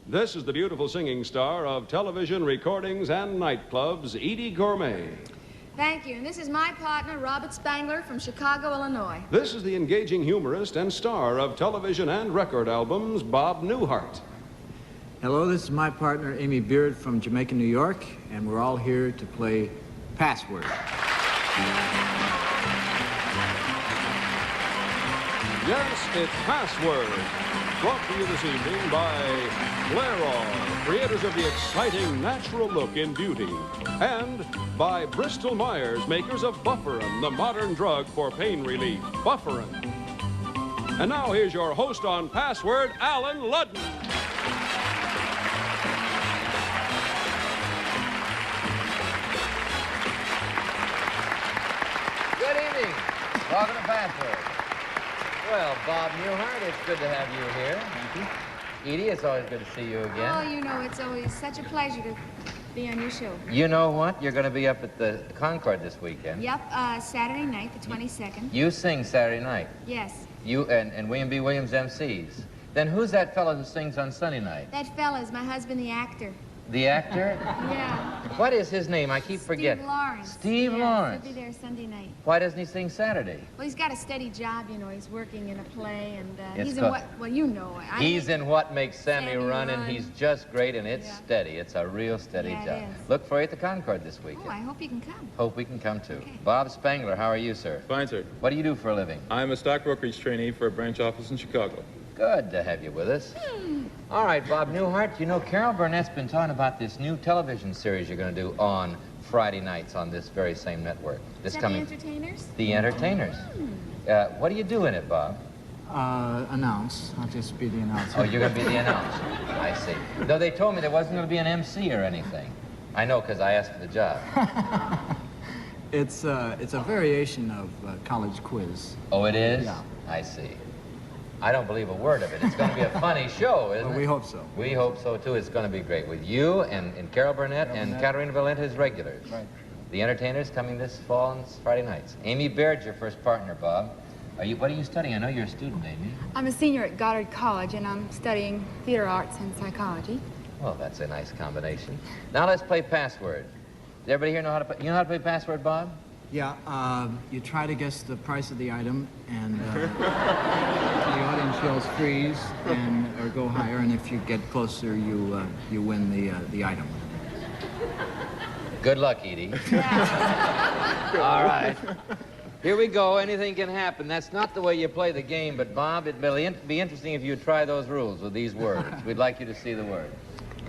This is the beautiful singing star of television recordings and nightclubs, Edie Gourmet. Thank you. And this is my partner, Robert Spangler from Chicago, Illinois. This is the engaging humorist and star of television and record albums, Bob Newhart. Hello, this is my partner, Amy Beard from Jamaica, New York, and we're all here to play Password. Yes, it's Password. Brought to you this evening by Clairol, creators of the exciting natural look in beauty. And by Bristol Myers, makers of Bufferin, the modern drug for pain relief. Bufferin. And now here's your host on Password, Alan Ludden. Good evening. Welcome to Password. Well, Bob Newhart, it's good to have you here. Thank you. Edie, it's always good to see you again. Oh, you know, it's always such a pleasure to be on your show. You know what? You're going to be up at the Concord this weekend. Yep, Saturday night, the 22nd. You sing Saturday night. Yes. You and William B. Williams MCs. Then who's that fellow who sings on Sunday night? That fella's my husband, the actor. The actor? Yeah. What is his name? I keep forgetting. Steve Lawrence. Steve Yes, Lawrence. He'll be there Sunday night. Why doesn't he sing Saturday? Well, he's got a steady job, you know. He's working in a play, and It's he's in called- what? Well, you know. He's in What Makes Sammy Sammy Run, and Run. he's just great, and it's Yeah. steady. It's a real steady Yeah, it job. is. Look for you at the Concord this weekend. Oh, I hope you can come. Hope we can come too. Okay. Bob Spangler, how are you, sir? Fine, sir. What do you do for a living? I'm a stock brokerage trainee for a branch office in Chicago. Good to have you with us. All right, Bob Newhart, you know, Carol Burnett's been talking about this new television series you're going to do on Friday nights on this very same network. This Is that coming. the Entertainers? The Entertainers. What do you do in it, Bob? Announce. I'll just be the announcer. Oh, you're going to be the announcer. I see. Though they told me there wasn't going to be an MC or anything. I know, because I asked for the job. It's a variation of college quiz. Oh, it is? Yeah. I see. I don't believe a word of it. It's going to be a funny show, isn't Well, it? we hope so. We hope so, too. It's going to be great with you and Carol Burnett and Katerina Valente as regulars. Right. The Entertainers coming this fall and Friday nights. Amy Baird's your first partner, Bob. What are you studying? I know you're a student, Amy. I'm a senior at Goddard College, and I'm studying theater arts and psychology. Well, that's a nice combination. Now let's play Password. Does everybody here know how to play? You know how to play Password, Bob? Yeah, you try to guess the price of the item, and the audience yells freeze or go higher, and if you get closer, you win the item. Good luck, Edie. All right. Here we go. Anything can happen. That's not the way you play the game, but Bob, it'd be interesting if you try those rules with these words. We'd like you to see the word.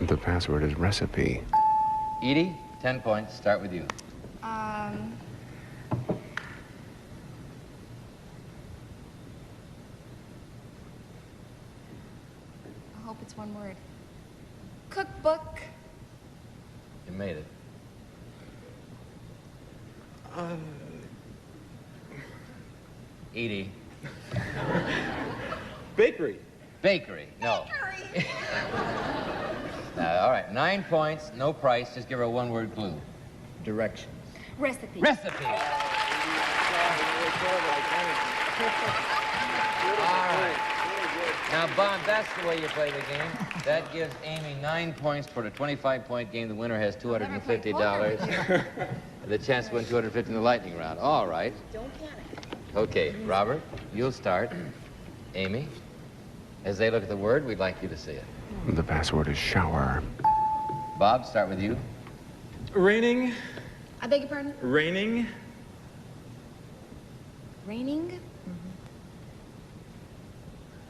The password is recipe. Edie, 10 points. Start with you. I hope it's one word. Cookbook. You made it. Edie. Bakery. Bakery. No. All right. 9 points. No price. Just give her a one-word clue. Directions. Recipe. Recipe. All right. Now, Bob, that's the way you play the game. That gives Amy 9 points for the 25-point game. The winner has $250. The chance to win $250 in the lightning round. All right. Don't panic. Okay, Robert, you'll start. Amy, as they look at the word, we'd like you to see it. The password is shower. Bob, start with you. Raining. I beg your pardon? Raining. Raining?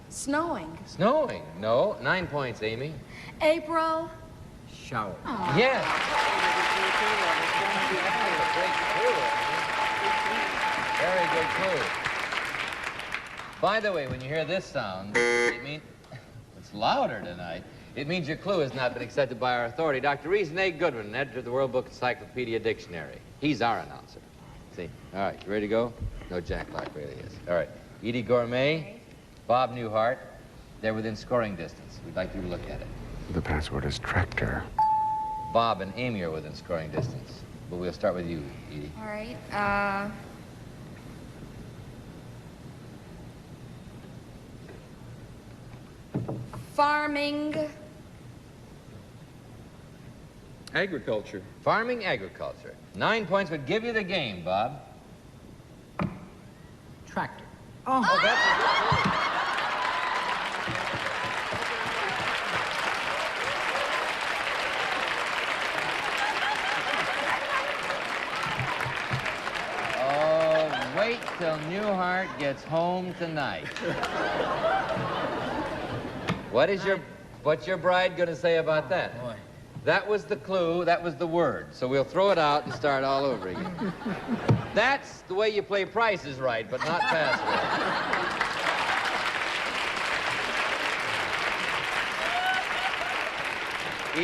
Snowing. Snowing. No. 9 points, Amy. April. Shower. Yes. Great clue. Very good clue. By the way, when you hear this sound, it means it's louder tonight. It means your clue has not been accepted by our authority. Dr. Reason A. Goodwin, editor of the World Book Encyclopedia Dictionary. He's our announcer. See? All right, you ready to go? No, Jack Clark really is. All right. Edie Gourmet, Bob Newhart, they're within scoring distance. We'd like you to look at it. The password is tractor. Bob and Amy are within scoring distance. But we'll start with you, Edie. All right. Farming. Agriculture. Farming, agriculture. 9 points would give you the game, Bob. Tractor. Oh, that's a good clue. Oh, wait till Newhart gets home tonight. What's your bride gonna say about that? Boy. That was the clue, that was the word. So we'll throw it out and start all over again. That's the way you play Price is Right, but not password.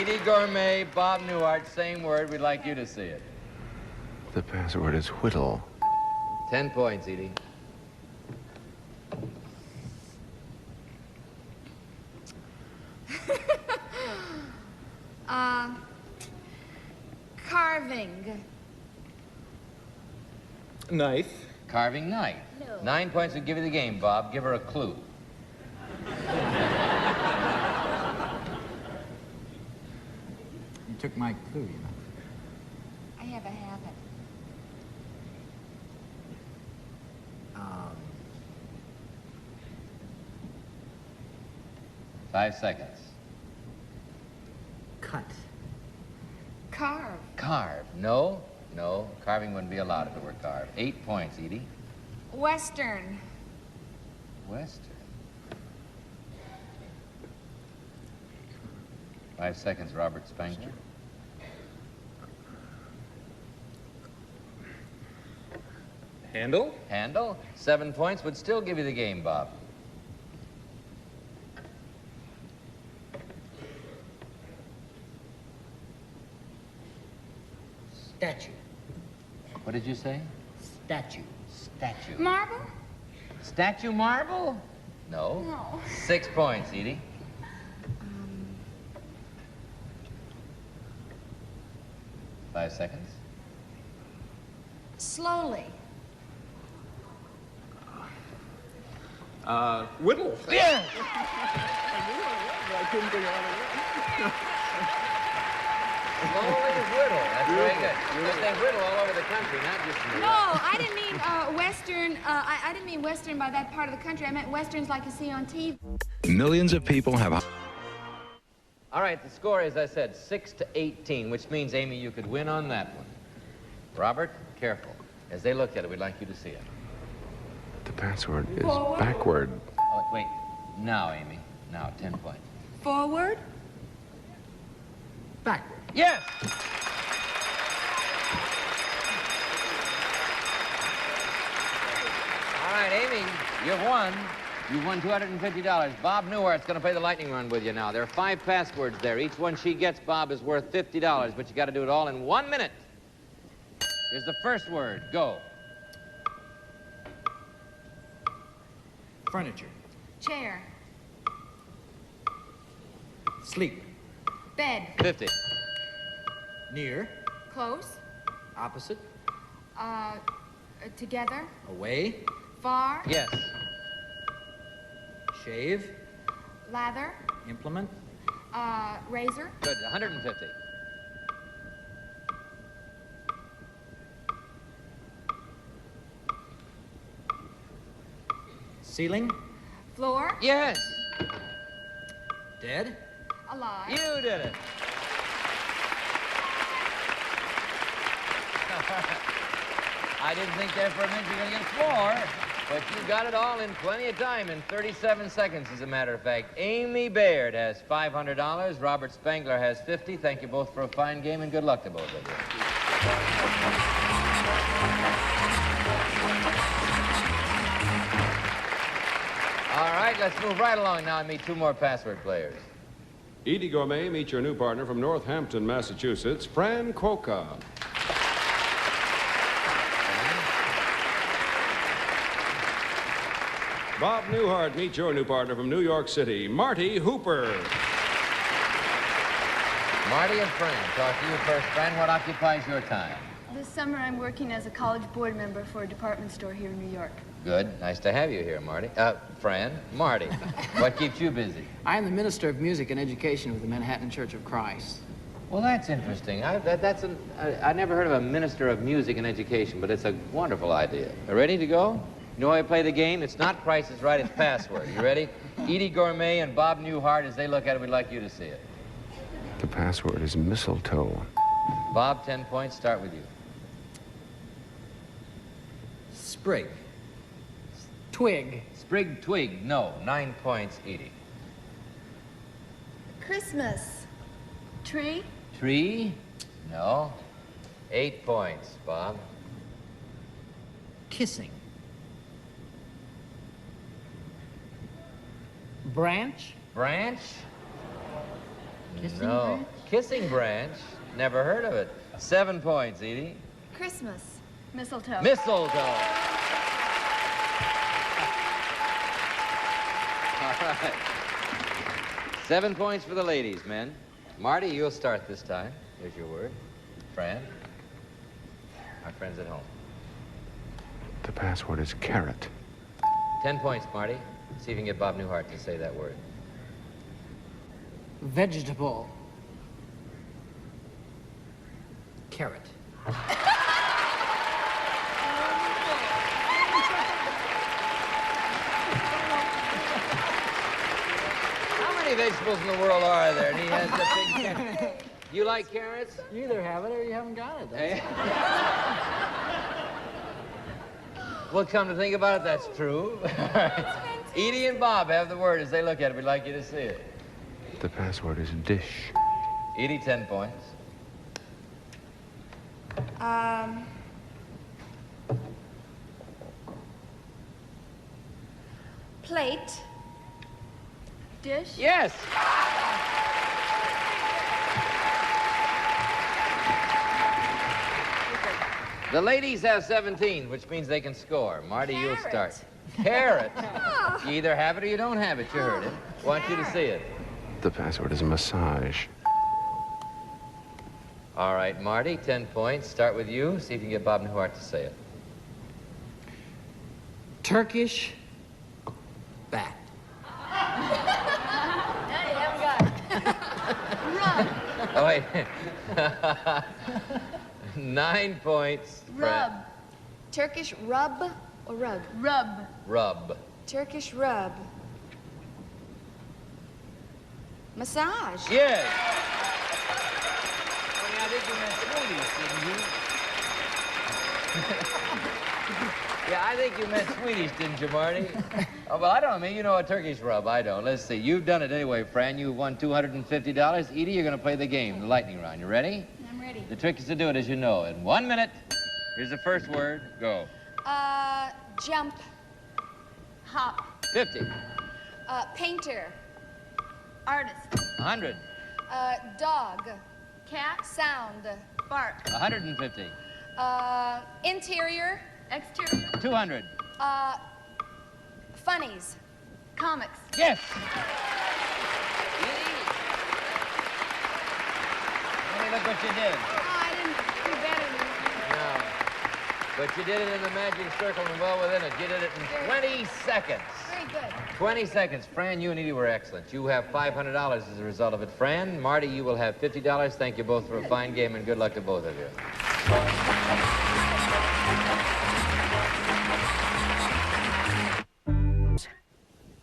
Edie Gourmet, Bob Newhart, same word. We'd like you to see it. The password is whittle. 10 points, Edie. Carving. Knife. Carving knife. No. 9 points would give you the game, Bob. Give her a clue. You took my clue, you know. I have a habit. 5 seconds. Cut. Carve. Carve. No. Carving wouldn't be allowed if it were carved. 8 points, Edie. Western. Western. 5 seconds, Robert Spangler. Handle. Handle. 7 points would still give you the game, Bob. Statue. What did you say? Statue. Statue. Marble? Statue marble? No. No. 6 points, Edie. Five seconds. Slowly. Whittle. Yeah! I couldn't figure out Slowly whittle. That's very good. But they whittle all over the country, not just in the No, I didn't mean Western. I didn't mean Western by that part of the country. I meant Westerns like you see on TV. Millions of people have... All right, the score, as I said, 6-18, which means, Amy, you could win on that one. Robert, careful. As they look at it, we'd like you to see it. The password is backward. Oh, wait. Now, Amy. Now, 10 points. Forward. Backward. Yes! All right, Amy, you've won. You've won $250. Bob Newhart's going to play the lightning round with you now. There are 5 passwords there. Each one she gets, Bob, is worth $50, but you got to do it all in 1 minute. Here's the first word. Go. Furniture. Chair. Sleep. Bed. 50. Near. Close. Opposite. Together. Away. Far. Yes. Shave. Lather. Implement. Razor. Good. 150. Ceiling. Floor. Yes. Dead. Alive. You did it. I didn't think there for a minute you were going to get 4, but you got it all in plenty of time, in 37 seconds, as a matter of fact. Amy Baird has $500. Robert Spangler has 50. Thank you both for a fine game, and good luck to both of you. All right, let's move right along now and meet 2 more password players. Edie Gourmet, meet your new partner from Northampton, Massachusetts, Fran Quokka. Bob Newhart, meet your new partner from New York City, Marty Hooper. Marty and Fran, talk to you first. Fran, what occupies your time? This summer I'm working as a college board member for a department store here in New York. Good. Nice to have you here, Marty. Fran, Marty, what keeps you busy? I am the Minister of Music and Education with the Manhattan Church of Christ. Well, that's interesting. I never heard of a minister of music and education, but it's a wonderful idea. Ready to go? You know how I play the game? It's not Price is Right, it's Password. You ready? Edie Gourmet and Bob Newhart, as they look at it, we'd like you to see it. The password is mistletoe. Bob, 10 points. Start with you. Sprig. Twig. Sprig, twig. No. 9 points, Edie. Christmas. Tree. Tree? No. 8 points, Bob. Kissing. Branch. Branch? Kissing No. branch? Kissing branch. Never heard of it. 7 points, Edie. Christmas. Mistletoe. Mistletoe. All right. 7 points for the ladies, men. Marty, you'll start this time. Here's your word. Fran. Our friends at home. The password is carrot. 10 points, Marty. See if you can get Bob Newhart to say that word. Vegetable. Carrot. How many vegetables in the world are there? And he has the big carrot. You like carrots? You either have it or you haven't got it. Eh? Well, come to think about it, that's true. Edie and Bob have the word as they look at it. We'd like you to see it. The password is dish. Edie, 10 points. Plate. Dish. Yes! The ladies have 17, which means they can score. Marty, you'll start. Carrot. You either have it or you don't have it. You heard it. Want you to see it. The password is massage. All right, Marty, 10 points. Start with you. See if you can get Bob Newhart to say it. Turkish bat. Oh, wait. 9 points. Rub. Turkish rub or rug? Rub. Rub. Turkish rub. Massage. Yes. I think you meant Swedish, didn't you? Yeah, I think you meant Swedish, didn't you, Marty? Oh, well, I don't know. I mean, you know a Turkish rub. I don't. Let's see. You've done it anyway, Fran. You've won $250. Edie, you're going to play the game, the lightning round. You ready? I'm ready. The trick is to do it as you know. In 1 minute, here's the first word. Go. Jump. Hop. 50. Painter. Artist. 100. Dog. Cat. Sound. Bark. 150. Interior. Exterior. 200. Funnies. Comics. Yes. Let me look what you did. Oh, I didn't do better than No. But you did it in the magic circle and well within it. You did it in 20 seconds. very good. 20 seconds. Fran, you and Edie were excellent. You have $500 as a result of it. Fran, Marty, you will have $50. Thank you both for a fine game, and good luck to both of you.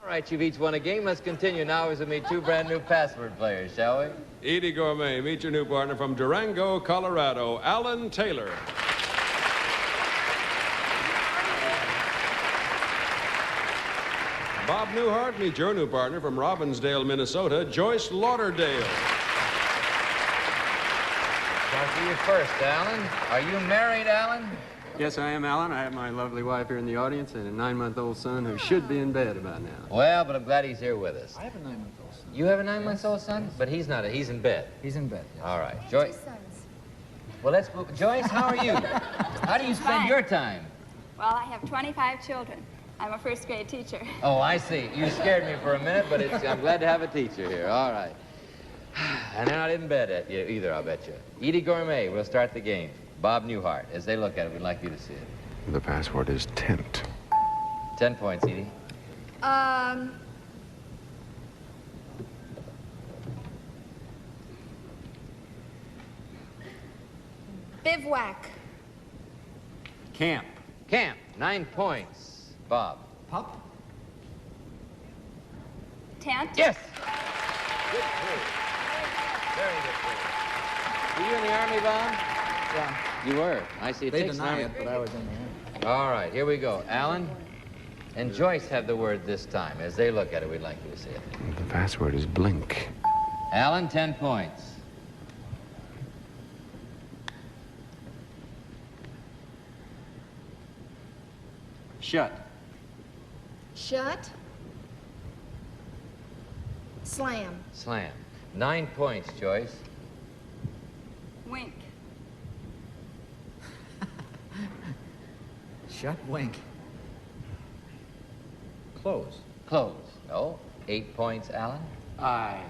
All right, you've each won a game. Let's continue now as we meet two brand new password players, shall we? Edie Gourmet, meet your new partner from Durango, Colorado, Alan Taylor. Bob Newhart, meet your new partner from Robbinsdale, Minnesota, Joyce Lauderdale. Start with you first, Alan. Are you married, Alan? Yes, I am, Alan. I have my lovely wife here in the audience and a 9-month-old son who should be in bed about now. Well, but I'm glad he's here with us. I have a 9-month-old son. You have a 9-month-old son? But he's not. He's in bed. He's in bed. Yes. All right. Two Joyce. sons. Well, let's move. Joyce, how are you? How do you spend Fine. your time? Well, I have 25 children. I'm a first grade teacher. Oh, I see. You scared me for a minute, but I'm glad to have a teacher here. All right. And they're not in bed either, I'll bet you. Edie Gourmet, we'll start the game. Bob Newhart, as they look at it, we'd like you to see it. The password is tent. 10 points, Edie. Bivouac. Camp. Camp, 9 points. Bob. Pup? Tent. Yes! Good clue. Very good clue. Were you in the Army, Bob? Yeah. You were. I see. It They takes deny an it, Army. but I was in there. All right, here we go. Alan and Joyce have the word this time. As they look at it, we'd like you to see it. The password is blink. Alan, 10 points. Shut. Shut. Slam. Slam. 9 points, Joyce. Wink. Shut, wink. Close. Close. No. 8 points, Alan. I.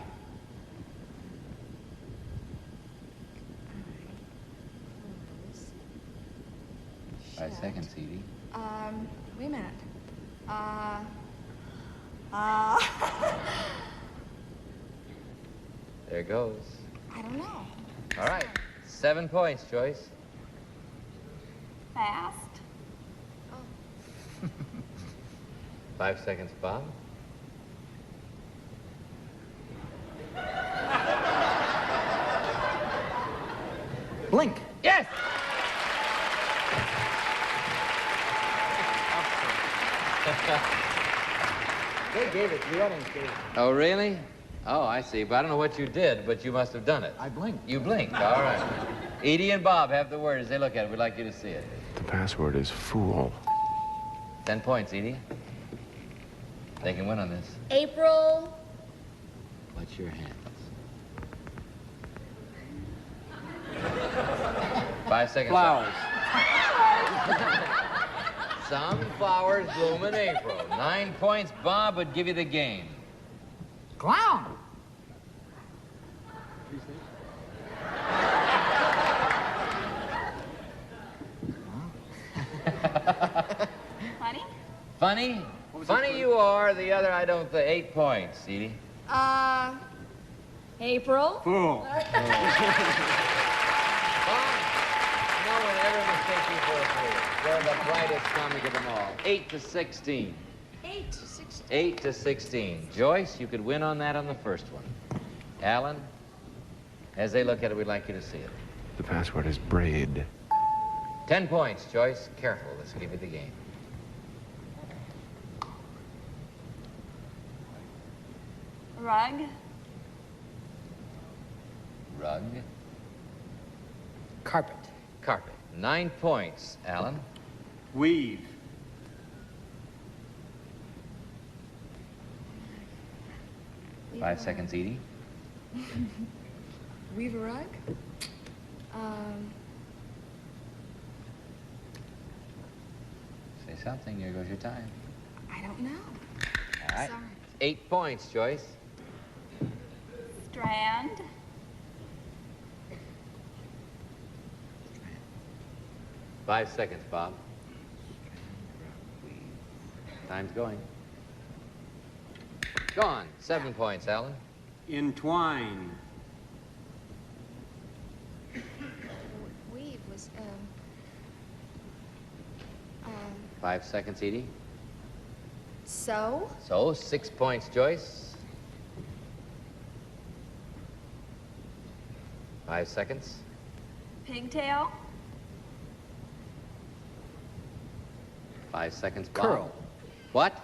5 seconds, Edie. Wait a minute. There goes. I don't know. All right. 7 points, Joyce. Fast. 5 seconds, Bob. Blink. Yes! They gave it. The audience gave it. Oh, really? Oh, I see. But I don't know what you did, but you must have done it. I blinked. You blinked. All right. Edie and Bob have the word as they look at it. We'd like you to see it. The password is fool. 10 points, Edie. They can win on this. April. What's your hands? 5 seconds. Flowers. Some flowers bloom in April. 9 points. Bob would give you the game. Clown. Funny. Funny? Funny you are. The other, I don't think. 8 points, Edie. April. Fool. Bob, no one ever mistakes you for a fool. You're the brightest comic of them all. 8 to 16. 8 to 16. 8 to 16. Joyce, you could win on that on the first one. Alan, as they look at it, we'd like you to see it. The password is braid. 10 points, Joyce. Careful, this will give you the game. Rug. Rug. Carpet. Carpet. 9 points, Alan. Weave. Weave 5 a- seconds, Edie. Weave a rug. Say something. Here goes your time. I don't know. All right. Sorry. 8 points, Joyce. Strand. 5 seconds, Bob. Time's going. Gone. 7 points, Alan. Entwine. Weave was 5 seconds, Edie. so. So, 6 points, Joyce. 5 seconds. Pigtail. 5 seconds, Bob. Curl. What?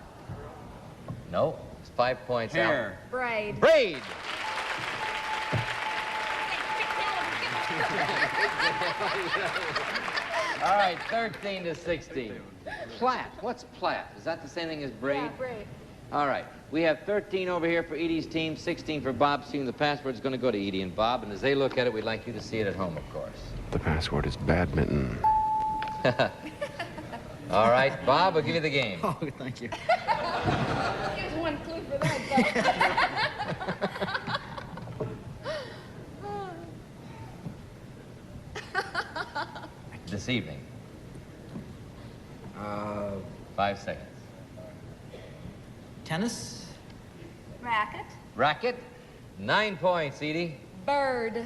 No. It's 5 points, Hair. Braid. Alan. Braid. All right, 13 to 16. Plait. What's plait? Is that the same thing as braid? Yeah, braid. All right. We have 13 over here for Edie's team, 16 for Bob's team. The password's going to go to Edie and Bob, and as they look at it, we'd like you to see it at home, of course. The password is badminton. All right, Bob, we'll give you the game. Oh, thank you. Here's one clue for that, This evening. 5 seconds. Tennis. Racket. Racket. 9 points, Edie. Bird.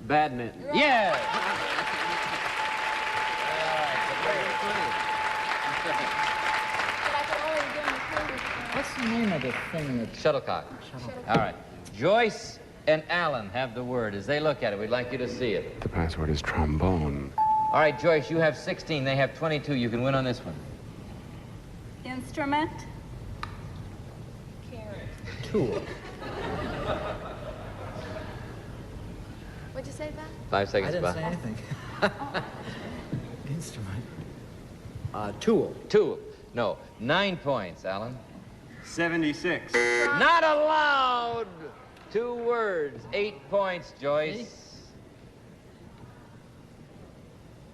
Badminton. Yes! What's the name of the thing that... Shuttlecock. All right. Joyce and Alan have the word. As they look at it, we'd like you to see it. The password is trombone. All right, Joyce, you have 16. They have 22. You can win on this one. Instrument. Tool. What'd you say, Bob? 5 I seconds, didn't Bob. say anything. Instrument. Tool. Tool. No. 9 points, Alan. 76. Not allowed. 2 words. 8 points, Joyce.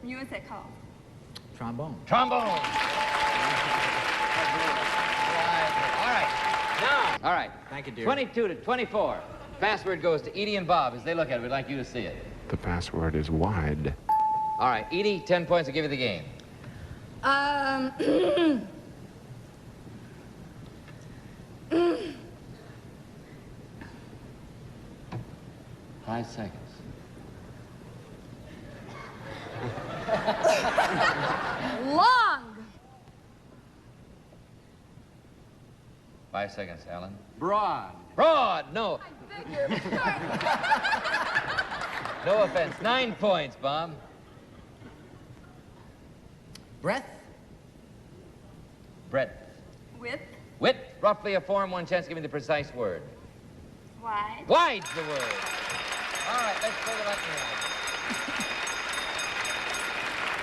Musical. Trombone. Trombone. All right. Now. All right. Thank you, dear. 22 to 24. Password goes to Edie and Bob. As they look at it, we'd like you to see it. The password is wide. All right. Edie, 10 points will give you the game. 5 seconds. Long. 5 seconds, Alan. Broad. Broad. No. No offense. 9 points, Bob. Breath. Breadth. Width. Width. Roughly a form. 1 chance. Give me the precise word. Wide. Wide's the word. All right, let's play the lightning round.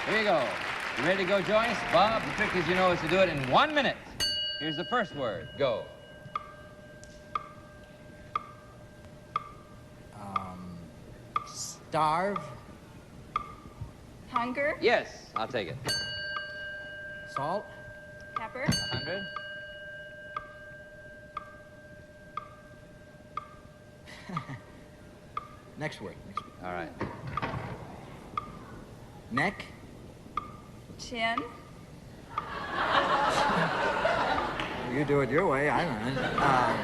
Here you go. You ready to go, Joyce? Bob, the trick is you know is to do it in 1 minute. Here's the first word. Go. Starve. Hunger. Yes, I'll take it. Salt. Pepper. 100. Next word. All right. Neck. Chin. You do it your way. I don't know.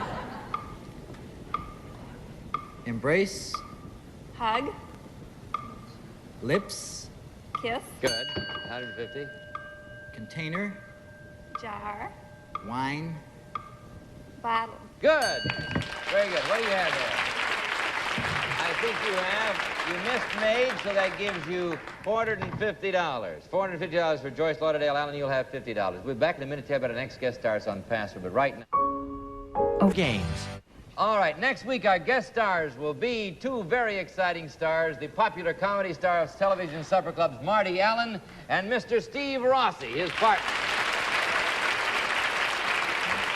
Embrace. Hug. Lips. Kiss. Good. 150. Container. Jar. Wine. Bottle. Good. Very good. What do you have there? I think you missed made, so that gives you $450. $450 for Joyce Lauderdale. Alan, you'll have $50. We'll be back in a minute to tell you about our next guest stars on Password, but right now... Of games. All right, next week our guest stars will be 2 very exciting stars, the popular comedy star of television supper clubs, Marty Allen, and Mr. Steve Rossi, his partner.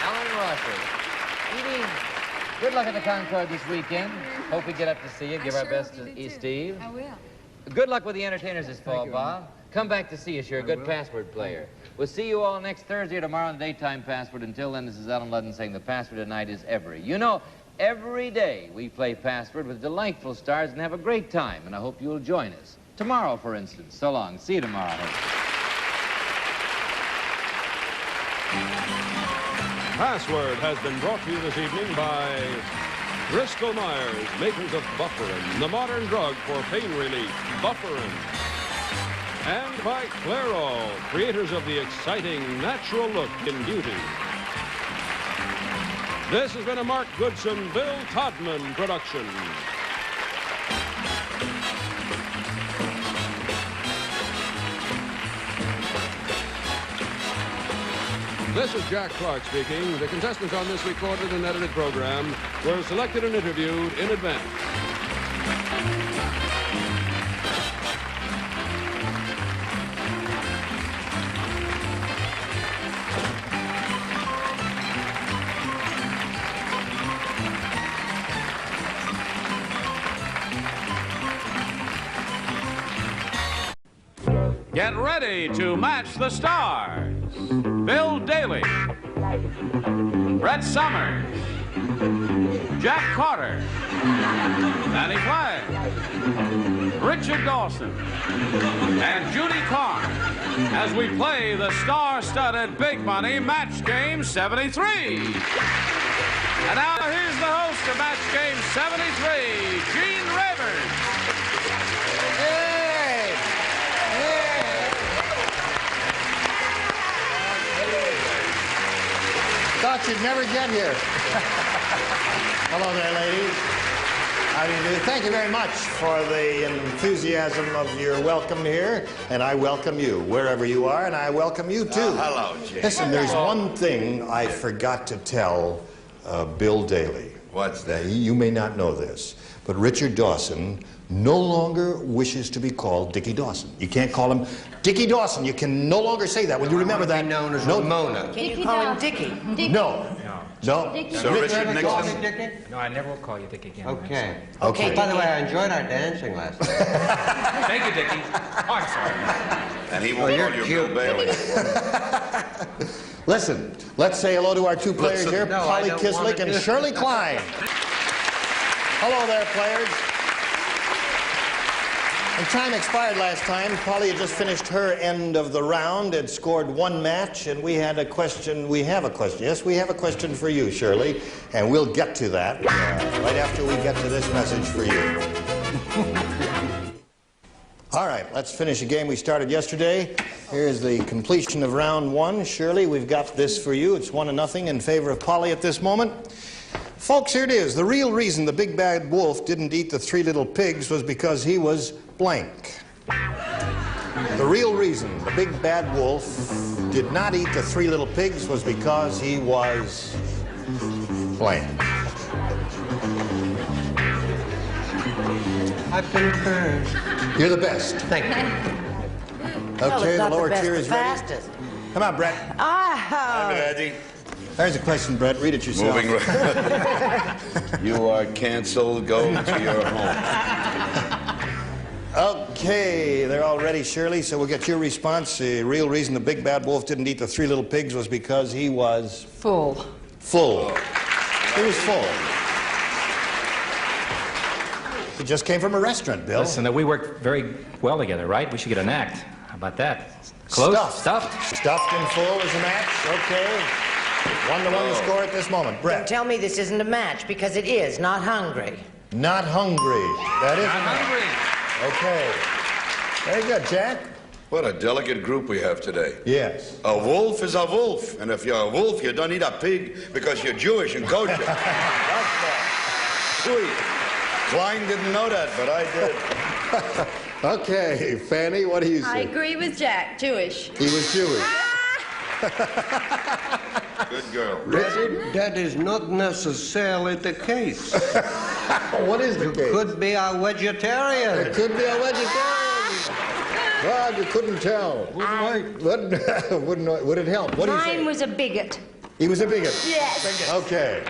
Alan and Rossi. Edie, good luck at the Concord this weekend. Hope we get up to see you. Give our best to Steve. I will. Good luck with the entertainers this fall, you, Bob. Come back to see us. You're a good password player. We'll see you all next Thursday or tomorrow on the Daytime Password. Until then, this is Ellen Ludden saying the password tonight is every. You know, every day we play Password with delightful stars and have a great time, and I hope you'll join us. Tomorrow, for instance. So long. See you tomorrow. Password has been brought to you this evening by Bristol Myers, makers of Bufferin, the modern drug for pain relief, Bufferin. And by Clairol, creators of the exciting natural look in beauty. This has been a Mark Goodson, Bill Todman production. This is Jack Clark speaking. The contestants on this recorded and edited program were selected and interviewed in advance. Get ready to match the stars. Bill Daly, Brett Summers, Jack Carter, Danny Flagg, Richard Dawson, and Judy Carr as we play the star-studded Big Money Match Game 73. And now here's the host of Match Game 73, Gene Rayburn. should never get here. Hello there, ladies. How do you do? Thank you very much for the enthusiasm of your welcome here, and I welcome you wherever you are, and I welcome you too. Hello, Jim. Listen, there's one thing I forgot to tell Bill Daly. What's that? You may not know this, but Richard Dawson no longer wishes to be called Dickie Dawson. You can't call him Dickie Dawson. You can no longer say that. Will you remember that? Known as Ramona. Can you call him Dickie? No. No. So Richard Nixon? No, I never will call you Dickie again. Okay. Okay. By the way, I enjoyed our dancing last night. Thank you, Dickie. Oh, I'm sorry. And he won't call you Bill Bailey. Listen, let's say hello to our two players here, No, Polly Kislick and Shirley Klein. Hello there, players. And time expired last time. Polly had just finished her end of the round, had scored one match, and we had a question. We have a question. Yes, we have a question for you, Shirley, and we'll get to that right after we get to this message for you. All right, let's finish a game we started yesterday. Here's the completion of round one. Shirley, we've got this for you. It's 1-0 in favor of Polly at this moment. Folks, here it is. The real reason the big bad wolf didn't eat the 3 little pigs was because he was blank. The real reason the big bad wolf did not eat the 3 little pigs was because he was blank. I've been turned. You're the best. Thank you. Okay, the lower tier is ready. Fastest. Come on, Brett. Ah, I'm ready. There's a question, Brett. Read it yourself. Moving right. You are canceled. Go to your home. Okay, they're all ready, Shirley, so we'll get your response. The real reason the big bad wolf didn't eat the 3 little pigs was because he was... full. Full. He was full. He just came from a restaurant, Bill. Listen, we worked very well together, right? We should get an act. How about that? Close? Stuffed? Stuffed and full is a match. Okay. 1-1 score at this moment. Brett. Don't tell me this isn't a match, because it is. Not hungry. Not hungry. That is Not hungry. Okay. Very good, Jack. What a delicate group we have today. Yes. A wolf is a wolf, and if you're a wolf, you don't eat a pig because you're Jewish and kosher. Sweet. Klein didn't know that, but I did. Okay, Fanny, what do you say? I agree with Jack. Jewish. He was Jewish. Good girl. Richard? That is not necessarily the case. What is the case? You could be a vegetarian. It could be a vegetarian. Well, you couldn't tell. Would it help? What do you say? Mine was a bigot. He was a bigot. Yes. Okay.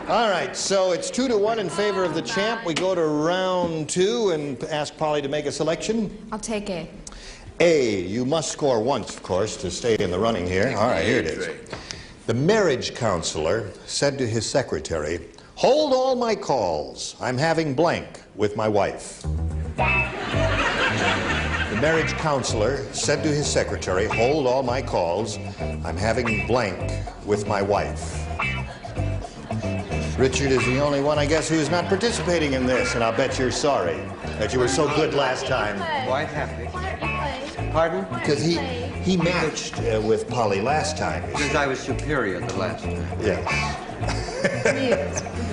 All right, so it's 2-1 in favor of the champ. We go to round 2 and ask Polly to make a selection. I'll take A. A, you must score once, of course, to stay in the running here. All right, here it is. The marriage counselor said to his secretary, "Hold all my calls. I'm having blank with my wife." The marriage counselor said to his secretary, "Hold all my calls. I'm having blank with my wife." Richard is the only one, I guess, who is not participating in this, and I'll bet you're sorry that you were so good last time. Quite happy. Pardon? Because he matched with Polly last time. Because I was superior the last time. Yes.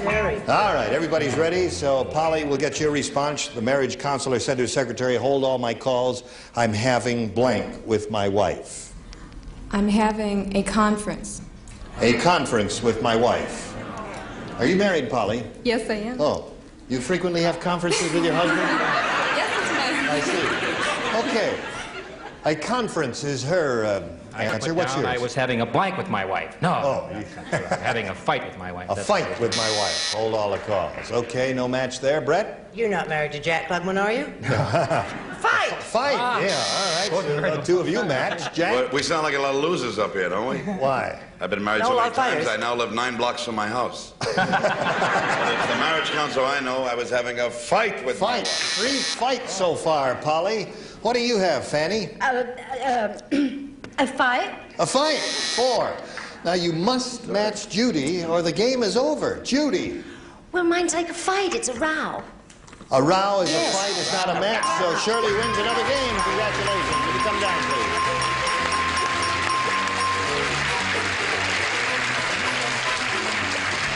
Very. All right, everybody's ready. So Polly will get your response. The marriage counselor said to his secretary, "Hold all my calls. I'm having blank with my wife." I'm having a conference. A conference with my wife. Are you married, Polly? Yes, I am. Oh, you frequently have conferences with your husband? Yes, it's mine. I see. Okay. A conference is her answer. What's yours? I was having a blank with my wife. No. Oh. Having a fight with my wife. A fight with my wife. Hold all the calls. Okay, no match there. Brett? You're not married to Jack Klugman, are you? Fight! Fight, yeah, all right. So the two of you match. Jack? Well, we sound like a lot of losers up here, don't we? Why? I've been married No, so many like fighters. times, I now live 9 blocks from my house. The marriage counselor I know, I was having a fight with my wife. 3 fights so far, Polly. What do you have, Fanny? A fight? A fight. 4. Now, you must match Judy, or the game is over. Judy. Well, mine's like a fight. It's a row. A row is a fight, it's not a match, so Shirley wins another game. Congratulations. Will you come down, please?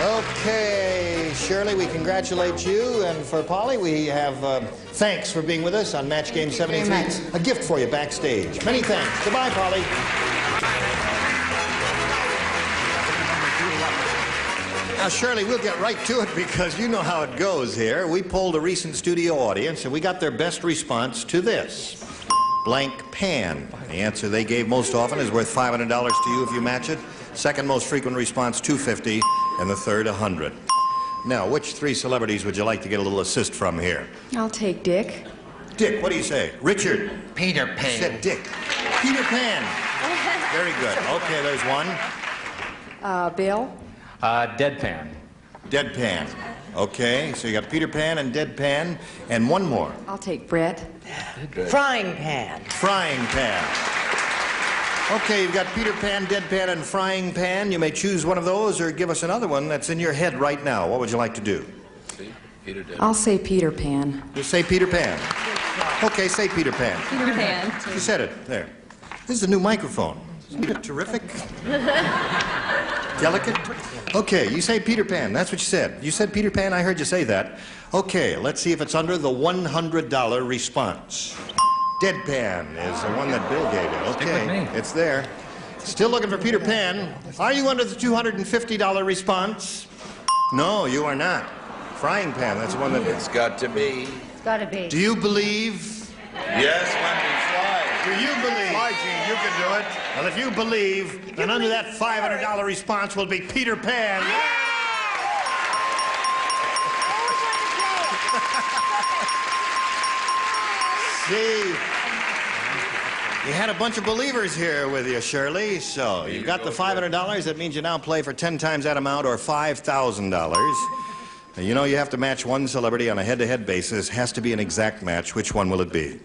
Okay, Shirley, we congratulate you. And for Polly, we have thanks for being with us on Match Game 73. Very much. A gift for you backstage. Many thanks. Goodbye, Polly. Now, Shirley, we'll get right to it because you know how it goes here. We polled a recent studio audience, and we got their best response to this. Blank pan. The answer they gave most often is worth $500 to you if you match it. Second most frequent response, $250, and the third, $100. Now, which three celebrities would you like to get a little assist from here? I'll take Dick. Dick, what do you say? Richard. Peter Pan. Said Dick. Peter Pan. Very good. Okay, there's one. Bill. Deadpan. Deadpan. Okay, so you got Peter Pan and Deadpan, and one more. I'll take Brett. Frying pan. Frying pan. Okay, you've got Peter Pan, Deadpan, and Frying Pan. You may choose one of those or give us another one that's in your head right now. What would you like to do? I'll say Peter Pan. You say Peter Pan. Okay, say Peter Pan. Peter Pan. You said it. There. This is a new microphone. Isn't it terrific? Delicate? Okay, you say Peter Pan. That's what you said. You said Peter Pan. I heard you say that. Okay, let's see if it's under the $100 response. Deadpan is the one that Bill gave you. Okay, it's there. Still looking for Peter Pan. Are you under the $250 response? No, you are not. Frying Pan, that's the one that... It's got to be. It's gotta be. Do you believe? Yes, when we fly. Do you believe? Fly, Gene, you can do it. Well, if you believe, then under that $500 response will be Peter Pan. See, you had a bunch of believers here with you, Shirley. So you've got the $500. That means you now play for 10 times that amount or $5,000. You know you have to match one celebrity on a head-to-head basis. Has to be an exact match. Which one will it be?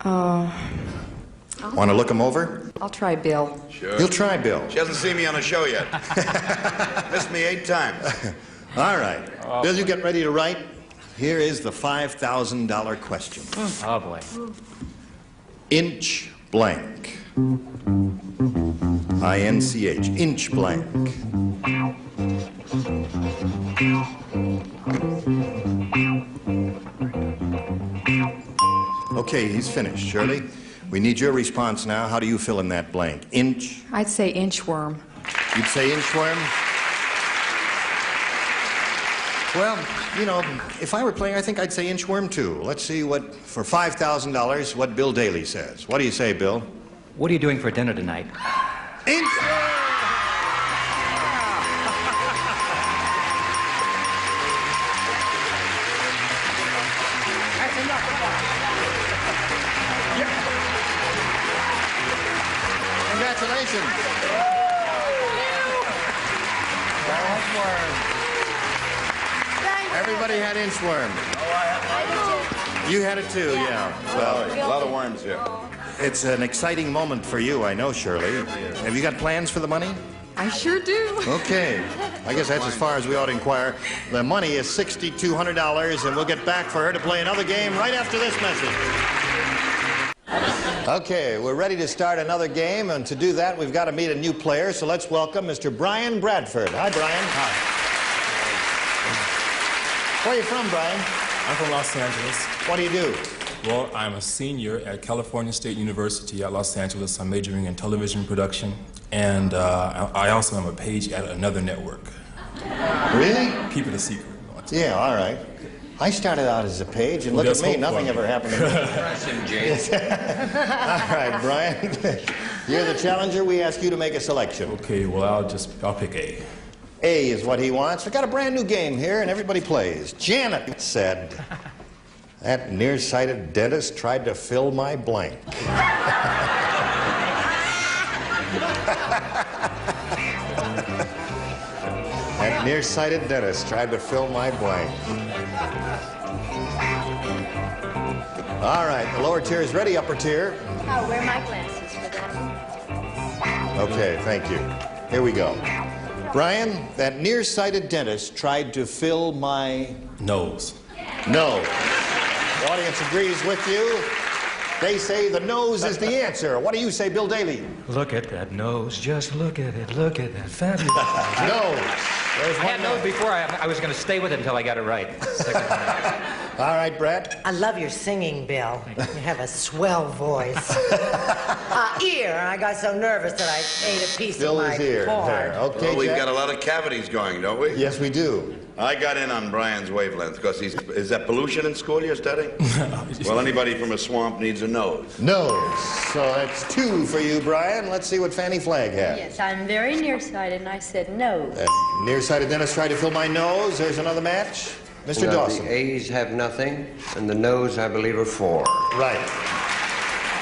Want to look him over? I'll try Bill. Sure. You'll try Bill. She hasn't seen me on a show yet. Missed me 8 times. All right. Bill, you get ready to write. Here is the $5,000 question. Oh, boy. Inch blank. I-N-C-H. Inch blank. Okay, he's finished. Shirley, we need your response now. How do you fill in that blank? Inch? I'd say inchworm. You'd say inchworm? Well, you know, if I were playing, I think I'd say inchworm too. Let's see what, for $5,000, what Bill Daly says. What do you say, Bill? What are you doing for dinner tonight? Inchworm! Congratulations. Everybody had inchworm. You had it too, yeah. Well, a lot of worms here. It's an exciting moment for you, I know, Shirley. Have you got plans for the money? I sure do. Okay. I guess that's as far as we ought to inquire. The money is $6,200, and we'll get back for her to play another game right after this message. Okay, we're ready to start another game, and to do that, we've got to meet a new player, so let's welcome Mr. Brian Bradford. Hi, Brian. Hi. Where are you from, Brian? I'm from Los Angeles. What do you do? Well, I'm a senior at California State University at Los Angeles. I'm majoring in television production, and I also am a page at another network. Really? Keep it a secret. Yeah, all right. I started out as a page, and look at me, nothing ever happened to me. All right, Brian. You're the challenger. We ask you to make a selection. Okay, well, I'll pick A. A is what he wants. We've got a brand new game here, and everybody plays. Janet said, that nearsighted dentist tried to fill my blank. That nearsighted dentist tried to fill my blank. All right, the lower tier is ready, upper tier. I'll wear my glasses for that. Okay, thank you. Here we go. Brian, that nearsighted dentist tried to fill my... Nose. No. The audience agrees with you. They say the nose is the answer. What do you say, Bill Daly? Look at that nose. Just look at it. Look at that fabulous nose. There's I had nose before. I was going to stay with it until I got it right. Second time. All right, Brett. I love your singing, Bill. You have a swell voice. Ear. I got so nervous that I ate a piece Bill of my is ear. cord. There. Okay, Well, we've Jack. got a lot of cavities going, don't we? Yes, we do. I got in on Brian's wavelength because is that pollution in school you're studying? Well, anybody from a swamp needs a nose. Nose. So that's 2 for you, Brian. Let's see what Fanny Flagg has. Yes, I'm very nearsighted, and I said no. Nearsighted dentist tried to fill my nose. There's another match. Mr. Well, Dawson. the A's have nothing, and the no's, I believe, are 4. Right.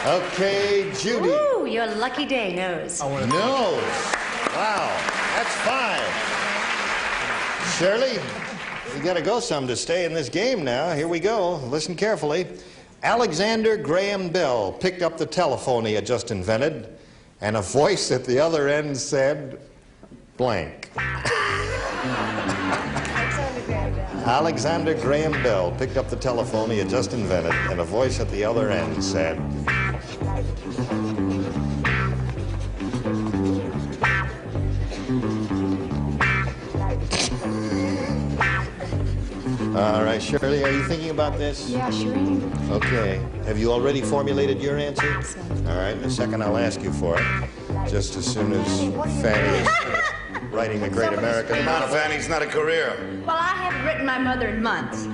Okay, Judy. Ooh, your lucky day, nose. Nose. Wow, that's 5. Shirley, you got to go some to stay in this game now. Here we go. Listen carefully. Alexander Graham Bell picked up the telephone he had just invented, and a voice at the other end said, blank. Alexander Graham Bell picked up the telephone he had just invented, and a voice at the other end said, all right, Shirley, are you thinking about this? Yeah, sure am. Okay. Have you already formulated your answer? All right, in a second I'll ask you for it. Just as soon as Fanny is writing the Great American Come on, Novel. Fanny, it's not a career. Well, I haven't written my mother in months.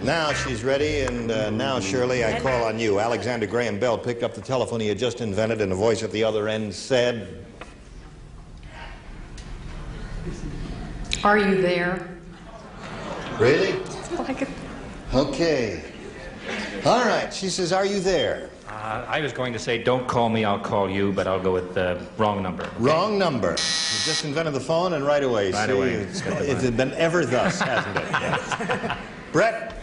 Now she's ready, and now, Shirley, I call on you. Alexander Graham Bell picked up the telephone he had just invented, and a voice at the other end said, Are you there? really? Like a... Okay. All right, she says, are you there? I was going to say, don't call me, I'll call you, but I'll go with the wrong number. Okay? Wrong number. You just invented the phone, and right away. Right see, away. It's been ever thus, hasn't it? Yes. Brett?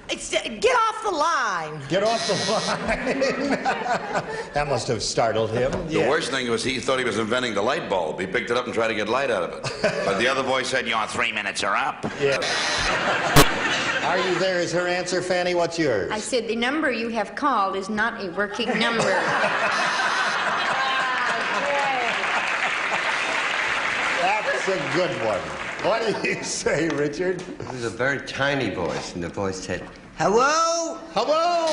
Get off the line. Get off the line. That must have startled him. The worst thing was he thought he was inventing the light bulb. He picked it up and tried to get light out of it. But the other voice said, your 3 minutes are up. Yeah. Are you there is her answer, Fanny. What's yours? I said the number you have called is not a working number. That's a good one. What do you say, Richard? It was a very tiny voice, and the voice said, hello? Hello?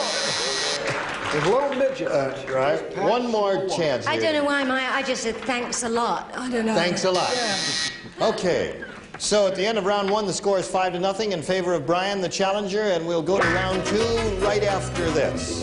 There's a little midget. Right. One more chance. I here. don't know why, Maya. I just said thanks a lot. I don't know. Thanks a lot. Okay. So at the end of round 1, the score is 5-0 in favor of Brian, the challenger, and we'll go to round 2 right after this.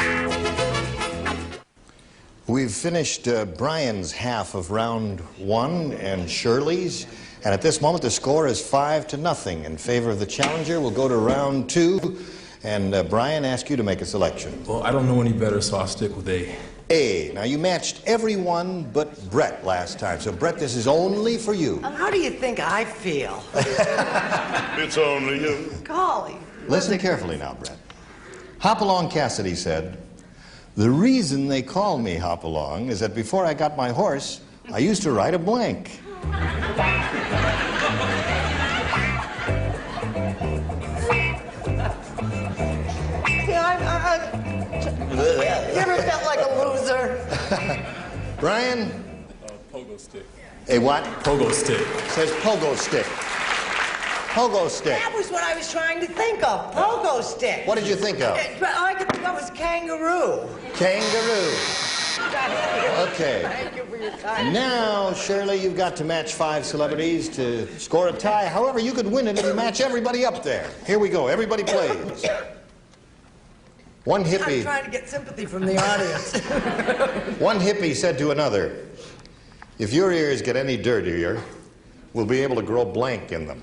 We've finished Brian's half of round 1 and Shirley's, and at this moment the score is 5-0 in favor of the challenger. We'll go to round 2, and Brian, ask you to make a selection. Well, I don't know any better, so I'll stick with A. A. Now, you matched everyone but Brett last time, so Brett, this is only for you. How do you think I feel? It's only you. Golly. Listen carefully now, Brett. Hopalong Cassidy said, the reason they call me Hopalong is that before I got my horse, I used to ride a blank. You ever felt like a loser? Brian? Pogo stick. A what? Pogo stick. Says pogo stick. Pogo stick. That was what I was trying to think of. Pogo stick. What did you think of? But all I could think of was kangaroo. Kangaroo. Okay. Thank you for your time. Now, Shirley, you've got to match 5 celebrities to score a tie. However, you could win it if you match everybody up there. Here we go. Everybody plays. One I'm hippie. trying to get sympathy from the audience. One hippie said to another, if your ears get any dirtier, we'll be able to grow blank in them.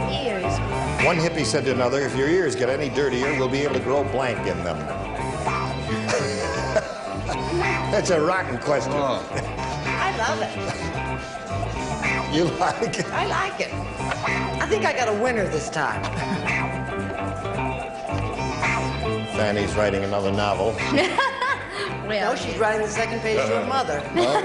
Ears. One hippie said to another, if your ears get any dirtier, we'll be able to grow blank in them. That's a rotten question. I love it. You like it? I like it. I think I got a winner this time. Fanny's writing another novel. No, she's writing the second page to her mother. Oh.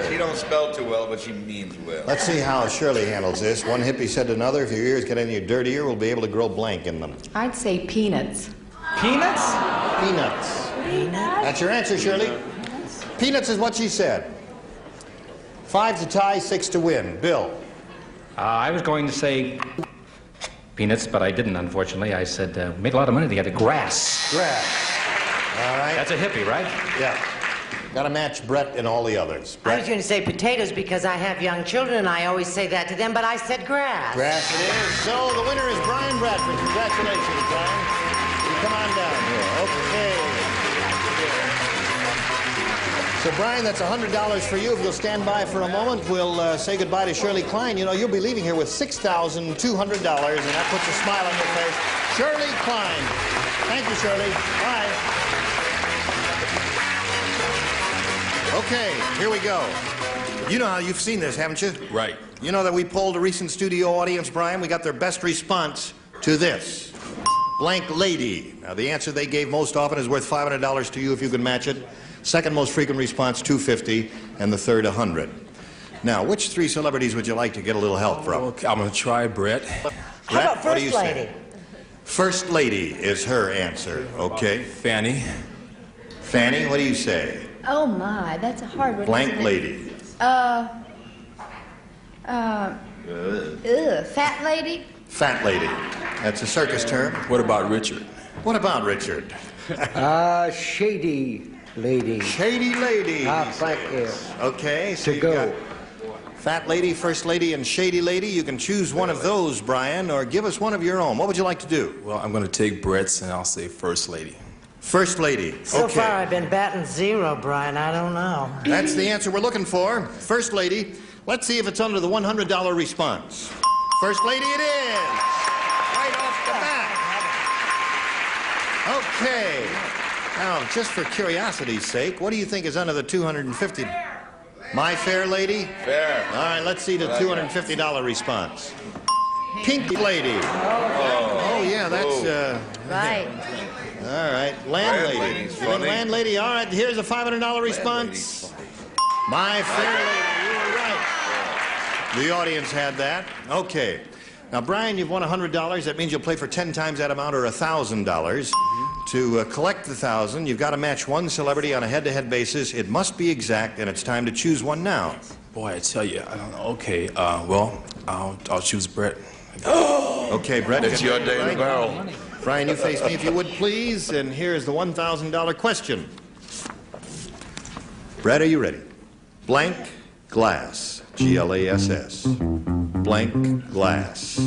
She don't spell too well, but she means well. Let's see how Shirley handles this. One hippie said to another, if your ears get any dirtier, we'll be able to grow blank in them. I'd say peanuts. Peanuts? Peanuts. That's your answer, Shirley? Peanuts is what she said. 5 to tie, 6 to win. Bill? I was going to say peanuts, but I didn't, unfortunately. I said, made a lot of money together. Grass. Grass. All right. That's a hippie, right? Yeah. Got to match Brett and all the others. I was going to say potatoes because I have young children and I always say that to them, but I said grass. Grass it is. So the winner is Brian Bradford. Congratulations, Brian. You come on down here. Okay. So, Brian, that's $100 for you. If you'll stand by for a moment, we'll say goodbye to Shirley Klein. You know, you'll be leaving here with $6,200, and that puts a smile on your face. Shirley Klein. Thank you, Shirley. Bye. Okay, here we go. You know how you've seen this, haven't you? Right. You know that we polled a recent studio audience, Brian. We got their best response to this. Blank lady. Now, the answer they gave most often is worth $500 to you if you can match it. Second most frequent response, $250, and the third, $100. Now, which three celebrities would you like to get a little help from? Okay, I'm going to try Brett. How Brett, about what do you First Lady? say? First Lady is her answer, okay? Fanny. Fanny, what do you say? Oh, my, that's a hard one. Blank lady. Fat lady? Fat lady. That's a circus term. What about Richard? What about Richard? Shady lady. Shady lady. Thank you. Okay, so To you go. got Fat lady, First Lady, and Shady Lady. You can choose one of those, Brian, or give us one of your own. What would you like to do? Well, I'm going to take Brett's, and I'll say First Lady. First Lady. So okay. far, I've been batting 0, Brian. I don't know. That's the answer we're looking for. First Lady. Let's see if it's under the $100 response. First Lady it is. Right off the bat. Okay. Now, just for curiosity's sake, what do you think is under the $250? My Fair Lady? Fair. All right, let's see the $250 response. Pink Lady. Oh, yeah, that's... Right. All right, Landlady. Landlady's You think funny. Landlady? All right, here's a $500 response. My Fair Lady, you were right. The audience had that. Okay. Now, Brian, you've won $100. That means you'll play for 10 times that amount, or $1,000. To collect the 1,000, you've got to match one celebrity on a head-to-head basis. It must be exact, and it's time to choose one now. Boy, I tell you, I don't know. Okay, well, I'll choose Brett. Okay, Brett. It's your day in the barrel. Brian, you face me if you would, please. And here's the $1,000 question. Brett, are you ready? Blank glass. G-L-A-S-S. Blank glass.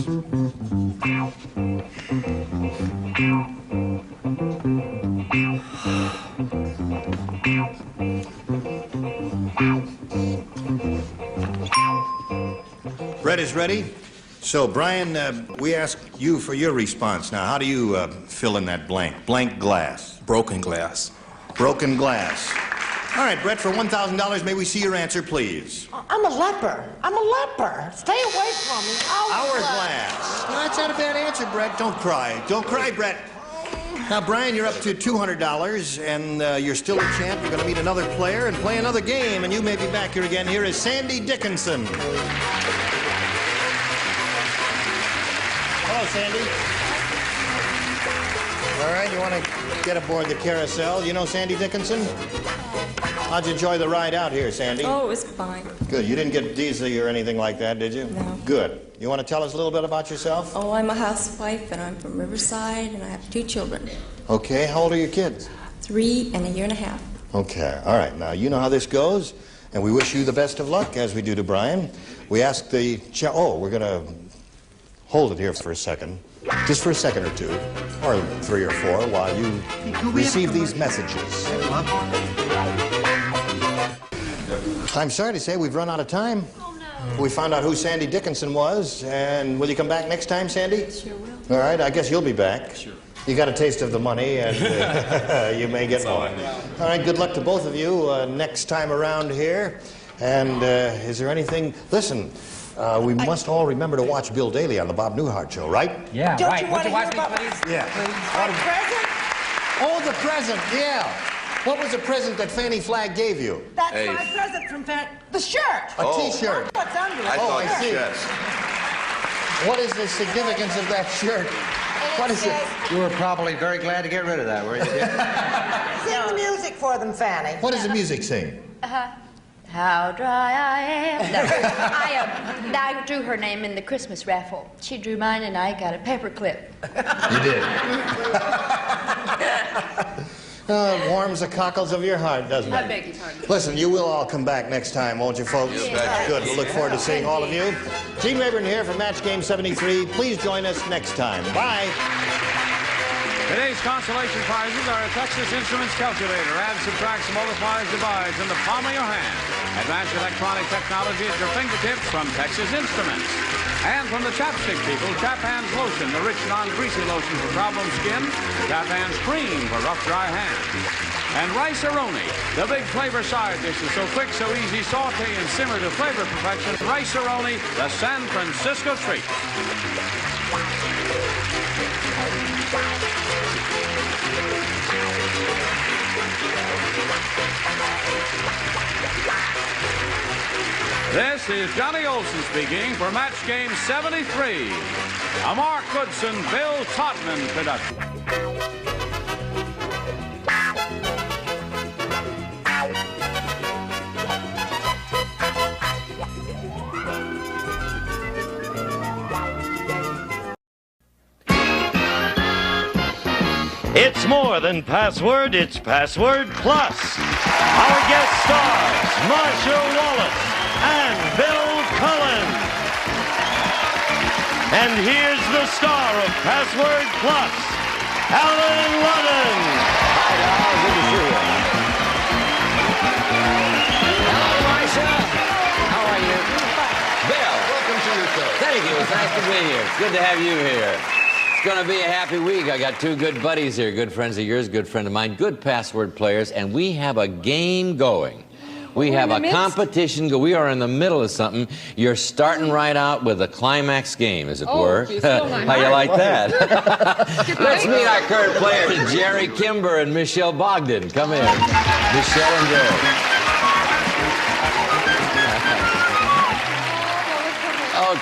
Brett is ready. So, Brian, we asked you for your response. Now, how do you fill in that blank? Blank glass. Broken glass. Broken glass. All right, Brett, for $1,000, may we see your answer, please? I'm a leper. I'm a leper. Stay away from me. Hourglass. No, that's not a bad answer, Brett. Don't cry. Don't cry, Brett. Now, Brian, you're up to $200, and you're still a champ. You're going to meet another player and play another game, and you may be back here again. Here is Sandy Dickinson. Hello, Sandy. All right, you want to get aboard the carousel. You know Sandy Dickinson? How'd you enjoy the ride out here, Sandy? Oh, it was fine. Good. You didn't get dizzy or anything like that, did you? No. Good. You want to tell us a little bit about yourself? Oh, I'm a housewife, and I'm from Riverside, and I have 2 children. Okay. How old are your kids? 3 and a year and a half. Okay. All right. Now, you know how this goes, and we wish you the best of luck, as we do to Brian. We ask the... we're going to hold it here for a second. Just for a second or 2, or 3 or 4, while you receive these messages. I'm sorry to say we've run out of time. Oh, no. We found out who Sandy Dickinson was, and will you come back next time, Sandy? Sure will. All right, I guess you'll be back. Sure. You got a taste of the money, and you may get more. All right, good luck to both of you next time around here. And is there anything... Listen, we must all remember to watch Bill Daly on the Bob Newhart Show, right? Yeah, Don't right. you Would you want watch to me, hear please? Yeah. My present? Oh, the present, yeah. What was the present that Fanny Flagg gave you? That's my present from the shirt. A T-shirt. What's under it? I see. What is the significance of that shirt? What is it? You were probably very glad to get rid of that, were you, dear? Sing the music for them, Fanny. What does the music say? How dry I am. No, I drew her name in the Christmas raffle. She drew mine, and I got a paperclip. You did. Oh, it warms the cockles of your heart, doesn't it? I beg your pardon. Listen, you will all come back next time, won't you, folks? Good. We'll look forward to seeing all of you. Gene Rayburn here for Match Game 73. Please join us next time. Bye. Today's consolation prizes are a Texas Instruments calculator. Adds, subtracts, multiplies, divides in the palm of your hand. Advanced electronic technology at your fingertips from Texas Instruments. And from the chapstick people, Chap Hands Lotion, the rich, non-greasy lotion for problem skin. Chap Hands Cream for rough, dry hands. And Rice-A-Roni, the big flavor side dishes, so quick, so easy, saute and simmer to flavor perfection. Rice-A-Roni, the San Francisco treat. This is Johnny Olson speaking for Match Game 73, a Mark Goodson, Bill Todman production. It's more than password, it's Password Plus. Our guest stars, Marsha Wallace and Bill Cullen. And here's the star of Password Plus, Alan Ludden. Hi, Al. Good to see you. Hello, Marsha. How are you? Bill. Welcome to your show. Thank you. It's nice to be here. It's good to have you here. It's going to be a happy week. I got two good buddies here, good friends of yours, good friend of mine, good password players, and we have a game going. We have a competition. We are in the middle of something. You're starting right out with a climax game, as it were. How you like that? Let's meet our current players, Jerry Kimber and Michelle Bogdan. Come in. Michelle and Jerry.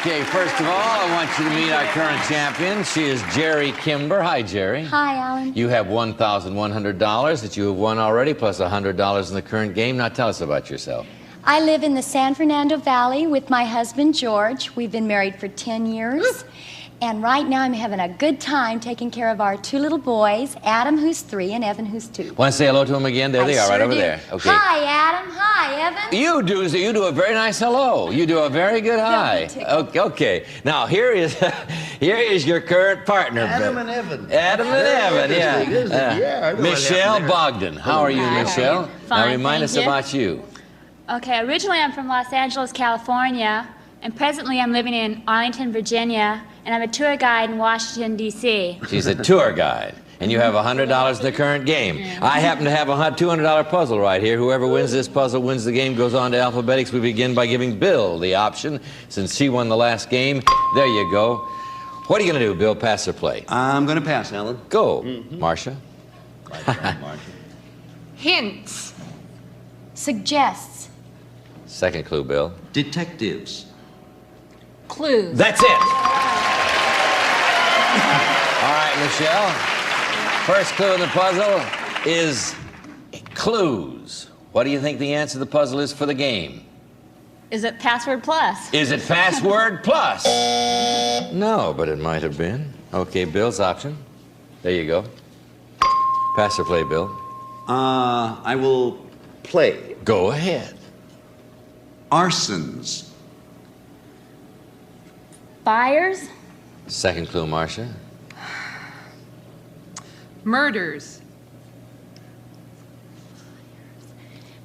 Okay, first of all, I want you to meet our current champion. She is Jerry Kimber. Hi, Jerry. Hi, Alan. You have $1,100 that you have won already, plus $100 in the current game. Now tell us about yourself. I live in the San Fernando Valley with my husband, George. We've been married for 10 years. And right now I'm having a good time taking care of our two little boys, Adam, who's 3, and Evan, who's 2. Want to say hello to them again? There they are, right over there. Okay. Hi, Adam. Hi, Evan. You do a very nice hello. You do a very good hi. Okay. Now here is your current partner. Adam and Evan. Adam and Evan, yeah. Michelle Bogdan. How are you, Michelle? Fine, now remind us about you. Okay, originally I'm from Los Angeles, California, and presently I'm living in Arlington, Virginia, and I'm a tour guide in Washington, D.C. She's a tour guide, and you have $100 in the current game. Yeah. I happen to have a $200 puzzle right here. Whoever wins this puzzle wins the game, goes on to Alphabetics. We begin by giving Bill the option, since she won the last game. There you go. What are you going to do, Bill, pass or play? I'm going to pass, Alan. Go, Marcia. Hints. Suggests. Second clue, Bill. Detectives. Clues. That's it. All right, Michelle. First clue in the puzzle is clues. What do you think the answer to the puzzle is for the game? Is it Password Plus? Is it Password Plus? No, but it might have been. Okay, Bill's option. There you go. Pass or play, Bill? I will play. Go ahead. Arsons. Fires? Second clue, Marcia. Murders.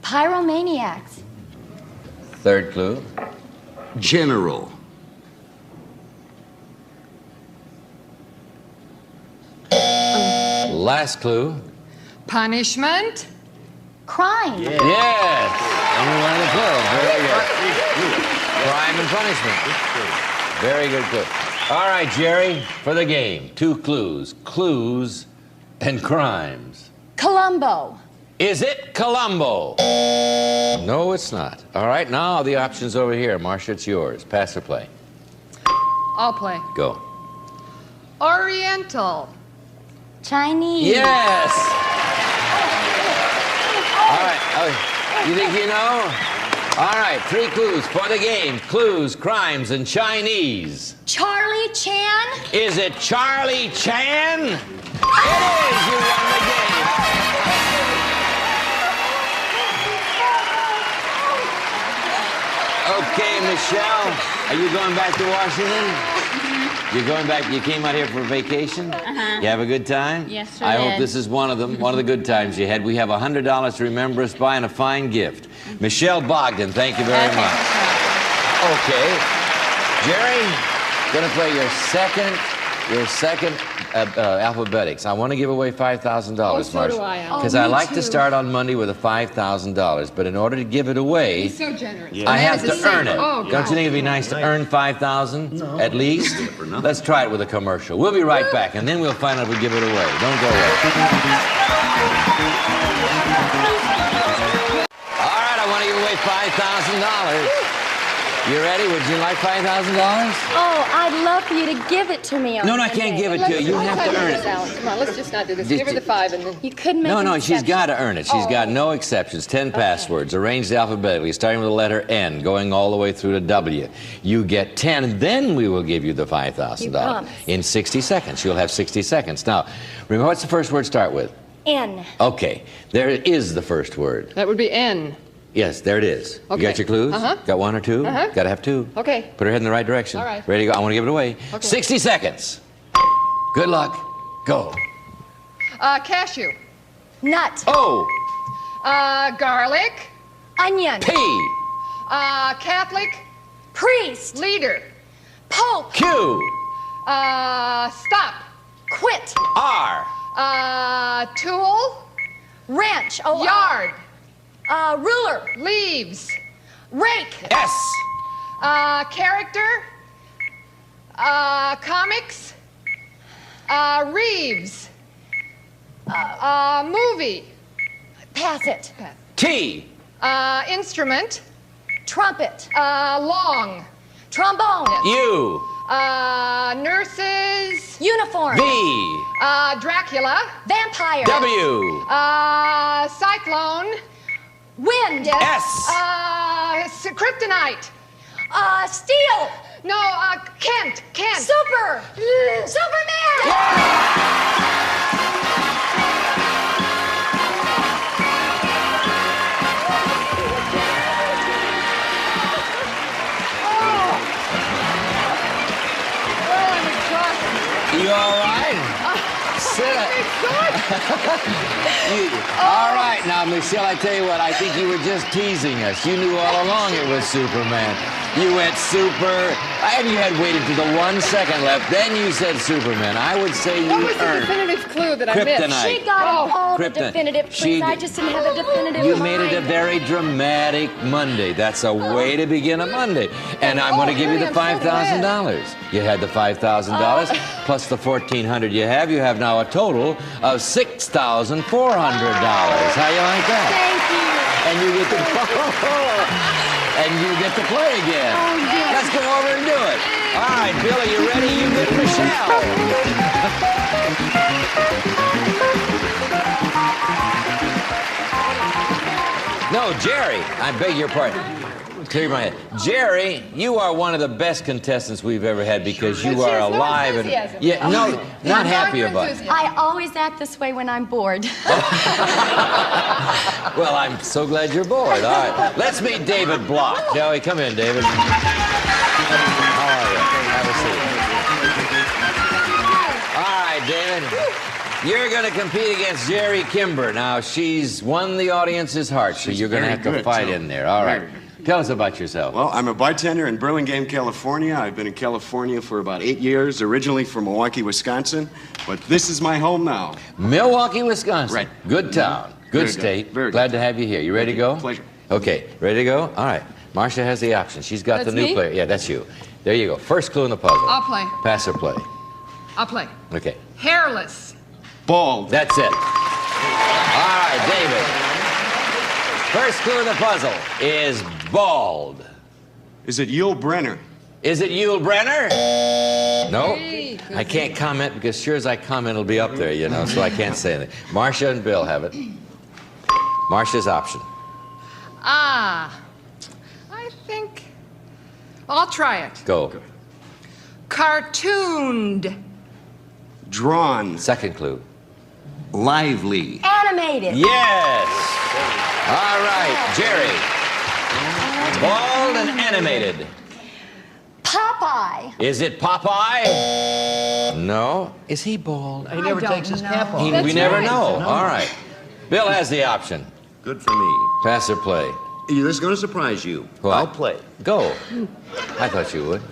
Pyromaniacs. Third clue. General. Last clue. Punishment. Crime. Yes. And we went to the clue. Very good. Crime and punishment. Very good clue. All right, Jerry, for the game. 2 clues. Clues and crimes. Columbo. Is it Colombo? No, it's not. All right, now the options over here. Marcia, it's yours. Pass or play? I'll play. Go. Oriental. Chinese. Yes! All right. You think you know? All right, 3 clues for the game. Clues, crimes, and Chinese. Charlie Chan. Is it Charlie Chan? It is! You won the game. Okay, Michelle, are you going back to Washington? You're going back, you came out here for vacation? You have a good time? Yes, sir. I hope this is one of them, one of the good times you had. We have $100 to remember us by and a fine gift. Michelle Bogdan, thank you very much. Okay. Jerry, gonna play your second Alphabetics. I want to give away $5,000, so do I, Al. because I like to start on Monday with a $5,000. But in order to give it away, He's so generous. I have to earn it. Oh, Don't you think it'd be nice to earn $5,000 at least? Let's try it with a commercial. We'll be right back, and then we'll find out if we give it away. Don't go away. All right, I want to give away $5,000. You ready? Would you like $5,000? Oh, I'd love for you to give it to me. No, I can't give it to you. You have to earn it. Come on, let's just not do this. Give her the 5 and then... You couldn't make No, an she's exception. got to earn it. She's got no exceptions. 10 passwords, arranged alphabetically, starting with the letter N, going all the way through to W. You get 10, and then we will give you the $5,000. In 60 seconds. You'll have 60 seconds. Now, remember, what's the first word start with? N. Okay, there is the first word. That would be N. Yes, there it is. Okay. You got your clues? Uh-huh. Got 1 or 2? Uh-huh. Got to have 2. Okay. Put her head in the right direction. All right. Ready to go? I want to give it away. Okay. 60 seconds. Good luck. Go. Cashew. Nut. O. Garlic. Onion. P. Catholic. Priest. Leader. Pope. Q. Stop. Quit. R. Tool. Wrench. Oh, Yard. Ruler. Leaves. Rake. S. Character. Comics. Reeves. Movie. Pass it. T. Instrument. Trumpet. Long. Trombone. U. Nurses. Uniform. V. Dracula. Vampire. W. Cyclone. Wind. S. Kryptonite. Steel. No, Kent. Super. Superman. You all right? Sit up. All right, now, Michelle, I tell you what, I think you were just teasing us. You knew all along it was Superman. You went super, and you had waited to the 1 second left. Then you said Superman. I would say you What was the earned definitive clue that I missed? Kryptonite. She got all the Kryptonite. definitive clues. I just didn't have a definitive You made it a mind. very dramatic Monday. That's a way to begin a Monday. And I'm going to give you the $5,000. You had the $5,000 plus the $1,400 you have. You have now a total of $6,400. How you like that? Thank you. And you get to to play again. Oh, yes. Let's go over and do it. All right, Bill, are you ready? You get Michelle. No, Jerry. I beg your pardon. Clear my head. Jerry, you are one of the best contestants we've ever had because you are alive and not happy about it. I always act this way when I'm bored. Well, I'm so glad you're bored. All right. Let's meet David Block. Shall we? Come in, David. How are you? Have a seat. All right, David. You're going to compete against Jerry Kimber. Now, she's won the audience's heart, so you're going to have to fight in there. All right. Tell us about yourself. Well, I'm a bartender in Burlingame, California. I've been in California for about 8 years, originally from Milwaukee, Wisconsin, but this is my home now. Milwaukee, Wisconsin. Right. Good town. Good state. Very good. Glad to have you here. You ready to go? Pleasure. Okay. Ready to go? All right. Marcia has the option. She's got That's the new me? player. Yeah, that's you. There you go. First clue in the puzzle. I'll play. Pass or play? I'll play. Okay. Hairless. Bald. That's it. All right, David. First clue in the puzzle is bald. Is it Yul Brynner? Is it Yul Brynner? No. I can't comment because sure as I comment, it'll be up there, you know, so I can't say anything. Marcia and Bill have it. Marcia's option. I think I'll try it. Go. Cartooned. Drawn. Second clue. Lively. Animated. Yes. All right, Jerry. Bald and animated. Popeye. Is it Popeye? No. Is he bald? He never takes his cap off. We never know. All right. Bill has the option. Good for me. Pass or play? This is going to surprise you. What? I'll play. Go. I thought you would.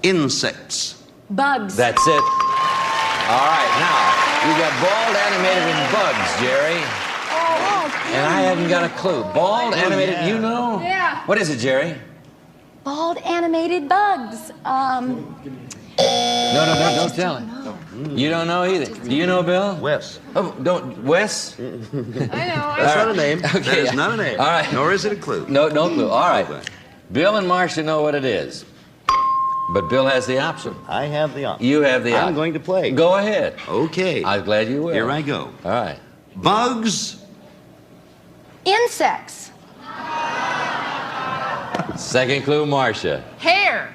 Insects. Bugs. That's it. All right, now, you got bald, animated, and bugs, Jerry. And I haven't got a clue. Bald, animated, you know? Yeah. What is it, Jerry? Bald animated bugs. No, don't tell it. You don't know either. Do you know, Bill? Wes. Oh, don't, Wes? I know. That's not a name. Okay. That is not a name. All right. Nor is it a clue. No clue. All right. Bill and Marcia know what it is. But Bill has the option. I have the option. You have the option. I'm going to play. Go ahead. Okay. I'm glad you will. Here I go. All right. Bugs. Insects. Second clue, Marcia. Hair.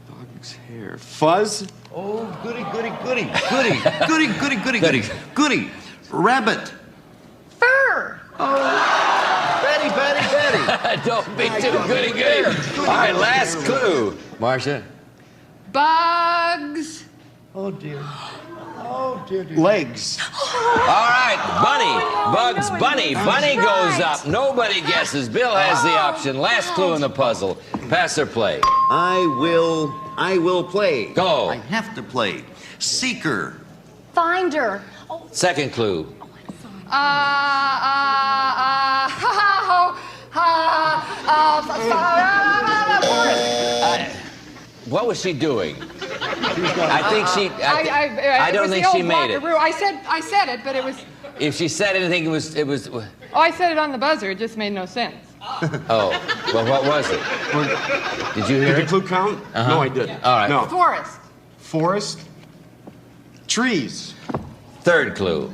Bugs, hair. Fuzz. Oh, goody, goody, goody. Goody, goody, goody, goody, goody. Goody. Rabbit. Fur. Betty, Betty, Betty. Don't be too goody-goody. All right, last clue. Marcia. Bugs. Oh, dear. Oh, dear, dear. Legs. All right, Bunny. Bugs Bunny. Bunny goes up. Nobody guesses. Bill has the option. Last clue in the puzzle. Pass or play? I will play. Go. I have to play. Seeker. Finder. Oh, Second clue. What was she doing? I think she. I don't think she made it. I said it, but it was. If she said anything, it was. Oh, I said it on the buzzer. It just made no sense. Oh, well, what was it? Did you hear Did it? the clue count? No, I didn't. All right. No. Forest. Forest. Trees. Third clue.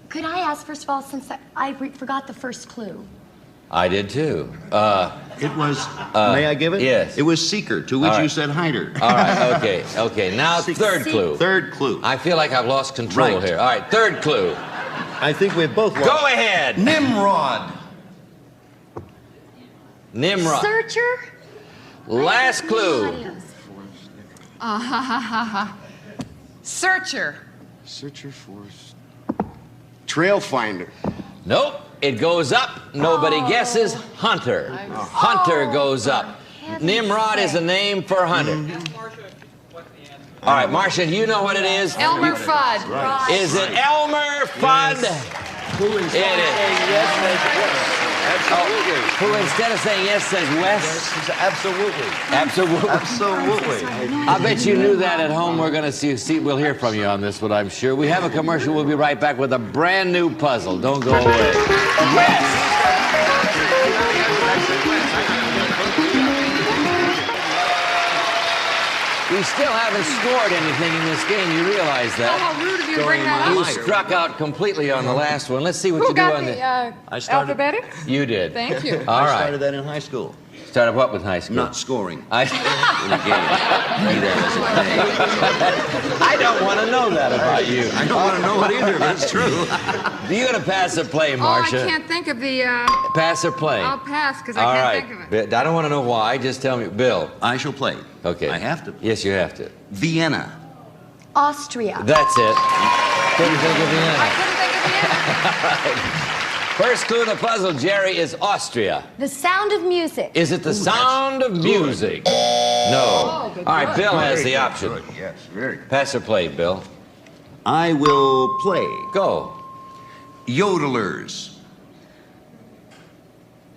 could I ask, first of all, since I forgot the first clue? I did too. It was, may I give it? Yes. It was seeker, to which All right. you said hider. All right, okay. Now, third clue. Third clue. I feel like I've lost control Right. here. All right, third clue. I think we've both lost. Go ahead. Nimrod. Nimrod. Searcher? Last clue. Searcher. Searcher, forest. Trail finder. Nope. It goes up. Nobody guesses. Hunter. Hunter goes up. Nimrod is a name for hunter. All right, Marcia, do you know what it is? Elmer Fudd. Right. Is it Elmer Fudd? Who is It is. yes says yes. Absolutely. Who instead of saying yes says Wes? Yes, absolutely. Absolutely. Absolutely. I bet you knew that at home. We're going to see. We'll hear from you on this one, I'm sure. We have a commercial. We'll be right back with a brand new puzzle. Don't go away. Wes. We still haven't scored anything in this game. You realize that? How rude of you to bring that You up. struck out completely on the last one. Let's see what Who you do got on the I started- Alphabetics? You did. Thank you. All I right. started that in high school. Started what with high school? Not scoring I in a game. Be that as it may. I don't want to know that about you. I don't want to know it either, but it's true. Do you going to pass or play, Marcia? Oh, I can't think of the. Pass or play? I'll pass because I All can't right. think of it. I don't want to know why. Just tell me. Bill. I shall play. Okay. I have to. Yes, you have to. Vienna. Austria. That's it. Couldn't think of Vienna. I couldn't think of the All right. First clue in the puzzle, Jerry, is Austria. The Sound of Music. Is it the Sound of Music? No. Oh, good. All right, Bill has the Good. option. Good. Yes, very good. Pass or play, Bill. I will play. Go. Yodelers.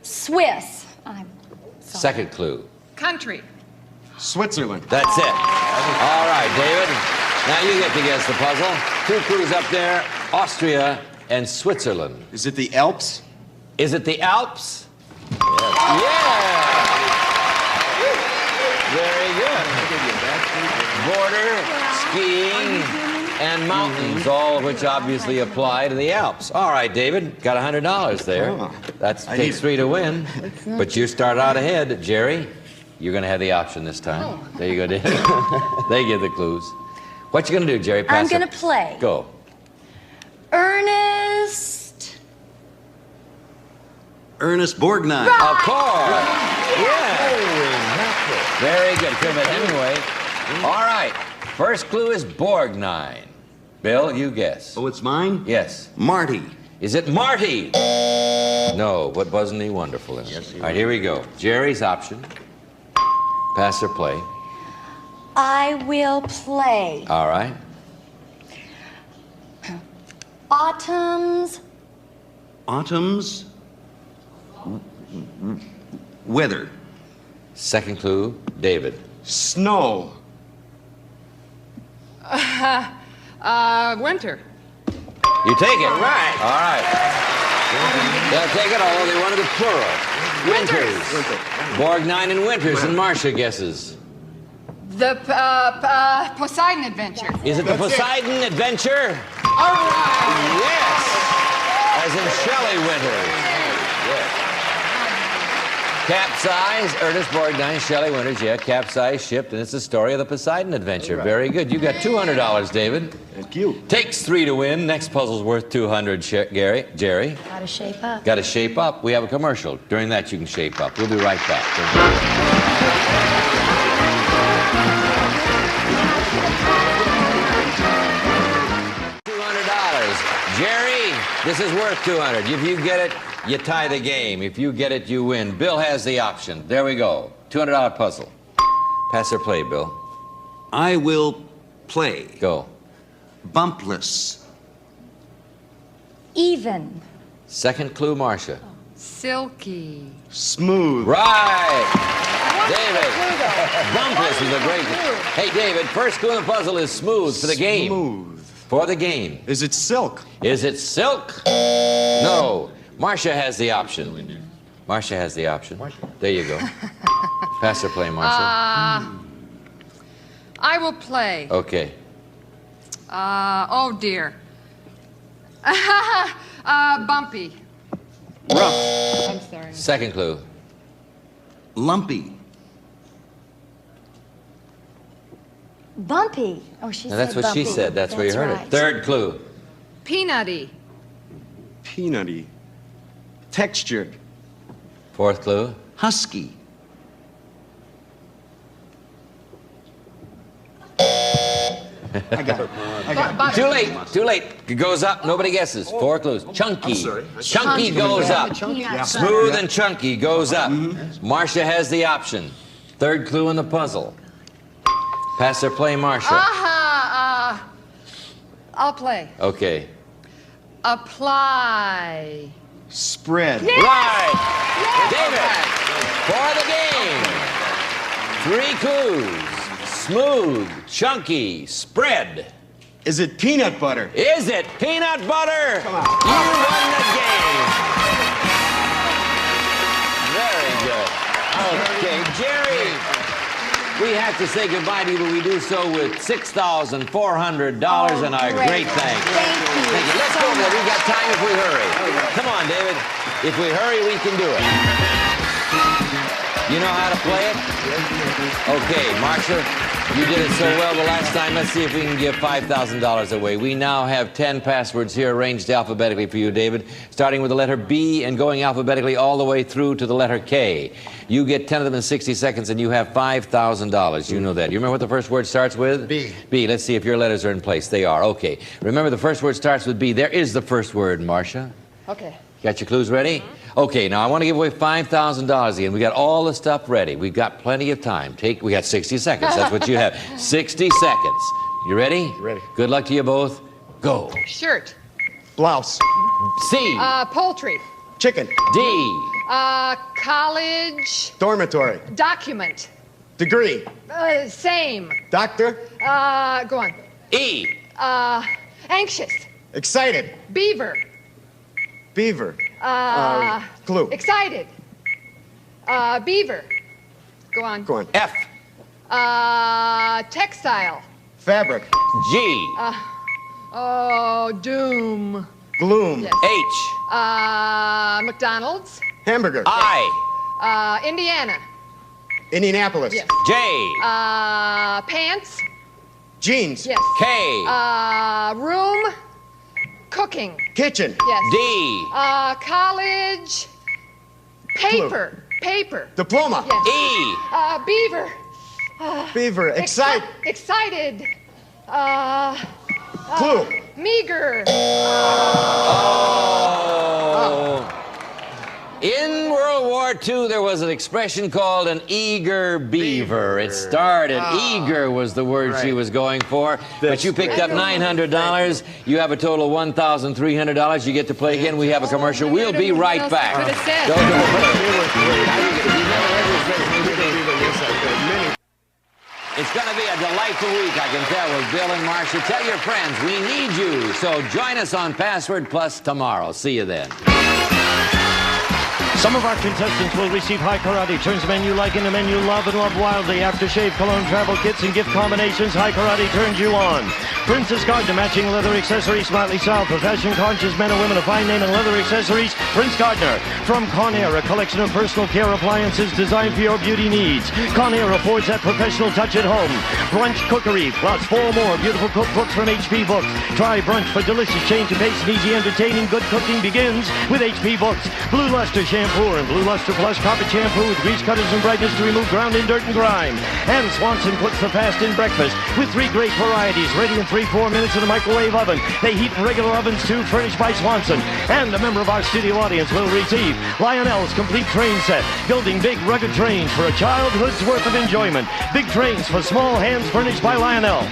Swiss. I'm sorry. Second clue. Country. Switzerland. That's it. All right, David. Now you get to guess the puzzle. Two clues up there, Austria and Switzerland. Is it the Alps? Is it the Alps? Yeah! Very good. Border, skiing, and mountains, all of which obviously apply to the Alps. All right, David, got $100 there. That takes 3 to win. But you start out ahead. Jerry, you're going to have the option this time. There you go, David. They give the clues. What you going to do, Jerry? I'm going to play. Go. Ernest. Ernest Borgnine. Of course. Yeah. Very good. Could have been Hemingway. All right. First clue is Borgnine. Bill, you guess. Oh, it's mine? Yes. Marty. Is it Marty? No, but wasn't he wonderful? Yes, all right, here we go. Jerry's option. Pass or play. I will play. All right. Autumn's. Autumn's weather. Second clue, David. Snow. Winter. You take it. Right. All right. They'll take it, although they wanted it plural. Winters. Borgnine and Winters, and Marcia guesses. The Poseidon Adventure. Is it the Poseidon Adventure? All right. Yes. As in Shelley Winters. Yes. Capsized, Ernest Borgnine, Shelley Winters, yeah, capsized ship, and it's the story of the Poseidon Adventure. Right. Very good. You got $200, David. Thank you. Takes 3 to win. Next puzzle's worth $200, Jerry. Gotta shape up. Gotta shape up. We have a commercial. During that, you can shape up. We'll be right back. Jerry, this is worth $200. If you get it, you tie the game. If you get it, you win. Bill has the option. There we go. $200 puzzle. Pass or play, Bill? I will play. Go. Bumpless. Even. Second clue, Marcia. Silky. Smooth. Right. David. Bumpless is a great clue. Hey, David, first clue in the puzzle is smooth for the game. Smooth. For the game. Is it silk? Is it silk? No. Marcia has the option. Marcia has the option. There you go. Pass or play, Marcia. I will play. Okay. Oh dear. Bumpy. Rough. I'm sorry. Second clue. Lumpy. Bumpy. Oh, she Now, said that's what bumpy. she said. That's where you heard right. it. Third clue. Peanutty. Peanutty. Textured. Fourth clue. Husky. I got it. I got it. Too late. Too late. It goes up. Nobody guesses. 4 clues. Chunky. I'm sorry. Chunky goes up. Yeah. Smooth and chunky goes up. Marcia has the option. Third clue in the puzzle. Pass or play, Marcia. I'll play. Okay. Apply. Spread. Yes! Right. Yes! David, for the game. 3 clues. Smooth, chunky, spread. Is it peanut butter? Is it peanut butter? Come on. You won the game. Very good. Okay, Jerry. We have to say goodbye to you, but we do so with $6,400 and our great thanks. Thank you. Let's go over there. We've got time if we hurry. Come on, David. If we hurry, we can do it. You know how to play it? Okay, Marcia, you did it so well the last time. Let's see if we can give $5,000 away. We now have 10 passwords here arranged alphabetically for you, David, starting with the letter B and going alphabetically all the way through to the letter K. You get 10 of them in 60 seconds, and you have $5,000. You know that. You remember what the first word starts with? B. B. Let's see if your letters are in place. They are. Okay. Remember, the first word starts with B. There is the first word, Marcia. Okay. Got your clues ready? Okay, now I want to give away $5,000 again. We got all the stuff ready. We've got plenty of time. We got 60 seconds. That's what you have. 60 seconds. You ready? Ready. Good luck to you both. Go. Shirt. Blouse. C. Poultry. Chicken. D. College. Dormitory. Document. Degree. Same. Doctor. Go on. E. Anxious. Excited. Beaver. Beaver. Clue. Excited. Beaver. Go on. Go on. F. Textile. Fabric. G. Doom. Gloom. Yes. H. McDonald's. Hamburger. I. Indiana. Indianapolis. Yes. J. Pants. Jeans. Yes. K. Room. Cooking. Kitchen. Yes. D. College. Paper. Paper. Diploma. Yes. E. Beaver. Beaver. Excite. Excited. Clue. Meager. Oh. In World War II, there was an expression called an eager beaver. It started. Eager was the word she was going for. But you picked up $900. You have a total of $1,300. You get to play again. We have a commercial. We'll be right back. It's going to be a delightful week, I can tell, with Bill and Marcia. Tell your friends, we need you. So join us on Password Plus tomorrow. See you then. Some of our contestants will receive high karate turns men you like into men you love and love wildly. Aftershave, cologne, travel kits, and gift combinations, high karate turns you on. Princess Gardner, matching leather accessories, smartly styled for fashion-conscious men and women of fine name and leather accessories. Prince Gardner. From Conair, a collection of personal care appliances designed for your beauty needs. Conair affords that professional touch at home. Brunch cookery, plus 4 more beautiful cookbooks from HP Books. Try brunch for delicious change of pace and easy entertaining. Good cooking begins with HP Books. Blue Luster shampoo and Blue Luster Plus carpet shampoo with grease cutters and brightness to remove ground-in dirt and grime. And Swanson cooks the fast-in breakfast with 3 great varieties, ready in 3-4 minutes in a microwave oven. They heat in regular ovens too, furnished by Swanson. And a member of our studio audience will receive Lionel's complete train set, building big rugged trains for a childhood's worth of enjoyment. Big trains for small hands, furnished by Lionel.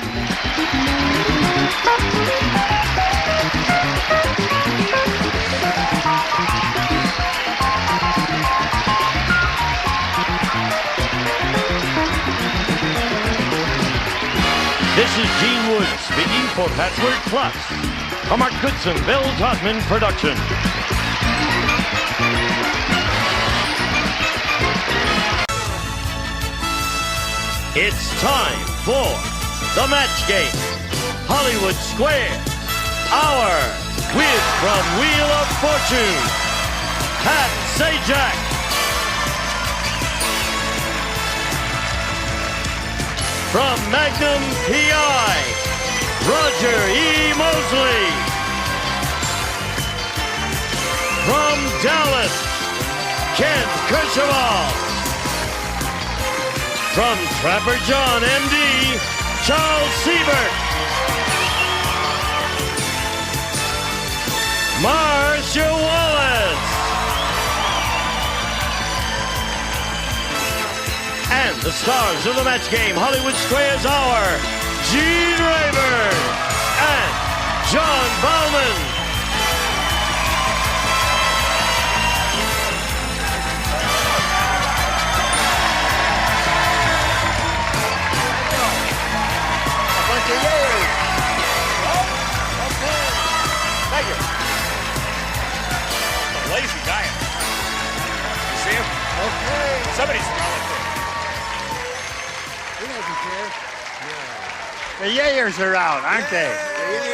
This is Gene Wood speaking for Password Plus, a Mark Goodson, Bill Todman production. It's time for the match game. Hollywood Square. Our with from Wheel of Fortune, Pat Sajak. From Magnum P.I., Roger E. Mosley. From Dallas, Ken Kercheval. From Trapper John, M.D., Charles Siebert. Marcia Wallace. And the stars of the match game, Hollywood Square's Hour, Gene Rayburn and John Bauman. A bunch of years. Okay. Thank you. A lazy giant. You see him? Okay. Somebody's smelling it. He doesn't care. The Yayers are out, aren't they?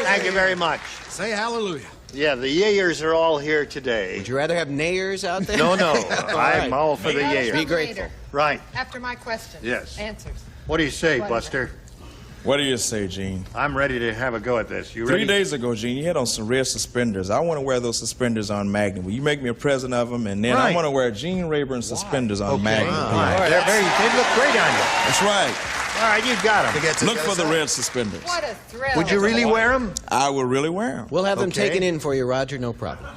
Thank you very much. Say hallelujah. Yeah, the Yayers are all here today. Would you rather have nayers out there? No, no. All I'm right. all for the Yayers. Be grateful. Right. After my question. Yes. Answers. What do you say, Whatever. Buster? What do you say, Gene? I'm ready to have a go at this. You 3 ready? days ago, Gene, you had on some red suspenders. I want to wear those suspenders on Magnum. Will you make me a present of them? And then I Right. want to wear Gene Rayburn suspenders on Okay. Magnum. All right. They look great on you. That's right. All right, you got them. Look for the red suspenders. What a thrill. Would you really wear them? I will really wear them. We'll have them Okay. taken in for you, Roger. No problem.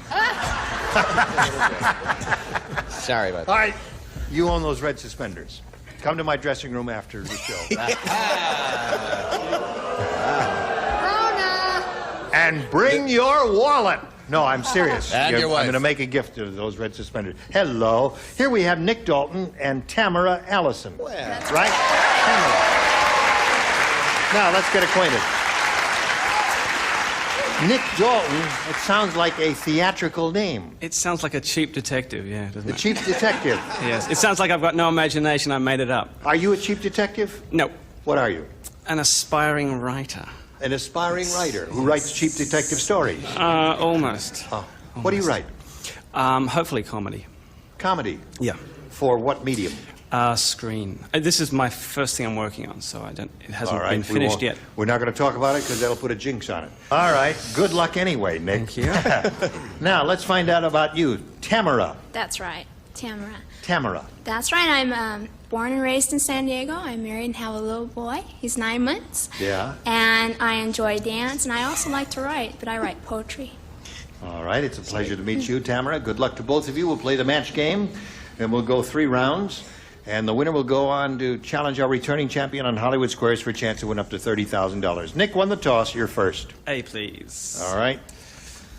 Sorry about that. All right, you own those red suspenders. Come to my dressing room after the show. And bring your wallet. No, I'm serious. And your wife. I'm going to make a gift of those red suspenders. Hello. Here we have Nick Dalton and Tamara Allison. Right? Tamara. Now, let's get acquainted. Nick Dalton, it sounds like a theatrical name. It sounds like a cheap detective, yeah, doesn't it? The cheap detective. Yes. It sounds like I've got no imagination. I made it up. Are you a cheap detective? No. What are you? An aspiring writer. An aspiring writer who writes cheap detective stories? Almost. Oh. What do you write? Hopefully comedy. Comedy? Yeah. For what medium? Screen. This is my first thing I'm working on, so it hasn't been we finished yet. We're not going to talk about it because that'll put a jinx on it. All right. Good luck anyway, Nick. Thank you. Now, let's find out about you. Tamara. That's right. Tamara. Tamara. That's right. I'm born and raised in San Diego. I'm married and have a little boy. He's 9 months. Yeah. And I enjoy dance, and I also like to write, but I write poetry. All right. It's a pleasure to meet you, Tamara. Good luck to both of you. We'll play the match game, and we'll go 3 rounds. And the winner will go on to challenge our returning champion on Hollywood Squares for a chance to win up to $30,000. Nick won the toss. You're first. A, please. All right.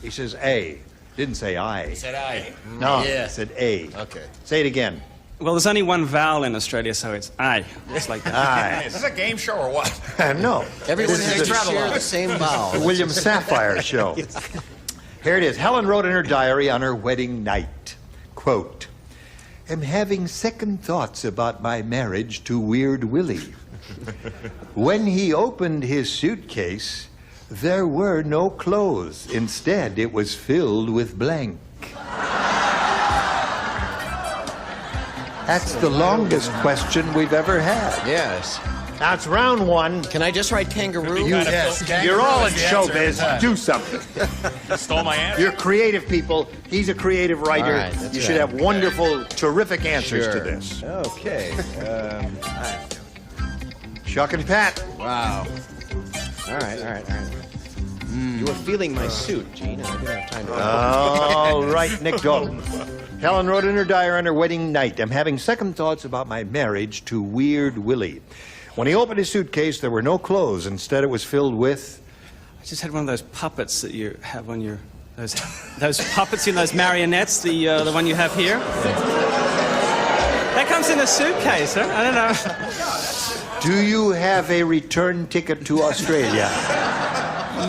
He says A. Didn't say I. He said I. No, Yeah. he said A. Okay. Say it again. Well, there's only one vowel in Australia, so it's I. It's like that. I. Is this a game show or what? No. Everyone This has is to share the same vowel. The William Sapphire Show. Here it is. Helen wrote in her diary on her wedding night, quote, "Am having second thoughts about my marriage to Weird Willie. When he opened his suitcase, there were no clothes. Instead, it was filled with blank." That's the longest question we've ever had. Yes. Now it's round 1. Can I just write kangaroo? You're all in showbiz. Do something. Stole my answer. You're creative people. He's a creative writer. All right, that's you should right. have wonderful, terrific answers Sure. to this. Okay. Chuck and Pat. Wow. All right. You were feeling my suit, Gene. I didn't have time to... All right, Nick Dalton. Helen wrote in her diary on her wedding night, "I'm having second thoughts about my marriage to Weird Willie. When he opened his suitcase, there were no clothes. Instead, it was filled with..." I just had one of those puppets that you have on your... Those puppets, you know, those marionettes, the one you have here. That comes in a suitcase, huh? I don't know. Do you have a return ticket to Australia?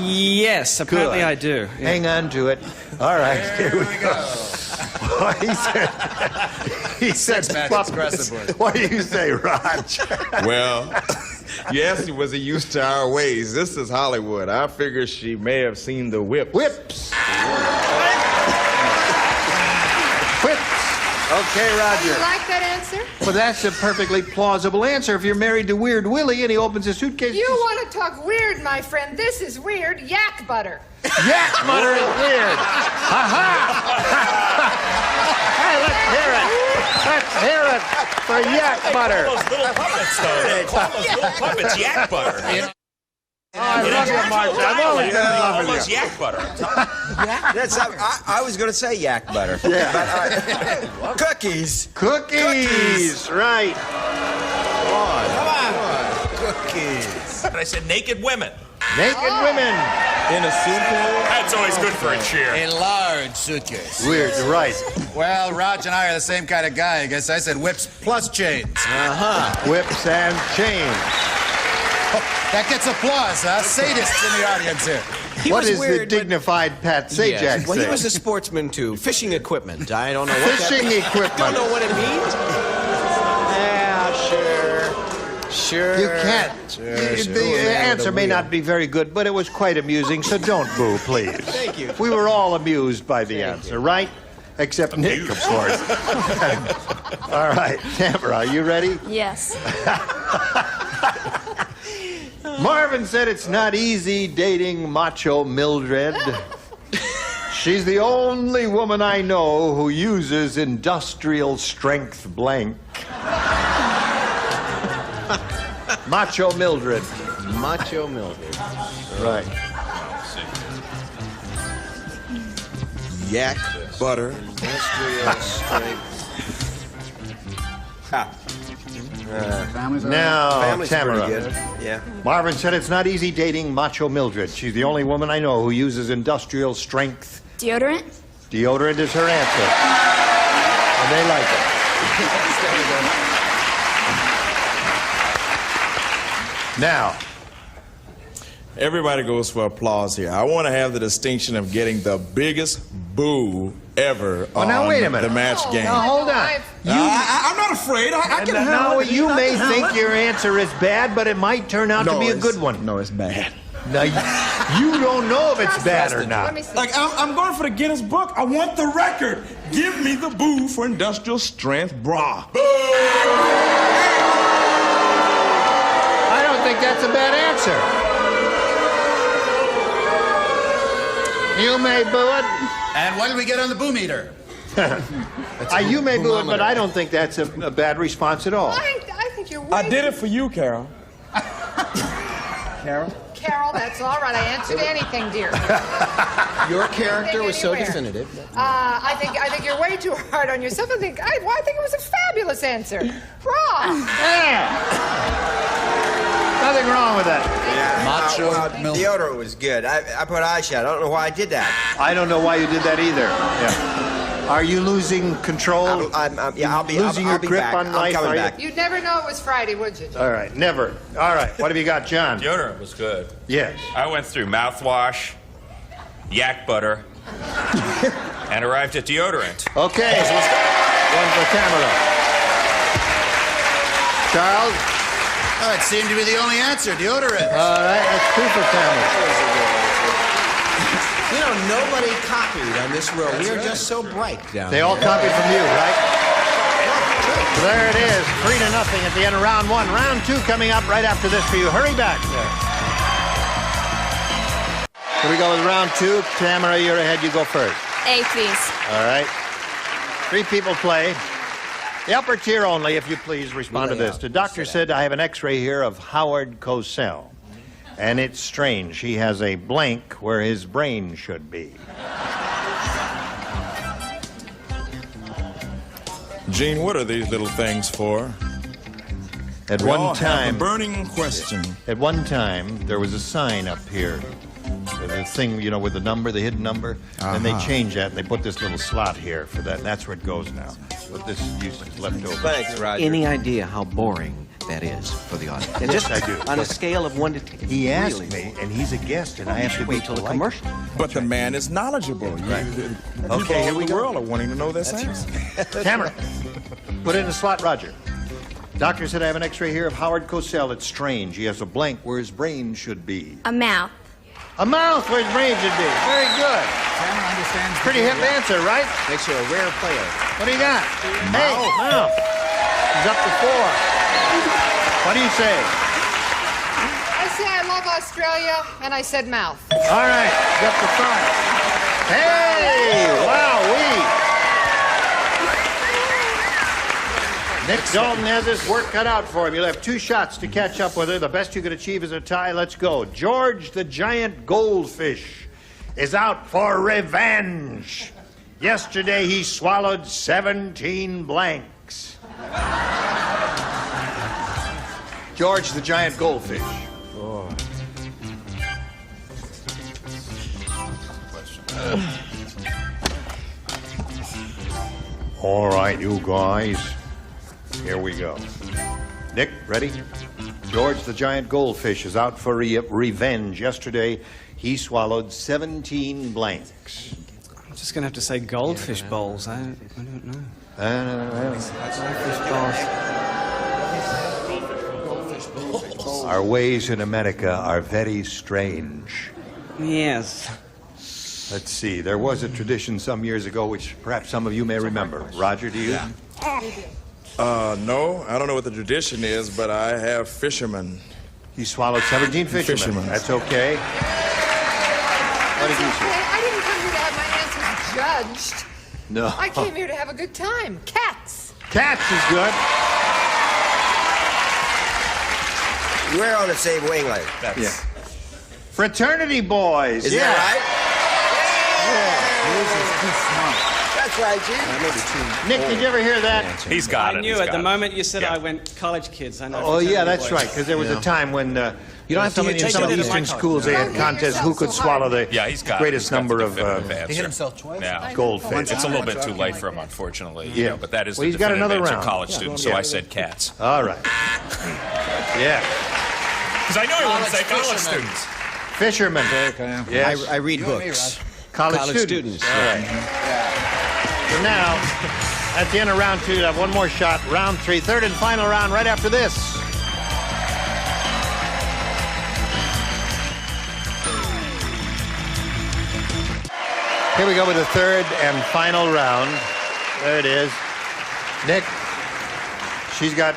Yes, apparently Good. I do. Yeah. Hang on to it. All right, here we go. He said puppets. What do you say, Raj? Well, you asked me, was he used to our ways? This is Hollywood. I figure she may have seen the whips. Whips. Whips. Okay, Roger. You like that answer? Well, that's a perfectly plausible answer. If you're married to Weird Willie and he opens his suitcase... You want to talk weird, my friend. This is weird. Yak butter. Yak butter is weird. Ha-ha! Hey, let's hear it. Let's hear it for yak butter. Those little puppets, though. They call those little puppets yak butter. I love you, Marcia. I've always been in love with Almost you. yak butter. That's, I was going to say yak butter. Yeah. But, cookies. Cookies. Right. Come on. Cookies. But I said naked women. Naked women. In a suitcase. That's always good for a cheer. A large suitcase. Weird, right. Well, Raj and I are the same kind of guy. I guess I said whips plus chains. Uh-huh. Whips and chains. That gets applause, huh? Sadists in the audience here. What is the dignified Pat Sajak Well, say? he was a sportsman, too. Fishing equipment. I don't know what Fishing equipment. Don't know what it means? Yeah, sure. You can't. The answer may not be very good, but it was quite amusing, so don't boo, please. Thank you. We were all amused by the answer, right? Except Nick, of course. All right, Tamara, are you ready? Yes. Marvin said it's not easy dating Macho Mildred. She's the only woman I know who uses industrial strength blank. Macho Mildred. Macho Mildred. Right. Yak butter. Industrial strength. Now, Family's Tamara. pretty good. Yeah. Marvin said it's not easy dating Macho Mildred. She's the only woman I know who uses industrial strength. Deodorant? Deodorant is her answer. And they like it. Now, Everybody goes for applause here. I want to have the distinction of getting the biggest boo ever on now wait a minute. the match game. Now hold on. I'm not afraid. I can handle it. You may think your answer is bad, but it might turn out to be a good one. No, it's bad. Now, you don't know if it's bad or not. Like, I'm going for the Guinness Book. I want the record. Give me the boo for industrial strength bra. I don't think that's a bad answer. You may boo it. And what did we get on the boo meter? You may boo it, but I don't think that's a bad response at all. I think you're I did it for you, Carol. Carol? Carol, that's all right. I answered anything, dear. Your character was so definitive. I think you're way too hard on yourself. I think it was a fabulous answer. Wrong. Nothing wrong with that. Yeah, deodorant was good. I put eyeshadow. I don't know why I did that. I don't know why you did that either. Yeah. Are you losing control? I'll be losing your grip back. on life. I'm coming back. You'd never know it was Friday, would you? All right, never. All right, what have you got, John? Deodorant was good. Yes. I went through mouthwash, yak butter, and arrived at deodorant. Okay. One for Tamara. Charles? Oh, it seemed to be the only answer, deodorant. All right, that's 2 for Tamara. You know, nobody copied on this row. We are just so bright down They all copied from you, right? There it is, 3-0 at the end of round 1. Round 2 coming up right after this for you. Hurry back. Here we go with round 2. Tamara, you're ahead. You go first. A, please. All right. 3 people play. The upper tier only, if you please, respond to this. The doctor said, I have an x-ray here of Howard Cosell. And it's strange. He has a blank where his brain should be. Gene, what are these little things for? At We one all have time, a burning question. At one time, there was a sign up here. The thing, you know, with the number, the hidden number. And they changed that, and they put this little slot here for that. And that's where it goes now. But this used to be left over. Thanks, Roger. Any idea how boring that is for the audience? And just I do. on a scale of 1 to 10. He asked me, and he's a guest, and I have to wait till the commercial. But the man is knowledgeable. Okay, here we the go. world are wanting to know this answer. Camera. Put it in the slot, Roger. Doctor said I have an x-ray here of Howard Cosell. It's strange. He has a blank where his brain should be. A mouth. A mouth where his brain should be. Very good. Tamara understands. Pretty hip answer, right? Makes you a rare player. What do you got? Hey, mouth. He's up to 4. What do you say? I say I love Australia, and I said mouth. All right, he's up to 5. Hey, wowee. Nick Dalton has his work cut out for him. You'll have 2 shots to catch up with her. The best you could achieve is a tie. Let's go. George the giant goldfish is out for revenge. Yesterday he swallowed 17 blanks. George the giant goldfish. Oh. All right, you guys. Here we go. Nick, ready? George the giant goldfish is out for revenge. Yesterday, he swallowed 17 blanks. I'm just going to have to say goldfish bowls. I don't know. Goldfish bowls. Our ways in America are very strange. Yes. Let's see. There was a tradition some years ago, which perhaps some of you may remember. Roger, do you? Yeah. No, I don't know what the tradition is, but I have fishermen. He swallowed 17 fishermen. That's okay. What did you say? I didn't come here to have my answers judged. No. I came here to have a good time. Cats. Cats is good. We're on the same wavelength. Yeah. Fraternity boys. Is that right? That's right, Jim. Nick, did you ever hear that? He's got it. I knew it. The moment you said I went college kids, I know. Oh, yeah, that's right, because there was a time when you don't have to in some of the eastern schools they had contests who could swallow the greatest number of he hit himself twice. Yeah. Goldfish. It's a little bit too late for him, unfortunately. Yeah. But that is Well, the he's got definitive another answer, round. college student, so I said cats. All right. Yeah. Because I know he wouldn't say college students. Fisherman. Yes. I read books. College students. All right. So now, at the end of round 2, you have one more shot. Round 3, third and final round right after this. Here we go with the third and final round. There it is. Nick, she's got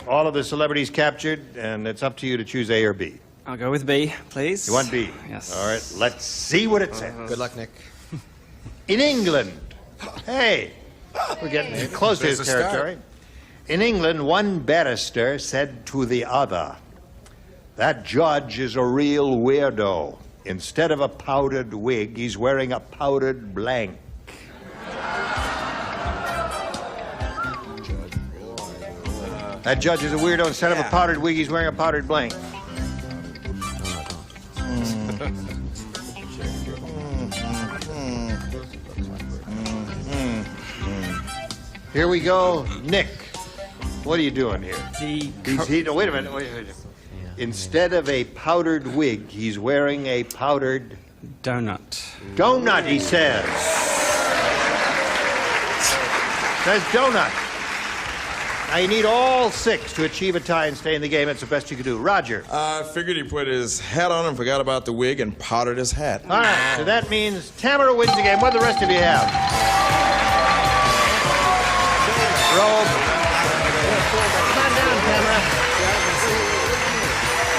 all of the celebrities captured, and it's up to you to choose A or B. I'll go with B, please. You want B? Yes. All right, let's see what it says. Good luck, Nick. In England, hey, we're getting close to his territory. In England, one barrister said to the other, "That judge is a real weirdo. Instead of a powdered wig, he's wearing a powdered blank." That judge is a weirdo. Instead of a powdered wig, he's wearing a powdered blank. Here we go. Nick, what are you doing here? Wait a minute. Instead of a powdered wig, he's wearing a powdered... Donut. Donut, he says. Says donut. Now, you need all 6 to achieve a tie and stay in the game. That's the best you can do. Roger. I figured he put his hat on and forgot about the wig and powdered his hat. All right, so that means Tamara wins the game. What do the rest of you have? Robe. Come on down, Tamara.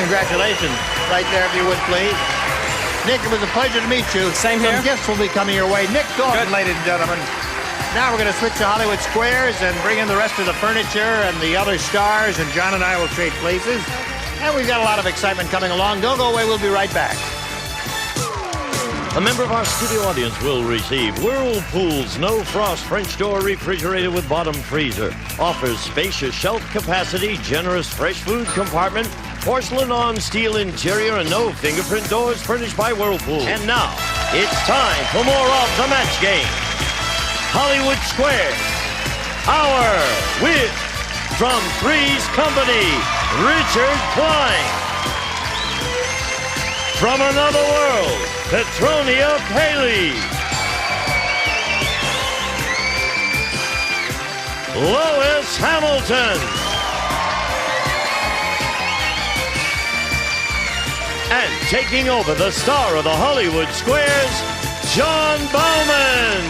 Congratulations. Right there, if you would, please. Nick, it was a pleasure to meet you. Same here. Some gifts will be coming your way. Nick Dalton, ladies and gentlemen. Now we're going to switch to Hollywood Squares and bring in the rest of the furniture and the other stars, and John and I will trade places. And we've got a lot of excitement coming along. Don't go away. We'll be right back. A member of our studio audience will receive Whirlpool's No Frost French door refrigerator with bottom freezer. Offers spacious shelf capacity, generous fresh food compartment, porcelain on steel interior, and no fingerprint doors furnished by Whirlpool. And now, it's time for more of the match game. Hollywood Squares. Hour with, from Three's Company, Richard Klein. From another world, Petronia Paley. Lois Hamilton. And taking over the star of the Hollywood Squares, John Bowman.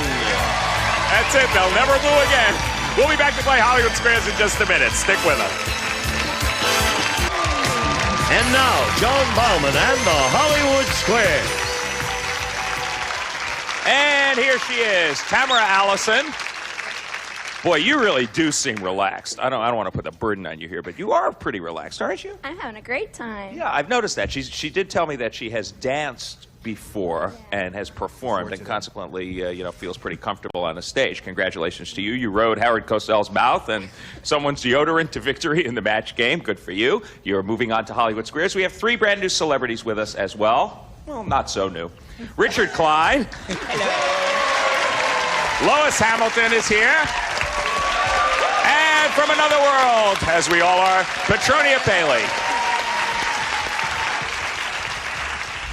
That's it. They'll never boo again. We'll be back to play Hollywood Squares in just a minute. Stick with us. And now, John Bowman and the Hollywood Squares. And here she is, Tamara Allison. Boy, you really do seem relaxed. I don't want to put the burden on you here, but you are pretty relaxed, aren't you? I'm having a great time. Yeah, I've noticed that. She did tell me that she has danced before and has performed and consequently, feels pretty comfortable on the stage. Congratulations to you. You rode Howard Cosell's mouth and someone's deodorant to victory in the match game. Good for you. You're moving on to Hollywood Squares. We have 3 brand new celebrities with us as well. Well, not so new. Richard Klein. Hello. Lois Hamilton is here. And from another world, as we all are, Petronia Paley.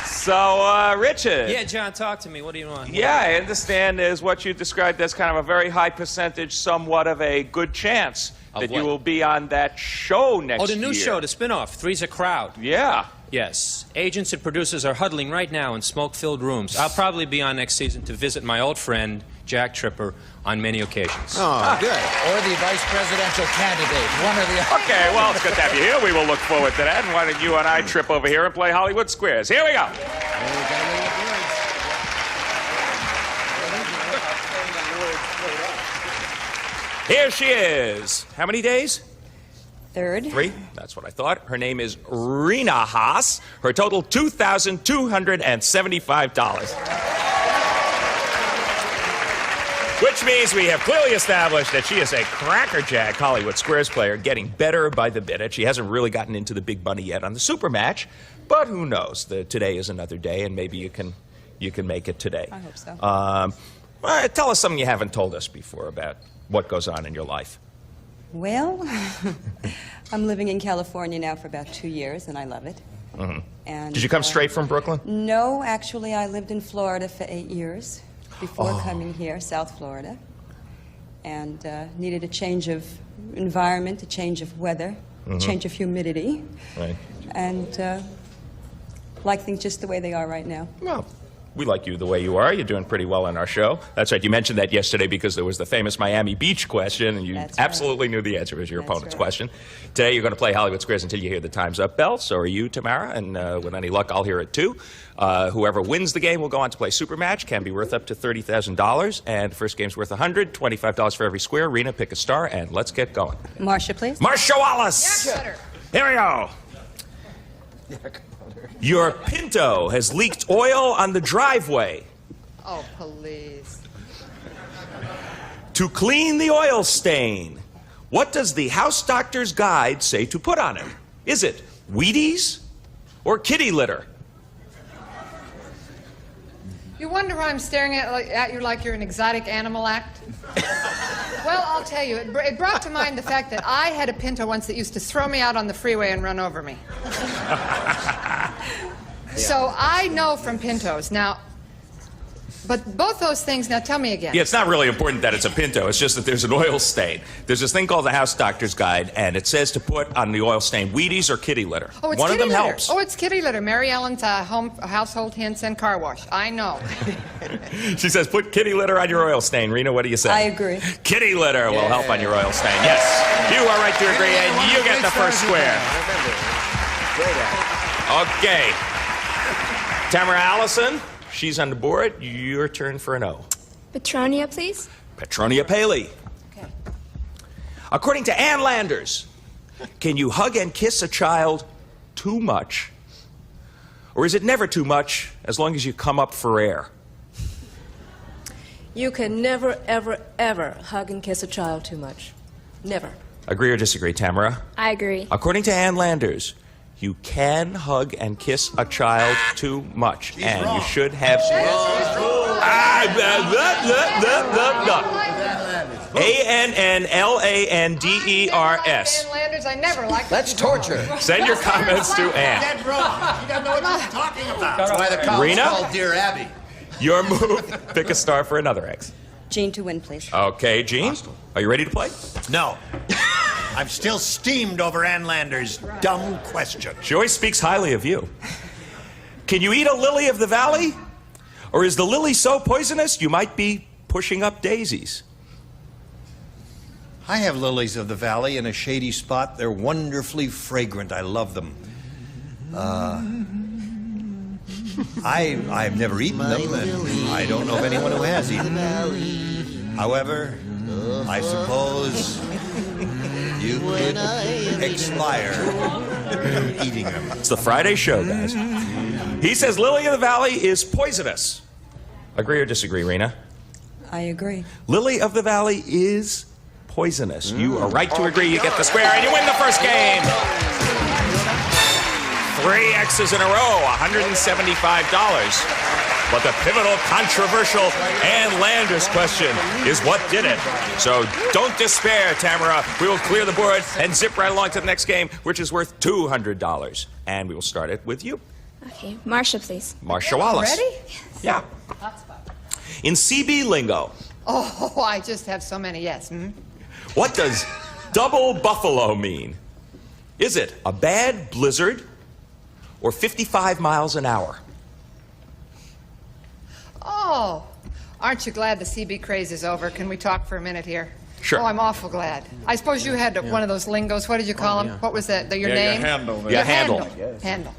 So, Richard. Yeah, John, talk to me. What do you want? Yeah, I understand is what you described as kind of a very high percentage, somewhat of a good chance that you will be on that show next year. Oh, the new show, the spin-off, Three's a Crowd. Yeah. Yes. Agents and producers are huddling right now in smoke-filled rooms. I'll probably be on next season to visit my old friend, Jack Tripper, on many occasions. Oh, good. Or the vice presidential candidate, one or the other. Okay, well, it's good to have you here. We will look forward to that. And why don't you and I trip over here and play Hollywood Squares? Here we go. Here she is. How many days? 3rd. 3? That's what I thought. Her name is Rena Haas. Her total, $2,275. Which means we have clearly established that she is a crackerjack Hollywood Squares player, getting better by the minute. She hasn't really gotten into the big money yet on the super match, but who knows? Today is another day, and maybe you can make it today. I hope so. Tell us something you haven't told us before about what goes on in your life. Well, I'm living in California now for about 2 years, and I love it. And, Did you come straight from Brooklyn? No, actually, I lived in Florida for 8 years before Oh. coming here, South Florida, and needed a change of environment, a change of weather, a change of humidity, Right. and like things just the way they are right now. Well, we like you the way you are. You're doing pretty well on our show. That's right. You mentioned that yesterday because there was the famous Miami Beach question, and you absolutely knew the answer was your opponent's question. Today, you're going to play Hollywood Squares until you hear the Time's Up bell. So are you, Tamara. And with any luck, I'll hear it too. Whoever wins the game will go on to play Super Match. Can be worth up to $30,000. And the first game's worth $100, $25 for every square. Rena, pick a star, and let's get going. Marcia, please. Marcia Wallace! Here we go. Your Pinto has leaked oil on the driveway. Oh, please. To clean the oil stain, what does the house doctor's guide say to put on it? Is it Wheaties or kitty litter? You wonder why I'm staring at you like you're an exotic animal act? Well, I'll tell you, it brought to mind the fact that I had a Pinto once that used to throw me out on the freeway and run over me. So I know from Pintos. Now, but both those things, now tell me again. Yeah, it's not really important that it's a Pinto. It's just that there's an oil stain. There's this thing called the house doctor's guide, and it says to put on the oil stain Wheaties or kitty litter. Oh, it's One kitty of them litter. helps. Oh, it's kitty litter. Mary Ellen's household hints and car wash. I know. She says put kitty litter on your oil stain. Rena, what do you say? I agree. Kitty litter will help on your oil stain. Yes, you are right to agree, and you get the first square. Okay. Tamara Allison, she's on the board. Your turn for an O. Petronia, please. Petronia Paley. Okay. According to Ann Landers, can you hug and kiss a child too much? Or is it never too much as long as you come up for air? You can never, ever, ever hug and kiss a child too much. Never. Agree or disagree, Tamara? I agree. According to Ann Landers, you can hug and kiss a child too much, and you should have. ANNLANDERS. Ann Landers, I never liked. Let's torture. Send your comments to Ann. Dead wrong. You don't know what you're talking about. That's why the column's Rena? called Dear Abby. Your move. Pick a star for another X. Jean to win, please. Okay, Gene. Are you ready to play? No. I'm still steamed over Ann Landers' dumb question. She always speaks highly of you. Can you eat a lily of the valley? Or is the lily so poisonous you might be pushing up daisies? I have lilies of the valley in a shady spot. They're wonderfully fragrant. I love them. I've never eaten them, and I don't know of anyone who has eaten them. However, I suppose you could expire from eating them. It's the Friday show, guys. He says lily of the valley is poisonous. Agree or disagree, Rena? I agree. Lily of the valley is poisonous. You are right to agree. You get the square, and you win the first game. 3 X's in a row, $175. But the pivotal, controversial Ann Landers question is what did it? So don't despair, Tamara. We will clear the board and zip right along to the next game, which is worth $200. And we will start it with you, Okay, Marcia, please. Marcia Wallace. Ready? Yeah. In CB lingo, Oh, I just have so many yes. what does double buffalo mean? Is it a bad blizzard or 55 miles an hour? Oh, aren't you glad the CB craze is over? Can we talk for a minute here? Sure. Oh, I'm awful glad. I suppose you had one of those lingos. What did you call them? What was that? Your name? handle. Yeah, handle. Handle.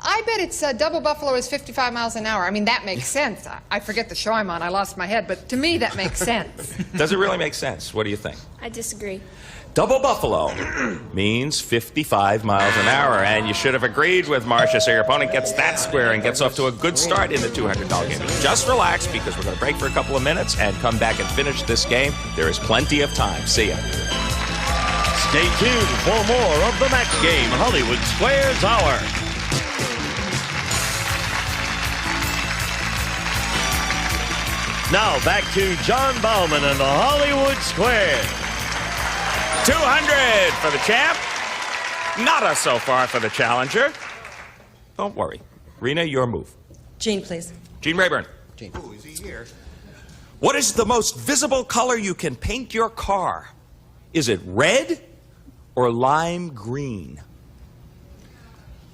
I bet it's double buffalo is 55 miles an hour. I mean, that makes sense. I forget the show I'm on. I lost my head. But to me, that makes sense. Does it really make sense? What do you think? I disagree. Double buffalo means 55 miles an hour, and you should have agreed with Marcia, so your opponent gets that square and gets off to a good start in the $200 game. Just relax, because we're going to break for a couple of minutes and come back and finish this game. There is plenty of time. See ya. Stay tuned for more of the match game, Hollywood Squares Hour. Now back to John Bauman and the Hollywood Squares. 200 for the champ. Nada so far for the challenger. Don't worry. Rena, your move. Gene, please. Gene Rayburn. Gene. Ooh, is he here? What is the most visible color you can paint your car? Is it red or lime green?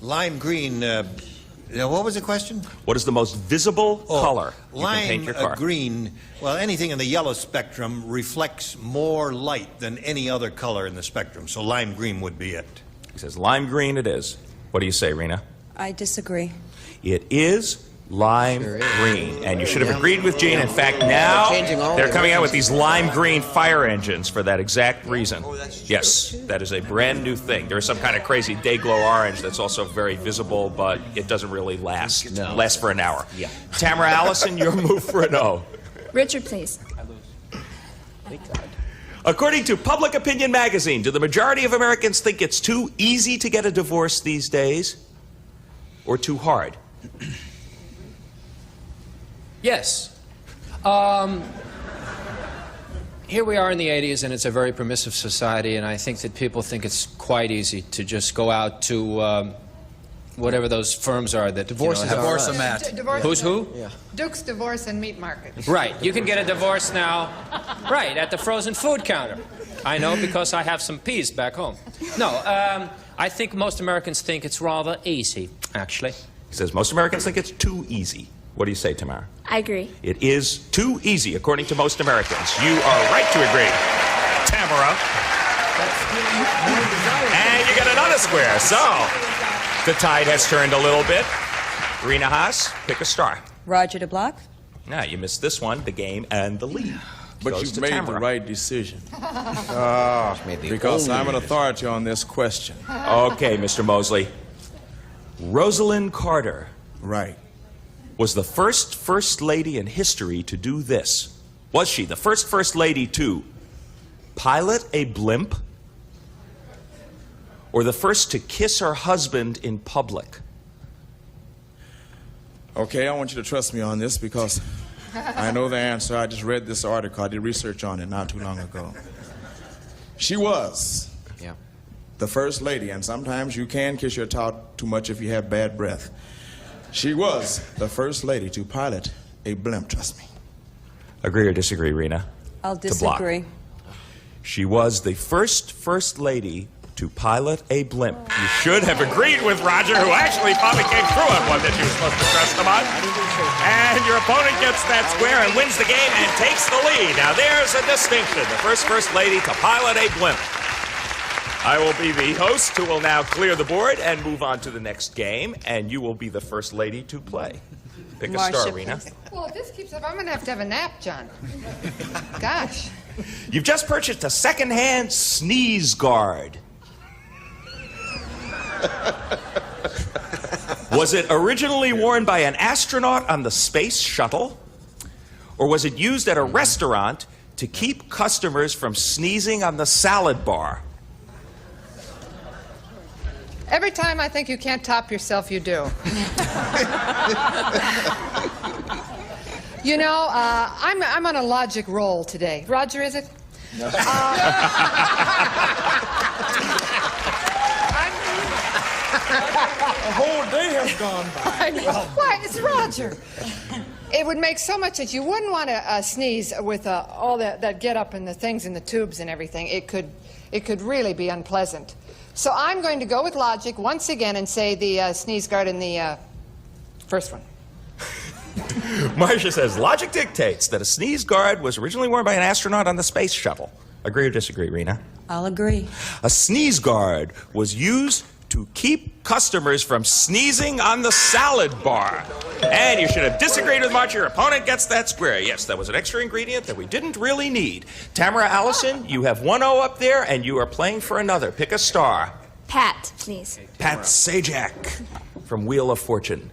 Lime green. What was the question? What is the most visible color you lime can paint your car? green. Well, anything in the yellow spectrum reflects more light than any other color in the spectrum, so lime green would be it. He says lime green it is. What do you say, Rena? I disagree. It is lime green. And you should have agreed with Gene. In fact, now they're coming out with these lime green fire engines for that exact reason. Yes, that is a brand new thing. There's some kind of crazy day glow orange that's also very visible, but it doesn't really last. No. Lasts for an hour. Yeah. Tamara Allison, your move for a no. Richard, please. According to Public Opinion magazine, do the majority of Americans think it's too easy to get a divorce these days or too hard? Yes. Here we are in the 80s, and it's a very permissive society, and I think that people think it's quite easy to just go out to whatever those firms are that Divorce-o-mat. Who's who? Yeah. Duke's Divorce and Meat Market. Right. You can get a divorce now, right, at the frozen food counter. I know because I have some peas back home. No, I think most Americans think it's rather easy, actually. He says most Americans think it's too easy. What do you say, Tamara? I agree. It is too easy, according to most Americans. You are right to agree, Tamara. And you get another square. So the tide has turned a little bit. Rena Haas, pick a star. Roger de Block. Now, you missed this one, the game and the lead. But Goes you've to made Tamara. the right decision. Because I'm an authority on this question. Okay, Mr. Mosley. Rosalind Carter. Right. Was the first lady in history to do this. Was she the first lady to pilot a blimp or the first to kiss her husband in public? Okay, I want you to trust me on this because I know the answer. I just read this article. I did research on it not too long ago. She was the first lady, and sometimes you can kiss your tot too much if you have bad breath. She was the first lady to pilot a blimp, trust me. Agree or disagree, Rena? I'll To block. disagree. She was the first lady to pilot a blimp. You should have agreed with Roger, who actually probably came through on one that you were supposed to trust him on. And your opponent gets that square and wins the game and takes the lead. Now there's a distinction. The first lady to pilot a blimp. I will be the host who will now clear the board and move on to the next game, and you will be the first lady to play. Pick a star, Rena. Well, if this keeps up, I'm going to have a nap, John. Gosh. You've just purchased a second-hand sneeze guard. Was it originally worn by an astronaut on the space shuttle? Or was it used at a restaurant to keep customers from sneezing on the salad bar? Every time I think you can't top yourself, you do. You know, I'm on a logic roll today. Roger, is it? No. A whole day has gone by. Why, it's Roger. It would make so much sense. You wouldn't want to sneeze with all that get up and the things in the tubes and everything. It could really be unpleasant. So I'm going to go with logic once again and say the sneeze guard in the first one. Marcia says, logic dictates that a sneeze guard was originally worn by an astronaut on the space shuttle. Agree or disagree, Rena? I'll agree. A sneeze guard was used to keep customers from sneezing on the salad bar. And you should have disagreed with Marcia. Your opponent gets that square. Yes, that was an extra ingredient that we didn't really need. Tamara Allison, you have 1-0 up there, and you are playing for another. Pick a star. Pat, please. Pat Sajak from Wheel of Fortune.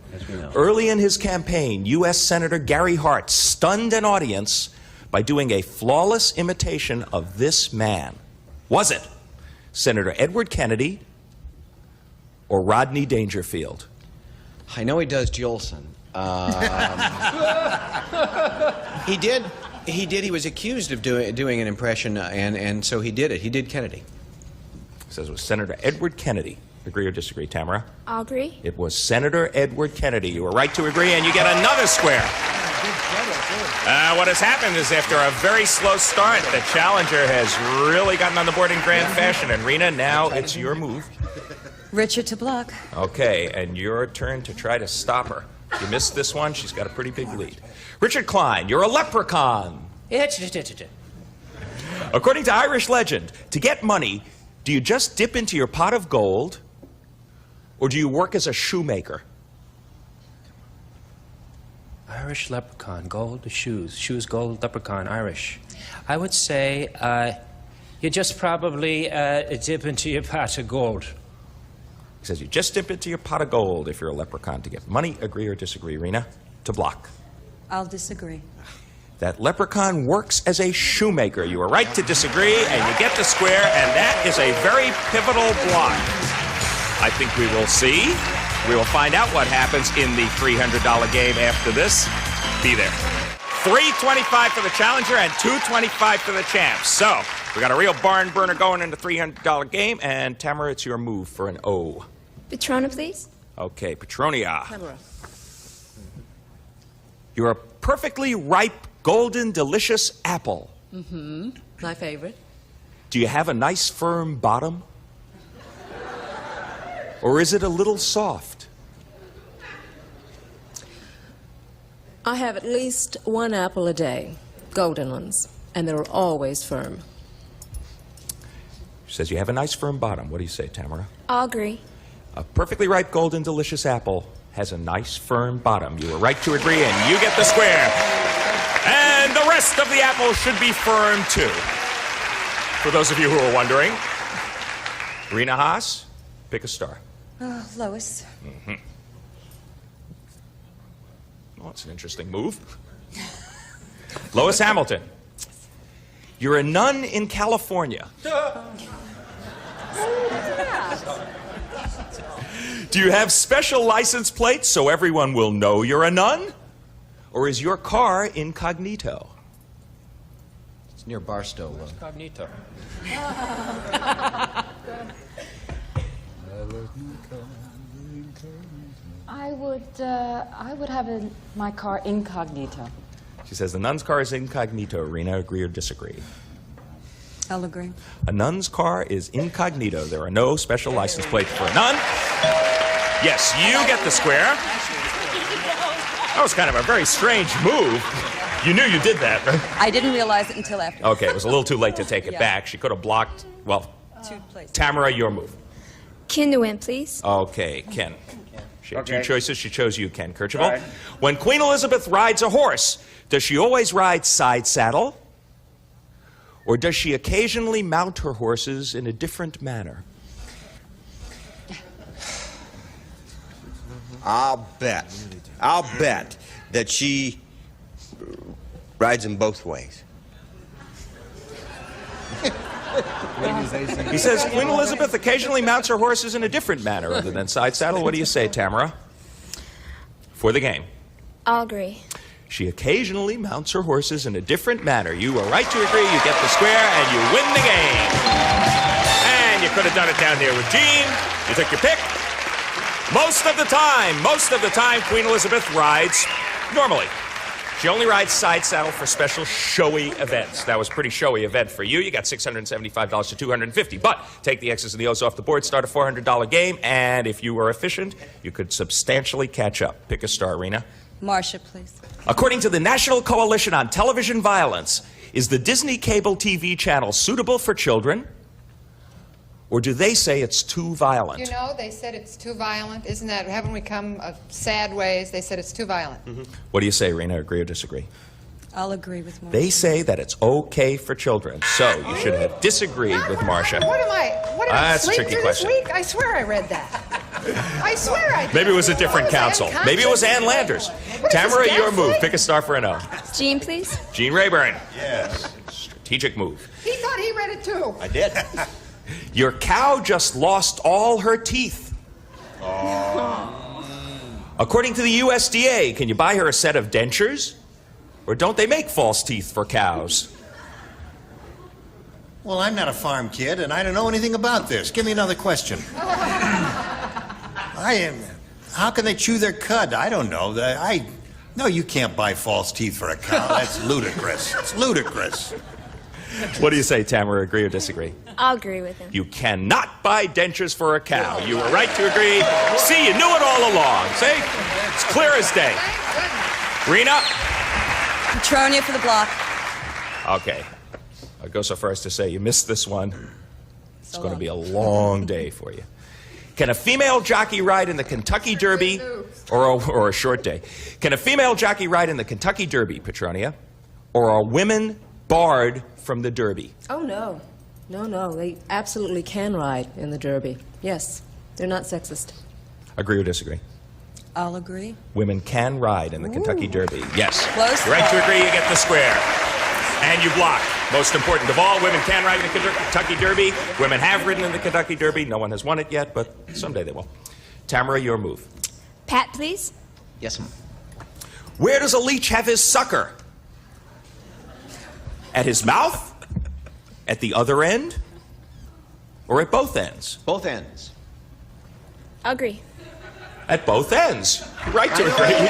Early in his campaign, U.S. Senator Gary Hart stunned an audience by doing a flawless imitation of this man. Was it Senator Edward Kennedy or Rodney Dangerfield? I know he does Jolson. He did. He was accused of doing an impression, and so he did it. He did Kennedy. says it was Senator Edward Kennedy. Agree or disagree, Tamara? I'll agree. It was Senator Edward Kennedy. You were right to agree, and you get another square. What has happened is after a very slow start, the challenger has really gotten on the board in grand fashion. And Rena, now it's your move. Richard to block. Okay, and your turn to try to stop her. If you missed this one, she's got a pretty big lead. Richard Klein, you're a leprechaun. According to Irish legend, to get money, do you just dip into your pot of gold, or do you work as a shoemaker? Irish leprechaun, gold, shoes. Shoes, gold, leprechaun, Irish. I would say you just probably dip into your pot of gold. He says you just dip into your pot of gold if you're a leprechaun to get money. Agree or disagree, Rena? To block. I'll disagree. That leprechaun works as a shoemaker. You are right to disagree, and you get the square, and that is a very pivotal block. I think we will see. We will find out what happens in the $300 game after this. Be there. $325 for the challenger and $225 for the champ. So, we got a real barn burner going in the $300 game, and Tamara, it's your move for an O. Petrona, please. Okay, Petronia. You're a perfectly ripe, golden, delicious apple. Mm-hmm. My favorite. Do you have a nice, firm bottom? Or is it a little soft? I have at least one apple a day, golden ones, and they're always firm. She says you have a nice, firm bottom. What do you say, Tamara? I'll agree. A perfectly ripe, golden, delicious apple has a nice, firm bottom. You were right to agree, and you get the square. And the rest of the apple should be firm, too. For those of you who are wondering, Rena Haas, pick a star. Lois. Mm-hmm. Oh, it's an interesting move. Lois Hamilton. You're a nun in California. Do you have special license plates so everyone will know you're a nun? Or is your car incognito? It's near Barstow. Incognito. I would have my car incognito. She says the nun's car is incognito. Rena, agree or disagree? I'll agree. A nun's car is incognito. There are no special license plates for a nun. Yes, you get the square. That was kind of a very strange move. You knew you did that, right? I didn't realize it until after. Okay, it was a little too late to take it back. She could have blocked, well, Tamara, your move. Ken to win, please. Okay, Ken. She had two choices. She chose you, Ken Kirchhoff. All right. When Queen Elizabeth rides a horse, does she always ride side saddle? Or does she occasionally mount her horses in a different manner? I'll bet that she rides them both ways. He says Queen Elizabeth occasionally mounts her horses in a different manner other than side saddle. What do you say, Tamara? For the game. I'll agree. She occasionally mounts her horses in a different manner. You are right to agree. You get the square, and you win the game. And you could have done it down there with Jean. You took your pick. Most of the time, Queen Elizabeth rides normally. She only rides side saddle for special showy events. That was a pretty showy event for you. You got $675 to $250. But take the X's and the O's off the board, start a $400 game, and if you were efficient, you could substantially catch up. Pick a star, Rena. Marcia, please. According to the National Coalition on Television Violence, is the Disney cable TV channel suitable for children? Or do they say it's too violent? You know, they said it's too violent. Isn't that, haven't we come of sad ways? They said it's too violent. What do you say, Rena? Agree or disagree? I'll agree with Marcia. They say that it's okay for children, so you should have disagreed with Marcia. What am I That's a asleep tricky through question. this week? I swear I read that. I swear I did. Maybe it was a different What was I, council. unconscious? Maybe it was Ann Landers. What is Tamara, this, your move. gaslighting? Pick a star for an O. Jean, please. Gene Rayburn. Yes. Strategic move. He thought he read it too. I did. Your cow just lost all her teeth. According to the USDA, can you buy her a set of dentures? Or don't they make false teeth for cows? Well, I'm not a farm kid, and I don't know anything about this. Give me another question. How can they chew their cud? I don't know. No, you can't buy false teeth for a cow. That's ludicrous. It's ludicrous. What do you say, Tamara? Agree or disagree? I'll agree with him. You cannot buy dentures for a cow. You were right to agree. See, you knew it all along. See? It's clear as day. Rena? Petronia for the block. Okay. I'll go so far as to say you missed this one. It's going to be a long day for you. Can a female jockey ride in the Kentucky Derby, or a short day? Can a female jockey ride in the Kentucky Derby, Petronia, or are women barred from the Derby? Oh, no. No, they absolutely can ride in the Derby. Yes, they're not sexist. Agree or disagree? I'll agree. Women can ride in the Kentucky Derby. Yes. Close. You're right to agree, you get the square. And you block. Most important of all, women can ride in the Kentucky Derby. Women have ridden in the Kentucky Derby. No one has won it yet, but someday they will. Tamara, your move. Pat, please. Yes, ma'am. Where does a leech have his sucker? At his mouth? At the other end? Or at both ends? Both ends. Agree. At both ends. Right to agree.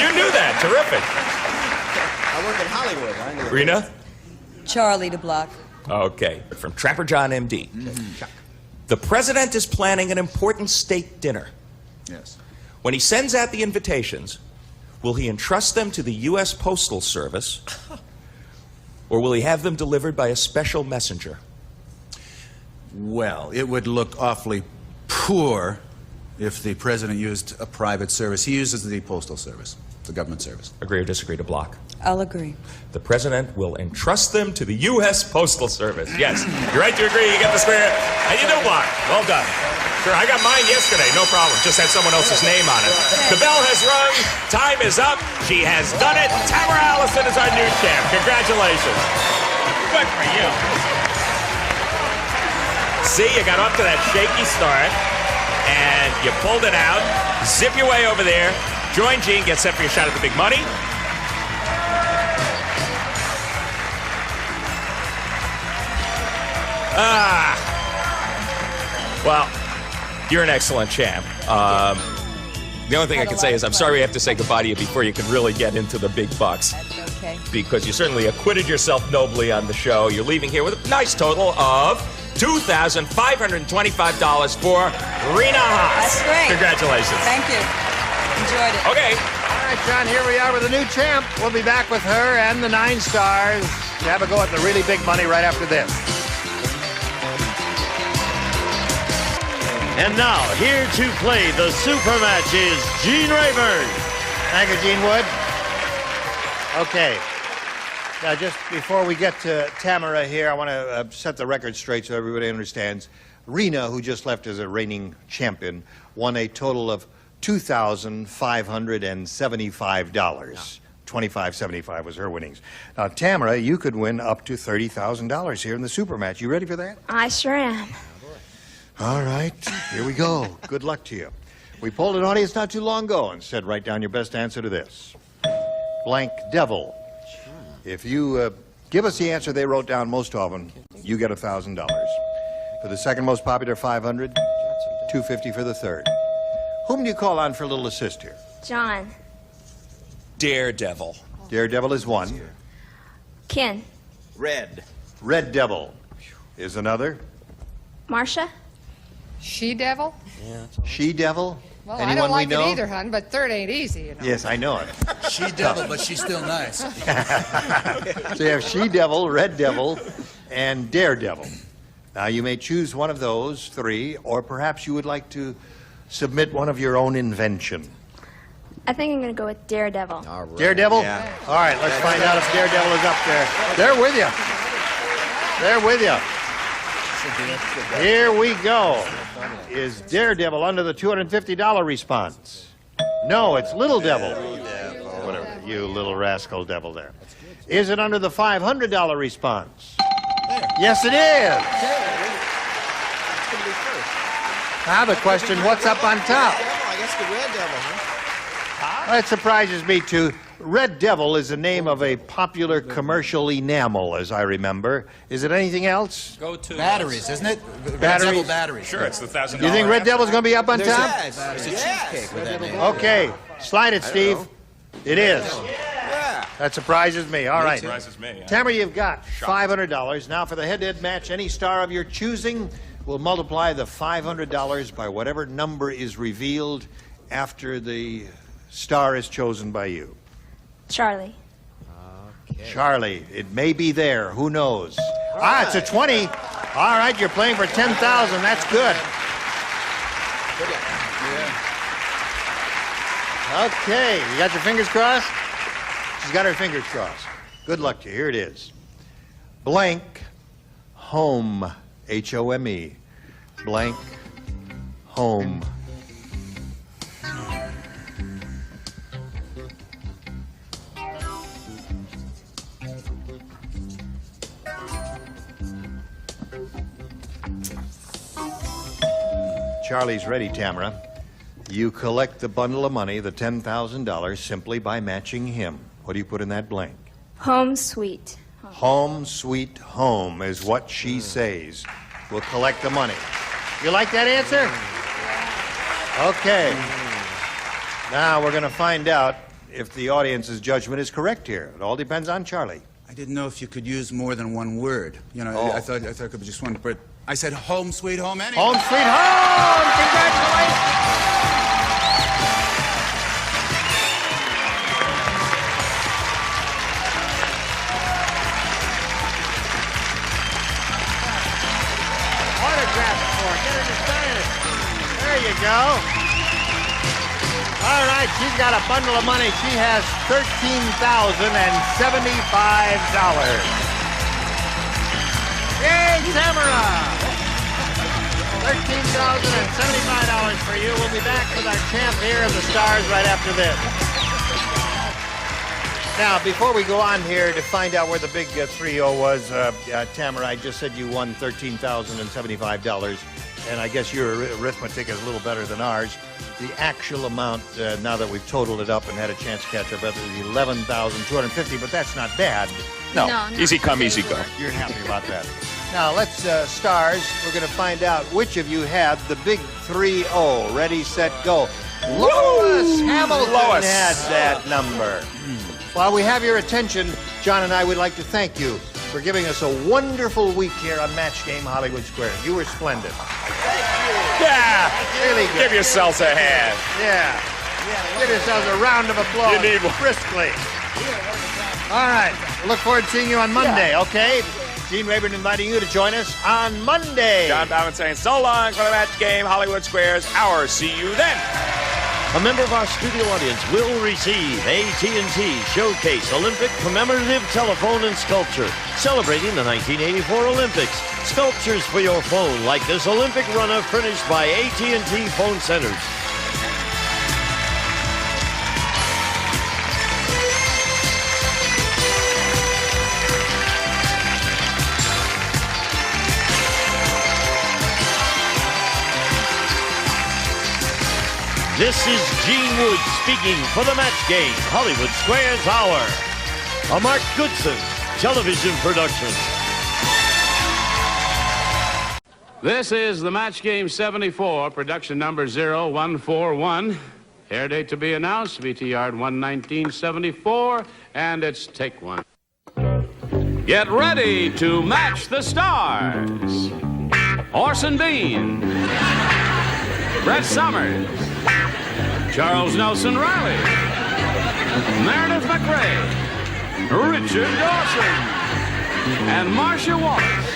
You knew that. Terrific. I work in Hollywood. I knew Rena? Charlie to block. Okay. From Trapper John, M.D. The president is planning an important state dinner. Yes. When he sends out the invitations, will he entrust them to the U.S. Postal Service, or will he have them delivered by a special messenger? Well, it would look awfully poor if the president used a private service. He uses the Postal Service, the government service. Agree or disagree to block? I'll agree. The president will entrust them to the U.S. Postal Service. Yes, you're right to agree. You get the square, and you do block. Well done. Sure, I got mine yesterday. No problem. Just had someone else's name on it. The bell has rung. Time is up. She has done it. Tamara Allison is our new champ. Congratulations. Good for you. See, you got off to that shaky start, and you pulled it out. Zip your way over there. Join Gene. Get set for your shot at the big money. Well, you're an excellent champ. The only thing I can say is I'm sorry I have to say goodbye to you before you can really get into the big bucks. That's okay. Because you certainly acquitted yourself nobly on the show. You're leaving here with a nice total of $2,525 for Rena Haas. That's great. Congratulations. Thank you. Enjoyed it. Okay. All right, John, here we are with a new champ. We'll be back with her and the 9 stars to have a go at the really big money right after this. And now, here to play the super match is Gene Rayburn. Thank you, Gene Wood. Okay. Now, just before we get to Tamara here, I want to set the record straight so everybody understands. Rena, who just left as a reigning champion, won a total of $2,575. $25.75 was her winnings. Now, Tamara, you could win up to $30,000 here in the super match. You ready for that? I sure am. All right, here we go. Good luck to you. We polled an audience not too long ago and said, write down your best answer to this. Blank devil. If you give us the answer they wrote down most often, you get $1,000. For the second most popular, $500. $250 for the third. Whom do you call on for a little assist here? John. Daredevil. Daredevil is one. Ken. Red. Red Devil is another. Marcia. She-devil? She-devil? Well, Anyone I don't like we know? it either, hon, but third ain't easy, you know. Yes, I know it. She-devil, but she's still nice. So you have She-Devil, Red Devil, and Daredevil. Now, you may choose one of those 3, or perhaps you would like to submit one of your own invention. I think I'm going to go with Daredevil. All right. Daredevil? Yeah. All right, let's find out if Daredevil is up there. They're with you. They're with you. Here we go. Is Daredevil under the $250 response? No, it's Little Devil. Whatever, you little rascal devil there. Is it under the $500 response? Yes, it is. Now the question, what's up on top? I guess the red devil, huh? Well, it surprises me too. Red Devil is the name of a popular commercial enamel, as I remember. Is it anything else? Go to Batteries, isn't it? Batteries? Red Devil batteries. Sure, it's the $1,000. You think Red Devil's going to be up on top? There's a cheesecake with that name. Okay, slide it, Steve. It is. That surprises me. All right. Surprises me. Yeah. Tamara, you've got $500. Now, for the head-to-head match, any star of your choosing will multiply the $500 by whatever number is revealed after the star is chosen by you. Charlie. Charlie, it may be there. Who knows? Ah, it's a 20. All right, you're playing for 10,000. That's good. Okay, you got your fingers crossed? She's got her fingers crossed. Good luck to you. Here it is. Blank home. H-O-M-E. Blank home. Charlie's ready, Tamara. You collect the bundle of money, the $10,000, simply by matching him. What do you put in that blank? Home sweet. Home sweet home is what she says. We'll collect the money. You like that answer? Okay. Now we're going to find out if the audience's judgment is correct here. It all depends on Charlie. I didn't know if you could use more than one word. You know, I thought it could be just one, but I said home sweet home anyway. Home sweet home! Congratulations! Autograph it for her. Get her to sign it. There you go. All right, she's got a bundle of money. She has $13,075. Yay, Tamara! $13,075 for you. We'll be back with our champ here in the stars right after this. Now, before we go on here to find out where the big 3-0 was, Tamara, I just said you won $13,075, and I guess your arithmetic is a little better than ours. The actual amount, now that we've totaled it up and had a chance to catch up, is $11,250, but that's not bad. No, easy come, easy go. You're happy about that. Now, let's, stars, we're going to find out which of you had the big 3-0. Ready, set, go. Lois Hamilton had that number. While we have your attention, John and I would like to thank you for giving us a wonderful week here on Match Game Hollywood Squares. You were splendid. Thank you. Yeah. Really good. Give yourselves a hand. Yeah. Give yourselves a round of applause. You need one. Briskly. All right. Look forward to seeing you on Monday, okay? Gene Rayburn inviting you to join us on Monday. John Bauman saying so long for the Match Game Hollywood Squares Hour. See you then. A member of our studio audience will receive AT&T Showcase Olympic Commemorative Telephone and Sculpture, celebrating the 1984 Olympics. Sculptures for your phone, like this Olympic runner furnished by AT&T Phone Centers. This is Gene Wood speaking for the Match Game Hollywood Squares Hour, a Mark Goodson television production. This is the Match Game 74, production number 0141. Air date to be announced, VT Yard 11974, and it's take one. Get ready to match the stars. Orson Bean, Brett Summers, Charles Nelson Riley, Meredith McRae, Richard Dawson, and Marcia Wallace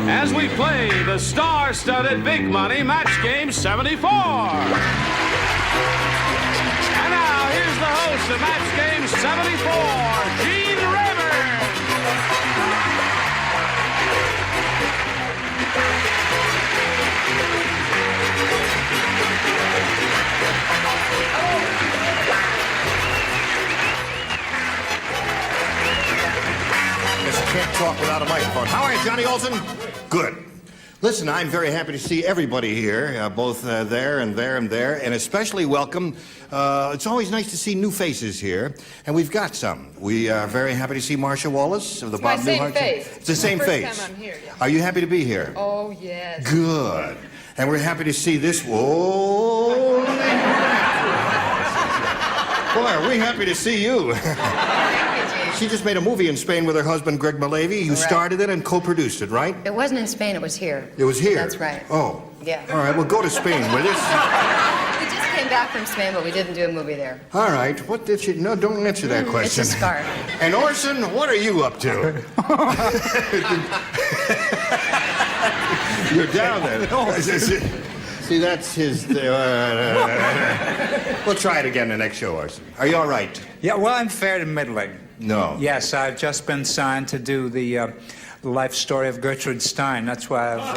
as we play the star-studded Big Money Match Game 74. And now, here's the host of Match Game 74, Gene Rayburn. Guess you can't talk without a microphone. How are you, Johnny Olson? Good. Listen, I'm very happy to see everybody here, both there and there and there, and especially welcome. It's always nice to see new faces here, and we've got some. We are very happy to see Marcia Wallace of the Bob Newhart. It's the same face. First time I'm here, yeah. Are you happy to be here? Oh, yes. Good. And we're happy to see this. Whoa. Boy, are we happy to see you. She just made a movie in Spain with her husband, Greg Malavy. You started it and co-produced it, right? It wasn't in Spain, it was here. It was here? That's right. Oh. Yeah. All right, well, go to Spain with us. We just came back from Spain, but we didn't do a movie there. All right, what did you... No, don't answer that question. It's a scarf. And Orson, what are you up to? You're down there. See, that's his... We'll try it again the next show, Orson. Are you all right? Yeah, well, I'm fair to middling. No. Yes, I've just been signed to do the life story of Gertrude Stein. That's why I've... All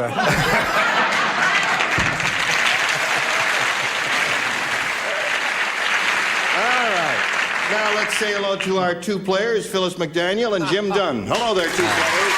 right. Now let's say hello to our two players, Phyllis McDaniel and Jim Dunn. Hello there, two players.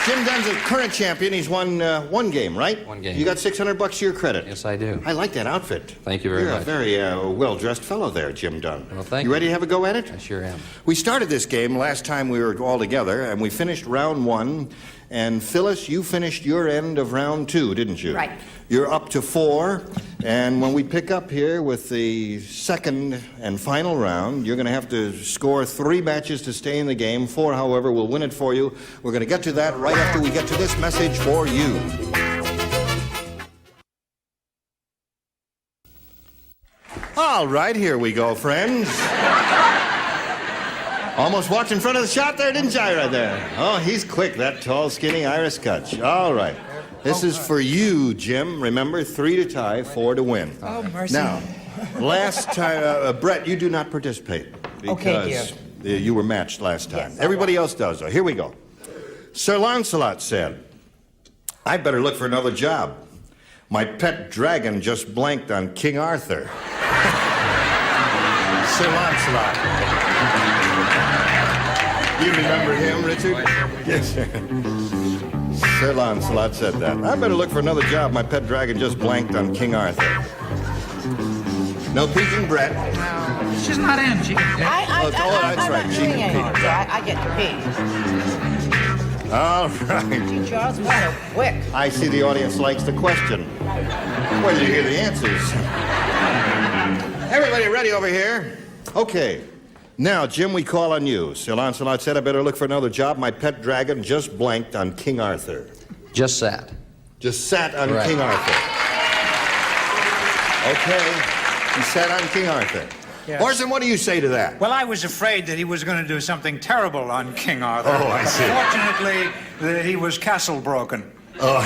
Jim Dunn's a current champion. He's won one game, right? One game. You got $600 to your credit. Yes, I do. I like that outfit. Thank you very much. You're a very well-dressed fellow there, Jim Dunn. Well, thank you. You ready to have a go at it? I sure am. We started this game last time we were all together, and we finished round one. And Phyllis, you finished your end of round two, didn't you? Right. You're up to 4, and when we pick up here with the second and final round, you're going to have to score 3 matches to stay in the game. 4, however, will win it for you. We're going to get to that right after we get to this message for you. All right, here we go, friends. Almost walked in front of the shot there, didn't I, right there? Oh, he's quick, that tall, skinny Irish Cutch. All right. This is for you, Jim. Remember, 3 to tie, 4 to win. Oh, mercy. Now, last time, Brett, you do not participate because you were matched last time. Yes, everybody else does, though. Here we go. Sir Lancelot said, "I better look for another job. My pet dragon just blanked on King Arthur." Sir Lancelot. You remember him, Richard? Yes, sir. Sir Lancelot said that. "I better look for another job. My pet dragon just blanked on King Arthur." No peeking, Brett. No, she's not in. She can that's right. She can peek. I get to peek. All right. Charles, what a quick. I see the audience likes the question. Where did you hear the answers? Everybody ready over here? Okay. Now, Jim, we call on you. Sir Lancelot said, "I better look for another job. My pet dragon just blanked on King Arthur." Just sat. Just sat on Correct. King Arthur. Okay. He sat on King Arthur. Yes. Orson, what do you say to that? Well, I was afraid that he was going to do something terrible on King Arthur. Oh, I see. Fortunately, he was castle broken. Oh.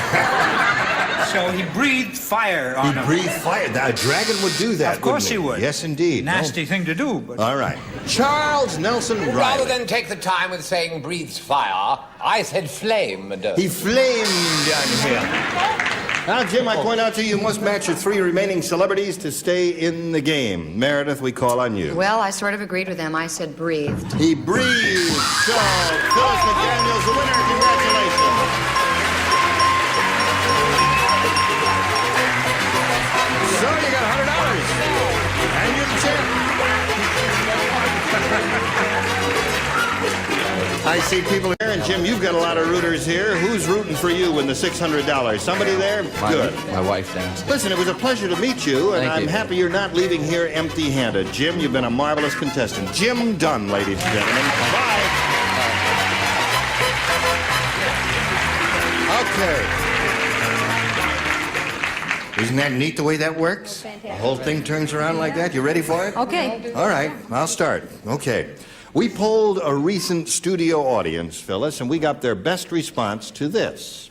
So he breathed fire on him. He breathed fire. Now, a dragon would do that, Of course wouldn't he would. Yes, indeed. Nasty thing to do, but... All right. Charles Nelson Riley. Rather than take the time with saying breathes fire, I said flamed. He flamed on him. Now, Jim, I point out to you, you must match your 3 remaining celebrities to stay in the game. Meredith, we call on you. Well, I sort of agreed with them. I said breathed. He breathed. So, Phyllis McDaniel's the winner. Congratulations. So, you got $100. And you're the champ. I see people here, and Jim, you've got a lot of rooters here. Who's rooting for you in the $600? Somebody there? Good. My wife downstairs. Listen, it was a pleasure to meet you, and I'm happy you're not leaving here empty-handed. Jim, you've been a marvelous contestant. Jim Dunn, ladies and gentlemen. Bye. Okay. Isn't that neat the way that works? The whole thing turns around like that. You ready for it? Okay. All right, I'll start. Okay. We polled a recent studio audience, Phyllis, and we got their best response to this.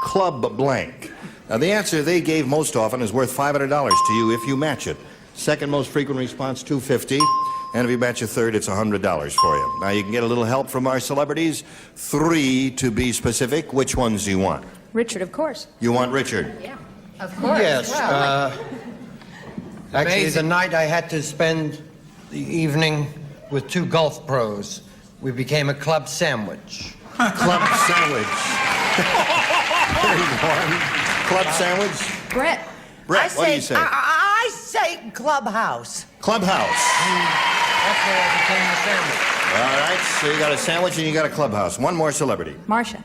Club blank. Now, the answer they gave most often is worth $500 to you if you match it. Second most frequent response, $250. And if you match a third, it's $100 for you. Now, you can get a little help from our celebrities. 3 to be specific. Which ones do you want? Richard, of course. You want Richard? Yeah. Of course. Yes. Actually, the night I had to spend the evening with 2 golf pros, We became a club sandwich. Club sandwich. There you go. Club sandwich. Brett. Brett, what do you say? I say clubhouse. Clubhouse. That's where I became a sandwich. All right, so you got a sandwich and you got a clubhouse. One more celebrity. Marcia.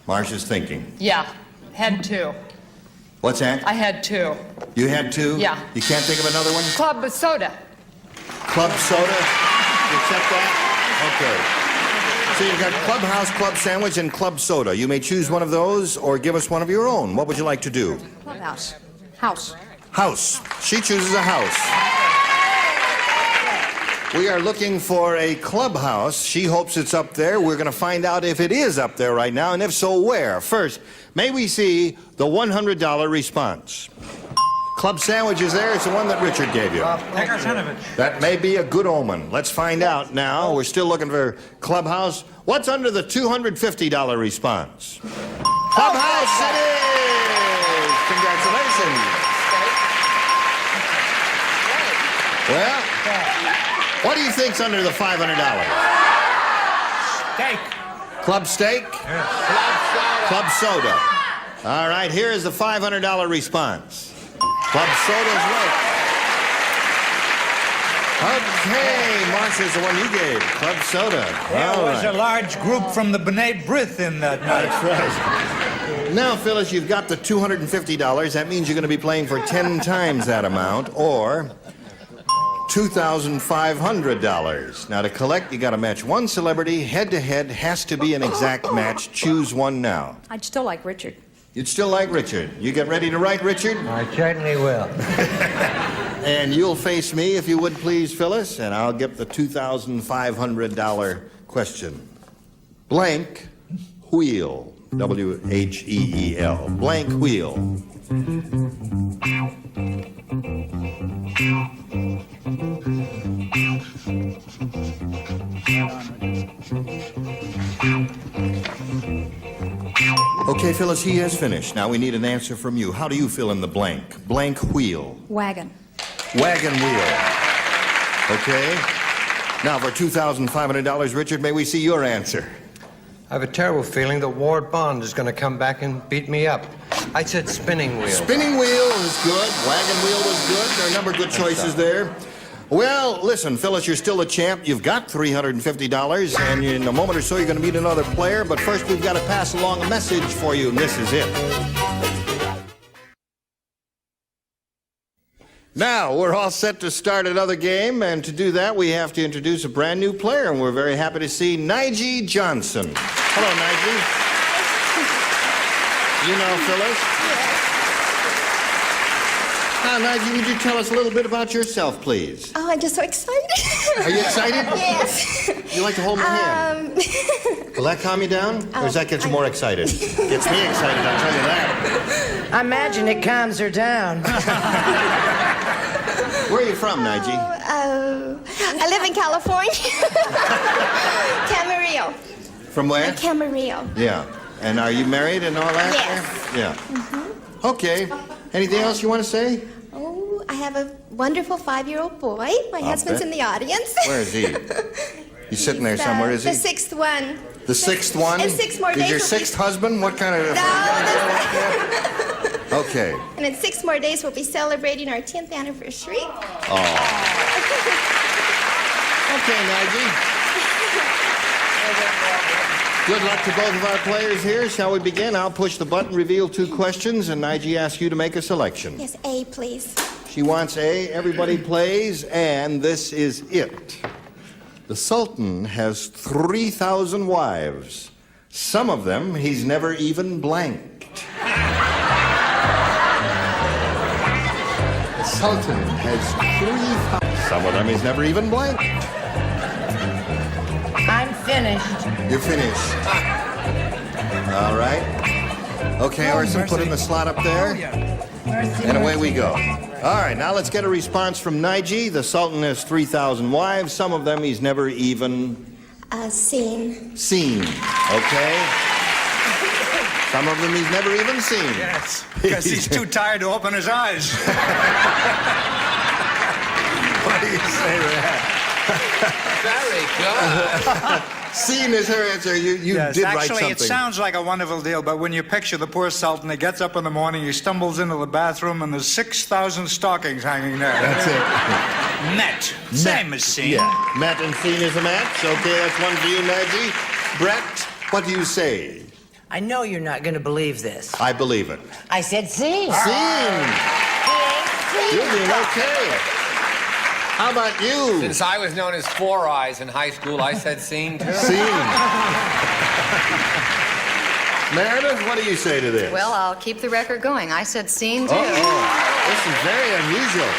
Marcia's thinking. Yeah. Had two. What's that? I had two. You had two? Yeah. You can't think of another one? Club soda. Club soda? You accept that? Okay. So you've got clubhouse, club sandwich, and club soda. You may choose one of those or give us one of your own. What would you like to do? Clubhouse. House. House. She chooses a house. We are looking for a clubhouse. She hopes it's up there. We're going to find out if it is up there right now, and if so, where. First, may we see the $100 response? Club sandwich is there. It's the one that Richard gave you. Take our sandwich. That may be a good omen. Let's find out now. We're still looking for clubhouse. What's under the $250 response? Clubhouse it is! Congratulations. Well, what do you think's under the $500? Steak. Club steak? Club soda. All right, here is the $500 response. Club soda's right. Okay, Marcia's the one you gave. Club soda. There All was right. a large group from the B'nai B'rith in that night. That's right. Now, Phyllis, you've got the $250. That means you're going to be playing for 10 times that amount, or $2,500. Now, to collect, you got to match one celebrity. Head-to-head has to be an exact match. Choose one now. I'd still like Richard. You'd still like Richard. You get ready to write, Richard? I certainly will. And you'll face me, if you would please, Phyllis, and I'll get the $2,500 question. Blank wheel. W-H-E-E-L. Blank wheel. Okay, Phyllis, he has finished. Now we need an answer from you. How do you fill in the blank? Blank wheel. Wagon. Wagon wheel. Okay. Now for $2,500, Richard, may we see your answer? I have a terrible feeling that Ward Bond is going to come back and beat me up. I said spinning wheel. Spinning wheel is good. Wagon wheel was good. There are a number of good choices there. Well, listen, Phyllis, you're still a champ. You've got $350, and in a moment or so, you're going to meet another player. But first, we've got to pass along a message for you, and this is it. Now, we're all set to start another game, and to do that, we have to introduce a brand new player, and we're very happy to see Nige Johnson. Hello, Nige. You know Phyllis? Now, Nige, would you tell us a little bit about yourself, please? Oh, I'm just so excited. Are you excited? Yes. You like to hold my hand? Will that calm you down? Or does that get you more excited? Gets me excited, I'll tell you that. I imagine it calms her down. Where are you from, Nige? I live in California. Camarillo. From where? Camarillo. Yeah. And are you married and all that? Yes. Yeah. Okay. Anything else you want to say? Oh, I have a wonderful 5-year-old boy. My husband's in the audience. Where is he? He's sitting there somewhere, is he? The sixth one. The sixth one? And 6 more days. Is your will sixth be... husband? What kind of... No, Okay. and in 6 more days, we'll be celebrating our 10th anniversary. Oh. Okay, Nige. Good luck to both of our players here. Shall we begin? I'll push the button, reveal 2 questions, and Nige asks you to make a selection. Yes, A, please. She wants A. Everybody plays, and this is it. The Sultan has 3,000 wives. Some of them he's never even blanked. The Sultan has 3,000. Some of them he's never even blanked. I'm finished. You're finished. All right. Okay, Orson, put in the slot up there. And away we go. All right, now let's get a response from Nige. The Sultan has 3,000 wives. Some of them he's never even... Seen. Seen. Okay. Some of them he's never even seen. Yes, because he's too tired to open his eyes. What do you say to that? Very good. Scene is her answer. You Yes, did write actually, something. it sounds like a wonderful deal, but when you picture the poor Sultan, he gets up in the morning, he stumbles into the bathroom, and there's 6,000 stockings hanging there. That's it. Met. Same as scene. Yeah. Met and scene is a match. Okay, that's one for you, Maggie. Brett, what do you say? I know you're not going to believe this. I believe it. I said scene. Scene. You're doing okay. How about you? Since I was known as Four Eyes in high school, I said scene too. Scene. Meredith, what do you say to this? Well, I'll keep the record going. I said scene, too. This is very unusual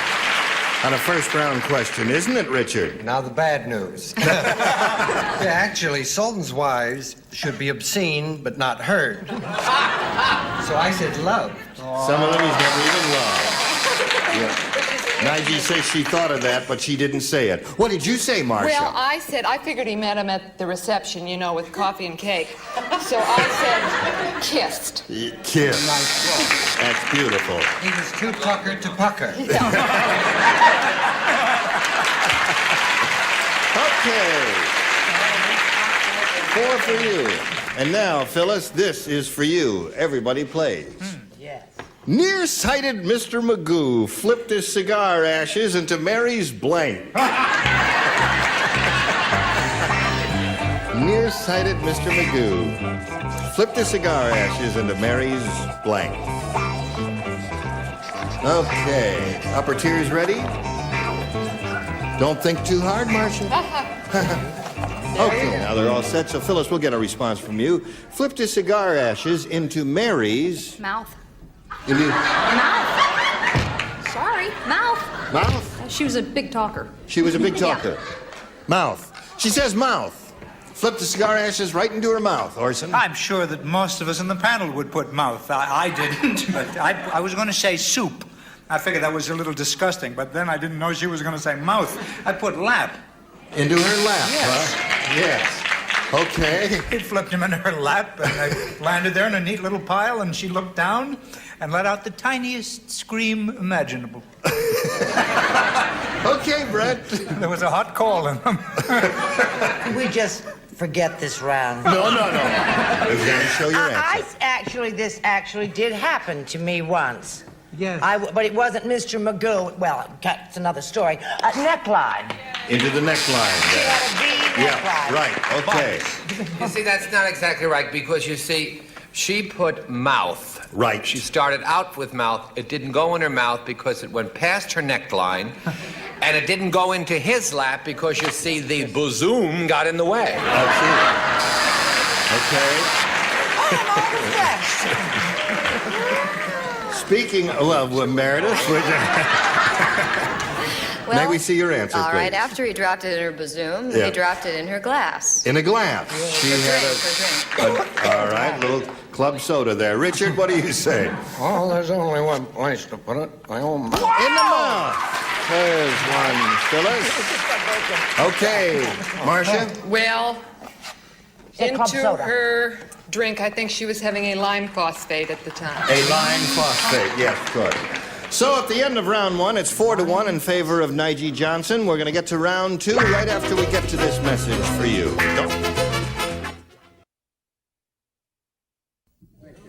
on a first-round question, isn't it, Richard? Now the bad news. Yeah, actually, Sultan's wives should be obscene but not heard. So I said love. Some of them he's never even loved. Yeah. Nige says she thought of that, but she didn't say it. What did you say, Marcia? Well, I figured he met him at the reception, you know, with coffee and cake. So I said kissed. Kiss. That's beautiful. He was too puckered to pucker. Okay. 4 for you. And now, Phyllis, this is for you. Everybody plays. Yes. Nearsighted Mr. Magoo flipped his cigar ashes into Mary's blank. Nearsighted Mr. Magoo flipped his cigar ashes into Mary's blank. Okay. Upper tiers ready? Don't think too hard, Marcia. Okay, now they're all set. So, Phyllis, we'll get a response from you. Flipped his cigar ashes into Mary's... Mouth. Into... Mouth. Sorry, mouth. Mouth? She was a big talker. She was a big talker. Mouth. She says mouth. Flipped the cigar ashes right into her mouth, Orson. I'm sure that most of us in the panel would put mouth. I didn't, but I was going to say soup. I figured that was a little disgusting, but then I didn't know she was going to say mouth. I put lap. Into her lap, Yes. huh? Yes. Okay. It flipped him into her lap, and I landed there in a neat little pile, and she looked down and let out the tiniest scream imaginable. Okay, Brett. There was a hot coal in them. Can we just forget this round? No. You've got to show your answer. This actually did happen to me once. Yes. But it wasn't Mr. Magoo. Well, it's another story. A neckline. Into the neckline. She had a V neckline. Yeah, right. Okay. You see, that's not exactly right, because you see, she put mouth. Right. She started out with mouth. It didn't go in her mouth because it went past her neckline. And it didn't go into his lap because, you see, the bosom got in the way. Okay. Speaking of Meredith, may we see your answer, All right, please? after he dropped it in her bosom, Yeah. he dropped it in her glass. In a glass. She had all right, little club soda there. Richard, what do you say? Well, there's only one place to put it. My own mouth. In the mouth. There's one, Phyllis. Okay, Marcia? Well, Say club into soda. her drink, I think she was having a lime phosphate at the time. A lime phosphate, yes, good. So at the end of round 1, it's 4-1 in favor of Nige Johnson. We're going to get to round 2 right after we get to this message for you.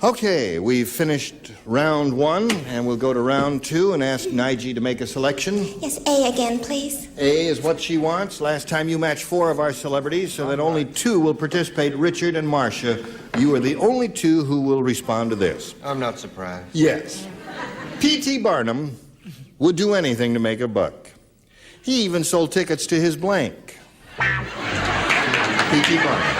Okay, we've finished round 1, and we'll go to round 2 and ask Nige to make a selection. Yes, A again, please. A is what she wants. Last time you matched 4 of our celebrities, so that only 2 will participate, Richard and Marcia. You are the only 2 who will respond to this. I'm not surprised. Yes. P.T. Barnum would do anything to make a buck. He even sold tickets to his blank. P.T. Barnum.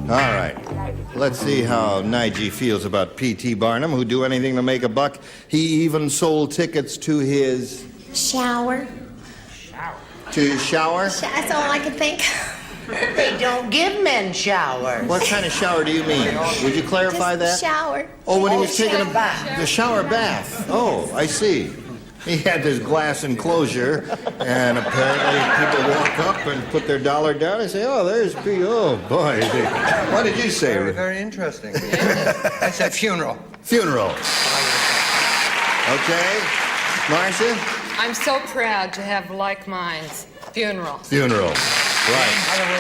All right. Let's see how Nige feels about P.T. Barnum, who'd do anything to make a buck. He even sold tickets to his... Shower. To his shower? That's all I could think. They don't give men showers. What kind of shower do you mean? Would you clarify that? Shower. Oh, when he was taking bath. the shower bath. Oh, I see. He had this glass enclosure, and apparently people walk up and put their dollar down and say, "Oh, there's P. Oh, boy." What did you say? Very, very interesting. I said funeral. Funeral. Okay. Marcia? I'm so proud to have like minds. Funeral. Funeral. Right.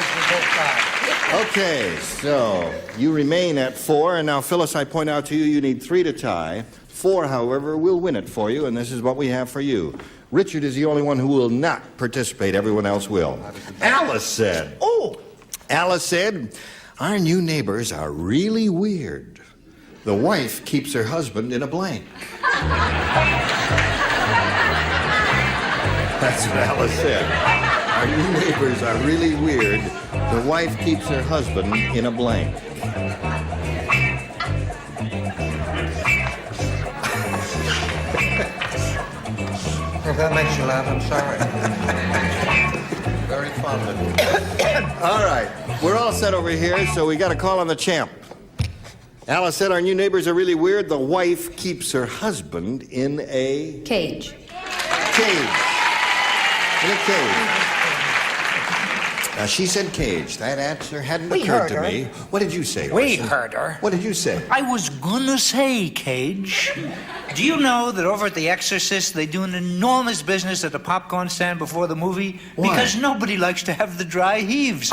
Okay, so you remain at 4, and now, Phyllis, I point out to you, you need 3 to tie. 4, however, will win it for you, and this is what we have for you. Richard is the only one who will not participate. Everyone else will. Alice said. Oh! Alice said, our new neighbors are really weird. The wife keeps her husband in a blank. That's what Alice said. Our new neighbors are really weird. The wife keeps her husband in a blank. If that makes you laugh, I'm sorry. Very fond of you. All right, we're all set over here, so we got a call on the champ. Alice said our new neighbors are really weird. The wife keeps her husband in a... Cage. Cage. In a cage. Now, she said cage. That answer hadn't occurred to me. What did you say, We Orson? heard her. What did you say? I was gonna say, Cage. Do you know that over at The Exorcist, they do an enormous business at the popcorn stand before the movie? Why? Because nobody likes to have the dry heaves.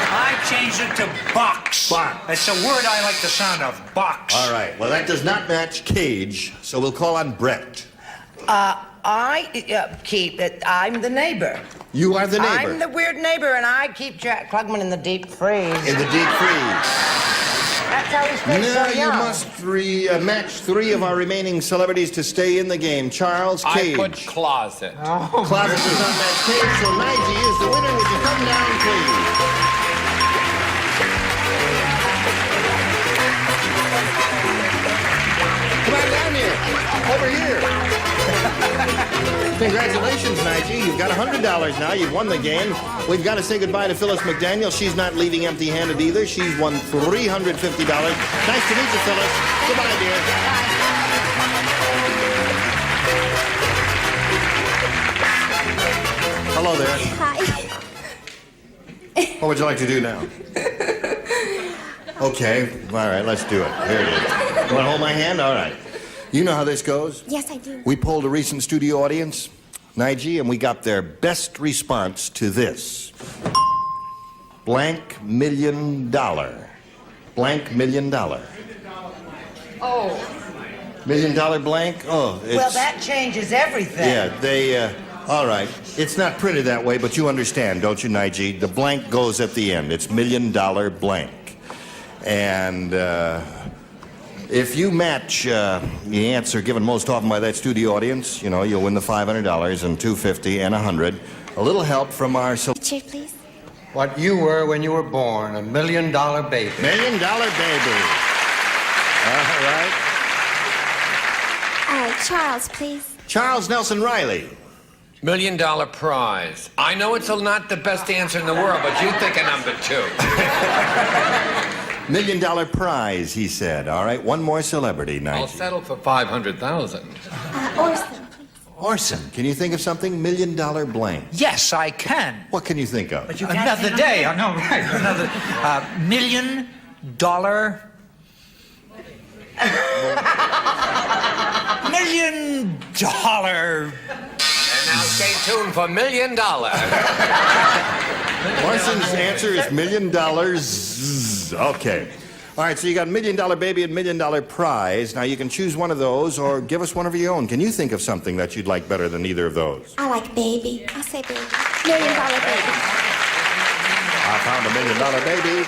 I changed it to box. Box. It's a word I like the sound of, box. All right, well, that does not match cage, so we'll call on Brett. I keep it. I'm the neighbor. You are the neighbor. I'm the weird neighbor, and I keep Jack Klugman in the deep freeze. In the deep freeze. That's how he stays Now so you young. must match 3 of our remaining celebrities to stay in the game. Charles, Cage. I put closet. Closet does not match Cage, so Nige is the winner. Would you come down, please? Come on down here. Over here. Congratulations, Nige. You've got $100 now. You've won the game. We've got to say goodbye to Phyllis McDaniel. She's not leaving empty-handed either. She's won $350. Nice to meet you, Phyllis. Goodbye, dear. Hello there. Hi. What would you like to do now? Okay. All right, let's do it. Here it is. You want to hold my hand? All right. You know how this goes? Yes, I do. We polled a recent studio audience, Nige, and we got their best response to this. Blank $1 million. Blank $1 million. Oh. $1 million blank? Oh, it's... Well, that changes everything. Yeah, they, all right. It's not printed that way, but you understand, don't you, Nige? The blank goes at the end. It's $1 million blank. And, if you match the answer given most often by that studio audience, you know, you'll win the $500 and $250 and $100. A little help from our... Chair, please. What you were when you were born, $1 million baby. $1 million baby. All right. Charles, please. Charles Nelson Riley. $1 million prize. I know it's not the best answer in the world, but you think a number 2. $1 million prize, he said. All right, one more celebrity, Nige. I'll settle for $500,000. Orson, please. Orson, can you think of something? $1 million blank. Yes, I can. What can you think of? Another day. I know, right. Another $1 million. $1 million. And now stay tuned for $1 million. Orson's answer is $1 million. Okay. All right, so you got $1 million baby and $1 million prize. Now you can choose one of those or give us one of your own. Can you think of something that you'd like better than either of those? I like baby. I'll say baby. $1 million baby. I found $1 million baby.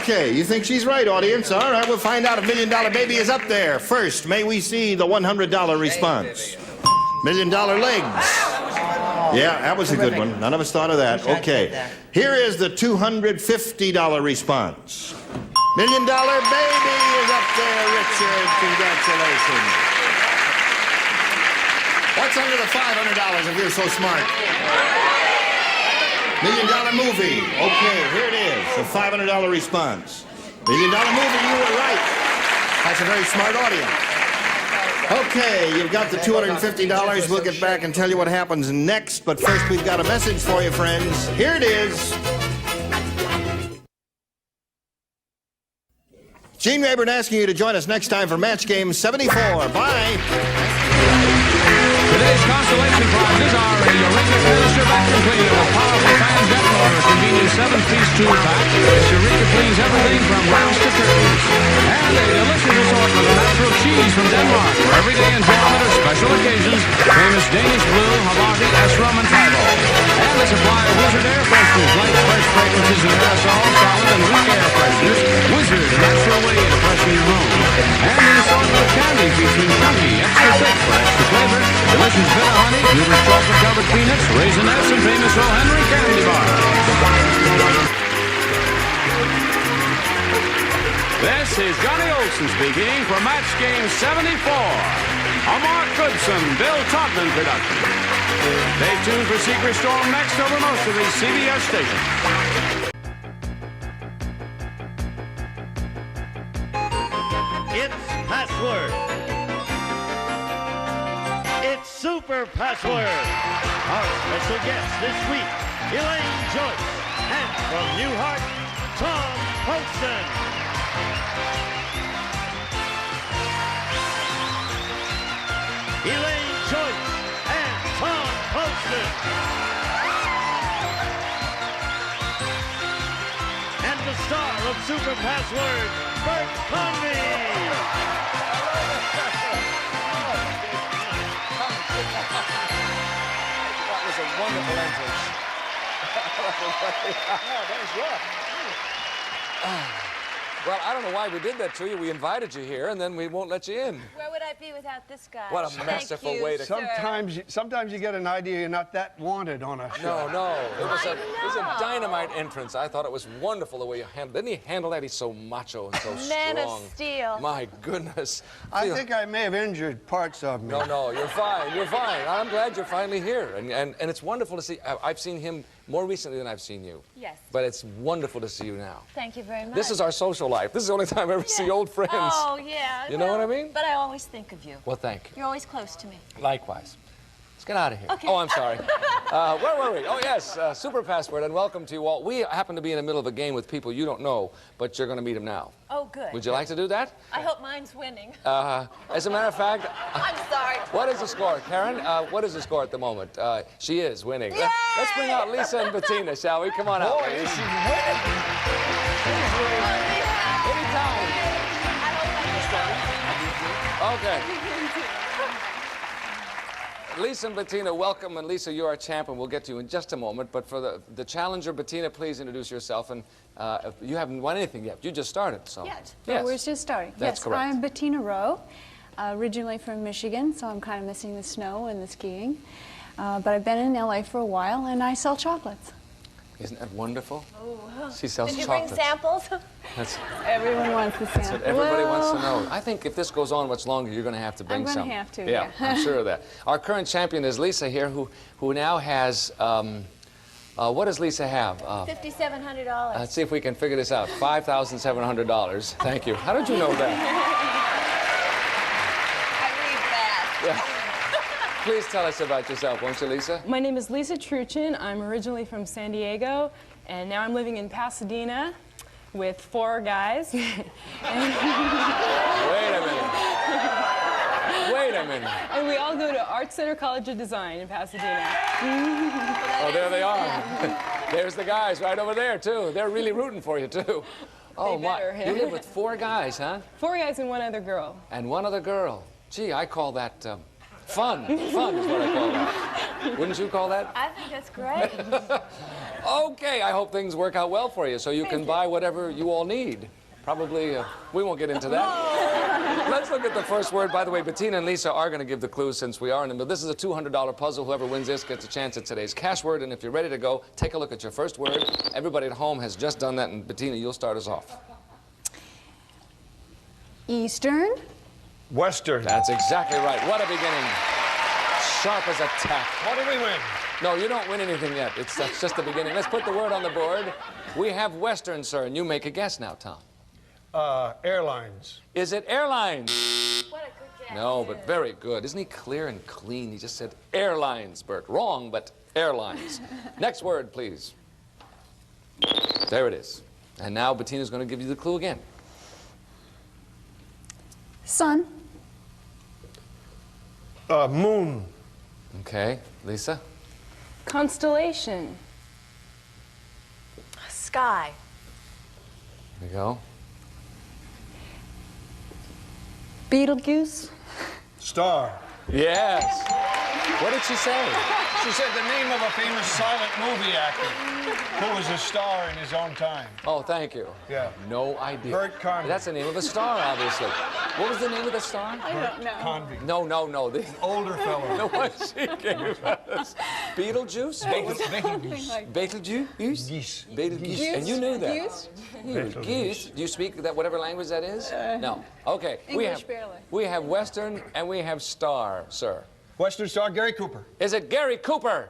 Okay, you think she's right, audience? All right, we'll find out if $1 million baby is up there. First, may we see the $100 response? $1 million legs. Yeah, that was a good one. None of us thought of that. Okay. Here is the $250 response. $1 million baby is up there, Richard. Congratulations. What's under the $500 if you're so smart? $1 million movie. Okay, here it is. The $500 response. $1 million movie, you were right. That's a very smart audience. Okay, you've got the $250. We'll get back and tell you what happens next. But first, we've got a message for you, friends. Here it is. Gene Rayburn asking you to join us next time for Match Game 74. Bye. Today's consolation prizes are a Eureka Finisher vacuum cleaner with powerful fan depth motor, a convenient 7-piece tube pack. This Eureka cleans everything from rounds to curtains. And a delicious assortment of natural cheese from Denmark for everyday enjoyment or special occasions. Famous Danish Blue, Havarti, Esrom, and Tyvo. And a supply of Wizard air fresheners, light fresh fragrances and aerosols, solid and weak air fresheners. Wizard, a natural way to freshen your home. And an assortment of candy featuring chunky, extra thick for extra flavor. Delicious bitter honey, Huber's chocolate-covered peanuts, Raisinets, and famous O. Henry candy bars. This is Johnny Olson speaking for Match Game 74. A Mark Goodson, Bill Todman production. Stay tuned for Secret Storm next over most of these CBS stations. It's Password. It's Super Password. Our special guest this week, Elaine Joyce. And from Newhart, Tom Poston. Elaine Joyce and Tom Poston. And the star of Super Password, Bert Convy. That was a wonderful entrance. Well, I don't know why we did that to you. We invited you here, and then we won't let you in. Where would I be without this guy? What a masterful way to... Sometimes you get an idea you're not that wanted on a show. No. It was a dynamite entrance. I thought it was wonderful the way you handled it. Didn't he handle that? He's so macho and so Man strong. of Steel. My goodness. I think I may have injured parts of me. No, you're fine. You're fine. I'm glad you're finally here. And it's wonderful to see. I've seen him more recently than I've seen you. Yes. But it's wonderful to see you now. Thank you very much. This is our social life. This is the only time I ever see old friends. Oh, yeah. You know what I mean? But I always think of you. Well, thank you. You're always close to me. Likewise. Let's get out of here. Okay. Oh, I'm sorry. Where were we? Oh, yes, Super Password, and welcome to you all. We happen to be in the middle of a game with people you don't know, but you're going to meet them now. Oh, good. Would you like to do that? I hope mine's winning. As a matter of fact... I'm sorry. What is the score? Karen, what is the score at the moment? She is winning. Let's bring out Lisa and Bettina, shall we? Come on out. Boy, is she winning. Anytime. Okay. Lisa and Bettina, welcome. And Lisa, you're our champ, and we'll get to you in just a moment. But for the challenger, Bettina, please introduce yourself. And you haven't won anything yet. You just started, so. Yet. Yes. We're just starting. That's yes, correct. I'm Bettina Rowe, originally from Michigan, so I'm kind of missing the snow and the skiing. But I've been in LA for a while, and I sell chocolates. Isn't that wonderful? Oh. She sells Did you chocolates. bring samples? That's Everyone wants the sample. what everybody wants to know. I think if this goes on much longer, you're going to have to bring I'm some. going to have to, Yeah, I'm sure of that. Our current champion is Lisa here, who now has, what does Lisa have? $5,700. Let's see if we can figure this out. $5,700. Thank you. How did you know that? I read fast. Yeah. Please tell us about yourself, won't you, Lisa? My name is Lisa Truchin. I'm originally from San Diego, and now I'm living in Pasadena with 4 guys. Wait a minute. Wait a minute. And we all go to Art Center College of Design in Pasadena. Oh, there they are. There's the guys right over there, too. They're really rooting for you, too. Oh, my. You live with 4 guys, huh? 4 guys and 1 other girl. And 1 other girl. Gee, I call that fun. Fun is what I call that. Wouldn't you call that? I think that's great. Okay, I hope things work out well for you so you can buy whatever you all need. Probably, we won't get into that. Let's look at the first word. By the way, Bettina and Lisa are going to give the clues since we are in the middle. This is a $200 puzzle. Whoever wins this gets a chance at today's cash word. And if you're ready to go, take a look at your first word. Everybody at home has just done that. And Bettina, you'll start us off. Eastern. Western. That's exactly right. What a beginning. Sharp as a tack. What do we win? No, you don't win anything yet. That's just the beginning. Let's put the word on the board. We have Western, sir, and you make a guess now, Tom. Airlines. Is it airlines? What a good guess. No, but very good. Isn't he clear and clean? He just said airlines, Bert. Wrong, but airlines. Next word, please. There it is. And now Bettina's going to give you the clue again. Sun. Moon. Okay, Lisa? Constellation. Sky. There you go. Beetlejuice. Star. Yes. What did she say? She said the name of a famous silent movie actor who was a star in his own time. Oh, thank you. Yeah. No idea. Bert Convy. That's the name of a star, obviously. What was the name of the star? I don't know. Convy. No. The Older fellow. the one she gave us. Beetlejuice? Betelgeuse? Geese. Betelgeuse. And you knew that. Goose? Geese. Do you speak that whatever language that is? No. Okay. English barely. We have Western and we have Star, sir. Western Star, Gary Cooper. Is it Gary Cooper?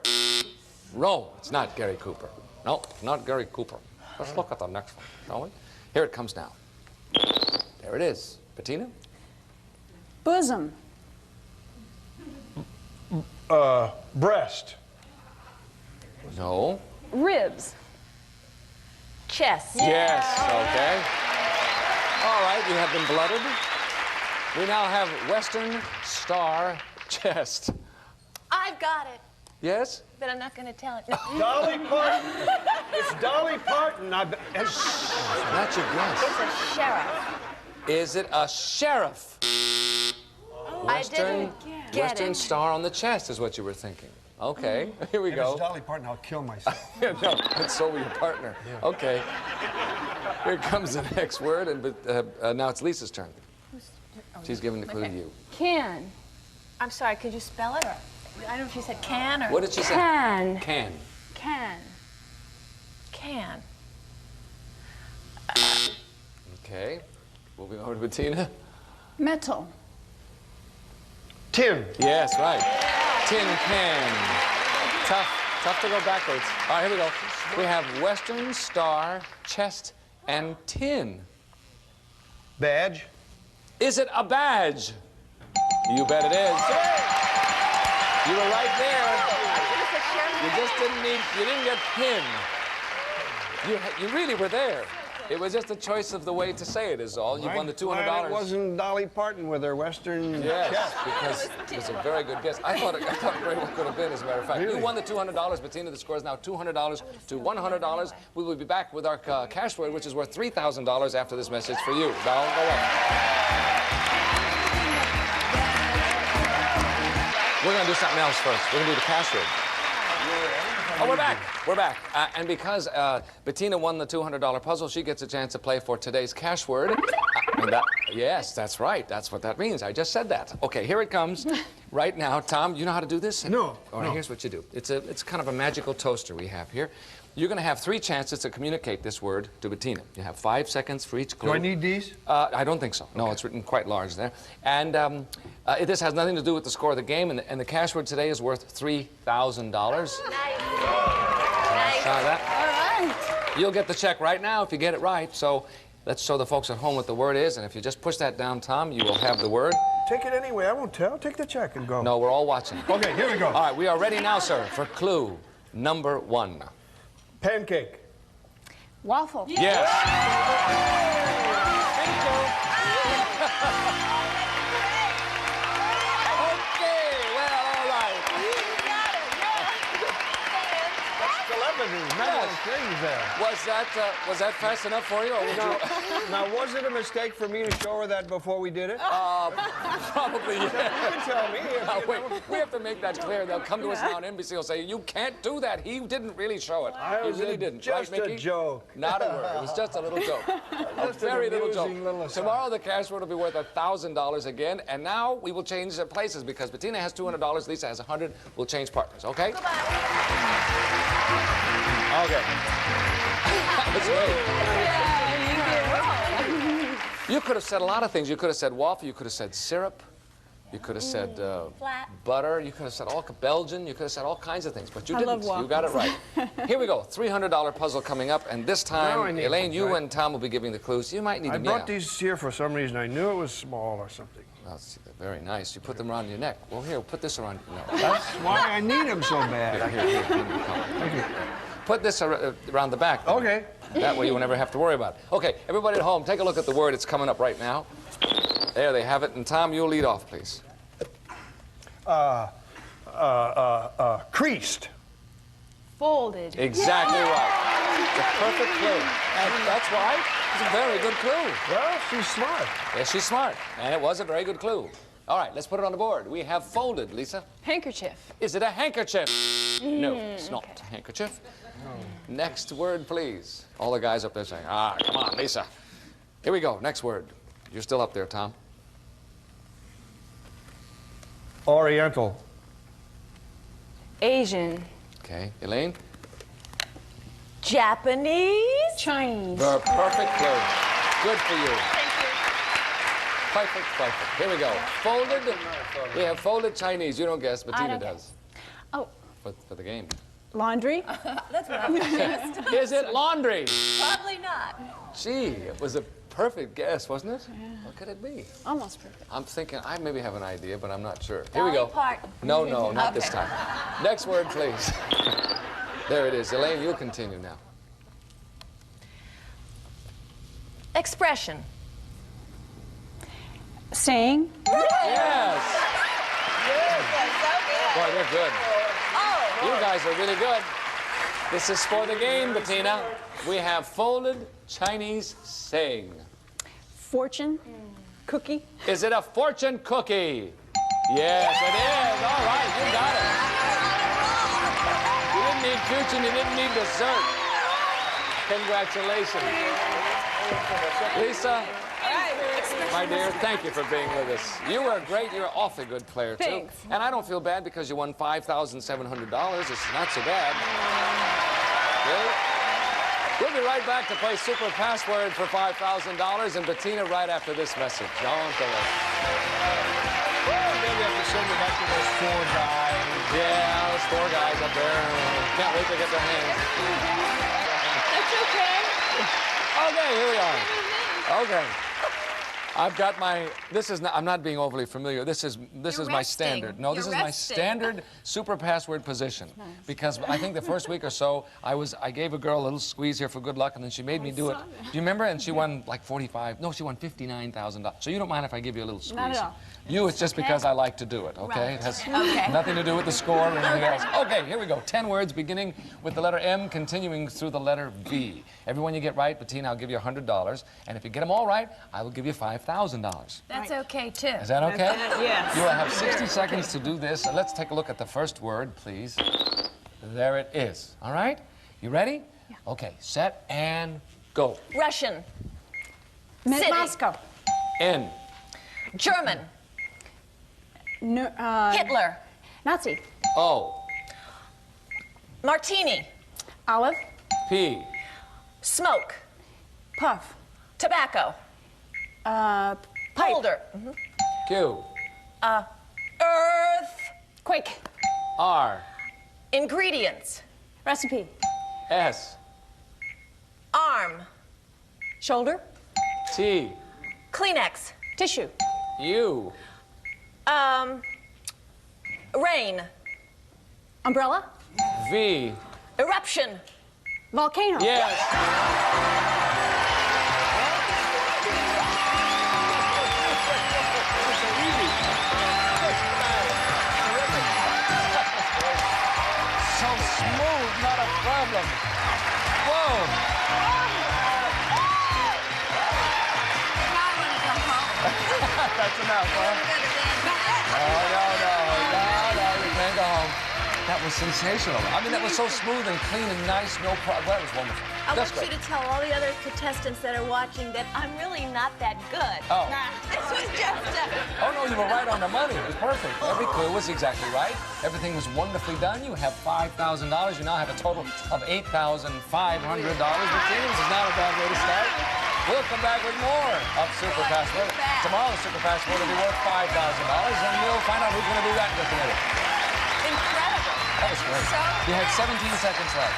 No, it's not Gary Cooper. No, not Gary Cooper. Let's look at the next one, shall we? Here it comes now. There it is. Bettina? Bosom. Breast. No. Ribs. Chest. Yes, okay. All right, you have been blooded. We now have Western Star Chest. I've got it, Yes? but I'm not going to tell it. No. Dolly Parton. It's Dolly Parton. That's your guess. It's a sheriff. Is it a sheriff? I didn't get Western it. Star on the chest is what you were thinking. Okay, here we If go. it's Dolly Parton, I'll kill myself. No, and so will your partner. Okay. Here comes the next word, and now it's Lisa's turn. She's giving the clue to you. Can. I'm sorry, could you spell it? I don't know if you said can or... What did she say? Can. Can. Can. Can. Okay. Moving over to Bettina. Metal. Tin. Yes, right. Tin can. Tough to go backwards. All right, here we go. We have Western Star, chest, and tin. Badge. Is it a badge? You bet it is. You were right there. You just didn't get pin. You really were there. It was just a choice of the way to say it is all. You won the $200. Glad it wasn't Dolly Parton with her Western Yes, chest. because it was a very good guess. I thought it very well could have been, as a matter of fact. Really? You won the $200, Bettina. The score is now $200 to $100. We will be back with our cash word, which is worth $3,000 after this message for you. Don't go away. We're going to do something else first. We're going to do the cash word. Oh, we're back. We're back. And because Bettina won the $200 puzzle, she gets a chance to play for today's cash word. Yes, that's right. That's what that means. I just said that. Okay, here it comes. Right now, Tom, you know how to do this? No. All right, here's what you do. It's kind of a magical toaster we have here. You're going to have 3 chances to communicate this word to Bettina. You have 5 seconds for each clue. Do I need these? I don't think so. No, it's written quite large there. And this has nothing to do with the score of the game, and the cash word today is worth $3,000. Nice. Try that. All right. You'll get the check right now if you get it right. So let's show the folks at home what the word is, and if you just push that down, Tom, you will have the word. Take it anyway. I won't tell. Take the check and go. No, we're all watching. Okay, here we go. All right, we are ready now, sir, for clue number 1. Pancake. Waffle. Yes. Okay, well, all right. Was that fast enough for you? Or would you... Now, was it a mistake for me to show her that before we did it? Probably, yeah. You can tell me. Now, wait, we have to make that clear. They'll come to us now on NBC. Will say, you can't do that. He didn't really show it. He really didn't. Just right, a Mickey? joke. Not a word. It was just a little joke. A very little joke. Tomorrow, the cash word will be worth $1,000 again. And now we will change places because Bettina has $200. Lisa has $100. We'll change partners, okay? Okay. That's great. You could have said a lot of things. You could have said waffle. You could have said syrup. You could have said butter. You could have said Belgian. You could have said all kinds of things, but you didn't. You got it right. Here we go. $300 puzzle coming up, and this time, Elaine, you and Tom will be giving the clues. You might need them. I brought these here for some reason. I knew it was small or something. Oh, very nice. You put them around your neck. Well, here, put this around your neck. That's why I need them so bad. Here. Put this around the back. Then. Okay. That way you will never have to worry about it. Okay, everybody at home, take a look at the word. It's coming up right now. There they have it. And Tom, you'll lead off, please. Creased. Folded. Exactly right. The perfect clue. And that's right. It's a very good clue. Well, she's smart. Yes, she's smart. And it was a very good clue. All right, let's put it on the board. We have folded, Lisa. Handkerchief. Is it a handkerchief? No, it's not a handkerchief. Next word, please. All the guys up there saying, ah, come on, Lisa. Here we go. Next word. You're still up there, Tom. Oriental. Asian. Okay, Elaine? Japanese. Chinese. The perfect clue. Good for you. Perfect, perfect. Here we go. Folded. We have folded Chinese. You don't guess, but Tina does. Oh. For the game. Laundry. That's what I guessed. Is it laundry? Probably not. Gee, it was a perfect guess, wasn't it? Yeah. What could it be? Almost perfect. I'm thinking, I maybe have an idea, but I'm not sure. Here we go. Dolly Parton. No, no, not this Okay. time. Next word, please. There it is. Elaine, you'll continue now. Expression. Saying. Yes! Boy, they're good. Oh. You guys are really good. This is for the game, Bettina. We have folded Chinese saying. Fortune. Cookie. Is it a fortune cookie? Yes, it is. All right, you got it. You didn't need fortune, you didn't need dessert. Congratulations. Lisa, my dear, thank you for being with us. You were great. You're an awfully good player, too. Thanks. And I don't feel bad because you won $5,700. It's not so bad. Okay? We'll be right back to play Super Password for $5,000, and Bettina right after this message. Don't go away. Maybe I have to send it back to those 4 guys. Yeah, those 4 guys up there. Can't wait to get their hands. That's okay. Okay, here we are. Okay. I've got my, this is not, I'm not being overly familiar. This is my standard. No, this is my standard super password position. Nice. Because I think the first week or so, I gave a girl a little squeeze here for good luck, and then she made me do it. Do you remember? And she won like she won $59,000. So you don't mind if I give you a little squeeze? Not at all. You, it's just because I like to do it, okay? Right. It has Okay. nothing to do with the score or anything else. Okay, here we go. 10 words beginning with the letter M, continuing through the letter V. Every one you get right, Bettina, I'll give you $100. And if you get them all right, I will give you $5,000. That's okay, too. Is that okay? Yes. You will have 60 seconds to do this. So let's take a look at the first word, please. There it is. All right? You ready? Yeah. Okay, set and go. Russian. City. Moscow. N. German. No, Hitler. Nazi. O. Martini. Olive. P. Smoke. Puff. Tobacco. Pipe. Holder. Q. Earth. Quake. R. Ingredients. Recipe. S. Arm. Shoulder. T. Kleenex. Tissue. U. Rain. Umbrella. V. Eruption. Volcano. Yes. So smooth, not a problem. Whoa. That's enough, huh? No, you can't go home. That was sensational. I mean, that was so smooth and clean and nice, no problem. That was wonderful. I That's want great. you to tell all the other contestants that are watching that I'm really not that good. Oh. This was just Oh, no, you were right on the money. It was perfect. Every clue was exactly right. Everything was wonderfully done. You have $5,000. You now have a total of $8,500. Which is not a bad way to start. We'll come back with more of Super Password. Tomorrow, the Super Password will be worth $5,000, and we'll find out who's going to do that in just a minute. incredible. That was great. You had 17 seconds left.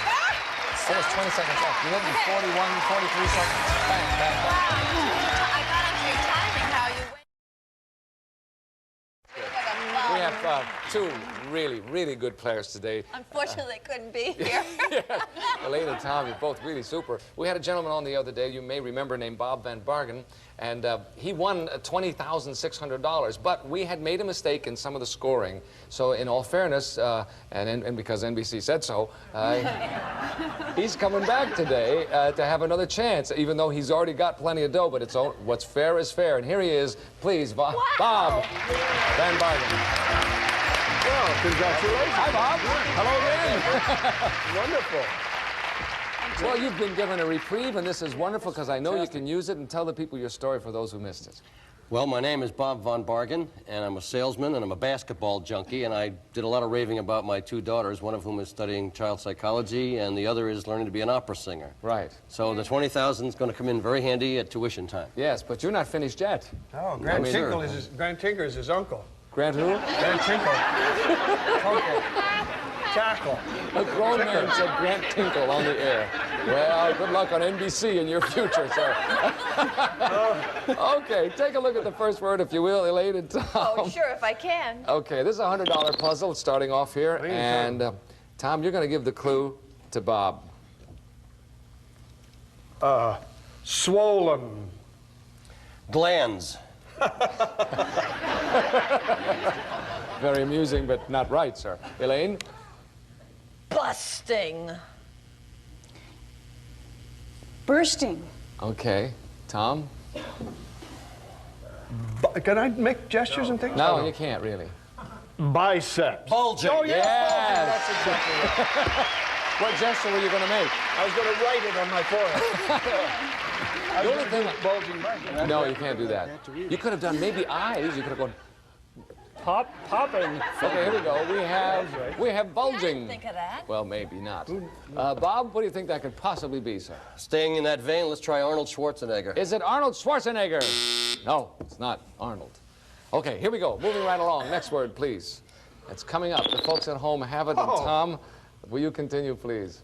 There was 20 seconds left. You lived in 41, 43 seconds. Bang, bang, bang. I got into your timing how you went. We have two really, really good players today. Unfortunately, they couldn't be here. Elaine and Tom, you're both really super. We had a gentleman on the other day, you may remember, named Bob Van Bargen, and he won $20,600, but we had made a mistake in some of the scoring. So in all fairness, and because NBC said so, he's coming back today to have another chance, even though he's already got plenty of dough, but it's what's fair is fair. And here he is, please, Bob Van Bargen. Well, congratulations. Hi, Bob. Hello again. Wonderful. Well, you've been given a reprieve, and this is wonderful because I know you can use it and tell the people your story for those who missed it. Well, my name is Bob Von Bargen, and I'm a salesman, and I'm a basketball junkie, and I did a lot of raving about my two daughters, one of whom is studying child psychology, and the other is learning to be an opera singer. Right. So the $20,000 is going to come in very handy at tuition time. Yes, but you're not finished yet. Oh, Grant Tinker is his uncle. Grant who? Grant Tinkle. Uncle. Tackle. A grown man said Grant Tinkle on the air. Well, good luck on NBC in your future, sir. Okay, take a look at the first word, if you will, Elaine and Tom. Oh, sure, if I can. Okay, this is a $100 puzzle starting off here. And, Tom, you're going to give the clue to Bob. Swollen. Glands. Very amusing, but not right, sir. Elaine? Busting. Bursting. Okay. Tom? Can I make gestures and things? No, you can't really. Biceps. Bulging. Oh, yeah. Yes. That's exactly it. What gesture were you going to make? I was going to write it on my forehead. The only thing... Bulging biceps. No, you can't do that. You could have done maybe eyes. You could have gone... Popping. Okay, here we go. We have bulging. I didn't think of that. Well, maybe not. Bob, what do you think that could possibly be, sir? Staying in that vein, let's try Arnold Schwarzenegger. Is it Arnold Schwarzenegger? No, it's not Arnold. Okay, here we go. Moving right along. Next word, please. It's coming up. The folks at home have it. And Tom, will you continue, please?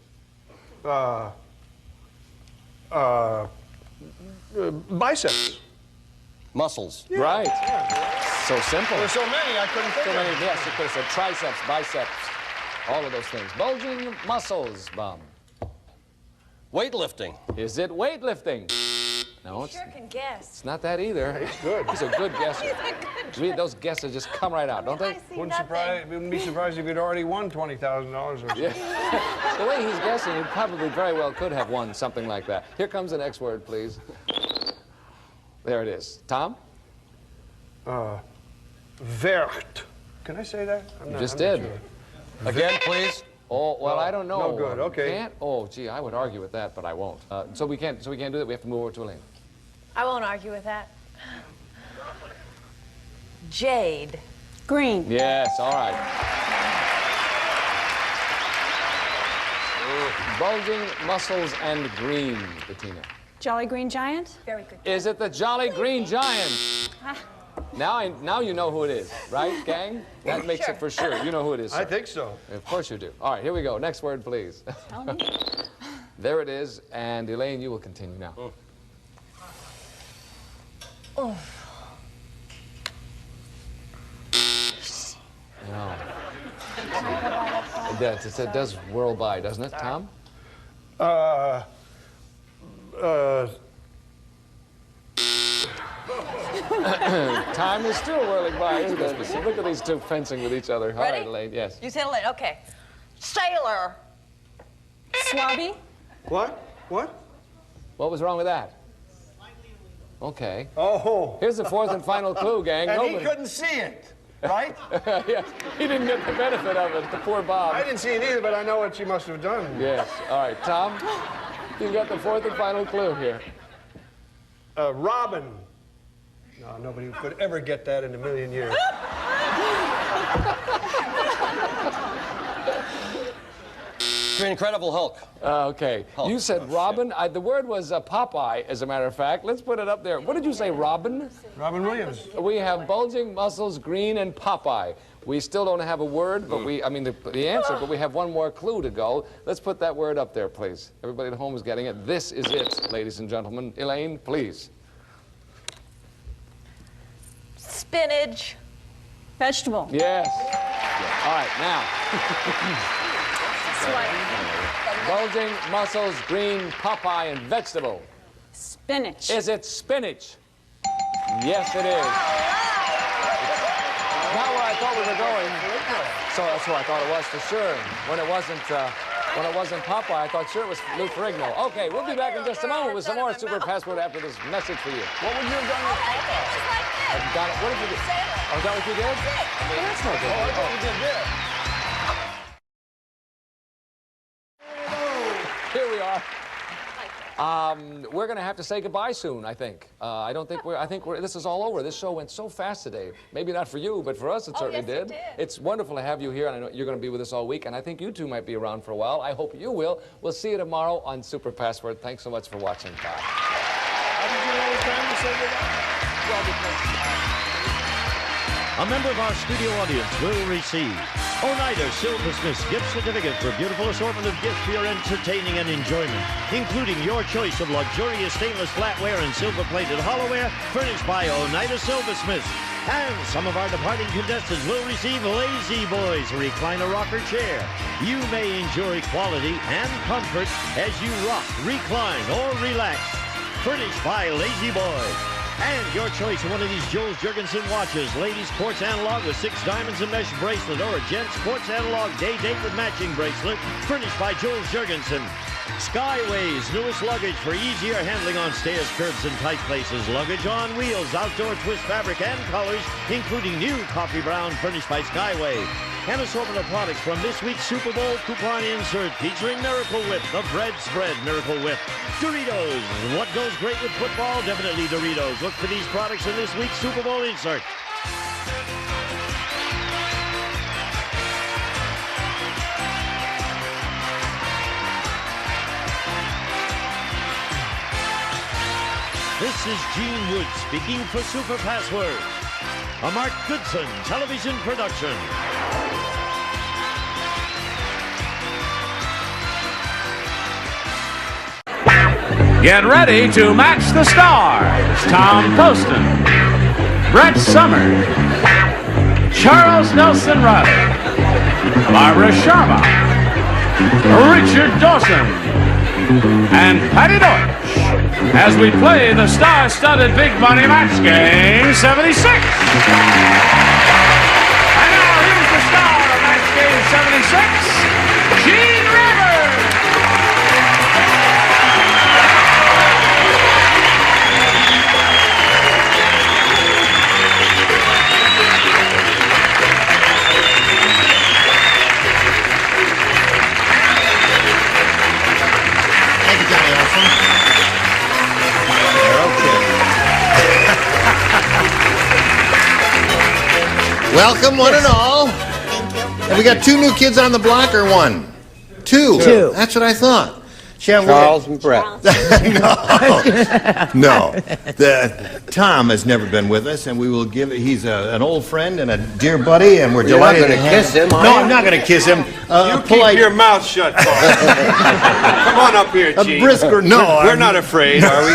Biceps. Muscles. Yeah. Right. Yeah. So simple. There's so many, I couldn't think of it. Yes, you could have said triceps, biceps, all of those things. Bulging muscles, Bob. Weightlifting. Is it weightlifting? No, Sure can guess. it's not that either. He's good. He's a good guesser. Those guesses just come right out, don't they? Wouldn't be surprised if he'd already won $20,000 or something. Yeah. The way he's guessing, he probably very well could have won something like that. Here comes the next word, please. There it is. Tom? Vert. Can I say that? You just did. Sure. Again, please. Oh, well, I don't know. No good, okay. Can't? Oh, gee, I would argue with that, but I won't. So we can't do that? We have to move over to Elaine. I won't argue with that. Jade. Green. Yes, all right. Bulging muscles and green, Bettina. Jolly Green Giant. Very good. Is it the Jolly Green Giant? Now you know who it is, right, gang? That makes it for sure. You know who it is, sir. I think so. Of course you do. All right, here we go. Next word, please. There it is. And Elaine, you will continue now. Oh. No. It does whirl by, doesn't it, Tom? Time is still whirling by, isn't it? Look at these two fencing with each other. All right, Elaine, yes. You said Elaine, okay. Sailor. Swabby. What? What? What was wrong with that? Okay. Oh. Here's the fourth and final clue, gang. And Nobody... he couldn't see it, right? Yes. He didn't get the benefit of it, the poor Bob. I didn't see it either, but I know what she must have done. Yes. All right, Tom, you've got the fourth and final clue here. Robin. No, nobody could ever get that in a million years. The Incredible Hulk. Okay. Hulk. You said Robin. The word was Popeye, as a matter of fact. Let's put it up there. What did you say, Robin? Robin Williams. We have bulging muscles, green, and Popeye. We still don't have a word, but the answer, but we have one more clue to go. Let's put that word up there, please. Everybody at home is getting it. This is it, ladies and gentlemen. Elaine, please. Spinach. Vegetable. Yes. All right, now. Bulging muscles, green, Popeye, and vegetable. Spinach. Is it spinach? Yes, it is. Not where I thought we were going. So that's where I thought it was for sure. When it wasn't Popeye, I thought sure it was Lou Ferrigno. Okay, we'll be back in just a moment with some more Super Password after this message for you. What would you have done with Popeye? I've got it. What did you do? Oh, is that what you did? Well, that's no good. Oh, I thought you did this. Here we are. We're going to have to say goodbye soon, I think. I think this is all over. This show went so fast today. Maybe not for you, but for us it certainly did. It's wonderful to have you here, and I know you're going to be with us all week, and I think you two might be around for a while. I hope you will. We'll see you tomorrow on Super Password. Thanks so much for watching. Bye. How did you know it was time to say goodbye? Well, because... A member of our studio audience will receive Oneida Silversmith's gift certificate for a beautiful assortment of gifts for your entertaining and enjoyment, including your choice of luxurious stainless flatware and silver-plated hollowware furnished by Oneida Silversmiths. And some of our departing contestants will receive Lazy Boys, a recliner rocker chair. You may enjoy quality and comfort as you rock, recline, or relax. Furnished by Lazy Boy. And your choice of one of these Jules Jurgensen watches, ladies quartz analog with 6 diamonds and mesh bracelet, or a gents quartz analog day date with matching bracelet, furnished by Jules Jurgensen. Skyway's newest luggage for easier handling on stairs, curbs, and tight places. Luggage on wheels, outdoor twist fabric and colors, including new coffee brown, furnished by Skyway. An assortment of products from this week's Super Bowl coupon insert featuring Miracle Whip, the bread spread Miracle Whip. Doritos, what goes great with football? Definitely Doritos. Look for these products in this week's Super Bowl insert. This is Gene Wood speaking for Super Password, a Mark Goodson television production. Get ready to match the stars. Tom Poston, Brett Summers, Charles Nelson Riley, Barbara Sharma, Richard Dawson, and Patty Deutsch as we play the star-studded Big Money Match Game 76. And now here's the star of Match Game 76, Gene Rivers. Welcome, one and all. Thank you. Have we got 2 new kids on the block or 1? 2. That's what I thought. Charles and Brett. No. Tom has never been with us, and we will give. He's an old friend and a dear buddy, and we're delighted to kiss him. No, I'm not going to kiss him. You keep your mouth shut, Bob. Come on up here, Gene. A brisker. No, we're not afraid, are we?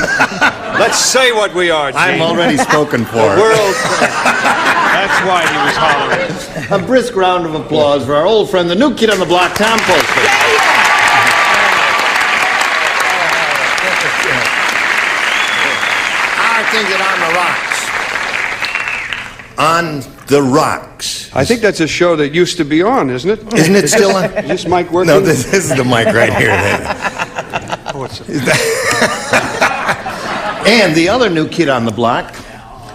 Let's say what we are, Gene. I'm already spoken for. The world. That's why he was hollering. A brisk round of applause for our old friend, the new kid on the block, Tom Poston. Our thing is on the rocks. I think that's a show that used to be on, isn't it? Isn't it still on? Is this mic working? No, this is the mic right here. And the other new kid on the block,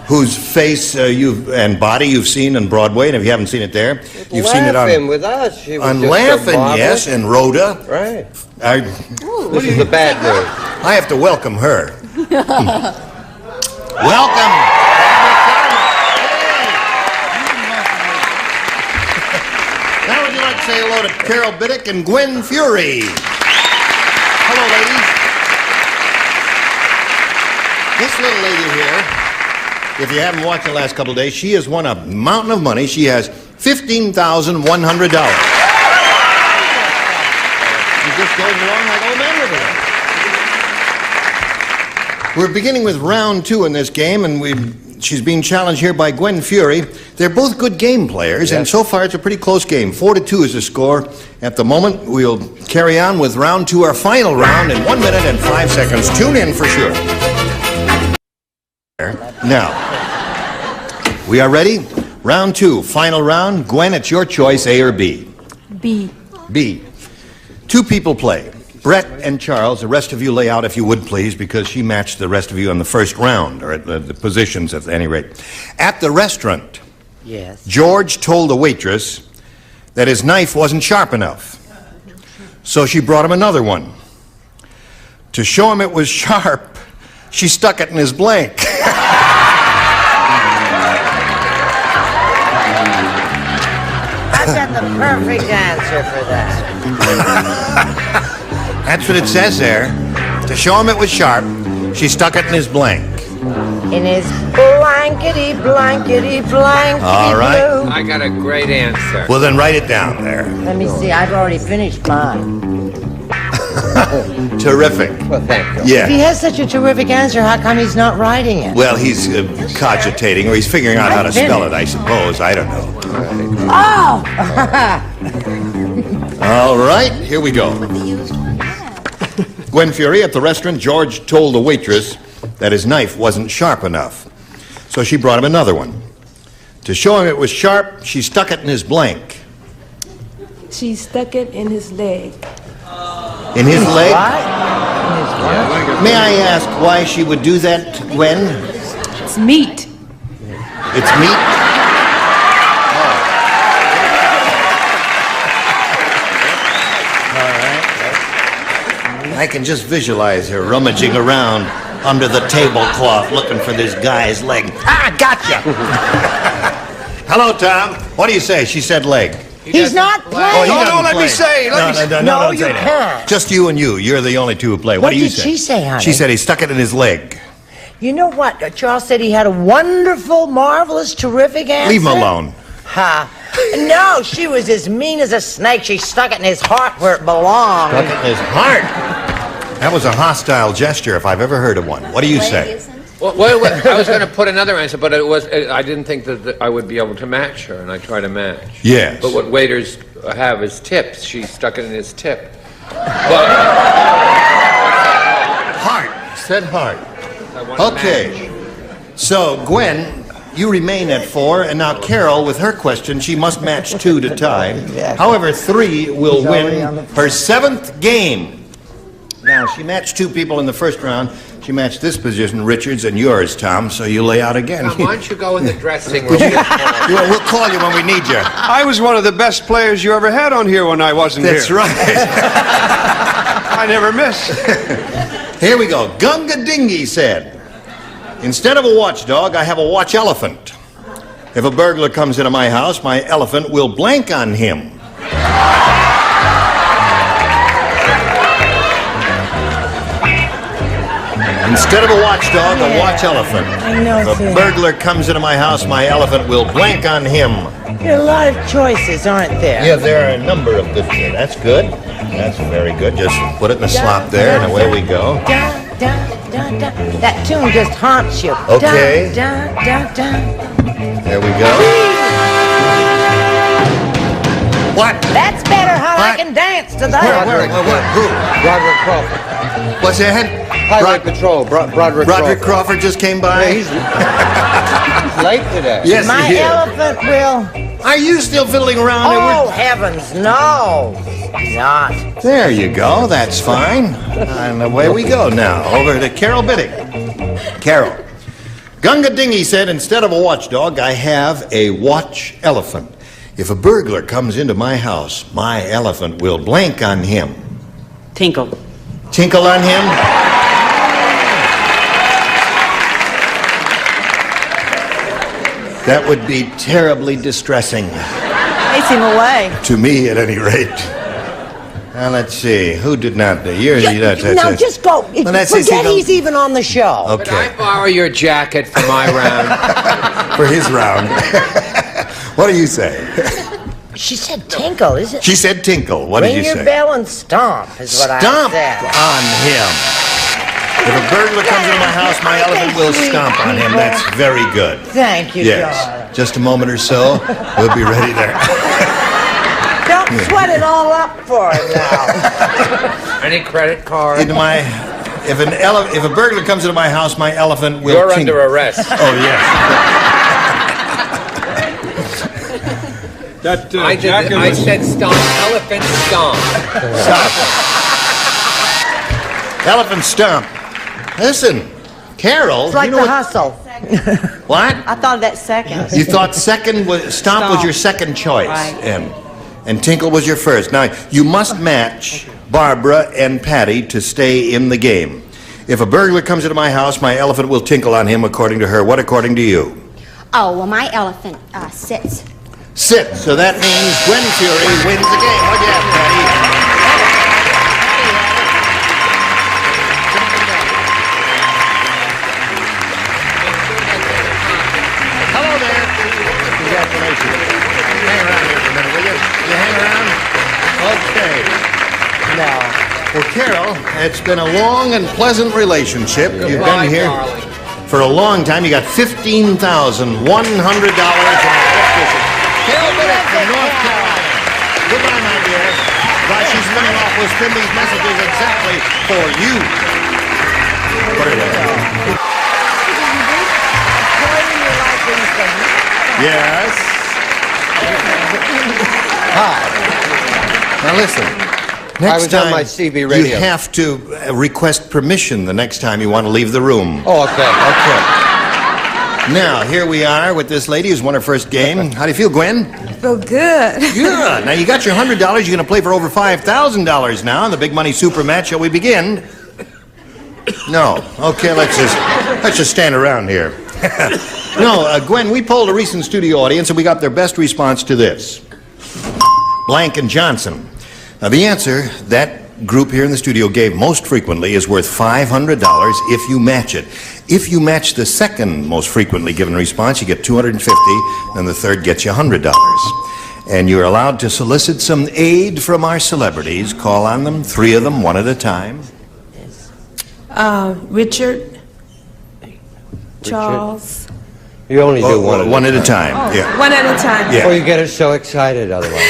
whose face and body you've seen on Broadway, and if you haven't seen it there, you've seen it on with us. She was on just Laughing, yes, and Rhoda. Right. This is the bad news. I have to welcome her. Welcome. Now would you like to say hello to Carol Biddick and Gwen Fury? Hello, ladies. This little lady here, if you haven't watched the last couple of days, she has won a mountain of money. She has $15,100. She just goes along like old men with it. We're beginning with round 2 in this game, and She's being challenged here by Gwen Fury. They're both good game players, and so far it's a pretty close game. 4-2 is the score. At the moment, we'll carry on with round 2, our final round, in 1 minute and 5 seconds. Tune in for sure. Now, we are ready. Round 2, final round. Gwen, it's your choice, A or B. B. B. 2 people play. Brett and Charles, the rest of you lay out if you would please, because she matched the rest of you in the first round, or at the positions at any rate. At the restaurant, Yes. George told the waitress that his knife wasn't sharp enough. So she brought him another one. To show him it was sharp, she stuck it in his blank. I've got the perfect answer for that. That's what it says there. To show him it was sharp, she stuck it in his blank. In his blankety, blankety, blankety All right. blue. I got a great answer. Well, then write it down there. Let me see, I've already finished mine. Terrific. Well, thank you. Yeah. If he has such a terrific answer, how come he's not writing it? Well, he's cogitating, or he's figuring out how to spell it, I suppose. I don't know. Oh! All right, here we go. Gwen Fury, at the restaurant, George told the waitress that his knife wasn't sharp enough. So she brought him another one. To show him it was sharp, she stuck it in his blank. She stuck it in his leg. In his leg? What? May I ask why she would do that, Gwen? It's meat. It's meat? I can just visualize her rummaging around under the tablecloth looking for this guy's leg. Ah, gotcha! Hello, Tom. What do you say? She said leg. He's not playing. Oh, he No, doesn't no, let me play. say, let me say. No, No, don't you say that. can't. Just you and you. You're the only two who play. What What do you did say? she say, honey? She said he stuck it in his leg. You know what? Charles said he had a wonderful, marvelous, terrific answer. Leave him alone. Ha. No, she was as mean as a snake. She stuck it in his heart where it belonged. Stuck it in his heart. That was a hostile gesture if I've ever heard of one. What do you say? Well, I was going to put another answer, but I didn't think that I would be able to match her, and I try to match. Yes. But what waiters have is tips. She stuck it in his tip. But Heart. Said heart. I want to Okay. match. So, Gwen, you remain at 4, and now Carol, with her question, she must match 2 to tie. However, 3 will win her 7th game. Now, she matched 2 people in the first round. She matched this position, Richards, and yours, Tom, so you lay out again. Tom, why don't you go in the dressing room? We'll call you when we need you. I was one of the best players you ever had on here when I wasn't That's here. right. I never miss. Here we go. Gunga Dingy said, instead of a watchdog, I have a watch elephant. If a burglar comes into my house, my elephant will blank on him. Instead of a watchdog, a watch elephant. I know, If a too. burglar comes into my house, my elephant will blank on him. There are a lot of choices, aren't there? Yeah, there are a number of good. That's good. That's very good. Just put it in the slot there, and away we go. Da, da, da, da. That tune just haunts you. Okay. Da, da, da, da. There we go. What? That's better. How I can dance to that. Where? What? Who? Broderick Crawford. What's that? Highway Patrol, Broderick Roderick Crawford just came by. He's late today. Yes, My he is. elephant will. Are you still fiddling around? Oh, heavens, no. Not. There you go. That's fine. And away we go now. Over to Carol Bittig. Carol. Gunga Dingy said, instead of a watchdog, I have a watch elephant. If a burglar comes into my house, my elephant will blank on him. Tinkle. Tinkle on him? That would be terribly distressing. Chase him away. To me, at any rate. Now, let's see. Who did not? Now, just go. Forget he's even on the show. Okay. Could I borrow your jacket for my round? For his round. What do you say? She said tinkle, is it? She said tinkle. What did you Ring your say? bell and stomp is what Stomp I said. on him. If a burglar comes into my house, my elephant will stomp on him. That's very good. Thank you, Yes. darling. Just a moment or so, we'll be ready there. Don't sweat it all up for him now. Any credit card? If a burglar comes into my house, my elephant will. You're under arrest. Oh yes. I said stomp. Elephant stomp. Elephant stomp. Listen, Carol. It's like you know the hustle. What? I thought of that second. You thought stomp was your second choice, Right. and Tinkle was your first. Now you must match Barbara and Patty to stay in the game. If a burglar comes into my house, my elephant will tinkle on him, according to her. What according to you? Oh, well, my elephant sits. Sit. So that means Gwen Fury wins the game. What do you have, Patty? Hello there. Congratulations. Hang around here for a minute, will you? You hang around? Okay. No. Well, Carol, it's been a long and pleasant relationship. You've Goodbye, been here darling. for a long time. You got $15,100 in Carol Bennett from North Carolina. Goodbye, my dear. While she's spinning off, we'll spin these messages exactly for you. Put it there. Yes. Hi. Now listen. Next I was time, on my CB you radio. have to request permission the next time you want to leave the room. Oh, okay. Okay. Now, here we are with this lady who's won her first game. How do you feel, Gwen? Feel good. Good. Now, you got your $100. You're going to play for over $5,000 now in the big money super match. Shall we begin? No. Okay, let's just stand around here. No, Gwen, we polled a recent studio audience, and we got their best response to this. Blank and Johnson. Now, the answer that group here in the studio gave most frequently is worth $500 if you match it. If you match the second most frequently given response, you get $250, and the third gets you $100. And you're allowed to solicit some aid from our celebrities. Call on them, 3 of them, one at a time. Richard, Charles. You only do one at a time. Oh, Yeah. one at a time. Yeah. Or you get us so excited otherwise.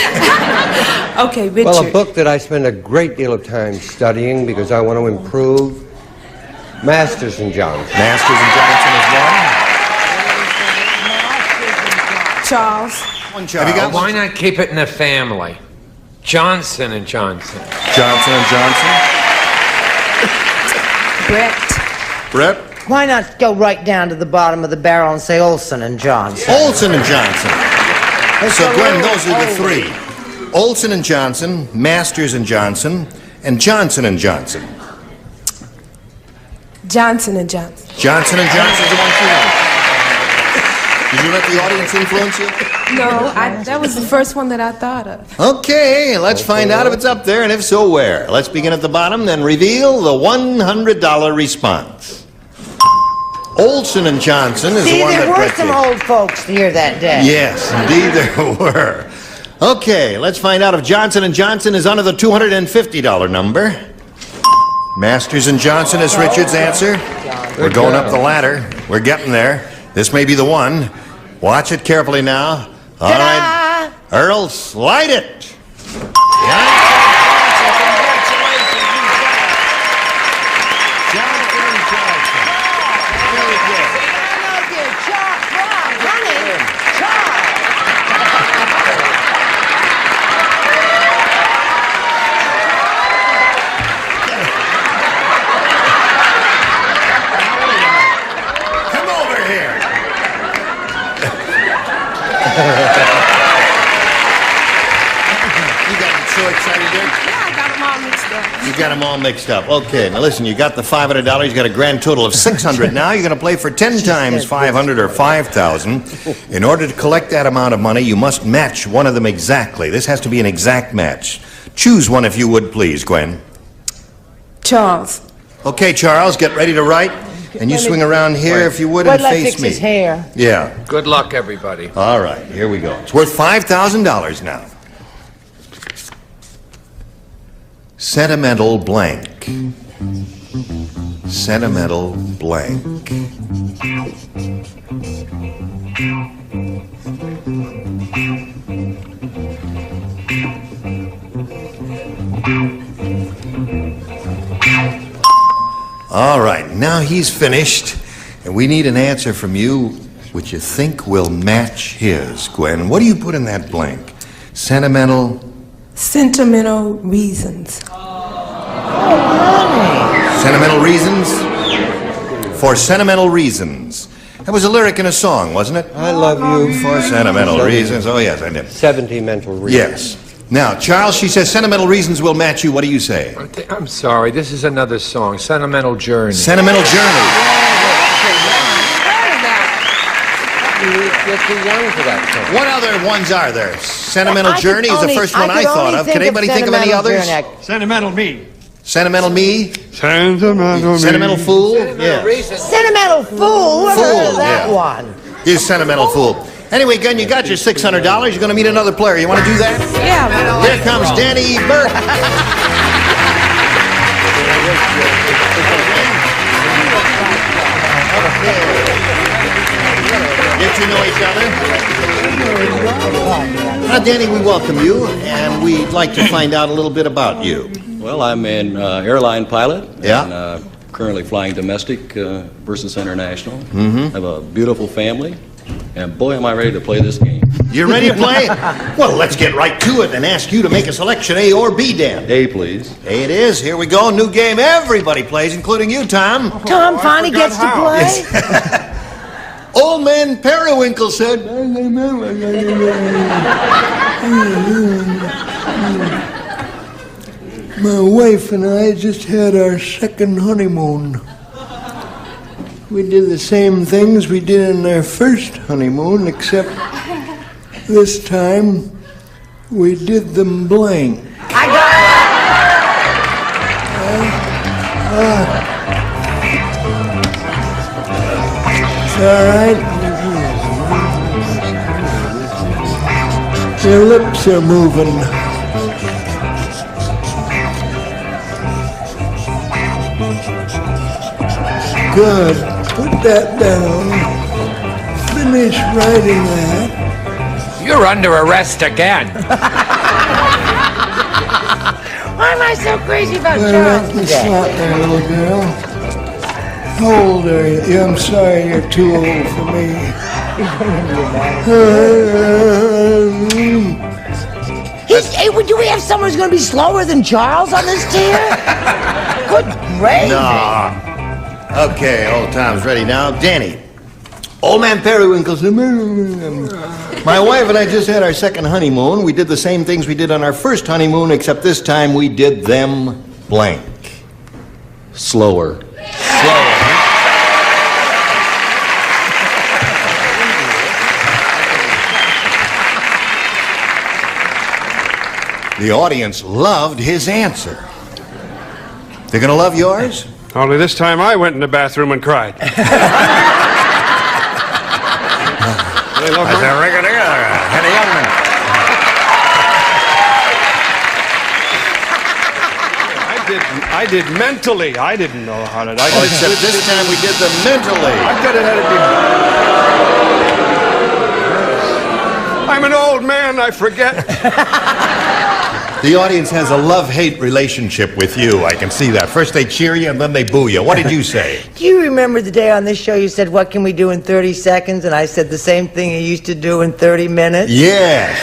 Okay, Richard. Well, a book that I spend a great deal of time studying because I want to improve. Masters and Johnson. Masters and Johnson is Charles. one. Have you got Why not keep it in the family? Johnson and Johnson. Johnson and Johnson? Brett? Why not go right down to the bottom of the barrel and say Olson and Johnson? Olson and Johnson. So, go Gwen, a those little are the 3. Olson and Johnson, Masters and Johnson, and Johnson and Johnson. Johnson and Johnson. Johnson and Johnson's the one you want. Did you let the audience influence you? No, that was the first one that I thought of. Okay, let's find out if it's up there, and if so, where. Let's begin at the bottom, then reveal the $100 response. Olson and Johnson is See, the one there that were Brett some did. old folks here that day. Yes, indeed there were. Okay, let's find out if Johnson & Johnson is under the $250 number. Masters and Johnson is Richard's answer. We're going up the ladder. We're getting there. This may be the one. Watch it carefully now. All right. Earl, slide it. You got so excited there? Yeah, I got them all mixed up. You got them all mixed up. Okay, now listen, you got the $500. You got a grand total of $600 now. You're going to play for 10 times $500 or $5,000. In order to collect that amount of money, you must match one of them exactly. This has to be an exact match. Choose one if you would, please, Gwen. Charles. Okay, Charles, get ready to write. And you swing around here if you would and face me. His hair. Yeah. Good luck, everybody. All right, here we go. It's worth $5,000 now. Sentimental blank. sentimental blank. All right, now he's finished, and we need an answer from you which you think will match his. Gwen, what do you put in that blank? Sentimental reasons. Sentimental reasons? For sentimental reasons. That was a lyric in a song, wasn't it? I love you. For sentimental reasons. Oh, yes, I did. Sentimental reasons. Yes. Now, Charles, she says sentimental reasons will match you. What do you say? I'm sorry, this is another song, Sentimental Journey. Sentimental Journey. You're too young for that song. What other ones are there? Sentimental Journey is the first one I thought of. Can anybody think of any others? Sentimental Me. Sentimental Me? Sentimental Me. Sentimental Fool? Yeah. Sentimental Fool? What is that one? He's Sentimental Fool. Anyway, Gun, you got your $600. You're going to meet another player. You want to do that? Yeah. Here comes Danny Burke. Get to know each other. Danny, we welcome you, and we'd like to find out a little bit about you. Well, I'm an airline pilot. Yeah. And, currently flying domestic versus international. Mm-hmm. I have a beautiful family, and boy, am I ready to play this game. You're ready to play? Well, let's get right to it and ask you to make a selection, A or B, Dan. A, please. A it is. Here we go. New game. Everybody plays, including you, Tom. Tom finally gets to play? Old man Periwinkle said... My wife and I just had our second honeymoon. We did the same things we did in our first honeymoon, except this time we did them blank. I got It's all right. Your lips are moving. Good. Put that down. Finish writing that. You're under arrest again. Why am I so crazy about Well, Charles let me today? stop there, little girl. How old are you? Yeah, I'm sorry, you're too old for me. Hey, do we have someone who's going to be slower than Charles on this tier? Good gravy. Nah. Okay, old Tom's ready now. Danny. Old man Periwinkle said... My wife and I just had our second honeymoon. We did the same things we did on our first honeymoon, except this time we did them blank. Slower. The audience loved his answer. They're going to love yours? Only this time I went in the bathroom and cried. They love her. I did mentally. I didn't know how to. Except this time we did them mentally. I've got it how to do. I'm an old man. I forget. The audience has a love-hate relationship with you. I can see that. First they cheer you and then they boo you. What did you say? Do you remember the day on this show you said, what can we do in 30 seconds? And I said the same thing you used to do in 30 minutes? Yes.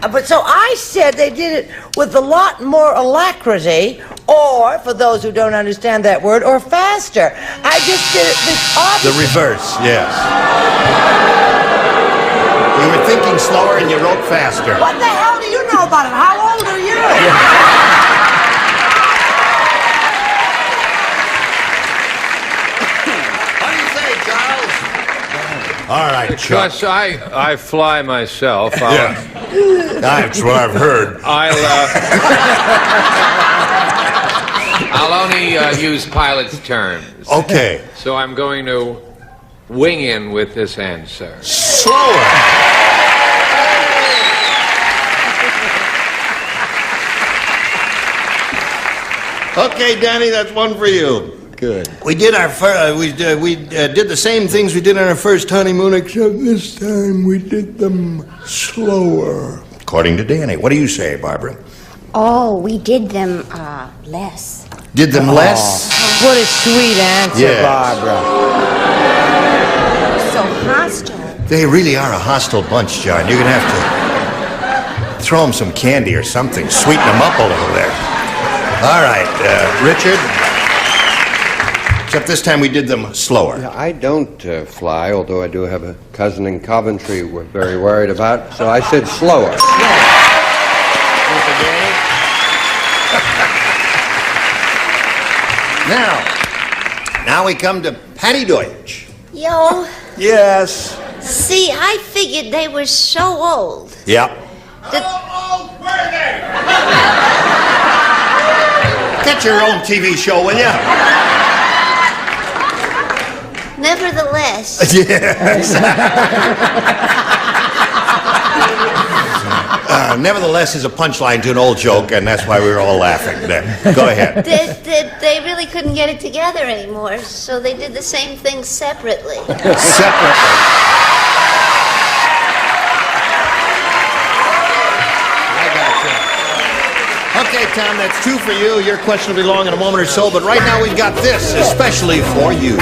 But so I said they did it with a lot more alacrity, or, for those who don't understand that word, or faster. I just did it the opposite. The reverse, yes. You were thinking slower and you wrote faster. What the hell do you know about it? How old are you? What do you say, Charles? All right, Chuck. Because I fly myself. That's what I've heard. I'll only use pilot's terms. Okay. So I'm going to wing in with this answer. Slower. Okay, Danny, that's one for you. Good. We did our did the same things we did on our first honeymoon, except this time we did them slower. According to Danny. What do you say, Barbara? Oh, we did them less. Did them less? What a sweet answer, Yes. Barbara. So hostile. They really are a hostile bunch, John. You're going to have to throw them some candy or something. Sweeten them up a little there. All right, Richard. Except this time we did them slower. Yeah, I don't fly, although I do have a cousin in Coventry we're very worried about, so I said slower. Now we come to Patty Deutsch. Yo, Yes. see, I figured they were so old. Yep. Get your own TV show, will ya? Nevertheless, Yes. Nevertheless is a punchline to an old joke, and that's why we were all laughing. There. Go ahead. they really couldn't get it together anymore, so they did the same thing separately. Okay, Tom, that's 2 for you. Your question will be long in a moment or so, but right now we've got this, especially for you.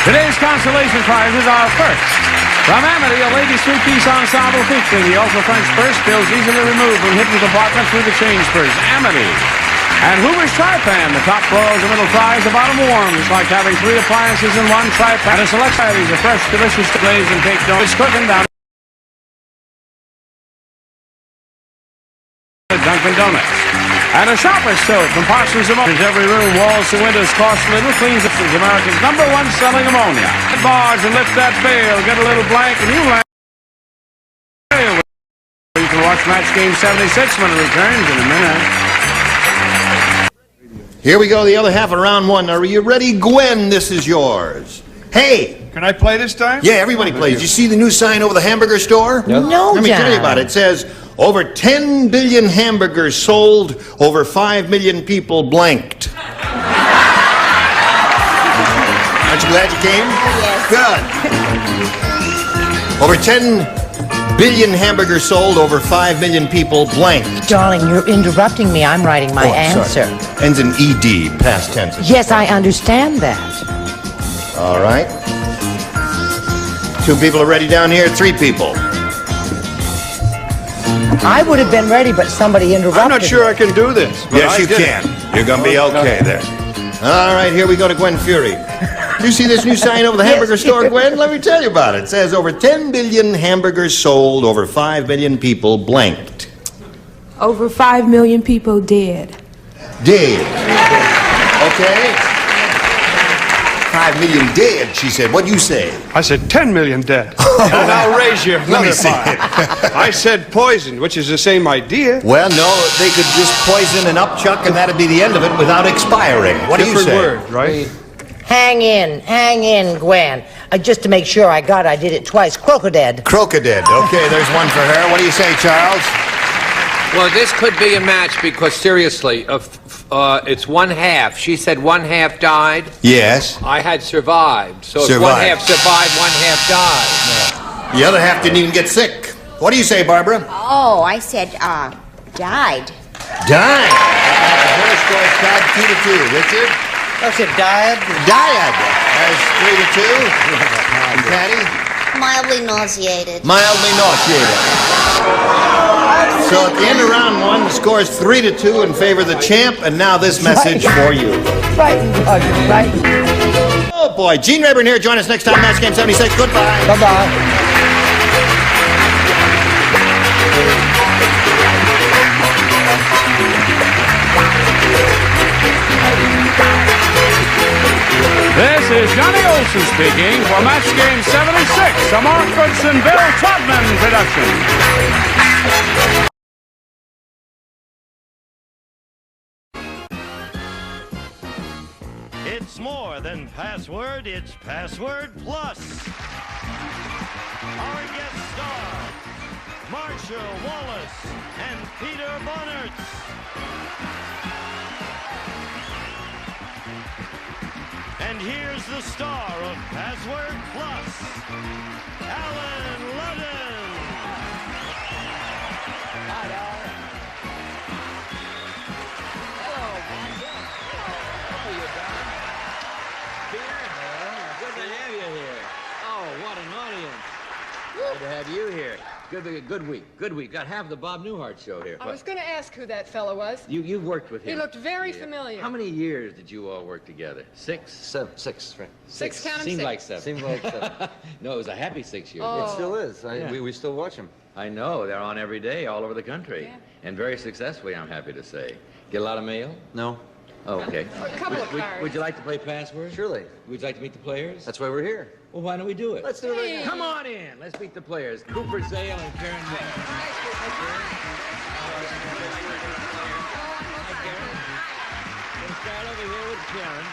Today's consolation prizes are first. From Amity, a ladies' three-piece ensemble featuring the ultra-French purse feels easily removed when hit with a partner through the change purse. Amity. And Hoover's Tri-Pan, the top royals, the middle fries, the bottom warm. It's like having 3 appliances in one Tri-Pan. And a select varieties of fresh, delicious glaze and cake dough. It's cooking down Dunkin' Donuts. And a shopper's soap from Parsons Ammonia. Every room, walls to windows, cost little, cleans up is America's #1 selling ammonia. Barge and lift that veil, get a little blank, and you land. You can watch match game 76 when it returns in a minute. Here we go, the other half of round 1. Are you ready, Gwen? This is yours. Hey! Can I play this time? Yeah, everybody plays. You see the new sign over the hamburger store? Yep. No, Let me tell you John. about it. It says, over 10 billion hamburgers sold, over 5 million people blanked. Aren't you glad you came? Yes. Good. Over 10 billion hamburgers sold, over 5 million people blanked. Darling, you're interrupting me. I'm writing my I'm answer. sorry. Ends in ED, past tense. Yes, I understand that. All right. 2 people are ready down here, 3 people. I would have been ready, but somebody interrupted. I'm not sure I can do this. but Yes, I you did can. it. You're going to be okay there. All right, here we go to Gwen Fury. You see this new sign over the hamburger store, Gwen? Let me tell you about it. It says over 10 billion hamburgers sold, over 5 million people blanked. Over 5 million people dead. Dead. Okay. 5 million dead, she said. What'd you say? I said 10 million dead. And I'll raise you Let another me see 5. I said poisoned, which is the same idea. Well, no, they could just poison an upchuck and that'd be the end of it without expiring. What do you Different say? word, right? Hang in, Gwen. Just to make sure I did it twice. Crocodad. Crocodad. Okay, there's one for her. What do you say, Charles? Well, this could be a match because, seriously, it's 1/2. She said 1/2 died. Yes. I had survived. So if Survived. 1/2 survived, 1/2 died. The other half didn't even get sick. What do you say, Barbara? Oh, I said, died. Died. Her score is tied 2-2. Richard? I said died. Died. That's 3-2. And Patty? Mildly nauseated. Mildly nauseated. So at the end of round 1, the score is 3-2 in favor of the champ. And now this message for you. Right, right. Oh boy, Gene Rayburn here. Join us next time, Match Game 76. Goodbye. Bye-bye. This is Johnny Olson speaking for Match Game 76, a Mark Goodson, Bill Todman production. It's more than password, it's Password Plus. Our guest star, Marcia Wallace and Peter Bonnertz. And here's the star of Password Plus, Alan Ludden. Hi, Alan. Hello, Marcia. How are you, Don? Peter? Good to have you here. Oh, what an audience. Glad to have you here. Good week. Good week. Got half the Bob Newhart show here. I was going to ask who that fellow was. You've worked with him. He looked very familiar. How many years did you all work together? 6? 7. 6, right. Six, count 'em, Seemed six. like 7. Seems like 7. No, it was a happy 6 years. Oh. It still is. Yeah. We still watch them. I know. They're on every day all over the country. Yeah. And very successfully, I'm happy to say. Get a lot of mail? No. Oh, okay. A couple of cards. Would you like to play Password? Surely. Would you like to meet the players? That's why we're here. Well, why don't we do it? Let's do it right Hey. Come on in. Let's meet the players. Cooper Zale and Karen May. We'll start over here with Karen.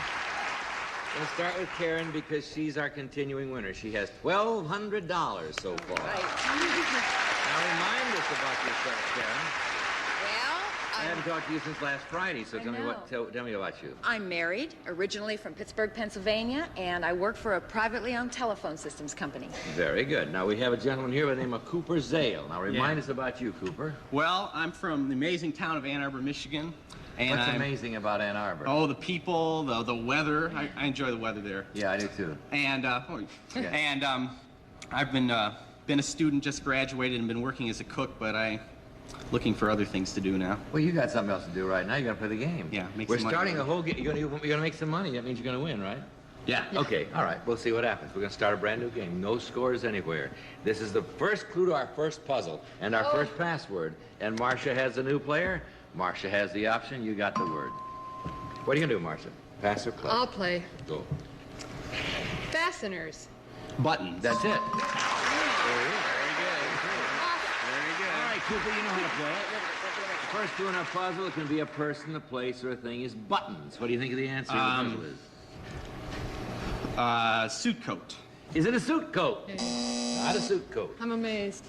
We'll start with Karen because she's our continuing winner. She has $1,200 so far. Now remind us about yourself, Karen. Well, I haven't talked to you since last Friday, so tell me about you. I'm married, originally from Pittsburgh, Pennsylvania, and I work for a privately owned telephone systems company. Very good. Now we have a gentleman here by the name of Cooper Zale. Now remind us about you, Cooper. Well, I'm from the amazing town of Ann Arbor, Michigan. And What's amazing about Ann Arbor? Oh, the people, the weather. I enjoy the weather there. Yeah, I do too. And I've been a student, just graduated, and been working as a cook, but looking for other things to do now. Well, you got something else to do right now. You got to play the game. Yeah, make We're some money. starting a whole game. You're gonna make some money. That means you're gonna win, right? Yeah. Okay. All right. We'll see what happens. We're gonna start a brand new game. No scores anywhere. This is the first clue to our first puzzle and our first password. And Marcia has a new player. Marcia has the option. You got the word. What are you gonna do, Marcia? Pass or play? I'll play. Go. Fasteners. Buttons. That's it. Very good. Very good. All right, Cooper, you know how to play it. The first clue in our puzzle, it can be a person, a place, or a thing, is buttons. What do you think of the answer to the puzzle is? Suit coat. Is it a suit coat? Not a suit coat. I'm amazed.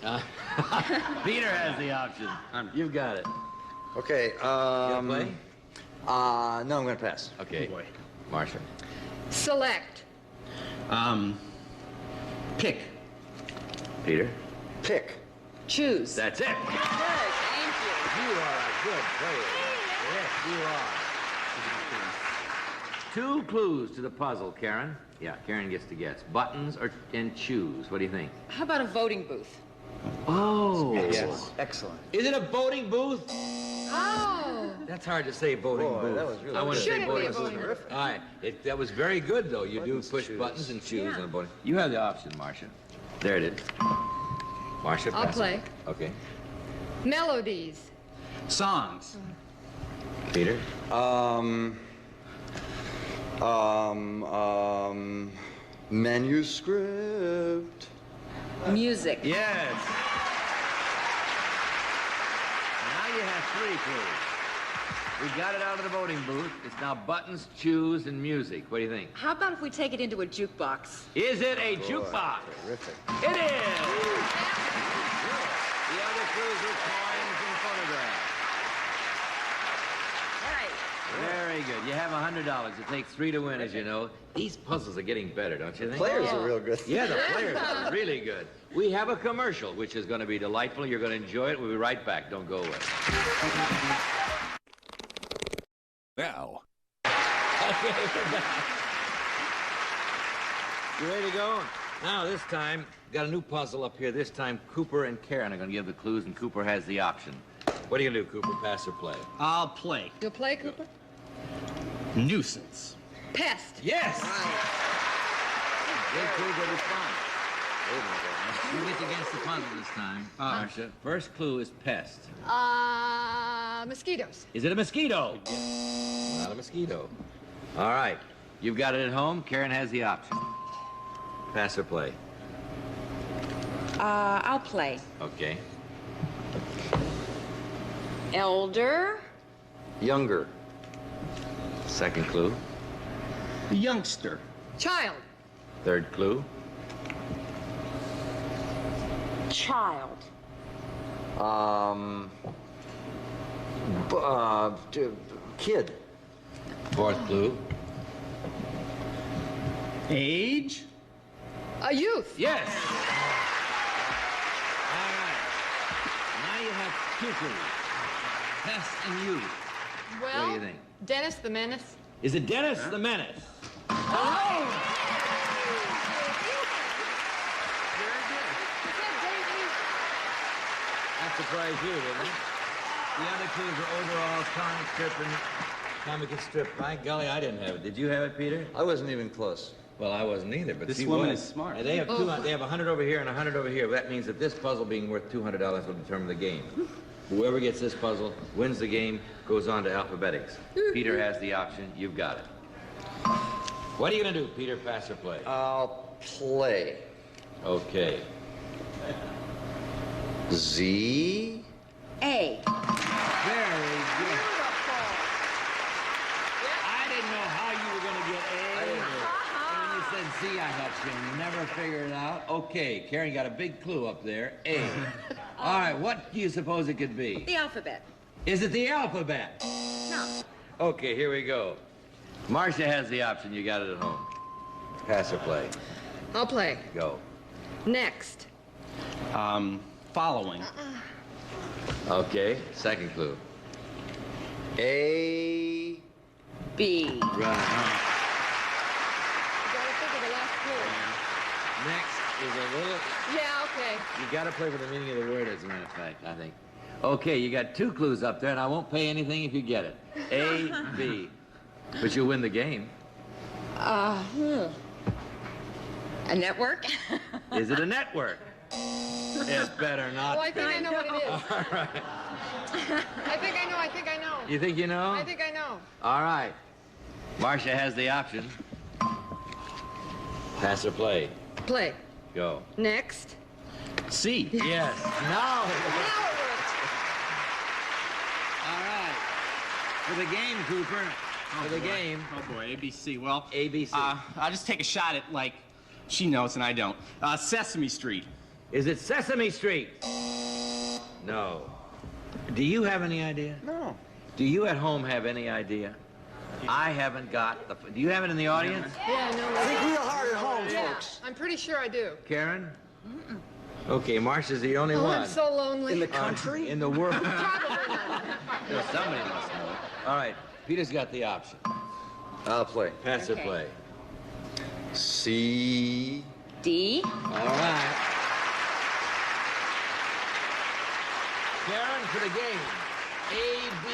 Peter has the option. You've got it. Okay. You gonna play? No, I'm going to pass. Okay. Oh, boy. Marcia. Select. Pick. Peter. Pick. Choose. That's it. Good, thank you. You are a good player. Yes, you are. 2 clues to the puzzle, Karen. Yeah, Karen gets to guess. Buttons and choose. What do you think? How about a voting booth? Oh. Yes. Excellent. Is it a voting booth? Oh. That's hard to say, voting booth. That was really I want to Should say it be voting a voting booth. booth? All right. That was very good, though. You do push buttons and choose on a voting. You have the option, Marcia. There it is. Marcia, I'll pass it. play. Okay. Melodies. Songs. Peter? Manuscript. Music. Yes. Now you have 3 clues. We got it out of the voting booth. It's now buttons, choose, and music. What do you think? How about if we take it into a jukebox? Is it a jukebox? Terrific. It is! The other clues are coins and photographs. Very good. You have $100. It takes 3 to win, as you know. These puzzles are getting better, don't you think? Players are real good. Yeah, the players are really good. We have a commercial, which is going to be delightful. You're going to enjoy it. We'll be right back. Don't go away. Now, You ready to go? Now, this time, got a new puzzle up here. This time, Cooper and Karen are going to give the clues, and Cooper has the option. What are you going to do, Cooper? Pass or play? I'll play. You'll play, Cooper? Nuisance. Pest. Yes! Good clue, good response. You get against the puzzle this time, Marcia. First clue is pest. Mosquitoes. Is it a mosquito? Not a mosquito. All right. You've got it at home. Karen has the option. Pass or play? I'll play. Okay. Elder. Younger. Second clue. Youngster. Child. Third clue. Child. Kid. Fourth clue. Age? A youth. Yes. All right. Now you have two clues. Pest and youth. Well, What do you think? Dennis the Menace. Is it Dennis the Menace? That surprised you, didn't it? The other clues were overalls, comic strip, and comic strip. By golly, I didn't have it. Did you have it, Peter? I wasn't even close. Well, I wasn't either, but This she woman was. is smart. And they have 200, they have 100 over here and 100 over here. That means that this puzzle being worth $200 will determine the game. Whoever gets this puzzle wins the game, goes on to Alphabetics. Peter has the option. You've got it. What are you going to do, Peter? Pass or play? I'll play. Okay. Z. A. Very good. I didn't know how you were going to get A. And when you said Z, I thought you'd never figure it out. Okay, Karen got a big clue up there. A. All right, what do you suppose it could be? The alphabet. Is it the alphabet? No. Okay, here we go. Marcia has the option. You got it at home. Pass or play? I'll play. Go. Next. Following. Okay, second clue. A. B. Right. Gotta think of the last clue. Next is a little... Yeah, okay. You got to play with the meaning of the word, as a matter of fact, I think. Okay, you got two clues up there, and I won't pay anything if you get it. A, B. But you'll win the game. A network? Is it a network? It better not Oh, I think be. I know what it is. All right. I think I know. You think you know? I think I know. All right. Marcia has the option. Pass or play? Play. Go. Next. C. Yes. No. Now it worked. All right. For the game, Cooper. For the game. Oh boy, ABC. Well, ABC. I'll just take a shot at, like, she knows and I don't. Sesame Street. Is it Sesame Street? No. Do you have any idea? No. Do you at home have any idea? I haven't got the... Do you have it in the audience? Yeah, no. Think real hard at home, Yeah, folks. I'm pretty sure I do. Karen? Okay, Marcia's the only Oh, one. I'm so lonely. In the country? In the world. Probably not. No, somebody must know. All right, Peter's got the option. I'll play. Pass or Okay. play? C. D. All right. Karen, for the game. A, B,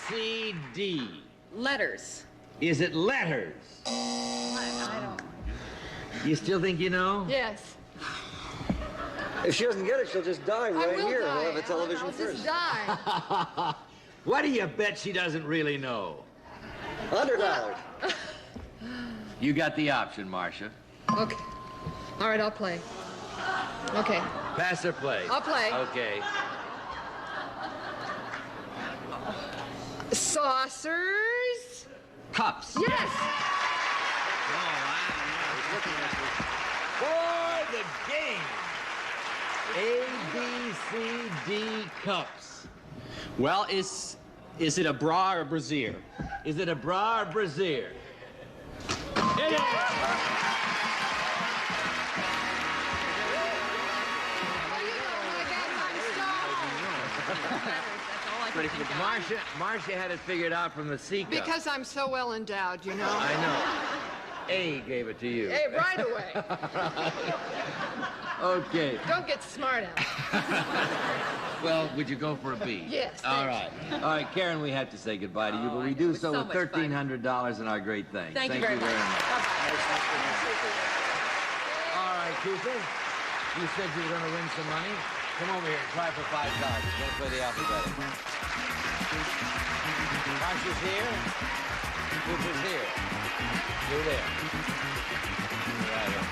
C, D. Letters. Is it letters? I don't. You still think you know? Yes. If she doesn't get it, she'll just die I right will here. die. We'll have a television I'll first. just die. What do you bet she doesn't really know? $100. You got the option, Marcia. Okay. All right, I'll play. Okay. Pass or play? I'll play. Okay. Saucers. Cups. Yes. For the game. A, B, C, D cups. Well, is it a bra or a brassiere? Is it a bra or brassiere? It is. Marcia had it figured out from the C cup. Because I'm so well endowed, you know. I know. A gave it to you. Hey, right away. Okay. Don't get smart at it. Well, would you go for a B? Yes, All thank right. All right, Karen, we have to say goodbye to you, but we do so so with much fun. $1,300 in our great thing. Thank you very much. All right, Cooper. You said you were going to win some money. Come over here and try for $5. We're going to play the alphabet. Marcia's here. Cooper's here. You're there. Right here.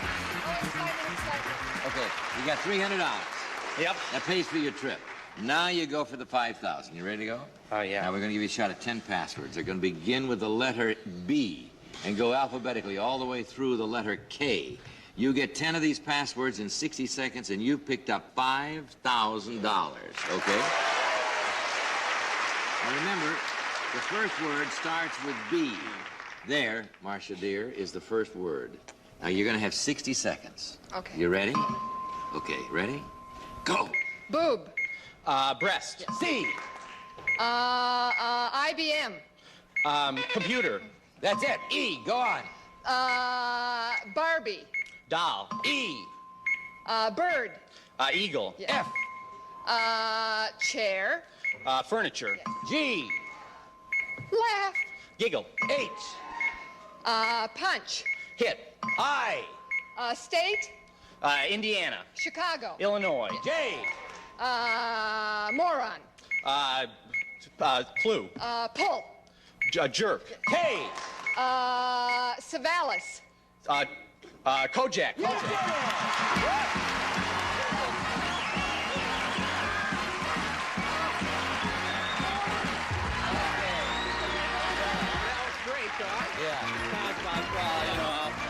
Okay, you got $300. Yep. That pays for your trip. Now you go for the 5,000. You ready to go? Oh, yeah. Now we're going to give you a shot at 10 passwords. They're going to begin with the letter B and go alphabetically all the way through the letter K. You get 10 of these passwords in 60 seconds, and you've picked up $5,000, okay? Now remember, the first word starts with B. There, Marcia dear, is the first word. Now you're going to have 60 seconds. Okay. You ready? Okay, ready? Go. Boob. Breast. C. IBM. Computer. That's it. E. Go on. Barbie. Doll. E. Bird. Eagle. Yeah. F. Chair. Furniture. G. Laugh. Giggle. H. Punch. Hit. I. State. Indiana. Chicago. Illinois. J. Moron. Clue. Pull. Jerk. K. Savalas. Kojak. Yeah.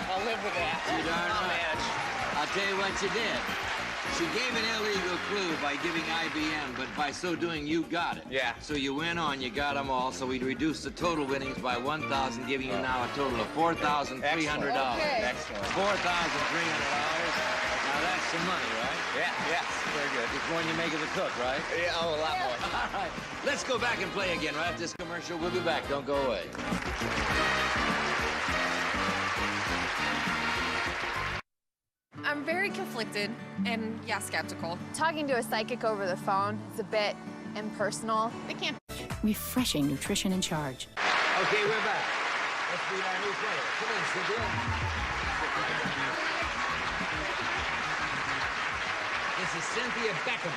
I'll live with that. You darn right. I'll tell you what you did. She gave an illegal clue by giving IBM, but by so doing, you got it. Yeah. So you went on, you got them all, so we'd reduce the total winnings by 1,000, giving you now a total of $4,300. Excellent. Okay. Excellent. $4,300. Now that's some money, right? Yes. Very good. It's more than you make as a cook, right? Yeah, a lot more. All right. Let's go back and play again right after this commercial. We'll be back. Don't go away. I'm very conflicted and, yeah, skeptical. Talking to a psychic over the phone is a bit impersonal. They can't. Refreshing nutrition in charge. Okay, we're back. Let's meet our new player. Come in, Cynthia. This is Cynthia Beckham.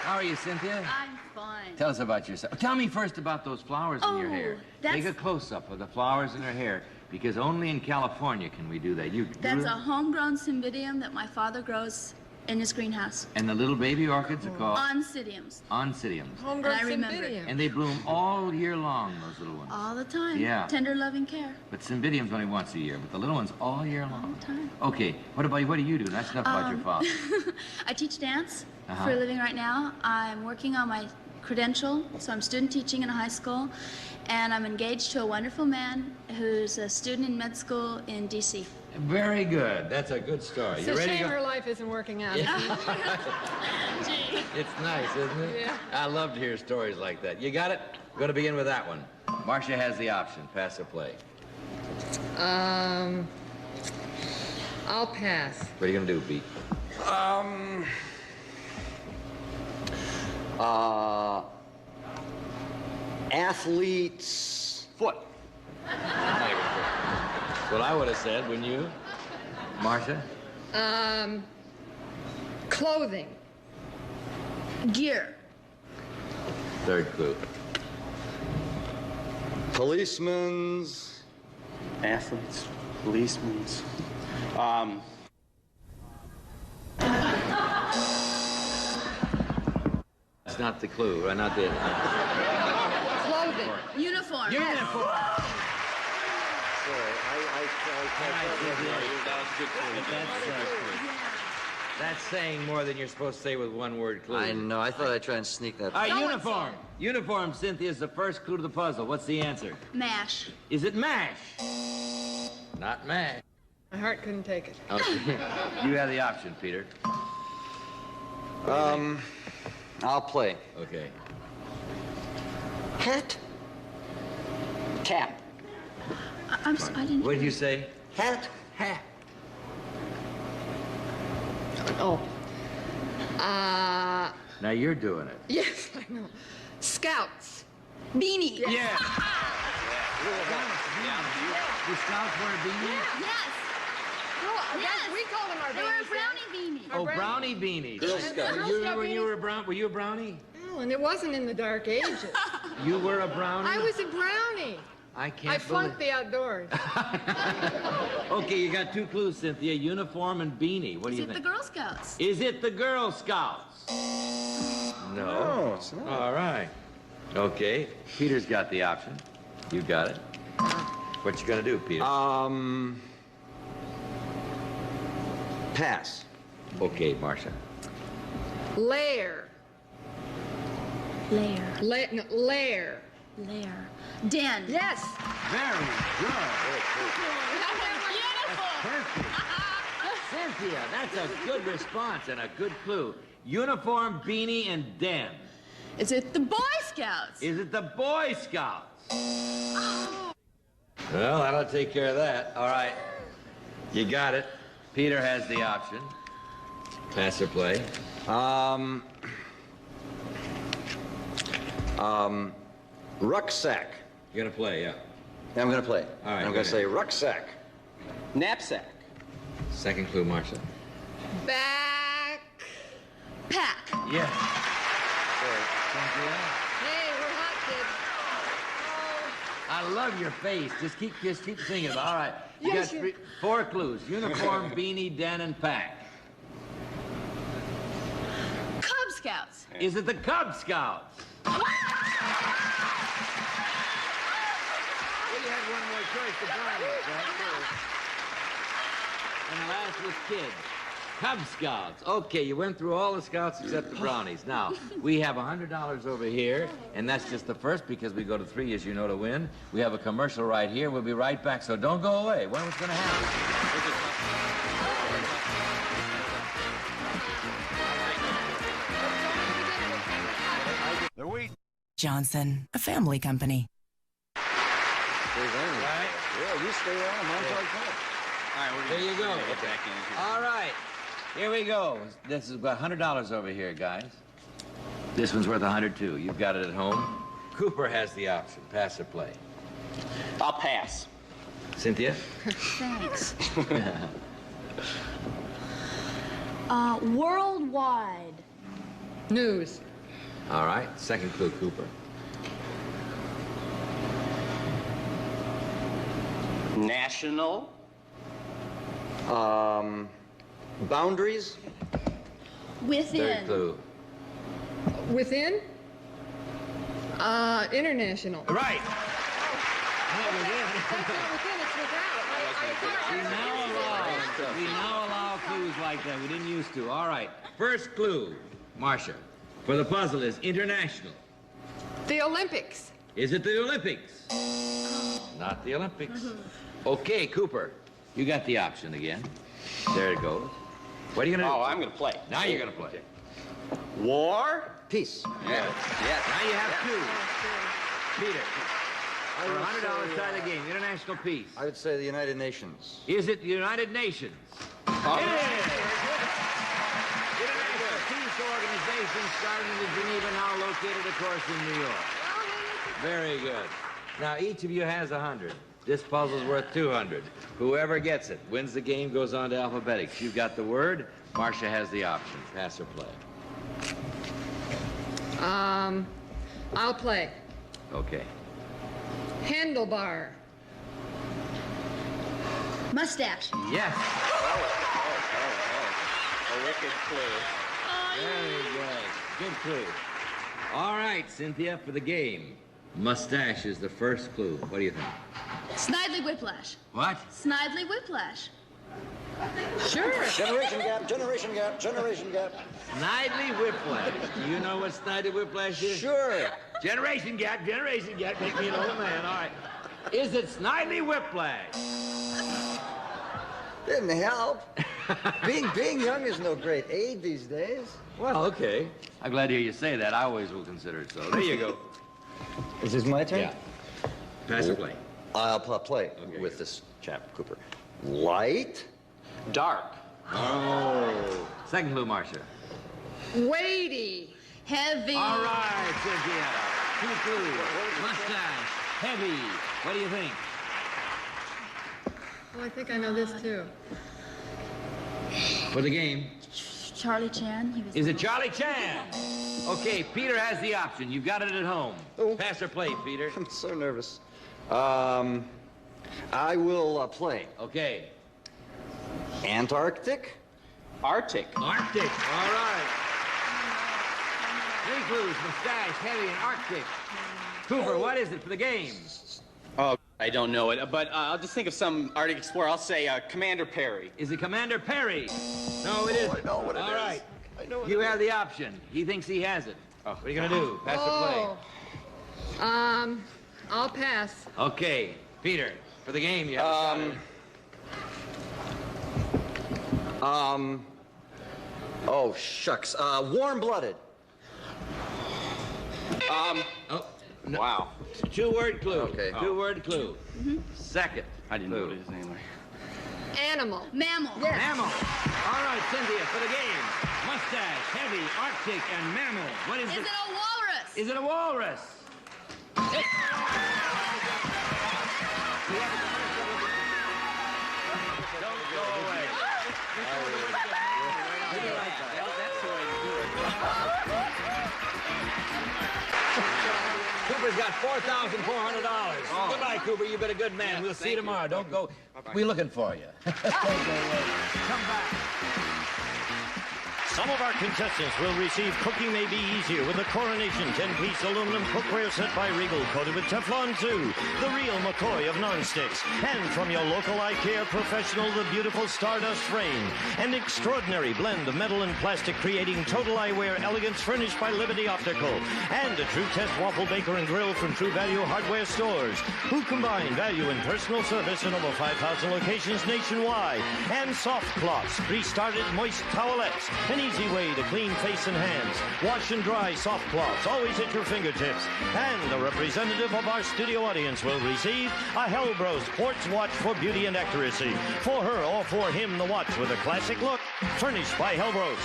How are you, Cynthia? I'm fine. Tell us about yourself. Tell me first about those flowers in your hair. Take a close-up of the flowers in her hair, because only in California can we do that. That's a homegrown cymbidium that my father grows in his greenhouse. And the little baby orchids are called? Oncidiums. Oncidiums. Homegrown cymbidium. And they bloom all year long, those little ones. All the time. Yeah. Tender, loving care. But cymbidiums only once a year, but the little ones all year long. All the time. Okay, what about you? What do you do? That's enough about your father. I teach dance Uh-huh. for a living right now. I'm working on my credential, so I'm student teaching in a high school, and I'm engaged to a wonderful man who's a student in med school in D.C. Very good. That's a good story. It's You a ready to shame go? her life isn't working out. It's nice, isn't it? Yeah. I love to hear stories like that. You got it? We're going to begin with that one. Marcia has the option. Pass or play. I'll pass. What are you going to do, Pete? Athlete's foot. That's what I would have said, wouldn't you? Marcia? Clothing. Gear. Third clue. Policeman's. Athletes, policemen's. That's not the clue, or not the... Clothing. Uniform. Uniform. That's saying more than you're supposed to say with one word clue. I know. I thought I'd try and sneak that. All right, uniform. Uniform, Cynthia, is the first clue to the puzzle. What's the answer? MASH. Is it MASH? Not MASH. My heart couldn't take it. Okay. You have the option, Peter. I'll play. Okay. Hat. Cap. I didn't. What did you say? Hat. Hat. Oh. Now you're doing it. Yes, I know. Scouts. Beanie. Yeah. The Scouts wear beanies? Yes. Yes. We called them our They were babies. a brownie beanie. Oh, brownie beanies. Girl Scout. Were you a brownie? No, and it wasn't in the dark ages. You were a brownie? I was a brownie. I can't I flunked believe... the outdoors. Okay, you got two clues, Cynthia. Uniform and beanie. What do Is you it the think? Girl Scouts? Is it the Girl Scouts? No. it's not. All right. Okay. Peter's got the option. You got it. What you gonna do, Peter? Pass. Okay, Marcia. Lair. Lair. Lair. Lair. Den. Yes. Very good. Beautiful. Cynthia, that's a good response and a good clue. Uniform, beanie, and den. Is it the Boy Scouts? Is it the Boy Scouts? Well, that'll take care of that. All right. You got it. Peter has the option. Pass or play. Rucksack. You're gonna play, yeah. I'm gonna play. All right, I'm go gonna ahead. say rucksack. Knapsack. Second clue, Marcia. Back. Pack. Yes. Cynthia. Hey, we're hot, kids. I love your face. Just keep singing about it. All right. You Yes, got 4 clues. Uniform, beanie, den, and pack. Cub Scouts. Is it the Cub Scouts? Well, you had one more choice to brownies, right? And the last was kids. Cub Scouts. Okay, you went through all the scouts except the brownies. Now, we have $100 over here, and that's just the first because we go to 3, as you know, to win. We have a commercial right here. We'll be right back, so don't go away. When was going to happen? Johnson, a family company. Right? Yeah, you stay on. I'm on charge. All right, we're There you go. get back in here. All right. Here we go. This is about $100 over here, guys. This one's worth 100 too. You've got it at home. Cooper has the option. Pass or play. I'll pass. Cynthia? Thanks. Worldwide. News. All right. Second clue, Cooper. National. Boundaries. Within. Third clue. Within? International. Right. We now allow clues like that. We didn't used to. All right. First clue, Marcia, for the puzzle is international. The Olympics. Is it the Olympics? Not the Olympics. Okay, Cooper, you got the option again. There it goes. What are you gonna do? Oh, I'm gonna play. Now you're gonna play. War. Peace. Yes. Now you have 2. Peter. For $100 side of the game, international peace. I would say the United Nations. Is it the United Nations? Oh. It is! International Peace Organization started in Geneva, now located, of course, in New York. Very good. Now, each of you has 100. This puzzle's worth 200. Whoever gets it wins the game, goes on to Alphabetics. You've got the word. Marcia has the option. Pass or play. I'll play. Okay. Handlebar. Mustache. Yes. A wicked clue. Very good. Good clue. All right, Cynthia, for the game. Mustache is the first clue. What do you think? Snidely Whiplash. What? Snidely Whiplash. Sure. Generation gap, generation gap, generation gap. Snidely Whiplash. Do you know what Snidely Whiplash is? Sure. Generation gap, make me an old man. All right. Is it Snidely Whiplash? Didn't help. being young is no great aid these days. Well, okay. I'm glad to hear you say that. I always will consider it so. There you go. Is this my turn? Yeah. Pass or play. I'll play with this chap, Cooper. Light. Dark. Oh. Second clue, Marcia. Weighty. Heavy. All right, Cynthia. 2 clues. Mustache. Heavy. What do you think? Oh, I think I know this too. For the game. Charlie Chan. He was Is it Charlie Chan? Okay, Peter has the option. You've got it at home. Oh. Pass or play, Peter. I'm so nervous. I will play. Okay. Antarctic. Arctic. Arctic. All right. 3 clues. Mustache, heavy, and Arctic. Cooper, what is it for the game? Oh, I don't know it, but I'll just think of some Arctic explorer. I'll say Commander Perry. Is it Commander Perry? No, it isn't. I know what it is. All right. I know what You it have the option. He thinks he has it. What are you going to do? Pass or play? I'll pass. Okay. Peter, for the game, you have to Oh, shucks. Warm-blooded. No. Wow. Two-word clue. Okay. Two-word clue. Second. I didn't know his name. Animal. Mammal. Yes. Mammal. All right, Cynthia, for the game. Mustache, heavy, Arctic, and mammal. What is Is it? it a walrus? Is it a walrus? Don't go away. Cooper's got $4,400. Goodbye, Cooper. You've been a good man. We'll see you tomorrow. Don't go. We're looking for you. Don't go away. Come back. Some of our contestants will receive Cooking May Be Easier with a Coronation 10-piece aluminum cookware set by Regal, coated with Teflon 2, the real McCoy of non-sticks. And from your local eye care professional, the beautiful Stardust frame. An extraordinary blend of metal and plastic, creating total eyewear elegance, furnished by Liberty Optical. And a True Test waffle baker and grill from True Value Hardware stores, who combine value and personal service in over 5,000 locations nationwide. And soft cloths, pre-started moist towelettes, an easy way to clean face and hands. Wash and dry soft cloths, always at your fingertips. And a representative of our studio audience will receive a Hellbro sports watch for beauty and accuracy. For her or for him, the watch with a classic look, furnished by Hellbros.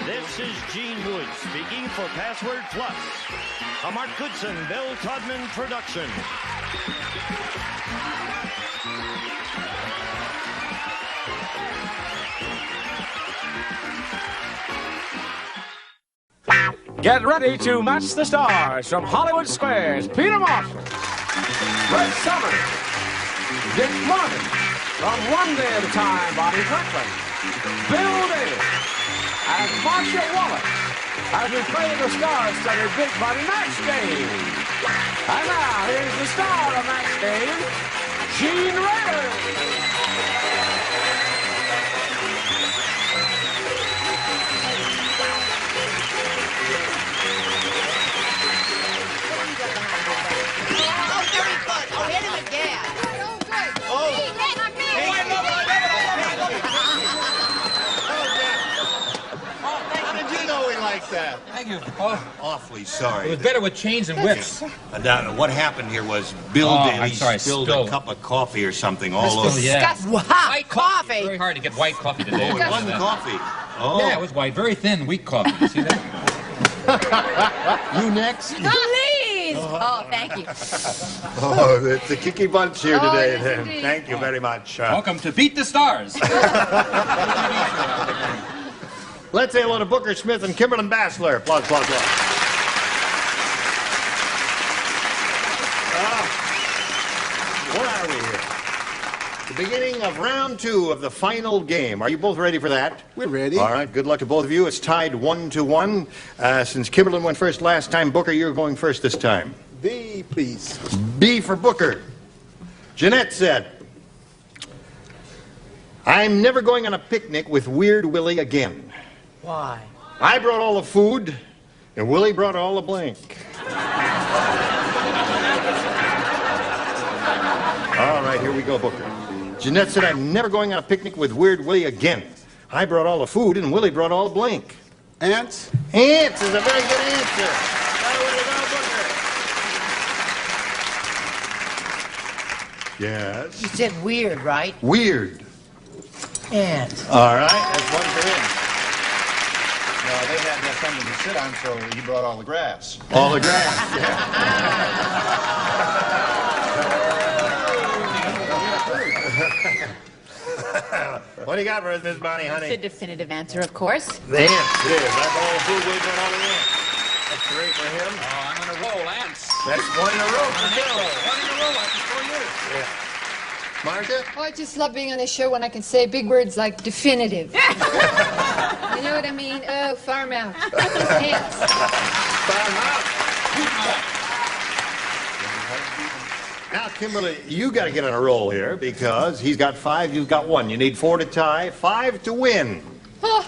This is Gene Wood speaking for Password Plus, a Mark Goodson, Bill Todman production. Get ready to match the stars from Hollywood Squares. Peter Marshall, Red Summers, Dick Martin, from One Day at a Time, Bobby Franklin, Bill Davis, and Marcia Wallace as we play the star-studded Big Body Match Game. And now, here's the star of Match Game, Gene Rayner. That. Thank you. Awfully sorry. It was better with chains and whips. What happened here was Bill Daly spilled a cup of coffee or something all over. Yeah. White coffee. Very hard to get white coffee today. Oh, it wasn't coffee. Oh. Yeah, it was white. Very thin, weak coffee. You see that? You next? Please. Oh, thank you. Oh, it's a kicky bunch here today. Yes, indeed. Thank you very much. Welcome to Beat the Stars. Let's say hello to Booker Smith and Kimberlyn Bassler. Applause, applause, applause. Where are we here? The beginning of round 2 of the final game. Are you both ready for that? We're ready. All right, good luck to both of you. It's tied 1-1. Since Kimberlyn went first last time, Booker, you're going first this time. B, please. B for Booker. Jeanette said, I'm never going on a picnic with Weird Willie again. Why? I brought all the food, and Willie brought all the blank. All right, here we go, Booker. Jeanette said, I'm never going on a picnic with Weird Willie again. I brought all the food, and Willie brought all the blank. Ants? Ants is a very good answer. Yes. You said weird, right? Weird. Ants. All right, that's one for him. No, they had something to sit on, so he brought all the grass. All the grass, yeah. What do you got for us, Miss Bonnie, honey? The definitive answer, of course. The ants, it is. That's all the food we brought all the ants. That's 3 for him. Oh, I'm on a roll, Lance. That's 1 in a row for Bill. 1 in a row after 4 years. Yeah. Marcia? Oh, I just love being on a show when I can say big words like definitive. You know what I mean? Oh, farm out. Pants. Farm out. Now, Kimberly, you got to get on a roll here because he's got 5, you've got 1. You need 4 to tie, 5 to win. Oh.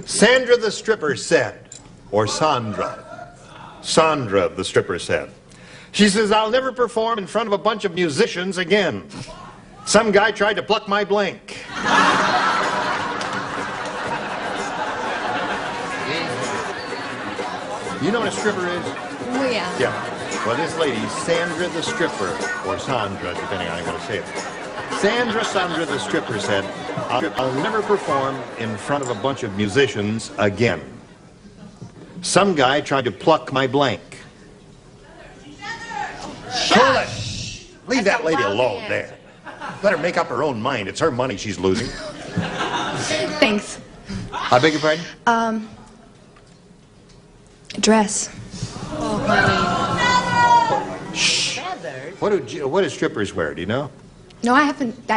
Sandra the stripper said, or Sandra the stripper said. She says, I'll never perform in front of a bunch of musicians again. Some guy tried to pluck my blank. You know what a stripper is? Oh, yeah. Yeah. Well, this lady, Sandra the stripper, or Sandra, depending on how you want to say it. Sandra the stripper said, I'll never perform in front of a bunch of musicians again. Some guy tried to pluck my blank. Shush! Leave that lady alone there. Let her make up her own mind. It's her money she's losing. Thanks. I beg your pardon? Dress. Oh, honey. Shh. What do strippers wear? Do you know? No, I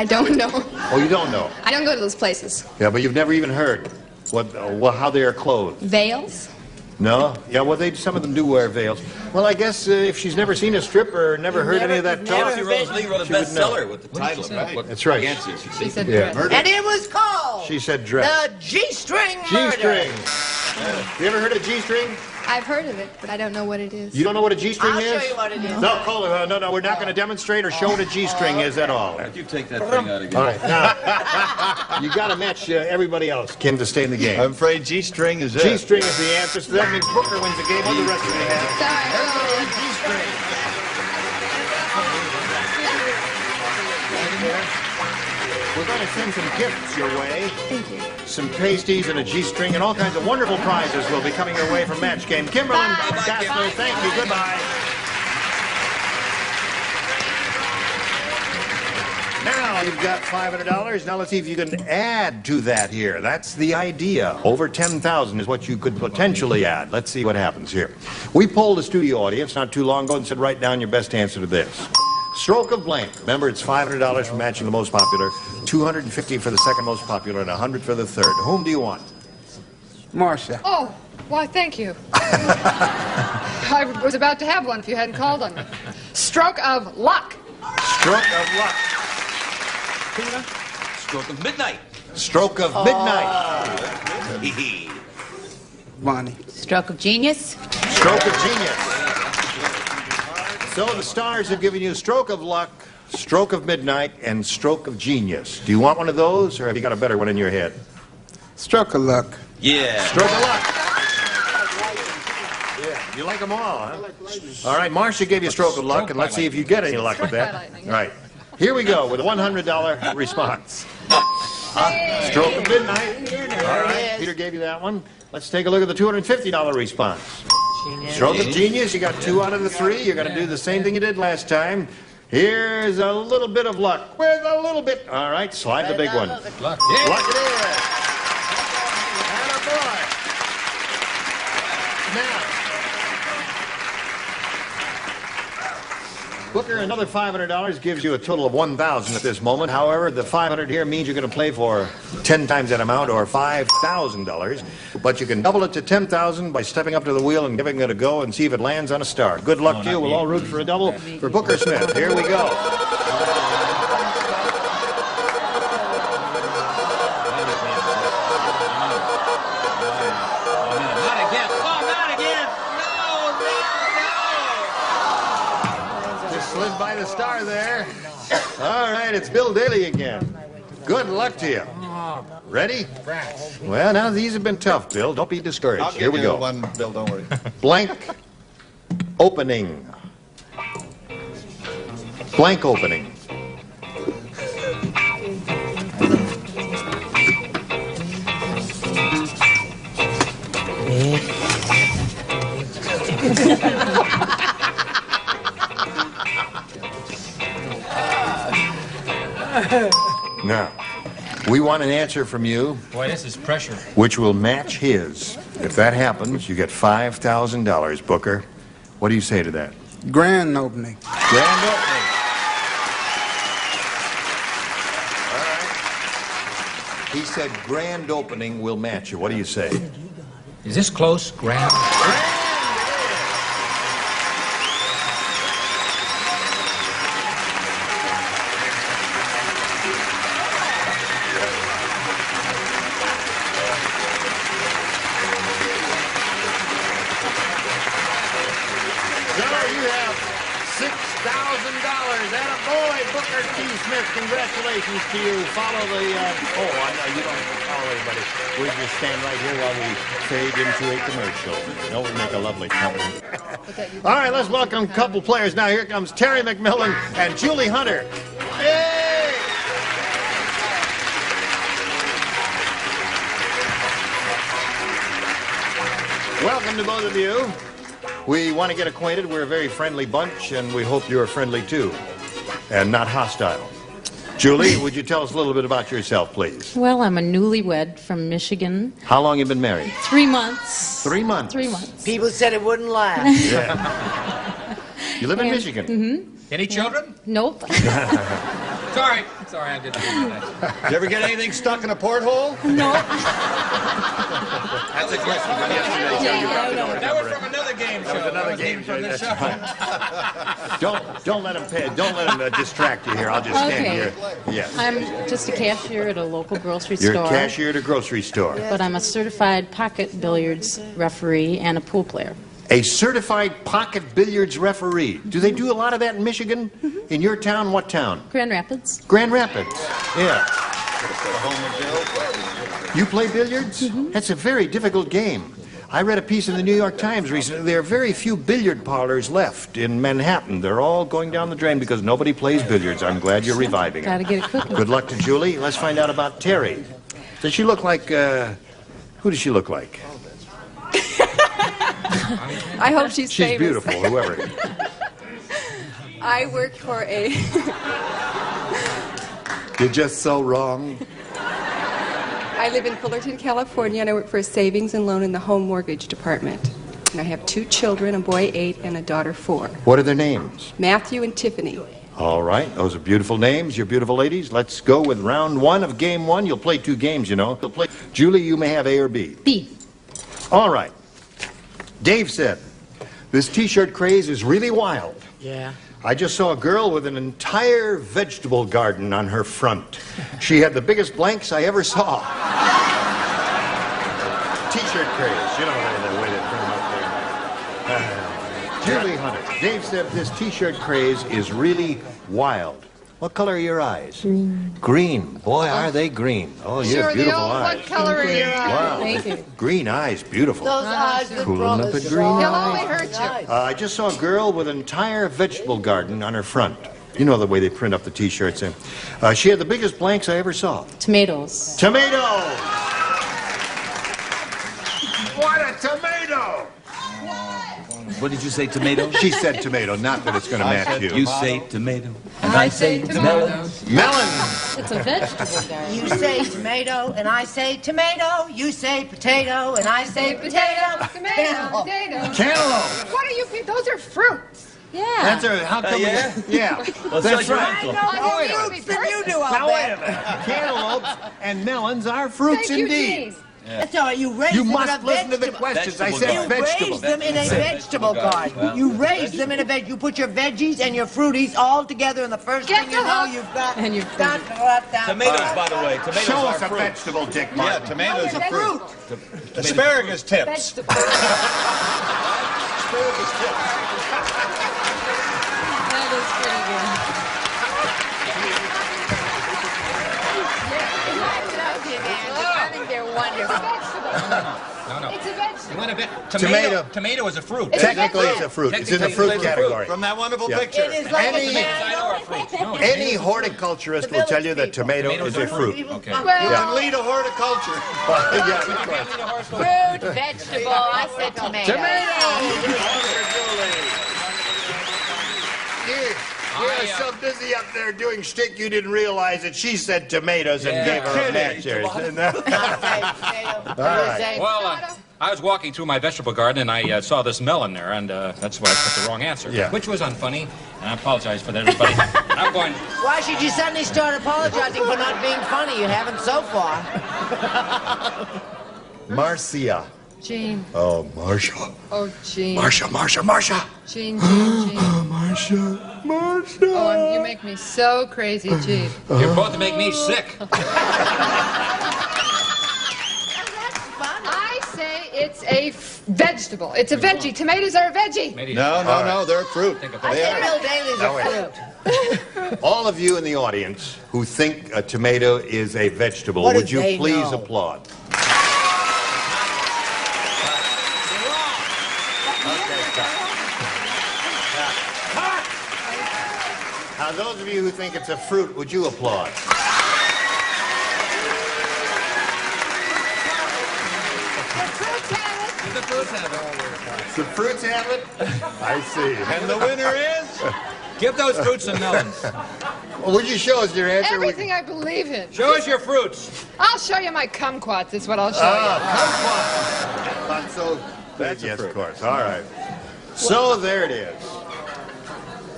don't know. Oh, you don't know? I don't go to those places. Yeah, but you've never even heard how they are clothed. Veils? No? Yeah, well, some of them do wear veils. Well, I guess if she's never seen a stripper or never heard any of that talk, She wrote a bestseller with the title, right? That's right. She said dress. And it was called She said dress. the G-string murder. G-string. You ever heard of G-string? I've heard of it, but I don't know what it is. You don't know what a G-string is? I'll show you what it is. No, Cole, no, we're not going to demonstrate or show what a G-string is at all. You take that thing out again. All right, now, you got to match everybody else, Kim, to stay in the game. I'm afraid G-string is it. G-string is the answer, so that means Booker wins the game. What the rest of you have? Sorry. We're going to send some gifts your way. Thank you. Some pasties and a G-string and all kinds of wonderful prizes will be coming your way from Match Game. Kimberlyn, Gassler, thank you. Goodbye. Now you've got $500. Now let's see if you can add to that here. That's the idea. Over 10,000 is what you could potentially add. Let's see what happens here. We polled the studio audience not too long ago and said, write down your best answer to this. Stroke of blank. Remember, it's $500 for matching the most popular, $250 for the second most popular, and $100 for the third. Whom do you want? Marcia. Oh, why, thank you. I was about to have one if you hadn't called on me. Stroke of luck. Stroke of luck. Tina? Stroke of midnight. Stroke of midnight. Bonnie. Stroke of genius. Stroke of genius. So the stars have given you stroke of luck, stroke of midnight, and stroke of genius. Do you want one of those, or have you got a better one in your head? Stroke of luck. Yeah. Stroke of luck. Yeah, you like them all, huh? All right, Marcia gave you stroke of luck, and let's see if you get any luck with that. All right, here we go with a $100 response. Stroke of midnight. All right, Peter gave you that one. Let's take a look at the $250 response. Stroke of genius, you got 2 out of the 3. You're going to do the same thing you did last time. Here's a little bit of luck. With a little bit. All right, slide the big one. Luck it is. Attaboy. Now, Booker, another $500 gives you a total of $1,000 at this moment. However, the $500 here means you're going to play for 10 times that amount, or $5,000. But you can double it to $10,000 by stepping up to the wheel and giving it a go and see if it lands on a star. Good luck to you. We'll all root for a double for Booker Smith. Here we go. Slid by the star there. All right, it's Bill Daly again. Good luck to you. Ready? Well, now these have been tough, Bill. Don't be discouraged. Here we go. One, Bill, don't worry. Blank opening. Blank opening. Now, we want an answer from you. Boy, this is pressure. Which will match his. If that happens, you get $5,000, Booker. What do you say to that? Grand opening. Grand opening. All right. He said grand opening will match you. What do you say? Is this close? Grand? Booker T. Smith, congratulations to you. Follow the, you don't follow anybody. We just stand right here while we fade into a commercial. That would make a lovely couple. All right, let's welcome a couple players. Now here comes Terry McMillan and Julie Hunter. Hey! Welcome to both of you. We want to get acquainted. We're a very friendly bunch, and we hope you're friendly too, and not hostile. Julie, would you tell us a little bit about yourself, please? Well, I'm a newlywed from Michigan. How long have you been married? 3 months. 3 months? 3 months. People said it wouldn't last. Yeah. You live in Michigan? Mm-hmm. Any children? Nope. Sorry, I didn't do that. Did you ever get anything stuck in a porthole? No. That's a question from yesterday. That was from another game show. That was another game show. That's right. Don't let him distract you here. I'll just stand here. Yes. I'm just a cashier at a local grocery You're store. a cashier at a grocery store. But I'm a certified pocket billiards referee and a pool player. A certified pocket billiards referee. Do they do a lot of that in Michigan? Mm-hmm. In your town? What town? Grand Rapids. Grand Rapids. Yeah. You play billiards? Mm-hmm. That's a very difficult game. I read a piece in the New York Times recently. There are very few billiard parlors left in Manhattan. They're all going down the drain because nobody plays billiards. I'm glad you're reviving it. Gotta get it cooking. Good luck to Julie. Let's find out about Terry. Does she look like, who does she look like? I hope she's She's famous. beautiful, whoever. I work for a... You're just so wrong. I live in Fullerton, California, and I work for a savings and loan in the home mortgage department. And I have 2 children, a boy 8 and a daughter 4. What are their names? Matthew and Tiffany. All right, those are beautiful names. You're beautiful ladies. Let's go with round 1 of game 1. You'll play 2 games, you know. Julie, you may have A or B. B. All right. Dave said, this T-shirt craze is really wild. Yeah. I just saw a girl with an entire vegetable garden on her front. She had the biggest blanks I ever saw. T-shirt craze, you know the way they print them up there. Julie Hunter, Dave said this T-shirt craze is really wild. What color are your eyes? Green. Green. Boy, are they green. Oh, you have beautiful eyes. What color are your eyes? Wow. Thank you. Green eyes, beautiful. Those eyes that Cool brought up us at green all. He'll only hurt you. I just saw a girl with an entire vegetable garden on her front. You know the way they print up the T-shirts. She had the biggest blanks I ever saw. Tomatoes. Tomato! What a tomato! What did you say, tomato? She said tomato, not that it's going to match you. You say tomato. And I say tomato. Melon! It's a vegetable garden. You say tomato, and I say tomato. You say potato, and I say potato. Tomato, potato. Cantaloupe! What are you? Those are fruits. Yeah. That's a, how come? Yeah? Yeah. Well, That's so right. I knew you'd be Then you do all Now wait a that. minute. Cantaloupes and melons are fruits Thank you, indeed. Gene. That's all right. You raise You them must in a listen to the vegetable. questions. I Vegetable said You garden. vegetable. raise them in a vegetable garden. Well, You raise them in a veg. You put your veggies and your fruities all together, and the first Get thing you the know, hook. you've got And your dun, dun, dun. Tomatoes, by the way. Tomatoes Show are us a fruit. vegetable, Dick Yeah, Martin. tomatoes are fruit. Asparagus tips. Vegetable. That is pretty good. I think they're wonderful. No. It's a vegetable. You want a bit? Tomato. Tomato is a fruit. Technically, it's a fruit. It's in the fruit category. From that wonderful Yeah. picture. It is like Any- a tomato. Any horticulturist will tell you that tomato is a fruit. Okay. Yeah. Well, Lead a horticulture. Yes, of course. fruit, vegetable. I said tomato. You're so busy up there doing shtick, you didn't realize that she said tomatoes and gave her a match there. All right. Well, I was walking through my vegetable garden and I saw this melon there, and that's why I put the wrong answer. Yeah. Which was unfunny, and I apologize for that, everybody. I'm going. Why should you suddenly start apologizing for not being funny? You haven't so far. Marcia. Gene. Oh, Marcia. Oh, Gene. Marcia. Gene. Marcia. Oh, you make me so crazy, Gene. You both make me sick. I say it's a vegetable. It's a veggie. Tomatoes are a veggie. No, they're fruit. I say Bill Daly's a fruit. All of you in the audience who think a tomato is a vegetable, What do would you they please know? applaud? Now, those of you who think it's a fruit, would you applaud? The fruits have it? I see. And the winner is? Give those fruits and melons. Well, would you show us your answer? Everything I believe in. Show us your fruits. I'll show you my kumquats, is what I'll show you. Not so. That's yes, of course. All right. So there it is.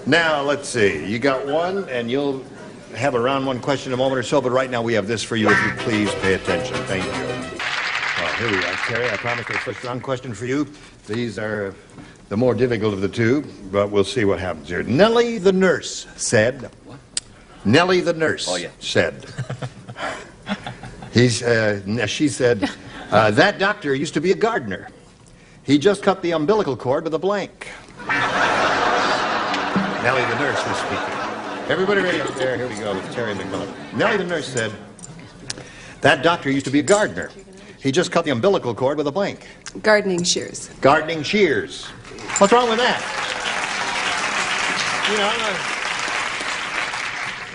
Now, let's see. You got one, and you'll have a round one question in a moment or so, but right now we have this for you, if you please pay attention. Thank you. Oh, here we are, Terry. I promised a first round question for you. These are the more difficult of the two, but we'll see what happens here. Nellie the nurse said... What? Nellie the nurse said... she said, that doctor used to be a gardener. He just cut the umbilical cord with a blank. Nellie the nurse was speaking. Everybody ready up there? Here we go with Terry McMillan. Nellie the nurse said, that doctor used to be a gardener. He just cut the umbilical cord with a blank. Gardening shears. Gardening shears. What's wrong with that? You know,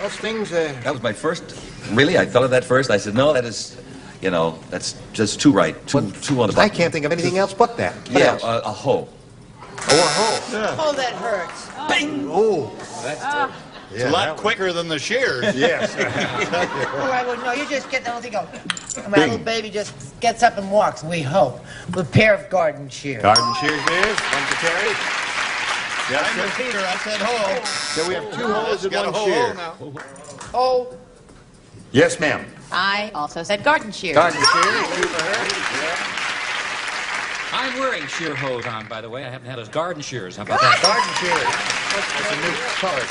those things... That was my first... Really? I thought of that first. I said, no, that is... You know, that's just too right. Too on the button. I can't think of anything else but that. What Yeah, else? a hoe. Oh, a hoe. Yeah. Oh, that hurts. Bing! Oh. That's It's a lot quicker than the shears. Yes. Oh, I would know. You just get the whole thing go. And my little baby just gets up and walks, we hope, with a pair of garden shears. Garden shears it is. One for Terry. Yes, I'm sir. Peter. I said hoe. So we have two holes and Got a one hoe shear. now. Oh. Yes, ma'am. I also said garden shears. Garden shears. Two for her. I'm wearing shear hose on, by the way. I haven't had those garden shears. How about that? Garden shears. That's a new color.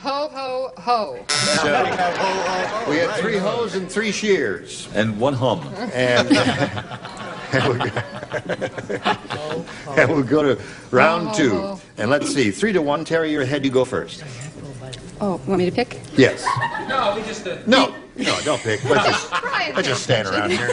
Ho, ho, ho. So, we had three hoes and three shears. And one hum. And, and we'll go to round two. And let's see. 3-1. Terry, you're ahead. You go first. Oh, want me to pick? Yes. No, we just... No, don't let's just stand around here.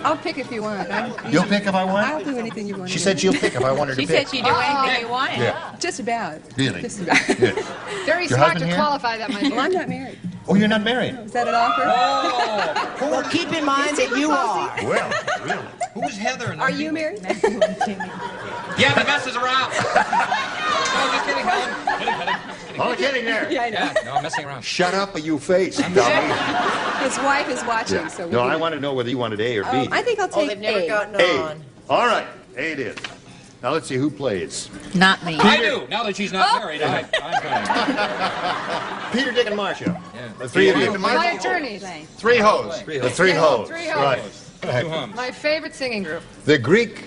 I'll pick if you want. You'll pick if I want? I'll do anything you want. She said she'll pick if I want her to She pick. said she'd do anything you want. Yeah. Just about. Really? Just about. Very Your smart husband to here? qualify that, my dear. Well, I'm not married. Oh, you're not married? Is that an offer? Well, keep in mind that you are. Well, really? Who's Heather? Are you married? Yeah, the mess is around. No, just kidding, Helen. Kidding. Oh, kidding there. Yeah, I know. Yeah, no, I'm messing around. Shut up or you face, dummy. His wife is watching, so we No, can- I want to know whether you wanted A or B. I think I'll Oh, take they've never A. gotten A. on. All right, A it is. Now let's see who plays. Not me. I do. Now that she's not married, I'm going. Peter, Dick, and Marcia. Yeah. The three of you. My attorneys. Three hoes. The three hoes. Three hoes. Right. Two hums. My favorite singing group. The Greek.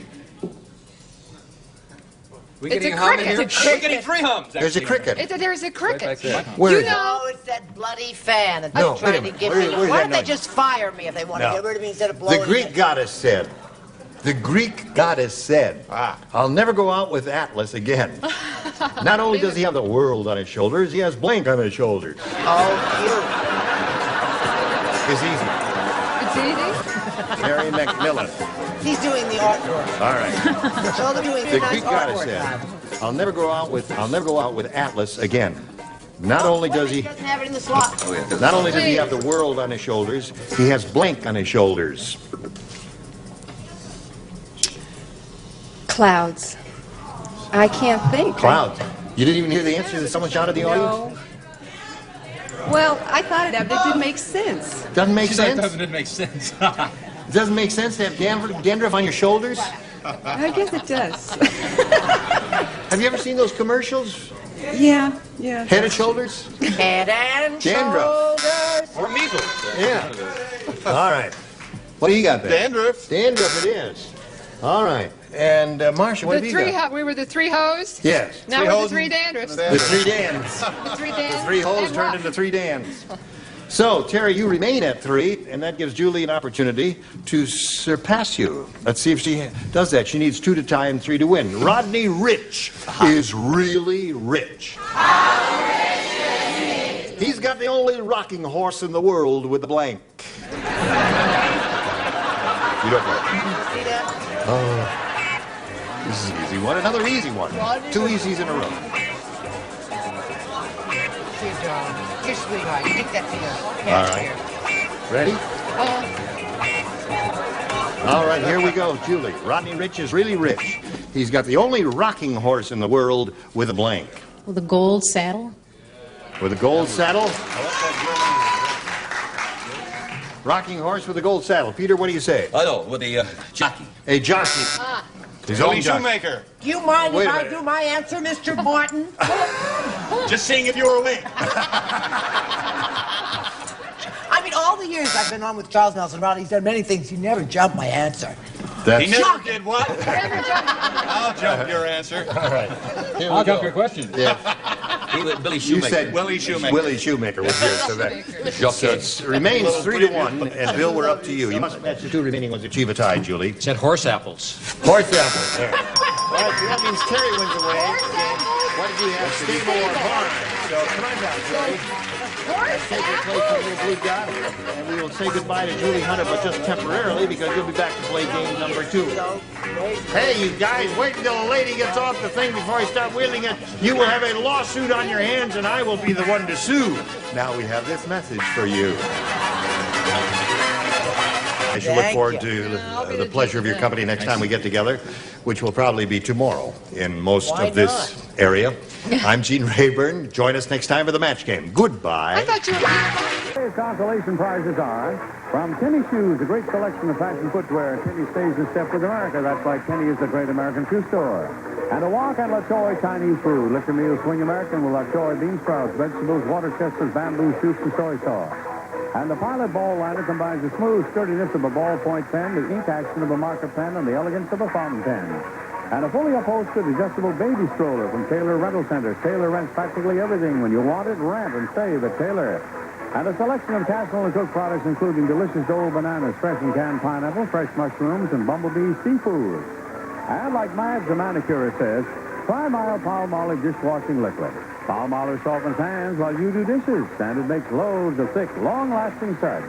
We It's getting a a hum in cricket. here? It's a We're getting three hums, actually. There's a cricket. There's a cricket. Where You is it? know, Oh, it's that bloody fan that No, they're trying wait a to minute. give Where- me. where's Why that don't they noise? just fire me if they want to No. get rid of me instead of blowing The Greek me? goddess said. The Greek goddess said, I'll never go out with Atlas again. Not only does he have the world on his shoulders, he has blank on his shoulders. Oh, It's easy. it's easy. Terry McMillan. cute. He's doing the artwork. All right. So they're doing The nice Greek goddess artwork. said, I'll never go out with Atlas again. Not only does he doesn't have it in the slot. not only does he have the world on his shoulders, he has blank on his shoulders. Clouds. I can't think. Clouds. You didn't even hear the answer that someone shouted in the audience? No. Well, I thought it, but it didn't make sense. Doesn't make She said it sense. doesn't make sense. It doesn't make sense to have dandruff on your shoulders? I guess it does. Have you ever seen those commercials? Yeah. Head and shoulders? Head and Dandruff. shoulders. Or measles. Yeah. All right. What do you got there? Dandruff. Dandruff it is. All right. And Marcia, what have you got? We were the three hoes? Yes. Now we're the three dandruffs. The three Dans. The three Dans. The three hoes And turned what? into three Dans. So, Terry, you remain at 3, and that gives Julie an opportunity to surpass you. Let's see if she does that. She needs 2 to tie and 3 to win. Rodney Rich is really rich. He's got the only rocking horse in the world with a blank. You don't know. Oh, this is an easy one. Another easy one. 2 easies in a row. Your sweetheart. Take that to your All right. Ready? All right, here we go, Julie. Rodney Rich is really rich. He's got the only rocking horse in the world with a blank. With a gold saddle? With a gold saddle? Rocking horse with a gold saddle. Peter, what do you say? I know, with the jockey. A jockey. His own Billy jockey. Shoemaker. Do you mind Wait if a I minute. do my answer, Mr. Martin? Just seeing if you were awake. I mean, all the years I've been on with Charles Nelson Riley, he's done many things. He never jumped my answer. He never did what? I'll jump your answer. All right. Here I'll we jump go. your question. Yeah. Billy You Shoemaker. said Willie Shoemaker. Willie Shoemaker was here, so that so it remains 3 to 1. And Bill, we're up to you. You must match the 2 remaining ones to achieve a tie, Julie. It said horse apples. Horse apple. There. All right, so that means Terry wins away. What did you have? Stable or barn? So come on down, Terry. Let's take your place from your blue dot, and we will say goodbye to Julie Hunter, but just temporarily, because you'll be back to play game number 2. Hey, you guys, wait until a lady gets off the thing before I start wheeling it. You will have a lawsuit on your hands, and I will be the one to sue. Now we have this message for you. I shall look forward to the pleasure of your company next time we get together, which will probably be tomorrow in most of this area. I'm Gene Rayburn. Join us next time for the match game. Goodbye. Today's consolation prizes are from Kenny Shoes, a great selection of fashion footwear. Kenny stays in step with America. That's why Kenny is the great American shoe store. And a walk on La Choy Chinese food. Lift your meals, swing American with La Choy bean sprouts, vegetables, water chestnuts, bamboo shoots, and soy sauce. And the Pilot Ball Liner combines the smooth sturdiness of a ballpoint pen, the ink action of a marker pen, and the elegance of a fountain pen. And a fully upholstered adjustable baby stroller from Taylor Rental Centers. Taylor rents practically everything. When you want it, rent and save at Taylor. And a selection of Castle and Cook products, including delicious Dole bananas, fresh and canned pineapple, fresh mushrooms, and Bumblebee seafood. And like Madge the manicurist says, try mild Palmolive dishwashing liquid. Palmolive softens hands while you do dishes, and it makes loads of thick, long-lasting suds.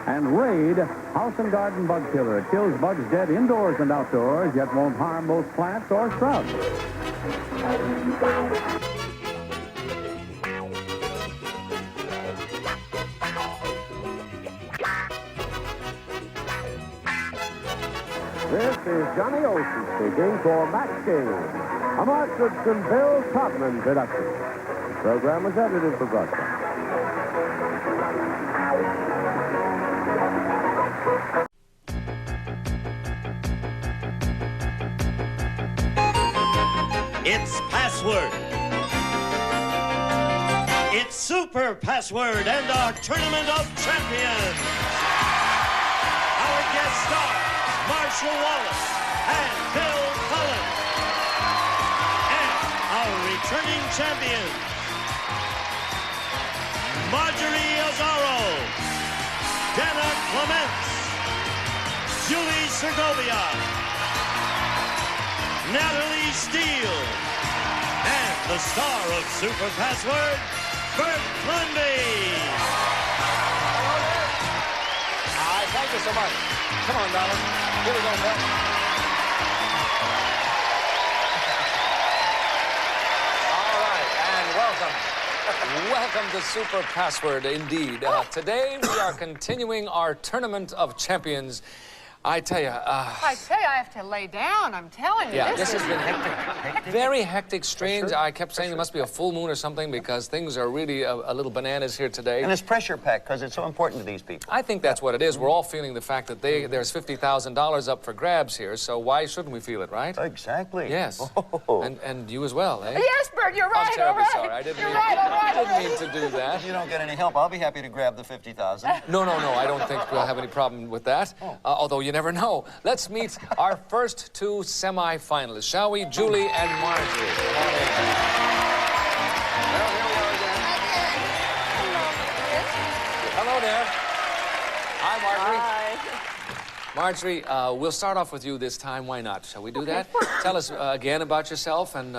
And Raid, House and Garden Bug Killer. It kills bugs dead indoors and outdoors, yet won't harm both plants or shrubs. This is Johnny Olson speaking for Match Game, a Mark Goodson, Bill Todman production. The program was edited for broadcast. It's Password. It's Super Password and our Tournament of Champions. Our guest stars, Marshall Wallace and Bill Cullen. And our returning champions, Marjorie Azzaro, Dana Clements, Julie Segovia, Natalie Steele, and the star of Super Password, Bert Lundy. Thank you so much. Come on, darling. Here we go, Bill. All right, and welcome. Welcome to Super Password, indeed. Today we are continuing our Tournament of Champions. I tell you, I have to lay down. I'm telling you. yeah, this has been hectic. Very hectic, strange. I kept saying there must be a full moon or something because things are really a little bananas here today. And it's pressure packed because it's so important to these people. I think that's what it is. We're all feeling the fact that there's $50,000 up for grabs here, so why shouldn't we feel it, right? Exactly. Yes. Oh. And you as well, eh? Yes, Bert, you're right. I'm terribly all right. sorry. I didn't You're mean, right, all right, didn't all mean to do that. If you don't get any help, I'll be happy to grab the 50,000. No, I don't think we'll have any problem with that. Although you never know. Let's meet our first two semi-finalists, shall we? Julie and Marjorie. Come on in. Well, here we are again. Hello there. Hi, Marjorie. Marjorie, we'll start off with you this time. Why not? Shall we do that? Tell us again about yourself and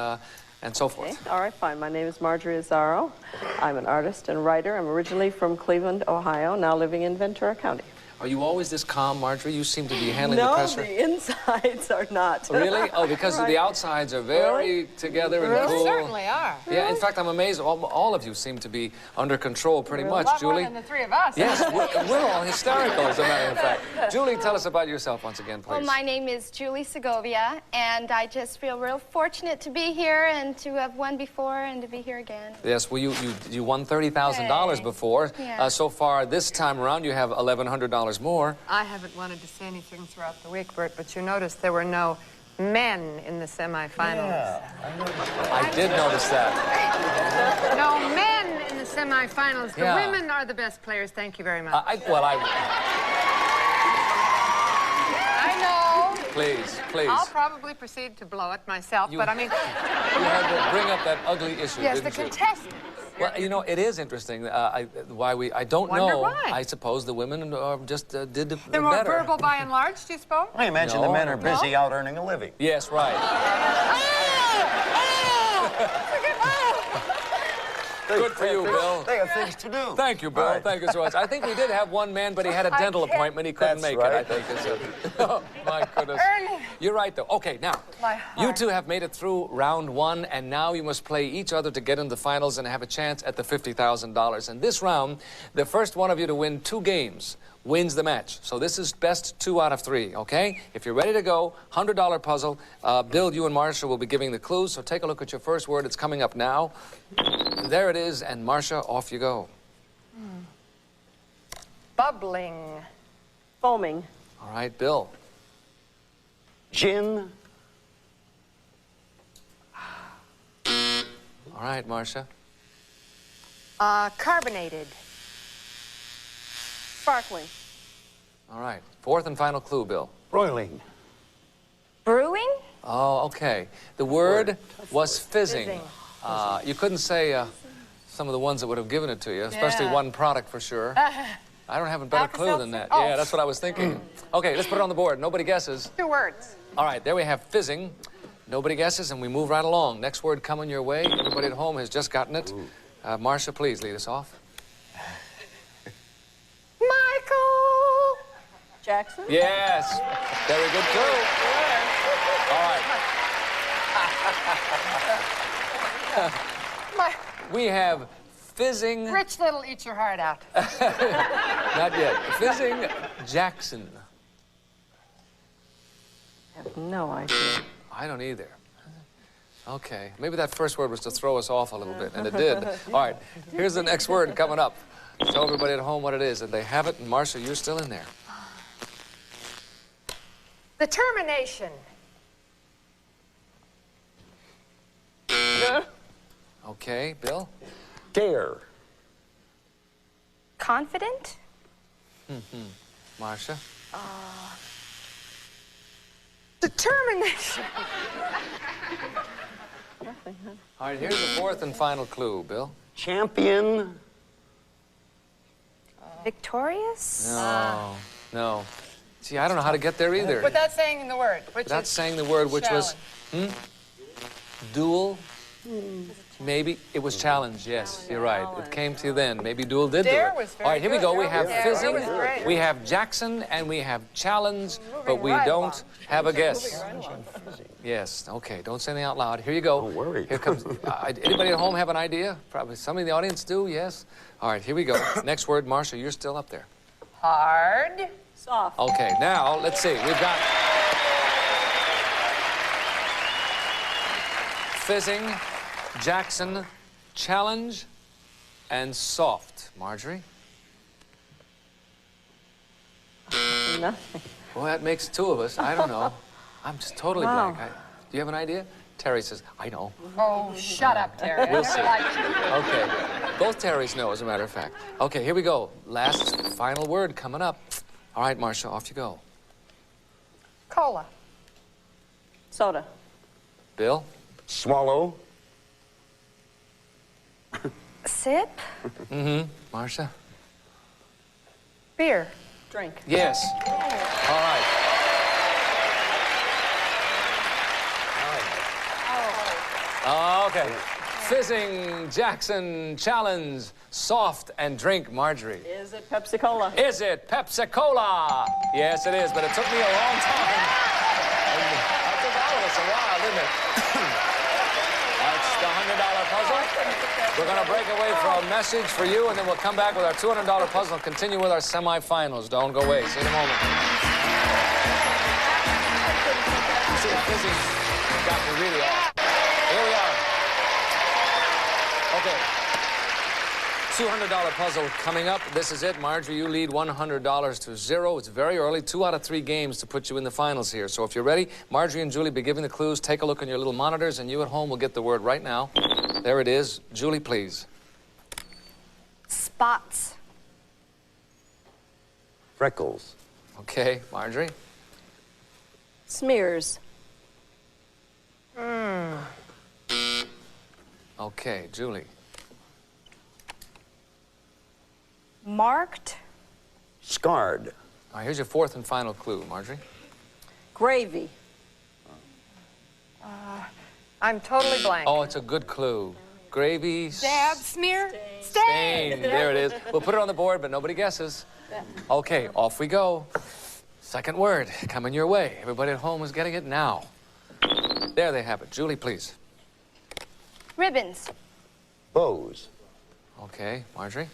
so forth. Okay. All right, fine. My name is Marjorie Azzaro. I'm an artist and writer. I'm originally from Cleveland, Ohio, now living in Ventura County. Are you always this calm, Marjorie? You seem to be handling the pressure. No, the insides are not. Really? Oh, because the outsides are very together and cool. They certainly are. Yeah, in fact, I'm amazed. All of you seem to be under control pretty much, A lot Julie. more than the three of us. Yes, we're all hysterical, as a matter of fact. Julie, tell us about yourself once again, please. Well, my name is Julie Segovia, and I just feel real fortunate to be here and to have won before and to be here again. Yes, well, you won $30,000 before. Yeah. So far, this time around, you have $1,100 more. I haven't wanted to say anything throughout the week, Bert, but you noticed there were no men in the semifinals. Yeah, I did notice that. No men in the semifinals. The Yeah. women are the best players. Thank you very much. I know. Please. I'll probably proceed to blow it myself, but I mean... You had to bring up that ugly issue, Yes, the didn't you? contestants. Well, you know, it is interesting. I don't Wonder know. why. I suppose the women just did They're better. more verbal by and large, do you suppose? I imagine the men are busy out earning a living. Yes, right. Good for you, Bill. They have things to do. Thank you, Bill. Right. Thank you so much. I think we did have one man, but he had a dental appointment. He couldn't make it, I think. Oh, my goodness. You're right, though. Okay, now, you two have made it through round one, and now you must play each other to get into the finals and have a chance at the $50,000. In this round, the first one of you to win 2 games wins the match. So this is best 2 out of 3, okay? If you're ready to go, $100 puzzle. Bill, you and Marcia will be giving the clues, so take a look at your first word. It's coming up now. There it is, and Marcia, off you go. Bubbling. Foaming. All right, Bill. Gin. All right, Marcia. Carbonated. Sparkling. All right. Fourth and final clue, Bill. Broiling. Brewing? Oh, okay. The word was fizzing. You couldn't say some of the ones that would have given it to you, especially one product for sure. I don't have a better clue than that. Oh. Yeah, that's what I was thinking. Okay, let's put it on the board. Nobody guesses. 2 words. All right, there we have fizzing. Nobody guesses, and we move right along. Next word coming your way. Everybody at home has just gotten it. Marcia, please lead us off. Michael Jackson. Yes. Very good clue. All right. We have fizzing. Rich Little, eat your heart out. Not yet. Fizzing Jackson. I have no idea. I don't either. Okay. Maybe that first word was to throw us off a little bit, and it did. All right. Here's the next word coming up. Tell everybody at home what it is, and they have it. And Marcia, you're still in there. Determination. Okay, Bill? Dare. Confident? Marcia? Determination. All right, here's the fourth and final clue, Bill. Champion. Victorious? No. See, I don't know how to get there either. Without saying the word. Without saying the word, which was... Duel? Maybe. It was challenge, yes. You're right. It came to you then. Maybe Duel did do it. All right, here we go. We have fizzing, we have Jackson, and we have challenge, but we don't have a guess. Yes, okay. Don't say anything out loud. Here you go. Don't worry. Here comes... anybody at home have an idea? Probably some in the audience do, yes. All right, here we go. Next word, Marcia, you're still up there. Hard. Soft. Okay, now, let's see. We've got fizzing, Jackson, challenge, and soft. Marjorie? Nothing. Well, that makes two of us. I don't know. I'm just totally Wow. blank. Do you have an idea? Terry says, I know. Oh, shut up, Terry. We'll I see. never liked you. Okay. Both Terrys know, as a matter of fact. Okay, here we go. Last final word coming up. All right, Marcia, off you go. Cola. Soda. Bill? Swallow. Sip. Mm-hmm. Marcia? Beer. Drink. Yes. All right. Oh, okay. Fizzing, Jackson, challenge, soft, and drink, Marjorie. Is it Pepsi-Cola? Is it Pepsi-Cola? Yes, it is, but it took me a long time. It took all of us a while, didn't it? That's the $100 puzzle. We're going to break away for a message for you, and then we'll come back with our $200 puzzle and continue with our semifinals. Don't go away. See you in a moment. You see, fizzing got me really off. Here we are. Okay. $200 puzzle coming up. This is it. Marjorie, you lead $100 to 0. It's very early. 2 out of 3 games to put you in the finals here. So if you're ready, Marjorie and Julie be giving the clues. Take a look on your little monitors, and you at home will get the word right now. There it is. Julie, please. Spots. Freckles. Okay. Marjorie? Smears. Okay. Julie? Marked. Scarred. All right, here's your 4th and final clue, Marjorie. Gravy. I'm totally blank. Oh, it's a good clue. Gravy. Dab, smear, Stain. There it is. We'll put it on the board, but nobody guesses. Okay, off we go. Second word coming your way. Everybody at home is getting it now. There they have it. Julie, please. Ribbons. Bows. Okay, Marjorie.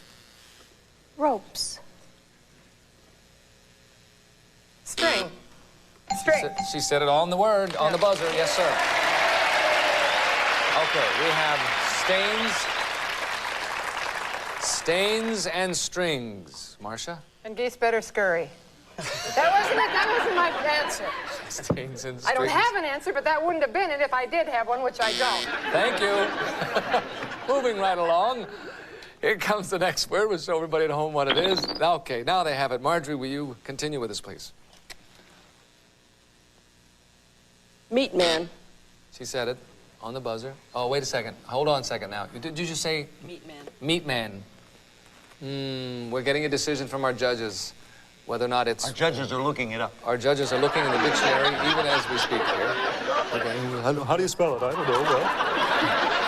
Ropes. String. String. She said it on the word, on the buzzer. Yes, sir. Okay, we have stains and strings. Marcia? And geese better scurry. That wasn't it. That wasn't my answer. Stains and strings. I don't have an answer, but that wouldn't have been it if I did have one, which I don't. Thank you. Moving right along. Here comes the next word. We'll show everybody at home what it is. Okay, now they have it. Marjorie, will you continue with us, please? Meat man. She said it on the buzzer. Oh, wait a second. Hold on a second now. Did you just say? Meat man. Meat man. We're getting a decision from our judges whether or not it's... Our judges are looking it up. Our judges are looking in the dictionary even as we speak here. Okay. How do you spell it? I don't know. Well,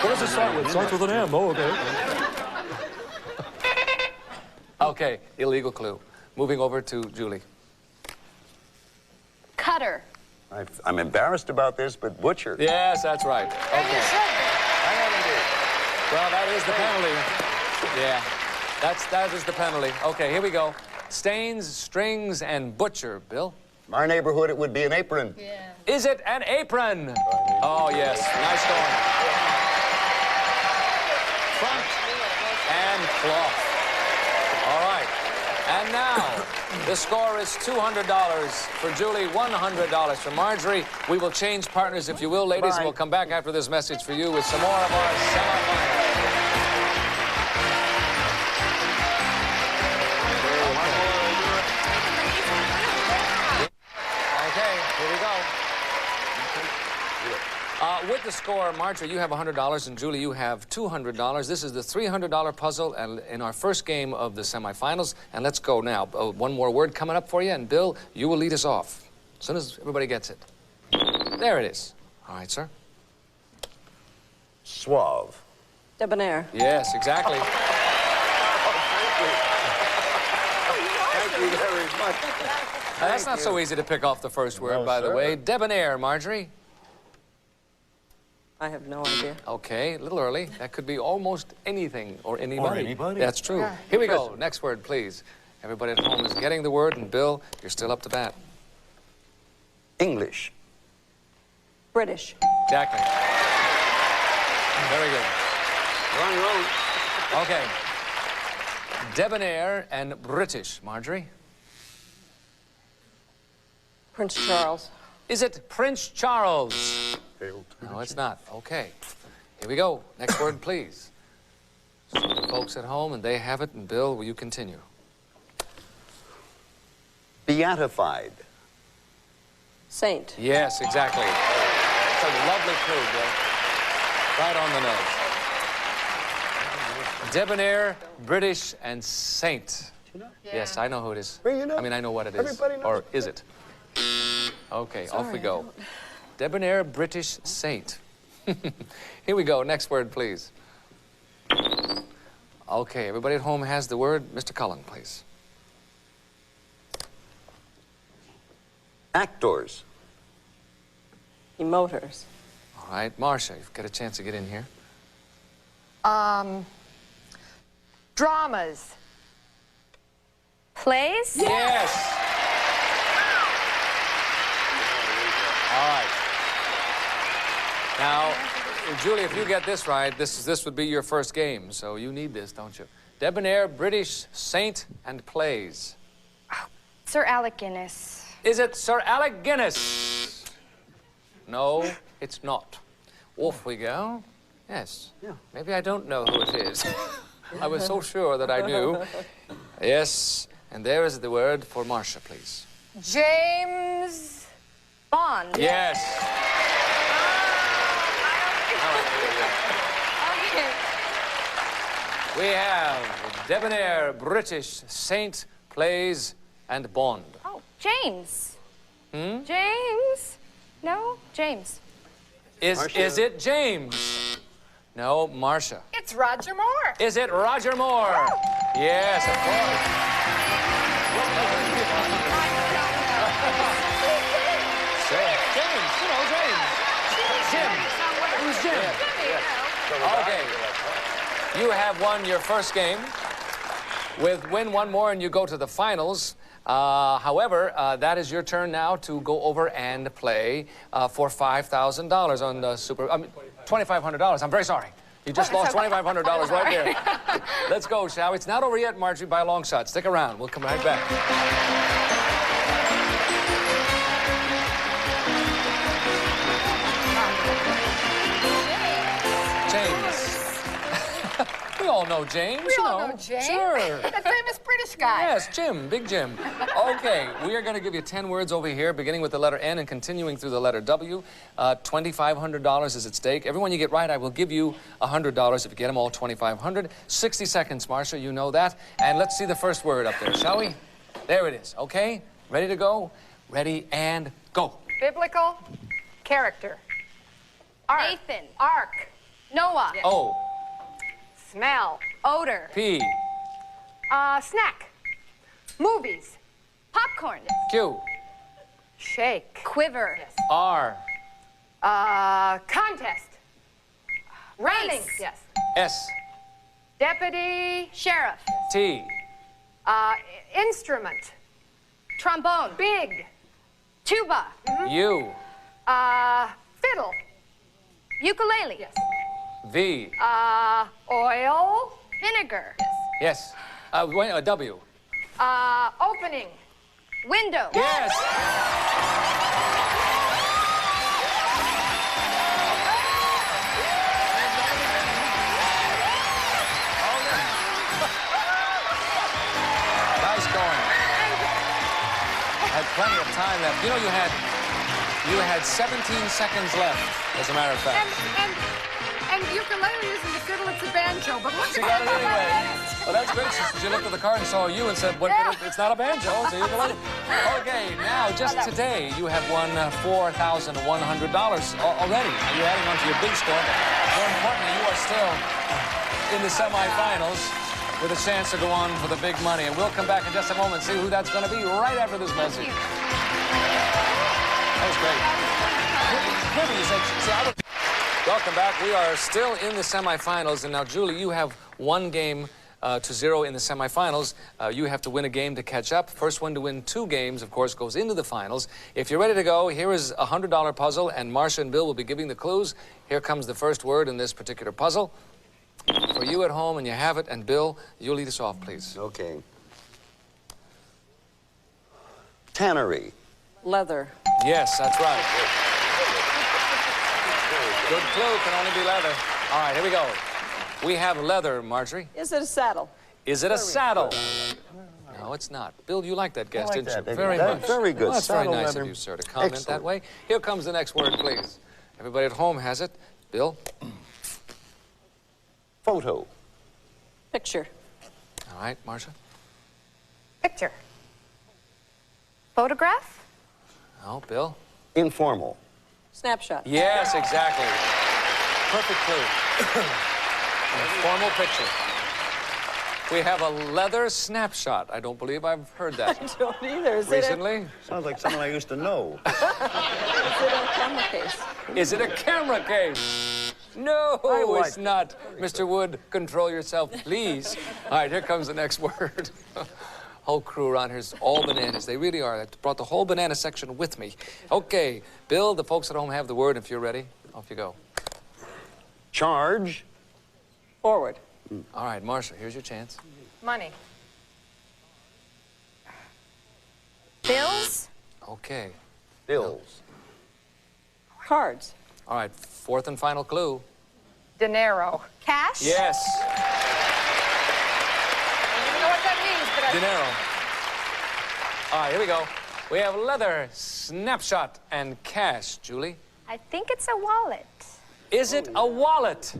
what does it start with? It starts with an M. Oh, okay. Okay, illegal clue. Moving over to Julie. Cutter. I'm embarrassed about this, but butcher. Yes, that's right. Okay. I am indeed. Well, that is the penalty. Yeah, that is the penalty. Okay, here we go. Stains, strings, and butcher. Bill? In our neighborhood, it would be an apron. Yeah. Is it an apron? Oh, yes. Nice going. Front and cloth. All right. And now, the score is $200 for Julie, $100 for Marjorie. We will change partners, if you will, ladies. Bye. We'll come back after this message for you with some more of our semifinals. Okay, here we go. With the score, Marjorie, you have $100, and Julie, you have $200. This is the $300 puzzle and in our first game of the semifinals. And let's go now. One more word coming up for you, and Bill, you will lead us off as soon as everybody gets it. There it is. All right, sir. Suave. Debonair. Yes, exactly. Thank you very much. That's not so easy to pick off the first word, by the way. Debonair, Marjorie. I have no idea. Okay, a little early. That could be almost anything or anybody. Or anybody. That's true. Yeah. Here we go. Next word, please. Everybody at home is getting the word, and Bill, you're still up to bat. English. British. Jacqueline. Very good. Wrong. Okay. Debonair and British. Marjorie? Prince Charles. Is it Prince Charles? No, it's not. Okay. Here we go. Next word, please. So the folks at home, and they have it. And Bill, will you continue? Beatified. Saint. Yes, exactly. It's a lovely clue, Bill. Right on the nose. Debonair, British, and Saint. Yes, I know who it is. I mean, I know what it is. Or is it? Okay, off we go. Debonair, British, Saint. Here we go. Next word, please. Okay, everybody at home has the word. Mr. Cullen, please. Actors. Emoters. All right, Marcia, you've got a chance to get in here. Dramas. Plays? Yes. All right. Now, Julie, if you get this right, this would be your first game, so you need this, don't you? Debonair, British, Saint, and plays. Sir Alec Guinness. Is it Sir Alec Guinness? No, it's not. Off we go. Yes. Yeah. Maybe I don't know who it is. I was so sure that I knew. Yes, and there is the word for Marcia, please. James Bond. Yes. We have Debonair, British, Saint, plays, and Bond. Oh, James. Hmm? James. No, James. Is it James? No, Marcia. It's Roger Moore. Is it Roger Moore? Yes, of course. James, you know James. Jim. Who's Jim? Okay. You have won your first game. With win one more and you go to the finals. However, that is your turn now to go over and play for $5,000 on the $2,500. I'm very sorry. You just lost $2,500 right there. Let's go, shall we? It's not over yet, Marjorie, by a long shot. Stick around. We'll come right back. James. We all know James. We all know James. Sure. That famous British guy. Yes, Jim, Big Jim. Okay, we are going to give you 10 words over here, beginning with the letter N and continuing through the letter W. $2,500 is at stake. Everyone you get right, I will give you $100 if you get them all $2,500. 60 seconds, Marcia, you know that. And let's see the first word up there, shall we? There it is. Okay, ready to go? Ready and go. Biblical character. Ark. Nathan. Ark. Noah. Yes. O. Smell. Odor. P. Snack. Movies. Popcorn. Q. Shake. Quiver. Yes. R. Contest. Running. Race. Yes. S. Deputy. Sheriff. T. Instrument. Trombone. Big. Tuba. U. Fiddle. Ukulele. Yes. V. Oil. Vinegar. Yes. W. Opening. Window. Yes. Nice going. Had plenty of time left. You know, you had 17 seconds left, as a matter of fact. And ukulele isn't a fiddle, it's a banjo. But look She at got it anyway. Well, that's great. She looked at the card and saw you and said, "What? It's not a banjo, it's a ukulele." Okay, now, just today, you have won $4,100 already. You're adding on to your big score. More importantly, you are still in the semifinals with a chance to go on for the big money. And we'll come back in just a moment and see who that's going to be right after this message. That was great. Welcome back. We are still in the semifinals. And now, Julie, you have one game to 0 in the semifinals. You have to win a game to catch up. First one to win 2 games, of course, goes into the finals. If you're ready to go, here is a $100 puzzle, and Marcia and Bill will be giving the clues. Here comes the first word in this particular puzzle. For you at home, and you have it, and Bill, you'll lead us off, please. Okay. Tannery. Leather. Yes, that's right. Good clue, can only be leather. All right, here we go. We have leather, Marjorie. Is it a saddle? Is it a saddle? No, it's not. Bill, you like that guess, like didn't that. you? Very much. Very good. Well, that's very Saddle nice leather. of you, sir, to comment Excellent. that way. Here comes the next word, please. Everybody at home has it. Bill? Photo. Picture. All right, Marcia? Picture. Photograph? No, Bill? Informal. Snapshot. Yes, exactly. Perfect clue. A formal picture. We have a leather snapshot. I don't believe I've heard that. I don't either. Is recently. Sounds like someone I used to know. Is it a camera case? Is it a camera case? No, it's not. Mr. Wood, control yourself, please. All right, here comes the next word. Whole crew around here is all bananas. They really are. I brought the whole banana section with me. Okay, Bill, the folks at home have the word. If you're ready, off you go. Charge. Forward. All right, Marcia, here's your chance. Money. Bills? Okay. Bills. Cards. All right, fourth and final clue. Dinero. Cash? Yes, I don't even know what that means, but dinero. All right, here we go. We have leather, snapshot, and cash. Julie? I think it's a wallet. Is it a wallet?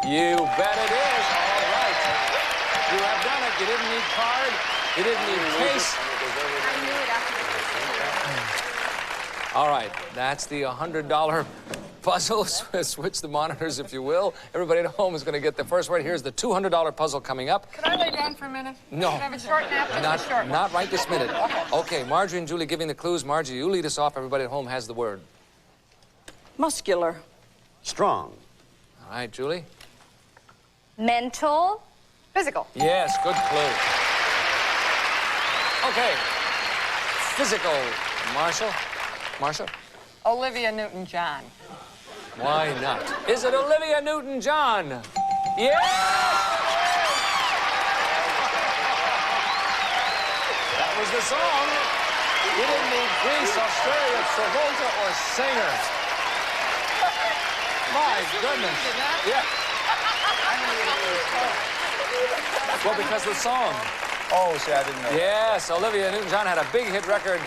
You bet it is. All right. You have done it. You didn't need card. You didn't need case. I knew it after the All right. That's the $100 puzzle. Switch the monitors, if you will. Everybody at home is going to get the first word. Here's the $200 puzzle coming up. Could I lay down for a minute? No. Could I have a short nap? Just a short one. Not right this minute. Okay, Marjorie and Julie giving the clues. Marjorie, you lead us off. Everybody at home has the word. Muscular. Strong. All right, Julie? Mental? Physical. Yes, good clue. Okay. Physical. Marcia? Olivia Newton-John. Why not? Is it Olivia Newton-John? Yes! That was the song. You didn't need Greece, Australia, Travolta, or Singer. My goodness. Yeah. Well, because of the song. Oh, see, I didn't know. Yes, Olivia Newton-John had a big hit record.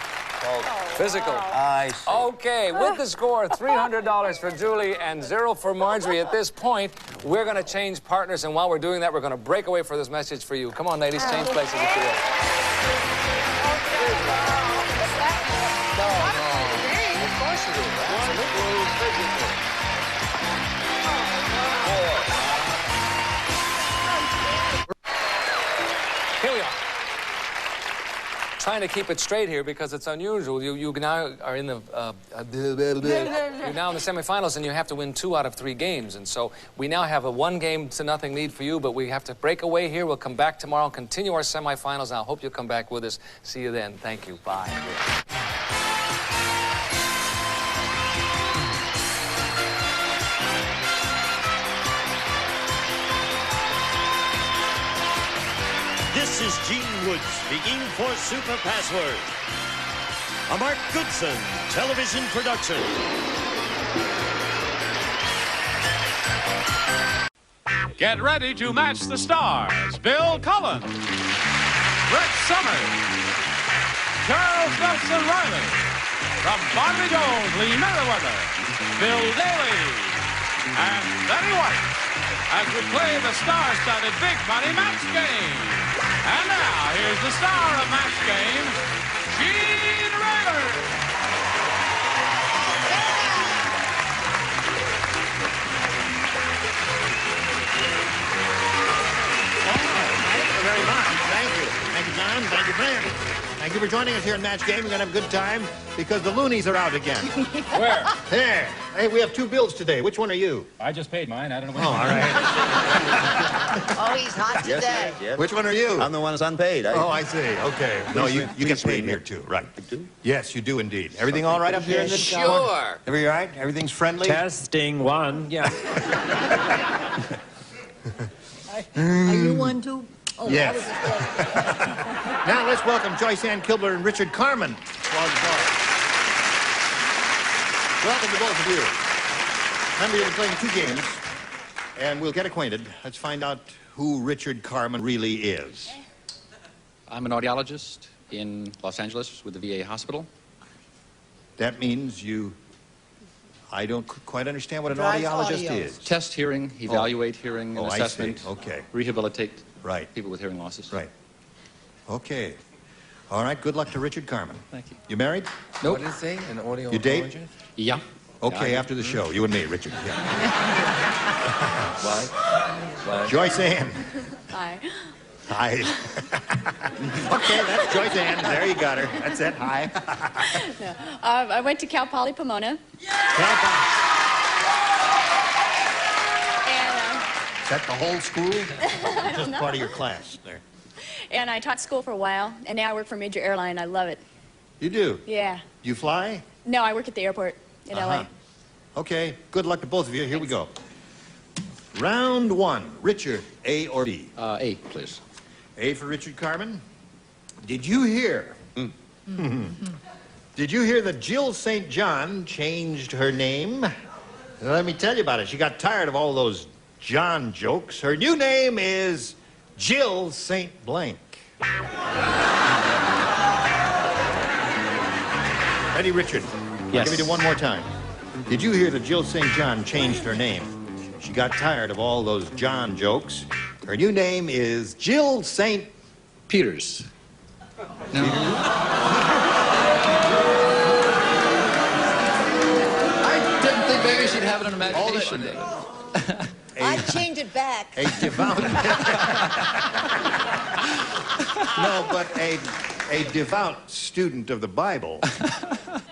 Physical. I see. Okay, with the score, $300 for Julie and 0 for Marjorie. At this point, we're going to change partners, and while we're doing that, we're going to break away for this message for you. Come on, ladies, change places if you will. Of course you do. Here we are. Trying to keep it straight here because it's unusual. You now are in the you're now in the semifinals, and you have to win 2 out of 3 games. And so we now have a 1-0 lead for you, but we have to break away here. We'll come back tomorrow and continue our semifinals. I hope you'll come back with us. See you then. Thank you. Bye. This is Gene Woods speaking for Super Password, a Mark Goodson television production. Get ready to match the stars. Bill Cullen, Brett Summers, Charles Nelson Riley, from Bobby Jones, Lee Merriweather, Bill Daly, and Betty White, as we play the star-studded Big Money Match Game. And now, here's the star of Match Game, Gene Raymer. Thank you very much. Thank you. Thank you, John. Thank you, Brent. Thank you for joining us here in Match Game. We're going to have a good time because the loonies are out again. Where? There. Hey, we have 2 bills today. Which one are you? I just paid mine. I don't know. Oh, all right. Oh, he's hot today. Yes. Which one are you? I'm the one that's unpaid. Oh, I see. Okay. No, you get paid here, too. Right. I do? Yes, you do indeed. Everything all right up here in this Sure. tower? Everything all right? Everything's friendly? Testing 1. Yeah. Are you one too? Oh, Yes. Now let's welcome Joyce Ann Kilber and Richard Carmen. Welcome to both of you. Remember, you're playing 2 games, and we'll get acquainted. Let's find out who Richard Carmen really is. I'm an audiologist in Los Angeles with the VA hospital. That means I don't quite understand what an audiologist is. Test hearing, evaluate hearing, and assessment. I see. Okay. Rehabilitate Right. people with hearing losses. Right. Okay. All right, good luck to Richard Carmen. Thank you. You married? Nope. What is he? An audio You date? apologist? Yeah. Okay, after the show. You and me, Richard. Yeah. What? Joyce Ann. Hi. Hi. Okay, that's Joyce Ann. There you got her. That's it. Hi. No. I went to Cal Poly Pomona. Is that the whole school? Just part of your class there. And I taught school for a while, and now I work for a major airline. I love it. You do? Yeah. You fly? No, I work at the airport in LA. Okay, good luck to both of you. Here we go. Round 1. Richard, A or B? A, please. A for Richard Carmen. Did you hear? Did you hear that Jill St. John changed her name? Let me tell you about it. She got tired of all those John jokes. Her new name is Jill St. Blank. Ready, Richard? Yes. Give me to one more time. Did you hear that Jill St. John changed her name? She got tired of all those John jokes. Her new name is Jill St. Peters. No. I didn't think maybe she'd have it on imagination. I changed it back. A devout... No, but a devout student of the Bible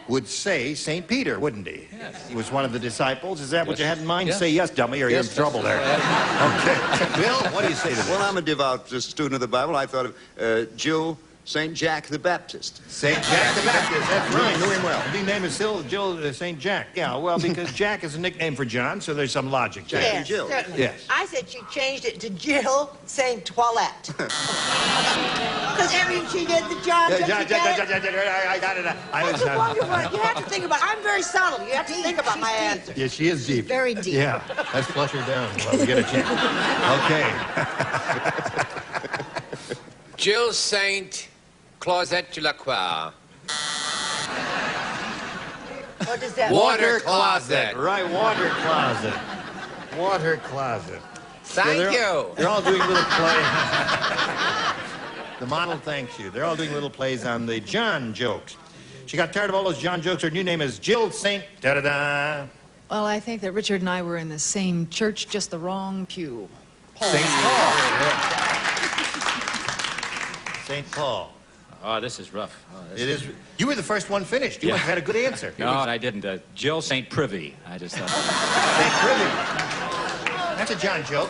would say St. Peter, wouldn't he? Yes. He was one of the disciples. Is that what you had in mind? Yes. Say yes, dummy, or you're in trouble there. Okay. Bill, what do you say to this? Well, I'm a devout student of the Bible. I thought of Jill St. Jack the Baptist. St. Jack the Baptist, that's right. Knew him well. The name is still Jill St. Jack. Yeah, well, because Jack is a nickname for John, so there's some logic. Jack and Jill. Certainly. Yes. I said she changed it to Jill St. Toilette. Because she did the John. I got it. That's a wonderful one. You have to think about it. I'm very subtle. You have to think about my answer. Yeah, she is deep. Very deep. Yeah, let's flush her down while we get a chance. Okay. Jill Saint Closet de la Croix. What does that Water closet. Right, water closet. Water closet. Thank you. They're all doing little plays. The model thanks you. They're all doing little plays on the John jokes. She got tired of all those John jokes. Her new name is Jill St. Da-da-da. Well, I think that Richard and I were in the same church, just the wrong pew. St. Paul. St. Paul. Oh, this is rough. Oh, It is. You were the first one finished. You must have had a good answer. No, I didn't. Jill St. Privy. I just thought. St. Privy. That's a John joke.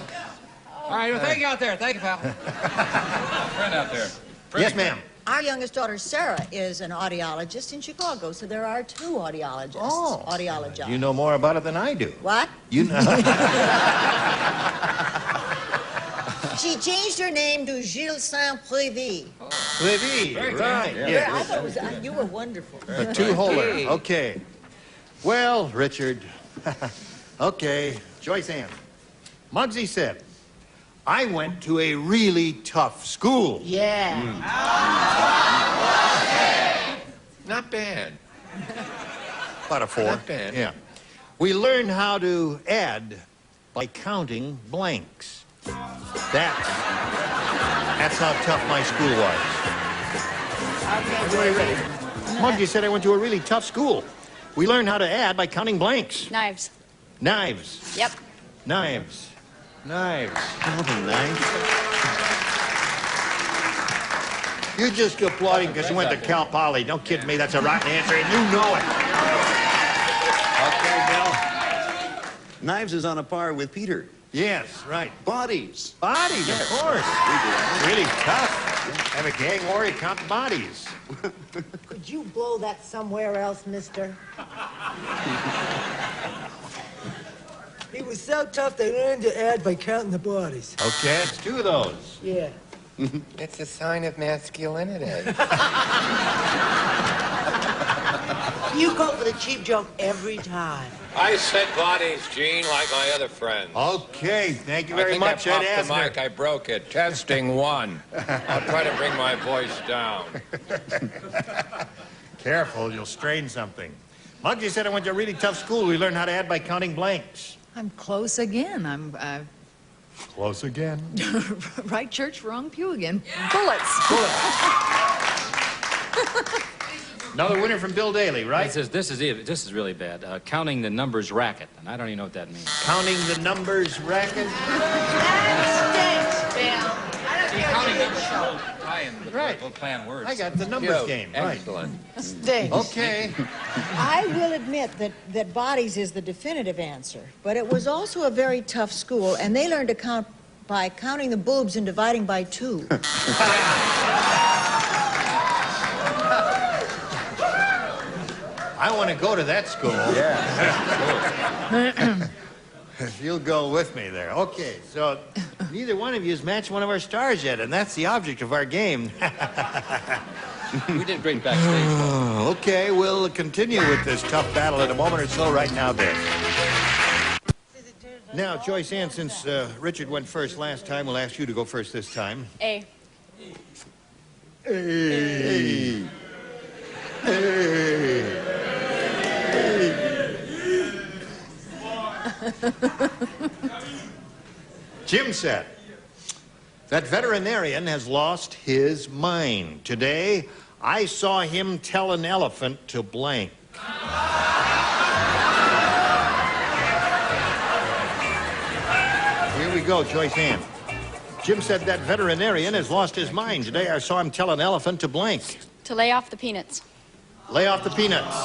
All right, well, thank you out there. Thank you, pal. Friend out there. Yes, ma'am. Our youngest daughter, Sarah, is an audiologist in Chicago, so there are 2 audiologists. Oh. Audiologists. You know more about it than I do. What? You know. She changed her name to Gilles Saint-Privy. Privy, right. Yeah. I thought it was, you were wonderful. A 2-holer. Okay. Well, Richard. Okay. Joyce Ann. Muggsy said, I went to a really tough school. Yeah. Not bad. About a 4. Not bad. Yeah. We learned how to add by counting blanks. That's how tough my school was. Everybody ready? Muggsy said I went to a really tough school. We learned how to add by counting blanks. Knives. Knives. Yep. Knives. Knives. Oh, nice. You just applauding because you went to Cal Poly. Don't kid me, that's a rotten answer, and you know it. Okay, Bill. Knives is on a par with Peter. Yes, right. Bodies. Bodies, of course. Really tough. Have a gang war, you count bodies. Could you blow that somewhere else, mister? It was so tough they learned to add by counting the bodies. Okay, it's 2 of those. Yeah. It's a sign of masculinity. You go for the cheap joke every time. I said bodies, Gene, like my other friends. Okay, thank you very much, I Ed think I popped the Asner. mic. I broke it. Testing 1. I'll try to bring my voice down. Careful, you'll strain something. Muggsy said I went to a really tough school. We learned how to add by counting blanks. I'm close again. I'm Close again. right church, wrong pew again. Bullets. Another winner from Bill Daly, right? This is really bad. Counting the numbers racket, and I don't even know what that means. Counting the numbers racket? Counting numbers tie-in with political plan words. I got the numbers game, right. Excellent. Stinks. Okay. I will admit that bodies is the definitive answer, but it was also a very tough school, and they learned to count by counting the boobs and dividing by 2. I want to go to that school. Yeah. If you'll go with me there. Okay, so neither one of you has matched one of our stars yet, and that's the object of our game. We did great backstage. Okay, we'll continue with this tough battle in a moment or so. Right now, this. Now, Joyce Ann, since Richard went first last time, we'll ask you to go first this time. A. Hey. Hey. Jim said, that veterinarian has lost his mind. Today, I saw him tell an elephant to blank. Here we go, Joyce Ann. Jim said that veterinarian has lost his mind. Today, I saw him tell an elephant to blank. To lay off the peanuts. Lay off the peanuts.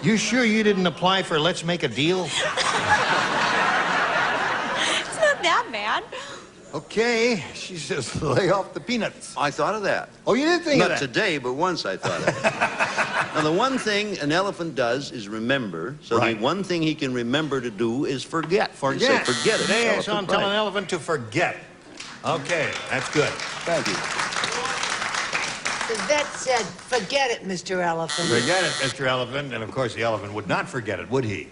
You sure you didn't apply for Let's Make a Deal? It's not that bad. Okay, she says lay off the peanuts. I thought of that. Oh, you did think of that? Not today, but once I thought of it. Now, the one thing an elephant does is remember. So the one thing he can remember to do is forget. Forget. So forget it. Today I saw him Elephant, tell an right. elephant to forget. Okay, that's good. Thank you. The vet said, forget it, Mr. Elephant. Forget it, Mr. Elephant. And of course, the elephant would not forget it, would he?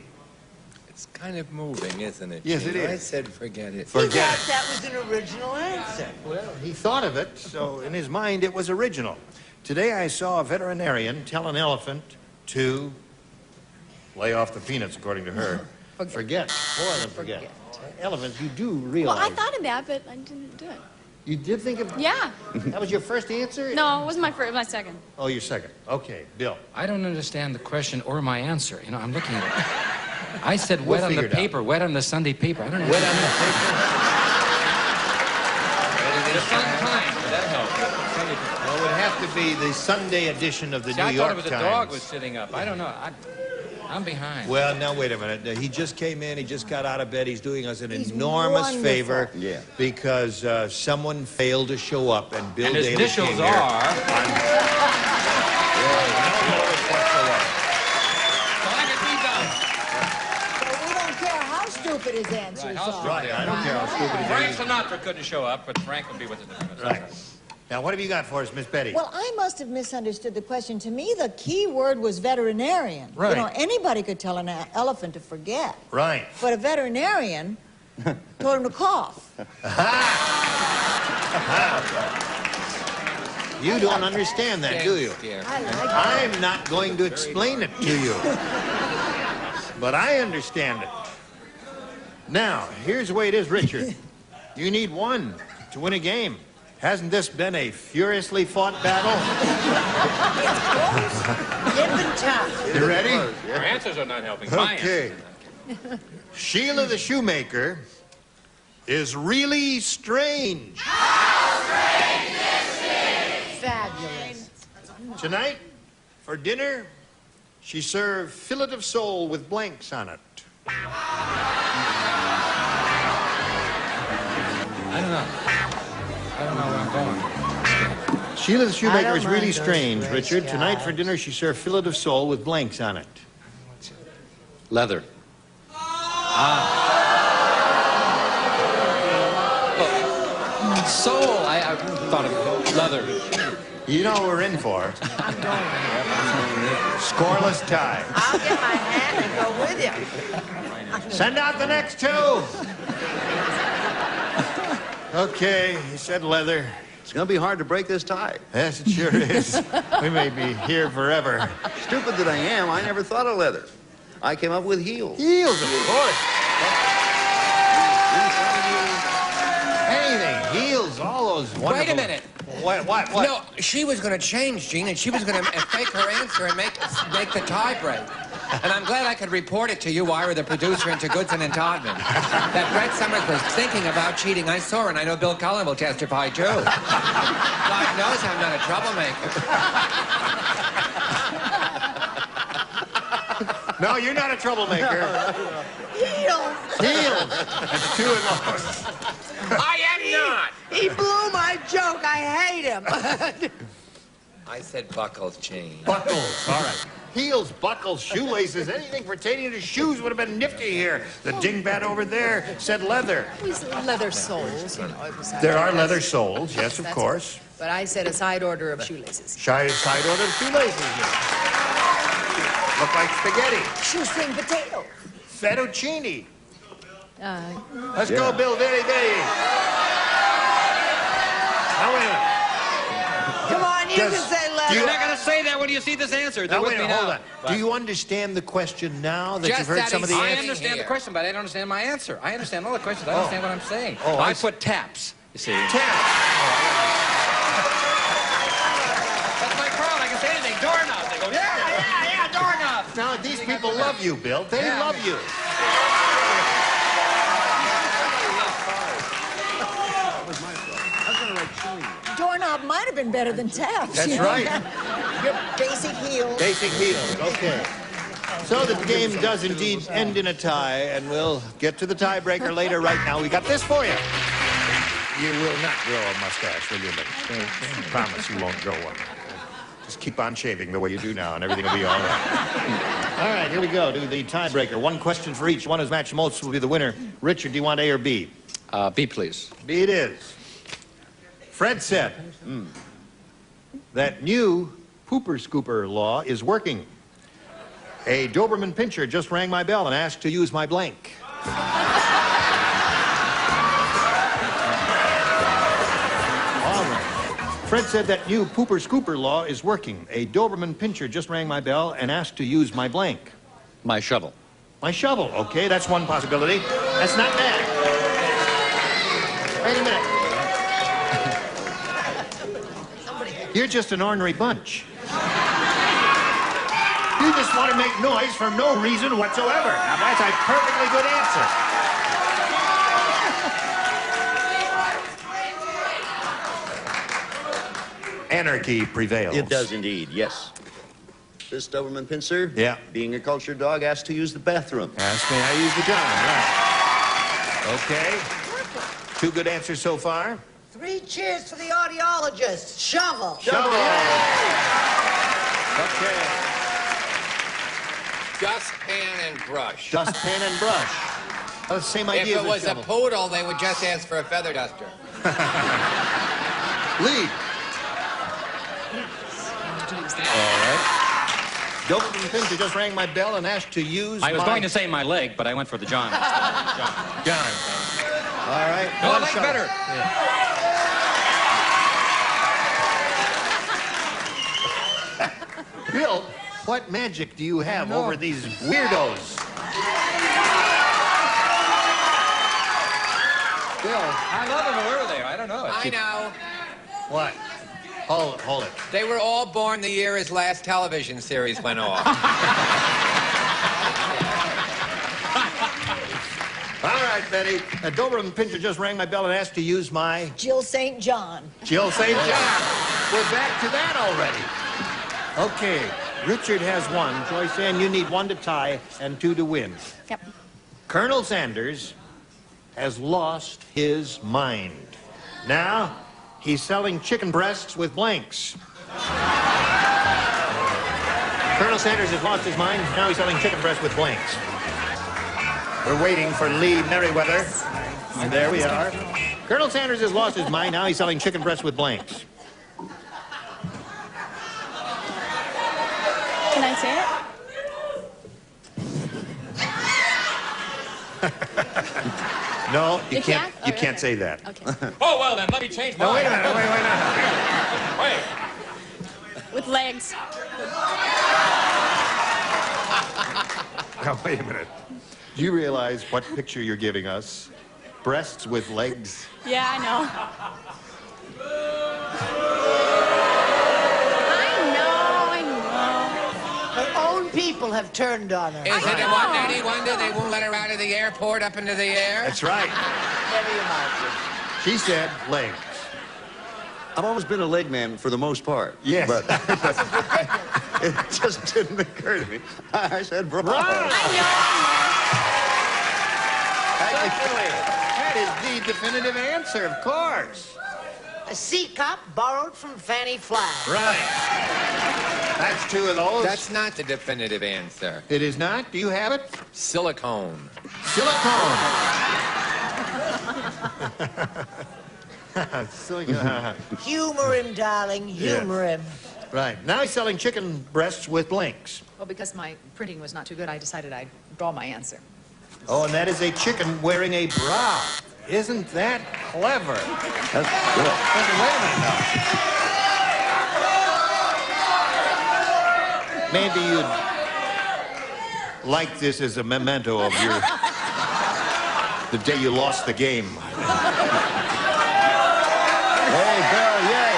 It's kind of moving, isn't it? Yes, it is. I said forget it. He thought that was an original answer. Well, he thought of it, so in his mind it was original. Today I saw a veterinarian tell an elephant to lay off the peanuts, according to her. Forget. More than forget. Elephants, you do realize. Well, I thought of that, but I didn't do it. You did think of... Yeah. That was your first answer? No, it wasn't my first, my second. Oh, your second. Okay, Bill. I don't understand the question or my answer. You know, I'm looking at it. I said We'll wet on the figure it out. paper, wet on the Sunday paper. I don't know. Wet on the paper? The Sun Times, would that help? Sunday paper. Well, it would have to be the Sunday edition of the See, New I York thought it was Times. a dog was sitting up. I don't know. I'm behind. Well, now, wait a minute. He just came in. He just got out of bed. He's doing us an enormous favor because someone failed to show up, and Bill And his Daly initials came here. are... So we don't care how stupid his answers are. Right, I don't care how stupid he Frank is. Sinatra couldn't show up, but Frank will be with us. Right. Now, what have you got for us, Miss Betty? Well, I must have misunderstood the question. To me, the key word was veterinarian. Right. You know, anybody could tell an elephant to forget. Right. But a veterinarian told him to cough. You don't understand that, do you? I like it. I'm not going to explain it to you. But I understand it. Now, here's the way it is, Richard. You need one to win a game. Hasn't this been a furiously fought battle? You ready? Your answers are not helping. My Okay. Sheila the shoemaker is really strange. Fabulous. Tonight, for dinner, she served fillet of sole with blanks on it. I don't know. I don't know where I'm going. Sheila the shoemaker is really mind those strange, gray Richard. Tonight for skies. dinner, she served fillet of sole with blanks on it. Leather. Soul. I thought of leather. You know what we're in for. I'm going. Scoreless tie. I'll get my hat and go with you. Send out the next two. Okay, he said leather. It's going to be hard to break this tie. Yes, it sure is. We may be here forever. Stupid that I am, I never thought of leather. I came up with heels. Heels, of course. Anything, heels, all those wonderful... Wait a minute. What? No, she was going to change, Gene, and she was going to fake her answer and make the tie break. And I'm glad I could report it to you, Ira, the producer, and to Goodson and Todman. That Brett Summers was thinking about cheating. I saw her, and I know Bill Cullen will testify, too. God knows I'm not a troublemaker. No, you're not a troublemaker. Heels. Heels. That's two of those. I am not. He blew my joke. I hate him. I said buckles, Gene. Buckles, all right. Heels, buckles, shoelaces, anything pertaining to shoes would have been nifty here. The dingbat over there said leather. These leather soles, you know. There are leather soles, yes, of course. But I said a side order of shoelaces. Side order of shoelaces here. Look like spaghetti. Shoestring potato. Fettuccine. Let's go, Bill Very. Now, wait a minute. Come on, you can say leather. You're not going to say that when you see this answer. Now, wait a minute, hold on. Do you understand the question now that you've heard some of the I answers? understand the question, but I don't understand my answer. I understand all the questions. I understand what I'm saying. Oh, I put taps, you see. Taps. That's my problem. I can say anything. Doorknobs. They go, yeah, doorknobs. Now, these people love you, Bill. They love you. Doorknob might have been better than taps. That's you know? right. Your basic heels. Basic heels, okay. So the game does indeed end in a tie, and we'll get to the tiebreaker later. Right now, we got this for you. You will not grow a mustache, will you, Mitch? I promise you won't grow one. Just keep on shaving the way you do now, and everything will be all right. All right, here we go. Do the tiebreaker. One question for each. One who's matched most will be the winner. Richard, do you want A or B? B, please. B it is. Fred said that new pooper scooper law is working. A Doberman pincher just rang my bell and asked to use my blank. All right. Fred said that new pooper scooper law is working. A Doberman pincher just rang my bell and asked to use my blank. My shovel. My shovel. Okay, that's one possibility. That's not bad. Wait a minute. You're just an ornery bunch. You just want to make noise for no reason whatsoever. Now, that's a perfectly good answer. Anarchy prevails. It does indeed, yes. This Doberman pincer, being a cultured dog, asked to use the bathroom. Ask me, I use the time, right. Okay. Two good answers so far. 3 cheers for the audiologist. Shovel. Shovel. Okay. Dustpan and brush. Dustpan and brush. Oh, the same idea If as it was a shovel. poodle, they would just ask for a feather duster. Lead. All right. Doberman pincher just rang my bell and asked to use I was going to say my leg, but I went for the John. John. All right. No, I one like shot. better. Bill, what magic do you have over these weirdos? Bill. I love them. Where are they? I don't know. I know. What? Hold it. They were all born the year his last television series went off. All right. right, Betty. Doberman Pinscher just rang my bell and asked to use my... Jill St. John. Jill St. John. We're back to that already. Okay, Richard has 1. Joyce Ann, you need 1 to tie and 2 to win. Yep. Colonel Sanders has lost his mind. Now, he's selling chicken breasts with blanks. Colonel Sanders has lost his mind. Now he's selling chicken breasts with blanks. We're waiting for Lee Merriweather. And there we are. Colonel Sanders has lost his mind. Now he's selling chicken breasts with blanks. Can I say it? No, you You can't. can't? You Oh, can't okay. say that. Okay. Oh, well, then, let me change mine. No, wait a minute. Wait. With legs. Now, wait a minute. Do you realize what picture you're giving us? Breasts with legs? Yeah, I know. I know. Her own people have turned on her. Is it any wonder they won't let her out of the airport up into the air? That's right. She said legs. I've always been a leg man for the most part. Yes. But it just didn't occur to me. I said bra. That is the definitive answer, of course. A sea cup borrowed from Fanny Flagg. Right. That's 2 of those. That's not the definitive answer. It is not? Do you have it? Silicone. Silicone. Silicone. Humor him, darling. Humor him. Right. Now he's selling chicken breasts with blinks. Well, because my printing was not too good, I decided I'd draw my answer. Oh, and that is a chicken wearing a bra. Isn't that clever? That's good. Wait a minute now. Maybe you'd like this as a memento of your... the day you lost the game. Hey, Bill, yay!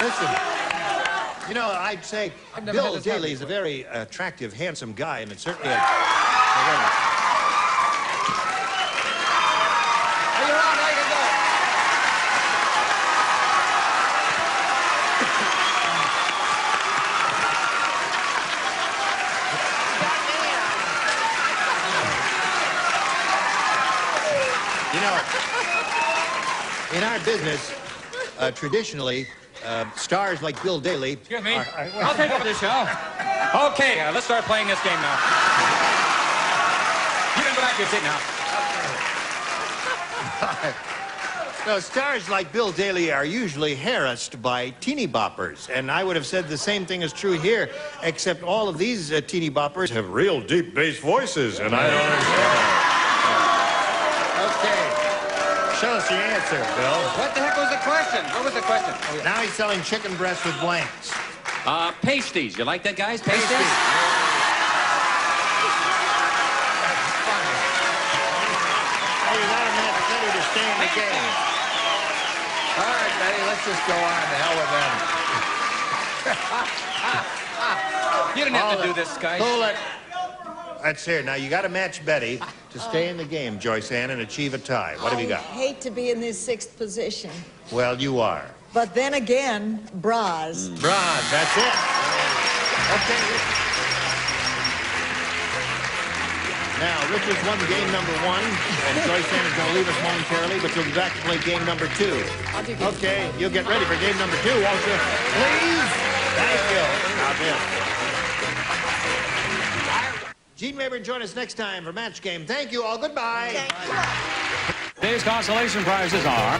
Listen, you know, I'd say Bill Daly is a very attractive, handsome guy, and it's certainly a... You know, in our business, traditionally, stars like Bill Daly... Excuse me. I'll take over this show. Okay, let's start playing this game now. You can go back to your seat now. No, stars like Bill Daly are usually harassed by teeny boppers, and I would have said the same thing is true here, except all of these teeny boppers have real deep bass voices, and I don't understand. Okay, show us your answer, Bill. What the heck was the question? What was the question? Oh, yeah. Now he's selling chicken breasts with blanks. Pasties. You like that, guys? Pasties? Hey, you got a minute ready to stay in the game. All right, Betty, let's just go on. The hell with them. You didn't have to do this, guys. Hold it. That's here. Now, you got to match Betty to stay in the game, Joyce Ann, and achieve a tie. What have you got? I hate to be in this 6th position. Well, you are. But then again, bras. Bras, that's it. Okay. Now, Richard's won game number 1, and Joyce Ann is going to leave us momentarily, but you'll be back to play game number 2. Okay, you'll get ready for game number 2, won't you? Please? Thank you. Now, then. Gene Weber, join us next time for Match Game. Thank you all. Goodbye. Today's consolation prizes are...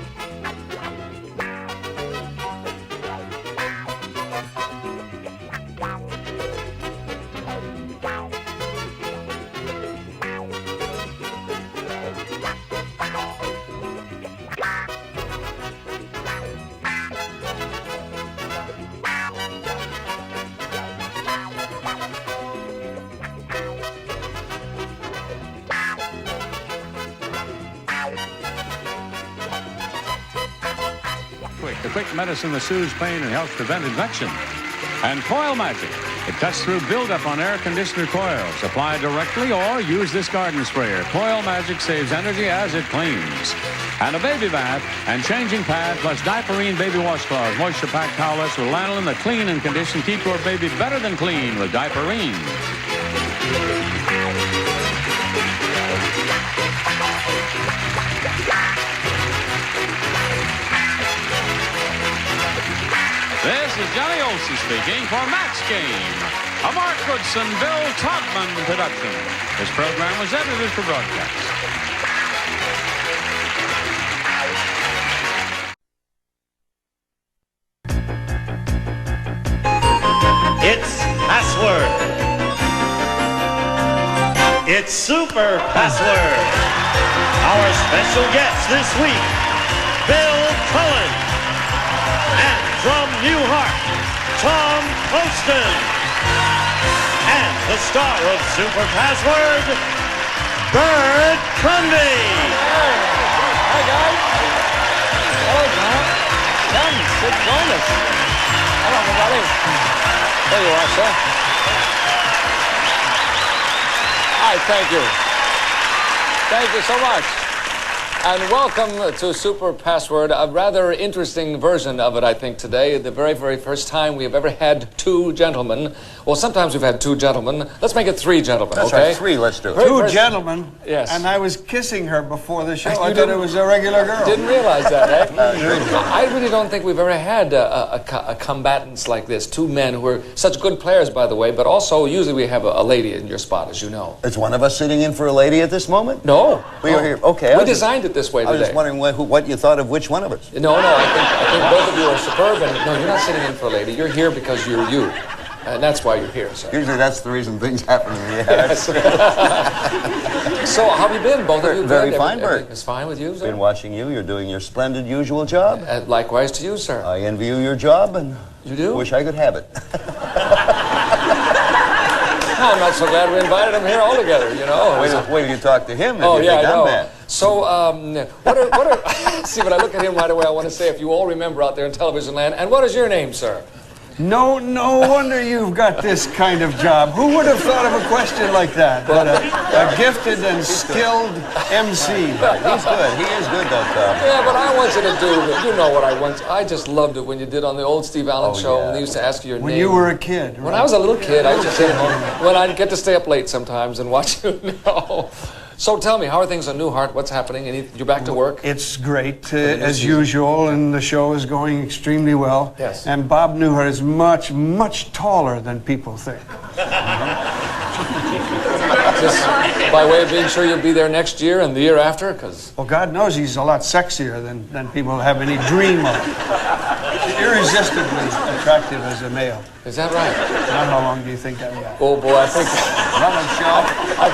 The quick medicine that soothes pain and helps prevent infection. And Coil Magic, It cuts through buildup on air conditioner coils. Apply directly or use this garden sprayer. Coil Magic saves energy as it cleans. And a baby bath and changing pad plus Diaperine baby washcloths. Moisture-packed towelettes with lanolin that clean and condition. Keep your baby better than clean with Diaperine. This is Johnny Olson speaking for Match Game, a Mark Goodson, Bill Todman production. This program was edited for broadcast. It's Password. It's Super Password. Our special guest this week, Bill Cullen. And from Newhart, Tom Poston. And the star of Super Password, Bert Cundy. Hi, guys. Hello, Tom. Come, sit, join us. Hello, everybody. There you are, sir. Hi, thank you. Thank you so much. And welcome to Super Password, a rather interesting version of it, I think, today. The very, very first time we have ever had two gentlemen. Well, sometimes we've had two gentlemen. Let's make it three gentlemen, That's okay? right, three, let's do it. Two gentlemen. Yes. And I was kissing her before the show. I thought it was a regular girl. Didn't realize that, eh? I really don't think we've ever had a combatants like this. Two men who are such good players, by the way, but also usually we have a lady in your spot, as you know. Is one of us sitting in for a lady at this moment? No. We are here. Okay. We designed it this way today. I was just wondering what you thought of which one of us. No, I think both of you are superb. And no, you're not sitting in for a lady. You're here because you're you. And that's why you're here, sir. Usually that's the reason things happen to me. Yes. So, how have you been, both of you? Very Good? fine, Bert. Everything is fine with you, sir? Been watching you. You're doing your splendid usual job. Likewise to you, sir. I envy you your job, and you do? Wish I could have it. No, I'm not so glad we invited him here all together, you know. Wait till you talk to him. Oh, yeah, I know. Bad. So, what are see, when I look at him right away, I want to say, if you all remember out there in television land, and what is your name, sir? No wonder you've got this kind of job. Who would have thought of a question like that? But a gifted and skilled MC. He's good. He is good, though, Tom. Yeah, but I want you to do, you know what I want. I just loved it when you did on the old Steve Allen show, when they used to ask you your name. When you were a kid, right? When I was a little kid, I just, when I'd get to stay up late sometimes and watch you know. So tell me, how are things on Newhart? What's happening? You're back to work? It's great, as usual, and the show is going extremely well. Yes. And Bob Newhart is much, much taller than people think. Just by way of being sure you'll be there next year and the year after, because... Well, God knows he's a lot sexier than people have any dream of. Irresistibly attractive as a male. Is that right? Now, how long do you think that got? Oh, boy, I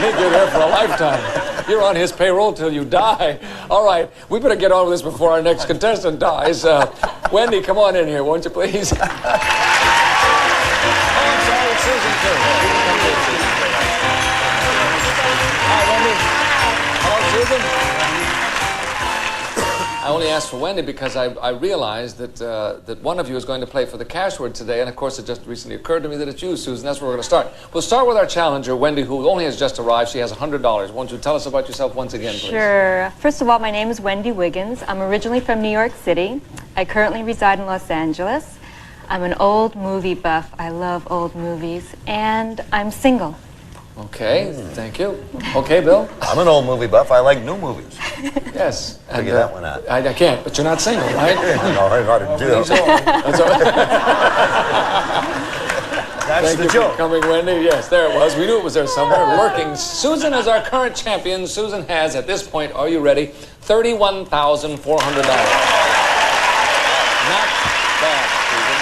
think you're there for a lifetime. You're on his payroll till you die. All right, we better get on with this before our next contestant dies. Wendy, come on in here, won't you, please? Oh, I'm sorry, it's Susan, too. Hi, Wendy. Hello, Susan. I only asked for Wendy because I realized that one of you is going to play for the cash word today, and of course it just recently occurred to me that it's you, Susan. That's where we're going to start. We'll start with our challenger, Wendy, who only has just arrived. She has $100. Won't you tell us about yourself once again, please? Sure. First of all, my name is Wendy Wiggins. I'm originally from New York City. I currently reside in Los Angeles. I'm an old movie buff. I love old movies, and I'm single. Okay, thank you. Okay, Bill? I'm an old movie buff. I like new movies. Yes. Figure that one out. I can't, but you're not single, right? No, very hard to do. That's all right. That's Thank the you joke. for coming, Wendy. Yes, there it was. We knew it was there somewhere, lurking. Susan is our current champion. Susan has, at this point, are you ready? $31,400. Not bad, Susan.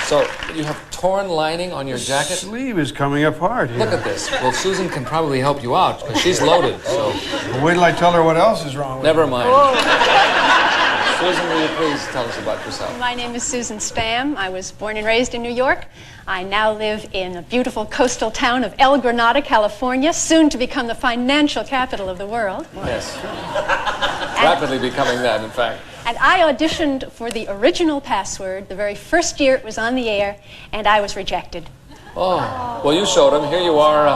So, you have torn lining on your jacket? The sleeve is coming apart here. Look at this. Well, Susan can probably help you out, because she's loaded, so... Well, wait till I tell her what else is wrong with Never her. mind. Susan, will you please tell us about yourself? My name is Susan Spam. I was born and raised in New York. I now live in the beautiful coastal town of El Granada, California, soon to become the financial capital of the world. Yes. Rapidly becoming that, in fact. And I auditioned for the original password the very first year it was on the air, and I was rejected. Oh, well, you showed him. Here you are.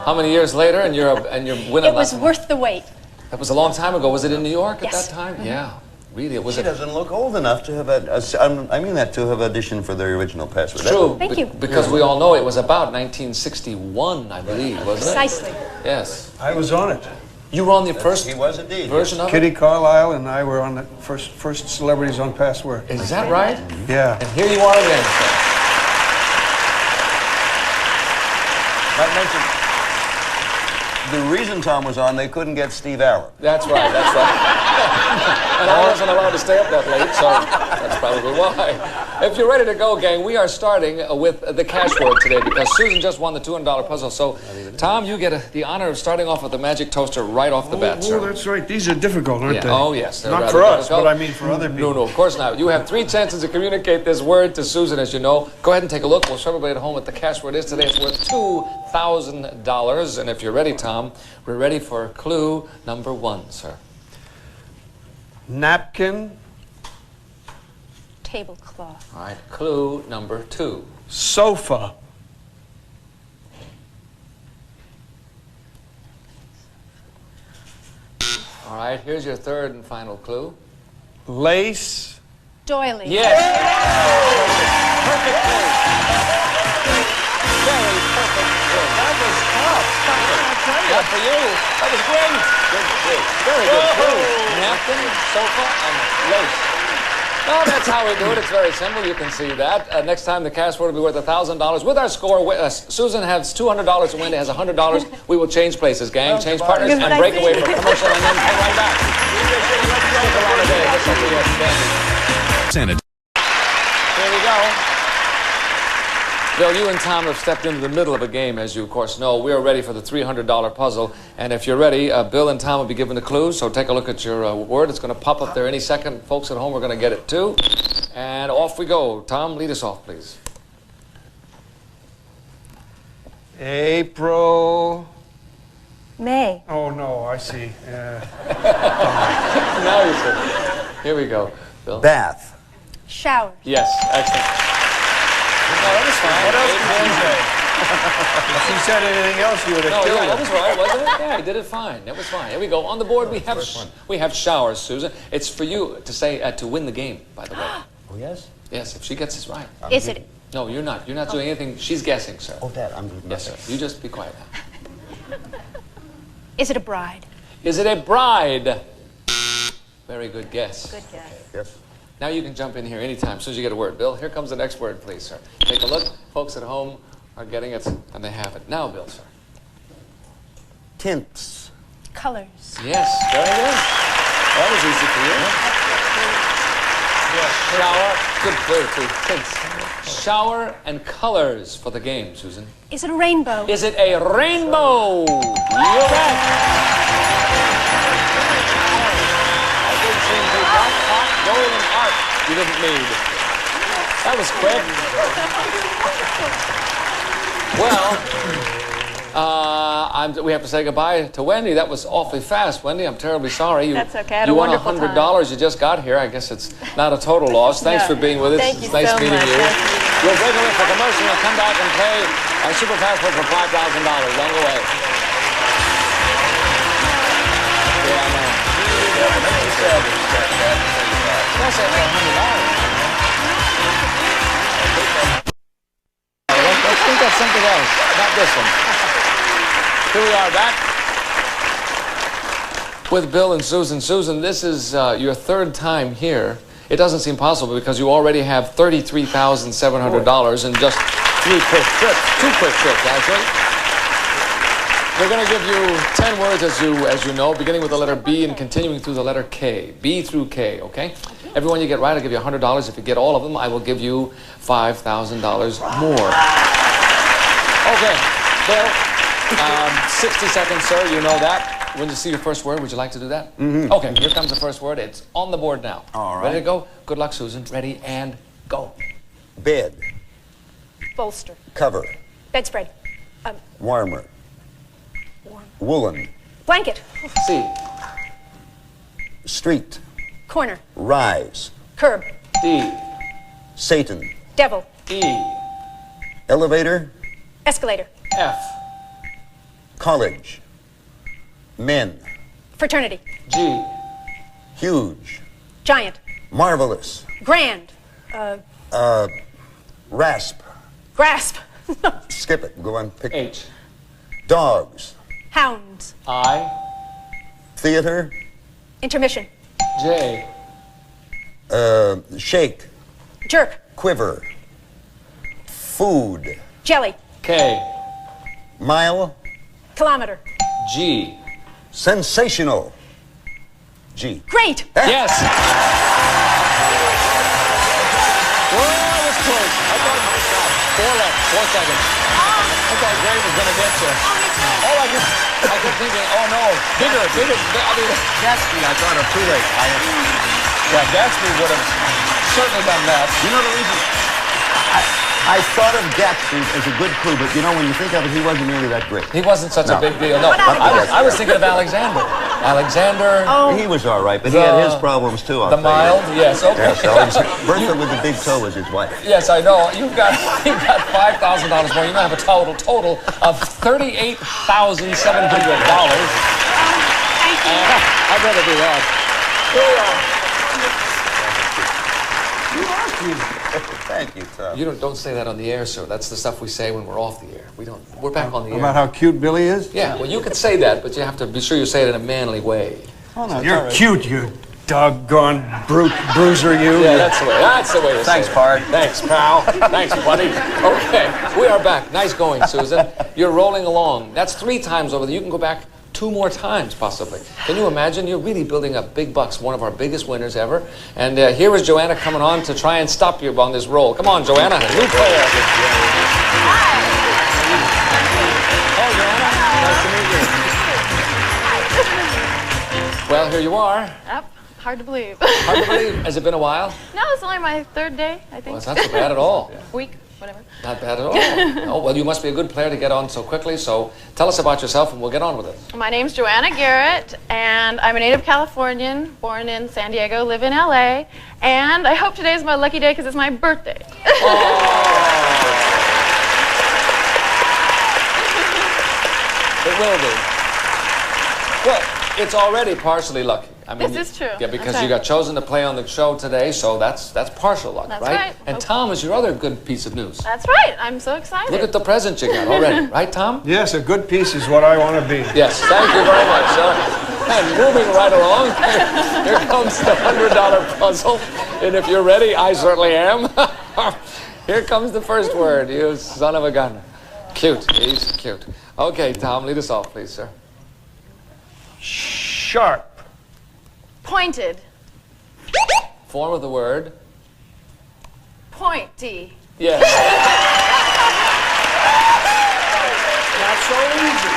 How many years later, and you're winning? It was worth the wait. That was a long time ago. Was it in New York at Yes. that time? Yeah, really. It was. She doesn't look old enough to have. I mean that to have auditioned for the original password. True. Thank you. Because we all know it was about 1961, I believe, wasn't it? Precisely. Yes. I was on it. You were on the first He was indeed. version of Kitty it? Carlisle and I were on the first celebrities on Password. Is that right? Yeah. And here you are again. Not mention, the reason Tom was on, they couldn't get Steve Allen. That's right, that's right. And I wasn't allowed to stay up that late, so that's probably why. If you're ready to go, gang, we are starting with the cash word today because Susan just won the $200 puzzle. So, Tom, you get the honor of starting off with the magic toaster right off the bat, sir. Oh, that's right. These are difficult, aren't they? Oh, yes. they're Not rather for us, difficult. but I mean for other people. No, of course not. You have 3 chances to communicate this word to Susan, as you know. Go ahead and take a look. We'll show everybody at home what the cash word is today. It's worth $2,000. And if you're ready, Tom, we're ready for clue number 1, sir. Napkin. Tablecloth. All right, clue number 2. Sofa. All right, here's your 3rd and final clue. Lace. Doily. Yes. Perfect clue. Very perfect clue. That was tough. Not for you. That was great. Good clue. Very good clue. Napkin, sofa, and lace. Well, that's how we do it. It's very simple. You can see that. Next time, the cash word will be worth $1,000. With our score, Susan has $200 and Wendy has $100. We will change places, gang. Change partners and break away from commercial and then come right back. Stick around a day. Listen to your standing. Here we go. Bill, you and Tom have stepped into the middle of a game, as you, of course, know. We are ready for the $300 puzzle. And if you're ready, Bill and Tom will be given the clues. So take a look at your word. It's going to pop up there any second. Folks at home are going to get it, too. And off we go. Tom, lead us off, please. April. May. Oh, no, I see. Now you see. Here we go. Bill? Bath. Shower. Yes, excellent. No, that was fine. What else can you say? If you said anything else, you would have killed that it. was right, wasn't it? Yeah, I did it fine. That was fine. Here we go. On the board, we have showers, Susan. It's for you to say to win the game, by the way. Oh, yes? Yes, if she gets this right. Is it? No, you're not. You're not doing anything. She's guessing, sir. Oh, that. I'm doing Yes, sir. You just be quiet now. Is it a bride? Is it a bride? Very good guess. Good guess. Yes. Now you can jump in here anytime as soon as you get a word. Bill, here comes the next word, please, sir. Take a look. Folks at home are getting it, and they have it. Now, Bill, sir. Tints. Colors. Yes, very good. That was easy for you. Yes. Shower. Good clue, too. Tints. Shower and colors for the game, Susan. Is it a rainbow? Is it a rainbow? You're right. I did seem to black, hot, golden art you didn't need. That was quick. Well, we have to say goodbye to Wendy. That was awfully fast, Wendy. I'm terribly sorry. That's okay. I had you a won wonderful $100. time. You just got here. I guess it's not a total loss. Thanks for being with us. Thank you It's nice so meeting much. you. Nice meeting you. We'll break away for commercial and come back and play our super password for $5,000. Long away. Yeah, I know. That's $100. Let's think of something else. Not this one. Here we are back with Bill and Susan. Susan, this is your 3rd time here. It doesn't seem possible because you already have $33,700 in just 2 quick trips, actually. We're going to give you 10 words, as you know, beginning with the letter B and continuing through the letter K. B through K, okay? Everyone you get right, I'll give you $100. If you get all of them, I will give you $5,000 more. Okay, Bill, 60 seconds, sir. You know that. When you see your first word, would you like to do that? Mm-hmm. Okay, here comes the first word. It's on the board now. All right. Ready to go? Good luck, Susan. Ready and go. Bed. Bolster. Cover. Bedspread. Warmer. Woolen. Blanket. C. Street. Corner. Rise. Curb. D. Satan. Devil. E. Elevator. Escalator. F. College. Men. Fraternity. G. Huge. Giant. Marvelous. Grand. Rasp. Grasp. Skip it. Go on. Pick. H. Dogs. Hounds. I. Theater. Intermission. J. Shake. Jerk. Quiver. Food. Jelly. K. Mile. Kilometer. G. Sensational. G. Great. Yes. Well, that was close. I thought 4 left, 4 seconds. I thought Gray was going to get you. Oh, I kept thinking, oh no, bigger. I mean, Gatsby, I thought of too late. Yeah, Gatsby would have certainly done that. You know the reason? I thought of Gatsby as a good clue, but you know, when you think of it, he wasn't really that great. He wasn't such a big deal. No, I was thinking of Alexander. Alexander. Oh. He was all right, but he had his problems too. The mild, yes, okay. Yes, Bertha with the big toe was his wife. Yes, I know. You've got $5,000 more. You now have a total of $38,700. Thank you. I'd rather do that. Thank you, Tom. You don't say that on the air, sir. That's the stuff we say when we're off the air. We don't. We're back on the air. About how cute Billy is? Yeah. Well, you can say that, but you have to be sure you say it in a manly way. Oh, no, you're cute, you doggone bruiser, you. Yeah, that's the way to say it. Thanks, Pard. Thanks, pal. Thanks, buddy. Okay, we are back. Nice going, Susan. You're rolling along. That's 3 times over. You can go back 2 more times, possibly. Can you imagine? You're really building up big bucks, one of our biggest winners ever. And here is Joanna coming on to try and stop you on this roll. Come on, Joanna. New player. Oh, Joanna. Nice to meet you. Well, here you are. Yep. Hard to believe. Hard to believe. Has it been a while? No, it's only my 3rd day, I think. Well, it's not so bad at all. Week, whatever. Not bad at all. Oh, well, you must be a good player to get on so quickly, so tell us about yourself and we'll get on with it. My name's Joanna Garrett, and I'm a native Californian, born in San Diego, live in LA, and I hope today is my lucky day because it's my birthday. It will be. Well, it's already partially lucky. I mean, This is true. Yeah, because That's you got chosen to play on the show today, so that's partial luck, That's right? right. And Tom is your other good piece of news. That's right. I'm so excited. Look at the present you got already, right, Tom? Yes, a good piece is what I want to be. Yes, thank you very much, sir. And moving right along, here comes the $100 puzzle. And if you're ready, I certainly am. Here comes the first word, you son of a gun. Cute, he's cute. Okay, Tom, lead us off, please, sir. Sharp. Pointed. Form of the word. Pointy. Yes. Not so easy.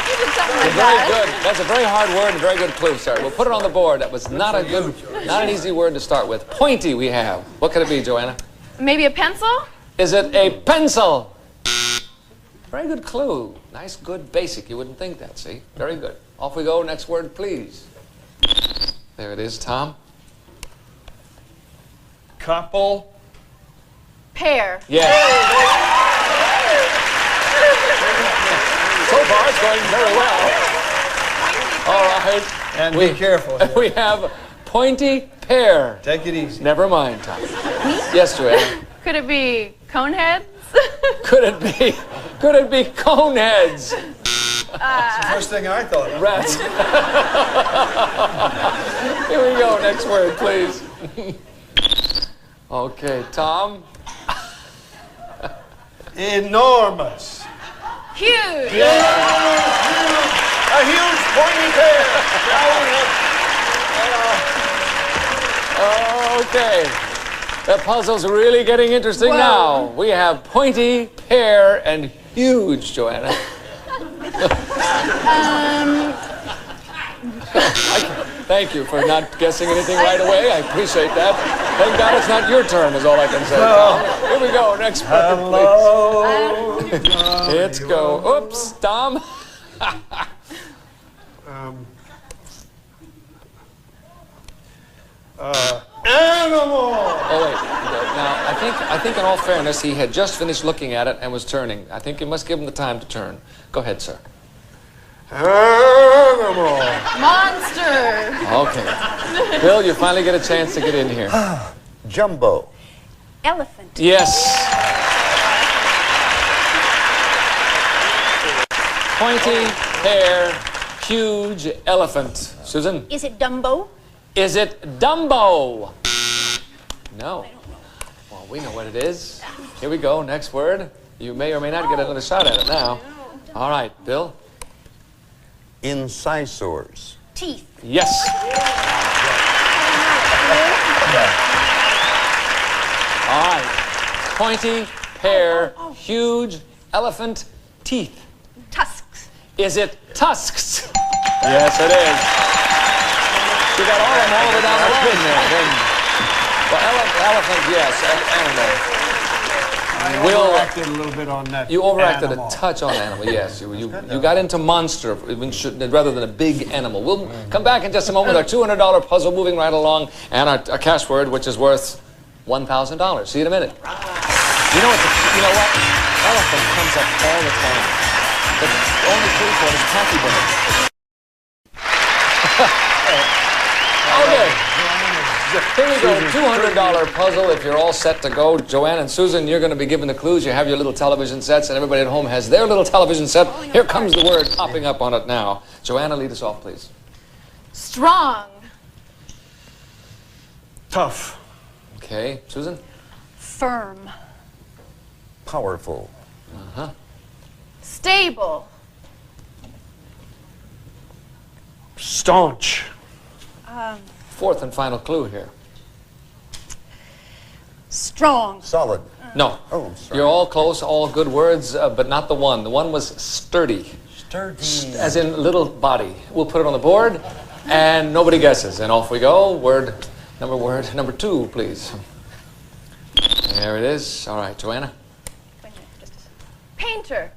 You did something like Very that. good. That's a very hard word and a very good clue, sir. We'll put it on the board. That was not an easy word to start with. Pointy we have. What could it be, Joanna? Maybe a pencil? Is it a pencil? Very good clue. Nice, good, basic. You wouldn't think that, see? Very good. Off we go. Next word, please. There it is, Tom. Couple. Pear. Yes. So far, it's going very well. All right. And be careful. We have pointy pear. Take it easy. Never mind, Tom. Yes, Joanna. Could it be cone heads? Could it be cone heads? That's the first thing I thought of. Rats. Here we go. Next word, please. Okay, Tom. Enormous. Huge. A huge pointy pear. Okay. The puzzle's really getting interesting now. We have pointy, pear, and huge, Joanna. Thank you for not guessing anything right away. I appreciate that. Thank God it's not your turn, is all I can say, Tom. Here we go. Next word, please. Let's go. Oops, Tom. Animal! Oh, wait. Now, I think in all fairness, he had just finished looking at it and was turning. I think you must give him the time to turn. Go ahead, sir. Animal! Monster! Okay. Bill, you finally get a chance to get in here. Jumbo. Elephant. Yes. Pointy, hair, huge elephant. Susan? Is it Dumbo? Is it Dumbo? No. Well, we know what it is. Here we go. Next word. You may or may not get another shot at it now. All right, Bill. Incisors. Teeth. Yes. All right. Pointy, hair, huge elephant, teeth. Tusks. Is it tusks? Yes, it is. You got all of them all the way down the line there. Well, elephant, yes, animal. I overacted a little bit on that. You overacted animal. a touch on animal, yes. You got into monster rather than a big animal. We'll come back in just a moment with our $200 puzzle moving right along and our cash word, which is worth $1,000. See you in a minute. You know what? Elephant comes up all the time. The only clue for it is coffee beans. Okay. Here we go. $200 puzzle. If you're all set to go, Joanne and Susan, you're going to be given the clues. You have your little television sets, and everybody at home has their little television set. Here comes the word popping up on it now. Joanna, lead us off, please. Strong. Tough. Okay. Susan? Firm. Powerful. Uh-huh. Stable. Staunch. Fourth and final clue here. Strong. Solid. No. Oh, I'm sorry. You're all close, all good words, but not the one. The one was sturdy. Sturdy. As in little body. We'll put it on the board, and nobody guesses. And off we go. Word number 2, please. There it is. All right, Joanna. Painter.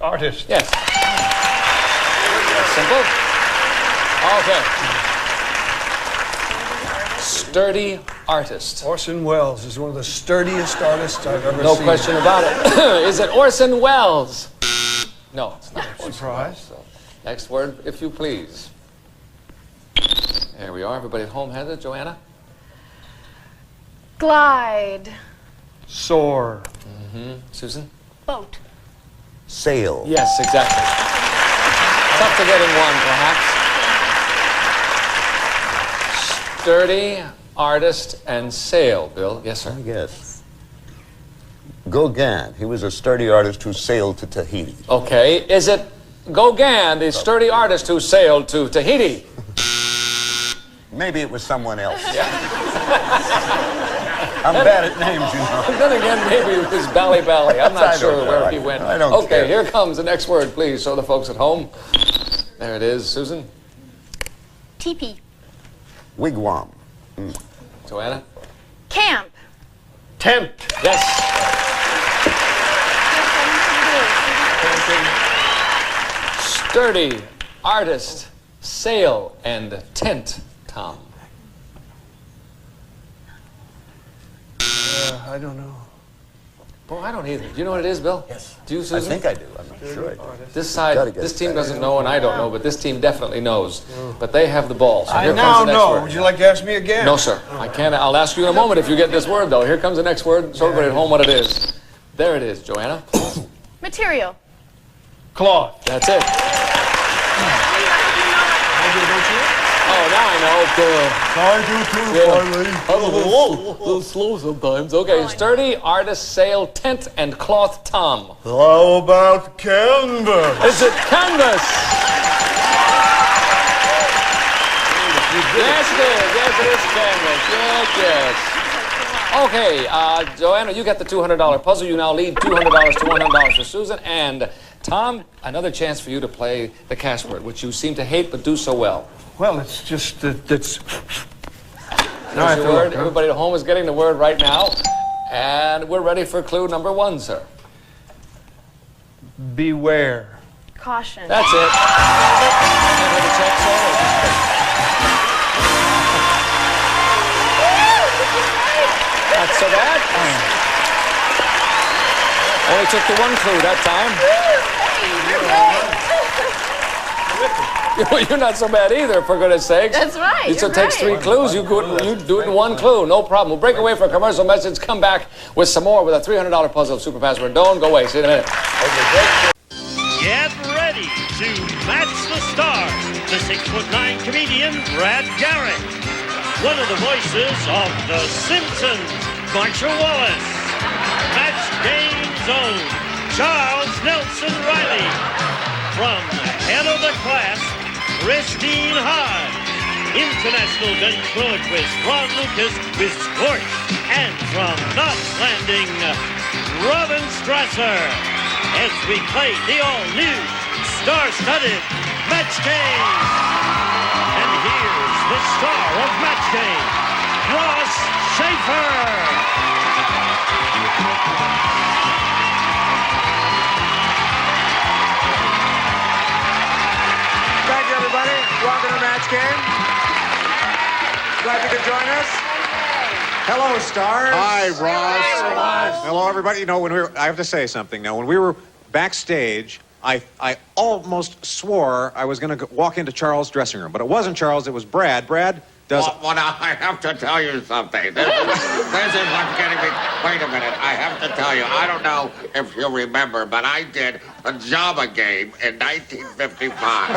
Artist. Yes. Simple. Okay. Sturdy artist. Orson Welles is one of the sturdiest artists I've ever No seen. question about it. Is it Orson Welles? No, it's not. Surprise. So, next word, if you please. There we are. Everybody at home has it. Joanna? Glide. Soar. Mm-hmm. Susan? Boat. Sail. Yes, exactly. Tough to get in one, perhaps. Sturdy, artist, and sail. Bill? Yes, sir. Yes. Gauguin. He was a sturdy artist who sailed to Tahiti. Okay. Is it Gauguin, the sturdy artist who sailed to Tahiti? Maybe it was someone else. I'm bad at names, you know. Then again, maybe it was Bally. I'm not sure where he went. I don't Okay, care. here comes the next word, please. Show the folks at home. There it is. Susan? Teepee. Wigwam. Joanna? Camp. Tent. Yes. Sturdy, artist, sail, and tent, Tom. I don't know. Well, I don't either. Do you know what it is, Bill? Yes. Do you, Susan? I think I do. I'm not sure I do. This side, Gotta get this it team back. doesn't know and I don't know, but this team definitely knows. But they have the ball. So I here now comes the next know. word. Would you like to ask me again? No, sir. I can't. I'll ask you in a moment if you get this word, though. Here comes the next word. Show everybody at home what it is. There it is, Joanna. Material. Cloth. That's it. Oh, now I know. I do too, finally. I'm a little slow sometimes. Okay, sturdy, artist, sail, tent, and cloth, Tom. How about canvas? Is it canvas? Yes, it is. Yes, it is canvas. Yes, yes. Okay, Joanna, you got the $200 puzzle. You now lead $200 to $100 for Susan. And Tom, another chance for you to play the cash word, which you seem to hate but do so well. Well, it's just that it's... There's your word. Everybody at home is getting the word right now. And we're ready for clue number 1, sir. Beware. Caution. That's it. took the one clue that time. You're not so bad either, for goodness sakes. That's right. It takes 3 clues. You do it in 1 clue. No problem. We'll break away for a commercial message. Come back with some more with a $300 puzzle of Super Password. Don't go away. See you in a minute. Get ready to match the stars. The 6'9" comedian Brad Garrett. One of the voices of The Simpsons, Marshall Wallace. Match Game Zone, Charles Nelson Riley. From head of the class, Christine Hodge. International ventriloquist Ron Lucas with sports. And from Knots Landing, Robin Strasser. As we play the all-new, star-studded Match Game. And here's the star of Match Game, Ross Schaefer. Thank you, everybody. Welcome to Match Game. Glad you could join us. Hello, stars. Hi, Ross. Hi, Ross. Hello, everybody. You know, I have to say something now. When we were backstage, I almost swore I was going to walk into Charles' dressing room, but it wasn't Charles. It was Brad. Brad does. Well, now, I have to tell you something. This is what's getting me. Wait a minute. I have to tell you. I don't know if you'll remember, but I did a Java game in 1955.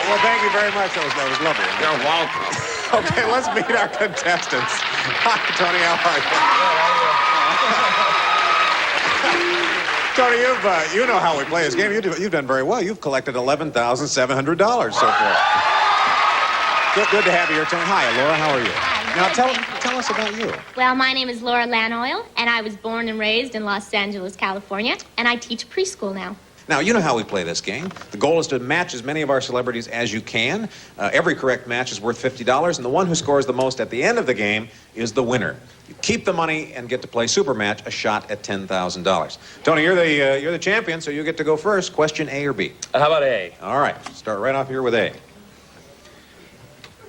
Well, thank you very much. That was lovely. You're welcome. Okay, let's meet our contestants. Hi, Tony. How are you? Tony, you know how we play this game. You've done very well. You've collected $11,700 so far. Good to have you here, Tony. Hi, Laura. How are you? Hi. Now, tell us about you. Well, my name is Laura Lanoil, and I was born and raised in Los Angeles, California, and I teach preschool now. Now, you know how we play this game. The goal is to match as many of our celebrities as you can. Every correct match is worth $50, and the one who scores the most at the end of the game is the winner. You keep the money and get to play Super Match, a shot at $10,000. Tony, you're the champion, so you get to go first. Question A or B? How about A? All right, start right off here with A.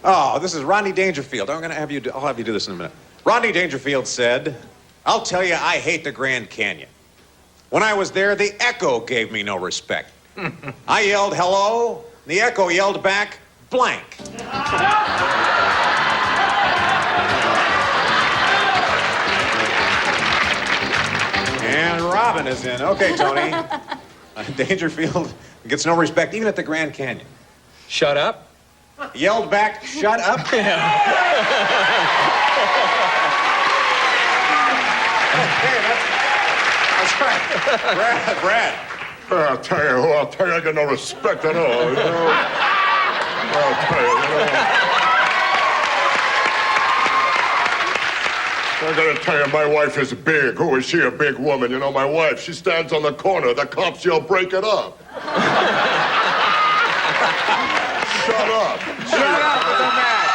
Oh, this is Rodney Dangerfield. I'll have you do this in a minute. Rodney Dangerfield said, "I'll tell you, I hate the Grand Canyon. When I was there, the echo gave me no respect. I yelled, hello. The echo yelled back, blank." And Robin is in. Okay, Tony. Dangerfield gets no respect even at the Grand Canyon. Shut up. Yelled back, shut up. Okay, that's right. Brad. I'll tell you, I got no respect at all. You know? I'll tell you, I gotta tell you, my wife is big. Who is she, a big woman? You know, my wife, she stands on the corner. The cops yell, break it up. Shut up. Shut up with the match.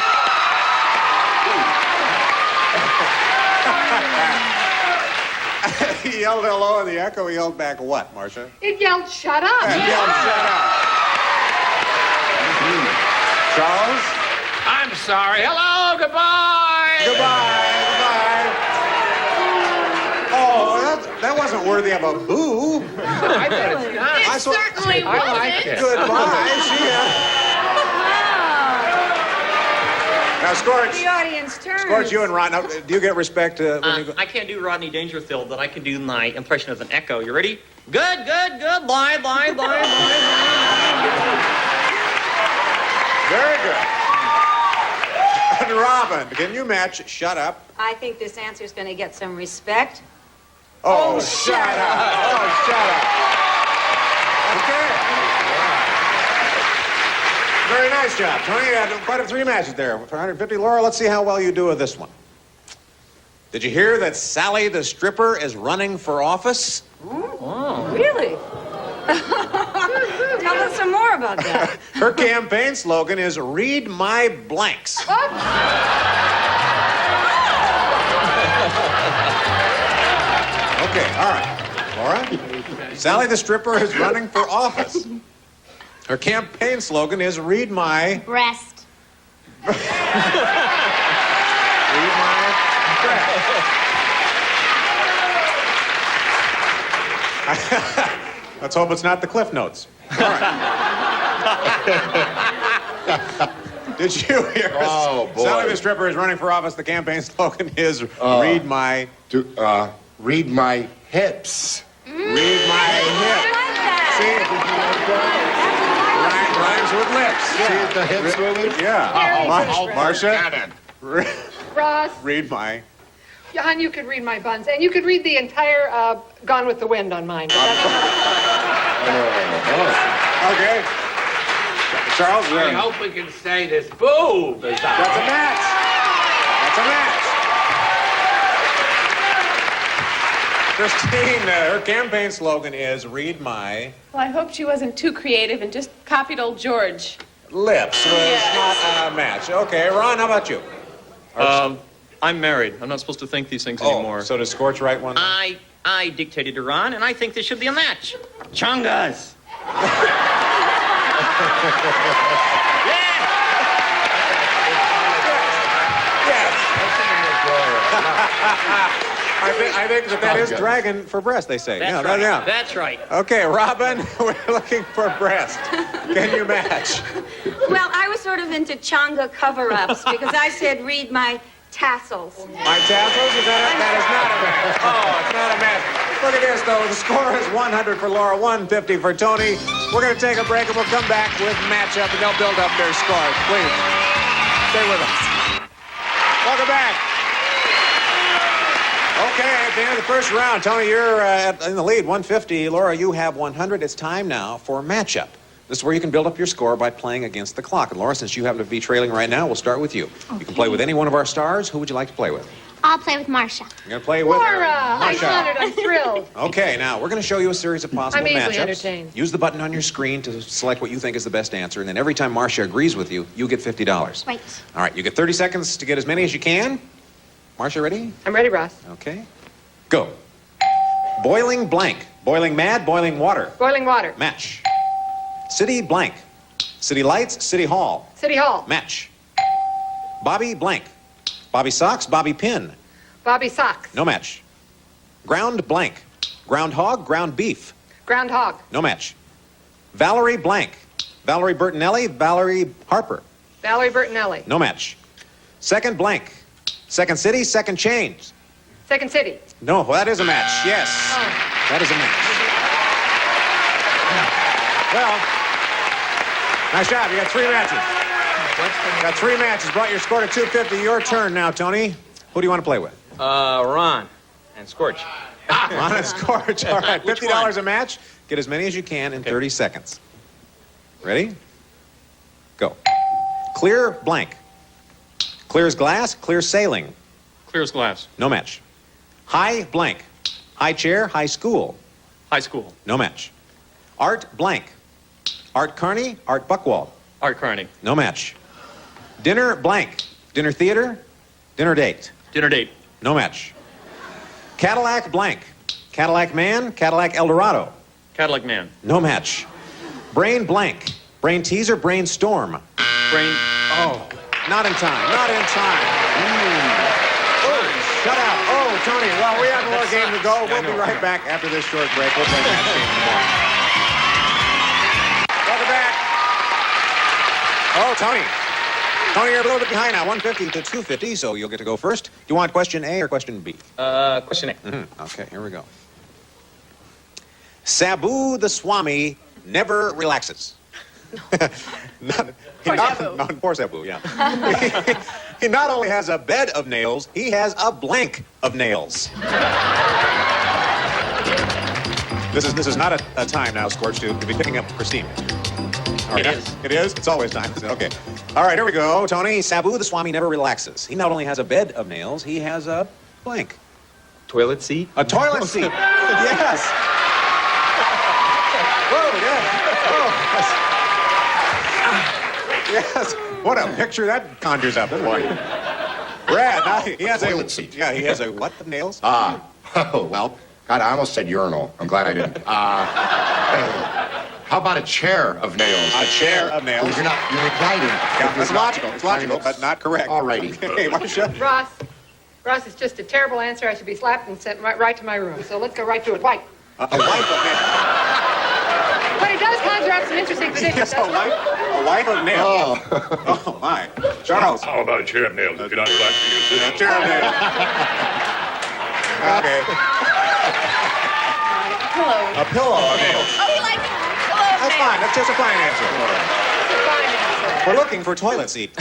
He yelled hello, and the echo yelled back what, Marcia? It yelled, shut up. It yelled, shut up. Charles? I'm sorry. Hello, goodbye. Goodbye. Oh, that wasn't worthy of a boo. I bet it's not. It certainly wasn't. I like it. Goodbye. See ya. Now, Scorch. The audience turns. Scorch, you and Ron. Now, do you get respect when you go? I can't do Rodney Dangerfield, but I can do my impression of an echo. You ready? Good. Bye. Very good. And Robin, can you match shut up? I think this answer is going to get some respect. Oh, shut up. Oh, shut up. Okay. Very nice job, Tony. You had quite a 3 matches there for 150. Laura, let's see how well you do with this one. Did you hear that Sally the stripper is running for office? Oh, really? Tell us some more about that. Her campaign slogan is "Read my blanks." Okay, all right. Laura, Sally the stripper is running for office. Her campaign slogan is "Read my Breast. Read my breast." Let's hope it's not the Cliff Notes. All right. Did you hear us? Oh, boy. Sally the Stripper is running for office. The campaign slogan is read my... read my hips. Read my hips. See? Rhymes with lips. See the hips moving? Yeah. Marcia? Ross. Read my... Yeah, hon, you could read my buns. And you could read the entire Gone with the Wind on mine. Okay. Charles, I hope we can say this boob is out. That's a match. That's a match. Christine, her campaign slogan is read my... Well, I hope she wasn't too creative and just copied old George. Lips was not a match. Okay, Ron, how about you? I'm married. I'm not supposed to think these things anymore. So does Scorch write one? I dictated to Ron, and I think this should be a match. Chungas. I think that is dragon for breast, they say. That's right. That's right. Okay, Robin, we're looking for breast. Can you match? Well, I was sort of into Changa cover-ups because I said read my tassels. My tassels? That is not a match. Oh, it's not a match. Look at this, though. The score is 100 for Laura, 150 for Tony. We're going to take a break, and we'll come back with matchup, and they'll build up their scores. Please, stay with us. Welcome back. Okay, at the end of the first round, Tony, you're in the lead, 150. Laura, you have 100. It's time now for matchup. This is where you can build up your score by playing against the clock. And Laura, since you happen to be trailing right now, we'll start with you. Okay. You can play with any one of our stars. Who would you like to play with? I'll play with Marcia. You're going to play with Laura! Marcia. I'm honored. I'm thrilled. Okay, now we're going to show you a series of possible I'm easily matchups. entertained. Use the button on your screen to select what you think is the best answer, and then every time Marcia agrees with you, you get $50. Right. All right, you get 30 seconds to get as many as you can. Marcia, ready? I'm ready, Ross. Okay. Go. Boiling blank. Boiling mad, boiling water. Boiling water. Match. City blank. City lights, city hall. City Hall. Match. Bobby blank. Bobby socks, Bobby pin. Bobby socks. No match. Ground blank. Groundhog, ground beef. Groundhog. No match. Valerie blank. Valerie Bertinelli, Valerie Harper. Valerie Bertinelli. No match. Second blank. Second city, second chains. Second City. No, well, that is a match. Yes. Oh. That is a match. Well, nice job. You got 3 matches. Got 3 matches. Brought your score to 250. Your turn now, Tony. Who do you want to play with? Ron and Scorch. Ron and Scorch. All right, $50 a match. Get as many as you can in 30 seconds. Ready? Go. Clear blank. Clear as glass, clear sailing. Clear as glass. No match. High blank. High chair, high school. High school. No match. Art blank. Art Carney, Art Buchwald. Art Carney. No match. Dinner blank. Dinner theater, dinner date. Dinner date. No match. Cadillac blank. Cadillac man, Cadillac Eldorado. Cadillac man. No match. Brain blank. Brain teaser, brainstorm. Brain. Oh, not in time. Not in time. Oh, shut up. Oh, Tony, well, we have more game to go. We'll be right back after this short break. We'll play match game tomorrow. Welcome back. Oh, Tony. Tony, you're a little bit behind now, 150 to 250, so you'll get to go first. Do you want question A or question B? Question A. Okay, here we go. Sabu the Swami never relaxes. Poor Sabu, yeah. He not only has a bed of nails, he has a blank of nails. This is not a time now, Scorch, to be picking up Christine. All right, It is. It is? It's always time, isn't it? Okay. All right, here we go, Tony. Sabu the Swami never relaxes. He not only has a bed of nails, he has a blank. Toilet seat. A toilet seat. Yes. Whoa, yes. Oh, yes. What a picture that conjures up, boy. Brad, now he has Toilet seat. Yeah, he has a what? The nails? Oh, well, God, I almost said urinal. I'm glad I didn't. How about a chair of nails? A chair of nails. You're reclining. Yeah, it's logical. It's logical, but not correct. All righty. Okay, Marcia. Ross. Ross, it's just a terrible answer. I should be slapped and sent right to my room. So let's go right to it. White. A wife of men. But it does conjure up some interesting predictions. Yes, a wife of men. Oh, my. Charles. How about a chair of nails if you're not glad to use it? A chair of nails. Okay. Pillow. A pillow of nails. Oh, he likes pillow. That's fine. That's just a fine answer. We're looking for toilet seat.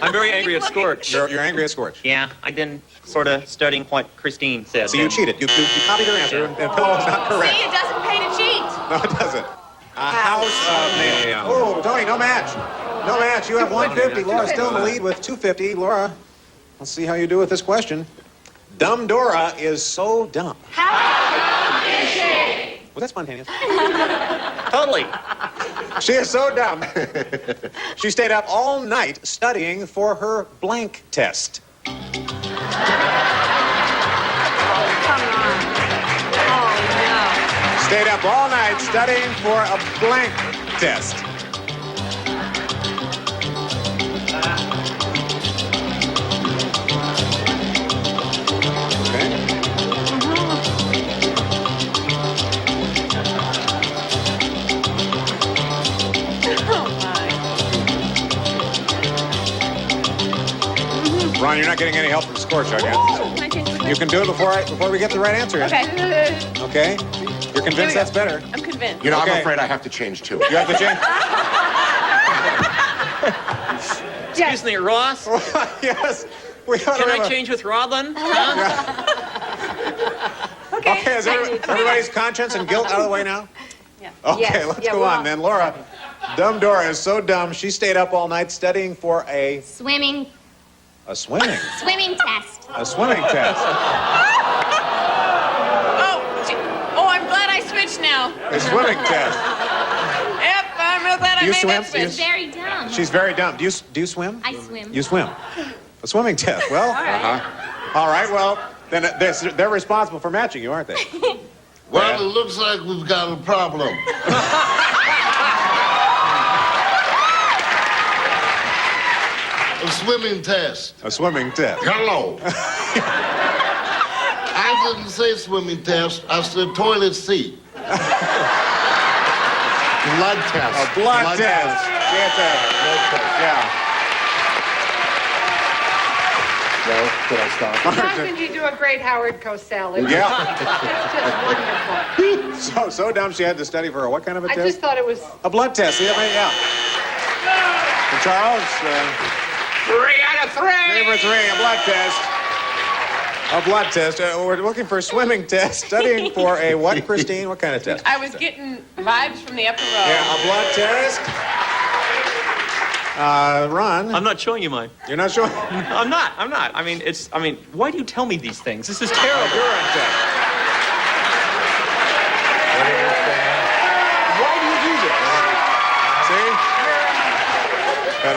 I'm very angry at Scorch. You're angry at Scorch. Yeah, I've been sort of studying what Christine said. So you cheated. You copied her answer, and pillow is not correct. See, it doesn't pay to cheat. No, it doesn't. A house of nails. Oh, Tony, no match. No match. You have 150. Laura's still in the lead with 250. Laura, let's see how you do with this question. Dumb Dora is so dumb. How is she? Was that spontaneous? Totally. She is so dumb. She stayed up all night studying for her blank test. Come on. Oh, no. Stayed up all night studying for a blank test. Ron, you're not getting any help from Scorch, are you? You can do it before we get the right answer. Okay. Okay? You're convinced that's better? I'm convinced. You know, Okay. I'm afraid I have to change too. You have to change? Excuse me, Ross. Yes. Can I change with Robin? Huh? Okay, is everybody's conscience and guilt out of the way now? Yeah. Okay, Yes. let's Yeah, go we're on off. then. Laura, dumb Dora is so dumb, she stayed up all night studying for a Swimming swimming test. a swimming test. Oh, I'm glad I switched now. A swimming test. Yep, I'm real glad I You made swim? that switch. She's very dumb. She's very dumb. Do you swim? I swim. You swim. A swimming test. Well, all right. Well, then they're responsible for matching you, aren't they? Well, it looks like we've got a problem. A swimming test. A swimming test. Hello. I didn't say swimming test. I said toilet seat. Blood test. A blood test. Yeah. Well, could I stop? Jonathan, you do a great Howard Cosell. It's Yeah. just wonderful. So dumb she had to study for what kind of a I test? just thought it was... A blood test. Yeah. And Charles, 3 out of 3. 3 for 3, a blood test. A blood test. We're looking for a swimming test. Studying for a what, Christine? What kind of test? I was getting vibes from the upper row. Yeah, a blood test. Ron. I'm not showing you mine. You're not showing? I'm not. I mean, why do you tell me these things? This is terrible. Why do you do this? See?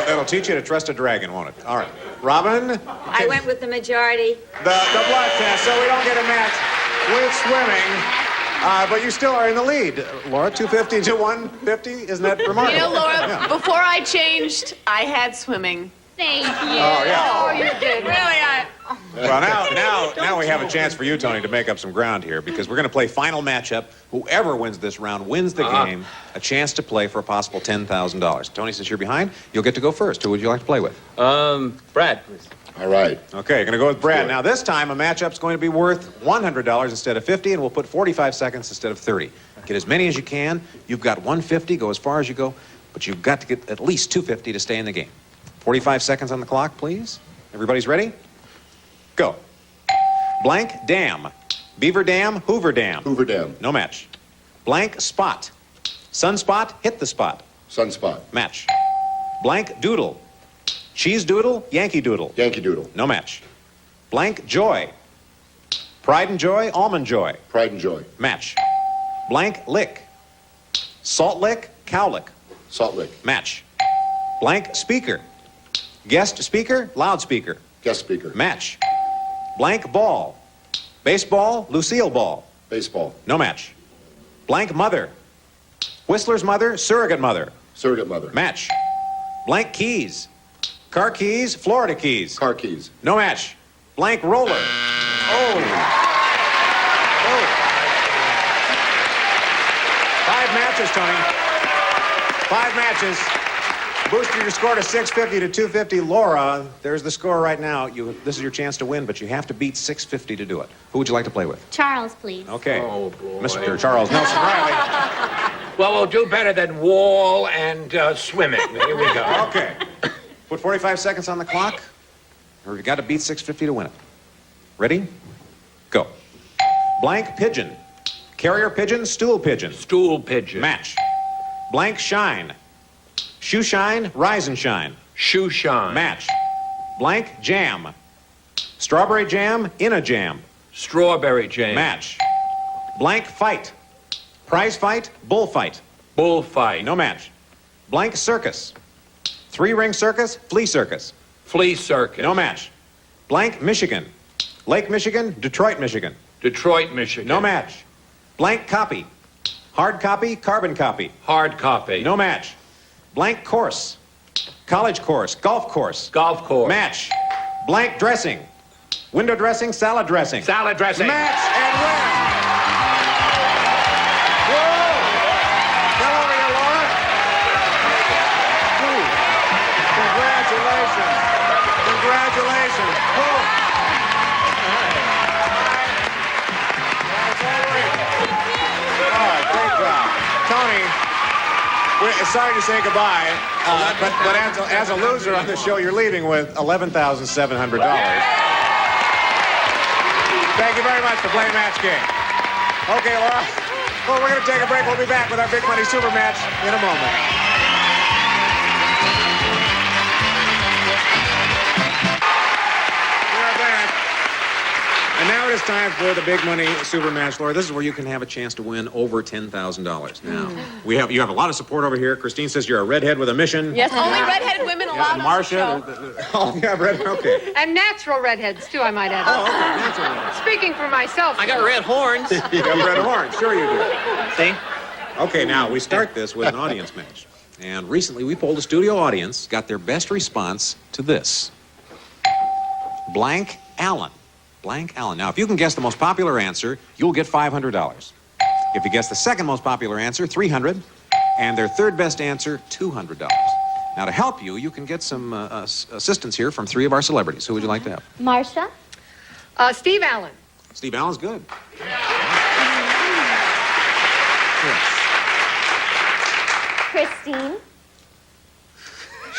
That'll teach you to trust a dragon, won't it? All right. Robin? I went with the majority. The blood test, so we don't get a match with swimming. But you still are in the lead, Laura. 250 to 150. Isn't that remarkable? You know, Laura, Yeah. before I changed, I had swimming. Thank you. Oh, yeah. Oh, you did. Really, Well, now we have a chance for you, Tony, to make up some ground here because we're going to play final matchup. Whoever wins this round wins the game. A chance to play for a possible $10,000. Tony, since you're behind, you'll get to go first. Who would you like to play with? Brad, please. All right. Okay, you're going to go with Brad. Now, this time, a matchup's going to be worth $100 instead of 50, and we'll put 45 seconds instead of 30. Get as many as you can. You've got 150. Go as far as you go, but you've got to get at least 250 to stay in the game. 45 seconds on the clock, please. Everybody's ready? Go. Blank dam. Beaver Dam, Hoover Dam. Hoover Dam. No match. Blank spot. Sunspot, hit the spot. Sunspot. Match. Blank doodle. Cheese doodle, Yankee doodle. Yankee Doodle. No match. Blank joy. Pride and joy, almond joy. Pride and Joy. Match. Blank lick. Salt lick, cow lick. Salt Lick. Match. Blank speaker. Guest speaker, loudspeaker. Guest speaker. Match. Blank ball. Baseball, Lucille ball. Baseball. No match. Blank mother. Whistler's mother, surrogate mother. Surrogate mother. Match. Blank keys. Car keys, Florida keys. Car keys. No match. Blank roller. Oh. 5 matches, Tony. 5 matches. Boosted your score to 650 to 250. Laura, there's the score right now. This is your chance to win, but you have to beat 650 to do it. Who would you like to play with? Charles, please. Okay. Oh, boy. Mr. Charles Nelson Riley. Well, we'll do better than wall and swimming. Here we go. Okay. Put 45 seconds on the clock, or you got to beat 650 to win it. Ready? Go. Blank pigeon. Carrier pigeon, stool pigeon. Stool pigeon. Match. Blank shine. Shoe shine, rise and shine. Shoe shine. Match. Blank jam. Strawberry jam, in a jam. Strawberry jam. Match. Blank fight. Prize fight, bull fight. Bull fight. No match. Blank circus. 3-ring circus, flea circus. Flea circus. No match. Blank Michigan. Lake Michigan, Detroit, Michigan. Detroit, Michigan. No match. Blank copy. Hard copy, carbon copy. Hard copy. No match. Blank course. College course, golf course. Golf course. Match. Blank dressing. Window dressing, salad dressing. Salad dressing. Match and win. Whoa! Come over here, Laura. Ooh. Congratulations. Congratulations. Oh. All right, great job. Tony, we're sorry to say goodbye, but as a loser on the show, you're leaving with $11,700. Thank you very much for playing Match Game. Okay, Laura. Well, we're going to take a break. We'll be back with our Big Money Super Match in a moment. We are back. And now it is time for the Big Money Super Match, Laura. This is where you can have a chance to win over $10,000. Now, you have a lot of support over here. Christine says you're a redhead with a mission. Yes, only redheaded women allowed on the show. Oh, yeah, redhead. Okay. And natural redheads, too, I might add. Oh, okay. Natural redhead. Speaking for myself. I got red horns. You have red horns. Sure you do. See? Okay, now we start this with an audience match. And recently we polled a studio audience, got their best response to this. Blank Allen. Blank Allen. Now, if you can guess the most popular answer, you'll get $500. If you guess the second most popular answer, $300. And their third best answer, $200. Now, to help you, you can get some assistance here from 3 of our celebrities. Who would you like to have? Marcia? Steve Allen. Steve Allen's good. Christine?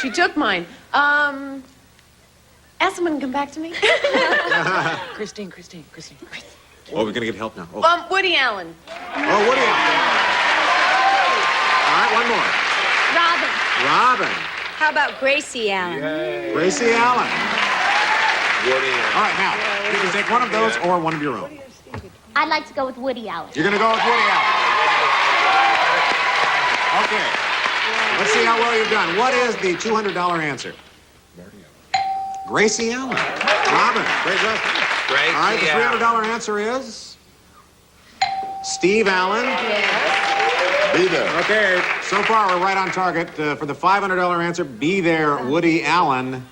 She took mine. Ask someone to come back to me. Christine. Oh, we're going to get help now. Oh, Woody Allen. oh Woody Allen. All right, one more. Robin? Robin. How about Gracie Allen? Gracie Allen. All right, now, you can take one of those or one of your own. I'd like to go with Woody Allen. You're going to go with Woody Allen. Okay. Let's see how well you've done. What is the $200 answer? Gracie Allen. Robin. Great job. Gracie All right, the $300 answer is Steve Allen. Be there. Okay, so far we're right on target. For the $500 answer, be there, Woody Allen. Great.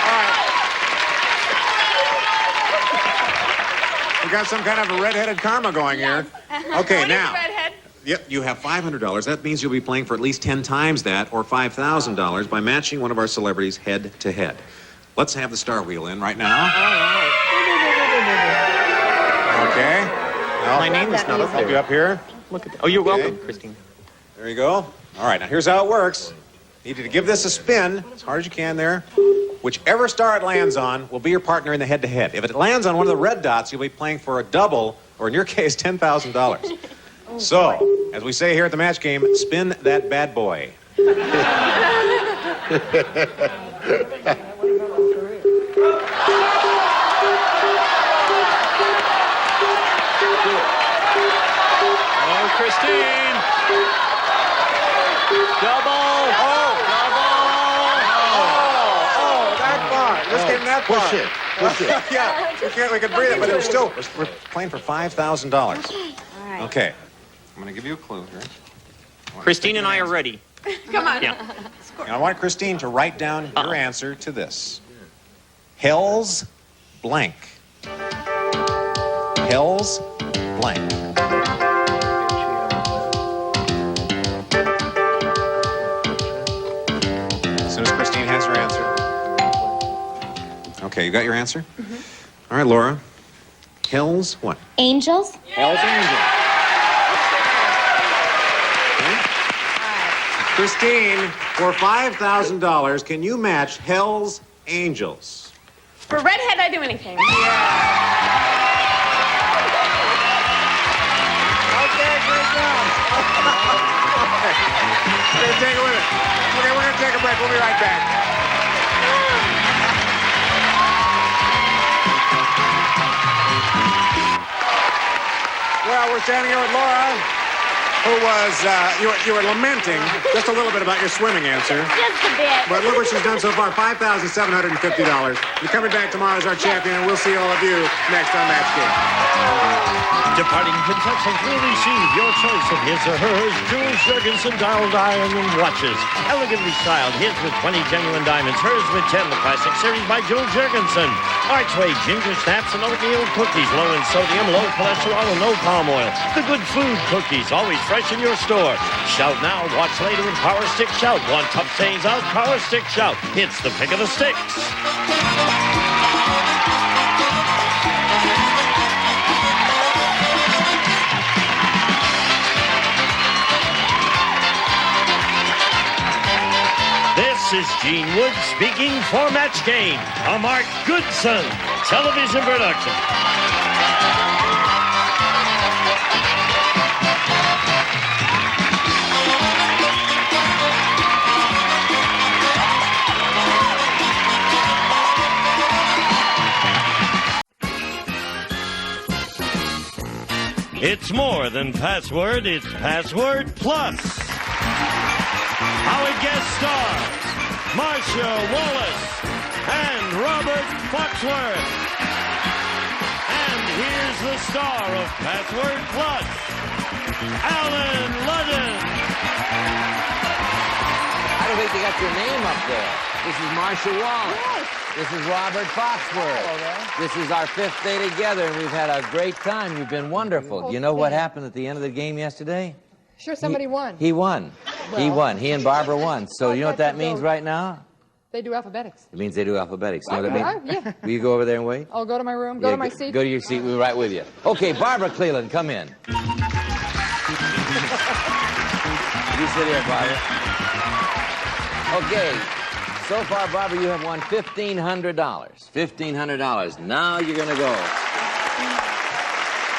All right. We got some kind of a redheaded karma going here. Okay, now. Yep, you have $500. That means you'll be playing for at least 10 times that, or $5,000, by matching one of our celebrities head to head. Let's have the star wheel in right now. Okay. Well, My name is not up help there. you up here. Look at that. Oh, you're welcome, Christine. There you go. All right, now here's how it works. You need to give this a spin as hard as you can there. Whichever star it lands on will be your partner in the head-to-head. If it lands on one of the red dots, you'll be playing for a double, or in your case, $10,000. So, as we say here at the Match Game, spin that bad boy. Oh, Christine. Double. Oh, that far. This came that far. Push it. Push it. Yeah, we could breathe it, but it was still, we're playing for $5,000. All right. Okay. I'm going to give you a clue here. Christine and I are ready. Come on. Yeah. And I want Christine to write down your answer to this. Hell's blank. Hell's blank. As soon as Christine has her answer. Okay, you got your answer? All right, Laura. Hell's what? Angels? Hell's Angels. Christine, for $5,000, can you match Hell's Angels? For redhead, I do anything. Okay, great job. We're going to take it with it. Okay, we're going to take a break. We'll be right back. Well, we're standing here with Laura, who was, you were lamenting just a little bit about your swimming answer. Just a bit. But look what she's done so far, $5,750. You're coming back tomorrow as our champion, and we'll see all of you next on Match Game. Departing contestant will receive your choice of his or hers Jules Jurgensen dialed iron and watches. Elegantly styled, his with 20 genuine diamonds, hers with 10, the classic series by Jules Jurgensen. Archway ginger snaps and oatmeal cookies, low in sodium, low cholesterol, and no palm oil. The good food cookies, always fresh in your store. Shout now, watch later, and Power Stick Shout. One tough sayings out, Power Stick Shout. It's the pick of the sticks. This is Gene Wood speaking for Match Game, a Mark Goodson television production. It's more than password, it's Password Plus. Our guest stars, Marcia Wallace and Robert Foxworth. And here's the star of Password Plus, Alan Ludden. I don't think they got your name up there. This is Marcia Wallace. Yes. This is Robert Foxworth. Hello, this is our 5th day together, and we've had a great time. You've been wonderful. You know what happened at the end of the game yesterday? Sure, somebody won. He won. Well, he won. He and Barbara won. So you know what that means right now? They do alphabetics. It means they do alphabetics. You know what that means? Yeah. Will you go over there and wait? I'll go to my room, go to my seat. Go to your seat. We'll be right with you. Okay, Barbara Cleland, come in. You sit here, Barbara. Okay. So far, Barbara, you have won $1,500. $1,500. Now you're going to go.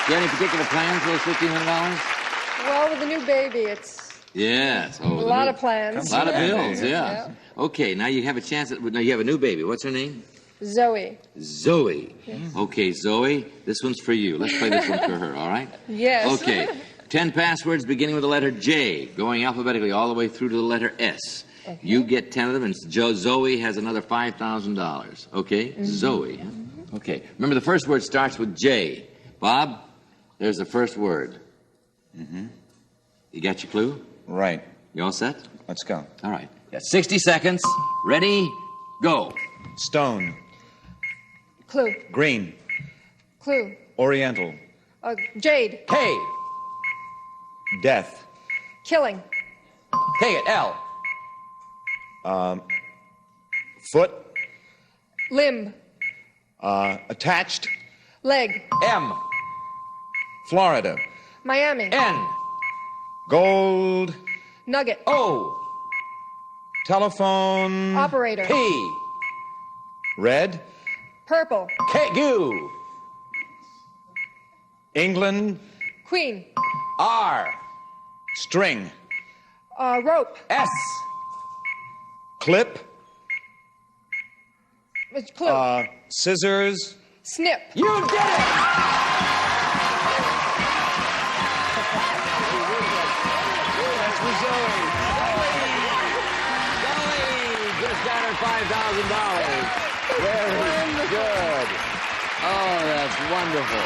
Do you have any particular plans for those $1,500? Well, with the new baby, it's yes. a lot of plans. A lot of bills, yeah. Okay, now you have a chance. Now you have a new baby. What's her name? Zoe. Zoe. Yes. Okay, Zoe, this one's for you. Let's play this one for her, all right? Yes. Okay. 10 passwords beginning with the letter J, going alphabetically all the way through to the letter S. Okay. You get 10 of them, and Zoe has another $5,000. Okay? Zoe. Okay. Remember, the first word starts with J. Bob, there's the first word. You got your clue? Right. You all set? Let's go. All right. Got 60 seconds. Ready? Go. Stone. Clue. Green. Clue. Oriental. Jade. K. Death. Killing. Take it. L. Foot. Limb. Attached. Leg. M. Florida. Miami. N. Gold. Nugget. O. Telephone. Operator. P. Red. Purple. K. Q. England. Queen. R. String. Rope. S. Clip. Clue. Scissors. Snip. You did it! Just got her $5,000. Very good. Oh, that's wonderful.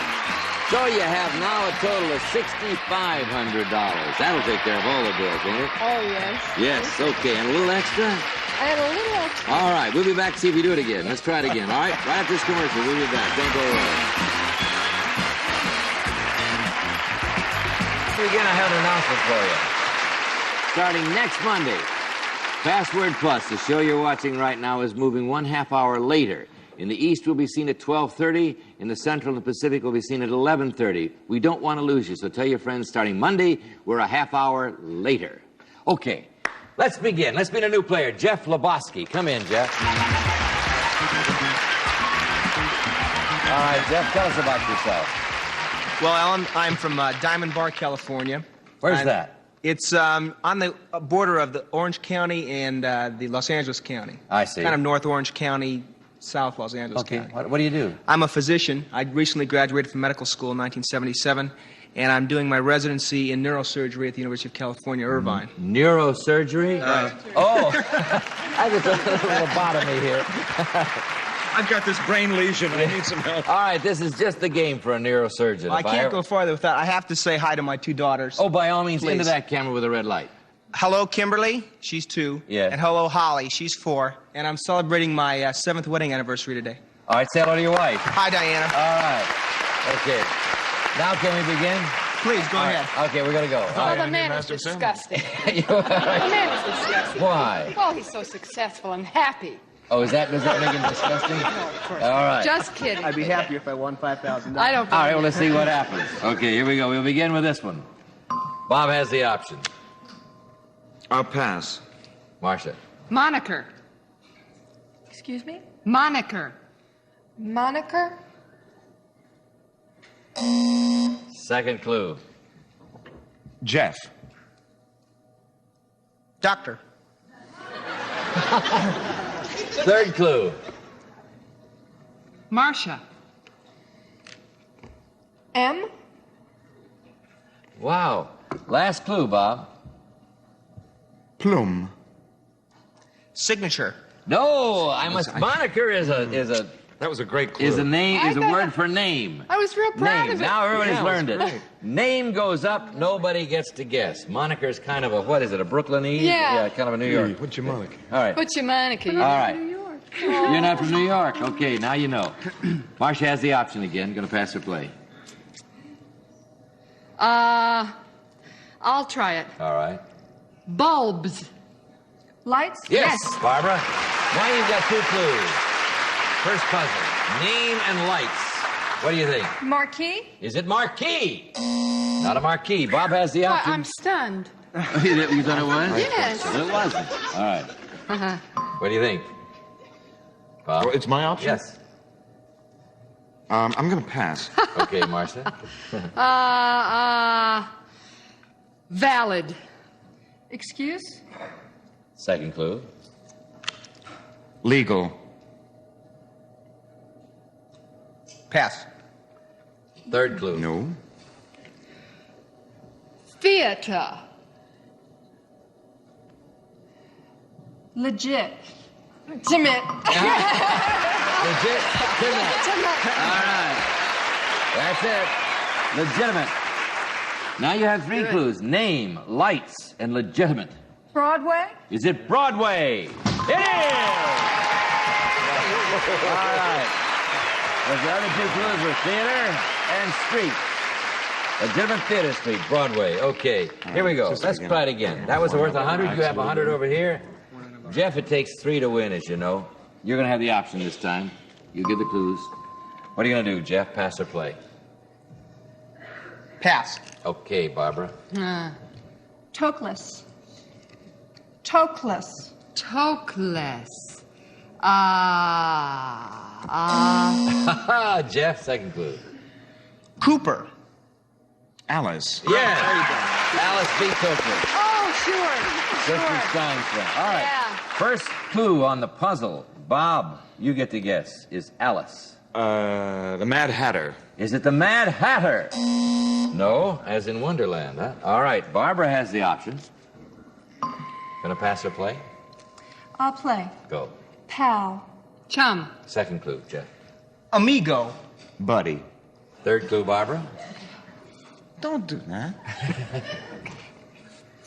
So you have now a total of $6,500. That'll take care of all the bills, won't it? Oh, yes. Yes, okay. And a little extra? I had a little extra. All right, we'll be back to see if we do it again. Let's try it again, all right? Right after this commercial, we'll be back. Don't go away. Again, I have an announcement for you. Starting next Monday, Password Plus, the show you're watching right now, is moving 1/2 hour later. In the East, we'll be seen at 12:30. In the Central and Pacific, we'll be seen at 11:30. We don't want to lose you, so tell your friends starting Monday, we're a 1/2 hour later. Okay, let's begin. Let's meet a new player, Jeff Lebowski. Come in, Jeff. All right, Jeff, tell us about yourself. Well, Alan, I'm from Diamond Bar, California. Where's that? It's on the border of the Orange County and the Los Angeles County. I see. Kind of North Orange County, South Los Angeles County. What do you do? I'm a physician. I recently graduated from medical school in 1977, and I'm doing my residency in neurosurgery at the University of California, Irvine. Neurosurgery? Oh, I just a little lobotomy here. I've got this brain lesion. I need some help. All right, this is just the game for a neurosurgeon. Well, I can't go farther with that. I have to say hi to my 2 daughters. Oh, by all means, Please. into that camera with a red light. Hello, Kimberly. She's 2. Yeah. And hello, Holly. She's 4. And I'm celebrating my 7th wedding anniversary today. All right, say hello to your wife. Hi, Diana. All right. Okay. Now can we begin? Please, go ahead. Okay, we're going to go. Oh, the man is disgusting. The man is disgusting. Why? Well, he's so successful and happy. Oh, does that make him disgusting? No, of course All not. right. Just kidding. I'd be happier if I won $5,000. I don't. All right, well, let's see what happens. Okay, here we go. We'll begin with this one. Bob has the option. I'll pass. Marcia. Moniker. Excuse me? Moniker. Moniker? Second clue. Jeff. Doctor. Third clue. Marcia. M? Wow. Last clue, Bob. Plum. Signature. No, I must. Moniker is a. That was a great clue. Is a name. Is a word for name. I was real proud Name. of it. Now everybody's Yeah, learned it was it. great. Name goes up, nobody gets to guess. Moniker's kind of a, what is it, a Brooklynese? Yeah. Yeah, kind of a New York. What's your moniker? All right. What's your Monica? All right. You're not from New York. Okay, now you know. Marcia has the option again. Going to pass or play. I'll try it. All right. Bulbs. Lights? Yes, Barbara. Now you've got 2 clues. First puzzle. Name and lights. What do you think? Marquee? Is it marquee? Not a marquee. Bob has the option. I'm stunned. You thought it was? Yes. Well, it wasn't. All right. What do you think? Bob? Oh, it's my option? Yes. I'm going to pass. Okay, Marcia. Valid. Excuse? Second clue. Legal. Pass. Third clue. No. Theater. Legit. Timid. Legit. All right. That's it. Legitimate. Now you have 3 clues. Name, lights, and legitimate. Broadway? Is it Broadway? It is! All right. Well, the other 2 clues were theater and street. Legitimate theater street, Broadway. Okay, here we go. Let's try it again. That was worth 100. You have 100 over here. Jeff, it takes 3 to win, as you know. You're going to have the option this time. You give the clues. What are you going to do, Jeff? Pass or play? Pass. Okay, Barbara. Tokeless. Tokeless. Tokeless. Jeff, second clue. Cooper. Alice. Yeah. Alice B. Cooper. Oh, sure. Sister Steinfeld. All right. Yeah. First clue on the puzzle. Bob, you get to guess. Is Alice. The Mad Hatter. Is it the Mad Hatter? No, as in Wonderland, huh? All right, Barbara has the option. Gonna pass or play? I'll play. Go. Pal. Chum. Second clue, Jeff. Amigo. Buddy. Third clue, Barbara. Don't do that.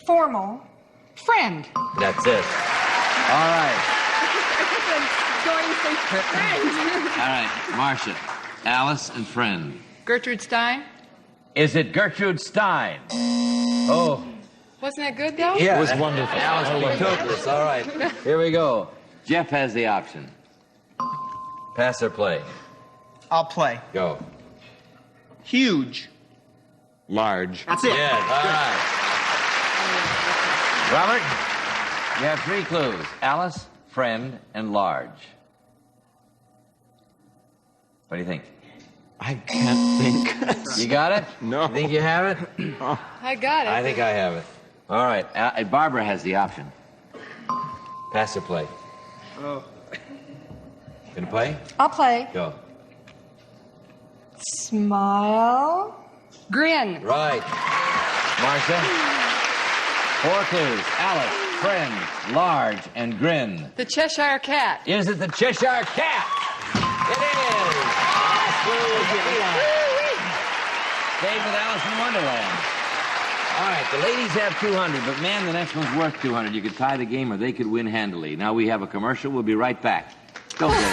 Formal. Friend. That's it. All right. Going to say friend. All right, Marcia. Alice and friend. Gertrude Stein. Is it Gertrude Stein? Oh. Wasn't that good, though? Yeah. It was wonderful. Alice Petopoulos. All right. Here we go. Jeff has the option. Pass or play? I'll play. Go. Huge. Large. That's it. Yes. All right. Robert, you have 3 clues. Alice, friend, and large. What do you think? I can't think. You got it? No. You think you have it? I got it. I think I have it. All right. Barbara has the option. Pass or play? Oh. Gonna play? I'll play. Go. Smile. Grin. Right. Marcia? 4 clues. Alice, friend, large, and grin. The Cheshire Cat. Is it the Cheshire Cat? It is. Stayed with Alice in Wonderland. All right, the ladies have 200, but man, the next one's worth 200. You could tie the game or they could win handily. Now we have a commercial. We'll be right back. Don't go away.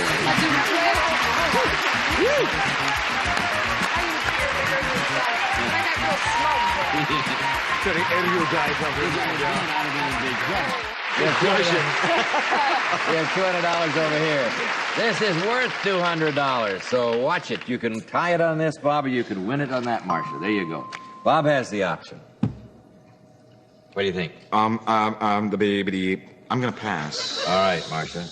We have $200 over here. This is worth $200, so watch it. You can tie it on this, Bob, or you can win it on that, Marcia. There you go. Bob has the option. What do you think? I'm gonna pass. All right, Marcia.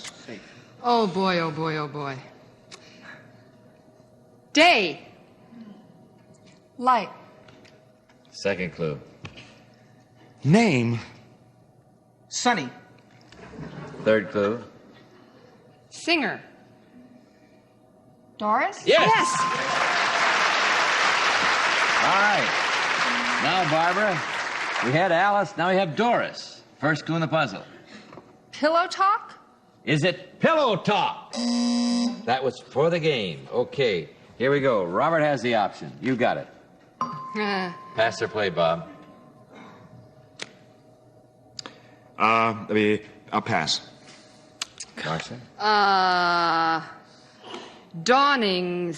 Oh, boy, oh, boy, oh, boy. Day. Light. Second clue. Name. Sunny. Third clue. Singer. Doris? Yes. All right. Now, Barbara, we had Alice, now we have Doris. First clue in the puzzle. Pillow talk? Is it pillow talk? That was for the game. Okay, here we go. Robert has the option. You got it. Pass or play, Bob? I'll pass. Marcia? Dawnings.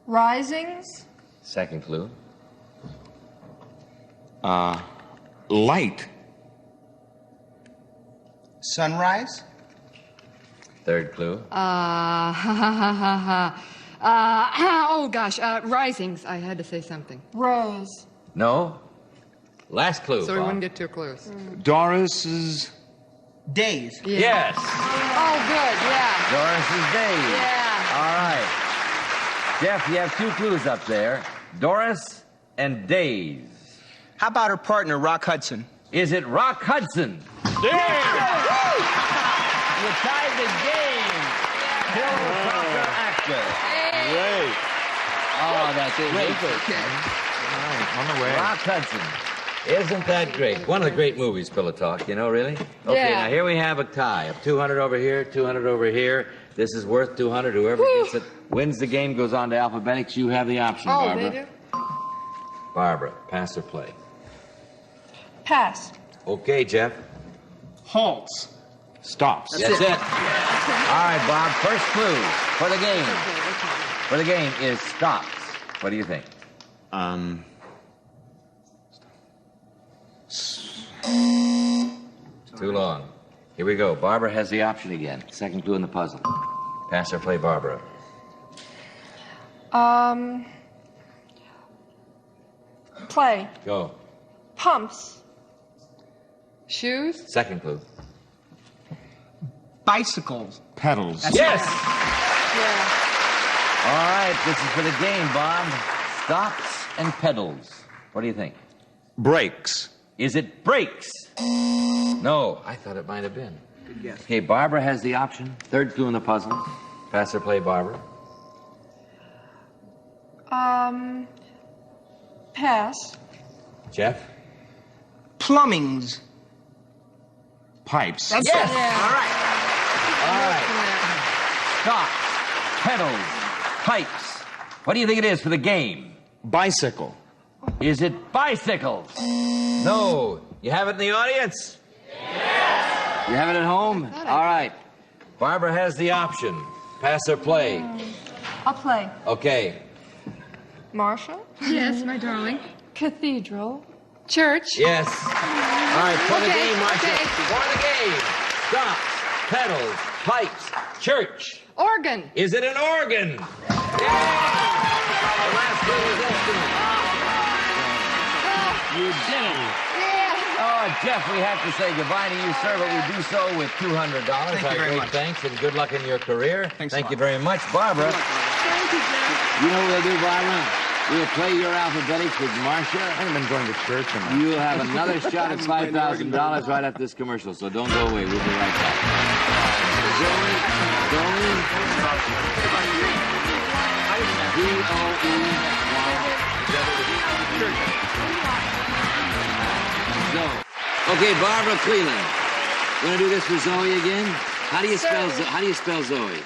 Risings. Second clue. Light. Sunrise. Third clue. Oh, gosh, risings. I had to say something. Rose. No. Last clue, So we Bob. wouldn't get too close. Doris's Days. Yeah. Yes. Oh, good, yeah. Doris's days. Yeah. All right. Jeff, you have 2 clues up there. Doris and Days. How about her partner, Rock Hudson? Is it Rock Hudson? Yeah. You tied the game. Pillow talker actor. Great. Oh, that's it. Great. On the way. Rock Hudson. Isn't that great? One of the great movies, Pillow Talk, you know, really? Okay, Yeah. now here we have a tie of 200 over here, 200 over here. This is worth 200. Whoever gets it wins the game, goes on to Alphabetics. You have the option, Oh, Barbara. they do? Barbara, pass or play? Pass. Okay, Jeff. Halts. stops. That's it. All right, Bob, first clue for the game. For the game is stops. What do you think? Too long. Here we go. Barbara has the option again. Second clue in the puzzle. Pass or play, Barbara. Play. Go. Pumps. Shoes? Second clue. Bicycles. Pedals. Yes! All right, this is for the game, Bob. Stops and pedals. What do you think? Brakes. Is it brakes? No, I thought it might have been. Good guess. Okay, Barbara has the option. Third clue in the puzzle. Pass or play, Barbara. Pass. Jeff? Plumbings. Pipes. That's Yes! it. All right. All right. Stops, pedals, pipes. What do you think it is for the game? Bicycle. Is it bicycles? No. You have it in the audience? Yes. You have it at home? All right. Barbara has the option. Pass or play? I'll play. Okay. Marshall? Yes, my darling. Cathedral. Church. Yes. All right, for the game, Marcia. Okay. For the game. Stops, pedals, pipes, church. Organ. Is it an organ? Yeah! The last clue was estimate. You did it. Oh, Jeff, we have to say goodbye to you, sir, but we do so with $200. Thank you very much. Thanks, and good luck in your career. Thanks Thank a you lot. very much. Barbara. Thank you, Jeff. You know what we'll do, Barbara? We'll play your alphabetics with Marcia. I haven't been going to church in a... You'll have another shot at $5,000 right after this commercial, so don't go away. We'll be right back. Zoe. Okay, Barbara Cleland. You want to do this for Zoe again? How do you spell Zoe?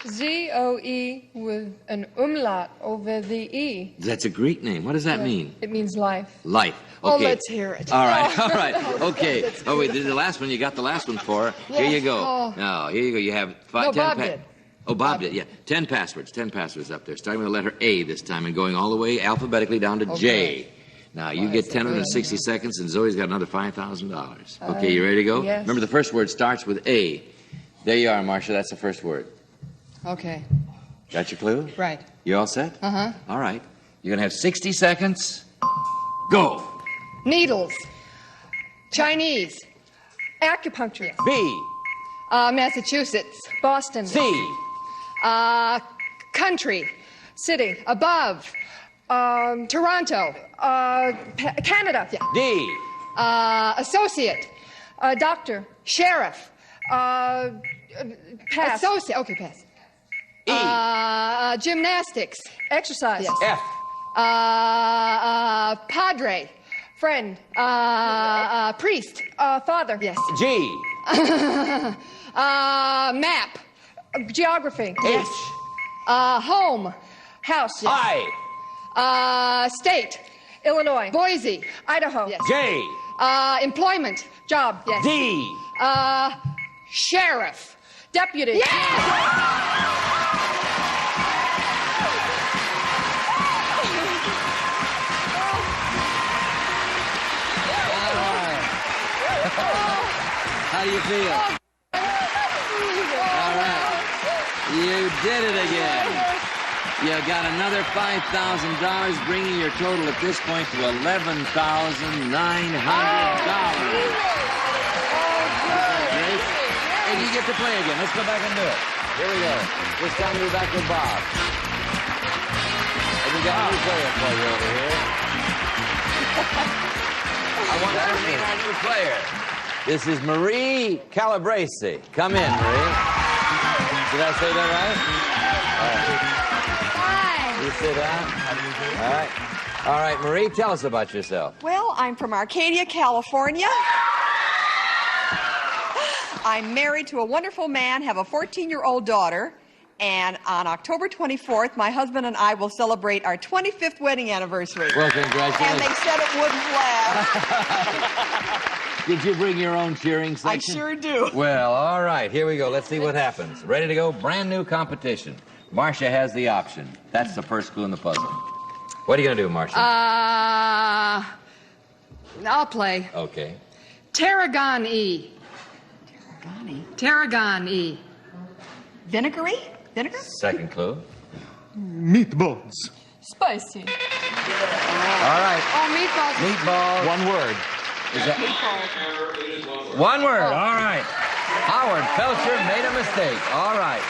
Z-O-E with an umlaut over the E. That's a Greek name. What does that mean? It means life. Life. Oh, Okay. let's hear it. All right, all right. Oh, Okay. that's Oh, wait, good. this is the last one. You got the last one for her. Yes. Here you go. Oh. No, here you go. You have No, 10 Bob did. Oh, Bob did, yeah. 10 passwords. 10 passwords up there. Starting with the letter A this time and going all the way alphabetically down to J. Now, you get 10 of them in 60 seconds, and Zoe's got another $5,000. Okay, you ready to go? Yes. Remember, the first word starts with A. There you are, Marcia. That's the first word. Okay. Got your clue? Right. You all set? Uh-huh. All right. You're going to have 60 seconds. Go. Needles. Chinese. Acupuncture. B. Massachusetts. Boston. C. Country. City. Above. Toronto. Canada. D. Associate. Doctor. Sheriff. Pass. Associate. Okay, pass. Gymnastics. Exercise. Yes. F. Padre. Friend. Priest. Father. Yes. G. Map. Geography. H. Home. House. Yes. I. State. Illinois. Boise. Idaho. Yes. J. Employment. Job. Yes. D. Sheriff. Deputy. How do you feel? All right. You did it again. You got another $5,000, bringing your total at this point to $11,900. And you get to play again. Let's go back and do it. Here we go. This time we're back with Bob. And we got a new player for you over here. I want to meet our new player. This is Marie Calabrese. Come in, Marie. Did I say that right? All right. Hi. You sit down. All right. All right, Marie, tell us about yourself. Well, I'm from Arcadia, California. I'm married to a wonderful man, have a 14-year-old daughter, and on October 24th, my husband and I will celebrate our 25th wedding anniversary. Well, congratulations. And they said it wouldn't last. Did you bring your own cheering section? I sure do. Well, all right, here we go. Let's see what happens. Ready to go? Brand new competition. Marcia has the option. That's the first clue in the puzzle. What are you going to do, Marcia? I'll play. Okay. Tarragon E. Tarragon E. Vinegary? Vinegar? Second clue. Meatballs. Spicy. All right. Oh, meatballs. Meatball. One word. Is that... One word. All right. Howard Felcher made a mistake. All right.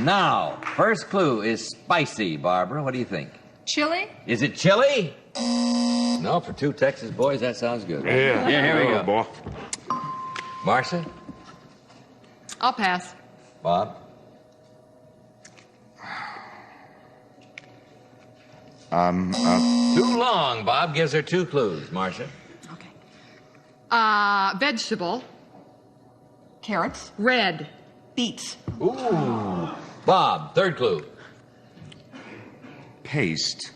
Now, first clue is spicy, Barbara. What do you think? Chili. Is it chili? No, for two Texas boys, that sounds good. Yeah. Here we go. Boy. Marcia? I'll pass. Bob? Too long. Bob gives her two clues. Marcia? Vegetable. Carrots. Red. Beets. Ooh. Bob, third clue. Paste.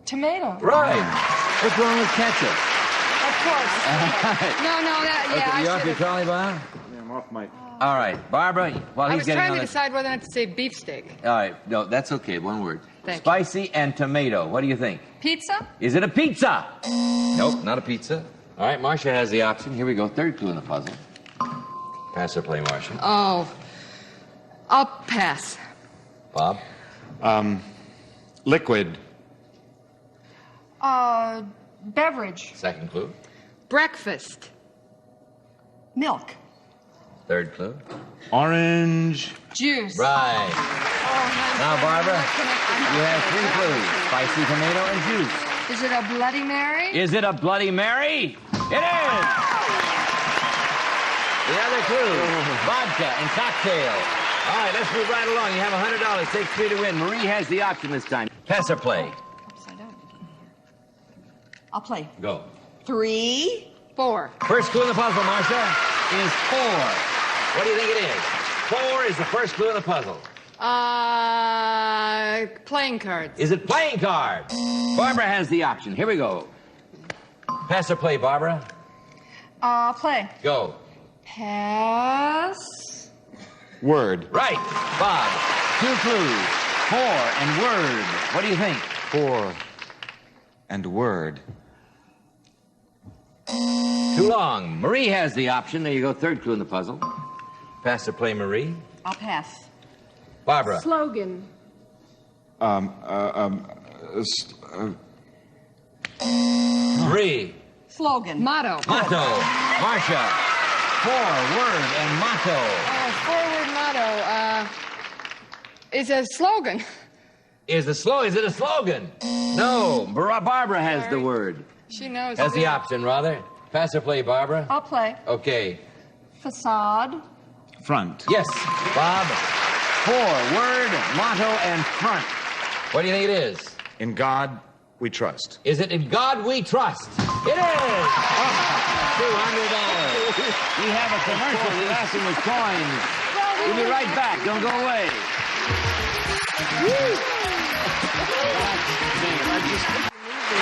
Tomato. Right. What's wrong with ketchup? Of course. No, that, yeah, Okay, I you off your should've- trolley, Bob? Yeah, I'm off my... All right, Barbara, while I he's was getting trying on to this... decide whether or not to say beefsteak. All right, no, that's okay, one word. Thank you. Spicy and tomato. What do you think? Pizza? Is it a pizza? Nope, not a pizza. All right, Marcia has the option. Here we go, third clue in the puzzle. Pass or play, Marcia. Oh, I'll pass. Bob? Liquid. Beverage. Second clue. Breakfast. Milk. Third clue. Orange. Juice. Right. Oh, Now, Barbara, you have three clues. Spicy tomato and juice. Is it a Bloody Mary? Is it a Bloody Mary? It is! The other clue, vodka and cocktail. All right, let's move right along. You have $100. Take 3 to win. Marie has the option this time. Pass or play? I'll play. Go. 3. 4. First clue in the puzzle, Marcia, is 4. What do you think it is? 4 is the first clue in the puzzle. Playing cards. Is it playing cards? Barbara has the option. Here we go. Pass or play, Barbara? Play. Go. Pass. Word. Right. Bob. 2 clues. 4 and word. What do you think? 4 and word. Too long. Marie has the option. There you go. Third clue in the puzzle. Pass or play, Marie? I'll pass. Barbara. Slogan. 3. Slogan. Motto. Motto. Marcia. 4 word and motto. Forward motto. Is a slogan. Is it a slogan? No. Barbara has the word. She knows. Has the option, rather. Pass or play, Barbara? I'll play. Okay. Facade. Front. Yes, Bob. 4 word, motto, and front. What do you think it is? In God we trust. Is it in God we trust? It is! $200. We have a commercial. The last one was coins. We'll be right back. Don't go away.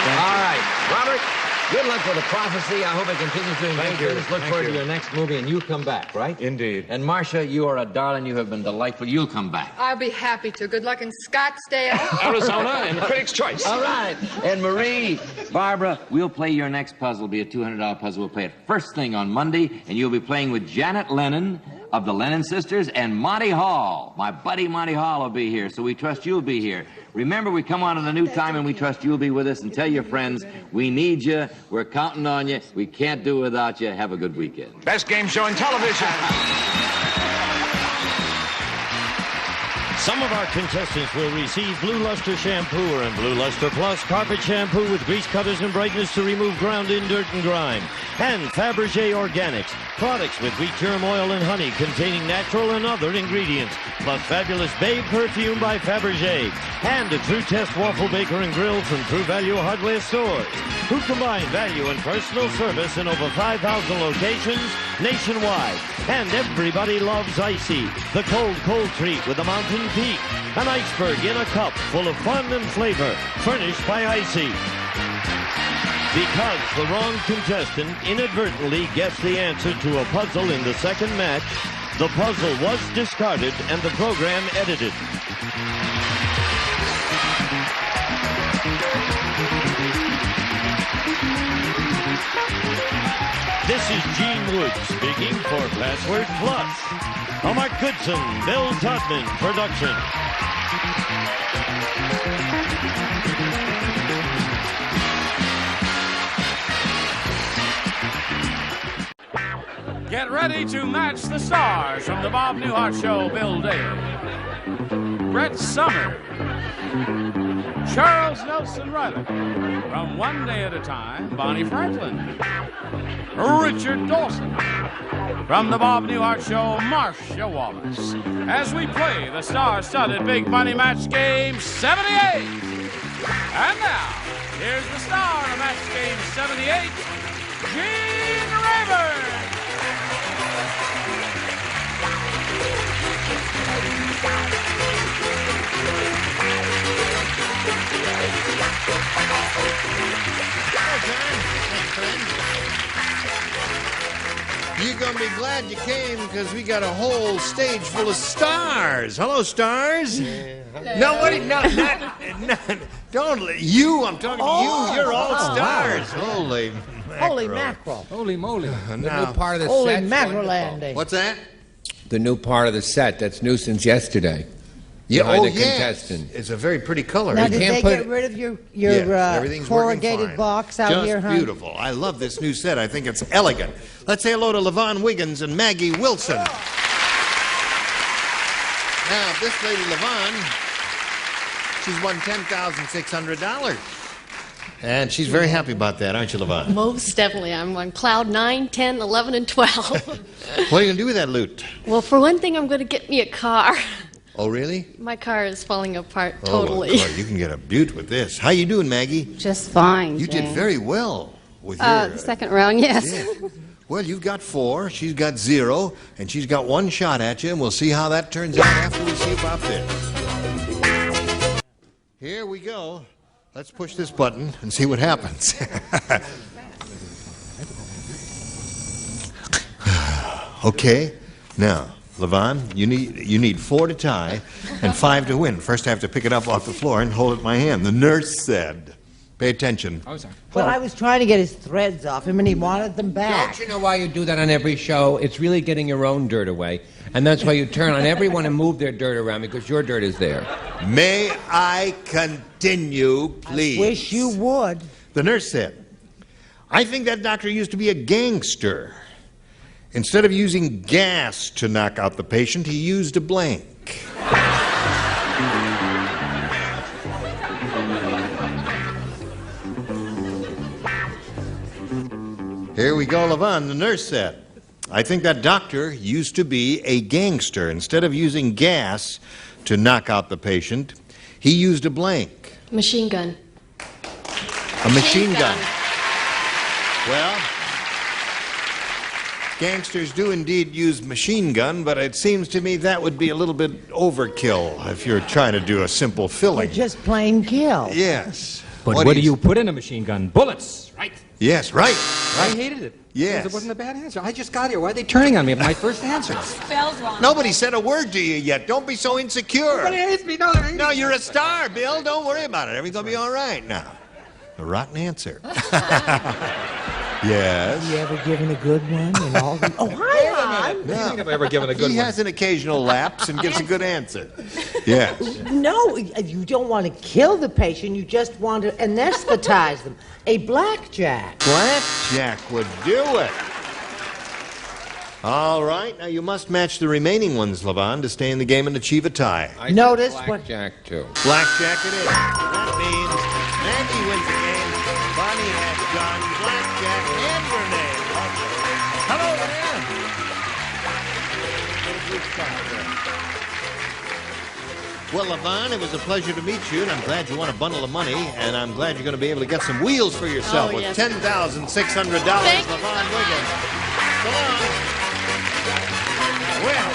All right, Robert, good luck with the prophecy. I hope it continues to engage you. Look forward to your next movie, and you come back, right? Indeed. And Marcia, you are a darling. You have been delightful. You'll come back. I'll be happy to. Good luck in Scottsdale. Arizona and Critics' Choice. All right. And Marie, Barbara, we'll play your next puzzle. It'll be a $200 puzzle. We'll play it first thing on Monday, and you'll be playing with Janet Lennon of the Lennon Sisters and Monty Hall. My buddy Monty Hall will be here, so we trust you'll be here. Remember, we come on at a new time, and we trust you'll be with us. And tell your friends, we need you. We're counting on you. We can't do it without you. Have a good weekend. Best game show in television. Some of our contestants will receive Blue Luster Shampoo and Blue Luster Plus Carpet Shampoo with grease cutters and brightness to remove ground-in dirt and grime. And Fabergé Organics, products with wheat germ oil and honey containing natural and other ingredients, plus fabulous Babe perfume by Fabergé. And a True Test Waffle Baker and Grill from True Value Hardware Stores, who combine value and personal service in over 5,000 locations nationwide. And everybody loves Icy, the cold, cold treat with a mountain peak. An iceberg in a cup full of fun and flavor, furnished by Icy. Because the wrong contestant inadvertently guessed the answer to a puzzle in the second match, the puzzle was discarded and the program edited. This is Gene Wood speaking for Password Plus, a Mark Goodson, Bill Todman production. Get ready to match the stars from the Bob Newhart Show. Bill Daly, Brett Summer, Charles Nelson Riley, from One Day at a Time, Bonnie Franklin, Richard Dawson, from the Bob Newhart Show, Marcia Wallace, as we play the star-studded Big Money Match Game 78. And now, here's the star of Match Game 78, Gene Rayburn. You're gonna be glad you came because we got a whole stage full of stars. Hello, stars. No, what? Not. Don't you? I'm talking to you. You're all stars. Holy mackerel. Holy mackerel. Holy moly. The Now- new part of the Holy set. mackerel, Andy. What's that? The new part of the set that's new since yesterday. Yeah. Behind Oh, the yes. contestant. It's a very pretty color. Now, You did can't they put get it- rid of your Yes, everything's working corrugated fine. box out Just here, huh? beautiful. I love this new set. I think it's elegant. Let's say hello to Levon Wiggins and Maggie Wilson. Now, this lady Levon, she's won $10,600. And she's very happy about that, aren't you, Levon? Most definitely. I'm on cloud 9, 10, 11, and 12. What are you going to do with that loot? Well, for one thing, I'm going to get me a car. Oh, really? My car is falling apart Oh, well, totally. boy, you can get a beaut with this. How you doing, Maggie? Just fine, You did Jane. very well with your... The second round, yes. Yeah. Well, you've got 4, she's got 0, and she's got 1 shot at you, and we'll see how that turns out after we see about this. Here we go. Let's push this button and see what happens. Okay, now, Levon, you need 4 to tie and 5 to win. First, I have to pick it up off the floor and hold it in my hand. The nurse said, pay attention. Oh, sorry. Well, I was trying to get his threads off him, and he wanted them back. Don't you know why you do that on every show? It's really getting your own dirt away. And that's why you turn on everyone and move their dirt around because your dirt is there. May I continue, please? Wish you would. The nurse said, I think that doctor used to be a gangster. Instead of using gas to knock out the patient, he used a blank. Here we go, Levon. The nurse said, I think that doctor used to be a gangster. Instead of using gas to knock out the patient, he used a blank. Machine gun. A machine gun. Well, gangsters do indeed use machine gun, but it seems to me that would be a little bit overkill if you're trying to do a simple filling. Or just plain kill. Yes. But what do you put in a machine gun? Bullets, right? Yes, right. I hated it. Yes. Because it wasn't a bad answer. I just got here. Why are they turning on me at my first answer? Spells wrong. Nobody said a word to you yet. Don't be so insecure. Nobody hates me. No, they're No, you're a star, Bill. Don't worry about it. Everything's going to be all right now. A rotten answer. Yes. Have you ever given a good one? And all the... Oh, hi, Mom. No. I've ever given a good He one. has an occasional lapse and gives a good answer. Yes. No, you don't want to kill the patient. You just want to anesthetize them. A blackjack. Blackjack would do it. All right. Now you must match the remaining ones, Levon, to stay in the game and achieve a tie. I Notice said what- blackjack, too. Blackjack it is. That means Maggie wins the game. Bonnie has John, Blackjack, and Renee. Hello there. Well, Levon, it was a pleasure to meet you, and I'm glad you won a bundle of money, and I'm glad you're going to be able to get some wheels for yourself with yes. $10,600. Thank you. Levon Wiggins. So long. Well,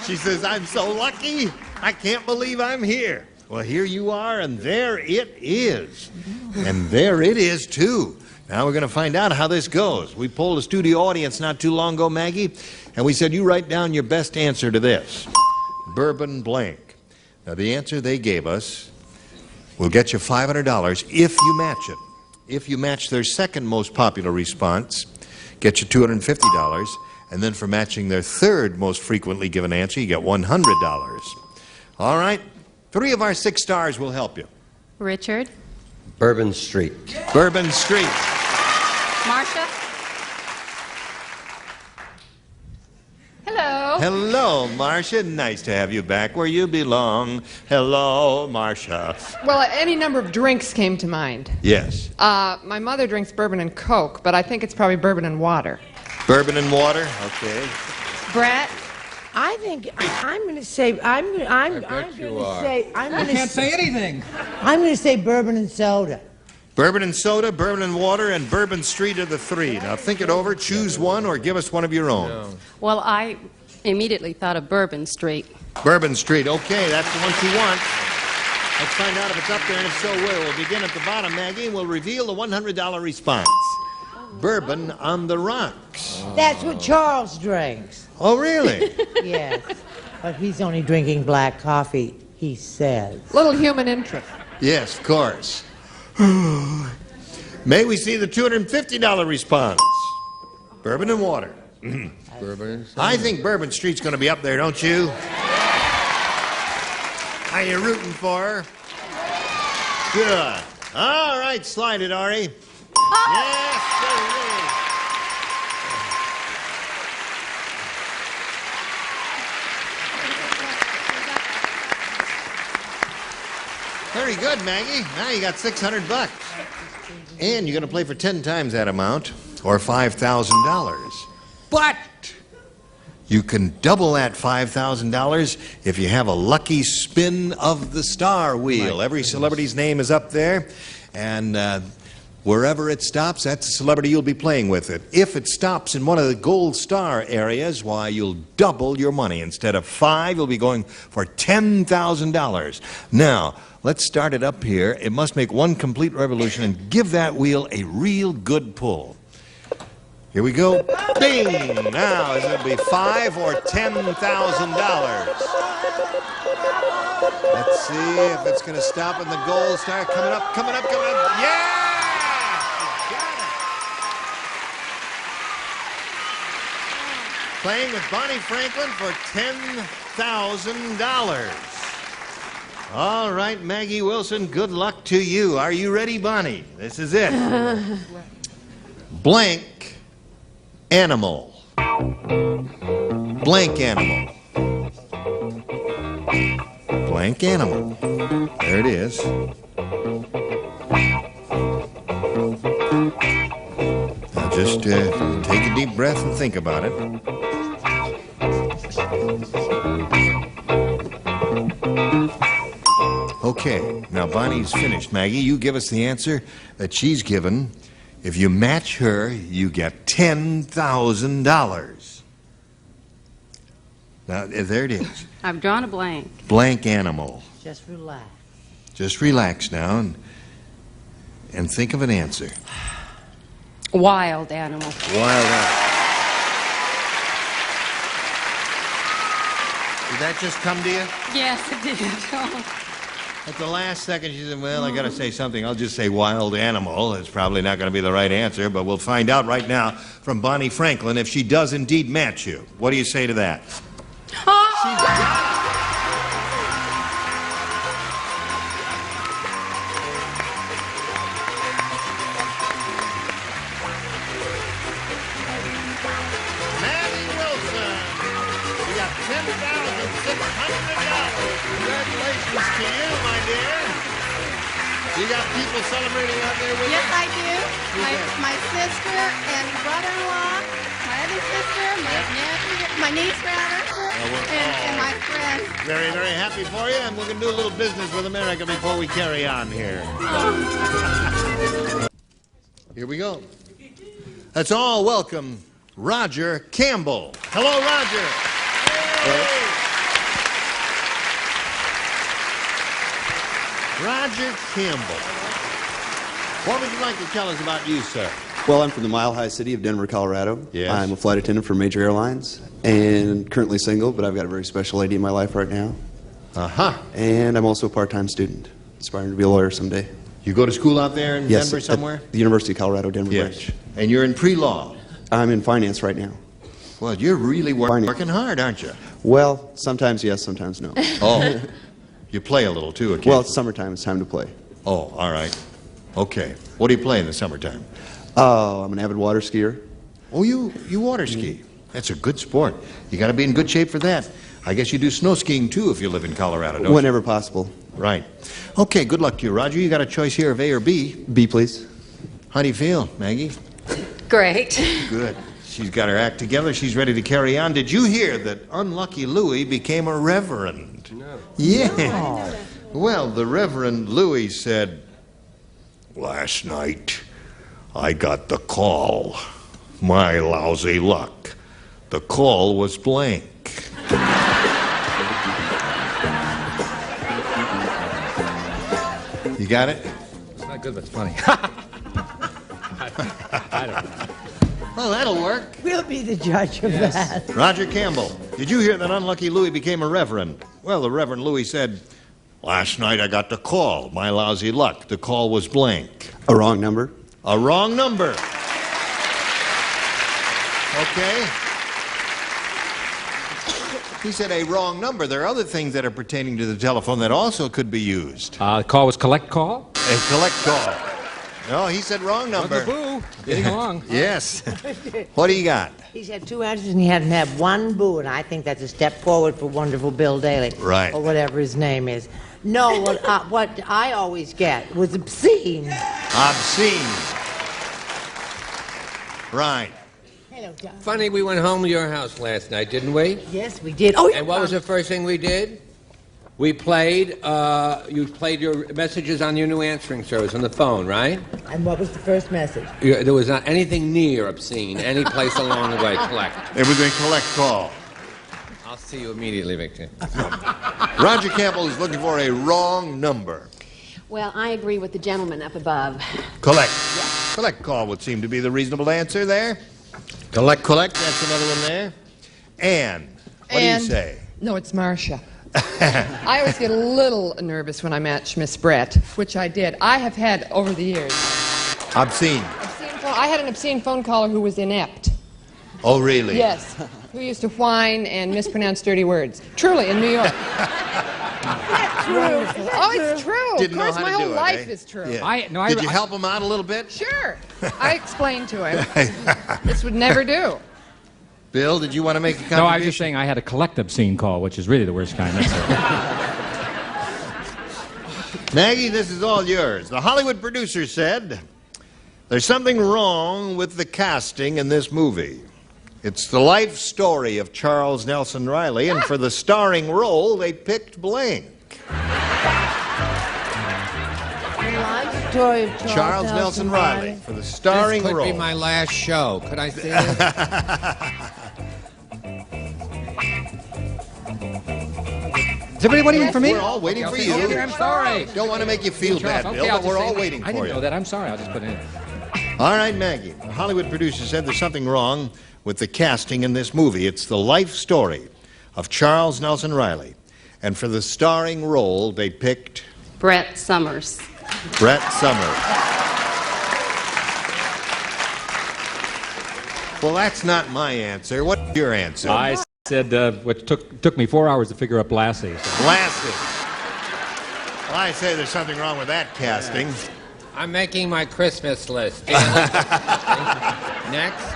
she says, I'm so lucky. I can't believe I'm here. Well, here you are, and there it is. And there it is, too. Now we're going to find out how this goes. We polled a studio audience not too long ago, Maggie, and we said, you write down your best answer to this. Bourbon blank. Now, the answer they gave us will get you $500 if you match it. If you match their second most popular response, get you $250. And then for matching their third most frequently given answer, you get $100. All right? 3 of our 6 stars will help you. Richard. Bourbon Street. Bourbon Street. Marcia? Hello. Hello, Marcia. Nice to have you back where you belong. Hello, Marcia. Well, any number of drinks came to mind. Yes. My mother drinks bourbon and Coke, but I think it's probably bourbon and water. Bourbon and water. Okay. Brett? I think I'm going to say I'm going to say anything. I'm going to say bourbon and soda. Bourbon and soda, bourbon and water, and Bourbon Street are the 3. Now think it over. Choose one or give us one of your own. Well, I immediately thought of Bourbon Street. Bourbon Street. Okay, that's the one she wants. Let's find out if it's up there, and if so, where. We'll begin at the bottom, Maggie, and we'll reveal the $100 response. Bourbon on the rocks. That's what Charles drinks. Oh, really? Yes. But he's only drinking black coffee, he says. Little human interest. Yes, of course. May we see the $250 response? Bourbon and water. Bourbon. I think Bourbon Street's going to be up there, don't you? Are you rooting for her? Good. All right, slide it, Ari. Yes, sir. Very good, Maggie. Now you got $600. And you're going to play for 10 times that amount, or $5,000. But you can double that $5,000 if you have a lucky spin of the star wheel. Every celebrity's name is up there, and wherever it stops, that's the celebrity you'll be playing with it. If it stops in one of the gold star areas, why, you'll double your money. Instead of $5,000, you'll be going for $10,000. Now, let's start it up here. It must make one complete revolution and give that wheel a real good pull. Here we go. Bing! Now, is it going to be $5,000 or $10,000? Let's see if it's going to stop in the gold star. Coming up, coming up, coming up. Yeah! Playing with Bonnie Franklin for $10,000. All right, Maggie Wilson, good luck to you. Are you ready, Bonnie? This is it. Blank animal. Blank animal. Blank animal. There it is. Now just take a deep breath and think about it. Okay, now Bonnie's finished. Maggie, you give us the answer that she's given. If you match her, you get $10,000. Now, there it is. I've drawn a blank. Blank animal. Just relax. Just relax now and think of an answer. Wild animal. Wild animal. Did that just come to you? Yes, it did. At the last second, she said, well, I got to say something. I'll just say wild animal. It's probably not going to be the right answer, but we'll find out right now from Bonnie Franklin if she does indeed match you. What do you say to that? Maggie Wilson, you got $10,600. Congratulations to you, my dear. You got people celebrating out there with you? Yes, I do. My sister and brother-in-law, my other sister, my niece, rather, and my friend. Very, very happy for you, and we're going to do a little business with America before we carry on here. Here we go. Let's all welcome Roger Campbell. Hello, Roger. Hey. Roger Campbell. What would you like to tell us about you, sir? Well, I'm from the mile-high city of Denver, Colorado. Yes. I'm a flight attendant for major airlines and currently single, but I've got a very special lady in my life right now. Uh-huh. And I'm also a part-time student, aspiring to be a lawyer someday. You go to school out there in Yes, Denver somewhere? at the University of Colorado, Denver Yes. branch. And you're in pre-law? I'm in finance right now. Well, you're really working hard, aren't you? Well, sometimes yes, sometimes no. Oh, you play a little too occasionally. Well, it's summertime. It's time to play. Oh, all right. Okay. What do you play in the summertime? Oh, I'm an avid water skier. Oh, you water ski. That's a good sport. You got to be in good shape for that. I guess you do snow skiing too if you live in Colorado, don't Whenever possible. Right. Okay, good luck to you, Roger. You got a choice here of A or B. B, please. How do you feel, Maggie? Great. Good. She's got her act together. She's ready to carry on. Did you hear that unlucky Louis became a reverend? No. Yeah. No. Well, the Reverend Louis said, last night I got the call. My lousy luck. The call was blank. You got it? It's not good, but it's funny. I don't know. Well, that'll work. We'll be the judge of that. Roger Campbell, did you hear that unlucky Louis became a reverend? Well, the Reverend Louis said, last night I got the call. My lousy luck. The call was blank. A wrong number? A wrong number. Okay. He said a wrong number. There are other things that are pertaining to the telephone that also could be used. The call was collect call? A collect call. No, he said wrong number. Boo. Getting along. Yes. What do you got? He's had 2 answers and he hadn't had one boo, and I think that's a step forward for wonderful Bill Daly. Right. Or whatever his name is. No, what I always get was obscene. Obscene. Right. Hello, John. Funny, we went home to your house last night, didn't we? Yes, we did. Oh, and what was the first thing we did? We played, you played your messages on your new answering service on the phone, right? And what was the first message? There was not anything near obscene, any place along the way, collect. It was a collect call. I'll see you immediately, Victor. Roger Campbell is looking for a wrong number. Well, I agree with the gentleman up above. Collect. Yes. Collect call would seem to be the reasonable answer there. Collect, that's another one there. Anne, what do you say? No, it's Marcia. I always get a little nervous when I match Miss Brett, which I did. I have had over the years. Obscene. I had an obscene phone caller who was inept. Oh, really? Yes. Who used to whine and mispronounce dirty words. Truly, in New York. True. Oh, it's true. Didn't of course, know how my to whole do it, life eh? is true. Yeah. Did you help him out a little bit? Sure. I explained to him. This would never do. Bill, did you want to make a contribution? No, I was just saying I had a collect obscene call, which is really the worst kind. Maggie, this is all yours. The Hollywood producer said, there's something wrong with the casting in this movie. It's the life story of Charles Nelson Riley, and for the starring role, they picked blank. The life story of Charles Nelson Riley for the starring This could role. be my last show. Could I see this? Is everybody waiting for me? We're all waiting for you. Okay, I'm sorry. Don't want to make you feel bad, Okay, Bill, I'll but we're just all say- waiting for I you. didn't know that. I'm sorry. I'll just put it in. All right, Maggie. The Hollywood producer said there's something wrong with the casting in this movie. It's the life story of Charles Nelson Riley. And for the starring role, they picked Brett Summers. Brett Summers. Well, that's not my answer. What's your answer? I said what took me 4 hours to figure out Lassie. So. Lassie. Well, I say there's something wrong with that casting. I'm making my Christmas list. Next.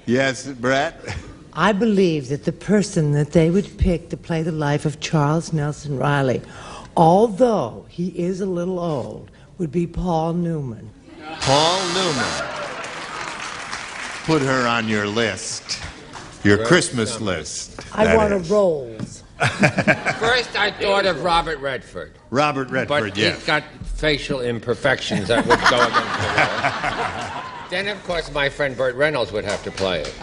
Yes, Brett? I believe that the person that they would pick to play the life of Charles Nelson Riley, although he is a little old, would be Paul Newman. Paul Newman. Put her on your list. Your Christmas list. I want a rose. First, I thought of Robert Redford. Robert Redford, but yes. he's got facial imperfections that would go against the role. Then, of course, my friend Burt Reynolds would have to play it.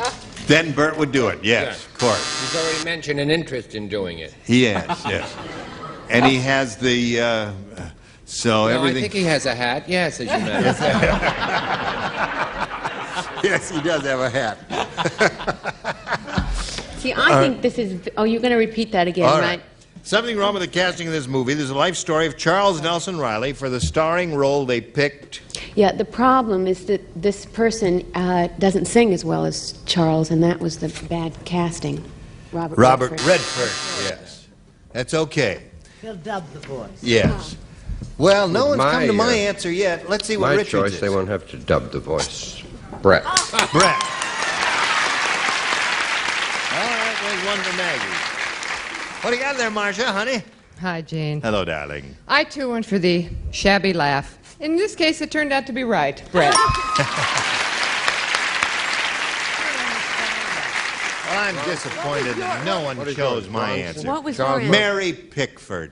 Then Burt would do it, yes, of course. He's already mentioned an interest in doing it. He has, yes. And he has the, so No, everything... I think he has a hat, yes, as you matter of fact. Yes, he does have a hat. See, I think this is... Oh, you're going to repeat that again, All right? Something wrong with the casting of this movie. There's a life story of Charles Nelson Riley. For the starring role, they picked... Yeah, the problem is that this person doesn't sing as well as Charles, and that was the bad casting. Robert Redford, yes. That's okay. He'll dub the voice. Yes. Well, no one's come to my answer yet. Let's see what my Richard's choice, is. they won't have to dub the voice. Brett. Brett. All right, there's one for Maggie. What do you got there, Marcia, honey? Hi, Jane. Hello, darling. I, too, went for the shabby laugh. In this case, it turned out to be right, Brett. Well, I'm disappointed that no one chose my answer. What was your answer? Mary Pickford.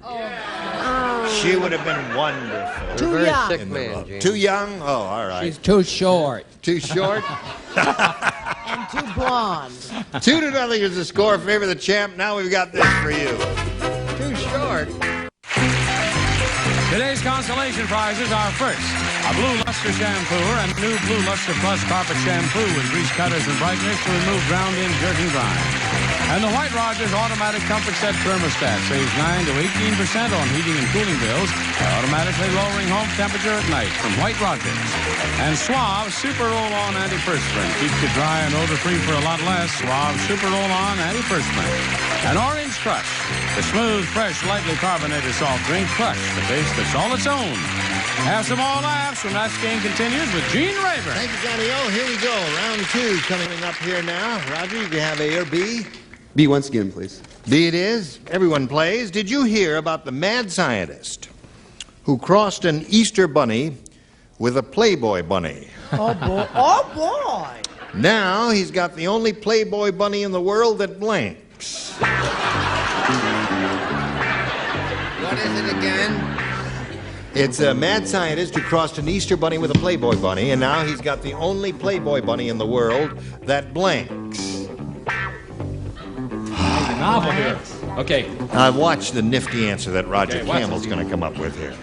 She would have been wonderful. Too young. Sick man, Gene. Too young? Oh, all right. She's too short. Too short? And too blonde. 2-0 is the score in favor of the champ. Now we've got this for you. Too short. Today's consolation prizes are first, a Blue Luster shampooer and new Blue Luster Plus carpet shampoo with grease cutters and brightness to remove ground-in dirt and grime. And the White Rogers Automatic Comfort Set Thermostat saves 9 to 18% on heating and cooling bills by automatically lowering home temperature at night from White Rogers. And Suave Super Roll-On Antiperspirant keeps you dry and odor-free for a lot less. Suave Super Roll-On Antiperspirant. And Orange Crush, the smooth, fresh, lightly carbonated soft drink. Crush, the taste that's all its own. Have some more laughs when that game continues with Gene Rayburn. Thank you, Johnny O. Here we go. Round 2 coming up here now. Roger, you can have A or B. B once again, please. B it is. Everyone plays. Did you hear about the mad scientist who crossed an Easter bunny with a Playboy bunny? Oh, boy. Oh, boy. Now he's got the only Playboy bunny in the world that blinks. What is it again? It's a mad scientist who crossed an Easter bunny with a Playboy bunny, and now he's got the only Playboy bunny in the world that blinks. Novel here. Okay. Now, watch the nifty answer that Roger Campbell's going to come up with here.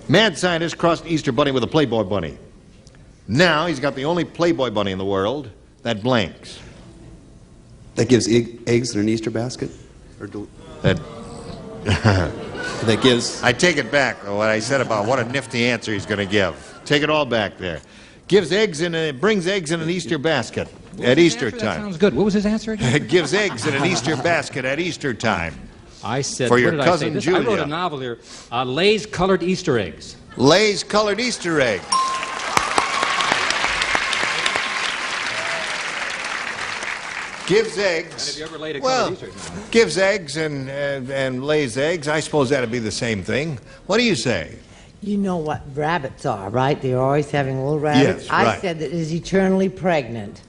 Mad scientist crossed an Easter bunny with a Playboy bunny. Now he's got the only Playboy bunny in the world that blinks. That gives eggs in an Easter basket? Or that that gives... I take it back, what I said about what a nifty answer he's going to give. Take it all back there. Brings eggs in an Easter basket at Easter time. That sounds good. What was his answer again? It gives eggs in an Easter basket at Easter time. I said, for your what did cousin I say? This, Julia. I wrote a novel here, Lay's Colored Easter Eggs. Lay's Colored Easter Eggs. Gives eggs. And have you ever laid a well, colored Easter egg? gives eggs and lays eggs. I suppose that'd be the same thing. What do you say? You know what rabbits are, right? They're always having little rabbits. Yes, right. I said that is eternally pregnant.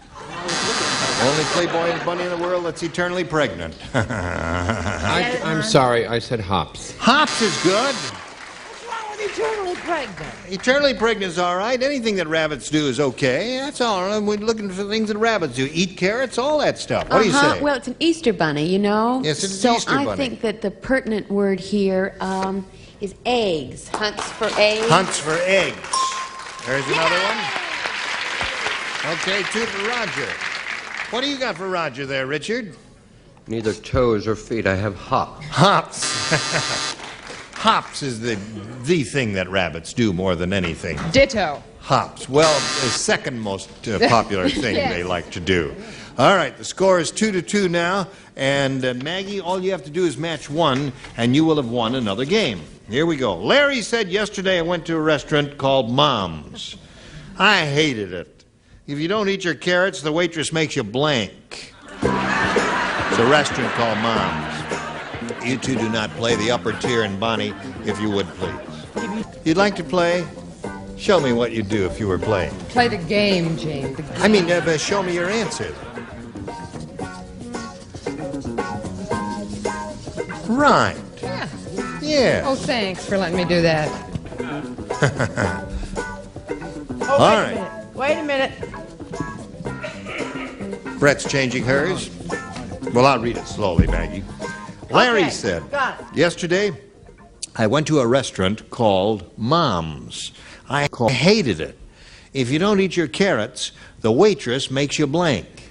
Only Playboy bunny in the world that's eternally pregnant. I'm sorry, I said hops. Hops is good. What's wrong with eternally pregnant? Eternally pregnant is all right. Anything that rabbits do is okay. That's all right. We're looking for things that rabbits do. Eat carrots, all that stuff. What do you say? Well, it's an Easter bunny, you know? Yes, it's an Easter bunny. So I think that the pertinent word here is eggs. Hunts for eggs. Hunts for eggs. There's another one. Okay, 2 for Roger. What do you got for Roger there, Richard? Neither toes or feet. I have hops. Hops. Hops is the thing that rabbits do more than anything. Ditto. Hops. Well, the second most popular thing Yes. they like to do. All right, the score is 2-2 now. And Maggie, all you have to do is match 1, and you will have won another game. Here we go. Larry said yesterday I went to a restaurant called Mom's. I hated it. If you don't eat your carrots, the waitress makes you blank. It's a restaurant called Mom's. You two do not play the upper tier in Bonnie, if you would please. You'd like to play? Show me what you'd do if you were playing. Play the game, Gene. The game. I mean, show me your answer. Right. Yeah. Yeah. Oh, thanks for letting me do that. Oh, All wait a minute. Wait a minute. Brett's changing hers. Well, I'll read it slowly, Maggie. Larry Okay, said, got it. yesterday, I went to a restaurant called Mom's. I hated it. If you don't eat your carrots, the waitress makes you blank.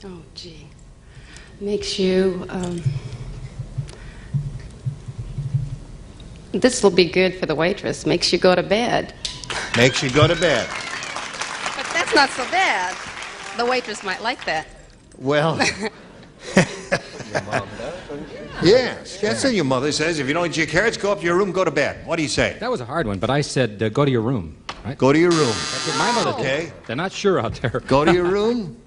Oh, gee. Makes you, this will be good for the waitress. Makes you go to bed. Makes you go to bed. But that's not so bad. The waitress might like that. Well, yes, that's what your mother says. If you don't eat your carrots, go up to your room, go to bed. What do you say? That was a hard one, but I said go to your room. Right? Go to your room. That's what my mother did. Okay. They're not sure out there. Go to your room.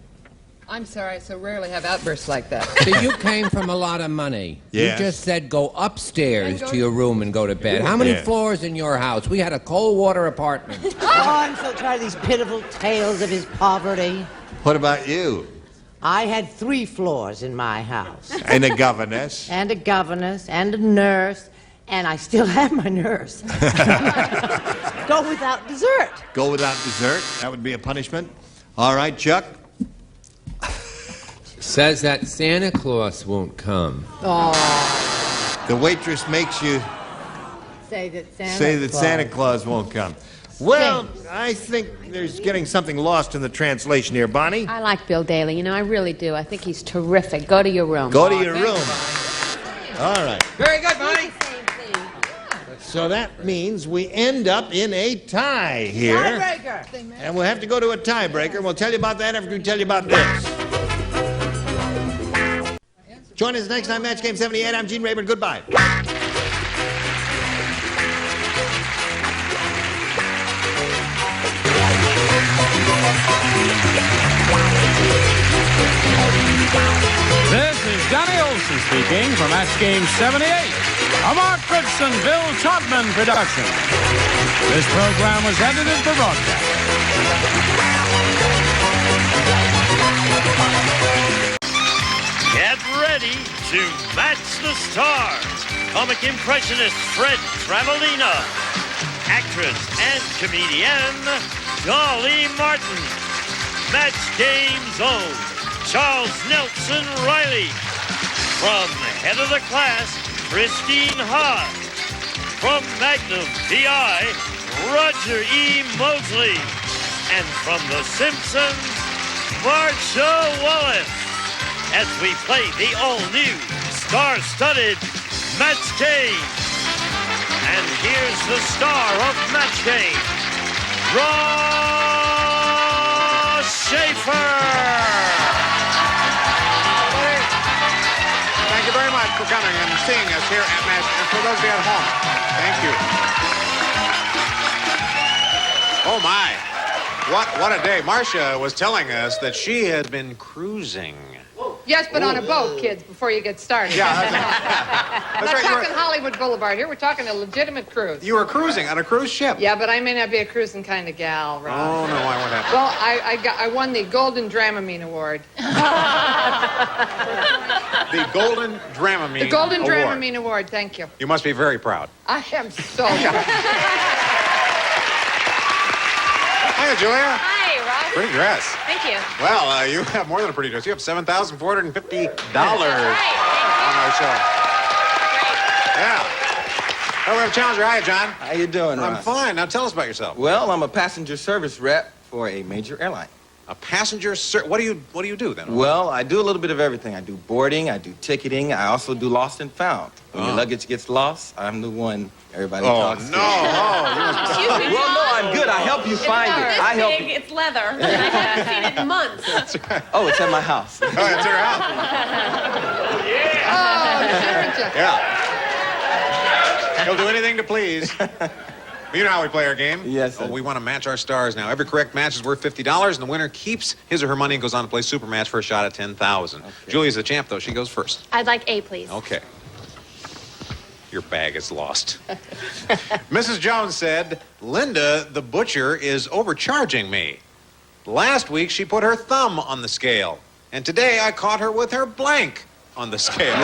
I'm sorry, I so rarely have outbursts like that. So you came from a lot of money. Yes. You just said go upstairs And go to your room and go to bed. How many Yeah. floors in your house? We had a cold water apartment. Oh, I'm so tired of these pitiful tales of his poverty. What about you? I had 3 floors in my house. And a governess. And a governess, and a nurse, and I still have my nurse. Go without dessert. Go without dessert. That would be a punishment. All right, Chuck. Says that Santa Claus won't come. Oh. The waitress makes you Say that Santa Claus won't come. Well, I think there's getting something lost in the translation here, Bonnie. I like Bill Daly. You know, I really do. I think he's terrific. Go to your room. Go to your room. All right. Very good, Bonnie. So that means we end up in a tie here. Tiebreaker. And we'll have to go to a tiebreaker, and we'll tell you about that after we tell you about this. Join us next time, Match Game 78. I'm Gene Rayburn. Goodbye. This is Danny Olson speaking for Match Game 78, a Mark Goodson, Bill Todman production. This program was edited for broadcast. Get ready to match the stars. Comic impressionist Fred Travelina. Actress and comedian Dolly Martin. Match Game Zone. Charles Nelson Riley. From head of the class, Christine Haas. From Magnum P.I., Roger E. Mosley. And from The Simpsons, Marsha Wallace. As we play the all-new, star-studded Match Game. And here's the star of Match Game, Ross Schaefer. Thank you very much for coming and seeing us here at Match. And for those of you at home, thank you. Oh, my. What a day. Marcia was telling us that she has been cruising. Yes, but on a boat, kids, before you get started. Yeah, We're not talking Hollywood Boulevard here. We're talking a legitimate cruise. You were cruising on a cruise ship. Yeah, but I may not be a cruising kind of gal, Rob. Oh, no, why? What happened? Well, I won the Golden Dramamine Award. The Golden Dramamine The Golden Award. Dramamine Award, thank you. You must be very proud. I am so proud. Hi, Julia. Hi, Rob. Pretty dress. Thank you. Well, you have more than a pretty dress. You have $7,450 Right, on our show. Yeah. Oh, we have a challenger. Hi, John. How you doing, I'm Ross? fine. Now tell us about yourself. Well, I'm a passenger service rep for a major airline. A passenger what do you do then? Well, I do a little bit of everything. I do boarding, I do ticketing, I also do lost and found. When your luggage gets lost, I'm the one everybody talks to. No. Oh, Excuse me. Well, no, I'm good. I help you find it. This I help big, you. it's leather. I haven't seen it in months. That's right. Oh, it's at my house. Oh, it's your house. Oh, Georgia. Yeah. He'll do anything to please. You know how we play our game? Yes, sir. We want to match our stars now. Every correct match is worth $50, and the winner keeps his or her money and goes on to play Super Match for a shot at $10,000. Okay. Julia's the champ, though. She goes first. I'd like A, please. Okay. Your bag is lost. Mrs. Jones said, Linda, the butcher, is overcharging me. Last week, she put her thumb on the scale. And today, I caught her with her blank on the scale.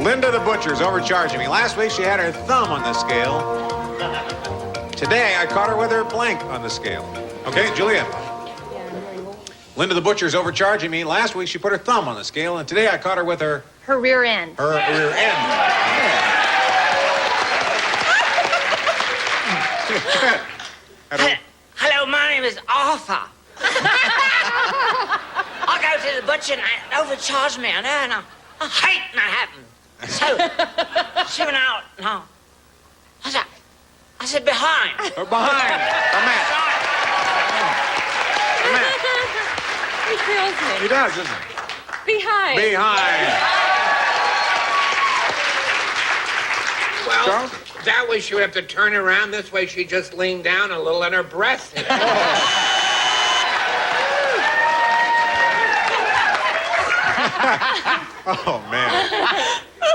Linda the butcher is overcharging me. Last week, she had her thumb on the scale. Today, I caught her with her blank on the scale. Okay, Julia. Linda the butcher is overcharging me. Last week, she put her thumb on the scale, and today I caught her with her rear end. Her rear end. Hello, my name is Arthur. I go to the butcher and they overcharge me, I know, and I hate Manhattan. So, she went out, no. I said behind. Behind. He kills me. He does, doesn't he? Behind. Well, Charles? that way she would have to turn around. This way she just leaned down a little and her breath hit. Oh, man.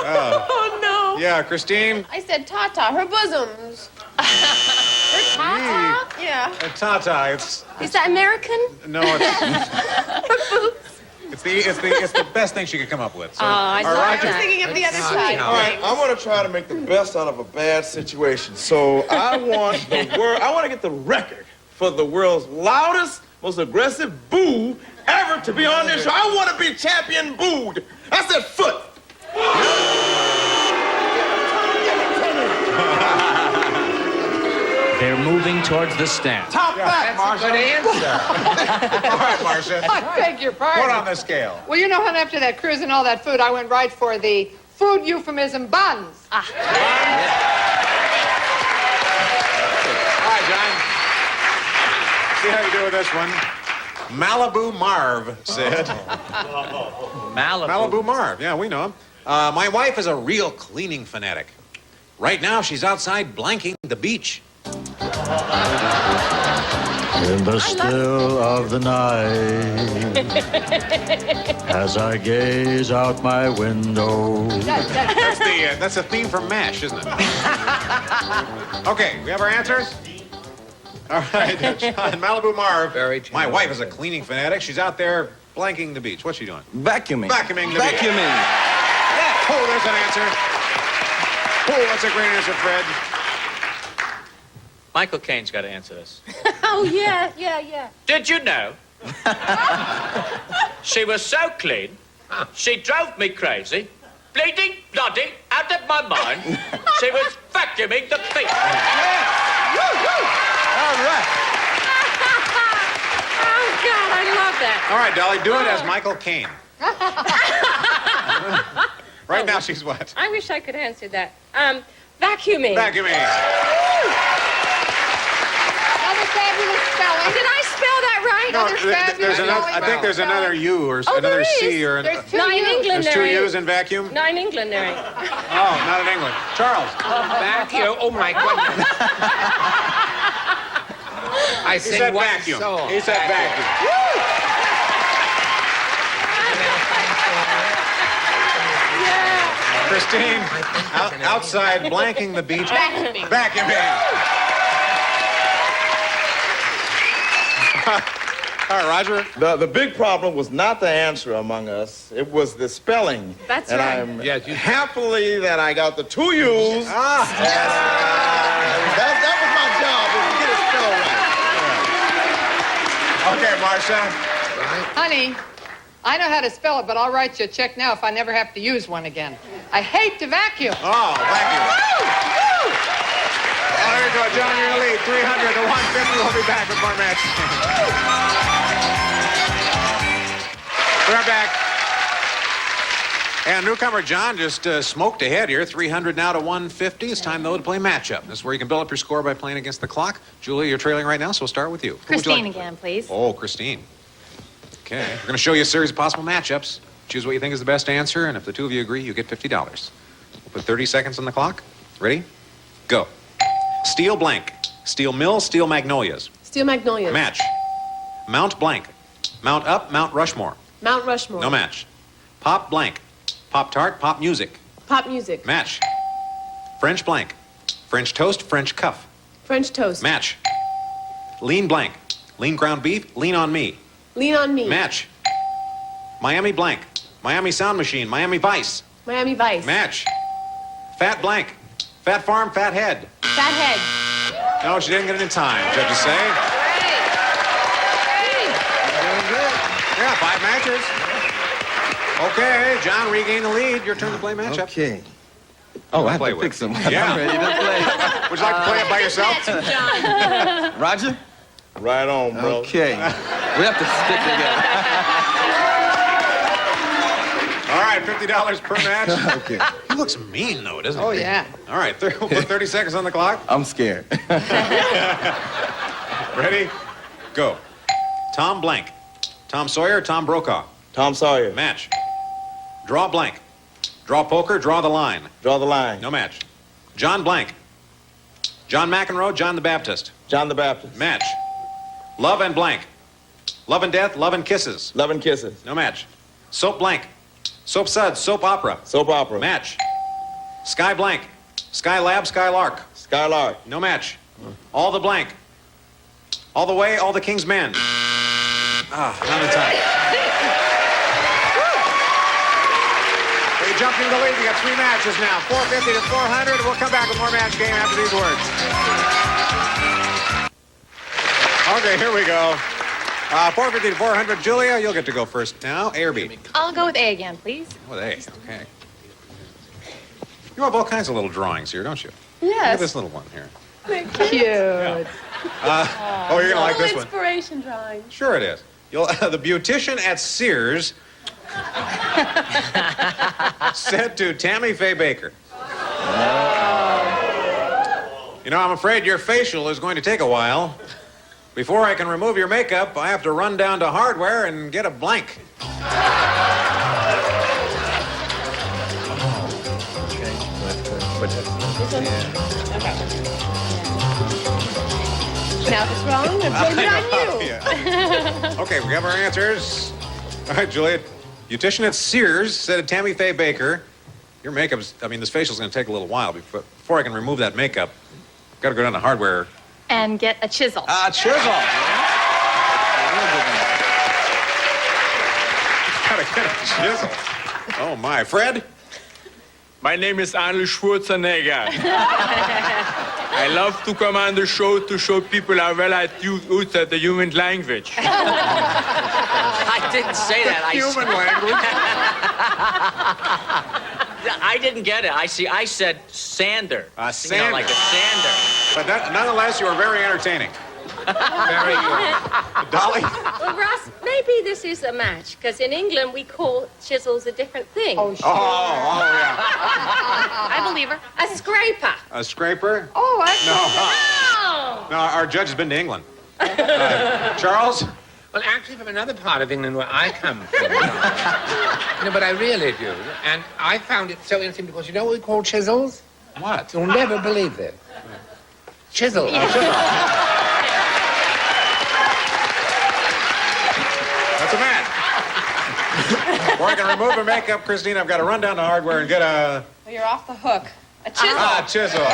Oh, no. Yeah, Christine? I said Tata, her bosoms. Her Tata? Yeah. Tata, it's... Is that American? No, it's the best thing she could come up with. So, I was thinking of the other side. All right, I'm going to try to make the best out of a bad situation. So I want to get the record for the world's loudest most aggressive boo ever to be on this show. I want to be champion booed. I said foot. They're moving towards the stand. Top back, Marcia. That's a good answer. All right, Marcia. I beg your pardon. What on the scale? Well, you know, honey, after that cruise and all that food, I went right for the food euphemism buns. All right, John. See how you do with this one. Malibu Marv said. Malibu Marv. Yeah, we know him. My wife is a real cleaning fanatic. Right now, she's outside blanking the beach. In the still of the night, as I gaze out my window. That's the theme from MASH, isn't it? Okay, we have our answers? All right, John, Malibu Marv. My wife is a cleaning fanatic. She's out there blanking the beach. What's she doing? Vacuuming. Vacuuming the beach. Oh, there's an answer. Oh, that's a great answer, Fred. Michael Caine's got to answer this. Oh, yeah. Did you know? She was so clean, she drove me crazy, bleeding bloody out of my mind. She was vacuuming the beach. All right. Oh, God, I love that. All right, Dolly, do it as Michael Caine. Right now, she's what? I wish I could answer that. Vacuuming. Vacuuming. Another fabulous spelling. Did I spell that right? No, there's another, I think there's another U or another C or There's two Not in England. There's two U's in vacuum? Not in England, there ain't. Oh, not in England. Charles. Vacuum. Oh, my goodness. I He sing said one vacuum. song. He said vacuum. Christine, outside blanking the beach. Vacuuming. Vacuuming. All right, Roger. The big problem was not the answer among us. It was the spelling. That's and right. I'm happily that I got the two U's. That was my job, was to get it spelled right. Okay, Marcia. Honey, I know how to spell it, but I'll write you a check now if I never have to use one again. I hate to vacuum. Oh, vacuum. Oh, there you go, John, you're in the lead. 300 to 150. We'll be back with more match. We're back. And newcomer John just smoked ahead here. 300 now to 150. It's time, though, to play matchup. This is where you can build up your score by playing against the clock. Julia, you're trailing right now, so we'll start with you. Who would you Christine like? again, please. Oh, Christine. Okay. We're going to show you a series of possible matchups. Choose what you think is the best answer, and if the two of you agree, you get $50. We'll put 30 seconds on the clock. Ready? Go. Steel blank. Steel mill, steel magnolias. Steel Magnolias. Match. Mount blank. Mount up, Mount Rushmore. Mount Rushmore. No match. Pop blank. Pop tart, pop music. Pop music. Match. French blank. French toast, French cuff. French toast. Match. Lean blank. Lean ground beef, lean on me. Lean on me. Match. Miami blank. Miami sound machine, Miami Vice. Miami Vice. Match. Fat blank. Fat farm, fat head. Fat head. No, she didn't get it in time, judges say. Yeah, 5 matches. Okay, John regained the lead. Your turn to play matchup. Okay. Oh, I have to pick someone. Yeah. I'm ready to play. Would you like to play it by yourself? Roger? Right on, bro. Okay. We have to stick together. All right, $50 per match. Okay. He looks mean, though, doesn't he? Oh, yeah. All right, we'll put 30 seconds on the clock. I'm scared. Ready? Go. Tom blank. Tom Sawyer, Tom Brokaw. Tom Sawyer. Match. Draw blank. Draw poker, draw the line. Draw the line. No match. John blank. John McEnroe, John the Baptist. John the Baptist. Match. Love and blank. Love and death, love and kisses. Love and kisses. No match. Soap blank. Soap suds, soap opera. Soap opera. Match. Sky blank. Sky lab, sky lark. Skylark. No match. All the blank. All the way, all the king's men. Not in time. Well, you jumped into the lead. You got 3 matches now. 450 to 400. We'll come back with more match game after these words. Okay, here we go. 450 to 400. Julia, you'll get to go first now. A or B? I'll go with A again, please. With A, okay. You have all kinds of little drawings here, don't you? Yes. Look at this little one here. They're cute. Oh, you're going to like this one. Inspiration drawing. Sure it is. The beautician at Sears said to Tammy Faye Baker, you know, I'm afraid your facial is going to take a while. Before I can remove your makeup, I have to run down to hardware and get a blank. Now if it's wrong, then blame it on you. Yeah. Okay, we have our answers. All right, Juliet. Beautician at Sears said to Tammy Faye Baker, your makeup's, this facial's going to take a little while. Before I can remove that makeup, I've got to go down to hardware. And get a chisel. Chisel. Gotta get a chisel. Oh, my. Fred? My name is Arnold Schwarzenegger. I love to come on the show to show people how well I use the human language. I didn't say that. Human language? I didn't get it. I said sander. Sander. You know, like a sander. But nonetheless, you were very entertaining. Very good. Dolly? Well, Ross, maybe this is a match, because in England we call chisels a different thing. Oh, yeah. I believe her. A scraper. A scraper? Oh, No, our judge has been to England. Charles? Well, actually, from another part of England where I come from. No, but I really do. And I found it so interesting because you know what we call chisels? What? You'll never believe this. Chisel. That's a man. Before I can remove her makeup, Christine, I've got to run down to hardware and get a... Well, you're off the hook. A chisel. Chisel.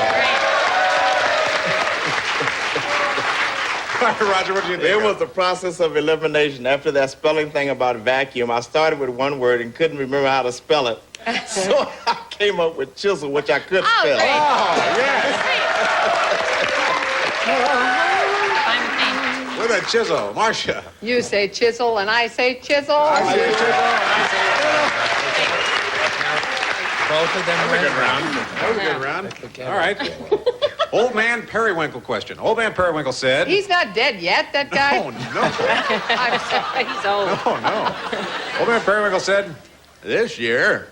Roger, what do you think? It was the process of elimination. After that spelling thing about vacuum, I started with one word and couldn't remember how to spell it. So I came up with chisel, which I could spell. Oh, yes. With a chisel. Marcia. You say chisel and I say chisel. I say chisel and I say Both of them went around. That was a good round. All right. Old Man Periwinkle question. Old Man Periwinkle said... He's not dead yet, that guy? Oh, no. I'm sorry, he's old. No. Old Man Periwinkle said, this year,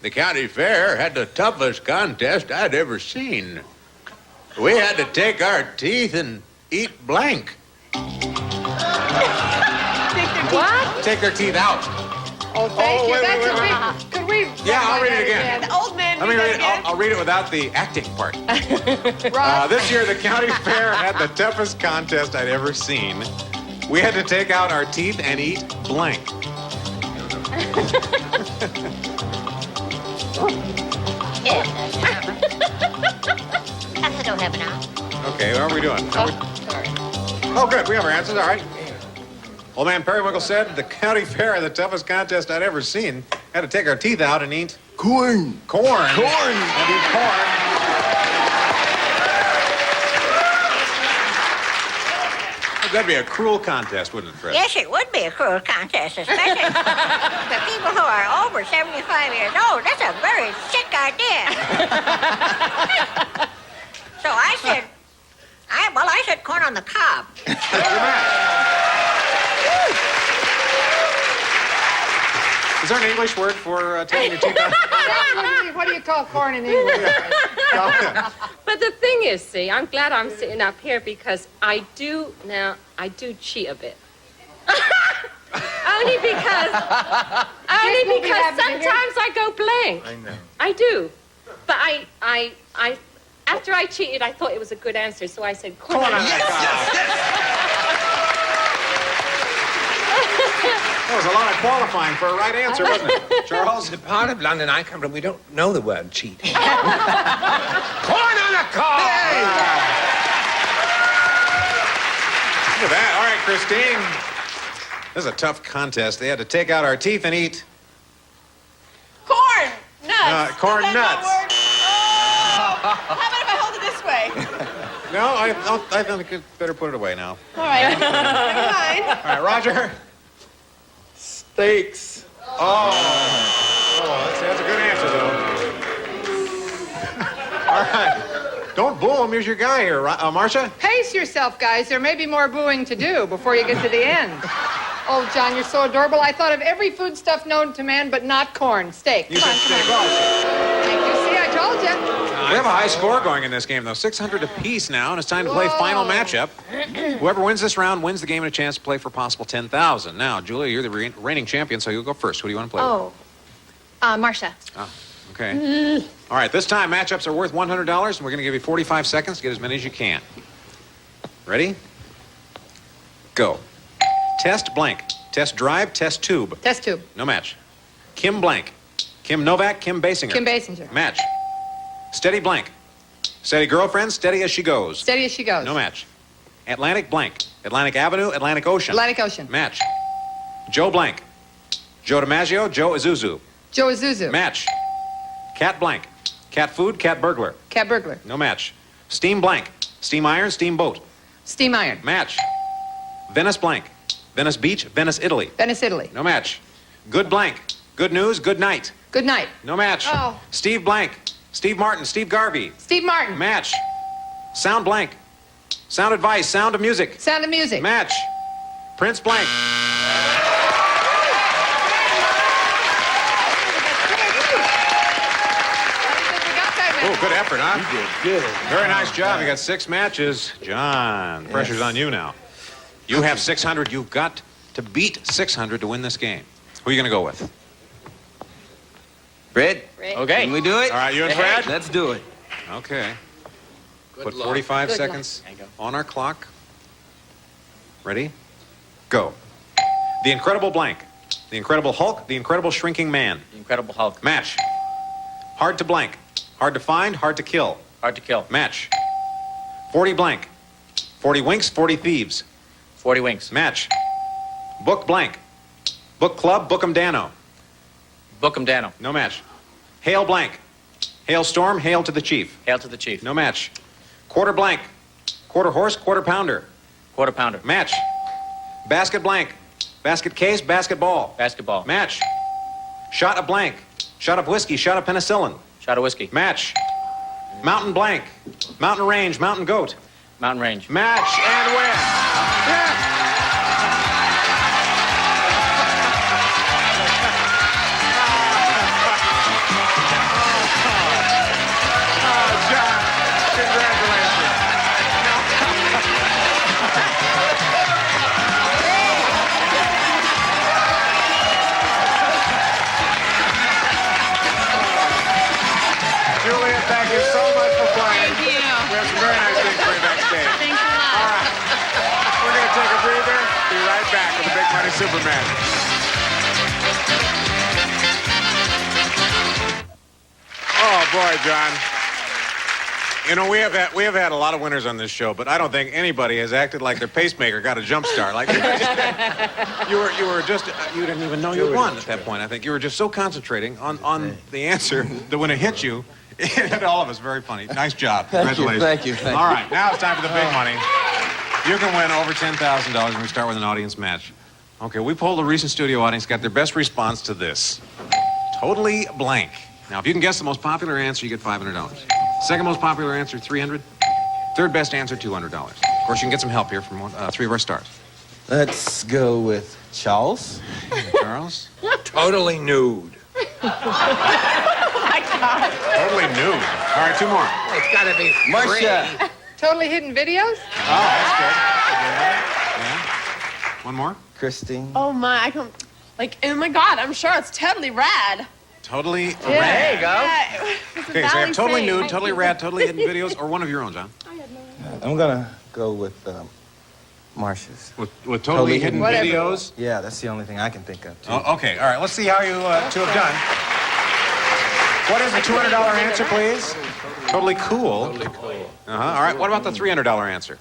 the county fair had the toughest contest I'd ever seen. We had to take our teeth and eat blank. What? Take their teeth out. Oh, thank you. Wait, That's wait, a big... Could we... Yeah, I'll read it again. The old man Let me read it. I'll read it without the acting part. This year, the county fair had the toughest contest I'd ever seen. We had to take out our teeth and eat blank. I don't have an eye. Okay, how are we doing? Sorry. Oh, good. We have our answers. All right. Old Man Periwinkle said the county fair had the toughest contest I'd ever seen. Had to take our teeth out and eat corn. Corn. And eat corn. That'd be a cruel contest, wouldn't it, Fred? Yes, it would be a cruel contest, especially the people who are over 75 years old. That's a very sick idea. So I said corn on the cob. Is there an English word for taking your teeth out? What do you call corn in English? But the thing is, see, I'm glad I'm sitting up here because I do cheat a bit. Only because sometimes I go blank. I know. I do. But I after I cheated, I thought it was a good answer, so I said corn on the cob. That was a lot of qualifying for a right answer, wasn't it? Charles? The part of London I come from, we don't know the word cheat. Corn on the cob! Hey! Look at that. All right, Christine. This is a tough contest. They had to take out our teeth and eat... Corn nuts. Corn Is that nuts. that word? Oh. How about if I hold it this way? No, I think you better put it away now. All right. Never mind. All right, Roger. Steaks. That's a good answer, though. All right. Don't boo him. Here's your guy here, Marcia. Pace yourself, guys. There may be more booing to do before you get to the end. Oh, John, you're so adorable. I thought of every foodstuff known to man, but not corn. Steak. You Come said on, steak come on. also. Thank you. See, I told you. We have a high score going in this game, though. 600 apiece now, and it's time to play final matchup. Whoever wins this round wins the game and a chance to play for possible 10,000. Now, Julia, you're the reigning champion, so you'll go first. Who do you want to play with? Marcia. Okay. All right, this time matchups are worth $100, and we're going to give you 45 seconds to get as many as you can. Ready? Go. Test blank. Test drive, test tube. Test tube. No match. Kim blank. Kim Novak, Kim Basinger. Kim Basinger. Match. Steady blank. Steady girlfriend, steady as she goes. Steady as she goes. No match. Atlantic blank. Atlantic Avenue, Atlantic Ocean. Atlantic Ocean. Match. Joe blank. Joe DiMaggio, Joe Isuzu. Joe Isuzu. Match. Cat blank. Cat food, cat burglar. Cat burglar. No match. Steam blank. Steam iron, steam boat. Steam iron. Match. Venice blank. Venice Beach, Venice, Italy. Venice, Italy. No match. Good blank. Good news, good night. Good night. No match. Oh. Steve blank. Steve Martin, Steve Garvey. Steve Martin. Match. Sound blank. Sound advice, sound of music. Sound of music. Match. Prince blank. Oh, good effort, huh? You did good. Very nice job. You got 6 matches. John, pressure's on you now. You have 600. You've got to beat 600 to win this game. Who are you going to go with? Fred? Okay. Can we do it? All right, you and Fred? Let's do it. Okay. Put luck. 45 Good seconds luck. on our clock. Ready? Go. The Incredible blank. The Incredible Hulk. The Incredible Shrinking Man. The Incredible Hulk. Match. Hard to blank. Hard to find. Hard to kill. Hard to kill. Match. 40 blank. 40 winks. 40 thieves. 40 Winks. Match. Book blank. Book club. Book'em Dano. Book'em Dano. No match. Hail blank. Hail storm. Hail to the chief. Hail to the Chief. No match. Quarter blank. Quarter horse. Quarter pounder. Quarter Pounder. Match. Basket blank. Basket case. Basketball. Basketball. Match. Shot of blank. Shot of whiskey. Shot of penicillin. Shot of whiskey. Match. Mountain blank. Mountain range. Mountain goat. Mountain Range. Match and win. Yes. John, congratulations. Julia, thank you so much for playing. Thank you. We have some very nice things for you backstage. Thanks a lot. All right. We're going to take a breather. Be right back with the Big Money Superman. Oh, boy, John. You know, we have had a lot of winners on this show, but I don't think anybody has acted like their pacemaker got a jump start. Like you didn't even know you won at that point. I think you were just so concentrating on the answer that when it hit you, it hit all of us. Very funny. Nice job. Congratulations. Thank you. All right, now it's time for the big money. You can win over $10,000 when we start with an audience match. Okay, we polled the recent studio audience, got their best response to this. Totally blank. Now, if you can guess the most popular answer, you get $500. Second most popular answer, $300. Third best answer, $200. Of course, you can get some help here from 3 of our stars. Let's go with Charles. Charles? Totally nude. Totally nude. All right, 2 more. It's got to be Marcia. Totally hidden videos? Oh, that's good. Yeah. One more. Christine. Oh my, I can, like, oh my God, I'm sure it's totally rad. Totally Yeah. rad. There you go. Yeah, it's a Okay, so you have valley totally thing. nude, totally rad, totally hidden videos, or one of your own, John? I'm gonna go with Marcia's. With totally hidden Whatever. videos? Yeah, that's the only thing I can think of, too. Oh, okay, all right, let's see how you 2 have done. What is the $200 answer, please? Totally cool. Totally cool. Uh-huh, all right, what about the $300 answer?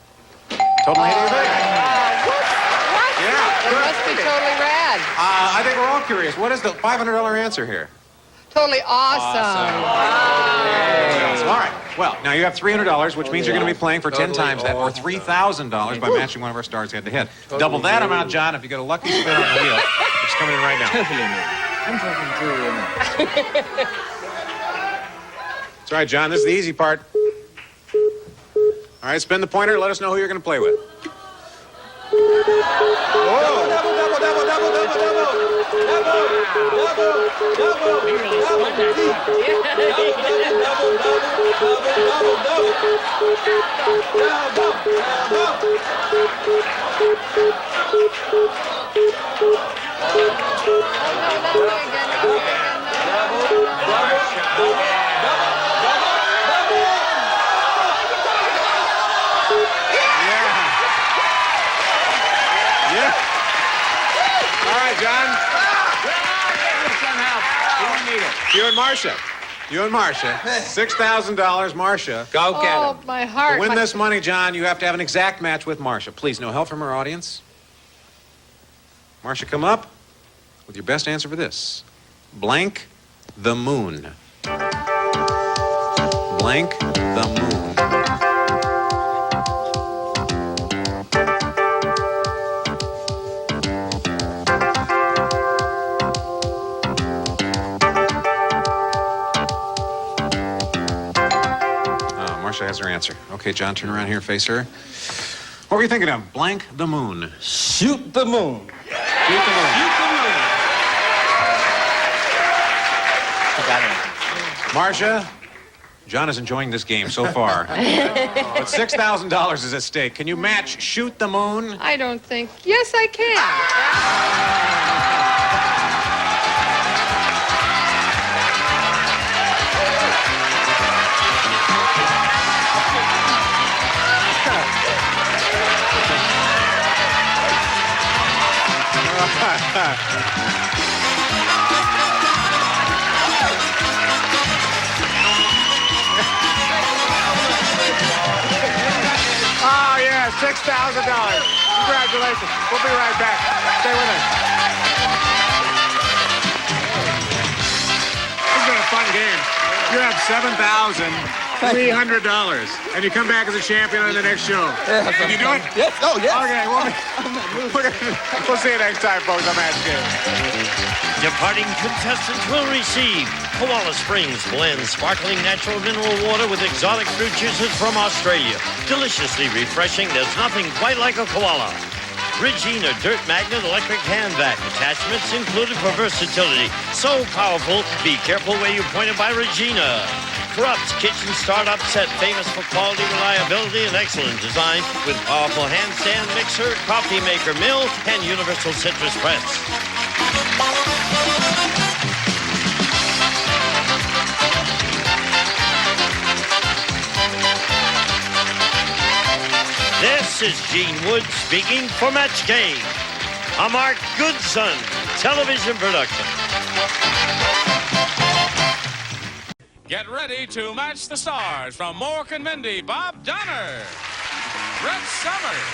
Totally hidden videos? It must be totally rad. I think we're all curious. What is the $500 answer here? Totally awesome. All right. Well, now you have $300, which means you're going to be playing for 10 times that, or $3,000 by matching one of our stars head-to-head. Double that amount, John, if you get a lucky spin on the wheel. It's coming in right now. I'm talking to you. That's right, John. This is the easy part. All right, spin the pointer. Let us know who you're going to play with. John. You and Marcia. You and Marcia. $6,000, Marcia. Go get him. Oh, my heart. To win this money, John, you have to have an exact match with Marcia. Please, no help from our audience. Marcia, come up with your best answer for this. Blank the moon. Blank the moon. Marcia has her answer. Okay, John, turn around here, face her. What were you thinking of? Blank the moon. Shoot the moon. Shoot the moon. Shoot the moon. Marcia, John is enjoying this game so far. But $6,000 is at stake. Can you match Shoot the Moon? I don't think. Yes, I can. Oh, yeah, $6,000. Congratulations. We'll be right back. Stay with us. This has been a fun game. You have $7,300, and you come back as a champion on the next show. Can you do it? Yes. Oh, yes. Okay, we'll see you next time, folks, on Match Game. Departing contestants will receive Koala Springs blends sparkling natural mineral water with exotic fruit juices from Australia. Deliciously refreshing. There's nothing quite like a koala. Regina Dirt Magnet Electric Hand Vac. Attachments included for versatility. So powerful, be careful where you point it by Regina. Krupp's Kitchen Startup Set, famous for quality, reliability, and excellent design, with powerful handstand mixer, coffee maker mill, and universal citrus press. This is Gene Wood speaking for Match Game, a Mark Goodson television production. Get ready to match the stars from Mork and Mindy, Bob Donner, Brett Summers,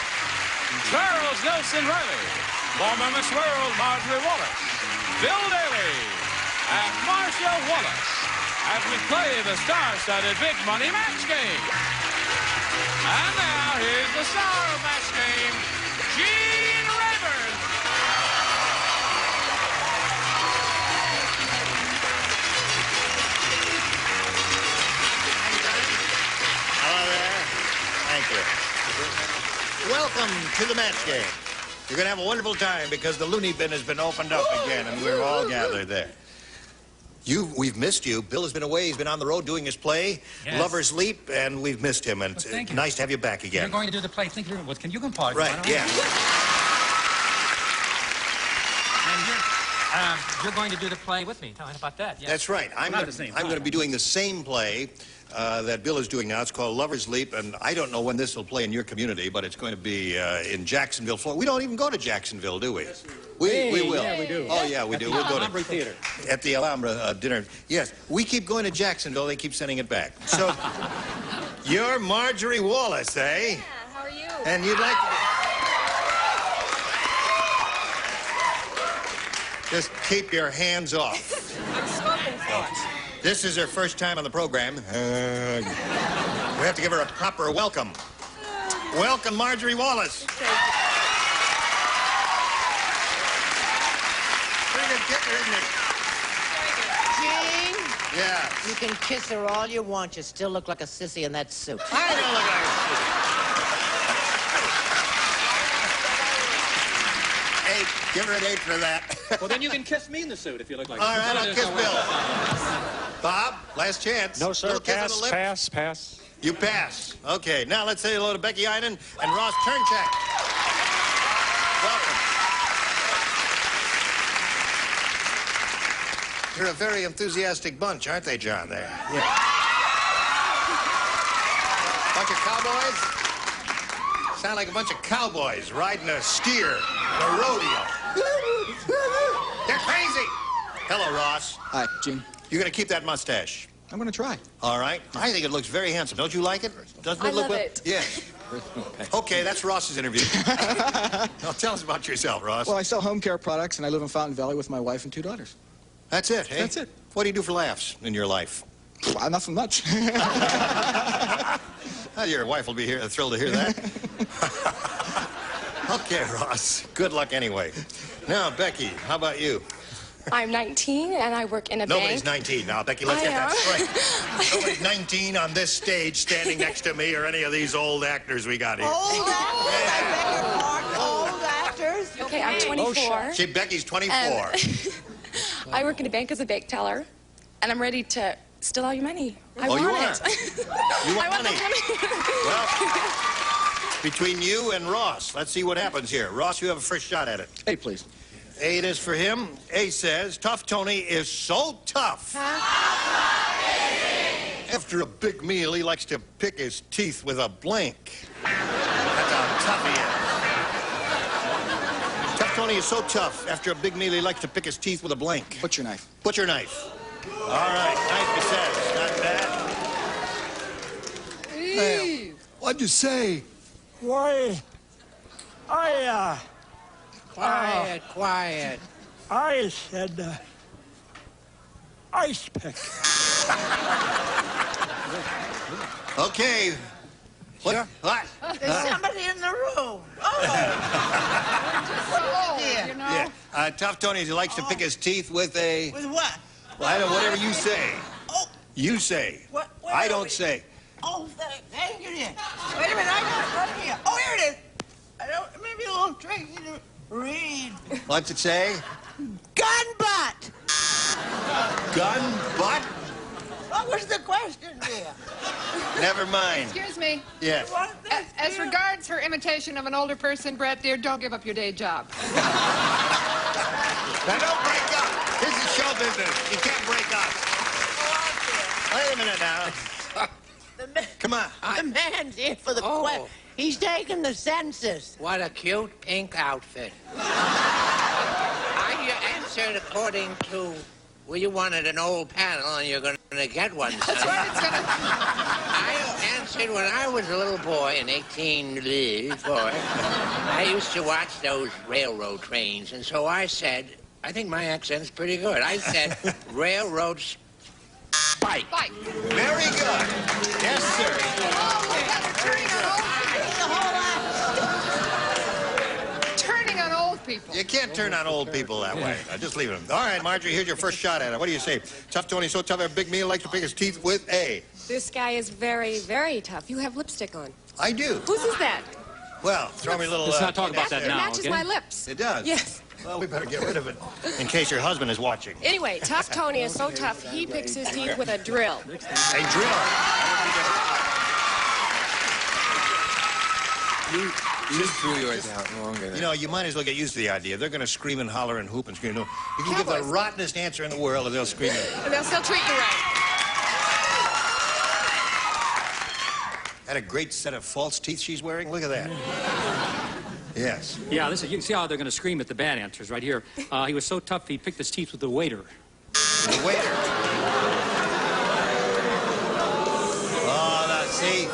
Charles Nelson Riley, former Miss World Marjorie Wallace, Bill Daly, and Marcia Wallace as we play the star-studded Big Money Match Game. And now, here's the star of Match Game, Gene Rayburn. Hello there. Thank you. Welcome to the match game. You're going to have a wonderful time because the loony bin has been opened up again, and we're all gathered there. We've missed you. Bill has been away. He's been on the road doing his play, Yes. Lover's Leap, and we've missed him. And it's thank you. nice to have you back You're again. going to do the play. Think you're what? Can you compare? Right, yeah. And you're going to do the play with me. Tell me about that. Yeah. That's right. I'm Not going the same to be doing the same play that Bill is doing now. It's called Lover's Leap, and I don't know when this will play in your community, but it's going to be in Jacksonville, Florida. We don't even go to Jacksonville, do we? Yes, we will. Yeah, we do. Oh, yeah, we do. We'll go to Theater. at the Alhambra dinner. Yes, we keep going to Jacksonville. They keep sending it back. So, you're Marjorie Wallace, eh? Yeah, how are you? And you'd like to... Just keep your hands off. I'm smoking for. This is her first time on the program. We have to give her a proper welcome. Welcome, Marjorie Wallace. Pretty good kicker, isn't it? Gene, Yeah. you can kiss her all you want. You still look like a sissy in that suit. I don't look like a sissy. Eight. Give her an 8 for that. Well, then you can kiss me in the suit if you look like. All right, I'll kiss Bill. Bob, last chance. No, sir. Little kiss on the lips. Pass. You pass. Okay, now let's say hello to Becky Einen and Ross Turncheck. Welcome. You're a very enthusiastic bunch, aren't they, John, there? Yeah. Bunch of cowboys? Sound like a bunch of cowboys riding a steer at a rodeo. They're crazy. Hello, Ross. Hi, Gene. You're going to keep that mustache. I'm going to try. All right. I think it looks very handsome. Don't you like it? Doesn't it look love it. Yes. Okay, that's Ross's interview. Now tell us about yourself, Ross. Well, I sell home care products, and I live in Fountain Valley with my wife and 2 daughters. That's it, hey? That's it. What do you do for laughs in your life? Well, nothing much. Well, your wife will be here, thrilled to hear that. Okay, Ross. Good luck anyway. Now, Becky, how about you? I'm 19 and I work in a Nobody's bank. 19 now, Becky. Let's get that straight. Nobody's 19 on this stage standing next to me or any of these old actors we got here. Old actors? Okay, I'm 24. See, Becky's 24. I work in a bank as a bank teller, and I'm ready to steal all your money. I want you it. are? You want I want money? the money. Well, between you and Ross, let's see what happens here. Ross, you have a first shot at it. 8, please. 8 is for him. A says, Tough Tony is so tough. After a big meal, he likes to pick his teeth with a blank. That's how tough he is. Tough Tony is so tough. After a big meal, he likes to pick his teeth with a blank. Butcher knife. Butcher knife. All right, knife, he says. Not bad. What'd you say? Why, Quiet. I said, ice pick. Okay. What? Sure. What? There's somebody in the room. Yeah. Tough Tony, he likes to pick his teeth with a... With what? Well, I don't know, whatever you say. Oh. You say. What? I don't say. Oh, thank you. Wait a minute, I got it right here. Oh, here it is. I don't, maybe a little tricky to read. What's it say? Gun butt. Gun butt? What was the question, dear? Never mind. Excuse me. Yes. As regards her imitation of an older person, Brett, dear, don't give up your day job. Now, don't break up. This is show business. You can't break up. Wait a minute now. Come on. The man's here for the question. He's taking the census. What a cute pink outfit. I answered according to, well, you wanted an old panel and you're going to get one. That's right, it's gonna... I answered when I was a little boy in 1804. I used to watch those railroad trains, and so I said, I think my accent's pretty good. I said, railroad spike. Very good. Yes, sir. Turning on old people. You can't turn on old people that way. Just leave them. All right, Marjorie, here's your first shot at it. What do you say? Tough Tony, so tough, a big meal, likes to pick his teeth with a... This guy is very, very tough. You have lipstick on. I do. Whose is that? Well, throw me a little... Let's not talk about that It now, matches okay? my lips. It does? Yes. Well, we better get rid of it in case your husband is watching. Anyway, Tough Tony is so tough, he picks his teeth with a drill. A drill. You threw yours out longer. You know, you might as well get used to the idea. They're going to scream and holler and hoop and scream. You can give the rottenest answer in the world and they'll scream it. And they'll still treat you right. That a great set of false teeth she's wearing? Look at that. Yes. Yeah, listen, you can see how they're going to scream at the bad answers right here. He was so tough, he picked his teeth with the waiter. The waiter. Oh, now, see,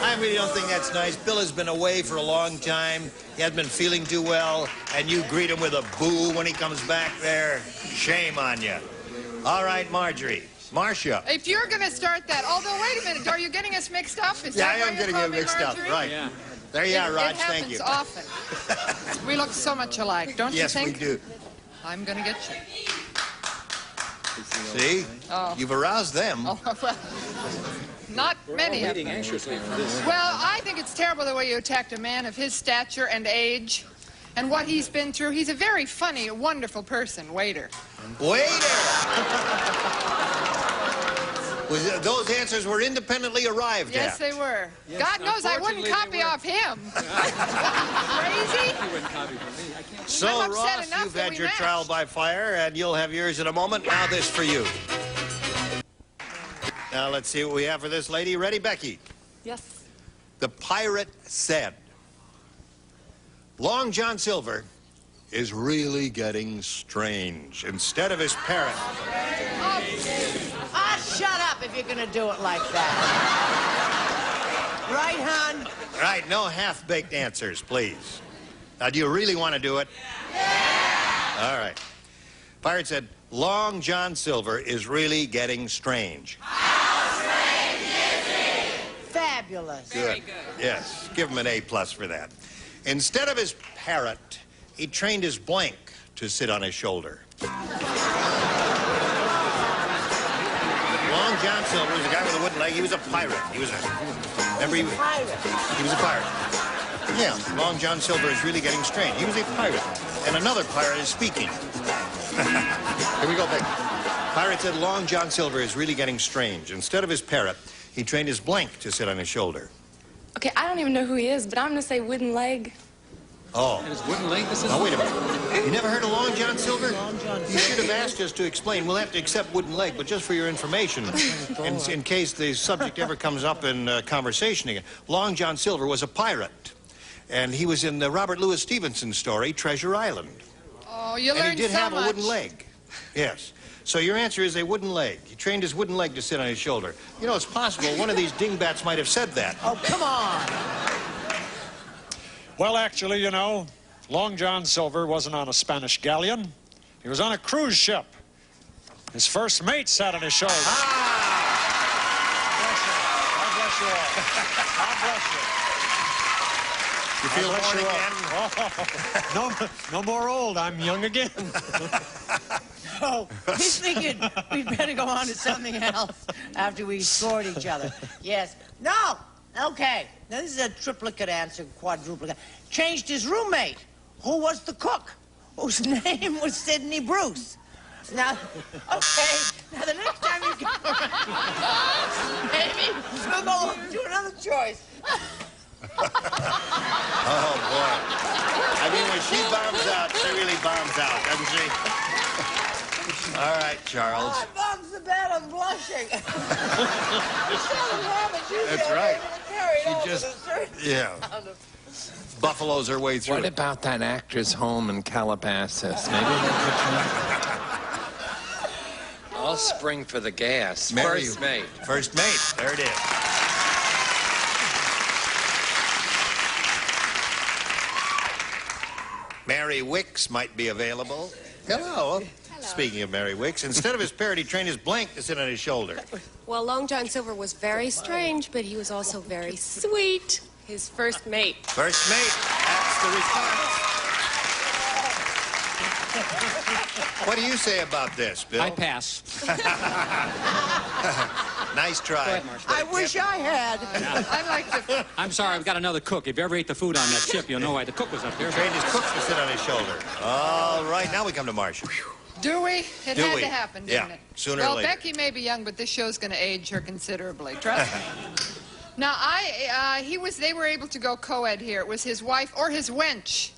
I really don't think that's nice. Bill has been away for a long time. He hasn't been feeling too well, and you greet him with a boo when he comes back there. Shame on you. All right, Marjorie. Marcia. If you're going to start that, although, wait a minute, are you getting us mixed up? Is Yeah, that I why am you're getting you calling me mixed up. Marjorie? Right. Yeah. There you are, Raj. It Thank you. happens often. We look so much alike, don't Yes, you we think? do. I'm going to get you. See? Oh. You've aroused them. Oh, well, not many of them. Anxiously for this. Well, I think it's terrible the way you attacked a man of his stature and age and what he's been through. He's a very funny, wonderful person, waiter. Those answers were independently arrived Yes, at. they were. Yes, God knows I wouldn't unfortunately, they copy were. off him. Crazy? You wouldn't copy from me. I can't. So, I'm upset Ross, enough you've that had we your matched. trial by fire, and you'll have yours in a moment. Now this for you. Now let's see what we have for this lady. Ready, Becky? Yes. The pirate said, Long John Silver is really getting strange. Instead of his parrot. Shut up if you're gonna do it like that. Right, hon? Right, no half-baked answers, please. Now, do you really want to do it? All right. Pirate said, Long John Silver is really getting strange. Fabulous. Good. Yes, give him an A+ for that. Instead of his parrot, he trained his blank to sit on his shoulder. Long John Silver was a guy with a wooden leg. He was a pirate. He was a pirate. Yeah, Long John Silver is really getting strange. He was a pirate, and another pirate is speaking. Here we go, Becky. Pirate said, Long John Silver is really getting strange. Instead of his parrot, he trained his blank to sit on his shoulder. Okay, I don't even know who he is, but I'm going to say wooden leg. Oh. And his wooden leg, this is... Now, wait a minute. You never heard of Long John Silver? You should have asked us to explain. We'll have to accept wooden leg, but just for your information, in case the subject ever comes up in conversation again. Long John Silver was a pirate, and he was in the Robert Louis Stevenson story, Treasure Island. Oh, you And learned he did so have much. a wooden leg. Yes. So your answer is a wooden leg. He trained his wooden leg to sit on his shoulder. You know, it's possible one of these dingbats might have said that. Oh, come on. Well, actually, you know, Long John Silver wasn't on a Spanish galleon. He was on a cruise ship. His first mate sat on his shoulder. God bless you all. God bless you. You feel born again? No more old. I'm young again. Oh, he's thinking we'd better go on to something else after we scored each other. Yes. No. Okay. Now, this is a triplicate answer, quadruplicate. Changed his roommate. Who was the cook? Whose name was Sidney Bruce. Now, okay. Now, the next time you come around, maybe we'll go on to another choice. Oh, boy. I mean, when she bombs out, she really bombs out, doesn't she? All right, Charles. Oh, bombs the bed. I'm blushing. That's right. She just, yeah. Buffaloes her way through. What about that actor's home in Calabasas? Maybe I'll spring for the gas. Mary, First mate. First mate. There it is. Mary Wicks might be available. Hello. Speaking of Mary Wicks, instead of his parrot, he trained his blank to sit on his shoulder. Well, Long John Silver was very strange, but he was also very sweet. His first mate. First mate. That's the response. What do you say about this, Bill? I pass. Nice try. I wish I had. I'd like to... I'm sorry, I've got another cook. If you ever ate the food on that ship, you'll know why the cook was up there. Trained his cook to sit on his shoulder. All right, now we come to Marcia. Do we? It had Do we? to happen, didn't Yeah, it? sooner or well, later. Becky may be young, but this show's going to age her considerably. Trust me. Now, they were able to go co-ed here. It was his wife or his wench.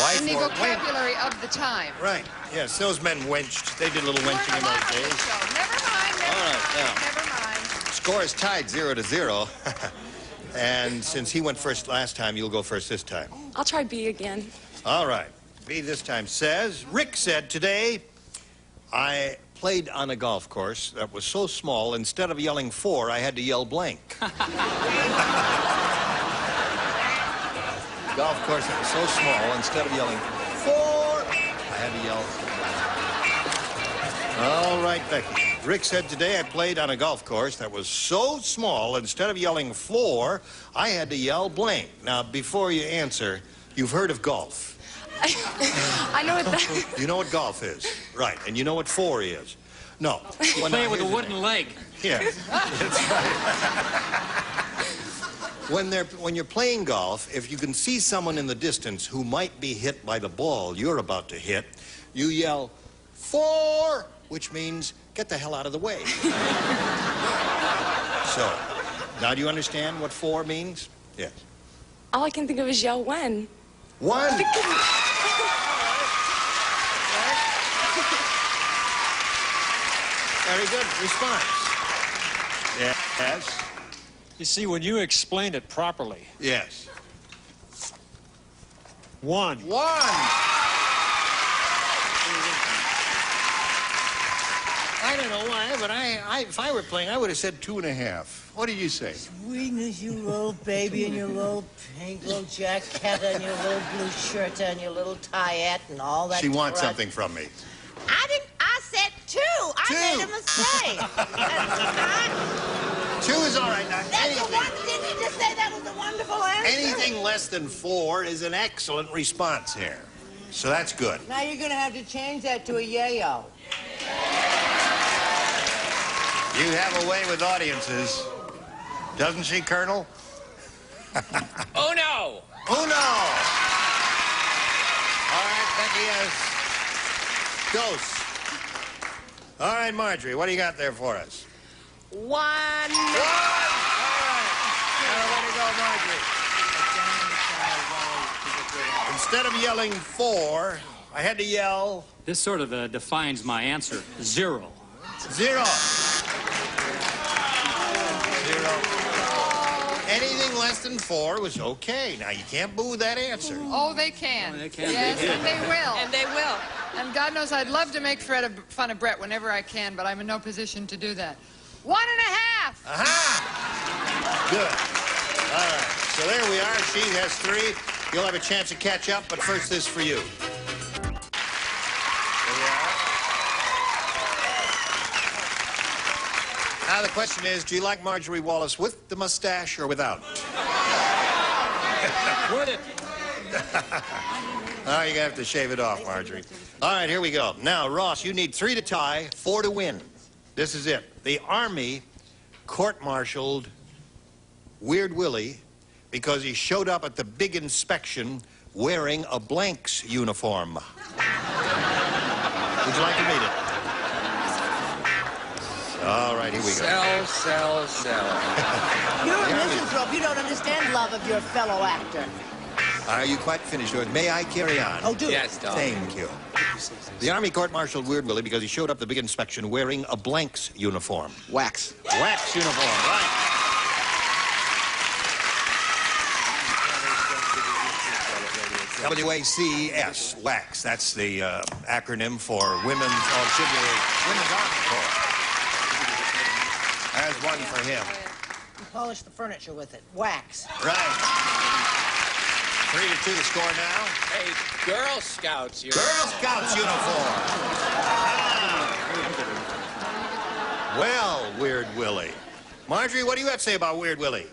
Wife in the or vocabulary of the time. Right. Yes, those men wenched. They did a little wenching in those days. Never mind. All right, now. Never mind. Score is tied 0-0. And since he went first last time, you'll go first this time. I'll try B again. All right. B this time says, Rick said today, I played on a golf course that was so small, instead of yelling 4, I had to yell blank. Golf course that was so small, instead of yelling 4, I had to yell. All right, Becky. Rick said today I played on a golf course that was so small, instead of yelling floor, I had to yell blank. Now, before you answer, you've heard of golf. I know what that... You know what golf is, right? And you know what four is. No. You play it with a wooden leg. Yeah, that's right. When you're playing golf, if you can see someone in the distance who might be hit by the ball you're about to hit, you yell, four, which means get the hell out of the way. So, now do you understand what four means? Yes. All I can think of is yell one. One? Very good response. Yes. You see, when you explained it properly. Yes. One. I don't know why, but if I were playing, I would have said 2.5. What did you say? Sweetness, you little baby, and your little pink little jacket, and your little blue shirt, and your little tiette, and all that. She wants crud. something from me. I said two. I made a mistake. Two is all right. Now, That's the one. Didn't you just say that was a wonderful answer? anything less than 4 is an excellent response here. So that's good. Now you're going to have to change that to a yayo. You have a way with audiences. Doesn't she, Colonel? Oh, no. Oh, no. All right, Becky has ghosts. All right, Marjorie, what do you got there for us? One. All right. Now, way to go, Marjorie. Instead of yelling 4, I had to yell... This sort of defines my answer. 0. 0. 0. Anything less than 4 was okay. Now, you can't boo that answer. Oh, they can. Oh, they can. Yes, They and they will. And they will. And God knows I'd love to make fun of Brett whenever I can, but I'm in no position to do that. 1.5. Aha! Good. All right. So there we are. She has 3. You'll have a chance to catch up, but first this for you. There we are. Now the question is, do you like Marjorie Wallace with the mustache or without? With it. Oh, you're gonna have to shave it off, Marjorie. All right, here we go. Now, Ross, you need 3 to tie, 4 to win. This is it. The Army court-martialed Weird Willie because he showed up at the big inspection wearing a blanks uniform. Would you like to read it? All right, here we go. Sell. You're a misanthrope. You don't understand love of your fellow actor. Are you quite finished, or may I carry on? Oh, do. Yes, darling. Thank you. The Army court-martialed Weird Willie because he showed up at the big inspection wearing a blanks uniform. Wax. Wax uniform, right. WACS, wax. That's the acronym for Women's Auxiliary Women's Army Corps. There's one for him. Polish the furniture with it. Wax. Right. 3-2 the score now. Hey, Girl Scouts uniform. Girl Scouts uniform. Well, Weird Willie. Marjorie, what do you have to say about Weird Willie?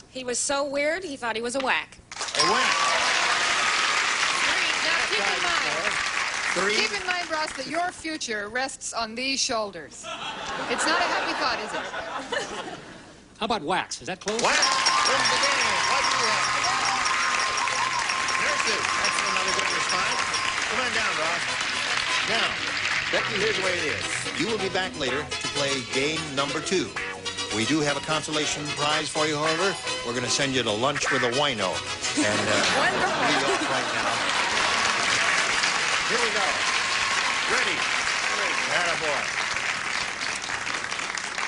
He was so weird, he thought he was a whack. A whack. Now, keep in mind, Ross, that your future rests on these shoulders. It's not a happy thought, is it? How about wax? Is that close? Wax wins the game. What do you have? Nurses. That's another good response. Come on down, Ross. Now, Becky, here's the way it is. You will be back later to play game number 2. We do have a consolation prize for you, however. We're going to send you to lunch with a wino. And Wonderful. leave you off right now. Here we go. Ready. Attaboy.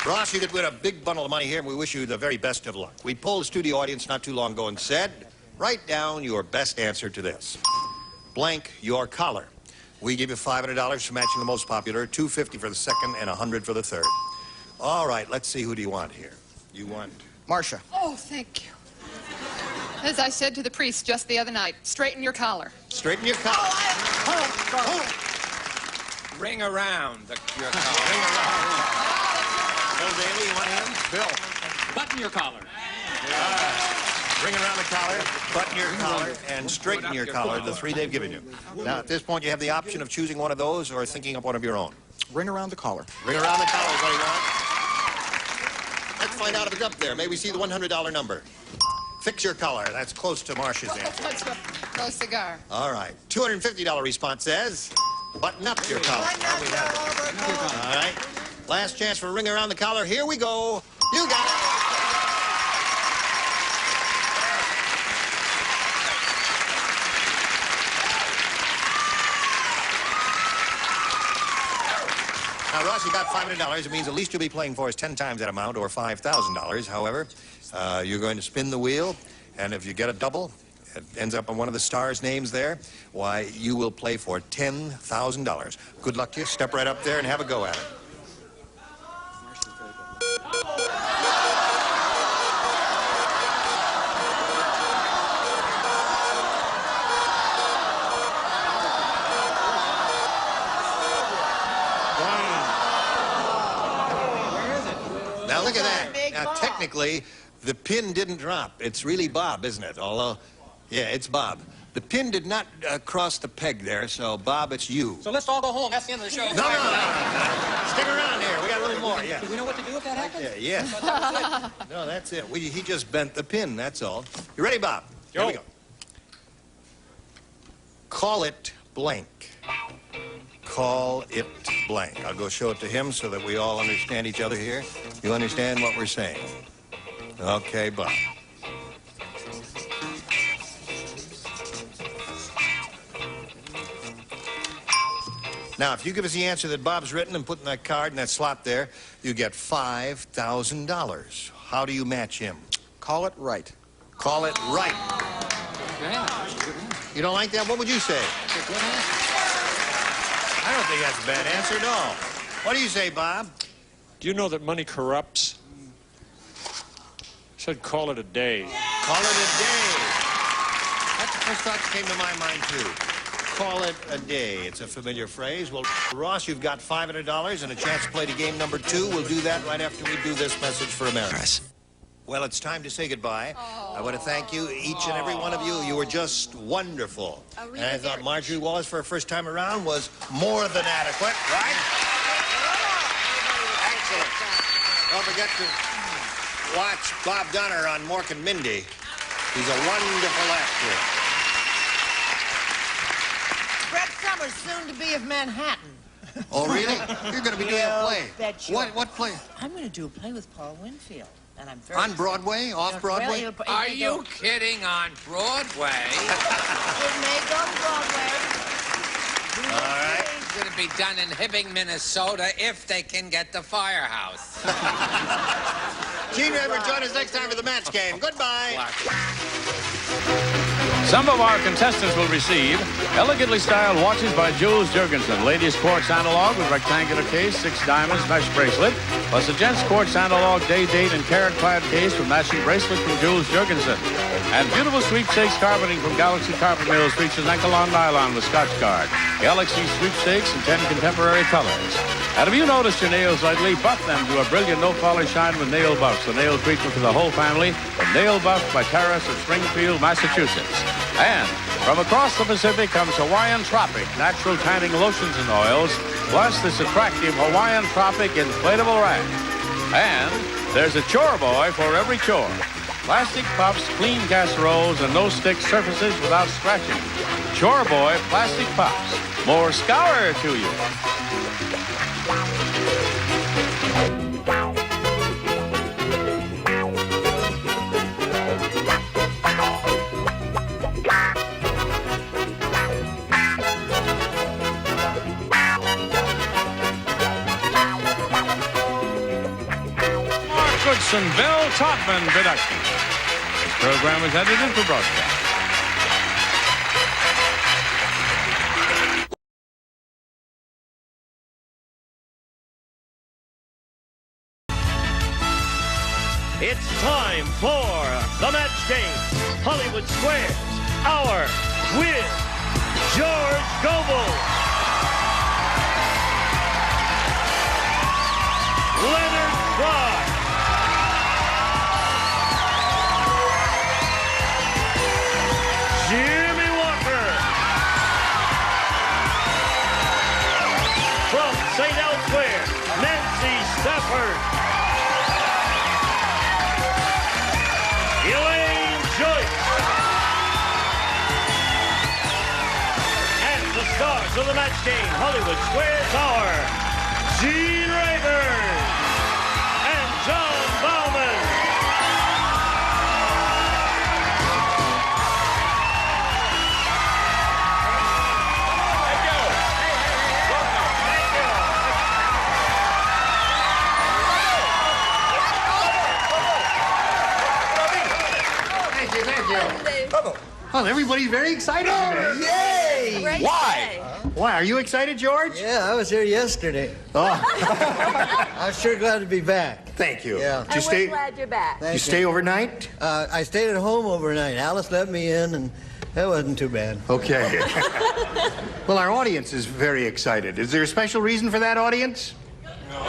Ross, you could win a big bundle of money here, and we wish you the very best of luck. We polled the studio audience not too long ago and said, write down your best answer to this. Blank your collar. We give you $500 for matching the most popular, $250 for the second, and $100 for the third. All right, let's see, who do you want here? You want... Marcia. Oh, thank you. As I said to the priest just the other night, straighten your collar. Straighten your collar. Ring around your collar. Ring around. Bill Daly, you want him? Bill. Button your collar. Ring around the collar, button your collar, and straighten your collar, the three they've given you. Now, at this point, you have the option of choosing one of those or thinking up one of your own. Ring around the collar. Ring around the collar is what you want. Let's find out if it's up there. May we see the $100 number? Fix your collar. That's close to Marcia's answer. Let's go cigar. All right. $250 response says, button up your collar. All right. Last chance for ring around the collar. Here we go. You got it. Now, Ross, you got $500. It means the least you'll be playing for is 10 times that amount, or $5,000. However, you're going to spin the wheel, and if you get a double, it ends up on one of the stars' names there, why, you will play for $10,000. Good luck to you. Step right up there and have a go at it. Now, look at that. Now, technically, the pin didn't drop. It's really Bob, isn't it? Although, yeah, it's Bob. The pin did not cross the peg there, so, Bob, it's you. So let's all go home. That's the end of the show. No. Stick around here. We got a little more, yeah. Do we know what to do if that happens? Yeah. No, that's it. He just bent the pin, that's all. You ready, Bob? Here we go. Call it blank. Call it blank. I'll go show it to him so that we all understand each other here. You understand what we're saying? Okay, Bob. Now, if you give us the answer that Bob's written and put in that card in that slot there, you get $5,000. How do you match him? Call it right. Call it right. You don't like that? What would you say? I don't think that's a bad answer at all. What do you say, Bob? Do you know that money corrupts? I said call it a day. Call it a day. That's the first thought that came to my mind, too. Call it a day. It's a familiar phrase. Well, Ross, you've got $500 and a chance to play to game number 2. We'll do that right after we do this message for America. Well, it's time to say goodbye. I want to thank you, each and every one of you. You were just wonderful. And I thought Marjorie Wallace, for her first time around, was more than adequate, right? Excellent. Don't forget to watch Bob Donner on Mork and Mindy. He's a wonderful actor. Brett Summers, soon to be of Manhattan. Oh, really? You're going to be doing a play. What play? I'm going to do a play with Paul Winfield. And I'm very on Broadway? Off Broadway? Are you kidding? On Broadway? It may go to Broadway. All right. It's going to be done in Hibbing, Minnesota, if they can get the firehouse. Gene Raver, join us next time for the match game. Goodbye. Some of our contestants will receive elegantly styled watches by Jules Jurgensen, ladies' quartz analog with rectangular case, 6 diamonds, mesh bracelet, plus a gents' quartz analog day date and carat-clad case with matching bracelet from Jules Jurgensen. And beautiful sweepstakes carpeting from Galaxy Carpet Mills features Echelon nylon with Scotch guard, Galaxy sweepstakes in 10 contemporary colors. And if you notice your nails lightly, buff them to a brilliant no-polish shine with Nail Buffs, the nail treatment for the whole family, from Nail Buff by Terrace of Springfield, Massachusetts. And from across the Pacific comes Hawaiian Tropic, natural tanning lotions and oils, plus this attractive Hawaiian Tropic inflatable rag. And there's a chore boy for every chore. Plastic puffs, clean casseroles, and no-stick surfaces without scratching. Chore boy plastic puffs. More scour to you. And Bill Todman production. This program is edited for broadcast. It's time for the match game. Hollywood Squares, Hour with George Goebel. winners of the match game, Hollywood Squares are Gene Rayburn and John Bauman. Well, everybody's very excited today. Yay! Why? Why? Are you excited, George? Yeah, I was here yesterday. Oh. I'm sure glad to be back. Thank you. Yeah. Did you stay? Glad you're back. You stay overnight? I stayed at home overnight. Alice let me in, and that wasn't too bad. Okay. Well, our audience is very excited. Is there a special reason for that, audience? No.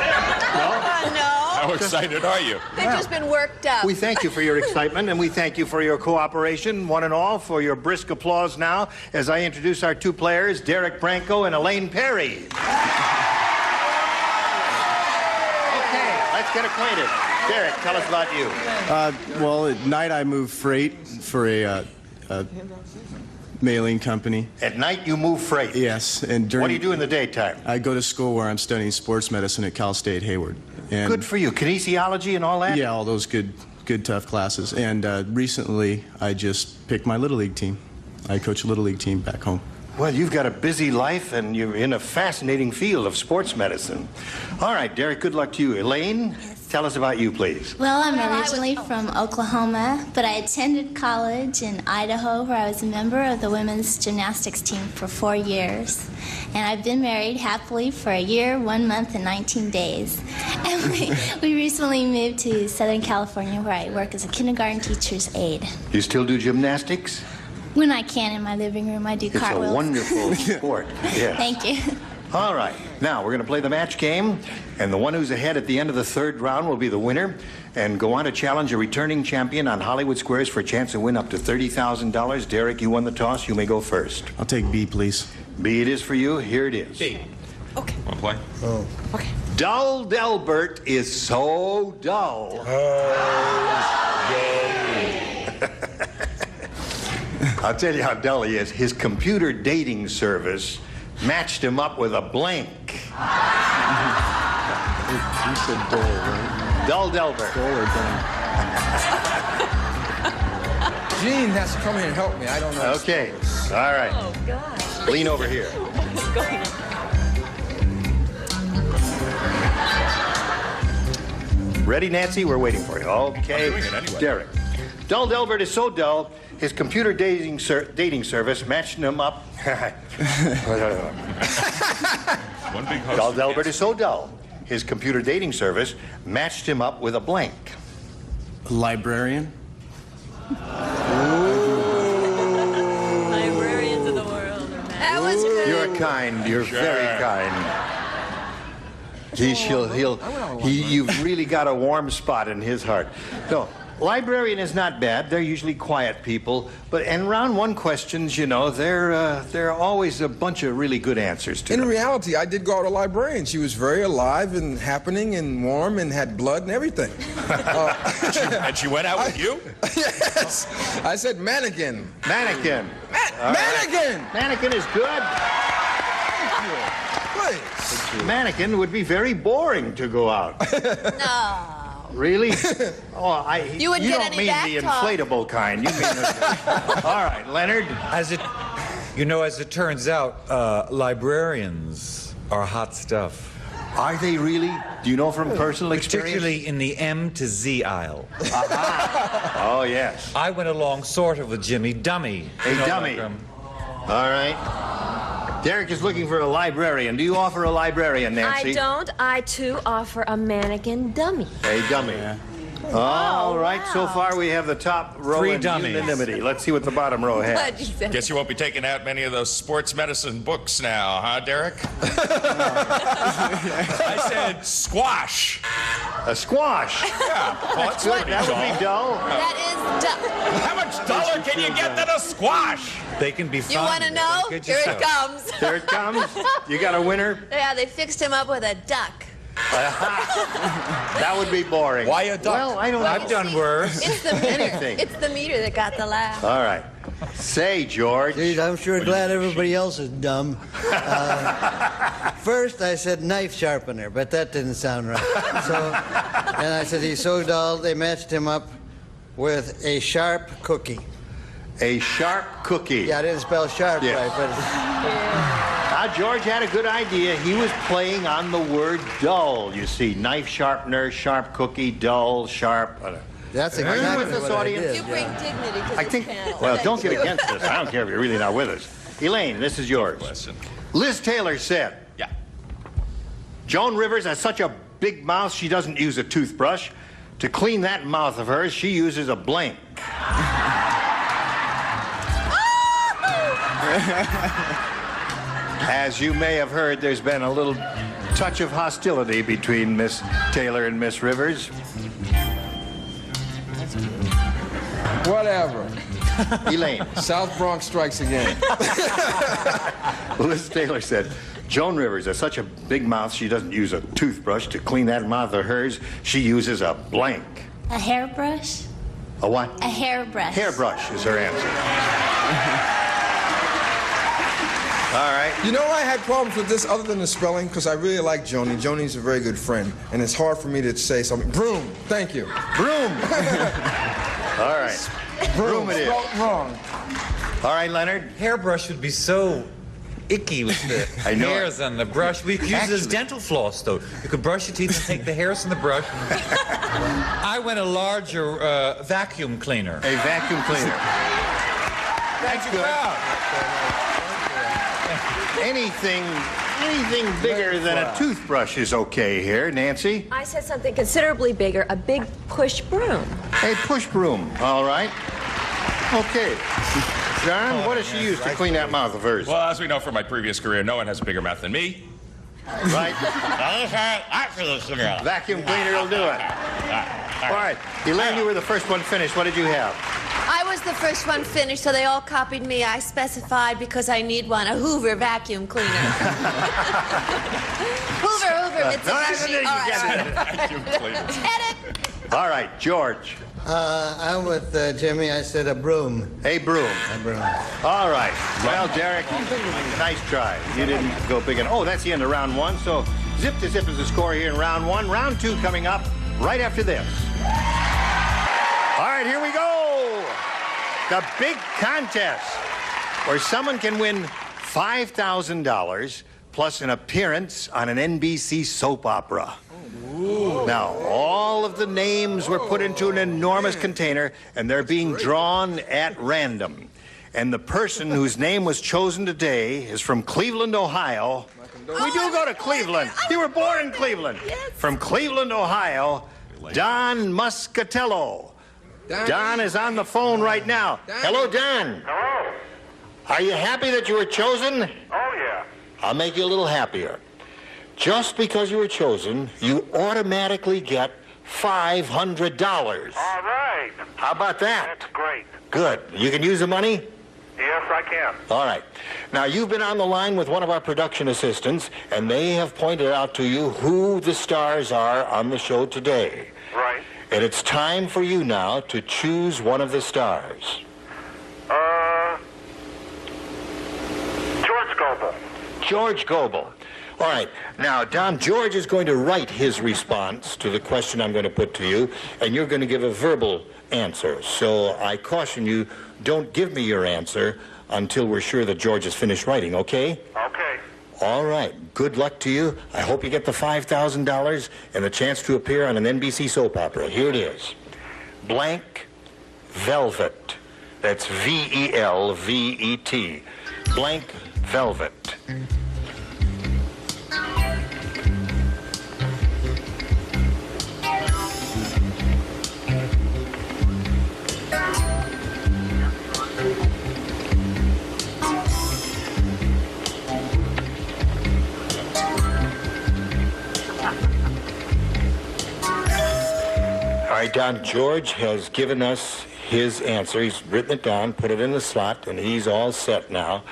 How excited are you? They've just been worked up. We thank you for your excitement, and we thank you for your cooperation, one and all, for your brisk applause now as I introduce our two players, Derek Branco and Elaine Perry. Okay, let's get acquainted. Derek, tell us about you. Well, at night I move freight for a mailing company. At night you move freight? Yes. And during, what do you do in the daytime? I go to school where I'm studying sports medicine at Cal State Hayward. And good for you. Kinesiology and all that? Yeah, all those good tough classes. And recently I just picked my Little League team. I coach a Little League team back home. Well, you've got a busy life, and you're in a fascinating field of sports medicine. All right, Derek, good luck to you. Elaine, tell us about you, please. Well, I'm originally from Oklahoma, but I attended college in Idaho, where I was a member of the women's gymnastics team for 4 years. And I've been married happily for a year, 1 month, and 19 days. And we recently moved to Southern California, where I work as a kindergarten teacher's aide. You still do gymnastics? When I can in my living room, I do cartwheels. It's a wonderful sport. Yes. Thank you. All right. Now, we're going to play the match game, and the one who's ahead at the end of the third round will be the winner and go on to challenge a returning champion on Hollywood Squares for a chance to win up to $30,000. Derek, you won the toss. You may go first. I'll take B, please. B it is for you. Here it is. B. Okay. Want to play? Oh. Okay. Dull Delbert is so dull. I'll tell you how dull he is. His computer dating service matched him up with a blank. You said dull, right? Dull Delbert. Dull or dull? Gene has to come here and help me. I don't know. Okay. All right. Oh, God. Lean over here. What's going on? Ready, Nancy? We're waiting for you. Okay. I'm doing it anyway. Derek. Dull Delbert is so dull, his computer dating service matched him up. One big host. Dull Delbert is so dull, his computer dating service matched him up with a blank. Librarian? Librarians of the world are mad. That was good. You're kind. You're very kind. You've really got a warm spot in his heart. No, librarian is not bad. They're usually quiet people. And round one questions, you know, there are always a bunch of really good answers to them. In reality, I did go out a librarian. She was very alive and happening and warm and had blood and everything. And she went out with you? Yes. I said mannequin. Mannequin. Mannequin! Right. Mannequin is good. Mannequin would be very boring to go out. No. Really? Oh, You wouldn't get don't any mean back the talk. inflatable kind. You mean all right, Leonard. As it turns out, librarians are hot stuff. Are they really? Do you know from personal experience? Particularly in the M to Z aisle. Oh, yes. I went along sort of with Jimmy Dummy. Hey, Dummy. All right. Derek is looking for a librarian. Do you offer a librarian, Nancy? I don't. I, too, offer a mannequin dummy. A dummy. Yeah. All right. Wow. So far, we have the top row Three in dummies. unanimity. Let's see what the bottom row has. Guess you won't be taking out many of those sports medicine books now, huh, Derek? I said squash. A squash? Yeah. Well, that's good. That would be dull. That is dull. How much duller can you get than a squash? They can be fun. You want to know? Here it comes. Here it comes. You got a winner? Yeah, they fixed him up with a duck. That would be boring. Why a duck? Well, I don't know. I've done worse. It's the meter. Anything. It's the meter that got the laugh. All right. Say, George. Geez, I'm sure glad everybody else is dumb. First, I said knife sharpener, but that didn't sound right. And I said he's so dull, they matched him up with a sharp cookie. A sharp cookie. Yeah, I didn't spell sharp right, but... George had a good idea. He was playing on the word dull, you see. Knife sharpener, sharp cookie, dull, sharp. That's exactly what I did. You bring dignity to I this think, panel. well, don't get against us. I don't care if you're really not with us. Elaine, this is yours. Liz Taylor said, yeah. Joan Rivers has such a big mouth she doesn't use a toothbrush. To clean that mouth of hers, she uses a blank. As you may have heard, there's been a little touch of hostility between Miss Taylor and Miss Rivers. Whatever. Elaine. South Bronx strikes again. Liz Taylor said, Joan Rivers has such a big mouth she doesn't use a toothbrush. To clean that mouth of hers, she uses a blank. A hairbrush? A what? A hairbrush. Hairbrush is her answer. All right. You know, I had problems with this other than the spelling because I really like Joni. Joni's a very good friend, and it's hard for me to say something. Broom. Thank you. Broom. All right. Broom it is. Wrong. All right, Leonard. Hairbrush would be so icky with the hairs on the brush. We could use it as dental floss, though. You could brush your teeth and take the hairs from the brush. I went a larger vacuum cleaner. A vacuum cleaner. That's good. Anything bigger than a toothbrush is okay here, Nancy. I said something considerably bigger, a big push broom. A push broom, all right. Okay. John, what does she use to clean that mouth of hers? Well, as we know from my previous career, no one has a bigger mouth than me. Right. Vacuum cleaner will do it. All right. Elaine, you were the first one finished. What did you have? I was the first one finished, so they all copied me. I specified, because I need one, a Hoover vacuum cleaner. Hoover, Mitsubishi. All right. Edit. All right, George. I'm with Jimmy. I said a broom. A broom. A broom. All right. Well, Derek, nice try. You didn't go big enough. Oh, that's the end of round one. So zip to zip is the score here in round one. Round two coming up right after this. All right, here we go. The big contest where someone can win $5,000 plus an appearance on an NBC soap opera. Ooh. Now, all of the names were put into an enormous container, and they're being drawn at random. And the person whose name was chosen today is from Cleveland, Ohio. We do go to Cleveland. You were born in Cleveland. Yes. From Cleveland, Ohio, Don Muscatello. Don is on the phone right now. Hello, Don. Hello. Are you happy that you were chosen? Oh, yeah. I'll make you a little happier. Just because you were chosen, you automatically get $500. All right. How about that? That's great. Good. You can use the money? Yes, I can. All right. Now, you've been on the line with one of our production assistants, and they have pointed out to you who the stars are on the show today. Right. And it's time for you now to choose one of the stars. George Gobel. George Gobel. All right. Now, Don, George is going to write his response to the question I'm going to put to you, and you're going to give a verbal answer. So I caution you, don't give me your answer until we're sure that George has finished writing, okay? Okay. All right. Good luck to you. I hope you get the $5,000 and the chance to appear on an NBC soap opera. Here it is. Blank Velvet. That's V-E-L-V-E-T. Blank Velvet. All right, Don, George has given us his answer. He's written it down, put it in the slot, and he's all set now.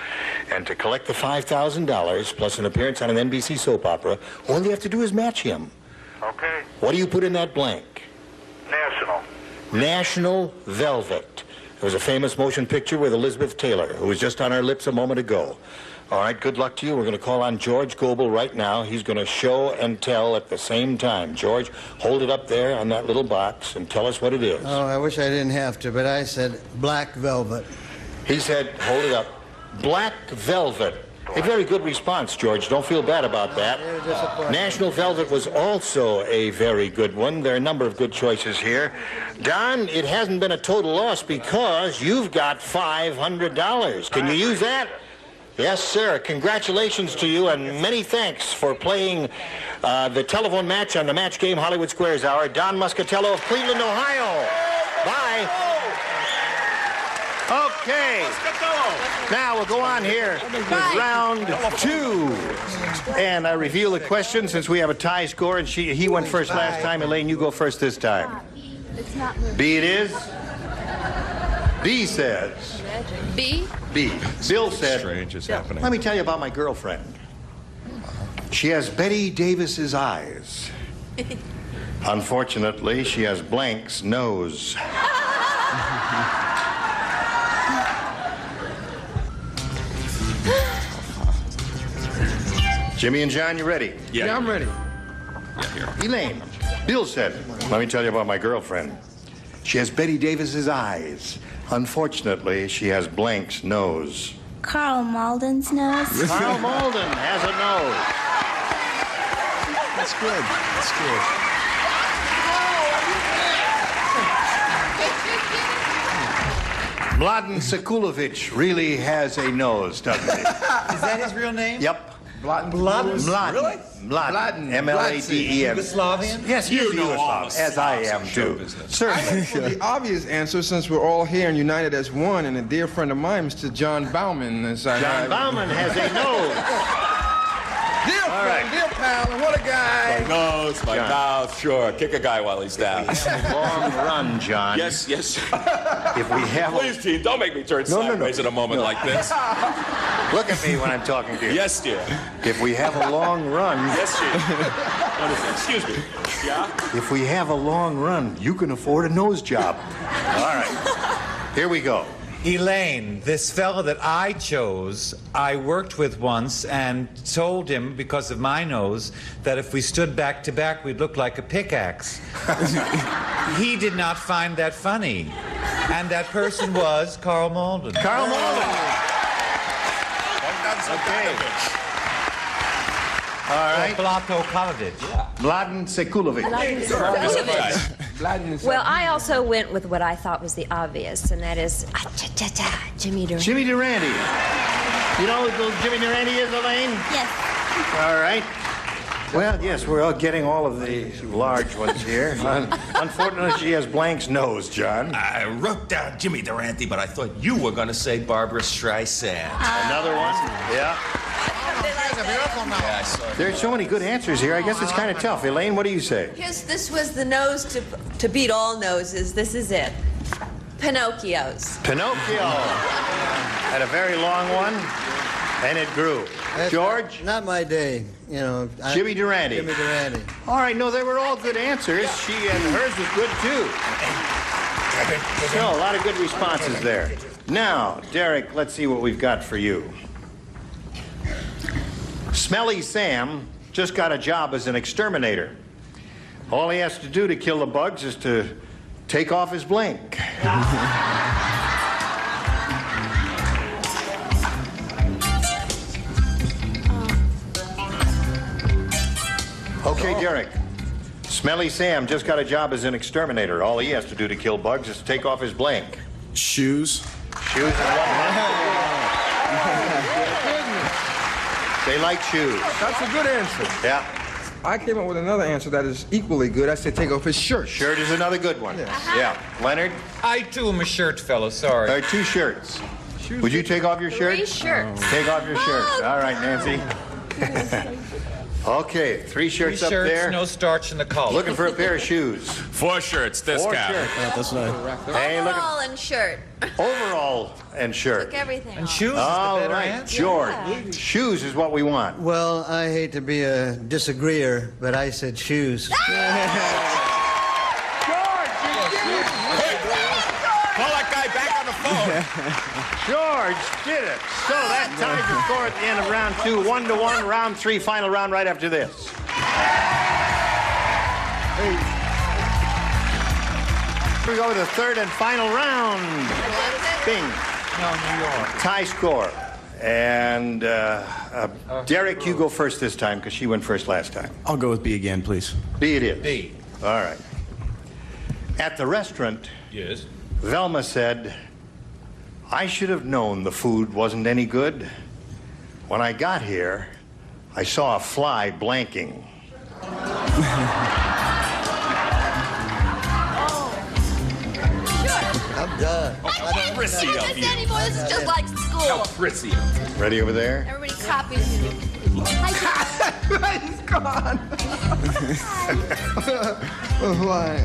And to collect the $5,000 plus an appearance on an NBC soap opera, all you have to do is match him. Okay. What do you put in that blank? National. National Velvet. It was a famous motion picture with Elizabeth Taylor, who was just on our lips a moment ago. All right, good luck to you. We're going to call on George Goebel right now. He's going to show and tell at the same time. George, hold it up there on that little box and tell us what it is. Oh, I wish I didn't have to, but I said black velvet. He said, hold it up, black velvet. A very good response, George. Don't feel bad about that. National Velvet was also a very good one. There are a number of good choices here. Don, it hasn't been a total loss because you've got $500. Can you use that? Yes, sir. Congratulations to you, and many thanks for playing the telephone match on the Match Game Hollywood Squares Hour. Don Muscatello of Cleveland, Ohio. Bye. Okay. Now we'll go on here with round 2. And I reveal the question since we have a tie score, and he went first last time. Elaine, you go first this time. B it is. B says. B? B. Bill said, Strange is happening. let me tell you about my girlfriend. She has Betty Davis's eyes. Unfortunately, she has Blank's nose. Jimmy and John, you ready? Yeah, I'm ready. Yeah, here. Elaine, Bill said, let me tell you about my girlfriend. She has Betty Davis's eyes. Unfortunately, she has Blank's nose. Carl Malden's nose. Carl Malden has a nose. That's good. That's good. Mladen Sekulovic really has a nose, doesn't he? Is that his real name? Yep. Mladen. Mladen. Really? Mladen. M-L-A-D-E-N. Yugoslavian? Yes, he is Yugoslav, as I am too. Certainly. Well, the obvious answer, since we're all here and united as one, and a dear friend of mine, Mr. John Bauman. John Bauman has a nose. Dear friend, dear pal, and what a guy. My nose, my mouth, sure. Kick a guy while he's down. Long run, John. Yes, yes. If we have Please, Gene, don't make me turn sideways at a moment like this. Look at me when I'm talking to you. Yes, dear. If we have a long run. Yes, Gene. Excuse me. Yeah? If we have a long run, you can afford a nose job. All right. Here we go. Elaine, this fellow that I chose, I worked with once and told him, because of my nose, that if we stood back to back, we'd look like a pickaxe. He did not find that funny. And that person was Carl Malden. Carl Malden. Okay. All right. Blato Kalovic. Mladen Sekulovic. Well, I also went with what I thought was the obvious, and that is Jimmy Durante. Jimmy Durante. You know who Jimmy Durante is, Elaine? Yes. All right. Well, yes, we're all getting all of the large ones here. Unfortunately, she has Blank's nose, John. I wrote down Jimmy Durante, but I thought you were going to say Barbara Streisand. Another one? Yeah. Yeah, I saw it. There's so many good answers here. I guess it's kind of tough. Elaine, what do you say? This was the nose to beat all noses. This is it. Pinocchio's. Pinocchio. Had a very long one, and it grew. George? Not my day, you know. Jimmy Durante. Jimmy Durante. All right, no, they were all good answers. She and hers was good, too. So, a lot of good responses there. Now, Derek, let's see what we've got for you. Smelly Sam just got a job as an exterminator. All he has to do to kill the bugs is to take off his blank. Okay, Derek. Smelly Sam just got a job as an exterminator. All he has to do to kill bugs is to take off his blank. Shoes. Shoes and what? They like shoes. That's a good answer. Yeah. I came up with another answer that is equally good. I said take off his shirt. Shirt is another good one. Yeah. Leonard? I, too, am a shirt fellow, sorry. There are 2 shirts. Would you take off your shirt? 3 shirts. Take off your shirt. All right, Nancy. Okay, 3 shirts up there. No starch in the collar. Looking for a pair of shoes. 4 shirts, this 4 guy. shirts. That's right. Hey, look Overall and shirt. overall and shirt. Took everything And off. shoes is the All better right, answer. George. Shoes is what we want. Well, I hate to be a disagreeer, but I said shoes. Call that guy back on the phone. George did it. So that ties the score at the end of round 2, 1-1. Round 3, final round right after this. Here we go with the third and final round. Bing. No, New York. Tie score. And Derek, you go first this time because she went first last time. I'll go with B again, please. B it is. B. All right. At the restaurant, Yes. Velma said, I should have known the food wasn't any good. When I got here, I saw a fly blanking. I'm done. How prissy I of don't do you. this anymore. This is just like school. How prissy of you. Ready over there? Everybody copies you. Hi, He's gone. Why?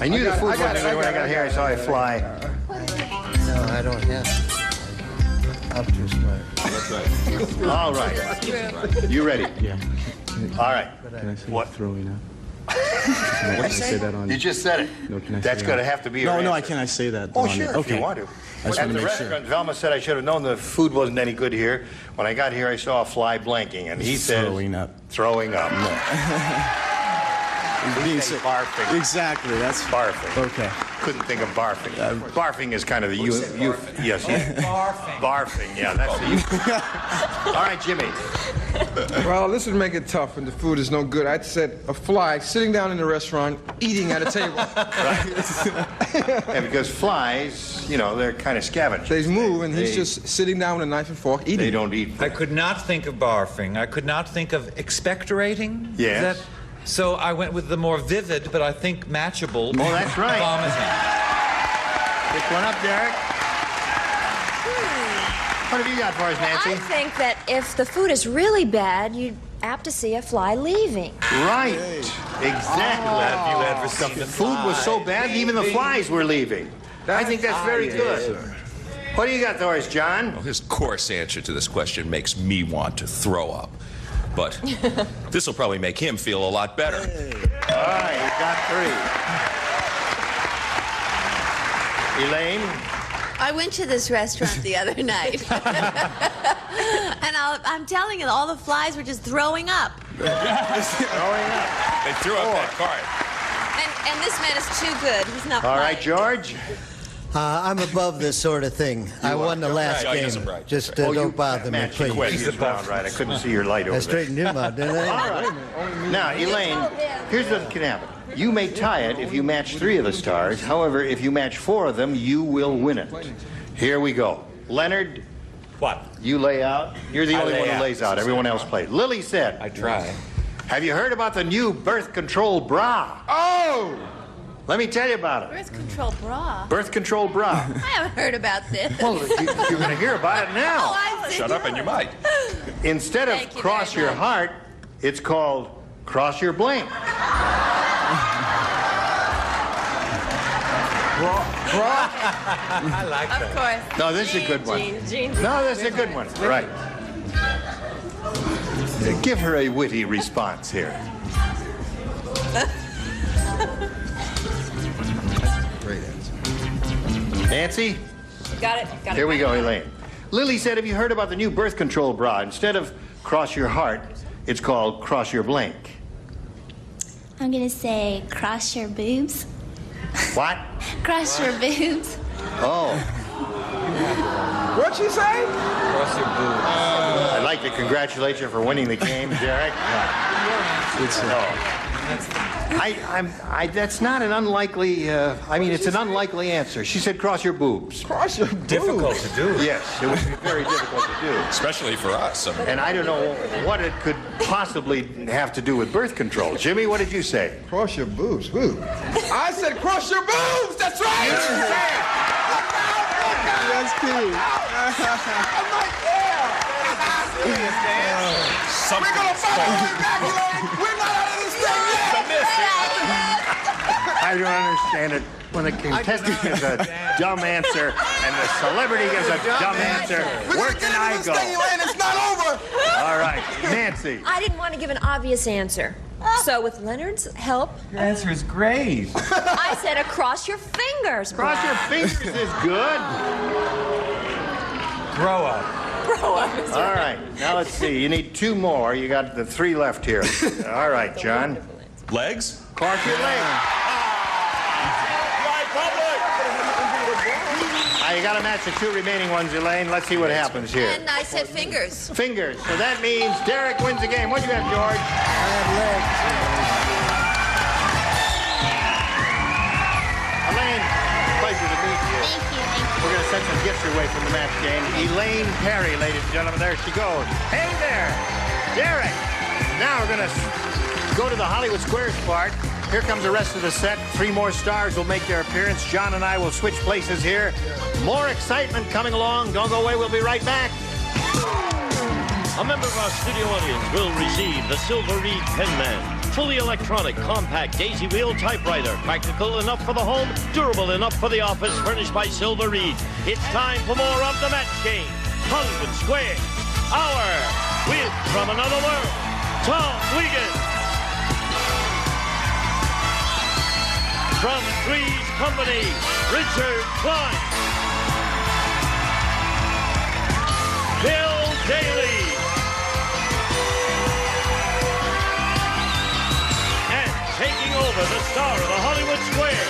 I knew the food I got wasn't it, good when I got here. I saw a fly. No, I don't have it. I'm too smart. That's right. All right. You ready? Yeah. All right. Can I say What? throwing up? Can I say that on? You just said it. No, can I That's say going to that? have to be your No, answer. can I say that? Oh, on sure, it? if you Okay. want to. I just At want the to make sure. restaurant, Velma said I should have known the food wasn't any good here. When I got here, I saw a fly blanking, and he said... Throwing up. Throwing up. Being say so- barfing. Exactly. That's Barfing. okay. Couldn't think of barfing. Barfing is kind of the yes. Barfing. Barfing, yeah, that's the All right, Jimmy. Well, this would make it tough when the food is no good. I'd said a fly sitting down in the restaurant, eating at a table. Yeah, because flies, you know, they're kind of scavengers. They move, and he's just sitting down with a knife and fork, eating. They don't eat. I could not think of barfing. I could not think of expectorating. Yes. Is that- so I went with the more vivid, but I think matchable. Oh, that's right. Vomiting. Pick one up, Derek. What have you got for us, Nancy? I think that if the food is really bad, you're apt to see a fly leaving. Right. Exactly. Glad you ever seen The food was so bad, even the flies were leaving. I think that's very good. What do you got for us, John? Well, his coarse answer to this question makes me want to throw up. But this will probably make him feel a lot better. All right, you got 3. Elaine? I went to this restaurant the other night. And I'm telling you, all the flies were just throwing up. They threw up that card. And this man is too good. He's not All right, playing. George? I'm above this sort of thing. I won the last right. game. Yes, I'm right. Just Oh, don't bother me, Matt, please. He's round, right? I couldn't see your light over I there. straightened him out, didn't I? All right. Now, Elaine, here's what can happen. You may tie it if you match 3 of the stars. However, if you match 4 of them, you will win it. Here we go. Leonard, What? you lay out. You're the I only lay one who out. lays out. Everyone else plays. Lily said, I try. have you heard about the new birth control bra? Oh! Let me tell you about it. Birth control bra. Birth control bra. I haven't heard about this. Well, you're going to hear about it now. Oh, I see. Shut up and you might. Instead of Thank you cross very your much. heart, it's called cross your blank. I like Of that. course. No, this is a good one. Gene's No, this is a good one. Right. Give her a witty response here. Great answer. Nancy? Got it. Got it. Here we go, Elaine. Lily said, have you heard about the new birth control bra? Instead of cross your heart, it's called cross your blank. I'm going to say cross your boobs. What? Cross your boobs. Oh. What'd she say? Cross your boobs. I'd like to congratulate you for winning the game, Derek. That's not an unlikely, it's an unlikely answer. She said cross your boobs. Cross your boobs. Difficult to do. Yes, it would be very difficult to do. Especially for us. I mean, And I don't know what it could possibly have to do with birth control. Jimmy, what did you say? Cross your boobs. Woo. I said cross your boobs. That's right. That's cute. I'm like, yeah. something. We're gonna fight back, Elaine. We're not out of this thing yet. I don't understand it. When the contestant gives a dumb answer and the celebrity gives a dumb answer, where can I go? It's not over. All right, Nancy. I didn't want to give an obvious answer. So with Leonard's help, Your answer is great. I said across your fingers. Cross your fingers is good. Grow up. Grow up. All right, now let's see. You need 2 more. You got the 3 left here. All right, John. Legs? Cross your legs. You got to match the 2 remaining ones, Elaine. Let's see what happens here. And I said fingers. Fingers. So that means Derek wins the game. What do you have, George? I have legs. Elaine, pleasure to meet you. Thank you. We're going to send some gifts your way from the match game. Elaine Perry, ladies and gentlemen. There she goes. Hey there, Derek. Now we're going to go to the Hollywood Squares part. Here comes the rest of the set. 3 more stars will make their appearance. John and I will switch places here. More excitement coming along. Don't go away. We'll be right back. A member of our studio audience will receive the Silver Reed Penman. Fully electronic, compact, daisy wheel typewriter. Practical enough for the home, durable enough for the office, furnished by Silver Reed. It's time for more of the match game. Hollywood Square. Our with from another world, Tom Wiegand. From Three's Company, Richard Klein. Bill Daly. And taking over the star of the Hollywood Square,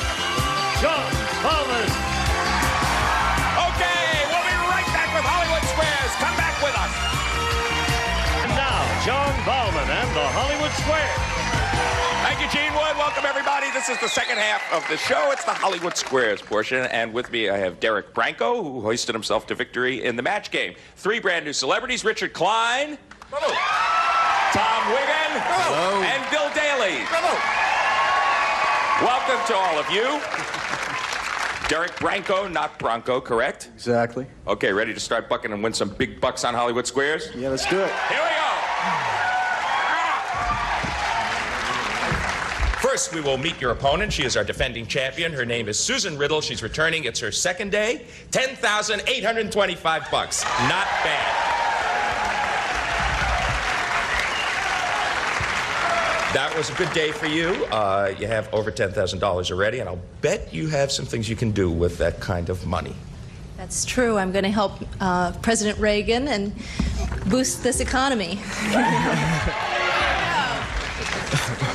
John Ballman. Okay, we'll be right back with Hollywood Squares. Come back with us. And now, John Ballman and the Hollywood Square. Thank you, Gene Wood. Welcome, everybody. This is the second half of the show. It's the Hollywood Squares portion. And with me, I have Derek Branco, who hoisted himself to victory in the match game. 3 brand new celebrities, Richard Klein, Bravo. Tom Wiegand, Bravo. and Bill Daly. Bravo. Welcome to all of you. Derek Branco, not Bronco, correct? Exactly. Okay, ready to start bucking and win some big bucks on Hollywood Squares? Yeah, let's do it. Here we go. First, we will meet your opponent. She is our defending champion. Her name is Susan Riddle. She's returning. It's her second day. $10,825. Not bad. That was a good day for you. You have over $10,000 already, and I'll bet you have some things you can do with that kind of money. That's true. I'm going to help President Reagan and boost this economy.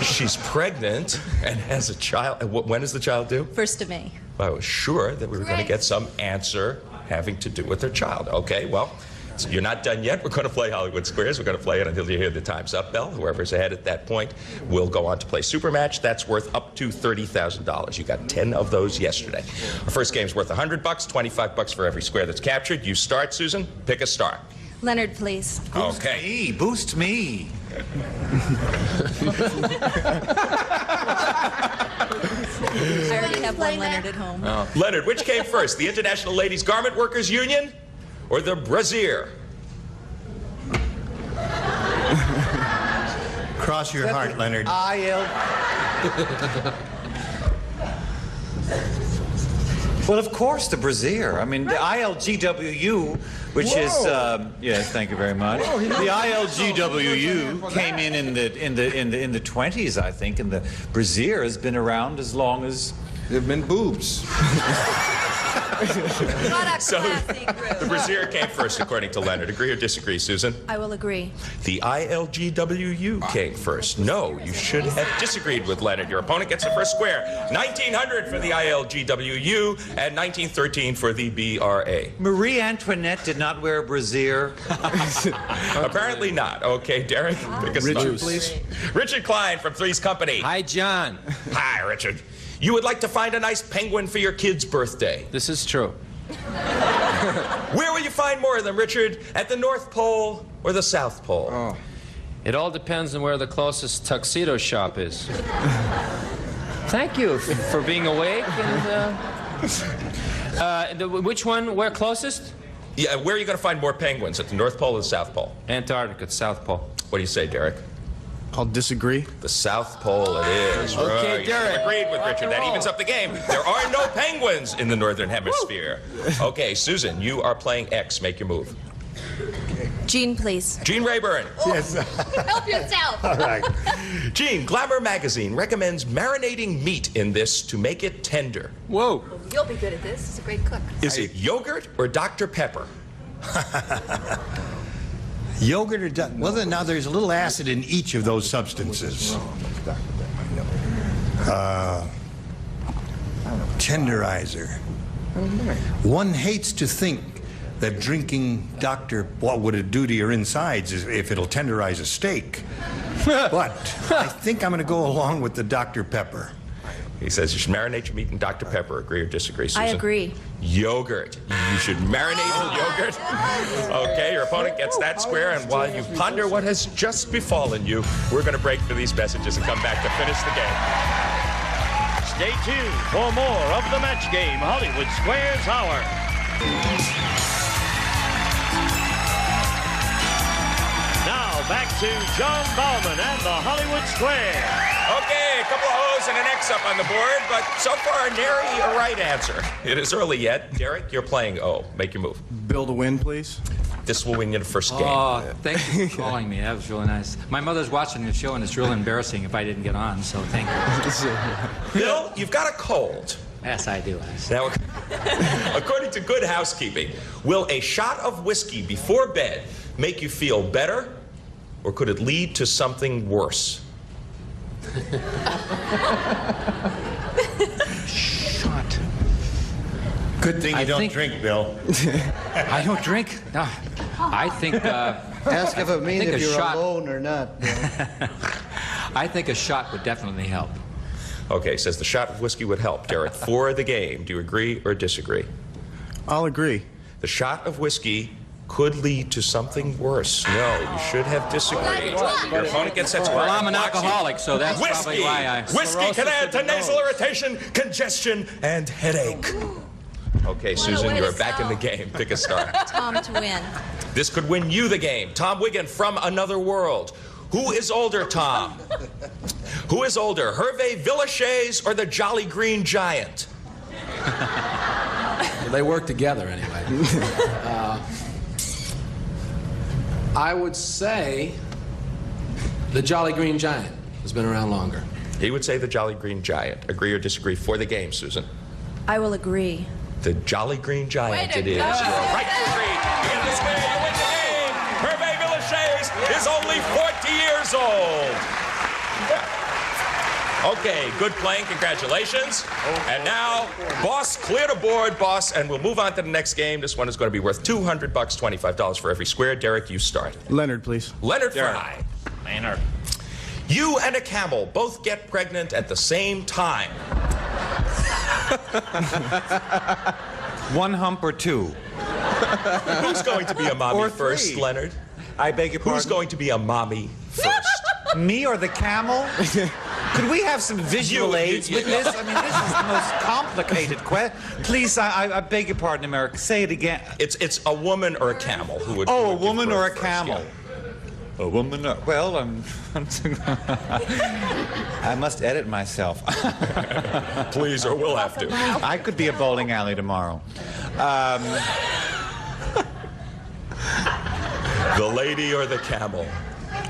She's pregnant and has a child. When is the child due? 1st of May. I was sure that we were going to get some answer having to do with her child. Okay, well, so you're not done yet. We're going to play Hollywood Squares. We're going to play it until you hear the time's up bell. Whoever's ahead at that point will go on to play Supermatch. That's worth up to $30,000. You got 10 of those yesterday. Our first game's worth $100, $25 for every square that's captured. You start, Susan. Pick a star. Leonard, please. Okay. Boost me. I already have one Leonard at home. Oh. Leonard, which came first, the International Ladies Garment Workers Union or the brassiere? Cross your heart, Leonard. Well, of course, the brassiere. I mean, the ILGWU, which is yes, thank you very much. Whoa, the ILGWU came in the 20s, I think, and the brassiere has been around as long as there've been boobs. So the brassiere came first, according to Leonard. Agree or disagree, Susan? I will agree. The ILGWU came first. No, you should have disagreed with Leonard. Your opponent gets the first square. 1900 for the ILGWU and 1913 for the BRA. Marie Antoinette did not wear a brassiere. Apparently not. Okay, Derek, pick a star, please. Richard Klein from Three's Company. Hi, John. Hi, Richard. You would like to find a nice penguin for your kid's birthday. This is true. Where will you find more of them, Richard? At the North Pole or the South Pole? Oh. It all depends on where the closest tuxedo shop is. Thank you for being awake. And which one? Where closest? Yeah, where are you going to find more penguins? At the North Pole or the South Pole? Antarctica, South Pole. What do you say, Derek? I'll disagree. The South Pole it is. Okay, right. Derek. Agreed with Richard. That evens up the game. There are no penguins in the Northern Hemisphere. Okay, Susan, you are playing X. Make your move. Gene, please. Gene Rayburn. Yes. Help yourself. All right. Gene, Glamour magazine recommends marinating meat in this to make it tender. Whoa. You'll be good at this. It's a great cook. Is it yogurt or Dr. Pepper? Yogurt or well, now there's a little acid in each of those substances. Tenderizer. One hates to think that drinking what would it do to your insides if it'll tenderize a steak. But I think I'm going to go along with the Dr. Pepper. He says you should marinate your meat in Dr. Pepper. Agree or disagree, Susan? I agree. Yogurt. You should marinate in yogurt. Okay, your opponent gets that square, and while you ponder what has just befallen you, we're going to break for these messages and come back to finish the game. Stay tuned for more of the match game, Hollywood Squares Hour. Now back to John Bauman and the Hollywood Square. Okay, a couple of O's and an X up on the board, but so far nary a right answer. It is early yet. Derek, you're playing O. Make your move. Build a win, please. This will win you the first game. Oh, thank you for calling me. That was really nice. My mother's watching the show, and it's real embarrassing if I didn't get on, so thank you. Bill, you've got a cold. Yes, I do. Now, according to Good Housekeeping, will a shot of whiskey before bed make you feel better, or could it lead to something worse? Shot. Good thing you don't drink, Bill. I don't drink? No. I think... Ask if it means if you're alone or not, Bill. I think a shot would definitely help. Okay, says the shot of whiskey would help. Derek, for the game, do you agree or disagree? I'll agree. The shot of whiskey could lead to something worse. No, you should have disagreed. Your opponent gets that square. Well, I'm an alcoholic, so that's probably why I... Whiskey can add to nasal irritation, congestion, and headache. Okay, Susan, you're back in the game. Pick a star. Tom to win. This could win you the game. Tom Wigan from Another World. Who is older, Tom? Who is older, Hervé Villechaize or the Jolly Green Giant? Well, they work together anyway. I would say the Jolly Green Giant has been around longer. He would say the Jolly Green Giant. Agree or disagree for the game, Susan? I will agree. The Jolly Green Giant it is. You're right to agree. You get the square, you win the game. Hervé Villechaize is only 40 years old. Okay, good playing. Congratulations. And now, boss, clear the board, boss, and we'll move on to the next game. This one is going to be worth $200, $25 for every square. Derek, you start. Leonard, please. Leonard Fry. Leonard. You and a camel both get pregnant at the same time. One hump or two? Who's going to be a mommy Or first, three. Leonard? I beg your pardon? Who's going to be a mommy first? Me or the camel? Could we have some visual aids with this? I mean, this is the most complicated question. Please, I beg your pardon, America. Say it again. It's a woman or a camel who would. Oh, who a would woman give or a birth camel? First, A woman? Well, I must edit myself. Please, or we'll have to. I could be a bowling alley tomorrow. The lady or the camel?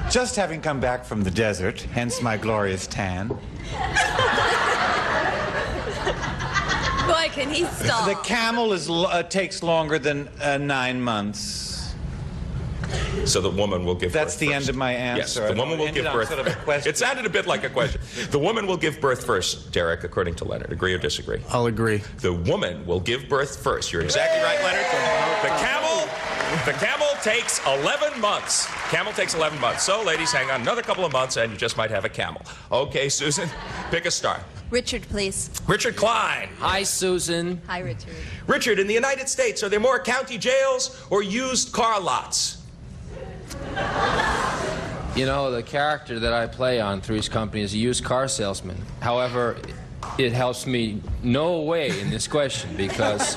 Just having come back from the desert, hence my glorious tan. Boy, can he stop. The camel takes longer than 9 months. So the woman will give birth That's the end of my answer. Yes, the woman will give birth. Sort of a question. It sounded a bit like a question. The woman will give birth first, Derek, according to Leonard. Agree or disagree? I'll agree. The woman will give birth first. You're exactly right, Leonard. The camel takes 11 months. Camel takes 11 months. So, ladies, hang on another couple of months, and you just might have a camel. Okay, Susan, pick a star. Richard, please. Richard Klein. Hi, Susan. Hi, Richard. Richard, in the United States, are there more county jails or used car lots? You know, the character that I play on Three's Company is a used car salesman. However, it helps me no way in this question because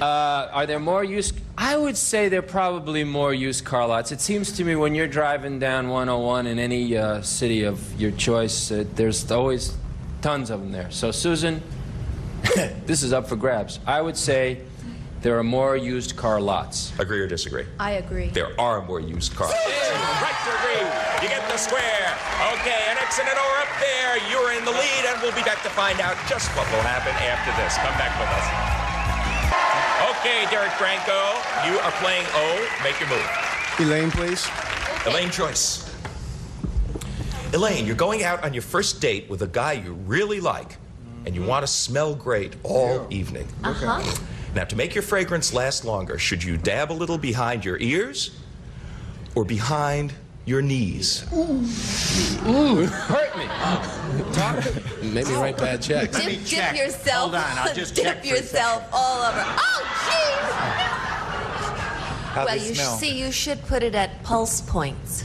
are there more used? I would say there are probably more used car lots. It seems to me when you're driving down 101 in any city of your choice, there's always tons of them there. So Susan, this is up for grabs. I would say there are more used car lots. Agree or disagree? I agree. There are more used cars. Right to agree. You get the square. Okay, an X and an O up there. You're in the lead, and we'll be back to find out just what will happen after this. Come back with us. Okay, Derek Branco, you are playing O. Make your move. Elaine, please. Elaine Joyce. Elaine, you're going out on your first date with a guy you really like, and you want to smell great all evening. Now, to make your fragrance last longer, should you dab a little behind your ears or behind your knees? Ooh, hurt me. Made me write bad checks. Dip yourself. Hold on, I'll just check dip for a yourself all over. Oh, jeez. How Well, they you smell. see, you should put it at pulse points.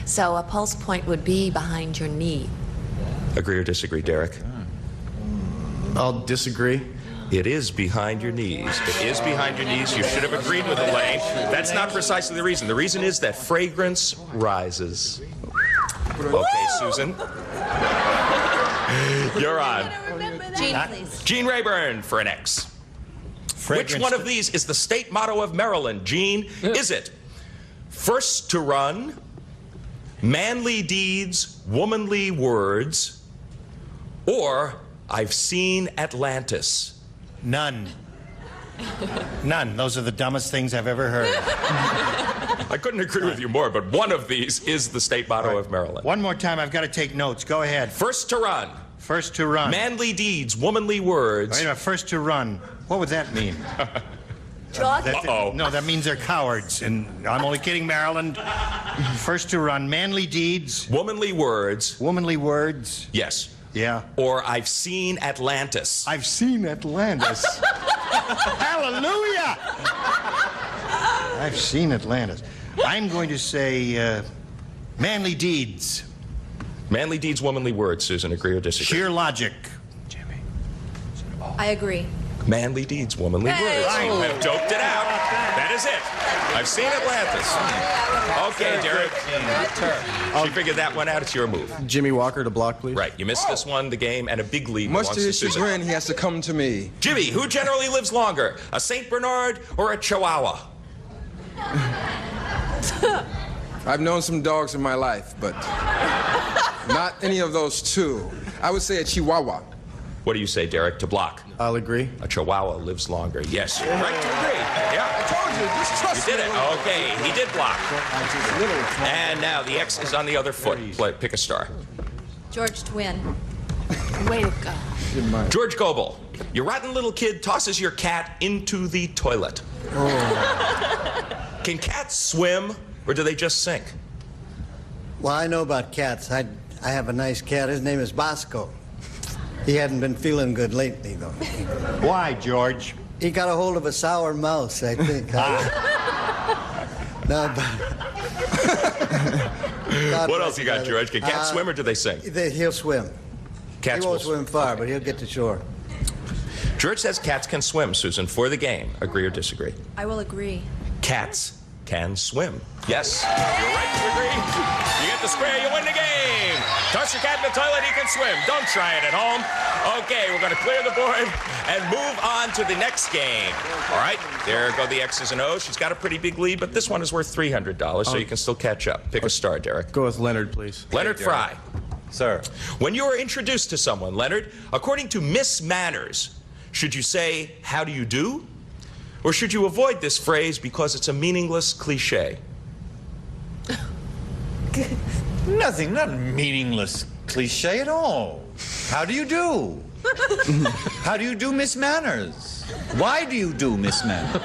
So a pulse point would be behind your knee. Agree or disagree, Derek? I'll disagree. It is behind your knees. It is behind your knees. You should have agreed with Elaine. That's not precisely the reason. The reason is that fragrance rises. Okay, Susan. You're on. Gene, please. Gene Rayburn for an X. Fragrance. Which one of these is the state motto of Maryland, Gene? Is it first to run, manly deeds, womanly words, or I've seen Atlantis? None. None. Those are the dumbest things I've ever heard. I couldn't agree with you more, but one of these is the state motto of Maryland. One more time, I've got to take notes. Go ahead. First to run. First to run. Manly deeds, womanly words. Wait a minute, first to run. What would that mean? Uh-oh. No, that means they're cowards. And I'm only kidding, Maryland. First to run. Manly deeds. Womanly words. Womanly words. Yes. Yeah. Or I've seen Atlantis. I've seen Atlantis. Hallelujah! I've seen Atlantis. I'm going to say manly deeds. Manly deeds, womanly words, Susan. Agree or disagree? Sheer logic. I agree. Manly deeds, womanly words. You have doped it out. That is it. I've seen Atlantis. Okay, Derek. She figured that one out. It's your move. Jimmy Walker to block, please. Right. You missed this one, the game, and a big lead Much belongs to to his Susan. chagrin, he has to come to me. Jimmy, who generally lives longer, a Saint Bernard or a Chihuahua? I've known some dogs in my life, but not any of those two. I would say a Chihuahua. What do you say, Derek, to block? I'll agree. A Chihuahua lives longer. Yes, you're right to agree. Yeah. I told you, just trust You did me. it. Okay, he did block. And now the X is on the other foot. Pick a star. George Twin. Way to go. George Goebel, your rotten little kid tosses your cat into the toilet. Can cats swim, or do they just sink? Well, I know about cats. I have a nice cat. His name is Bosco. He hadn't been feeling good lately, though. Why, George? He got a hold of a sour mouse, I think. No, but What else you got, George? Can cats swim, or do they sink? He'll swim. Cats He won't will swim far, but he'll get to shore. George says cats can swim, Susan, for the game. Agree or disagree? I will agree. Cats can swim. Yes, you're right to agree. You get the square, you win the game. Toss your cat in the toilet, he can swim. Don't try it at home. Okay, we're going to clear the board and move on to the next game. All right, there go the X's and O's. She's got a pretty big lead, but this one is worth $300, so you can still catch up. Pick a star, Derek. Go with Leonard, please. Leonard Fry. Sir. When you are introduced to someone, Leonard, according to Miss Manners, should you say, how do you do? Or should you avoid this phrase because it's a meaningless cliche? Nothing, not meaningless cliche at all. How do you do? How do you do, Miss Manners? Why do you do, Miss Manners?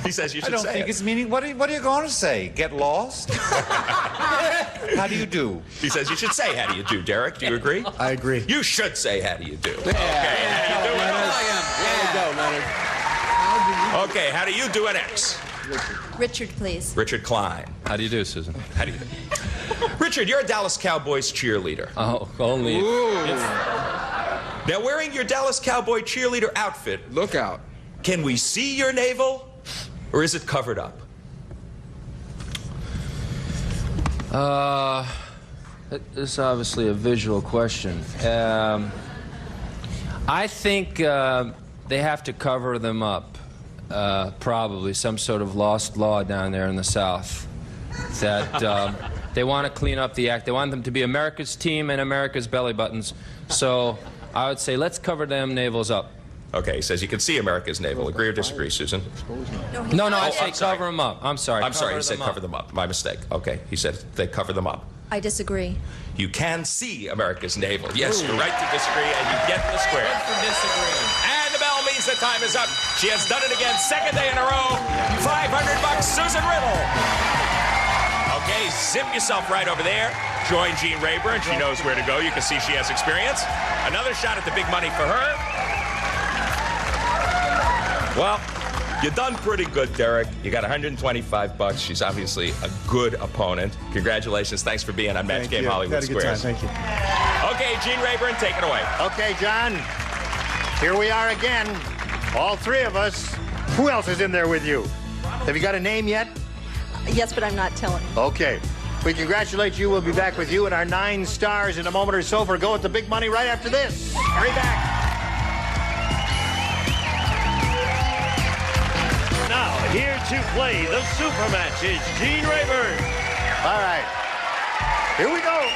He says you should I don't say think it. it's meaning. What are you going to say? Get lost? How do you do? He says you should say, how do you do, Derek? Do you agree? I agree. You should say, how do you do? Yeah. Okay, how do you do? There you go, Leonard. Okay, how do you do an X? Richard, please. Richard Klein. How do you do, Susan? How do you do? Richard, you're a Dallas Cowboys cheerleader. Oh, only. Now, wearing your Dallas Cowboy cheerleader outfit, Look out. can we see your navel, or is it covered up? This is obviously a visual question. I think they have to cover them up. Probably some sort of lost law down there in the South that they want to clean up the act. They want them to be America's team and America's belly buttons. So I would say let's cover them navels up. Okay, he says you can see America's navel. Agree or disagree, Susan? No, I say cover them up. I'm sorry. I'm sorry, he said cover them up. My mistake. Okay, he said they cover them up. I disagree. You can see America's navel. Yes, you're right to disagree, and you get the square. Good for disagreeing. And the bell means the time is up. She has done it again, second day in a row. $500, Susan Riddle. Okay, zip yourself right over there. Join Jean Rayburn. She knows where to go. You can see she has experience. Another shot at the big money for her. Well, you've done pretty good, Derek. You got $125. She's obviously a good opponent. Congratulations. Thanks for being on Match Game Hollywood Squares. Thank you. Okay, Jean Rayburn, take it away. Okay, John. Here we are again. All three of us. Who else is in there with you? Have you got a name yet? Yes, but I'm not telling. Okay. We congratulate you. We'll be back with you and our 9 stars in a moment or so for Go with the Big Money right after this. Hurry back. Now, here to play the super match is Jean Rayburn. All right. Here we go.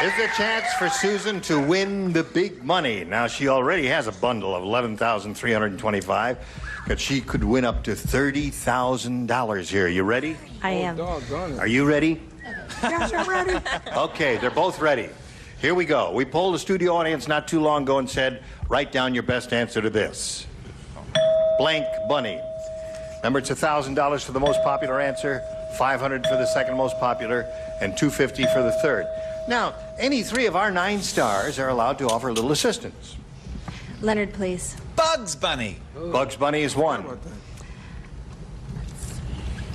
Is the chance for Susan to win the big money. Now, she already has a bundle of $11,325, but she could win up to $30,000 here. You ready? I am. Are you ready? Yes, I'm ready. Okay, they're both ready. Here we go. We polled the studio audience not too long ago and said, write down your best answer to this. Blank bunny. Remember, it's $1,000 for the most popular answer, $500 for the second most popular, and $250 for the third. Now, any 3 of our 9 stars are allowed to offer a little assistance. Leonard, please. Bugs Bunny. Bugs Bunny is 1.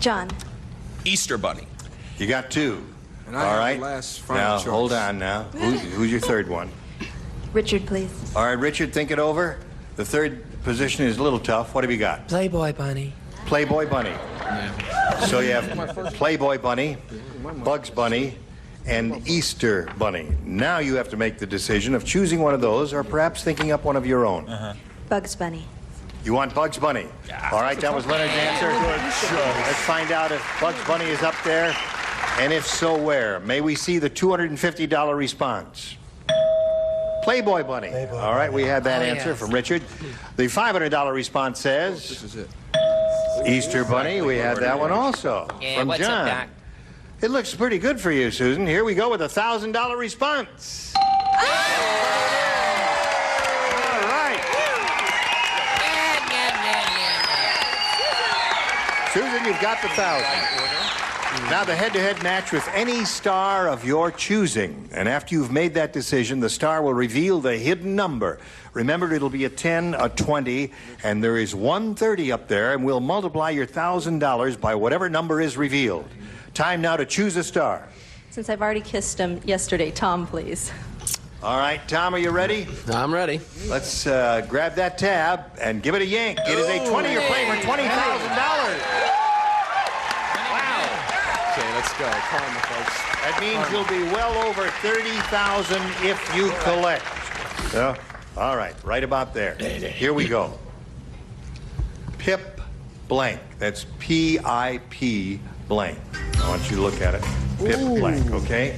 John. Easter Bunny. You got 2. And I All have right. the last final Now, choice. hold on now. Who's your third one? Richard, please. All right, Richard, think it over. The third position is a little tough. What have you got? Playboy Bunny. Playboy Bunny. So you have Playboy Bunny, Bugs Bunny, and Easter Bunny. Now you have to make the decision of choosing one of those or perhaps thinking up one of your own. Bugs Bunny. You want Bugs Bunny? All right, that was Leonard's answer. Let's find out if Bugs Bunny is up there, and if so, where. May we see the $250 response? Playboy Bunny. All right, we had that answer from Richard. The $500 response says... This is it. Easter Bunny, we had that one also. From what's John. up, Doc? It looks pretty good for you, Susan. Here we go with a $1,000 response. All right. Susan, you've got the 1,000. Now the head-to-head match with any star of your choosing. And after you've made that decision, the star will reveal the hidden number. Remember, it'll be a 10, a 20, and there is 130 up there, and we'll multiply your $1,000 by whatever number is revealed. Time now to choose a star. Since I've already kissed him yesterday, Tom, please. All right, Tom, are you ready? I'm ready. Let's grab that tab and give it a yank. It is a 20. You're playing for $20,000. Okay, let's go. Karma, folks. That means you'll be well over $30,000 if you collect. Yeah. All right, right about there. Here we go. Pip blank. That's P-I-P blank. I want you to look at it. Pip blank, okay?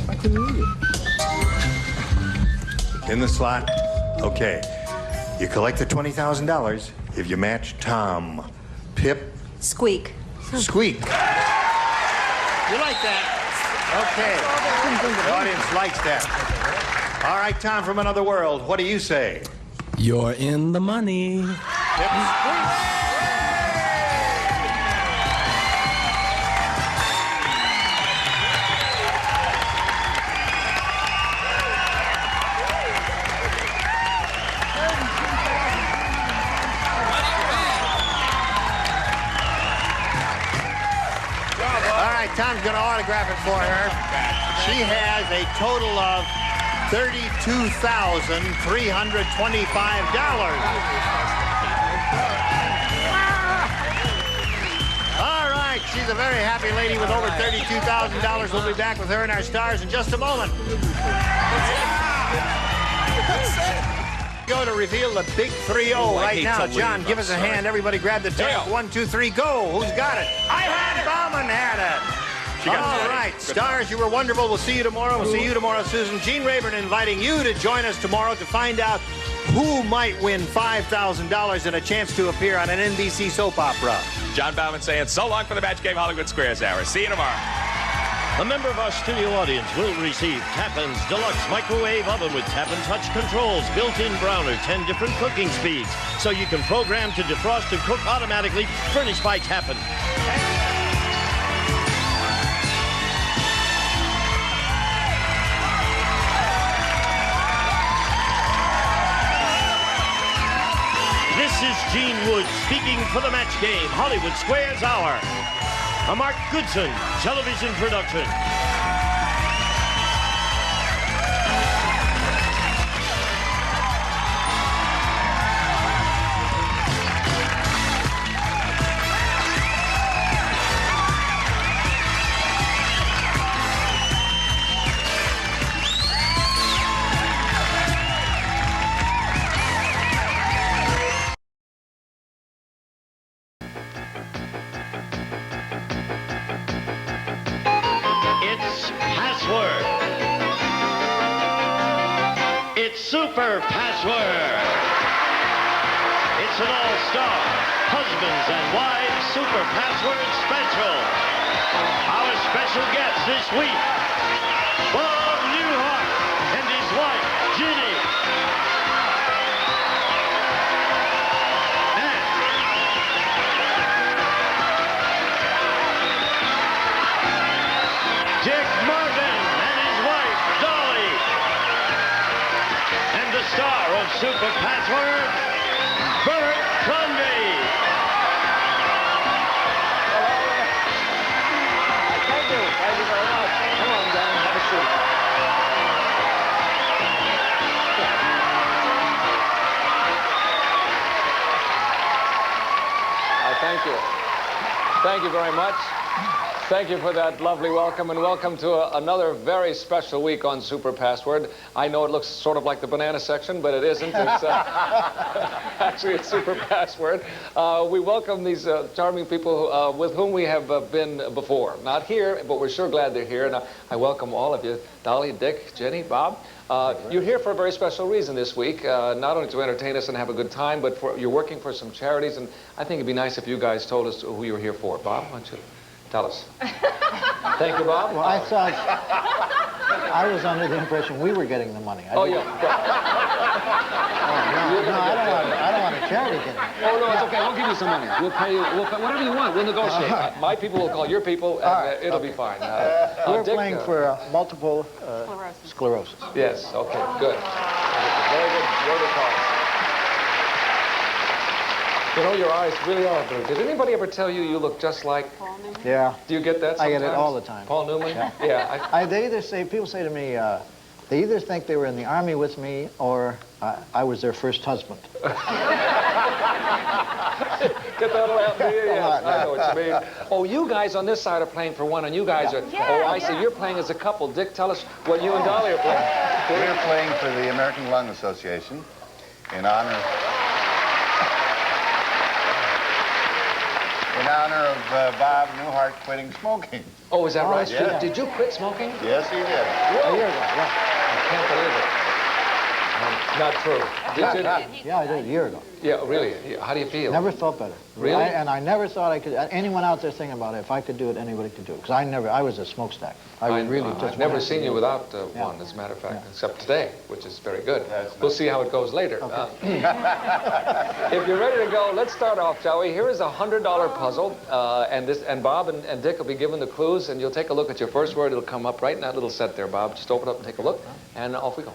I couldn't read it. In the slot. Okay. You collect the $20,000 if you match Tom. Pip. Squeak. Squeak. You like that? Okay. The audience likes that. All right, Tom from another world. What do you say? You're in the money. Pip Squeak. right, Tom's going to autograph it for her. She has a total of $32,325. All right, she's a very happy lady with over $32,000. We'll be back with her and our stars in just a moment. Go to reveal the big 3-0 right now. John, give us a hand. Everybody grab the tape. 1, 2, 3, go. Who's got it? I had Bauman had it. All right, stars, you were wonderful. We'll see you tomorrow. We'll see you tomorrow, Susan. Gene Rayburn inviting you to join us tomorrow to find out who might win $5,000 and a chance to appear on an NBC soap opera. John Bauman saying so long for the Match Game Hollywood Squares Hour. See you tomorrow. A member of our studio audience will receive Tappan's Deluxe Microwave Oven with Tappan Touch Controls, built-in browner, 10 different cooking speeds, so you can program to defrost and cook automatically, furnished by Tappan. This is Gene Wood speaking for the Match Game Hollywood Squares Hour. A Mark Goodson television production. Super Password. It's an all-star husbands and wives Super Password special. Our special guest this week, Bob Newhart and his wife, Ginny. And Dick Martin and his wife, Dolly. And the star of Super Password, Bert Convey. Thank you. Thank you very much. Come on, Dan. Have a seat. Thank you. Thank you very much. Thank you for that lovely welcome, and welcome to another very special week on Super Password. I know it looks sort of like the banana section, but it isn't. It's actually it's Super Password. We welcome these charming people with whom we have been before. Not here, but we're sure glad they're here. And I welcome all of you, Dolly, Dick, Jenny, Bob. You're here for a very special reason this week, not only to entertain us and have a good time, but you're working for some charities, and I think it'd be nice if you guys told us who you were here for. Bob, why don't you tell us? Thank you, Bob. Well, I thought I was under the impression we were getting the money. Oh, yeah. No, I don't want a charity getting it. Oh, no, it's okay. We'll give you some money. We'll pay you. We'll pay, whatever you want. We'll negotiate. My people will call your people, and it'll be fine. We're Dick, playing for multiple sclerosis. Yes, okay, good. Very good cause. You know, your eyes really are blue. Did anybody ever tell you you look just like Paul Newman? Yeah. Do you get that sometimes? I get it all the time. Paul Newman? Yeah. They either say, people say to me, they either think they were in the Army with me or I was their first husband. Get that laugh, do you? Yes, I know what you mean. Oh, you guys on this side are playing for one, and you guys are... Oh, I see. You're playing as a couple. Dick, tell us what you and Dolly are playing. We're playing for the American Lung Association in honor of Bob Newhart quitting smoking. Oh, is that right? Yes. Did you quit smoking? Yes, he did. A year ago, yeah. I can't believe it. Not true. Did you? Yeah, I did a year ago. Yeah, really? How do you feel? Never felt better. Really? And I never thought I could, anyone out there thinking about it, if I could do it, anybody could do it. Because I was a smokestack. I've never seen you without one, as a matter of fact, except today, which is very good. We'll see how it goes later. Okay. If you're ready to go, let's start off, shall we? Here is a $100 puzzle, and Bob and Dick will be given the clues, and you'll take a look at your first word. It'll come up right in that little set there, Bob. Just open up and take a look, and off we go.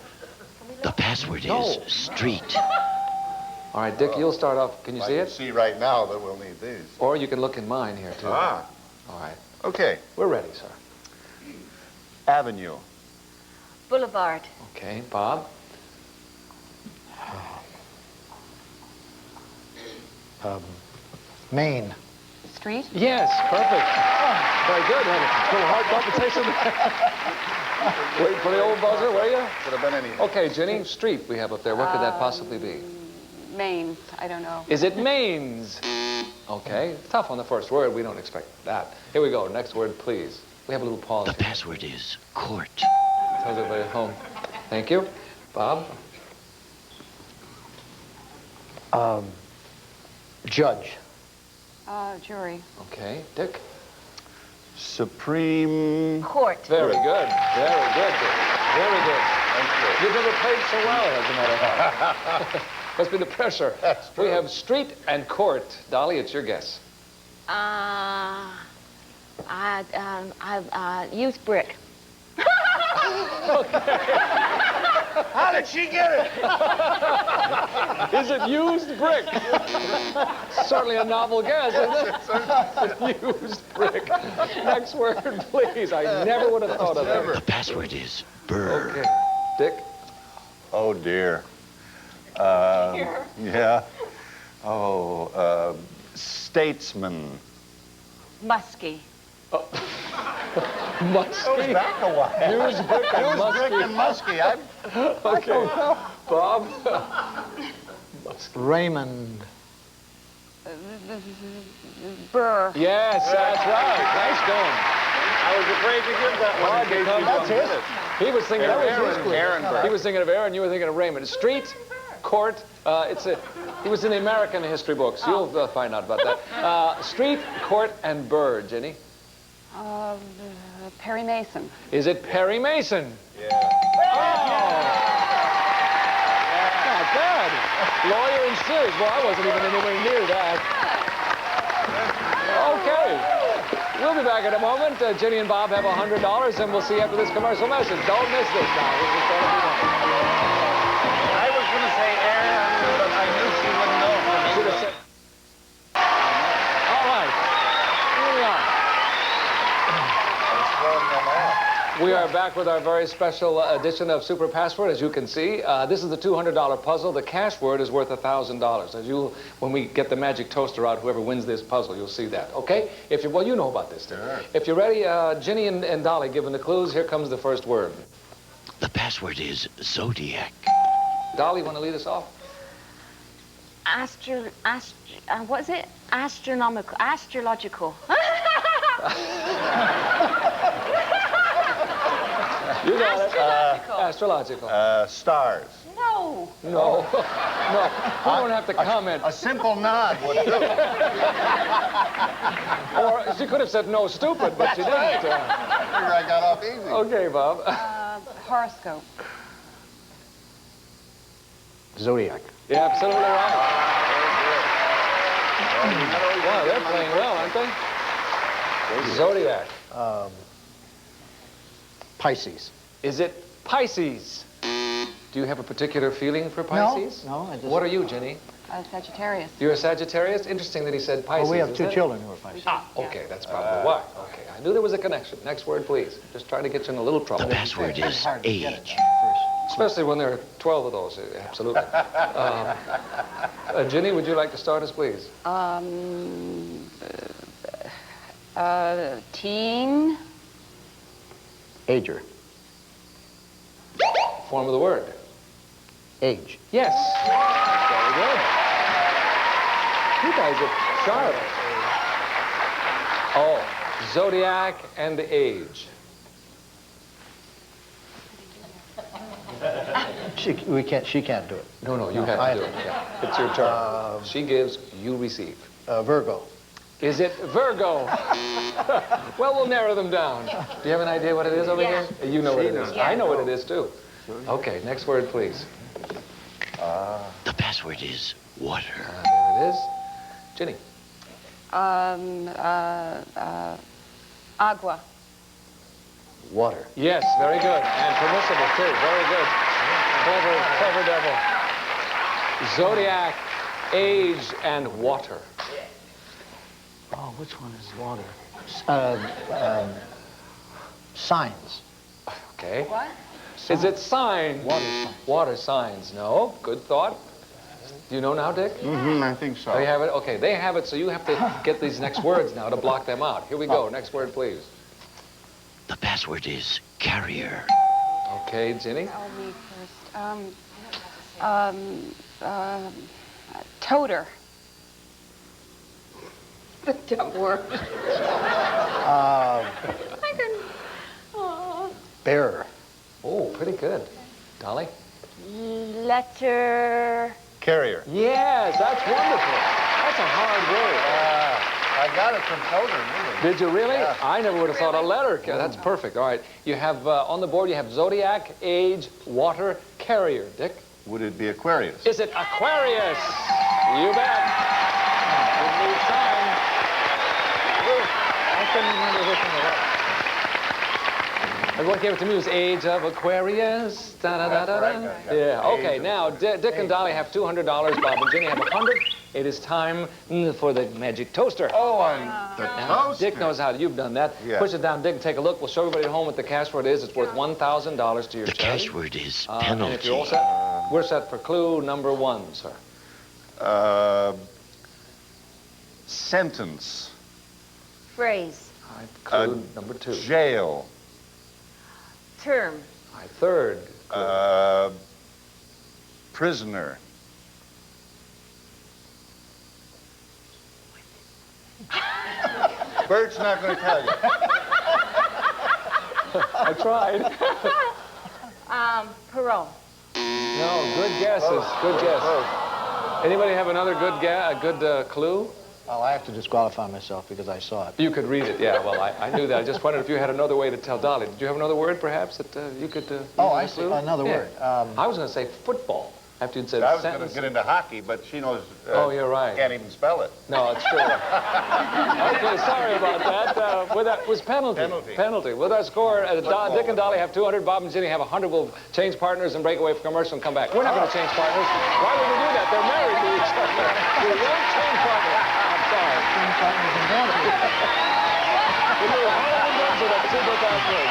The password is street. All right, Dick, you'll start off. Can you see it? I can see right now that we'll need these. Or you can look in mine here, too. Ah. All right. Okay. We're ready, sir. Avenue. Boulevard. Okay, Bob. Maine. Street. Yes, perfect. Very good, honey. Little heart palpitation. Wait for the old buzzer, were you? Could have been anything. Okay, Jenny, street we have up there. What could that possibly be? Maine. I don't know. Is it Maine's? Okay, tough on the first word. We don't expect that. Here we go. Next word, please. We have a little pause. The password is court. Tells everybody at home. Thank you. Bob? Judge. Jury. Okay. Dick? Supreme Court. Very good. Very good, Dick. Very good. You've never played so well, as a matter of fact. Must be the pressure. We have street and court. Dolly, it's your guess. Youth brick. How did she get it? Is it used brick? Certainly a novel guess, isn't it? Used brick. Next word, please. I never would have thought of that. The password is burr. Okay. Dick? Oh, dear. Yeah. Oh, statesman. Muskie. Muskie? Goes back a while. Used brick and Used brick and muskie. I Okay. Bob? Raymond. Burr. Yes, that's right. Nice going. was afraid to give that one. in case you That's don't it. get it. He was thinking of Aaron. He was thinking of Aaron. You were thinking of Raymond. Street, court. He was in the American history books. You'll find out about that. Street, court, and Burr. Jenny. Perry Mason. Is it Perry Mason? Yeah. Not bad. Lawyer and Sears. Well, I wasn't even anywhere near that. Okay. We'll be back in a moment. Jenny and Bob have $100, and we'll see you after this commercial message. Don't miss this now. This is gonna be fun. I was going to say Aaron, but I knew she wouldn't know from me. All right. Here we are. We are back with our very special edition of Super Password. As you can see, this is the $200 puzzle. The cash word is worth $1,000. When we get the magic toaster out, whoever wins this puzzle, you'll see that. Okay? Well, you know about this. Sure. If you're ready, Ginny and Dolly giving the clues. Here comes the first word. The password is Zodiac. Dolly, want to lead us off? What is it? Astrological. You got it. Astrological. Stars. No. No. No. We don't have to comment. A simple nod would do. Or she could have said no, stupid, but she didn't. I figure I got off easy. Okay, Bob. Horoscope. Zodiac. You're absolutely right. Wow, they're playing well, aren't they? Zodiac. Pisces. Is it Pisces? Do you have a particular feeling for Pisces? No, I just... What are you, Jenny? Sagittarius. You're a Sagittarius? Interesting that he said Pisces. Well, we have is two it? children who are Pisces. Ah, okay, that's probably why. Okay, I knew there was a connection. Next word, please. Just trying to get you in a little trouble. The password is age. Especially when there are 12 of those, absolutely. Ginny, would you like to start us, please? Teen. Ager. Form of the word. Age. Yes. Very good. You guys are sharp. Oh, Zodiac and the age. She can't do it. No, you have to do it. Yeah. It's your turn. She gives, you receive. Virgo. Is it Virgo? Well, we'll narrow them down. Do you have an idea what it is over here? You know what it is. I know what it is, too. Okay, next word, please. The password is water. There it is. Ginny. Agua. Water. Yes, very good. And permissible, too. Very good. Clever devil. Zodiac, age, and water. Oh, which one is water? Signs. Okay. What? Is it signs? Water signs. Water signs. No. Good thought. Do you know now, Dick? Mm-hmm, I think so. They have it? Okay, they have it, so you have to get these next words now to block them out. Here we go. Next word, please. The password is carrier. Okay, Ginny? I'll me first. Toter. The dumb word. Bearer. Oh, pretty good. Dolly? Letter. Carrier. Yes, that's wonderful. That's a hard word. I got it from Toter, really. Did you really? Yeah. I never would have thought a letter. That's perfect. All right. You have, on the board, you have zodiac, age, water, carrier. Dick? Would it be Aquarius? Is it Aquarius? You bet. Good news sign. I couldn't remember which one it was. And what gave it to me was Age of Aquarius. Da, da, da, da, da. Right. Yeah. Okay. Now, Dick and Dolly have $200. Bob and Ginny have 100. It is time for the magic toaster. Oh, on the Now, toaster. Dick knows how. You've done that. Yeah. Push it down, Dick, and take a look. We'll show everybody at home what the cash word is. It's worth $1,000 to your The charity. cash word is And if penalty. you're all set, we're set for clue number 1, sir. Sentence. Phrase. All right, clue number 2. Jail. Term. All right, third. Prisoner. Bert's not going to tell you. I tried. Parole. No, good guesses. Good guess. Anybody have another good clue? Well, I have to disqualify myself because I saw it. You could read it, yeah. Well, I knew that. I just wondered if you had another way to tell Dolly. Did you have another word, perhaps, that you could Oh, use I as a see. clue? Another Yeah. word. I was going to say football after you'd said I was going to sentence. get into hockey, but she knows. Oh, you're right. Can't even spell it. No, it's true. Okay, sorry about that. That was penalty. Penalty. With our score, Dick and Dolly have 200. Bob and Ginny have 100. We'll change partners and break away for commercial and come back. We're not going to change partners. Why would we do that? They're married to each other. We won't change partners. I'm sorry. We'll do all of the moves with that super fast word.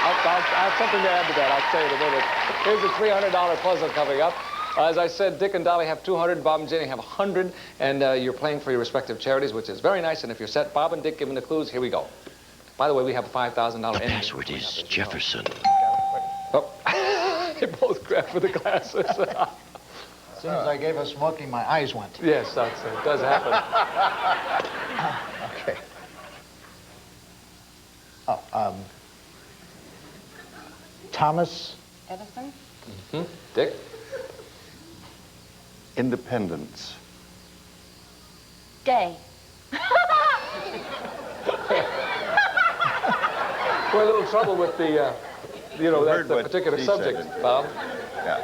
I have something to add to that. I'll say it in a minute. Here's a $300 puzzle coming up. As I said, Dick and Dolly have 200, Bob and Ginny have 100, and you're playing for your respective charities, which is very nice. And if you're set, Bob and Dick, given the clues, here we go. By the way, we have a $5,000 The password is Jefferson. Oh, they both grabbed for the glasses. As soon as I gave up smoking, my eyes went. Yes, it does happen. Okay. Oh, Thomas. Edison. Mm-hmm. Dick? Independence. Day. We're in a little trouble with the, heard the what particular she subject, said. Bob. Yeah.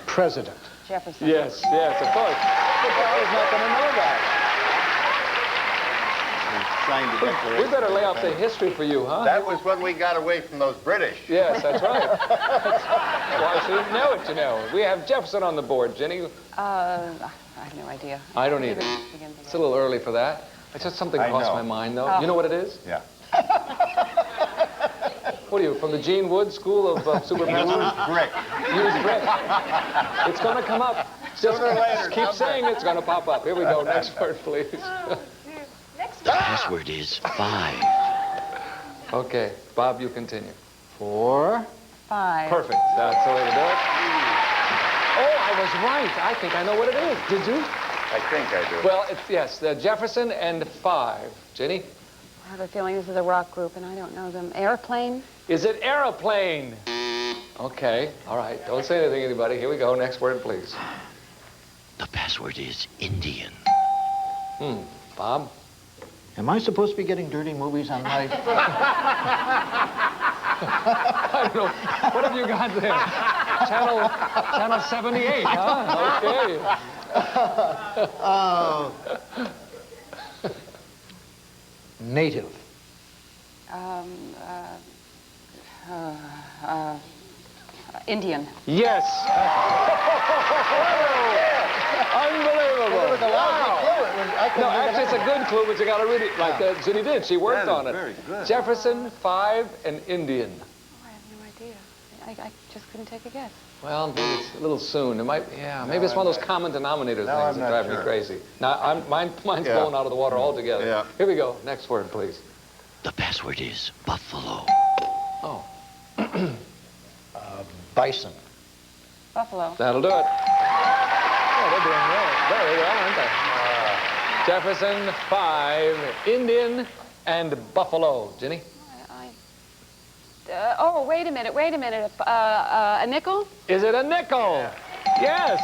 President. Jefferson. Yes, of course. But Dolly's not going to know that. Signed the Declaration. We better lay out the history for you, huh? That was when we got away from those British. Yes, that's right. Why should you know it, you know? We have Jefferson on the board, Ginny. I have no idea. I don't either. It's a little early for that. It's just something I crossed know. my mind, though. Oh. You know what it is? Yeah. What are you, from the Gene Wood School of Super Password? Brick. Use brick. It's going to come up. Just Sooner or later, keep somewhere. saying it's going to pop up. Here we go. Next word, please. The password is 5. Okay. Bob, you continue. 4. 5. Perfect. That's the way to do it. Oh, I was right. I think I know what it is. Did you? I think I do. Well, yes, Jefferson and 5. Ginny? I have a feeling this is a rock group, and I don't know them. Airplane. Is it aeroplane? Okay. All right. Don't say anything, anybody. Here we go. Next word, please. The password is Indian. Bob? Am I supposed to be getting dirty movies on my... I don't know. What have you got there? Channel 78, huh? Okay. Native. Indian. Yes. Unbelievable. It was a lousy clue. No, actually, it's a good clue, but you got to read it like Ginny did. She worked on it. Very good. Jefferson, 5, and Indian. I have no idea. I just couldn't take a guess. Well, maybe it's a little soon. It might, yeah, maybe it's one of those common denominator things that drive me crazy. Now, mine's blown out of the water altogether. Yeah. Here we go. Next word, please. The password is buffalo. Oh. Bison. Buffalo. That'll do it. Oh, they're doing well. Very well, aren't they? Jefferson, 5, Indian, and buffalo. Ginny? Oh, wait a minute. A nickel? Is it a nickel? Yes.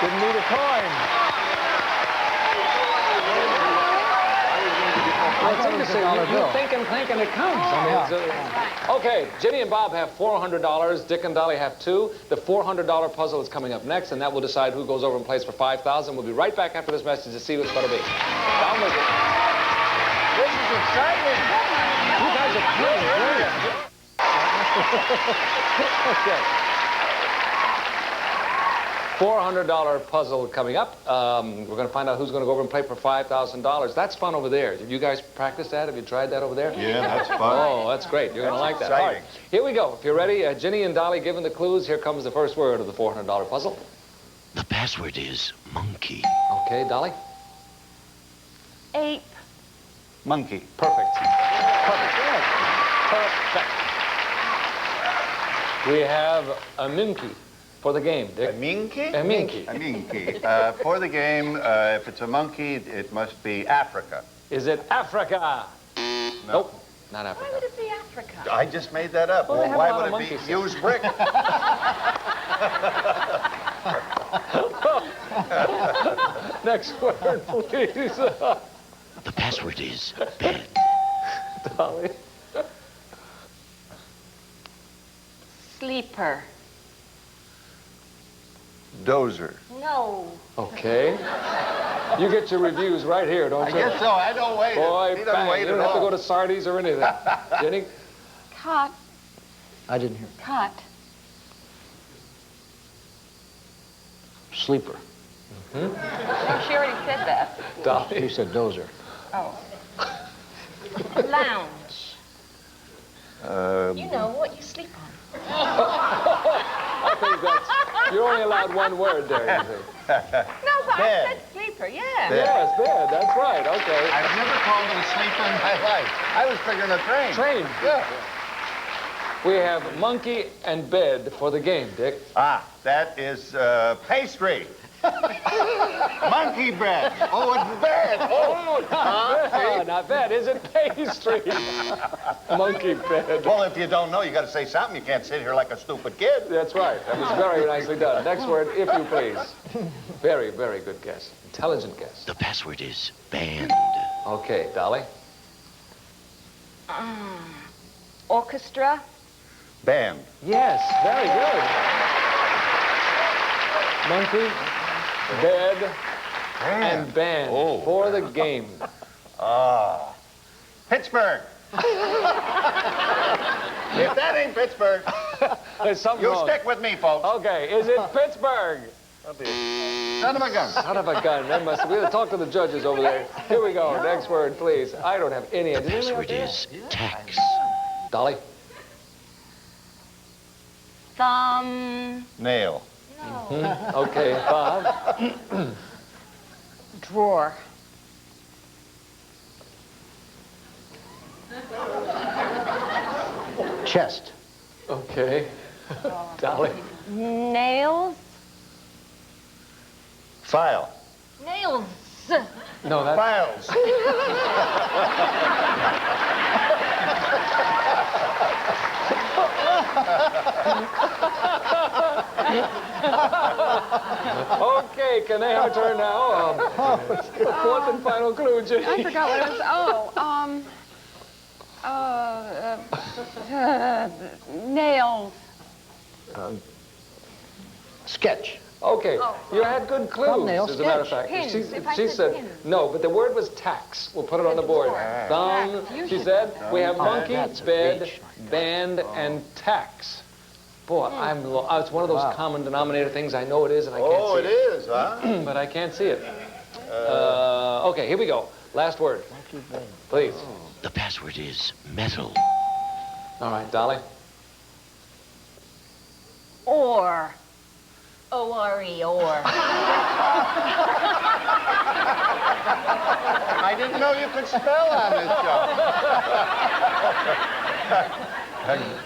Didn't need a coin. It's interesting. You think and think and it comes. I mean, okay, Ginny and Bob have $400. Dick and Dolly have 2. The $400 puzzle is coming up next, and that will decide who goes over and plays for $5,000. We'll be right back after this message to see what it's going to be. Down with it. This is exciting. You guys are playing brilliant. Okay. $400 puzzle coming up. We're going to find out who's going to go over and play for $5,000. That's fun over there. Have you guys practiced that? Have you tried that over there? Yeah, that's fun. Oh, that's great. You're going to like that. All right, here we go. If you're ready, Ginny and Dolly given the clues. Here comes the first word of the $400 puzzle. The password is monkey. Okay, Dolly? Ape. Monkey. Perfect. Perfect. Perfect. We have a minky for the game, Dick. A minky? A minky. A minky. For the game, if it's a monkey, it must be Africa. Is it Africa? No. Nope, not Africa. Why would it be Africa? I just made that up. Well, they have a why lot of would it be monkeys. used brick? Next word, please. The password is bed. Dolly. Sleeper. Dozer. No. Okay. You get your reviews right here, don't you? I guess so. I don't wait. Boy, He doesn't bang. wait You don't at have to all. go to Sardi's or anything. Jenny? Cot. I didn't hear. Cot. Sleeper. She already said that. Dolly? You said dozer. Oh. Lounge. You know what you sleep on. I think that's... You're only allowed one word there, you think. No, but Bed. I said sleeper, yeah. Yes, bed. That's right. Okay. I've never called it a sleeper in my life. I was figuring a train. Train. Yeah. We have monkey and bed for the game, Dick. Ah, that is pastry. Monkey bread. Oh, it's bed. Oh, not bad. Is it pastry? Monkey bed. Well, if you don't know, you got to say something. You can't sit here like a stupid kid. That's right. That was very nicely done. Next word, if you please. Very, very good guess. Intelligent guess. The password is band. Okay, Dolly. Orchestra. Band. Yes, very good. Monkey, bed, and band for the game. Ah. Pittsburgh. If that ain't Pittsburgh, There's something you wrong. stick with me, folks. Okay, is it Pittsburgh? Son of a gun. Son of a gun. That must be. Talk to the judges over there. Here we go. Next word, please. I don't have any The idea. password is tax. Dolly? Thumb. Nail. Okay, Bob? Drawer. Chest. Okay. Dolly? Nails. File. Nails. No, that's... Files. Okay, can they have a turn now? Fourth and final clue, Jenny. I forgot what it was. Nails. Sketch. Okay, you had good clues, Thumbnail as a matter of sketch. fact. Pins, if I She said said, pins. no, but the word was tax. We'll put it on the board. Thumb, Tax. You she should- said, we have monkey, that's a bed, beach. band, and tax. Boy, it's one of those common denominator things. I know it is, and I can't see it. Oh, it is, huh? But I can't see it. Okay, here we go. Last word. Please. The password is metal. All right, Dolly. Or. O-R-E, or. I didn't know you could spell on this show.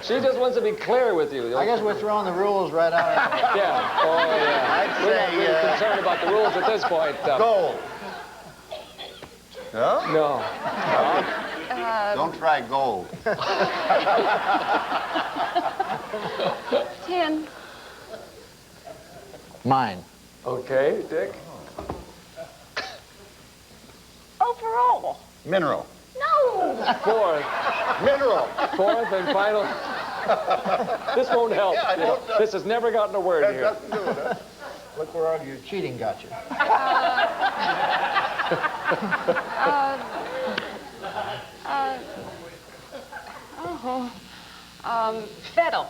She just wants to be clear with you. I guess we're throwing the rules right out. Yeah. Oh, yeah. I'd We're not say, really concerned about the rules at this point. Gold. No? No. Don't try gold. 10. Mine. Okay, Dick. Overall. Mineral. No. Fourth. Mineral. Fourth and final. This won't help. Yeah, I don't know. This has never gotten a word That here. doesn't do it, huh? Look where all your cheating got you. Fiddle.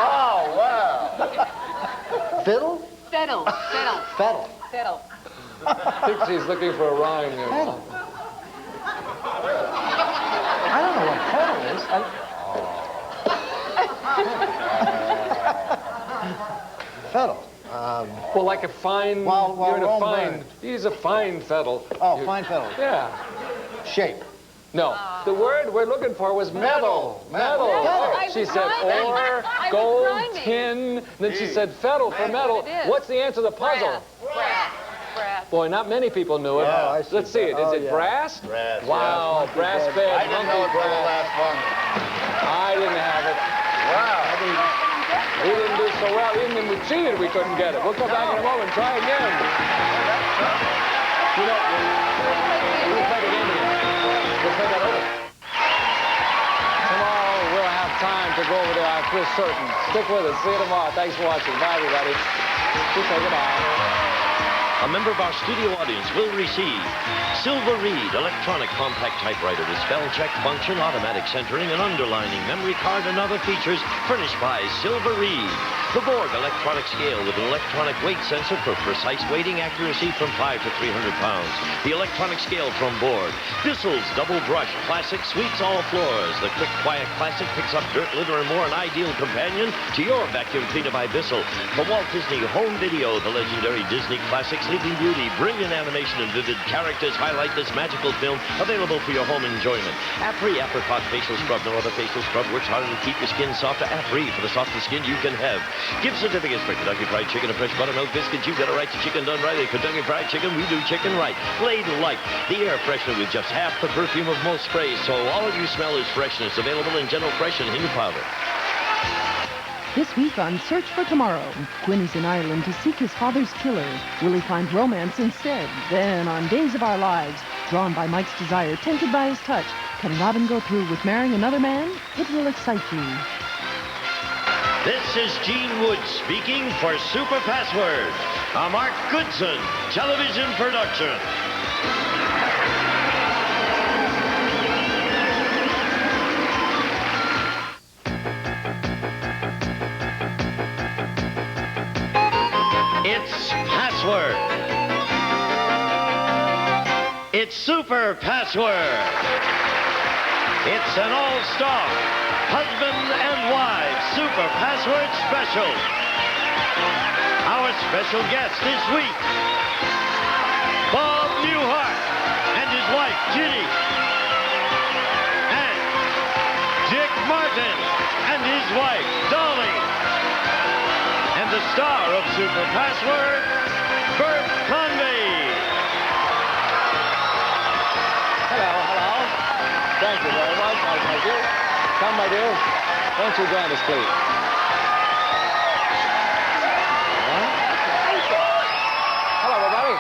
Oh, wow. Fiddle? Fiddle. Fiddle. Fiddle. Fiddle. I think she's looking for a rhyme here. I don't know what fiddle is. Fiddle. Well, like a fine. Well, you're in a Rome fine. burned. He's a fine fiddle. Oh, fine fiddle. Yeah. Shape. No, the word we're looking for was metal. Metal. I She was said rhyming. ore, I was gold, rhyming. tin. Then she said fiddle for metal. It is. What's the answer to the puzzle? Brass. Brass. Boy, not many people knew it. Oh, I see. Let's see it. Is Oh, it yeah. brass? Brass, Wow, yeah. brass I bed. didn't know it for the last one. I didn't have it. Wow. We didn't do so well. Even when we cheated, we couldn't get it. We'll come back in a moment and try again. You know, we'll play the game again. We'll play that over. Tomorrow we'll have time to go over there, I feel certain. Stick with us. See you tomorrow. Thanks for watching. Bye, everybody. We'll say goodbye. A member of our studio audience will receive Silver Reed electronic compact typewriter with spell check function, automatic centering, and underlining, memory card, and other features furnished by Silver Reed. The Borg electronic scale with an electronic weight sensor for precise weighting accuracy from 5 to 300 pounds. The electronic scale from Borg. Bissell's double brush classic sweeps all floors. The quick quiet classic picks up dirt, litter, and more, an ideal companion to your vacuum cleaner by Bissell. From Walt Disney Home Video, the legendary Disney classic Sleeping Beauty. Brilliant animation and vivid characters highlight this magical film, available for your home enjoyment. Apri Apricot Facial Scrub. No other facial scrub works harder to keep your skin softer. Apri for the softest skin you can have. Gift certificates for Kentucky Fried Chicken and fresh buttermilk biscuits. You've got a right to chicken done right. At Kentucky Fried Chicken, we do chicken right. Glade Light, the air freshener with just half the perfume of most sprays, so all you smell is freshness. Available in General Fresh and Henny Powder. This week on Search for Tomorrow, Quinn is in Ireland to seek his father's killer. Will he find romance instead? Then on Days of Our Lives, drawn by Mike's desire, tempted by his touch, can Robin go through with marrying another man? It will excite you. This is Gene Wood speaking for Super Password, a Mark Goodson television production. It's Password. It's Super Password. It's an all-star husband and wife Super Password special. Our special guest this week, Bob Newhart and his wife Ginny, and Dick Martin and his wife Dolly, and the star of Super Password, Bert Convey. Hello, hello. Thank you very much. I thank you. Come, my dear. Won't you join us, please? Hello, everybody.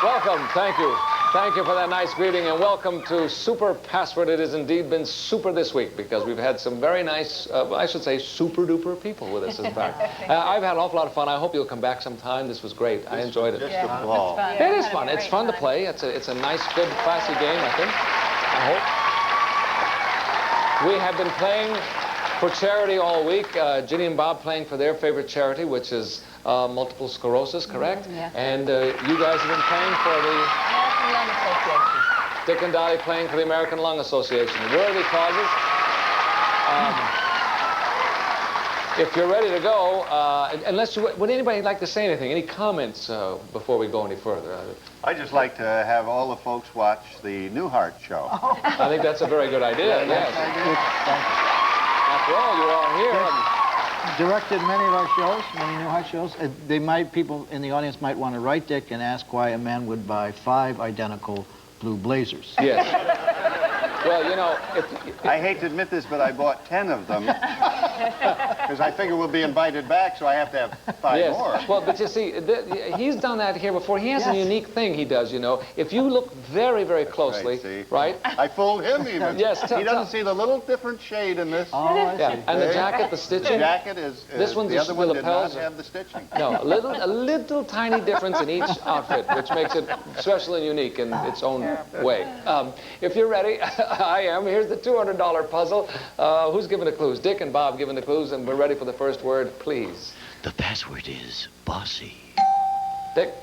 Welcome. Thank you. Thank you for that nice greeting, and welcome to Super Password. It has indeed been super this week because we've had some very nice, I should say, super-duper people with us, in fact. I've had an awful lot of fun. I hope you'll come back sometime. This was great. I enjoyed it. Just a ball. It is fun. It's fun to play. It's a nice, good, classy game, I think. I hope. We have been playing for charity all week. Ginny and Bob playing for their favorite charity, which is multiple sclerosis, correct? Yeah. And you guys have been playing for the American Lung Association. Dick and Dolly playing for the American Lung Association. Worthy causes. If you're ready to go, unless you, would anybody like to say anything? Any comments before we go any further? I'd just like to have all the folks watch the Newhart show. I think that's a very good idea, yes. After all, you are here. Directed many of our shows, many Newhart shows. People in the audience might want to write Dick and ask why a man would buy 5 identical blue blazers. Yes. Well, you know, I hate to admit this, but I bought 10 of them. Because I figure we'll be invited back, so I have to have 5 more. Well, but you see, he's done that here before. He has a unique thing he does, you know. If you look very, very closely, right? I fooled him even. Yes. He doesn't see the little different shade in this. Oh, I see. And the jacket, the stitching. The jacket is this one's the other one did lapels not have the stitching. No, a little tiny difference in each outfit, which makes it special and unique in its own way. If you're ready, I am. Here's the $200 puzzle. Who's giving the clues? Dick and Bob giving the clues, and we're ready for the first word, please. The password is bossy. Dick?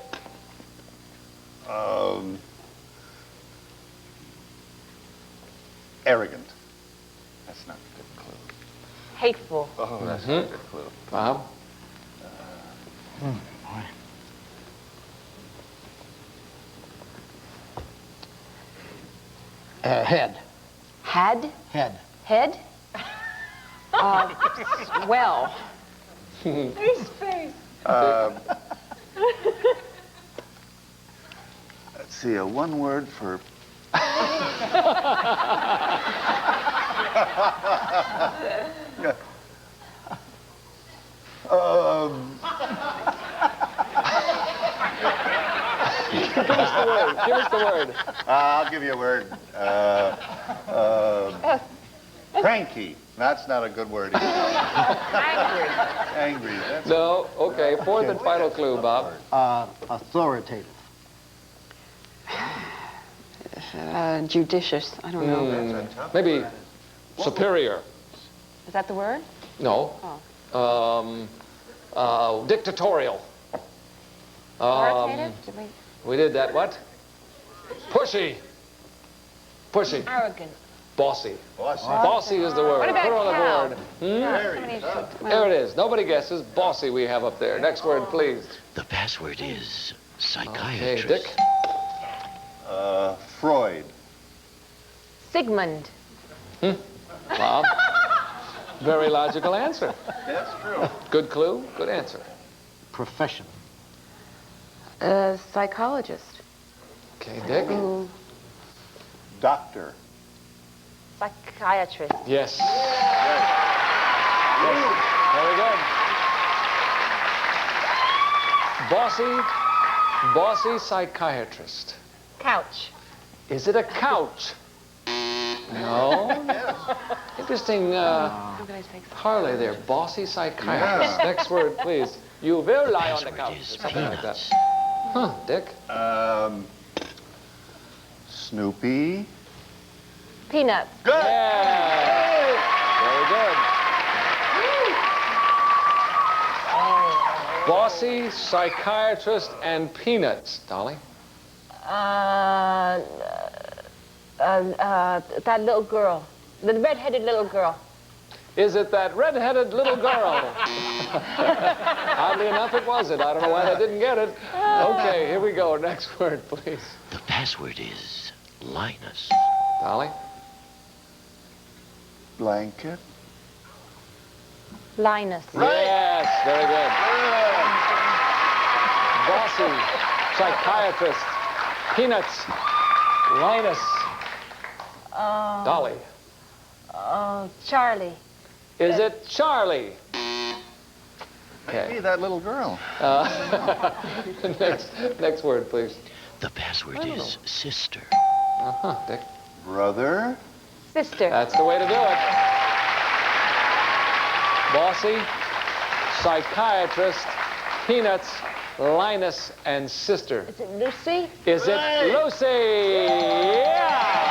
Arrogant. That's not a good clue. Hateful. Oh, that's not a good clue. Bob? Head. Had? Head. Head? Well. Let's see, one word for... Give us the word. Give us the word. I'll give you a word. Cranky. That's not a good word either. Angry. Angry. That's No, okay. Fourth and final clue, Bob. Authoritative. Judicious. I don't know. Maybe superior. Is that the word? No. Dictatorial. Authoritative? We did that. What? Pushy. Pushy. Arrogant. Bossy. Bossy. Bossy is the word. What about Put it on cow? the board. There it is. Nobody guesses. Bossy we have up there. Next word, please. The password is Okay, psychiatrist. Dick. Freud. Sigmund. Bob. Very logical answer. That's true. Good clue. Good answer. Profession. Psychologist. Okay, Dick. Doctor. Psychiatrist. Yes. Very good. Bossy psychiatrist. Couch. Is it a couch? No. Interesting parlay there. Bossy psychiatrist. Next word, please. You will lie on the couch. Or something like that. Huh, Dick? Snoopy. Peanuts. Good. Yeah. Very good. Bossy, psychiatrist, and peanuts. Dolly? That little girl. The red-headed little girl. Is it that red-headed little girl? Oddly enough, it was it. I don't know why I didn't get it. Okay, here we go. Next word, please. The password is Linus. Dolly? Blanket. Linus. Yes, very good. Bossy, psychiatrist, peanuts, Linus. Dolly. Charlie. Is it Charlie? Okay. Maybe that little girl. Next word, please. The password is sister. Dick. Brother. Sister. That's the way to do it. Bossy, psychiatrist, peanuts, Linus, and sister. Is it Lucy? Is it Lucy? Yeah!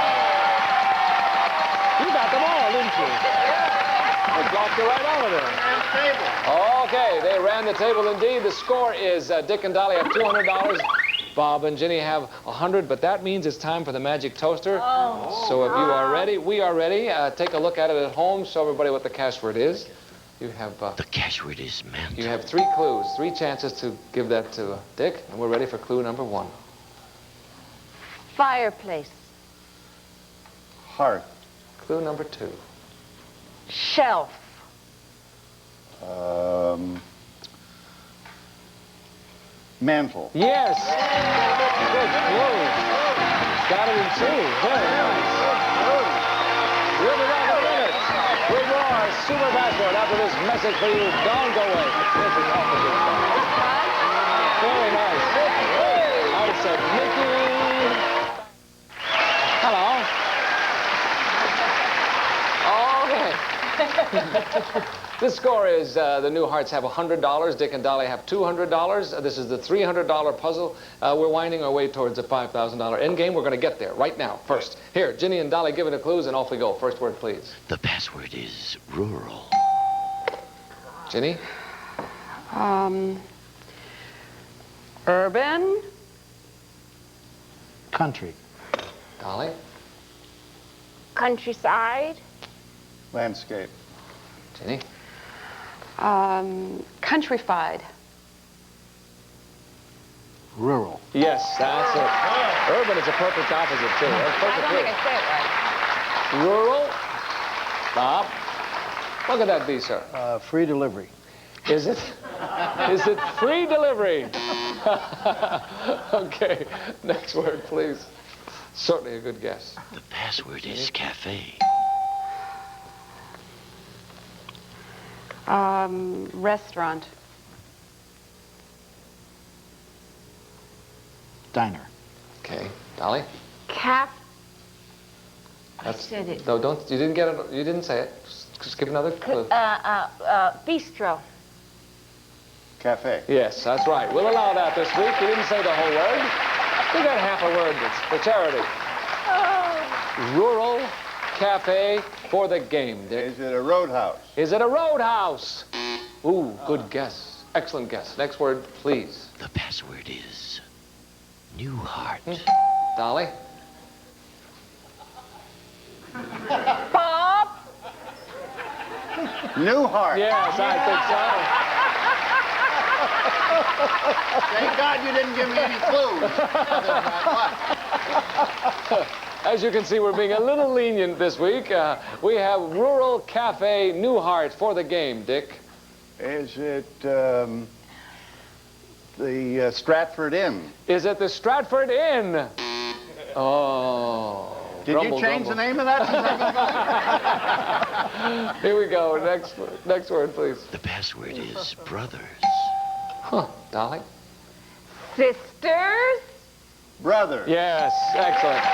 You got them all, didn't you? They blocked you right out of there. Okay, they ran the table indeed. The score is Dick and Dolly have $200. Bob and Ginny have 100, but that means it's time for the magic toaster. So if you are ready, we are ready. Take a look at it at home. Show everybody what the cash word is. You have... the cash word is mantle. You have 3 clues, 3 chances to give that to Dick, and we're ready for clue number 1. Fireplace. Hearth. Clue number 2. Shelf. Mantle. Yes! Good clue. Got it in 2. Very nice. We'll be back in a minute with more Super Password after this message for you. Don't go away. Here's the opposite side. Very nice. I said Mickey. Hello. Okay. The score is the Newharts have $100. Dick and Dolly have $200. This is the $300 puzzle. We're winding our way towards the $5,000 end game. We're going to get there right now. First, here, Ginny and Dolly give it a clues, and off we go. First word, please. The password is rural. Ginny? Urban. Country. Dolly? Countryside. Landscape. Ginny? Countrified. Rural. Yes, that's it. Urban is a perfect opposite, too. That's I perfect. don't think I said it right. Rural. Bob? What could that be, sir? Free delivery. Is it? Is it free delivery? Okay, next word, please. Certainly a good guess. The password is cafe. Restaurant. Diner. Okay, Dolly? Caf. That's, said it. No, don't. You didn't get it. You didn't say it. Just give another clue. Bistro. Cafe. Yes, that's right. We'll allow that this week. You didn't say the whole word. You got half a word for charity. Rural cafe for the game, Dick. Is it a roadhouse? Is it a roadhouse? Ooh, good guess. Excellent guess. Next word, please. The password is Newhart. Dolly? Bob. Newhart. Yes, I Thank God you didn't give me any clues. As you can see, we're being a little lenient this week. We have Rural Cafe Newhart for the game, Dick. Is it the Stratford Inn? Is it the Stratford Inn? Oh. Did grumble, you change grumble. the name of that? Here we go. Next word, please. The password is brothers. Huh. Dolly? Sisters. Brothers. Yes, excellent.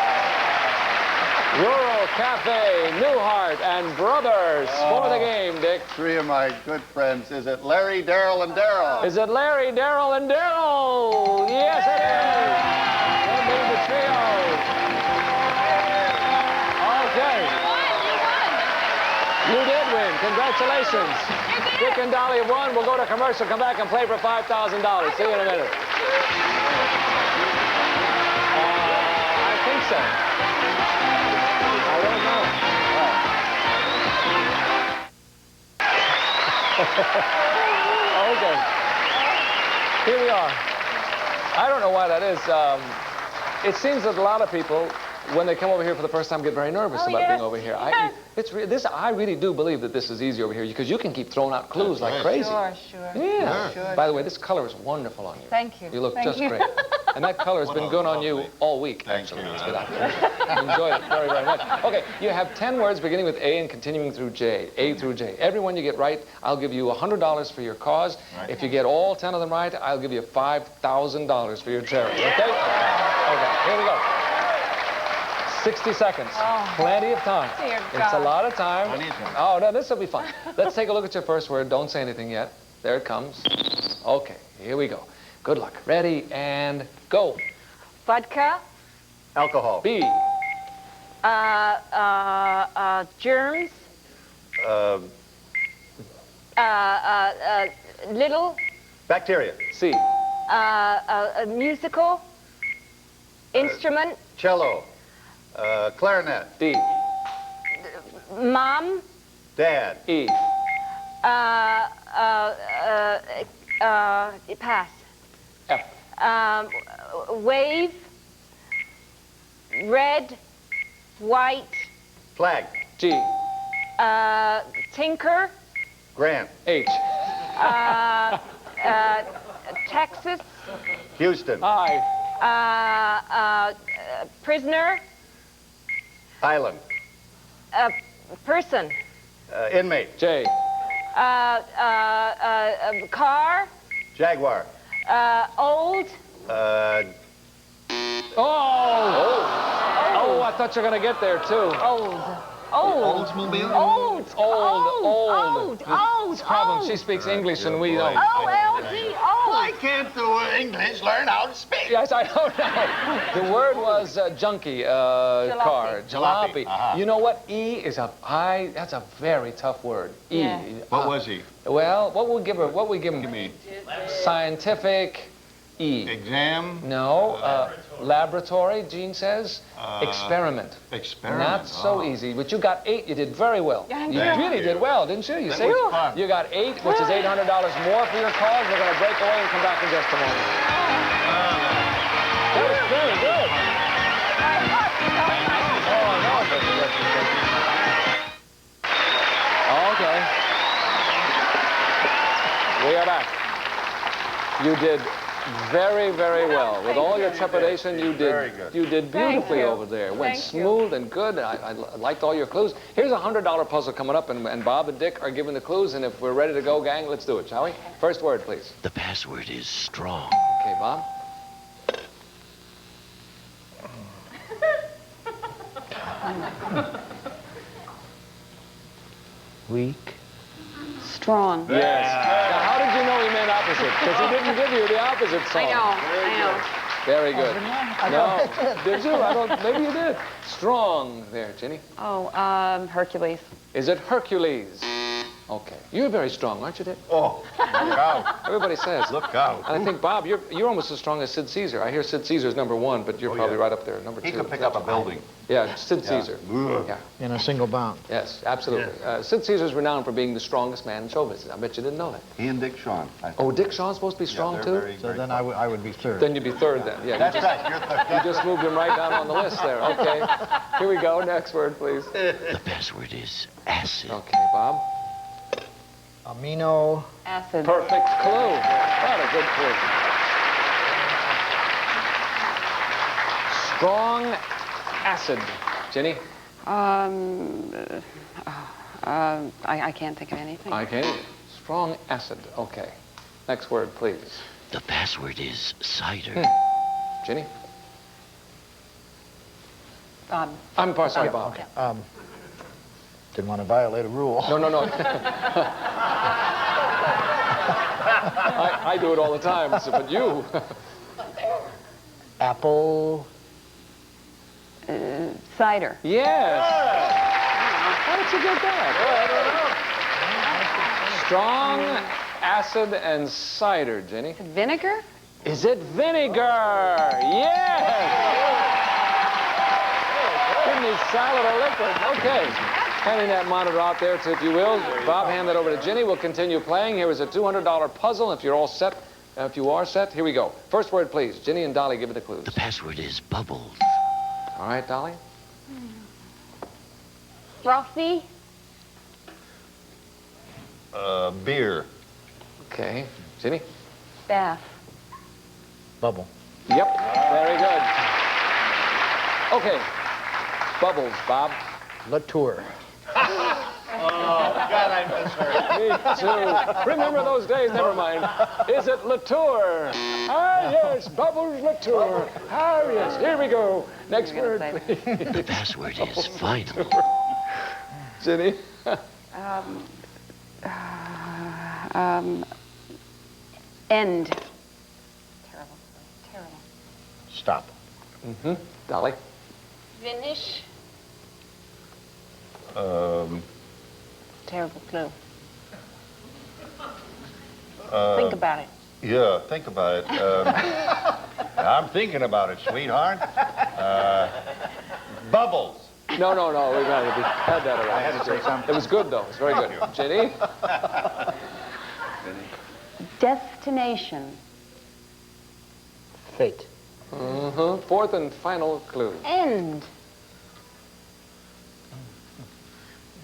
Rural Cafe, Newhart, and Brothers for the game, Dick. 3 of my good friends. Is it Larry, Daryl, and Daryl? Is it Larry, Daryl, and Daryl? Yes, it is. That means the trio. Okay. You did win. Congratulations. Dick and Dolly have won. We'll go to commercial, come back and play for $5,000. See you in a minute. I think so. I don't know. Okay. Here we are. I don't know why that is. It seems that a lot of people, when they come over here for the first time, get very nervous about being over here. I really do believe that this is easy over here because you can keep throwing out clues like crazy. Sure. Yeah. Sure. By the way, this color is wonderful on you. Thank you. You look Thank just you. great. And that color has been good on you all week, actually. It's good. I enjoyed it very, very much. Okay, you have 10 words beginning with A and continuing through J. A through J. Every one you get right, I'll give you $100 for your cause. Right. If you get all 10 of them right, I'll give you $5,000 for your charity. Okay? Okay, here we go. 60 seconds. Oh. Plenty of time. Dear It's a God. lot of time. Oh, no, this will be fun. Let's take a look at your first word. Don't say anything yet. There it comes. Okay, here we go. Good luck. Ready, and go. Vodka. Alcohol. B. Germs. Little. Bacteria. C. Musical. Instrument. Cello. Clarinet. D. Mom. Dad. E. Pass. F. Wave. Red. White. Flag. G. Tinker. Grant. H. Texas. Houston. I. Prisoner. Island. Person. Inmate. J. Car. Jaguar. Old. Oh, I thought you were going to get there, too. Old. Oldsmobile? Old. This problem, she speaks English and we don't. O-L-D. Old. I can't do English. Learn how to speak. Yes, I don't know. The word was junkie, car, jalopy. You know what? E is that's a very tough word. E. Yeah. What was he? Well, what would we give her? What would we give him? Give me. Scientific. E. Exam? No. Laboratory, Gene says. Experiment. Experiment. Not so easy, but you got 8. You did very well. Thank You you. really did well, didn't you? You That see? was fun. You got 8, which is $800 more for your cause. We're going to break away and come back in just a moment. That was very good. Okay. We are back. You did very, very well. With all your trepidation, you did beautifully over there. Went smooth and good. I liked all your clues. Here's a $100 puzzle coming up, and Bob and Dick are giving the clues, and if we're ready to go, gang, let's do it, shall we? First word, please. The password is strong. Okay, Bob. Weak. Strong. Yes. Now, how did you know he meant opposite? Because he didn't give you the opposite song. I know. Very good. No. Did you? I don't. Maybe you did. Strong there, Ginny. Oh, Hercules. Is it Hercules? Okay. You're very strong, aren't you, Dick? Oh, look out. Everybody says. Look out. And I think, Bob, you're almost as strong as Sid Caesar. I hear Sid Caesar's #1, but you're probably right up there, #2. He could pick up a building. Yeah, Sid Caesar. Yeah. In a single bound. Yes, absolutely. Sid Caesar's renowned for being the strongest man in show business. I bet you didn't know that. He and Dick Shawn. Oh, Dick Shawn's supposed to be strong, too? So then I would be third. Then you'd be third, then. Yeah. That's right. You're third. You just moved him right down on the list there. Okay. Here we go. Next word, please. The password is acid. Okay, Bob. Amino. Acid. Perfect clue. What a good clue. Strong acid. Ginny? I can't think of anything. Okay. Strong acid. Okay. Next word, please. The password is cider. Ginny? Bob. I'm sorry, Bob. Okay. Didn't want to violate a rule. No. I do it all the time, but you. Apple. Cider. Yes. How did you get that? Strong acid and cider, Ginny. Vinegar? Is it vinegar? Yes. Didn't need salad or liquid. Okay. Handing that monitor out there, if you will. Bob, hand that over to Ginny. We'll continue playing. Here is a $200 puzzle. If you're all set, if you are set, here we go. First word, please. Ginny and Dolly, give it the clues. The password is bubbles. All right, Dolly. Frothy. Beer. Okay. Ginny? Bath. Bubble. Yep. Very good. Okay. Bubbles, Bob. Latour. Oh, God, I miss her. Me too. Remember those days? Never mind. Is it Latour? Ah, yes. Bubbles Latour. Ah, yes. Here we go. Next word, please. The password is final. Ginny? End. Terrible. Stop. Dolly? Finish. Terrible clue. Uh, Think about it. Yeah, think about it. I'm thinking about it, sweetheart. Bubbles. No, we got it. We had that already. I had to say something. It was good, though. It was very good. Jenny? Destination. Fate. Fourth and final clue. End.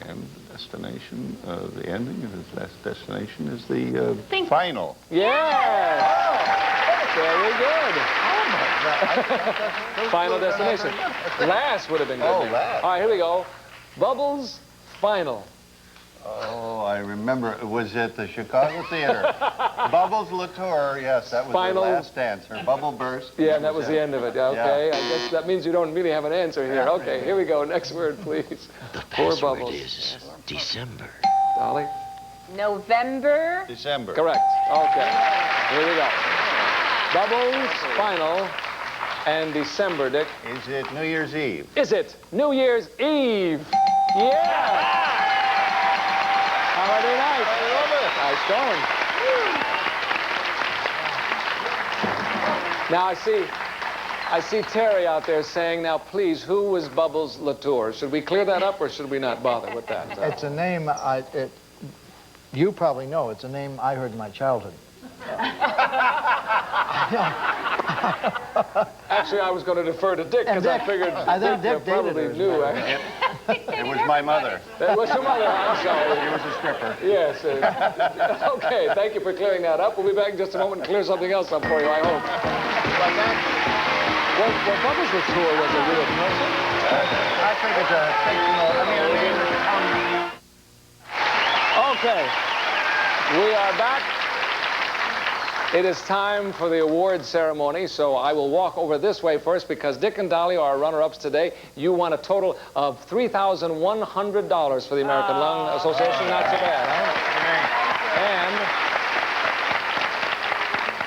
And the destination, the ending of his last destination is the Think. final. Yes! Very good. Final destination. Last would have been good. Oh, there. last. All right, here we go. Bubbles, final. Oh, I remember. It was at the Chicago Theater. Bubbles Latour, yes, that was Final. the last answer. Bubble burst. Yeah, and that was the end of it. Okay, I guess that means you don't really have an answer here. Okay, here we go. Next word, please. The Poor password Bubbles. is December. Dolly? November. December. Correct. Okay, here we go. Bubbles, final, and December, Dick. Is it New Year's Eve? Is it New Year's Eve? Yeah! Holiday night. I love it. Nice going. Now I see Terry out there saying, now please, who was Bubbles Latour? Should we clear that up or should we not bother with that? It's a name you probably know. It's a name I heard in my childhood. Actually, I was going to defer to Dick because I figured Dick probably knew. It was my mother. That was your mother, I'm sorry. She was a stripper. Yes. Okay, thank you for clearing that up. We'll be back in just a moment and clear something else up for you, I hope. Well, Bubbles Latour was a real person. I think it's a fictional. Okay, we are back. It is time for the award ceremony, so I will walk over this way first because Dick and Dolly are our runner-ups today. You won a total of $3,100 for the American Lung Association. Not so bad, huh?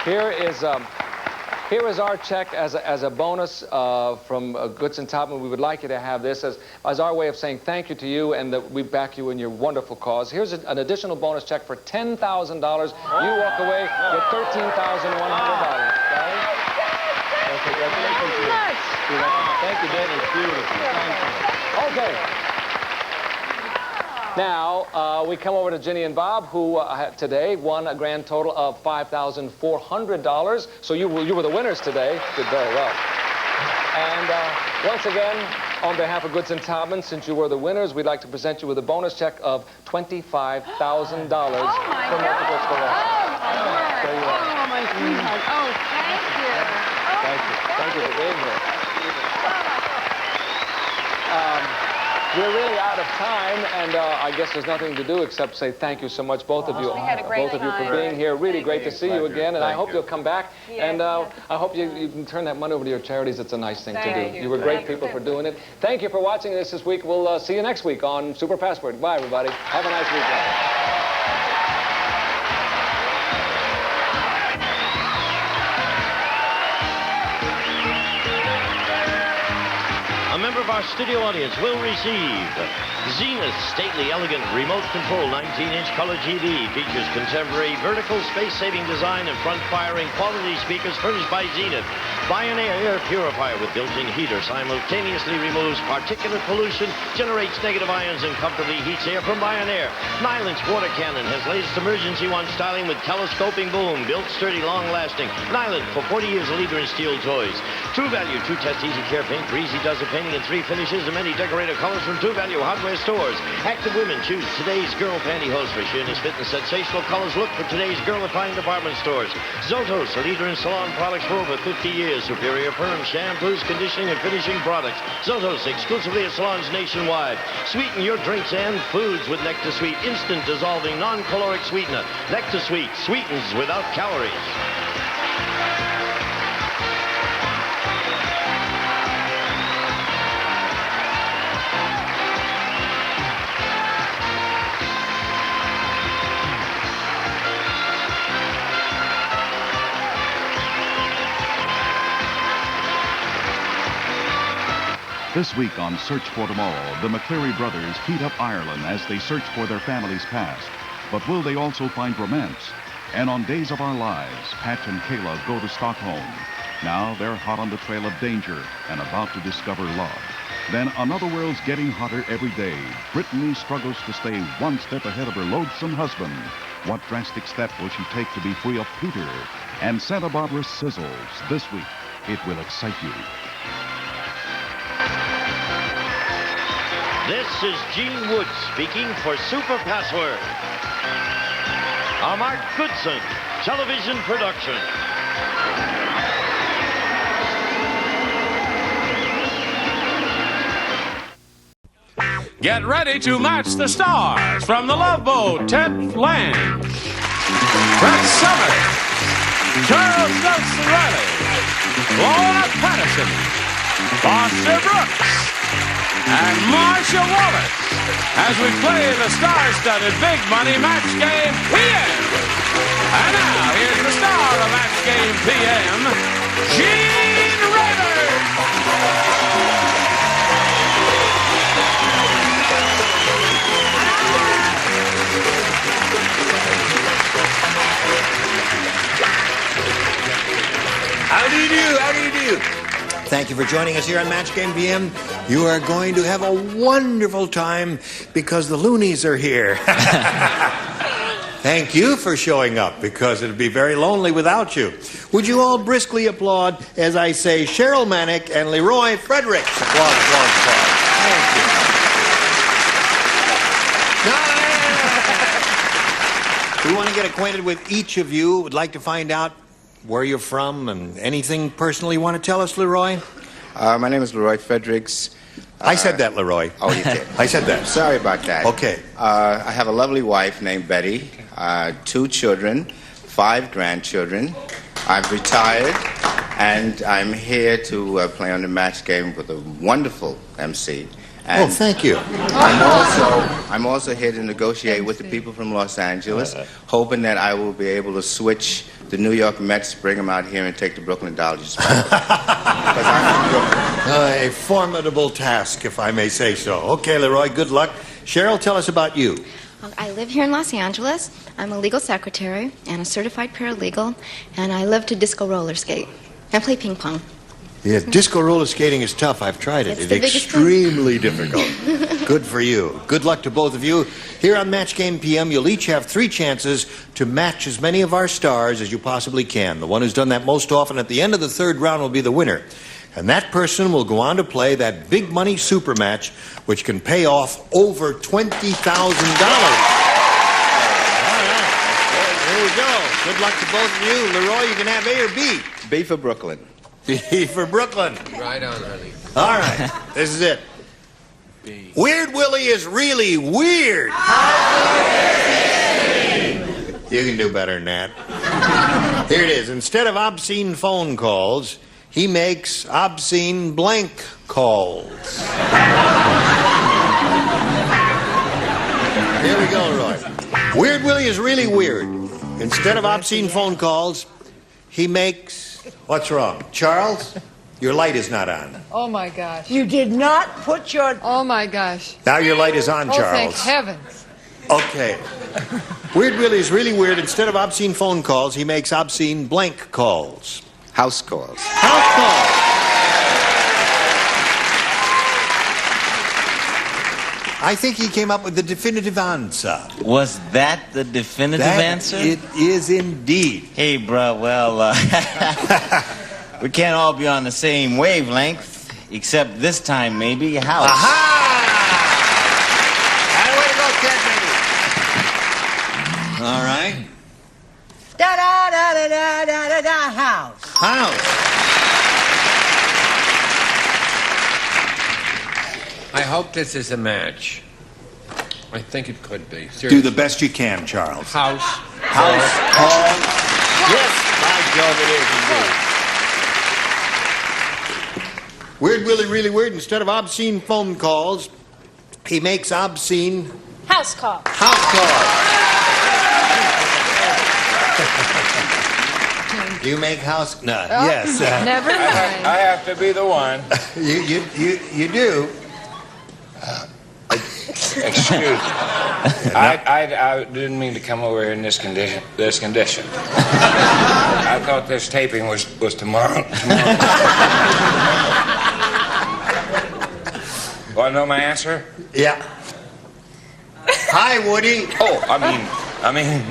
And here is our check as a bonus from Goodson Topman. We would like you to have this as our way of saying thank you to you and that we back you in your wonderful cause. Here's an additional bonus check for $10,000. You walk away with $13,100. Congratulations. Thank you, David. It's beautiful. Thank you. Okay. Now, we come over to Ginny and Bob, who today won a grand total of $5,400. So you were the winners today. Did very well. And once again, on behalf of Goodson Topman, since you were the winners, we'd like to present you with a bonus check of $25,000 from Multiple Sclerosis. There you are. Oh, my sweetheart. Oh, thank you. Thank you. Thank you for being here. We're really out of time, and I guess there's nothing to do except say thank you so much, both of you. We had a great both of you time. for being here. Really great to see you again, and I hope you'll come back. Yeah, And I hope you can turn that money over to your charities. It's a nice thing to Thank do. you. You were great people for doing it. Thank you for watching this week. We'll see you next week on Super Password. Bye, everybody. Have a nice weekend. A member of our studio audience will receive Zenith stately, elegant, remote control 19-inch color TV. Features contemporary vertical space-saving design and front-firing quality speakers furnished by Zenith. Bionair air purifier with built-in heater simultaneously removes particulate pollution, generates negative ions, and comfortably heats air from Bionair. 9-inch water cannon has latest emergency one styling with telescoping boom. Built sturdy, long-lasting. Nyland for 40 years, a leader in steel toys. True Value 2-test easy care paint for easy does it painting in 3 finishes and many decorative colors from True Value hardware stores. Active women choose today's girl pantyhose for sheerness, fit, and sensational colors. Look for today's girl-applying department stores. Zotos, a leader in salon products for over 50 years. Superior perm, shampoos, conditioning, and finishing products. Zotos, exclusively at salons nationwide. Sweeten your drinks and foods with Nectar Sweet, instant dissolving, non-caloric sweetener. Nectar Sweet, sweetens without calories. This week on Search for Tomorrow, the McCleary brothers heat up Ireland as they search for their family's past. But will they also find romance? And on Days of Our Lives, Pat and Kayla go to Stockholm. Now they're hot on the trail of danger and about to discover love. Then another world's getting hotter every day. Brittany struggles to stay one step ahead of her loathsome husband. What drastic step will she take to be free of Peter? And Santa Barbara sizzles this week. It will excite you. This is Gene Wood speaking for Super Password. A Mark Goodson television production. Get ready to match the stars from the Love Boat, Ted Lang, Brett Summers, Charles Nelson Riley, Laura Patterson, Foster Brooks, and Marsha Wallace as we play the star-studded Big Money Match Game PM. And now, here's the star of Match Game PM, Gene Rayburn. How do you do? How do you do? Thank you for joining us here on Match Game PM. You are going to have a wonderful time because the loonies are here. Thank you for showing up because it'd be very lonely without you. Would you all briskly applaud as I say Cheryl Manick and Leroy Fredericks? Applaud, applaud, applaud. Thank you. We want to get acquainted with each of you. Would like to find out where you're from and anything personal you want to tell us, Leroy? My name is Leroy Fredericks. I said that, Leroy. Oh, you did? I said that. Sorry about that. Okay. I have a lovely wife named Betty, 2 children, 5 grandchildren. I've retired, and I'm here to play on the match game with a wonderful MC. And thank you. I'm also here to negotiate with the people from Los Angeles, hoping that I will be able to switch the New York Mets, bring them out here, and take the Brooklyn Dodgers back. Because I'm from Brooklyn. A formidable task, if I may say so. Okay, Leroy, good luck. Cheryl, tell us about you. I live here in Los Angeles. I'm a legal secretary and a certified paralegal, and I love to disco roller skate. I play ping pong. Yeah, disco roller skating is tough. I've tried it. It's It's extremely difficult. Good for you. Good luck to both of you. Here on Match Game PM, you'll each have 3 chances to match as many of our stars as you possibly can. The one who's done that most often at the end of the 3rd round will be the winner. And that person will go on to play that big money super match, which can pay off over $20,000. All right. Here we go. Good luck to both of you. Leroy, you can have A or B. B for Brooklyn. B for Brooklyn. Right on, honey. All right. This is it. Weird Willie is really weird. You can do better than that. Here it is. Instead of obscene phone calls, he makes obscene blank calls. Here we go, Roy. Weird Willie is really weird. Instead of obscene phone calls, he makes... What's wrong? Charles, your light is not on. Oh, my gosh. You did not put your... Oh, my gosh. Now your light is on, Oh, thank Charles. heavens. Okay. Weird Willie is really weird. Instead of obscene phone calls, he makes obscene blank calls. House calls. House calls. I think he came up with the definitive answer. Was that the definitive answer? It is indeed. Hey, bro, well, we can't all be on the same wavelength, except this time, maybe, house. Aha! And way to go, Ted, maybe. All right. Da-da-da-da-da-da-da, house. House. I hope this is a match. I think it could be. Seriously. Do the best you can, Charles. House. House call. Yes, by Jove, it is indeed. Weird Willie, really weird. Instead of obscene phone calls, he makes obscene House call. house calls. Do you make house? No. Yes. Never mind. I have to be the one. You do. Excuse me. I didn't mean to come over here in this condition. I thought this taping was tomorrow. Want to know my answer? Yeah. Hi, Woody. Oh, I mean.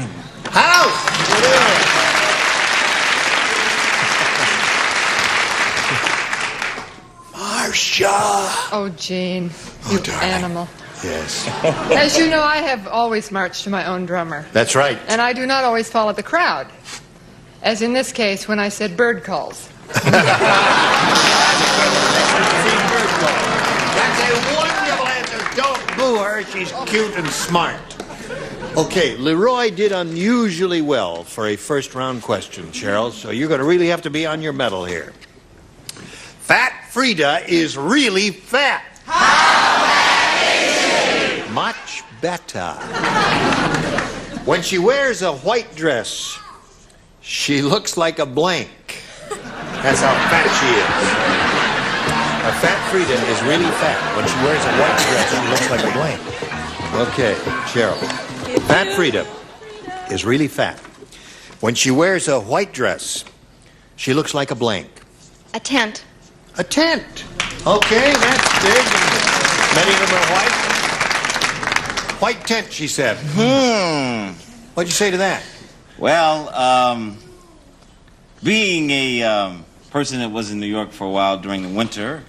House. Marcia. Oh, Gene, you animal. Yes. As you know, I have always marched to my own drummer. That's right. And I do not always follow the crowd. As in this case, when I said bird calls. That's a wonderful answer. Don't boo her. She's cute and smart. Okay, Leroy did unusually well for a first-round question, Cheryl, so you're going to really have to be on your mettle here. Fat Frida is really fat. Much better. When she wears a white dress, she looks like a blank. That's how fat she is. A fat Frida is really fat. When she wears a white dress, she looks like a blank. Okay, Cheryl. Fat Frida is really fat. When she wears a white dress, she looks like a blank. A tent. A tent. Okay, that's big. Many of them are white. White tent, she said. What'd you say to that? Well, being a person that was in New York for a while during the winter,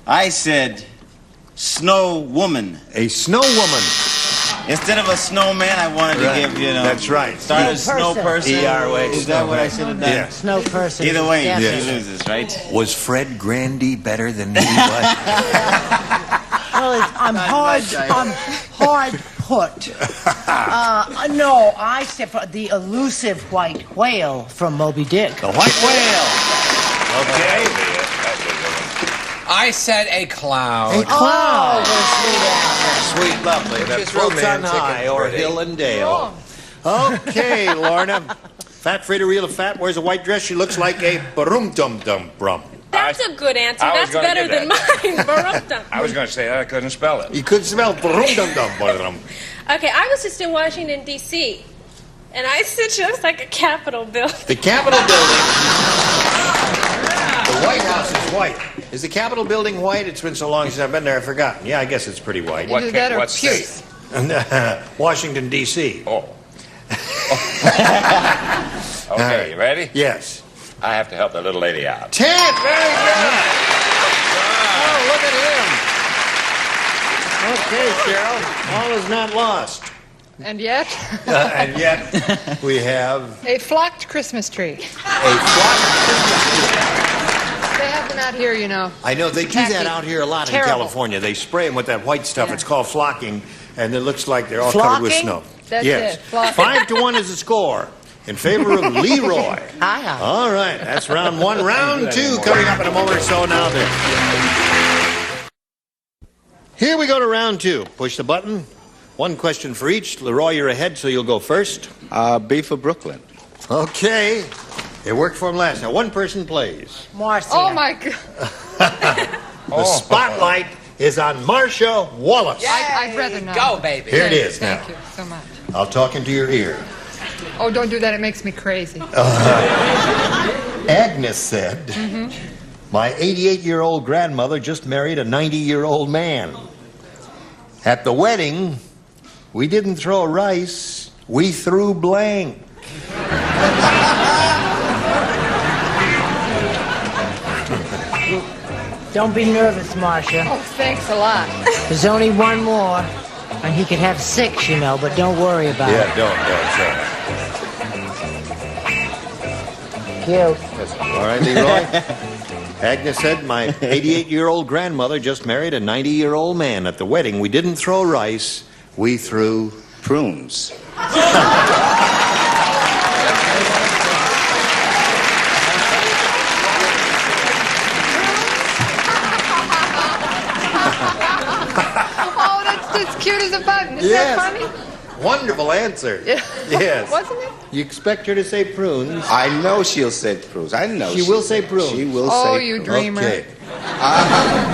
I said snow woman. A snow woman. Instead of a snowman, I wanted to give, That's right. Start a snow person. E-R-O-A, Is that what I should have done? Yeah. Snow person. Either way, Yes. she loses, right? Was Fred Grandy better than me? Well, I'm hard put. No, I said for the elusive white whale from Moby Dick. The white whale. Okay. I said a cloud. A cloud. Oh, Sweet, lovely. That's floats on high or hill and dale. Okay, Lorna. Fat Frida real fat, wears a white dress. She looks like a barum-dum-dum-brum. That's a good answer. I was That's gonna better get than mine. Baruch-dum. I was going to say that I couldn't spell it. You couldn't spell barum-dum-dum-bum. Okay, I was just in Washington, D.C., and I said she looks like a Capitol building. The Capitol building. The White House is white. Is the Capitol building white? It's been so long since I've been there, I've forgotten. Yeah, I guess it's pretty white. Either that or what puke. state? Washington, D.C. Oh. Okay, you ready? Yes. I have to help the little lady out. 10! Very good! Oh, look at him! Okay, Cheryl. All is not lost. And yet? And yet, we have A flocked Christmas tree. a flock. They have them out here, you know. I know, they do that out here a lot in Terrible. California. They spray them with that white stuff. Yeah. It's called flocking, and it looks like they're all covered with Flocking? snow. That's yes. it, flocking. 5-1 is the score in favor of Leroy. Hi. All right, that's round one. Round two coming up in a moment or so now then. Here we go to round two. Push the button. One question for each. Leroy, you're ahead, so you'll go first. B for Brooklyn. Okay. It worked for him last. Now, one person plays. Marcia. Oh, my God. The spotlight is on Marcia Wallace. I'd rather not. Go, baby. Here it is Thank now. you so much. I'll talk into your ear. Oh, don't do that. It makes me crazy. Agnes said, my 88-year-old grandmother just married a 90-year-old man. At the wedding, we didn't throw rice, we threw blank. Don't be nervous, Marcia. Oh, thanks a lot. There's only one more, and he could have 6, you know, but don't worry about Yeah, it. don't. Cute. All right, Leroy. Agnes said, my 88-year-old grandmother just married a 90-year-old man. At the wedding, we didn't throw rice, we threw Prunes. Oh, that's just cute as a button. Isn't Yes. that funny? Wonderful answer. Yes. Wasn't it? You expect her to say prunes? I know she'll say prunes. I know She will say prunes. She will Oh, say you prunes. dreamer. Okay.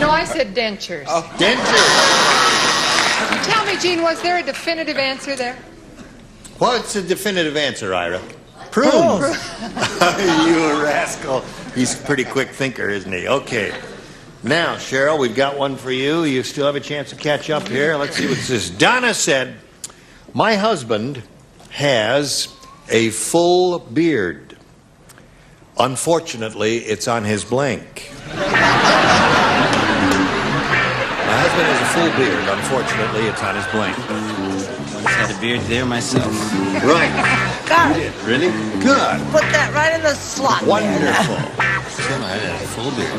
No, I said dentures. Dentures. Tell me, Gene, was there a definitive answer there? What's the definitive answer, Ira? Prunes. You rascal. He's a pretty quick thinker, isn't he? Okay. Now, Cheryl, we've got one for you. You still have a chance to catch up here. Let's see what this is. Donna said, my husband has a full beard. Unfortunately, it's on his blank. My husband has a full beard. Unfortunately, it's on his blank. I had a beard there myself. Right. Got You it. did. Really? Good. Put that right in the slot. there. Wonderful. Still, I had a full beard.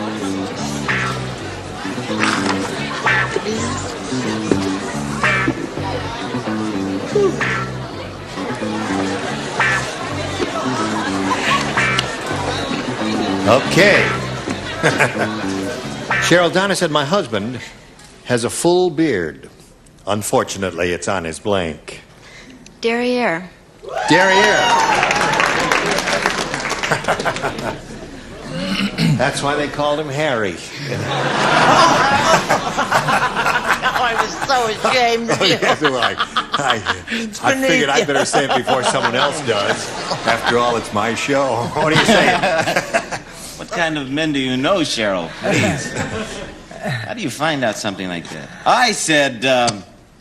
Okay. Cheryl, Donna said, my husband has a full beard. Unfortunately, it's on his blank. Derriere. Derriere. That's why they called him Harry. I was so ashamed of you. Yes, well, I figured I'd better say it before someone else does. After all, it's my show. What are you saying? What kind of men do you know, Cheryl? Please. How do you find out something like that? I said,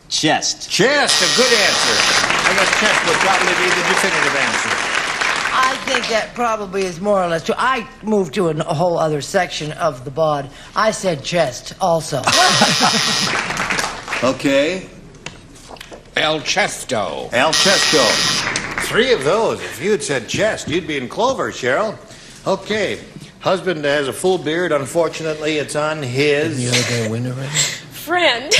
chest. Chest, a good answer. I guess chest would probably be the definitive answer. I think that probably is more or less true. I moved to a whole other section of the bod. I said chest also. Okay. El Chesto. El Chesto. 3 of those. If you had said chest, you'd be in clover, Cheryl. Okay. Husband has a full beard. Unfortunately, it's on his... You know the winner already? Friend.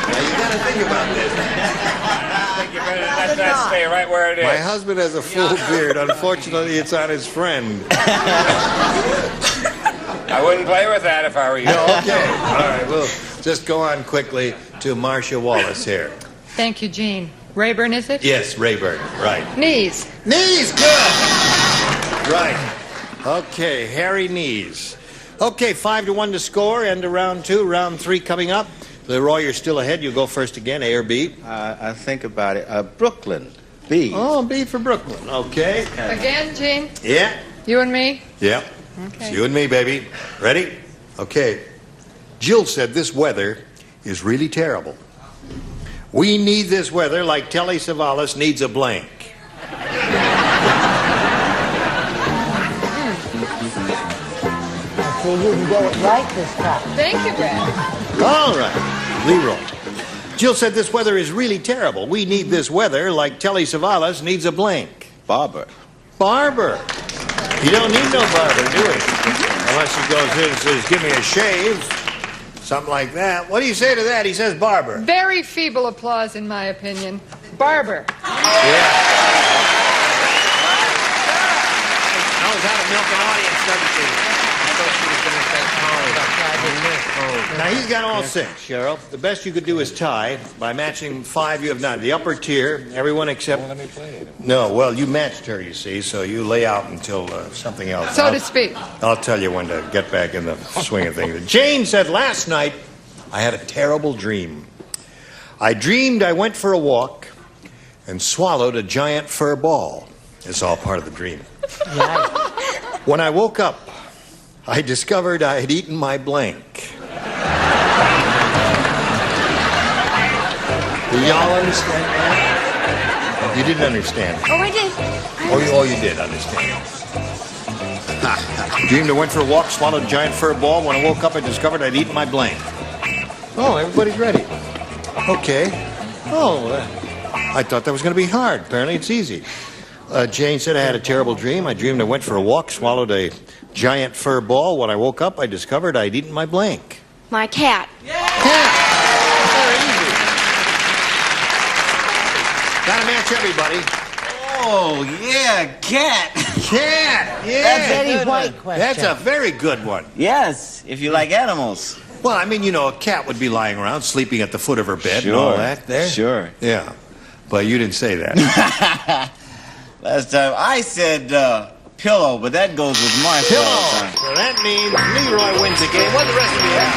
Now, you got to think about this. You better let that stay right where it is. My husband has a full beard. Unfortunately, it's on his friend. I wouldn't play with that if I were you. No, okay. All right, we'll just go on quickly to Marcia Wallace here. Thank you, Gene. Rayburn, is it? Yes, Rayburn, right. Knees. Knees, good! Right. Okay, Harry Knees. Okay, 5-1 to score, end of round 2. Round 3 coming up. Leroy, you're still ahead. You go first again, A or B? I think about it. Brooklyn. B. Oh, B for Brooklyn. Okay. Again, Gene? Yeah. You and me? Yeah. Okay. It's you and me, baby. Ready? Okay. Jill said this weather is really terrible. We need this weather like Telly Savalas needs a blank. Okay, you can get it right this time. Thank you, Brad. All right. Leroy. Jill said this weather is really terrible. We need this weather like Telly Savalas needs a blank. Barber. Barber. You don't need no barber, do we? Unless he goes in and says, give me a shave. Something like that. What do you say to that? He says barber. Very feeble applause, in my opinion. Barber. Yeah. Knows how to milk an audience, doesn't she? Now, he's got all 6, Cheryl. The best you could do is tie by matching 5 you have not. The upper tier, everyone except... Well, let me play it. No, well, you matched her, you see, so you lay out until something else. So to speak. I'll tell you when to get back in the swing of things. Jane said, last night, I had a terrible dream. I dreamed I went for a walk and swallowed a giant fur ball. It's all part of the dream. When I woke up, I discovered I had eaten my blank. Do y'all understand that? You didn't understand. Oh, I did. Oh, you did understand. Dreamed I went for a walk, swallowed a giant fur ball. When I woke up, I discovered I'd eaten my blank. Oh, everybody's ready. Okay. Oh, I thought that was going to be hard. Apparently, it's easy. Jane said I had a terrible dream. I dreamed I went for a walk, swallowed a giant fur ball. When I woke up, I discovered I'd eaten my blank. My cat. Cat. Very easy. Gotta match everybody. Oh, yeah, cat. Cat. Yeah. That's Eddie White question. That's a very good one. Yes, if you like animals. Well, I mean, you know, a cat would be lying around, sleeping at the foot of her bed and all that there. Sure. Yeah. But you didn't say that. Last time I said pillow, but that goes with Marcia. Pillow. So that means Leroy wins the game. What the rest of you have?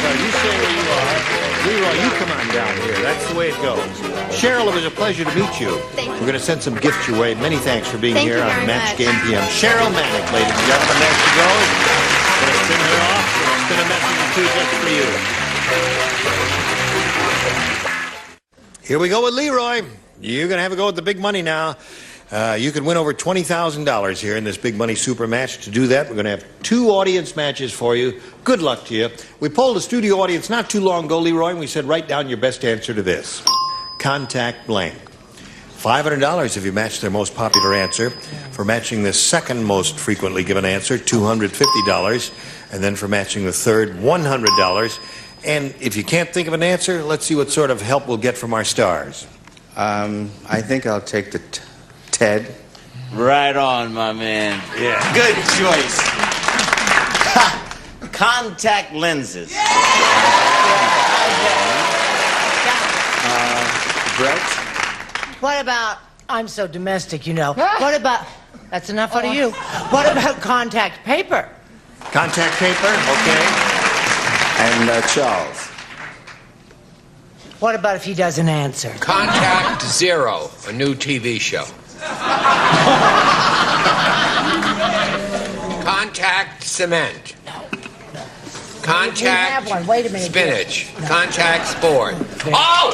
You stay where you are. Leroy, you come on down here. That's the way it goes. Cheryl, it was a pleasure to meet you. Thank you. We're going to send some gifts your way. Many thanks for being Thank here you on very Match much. Game PM. Cheryl Manick, ladies and gentlemen, there she goes. Going to send her off. Going to send a message or two just for you. Here we go with Leroy. You're going to have a go at the big money now. You can win over $20,000 here in this big money super match. To do that, we're going to have 2 audience matches for you. Good luck to you. We polled the studio audience not too long ago, Leroy, and we said write down your best answer to this. Contact blank. $500 if you match their most popular answer. For matching the second most frequently given answer, $250. And then for matching the third, $100. And if you can't think of an answer, let's see what sort of help we'll get from our stars. I think I'll take the Ted. Right on, my man. Yeah. Good choice. Contact lenses. Brett? What about, I'm so domestic, you know. What about, that's enough out of you. What about contact paper? Contact paper, okay. And Charles. What about if he doesn't answer? Contact Zero, a new TV show. Contact cement. Contact We have one. Wait a minute. spinach. Contact sport. Oh!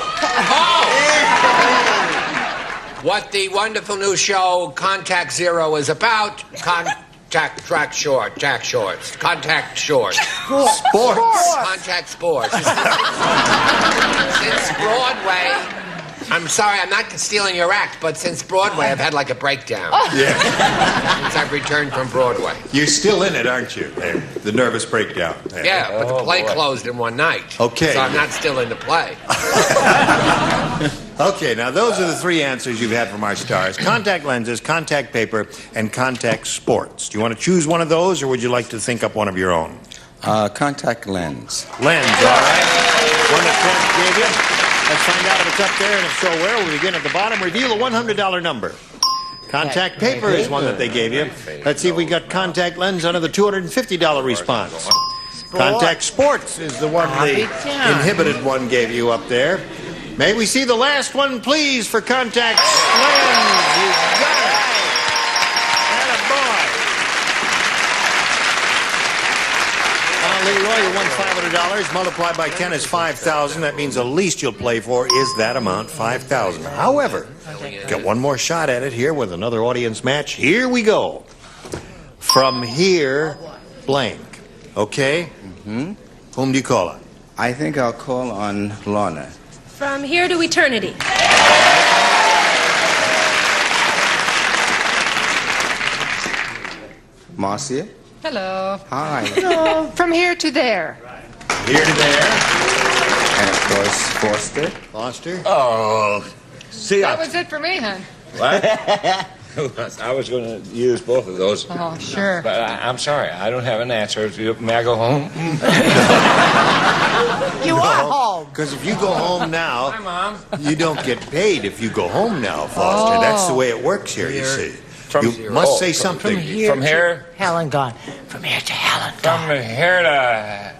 What the wonderful new show Contact Zero is about. Contact track short. Jack shorts. Contact shorts. Sports. Contact sports. Since Broadway, I'm sorry, I'm not stealing your act, but since Broadway, I've had like a breakdown. Yeah. Since I've returned from Broadway. You're still in it, aren't you? The nervous breakdown. Yeah, but the play closed in one night. Okay. So I'm not still in the play. Okay, now those are the 3 answers you've had from our stars. Contact lenses, contact paper, and contact sports. Do you want to choose one of those, or would you like to think up one of your own? Contact lens. Lens, all right. One that Ted gave you. Let's find out if it's up there, and if so, where? We begin at the bottom. Reveal a $100 number. Contact paper is one that they gave you. Let's see if we got contact lens under the $250 response. Contact sports is the one, the inhibited one gave you up there. May we see the last one, please, for contact lens. You got it. Attaboy. Leroy, you won $500. Multiplied by 10 is 5,000. That means the least you'll play for is that amount, 5,000. However, got one more shot at it here with another audience match. Here we go. From here, blank. Okay? Mm-hmm. Whom do you call on? I think I'll call on Lorna. From here to eternity. Marcia? Hello. Hi. Hello. From here to there. Here to there. And of course, Foster. Foster? Oh, see, That was it for me, hon. What? I was going to use both of those. Oh, sure. But I'm sorry, I don't have an answer. May I go home? You are home. Because if you go home now, Hi, Mom. you don't get paid if you go home now, Foster. Oh. That's the way it works here, you see. From- You must say from something. From here? Helen gone. From here to Helen From gone. here to...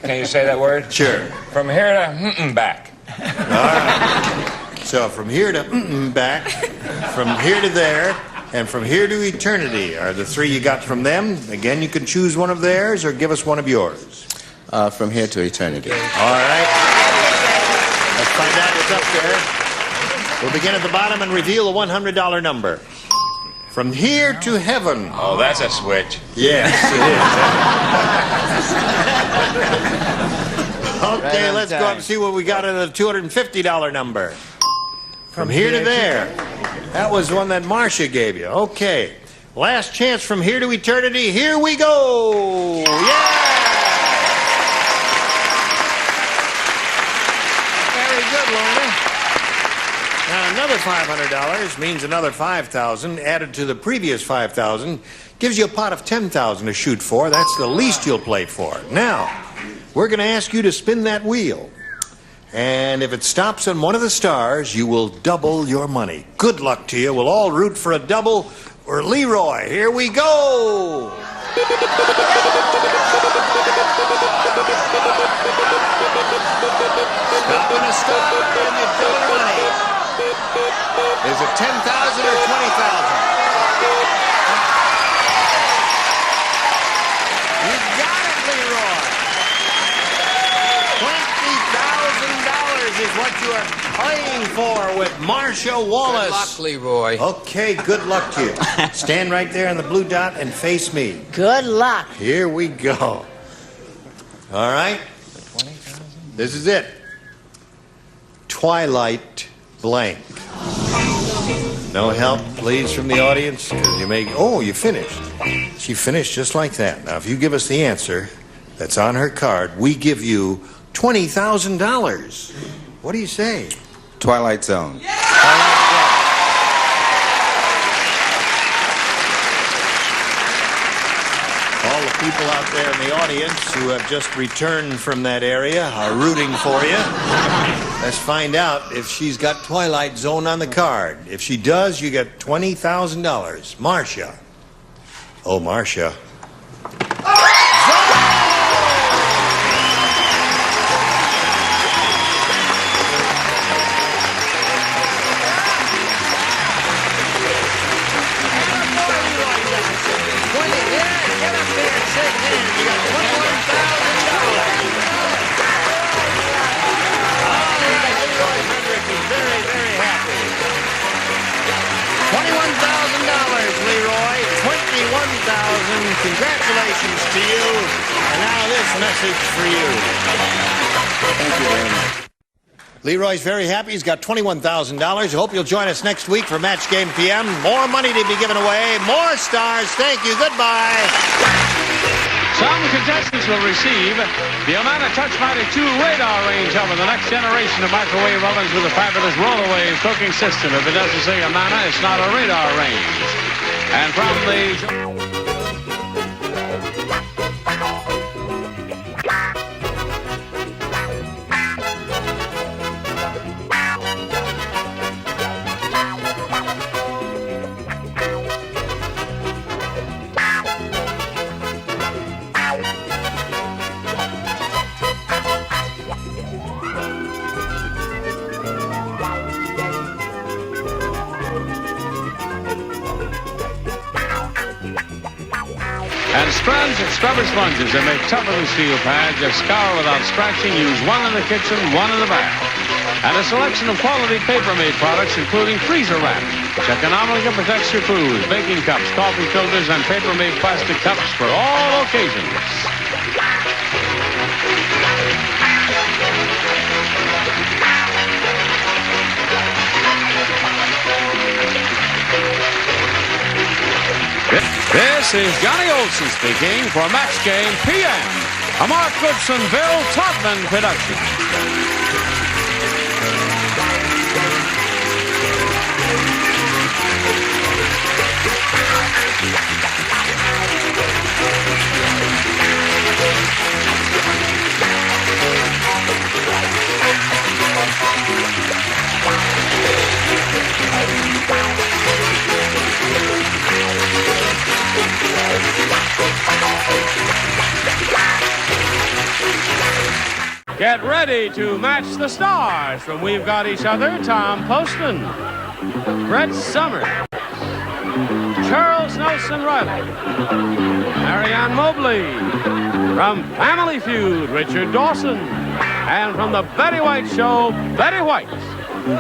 Can you say that word? Sure. From here to back. All right. So from here to back, from here to there, and from here to eternity are the 3 you got from them. Again, you can choose one of theirs or give us one of yours. From here to eternity. All right. Let's find out what's up there. We'll begin at the bottom and reveal a $100 number. From here to heaven. Oh, that's a switch. Yes, it is. Okay, let's go up and see what we got in the $250 number. From here to there. That was one that Marcia gave you. Okay. Last chance from here to eternity. Here we go. Yeah! good, Lorna. Now, another $500 means another $5,000 added to the previous $5,000 gives you a pot of $10,000 to shoot for. That's the least you'll play for. Now, we're going to ask you to spin that wheel. And if it stops on one of the stars, you will double your money. Good luck to you. We'll all root for a double or Leroy. Here we go. Stop on a star and you double your money. Is it 10,000 or 20,000? You got it, Leroy. $20,000 is what you are playing for with Marcia Wallace. Good luck, Leroy. Okay, good luck to you. Stand right there on the blue dot and face me. Good luck. Here we go. All right. This is it. Twilight blank. No help, please, from the audience, because you may... Oh, you finished. She finished just like that. Now, if you give us the answer that's on her card, we give you $20,000. What do you say? Twilight Zone. All the people out there in the audience who have just returned from that area are rooting for you. Let's find out if she's got Twilight Zone on the card. If she does, you get $20,000. Marcia. Oh, Marcia. Congratulations to you. And now this message for you. Thank you very much. Leroy's very happy. He's got $21,000. I hope you'll join us next week for Match Game PM. More money to be given away. More stars. Thank you. Goodbye. Some contestants will receive the Amana Touchmatic 2 radar range oven, the next generation of microwave ovens with a fabulous rollaway cooking system. If it doesn't say Amana, it's not a radar range. And from the... And Strands and Scrubber Sponges are made tougher than steel pads. They scour without scratching. Use one in the kitchen, one in the bath. And a selection of quality paper-made products, including freezer wrap, which economically protects your food. Baking cups, coffee filters, and paper-made plastic cups for all occasions. This is Johnny Olson speaking for Match Game PM, a Mark Goodson, Bill Todman production. Get ready to match the stars from We've Got Each Other. Tom Postman, Brett Summers, Charles Nelson Riley, Marianne Mobley, from Family Feud, Richard Dawson, and from the Betty White Show, Betty White,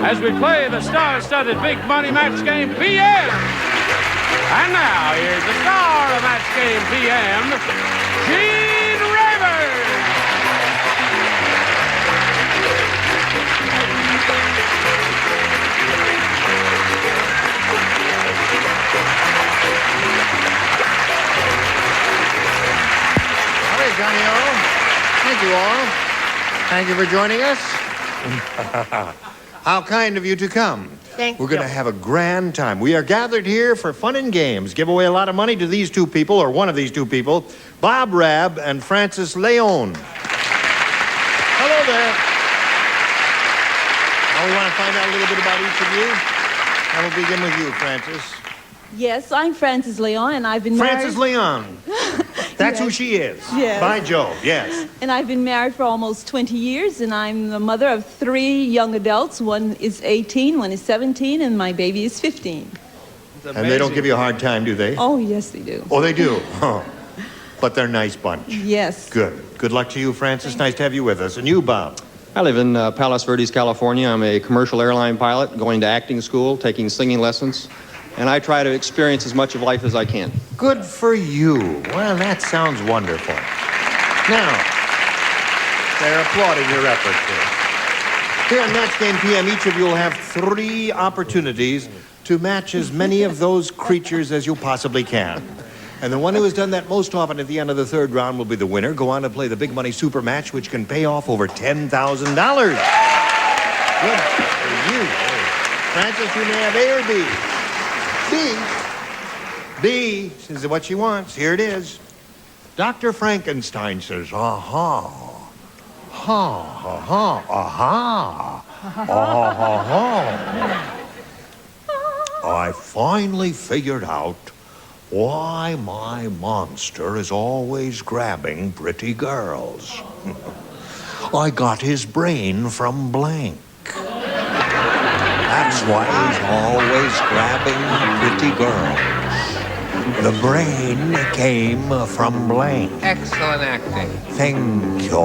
as we play the star-studded Big Money Match Game PM. And now, here's the star of Match Game PM, Gene Rivers. All right, Johnny O. Thank you all. Thank you for joining us. How kind of you to come. Thank We're going to have a grand time. We are gathered here for fun and games. Give away a lot of money to these two people, or one of these two people, Bob Rabb and Francis Leon. Hello there. Now we want to find out a little bit about each of you. I will begin with you, Francis. Yes, I'm Francis Leon, and I've been married... Francis Leon. That's who she is. Yes. By Jove, yes. And I've been married for almost 20 years, and I'm the mother of 3 young adults. One is 18, one is 17, and my baby is 15. And they don't give you a hard time, do they? Oh, yes, they do. Oh, they do? Oh. But they're a nice bunch. Yes. Good. Good luck to you, Francis. Nice to have you with us. And you, Bob? I live in Palos Verdes, California. I'm a commercial airline pilot, going to acting school, taking singing lessons, and I try to experience as much of life as I can. Good for you. Well, that sounds wonderful. Now, they're applauding your efforts here. Here on Match Game PM, each of you will have 3 opportunities to match as many of those creatures as you possibly can. And the one who has done that most often at the end of the 3rd round will be the winner. Go on to play the big money super match, which can pay off over $10,000. Good for you. Francis, you may have A or B. B is what she wants. Here it is. Dr. Frankenstein says, aha, ha, ha, ha, aha, ah, ha, ha. I finally figured out why my monster is always grabbing pretty girls. I got his brain from blank. That's why he's always grabbing pretty girls. The brain came from blank. Excellent acting. Thank you.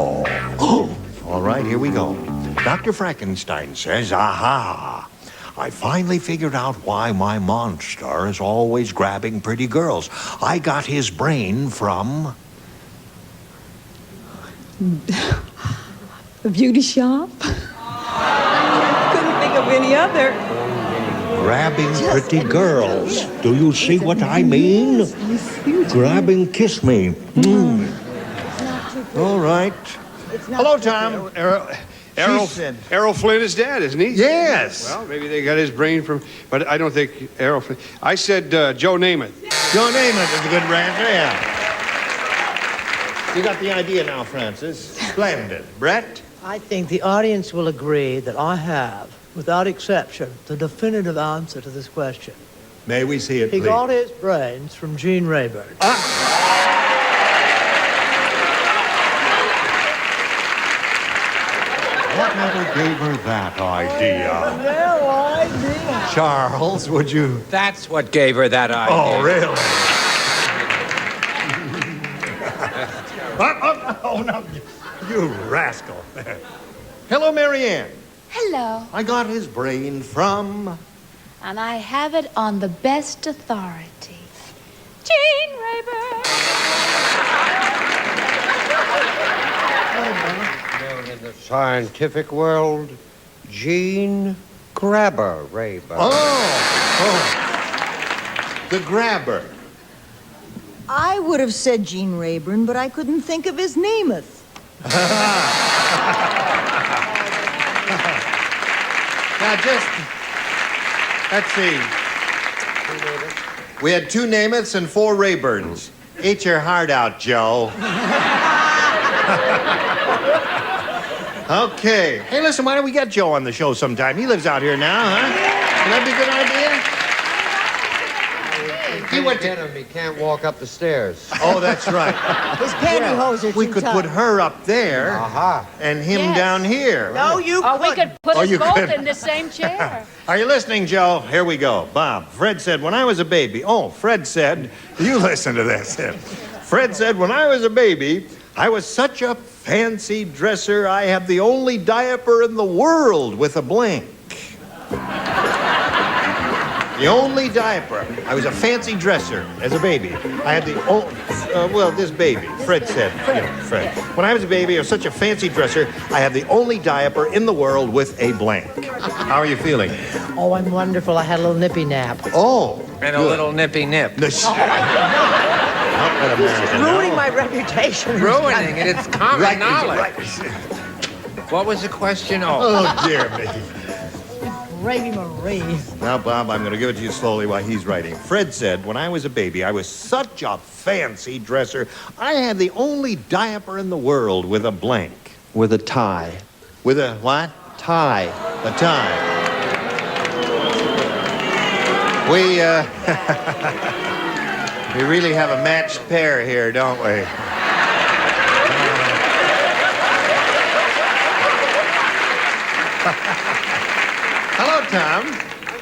All right, here we go. Dr. Frankenstein says, aha, I finally figured out why my monster is always grabbing pretty girls. I got his brain from... A beauty shop? Couldn't think of any other. Grabbing pretty girls. Do you see what I mean? Grabbing, kiss me. All right. Hello, Tom. Errol Flynn is dead, isn't he? Yes. Well, maybe they got his brain from... But I don't think Errol Flynn... I said Joe Namath. Joe Namath is a good answer, yeah. You got the idea now, Francis. Splendid. Brett? I think the audience will agree that I have, without exception, the definitive answer to this question. May we see it, He please? got his brains from Gene Rayburn. Whatever gave her that idea? No idea. Charles, would you? That's what gave her that idea. Oh, really? Oh, no, you rascal. Hello, Marianne. Hello. I got his brain from... And I have it on the best authority. Gene Rayburn. Known in the scientific world, Gene Grabber Rayburn. Oh, the grabber. I would have said Gene Rayburn, but I couldn't think of his Namath. Now, let's see. We had 2 Namaths and 4 Rayburns. Eat your heart out, Joe. Okay. Hey, listen, why don't we get Joe on the show sometime? He lives out here now, huh? Would that be a good idea? He went to him. He can't walk up the stairs. Oh, that's right. His pantyhose are We too could tight. put her up there and him down here. No, you couldn't. We could put us you both couldn't. in the same chair. Are you listening, Joe? Here we go. Bob, Fred said, when I was a baby... Oh, Fred said... You listen to this. Fred said, when I was a baby, I was such a fancy dresser, I had the only diaper in the world with a blank. The only diaper. I was a fancy dresser as a baby. I had the this baby, Fred said. Fred. When I was a baby, I was such a fancy dresser, I had the only diaper in the world with a blank. How are you feeling? Oh, I'm wonderful. I had a little nippy nap. Oh, And a little nippy nip. Ruining my reputation. Ruining it. It's common knowledge. What was the question? Oh, dear me. Gravy Marie. Now, Bob, I'm going to give it to you slowly while he's writing. Fred said, when I was a baby, I was such a fancy dresser, I had the only diaper in the world with a blank. With a tie. With a what? Tie. A tie. We, we really have a matched pair here, don't we? Hello, Tom. I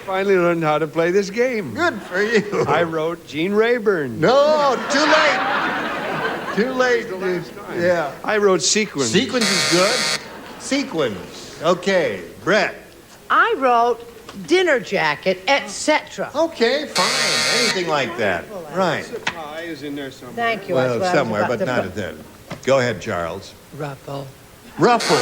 finally learned how to play this game. Good for you. I wrote Gene Rayburn. No, too late. Too late. Yeah. I wrote Sequence. Sequence is good. Sequence. Okay. Brett. I wrote dinner jacket, etc. Okay, fine. Anything like that. Right. The tie is in there somewhere. Thank you. Well, That's what I was somewhere, about but to not put. at that. Go ahead, Charles. Ruffle. Ruffle.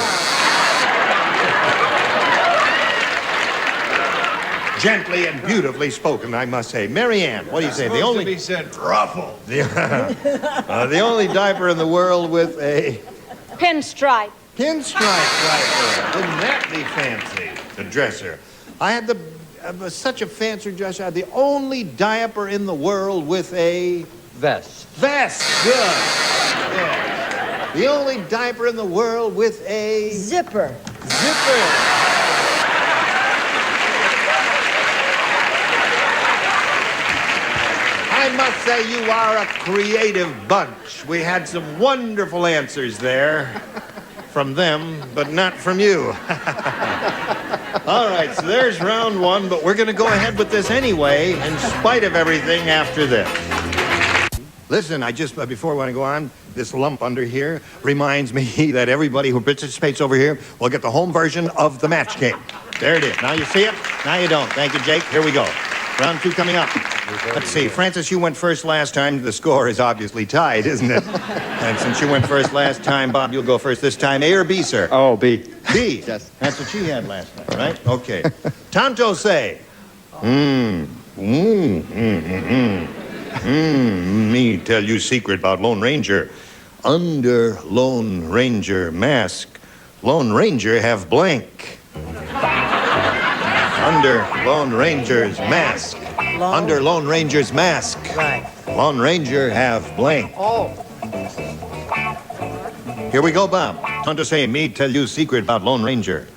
Gently and beautifully spoken, I must say. Mary Ann, what do you say? The only... He said ruffle. The only diaper in the world with a... Pinstripe. Pinstripe diaper. Wouldn't that be fancy? The dresser. I had such a fancy dresser. I had the only diaper in the world with a... Vest. Vest. Good. Yeah. The only diaper in the world with a... Zipper. Zipper. I must say you are a creative bunch. We had some wonderful answers there from them, but not from you. All right, so there's round one, but we're going to go ahead with this anyway, in spite of everything after this. Listen, before I want to go on, this lump under here reminds me that everybody who participates over here will get the home version of the match game. There it is. Now you see it, now you don't. Thank you, Jake. Here we go. Round two coming up. Let's see, Francis, you went first last time. The score is obviously tied, isn't it? And since you went first last time, Bob, you'll go first this time. A or B, sir? Oh, B. B. Yes. That's what she had last time, right? Okay. Tonto say. Me tell you secret about Lone Ranger. Under Lone Ranger mask, Lone Ranger have blank. Under Lone Ranger's mask. Under Lone Ranger's mask. Right. Lone Ranger have blank. Oh. Here we go, Bob. Tonto say, me tell you secret about Lone Ranger.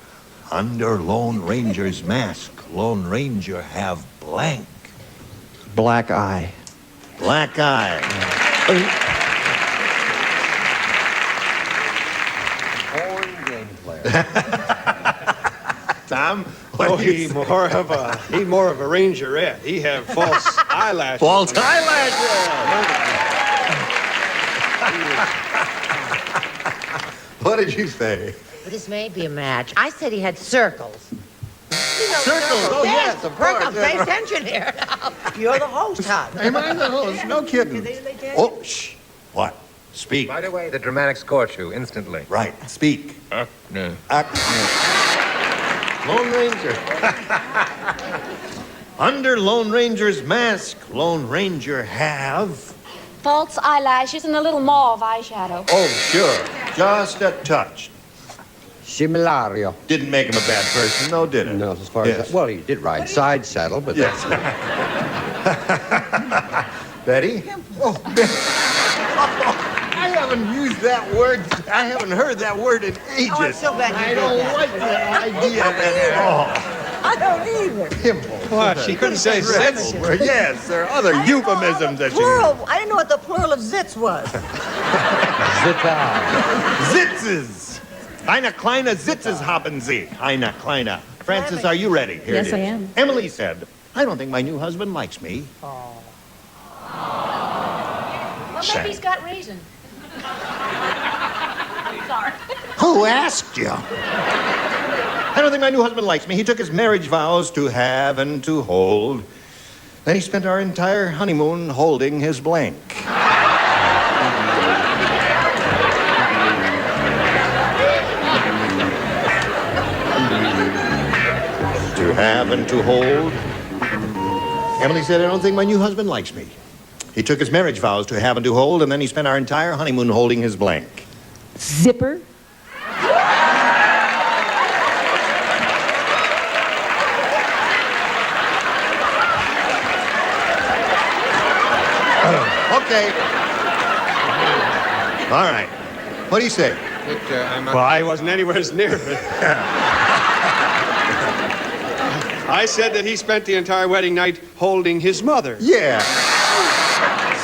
Under Lone Ranger's mask, Lone Ranger have blank. Black eye. Black eye. Horn game player. Tom? He more of a rangerette. He have false eyelashes. False eyelashes. What did you say? But this may be a match. I said he had circles. You know, Circles. Oh, yes, of course. Pay attention here. You're the host, huh? Am I the host? No kidding. Oh, shh. What? Speak. Right away, the dramatics court you instantly. Right. Speak. No. Lone Ranger. Under Lone Ranger's mask, Lone Ranger have... False eyelashes and a little mauve eyeshadow. Oh, sure. Just a touch. Similario. Didn't make him a bad person, though, did it? No, as far as that. Well, he did ride side saddle, but yes. Betty? Oh, I haven't used that word. I haven't heard that word in ages. Oh, I'm so glad you I did don't that. like that idea at all. I don't either. Pimple. What? She couldn't say zits. Yes, there are other euphemisms that you Plural. I didn't know what the plural of zits was. Zitzes. Eine kleine Zitzes haben Sie. Eine kleine. Francis, are you ready? Here Yes, it is. I am. Emily said, I don't think my new husband likes me. Well, Sad. maybe he's got reason. Sorry. Who asked you? I don't think my new husband likes me. He took his marriage vows to have and to hold. Then he spent our entire honeymoon holding his blank. To have and to hold. Emily said, I don't think my new husband likes me. He took his marriage vows to have and to hold, and then he spent our entire honeymoon holding his blank. Zipper. Okay. All right. What do you say? Well, I wasn't anywhere near it. I said that he spent the entire wedding night holding his mother. Yeah.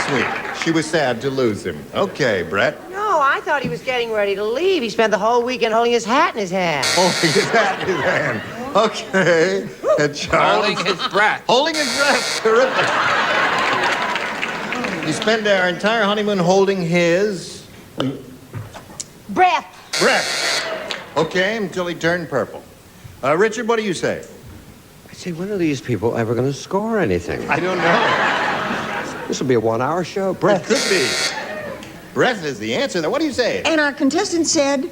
Sweet. She was sad to lose him. Okay, Brett. No, I thought he was getting ready to leave. He spent the whole weekend holding his hat in his hand. Holding his hat in his hand. Okay. And Charles. Holding his breath. Holding his breath. Terrific. You spent our entire honeymoon holding his... Breath. breath. Okay, until he turned purple. Richard, what do you say? I say, when are these people ever going to score anything? I don't know. This will be a 1-hour show. Breath. It could be. Breath is the answer. Now, what do you say? And our contestant said,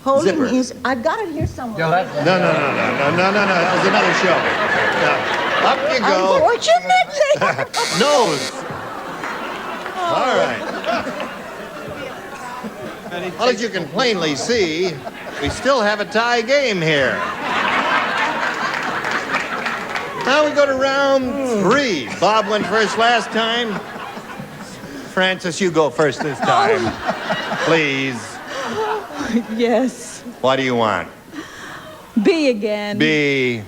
holding Zipper. his... I've got it here somewhere. No. That was another show. Now, up you go. Unfortunately. Nose. All right. Well, as you can plainly see, we still have a tie game here. Now we go to round 3. Bob went first last time. Francis, you go first this time. Please. Yes. What do you want? B again. B.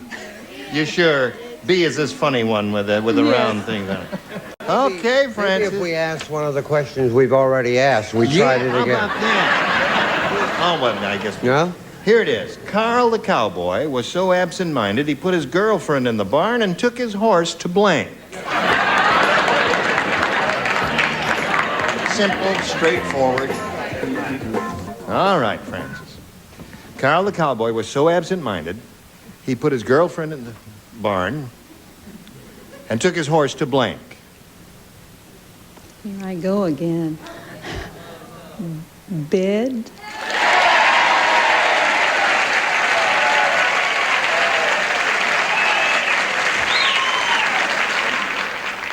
You sure? B is this funny one with the Yes. round thing on it. Okay, Francis. Maybe if we asked one of the questions we've already asked, we tried it how again. about that? Oh, well, I guess. No? Here it is. Carl the cowboy was so absent-minded he put his girlfriend in the barn and took his horse to blank. Simple, straightforward. All right, Francis. Carl the cowboy was so absent-minded he put his girlfriend in the barn and took his horse to blank. Here I go again. Bed.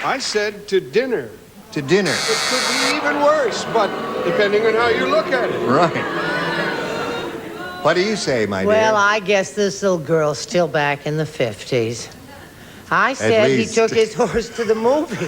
I said to dinner. To dinner. It could be even worse, but depending on how you look at it. Right. What do you say, my Well, dear? I guess this little girl's still back in the 50s. I said he least. took his horse to the movies.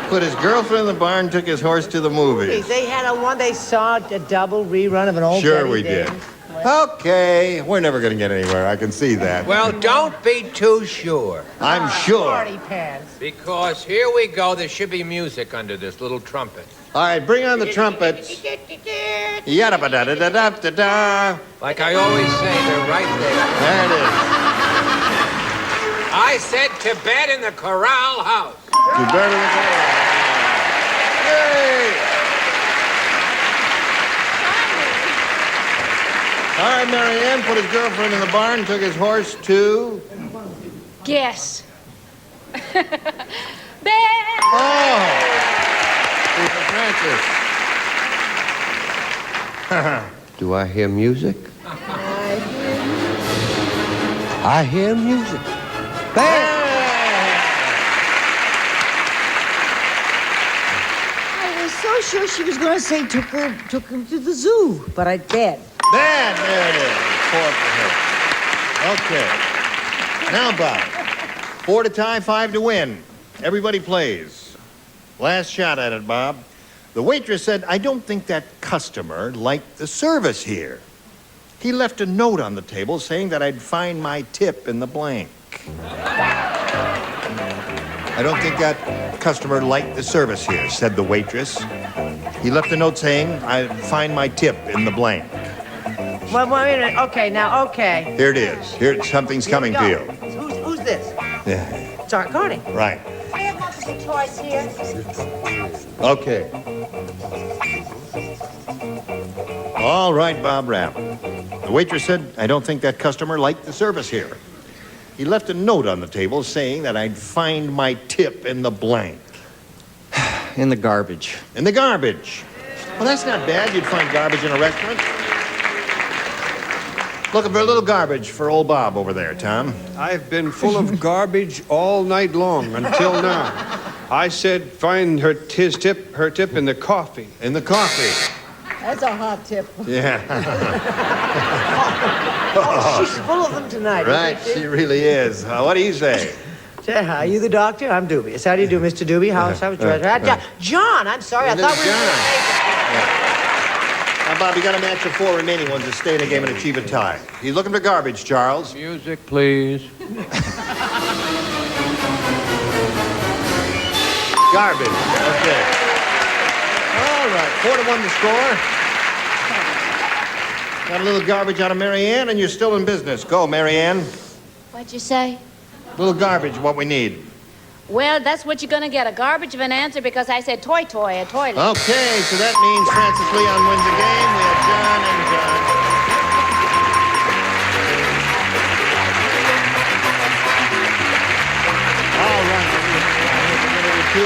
Put his girlfriend in the barn, took his horse to the movies. They had they saw a double rerun of an old Sure Betty we Davis. did. Okay, we're never going to get anywhere. I can see that. Well, don't be too sure. I'm sure. Party pants. Because here we go. There should be music under this little trumpet. All right, bring on the trumpets. Yada-ba-da-da-da-da-da-da. Like I always say, they're right there. There it is. I said to bed in the corral house. To bed in the corral. Yay! All right, Marianne put his girlfriend in the barn, took his horse to... Guess. Oh! Super Francis. Do I hear music? I hear music. I was so sure she was going to say took him to the zoo, but I bet. There it is. 4 for her. Okay. Now, Bob. 4 to tie, 5 to win. Everybody plays. Last shot at it, Bob. The waitress said, I don't think that customer liked the service here. He left a note on the table saying that I'd find my tip in the blank. I don't think that customer liked the service here, said the waitress. He left a note saying I'd find my tip in the blank. Well, wait a minute. Okay, now, okay. Here it is. Here, something's coming to you. Who's this? Yeah. It's Art Carney. Right. I have multiple choice here. Okay. All right, Bob Rapp. The waitress said, I don't think that customer liked the service here. He left a note on the table saying that I'd find my tip in the blank. In the garbage. In the garbage. Well, that's not bad. You'd find garbage in a restaurant. Looking for a little garbage for old Bob over there, Tom. I've been full of garbage all night long until now. I said find her tip in the coffee. In the coffee. That's a hot tip. Yeah. Oh, she's full of them tonight. Right, she really is. What do you say? Are you the doctor? I'm dubious. How do you do, Mr. Doobie? How's John, I'm sorry. I thought we were... Now, Bob, you got to match the 4 remaining ones to stay in the game and achieve a tie. He's looking for garbage, Charles. Music, please. Garbage. Okay. All right. 4-1 to score. Got a little garbage out of Marianne, and you're still in business. Go, Marianne. What'd you say? Little garbage, what we need. Well, that's what you're gonna get, a garbage of an answer because I said toy, a toilet. Okay, so that means Francis Leon wins the game. We have John and John. All right.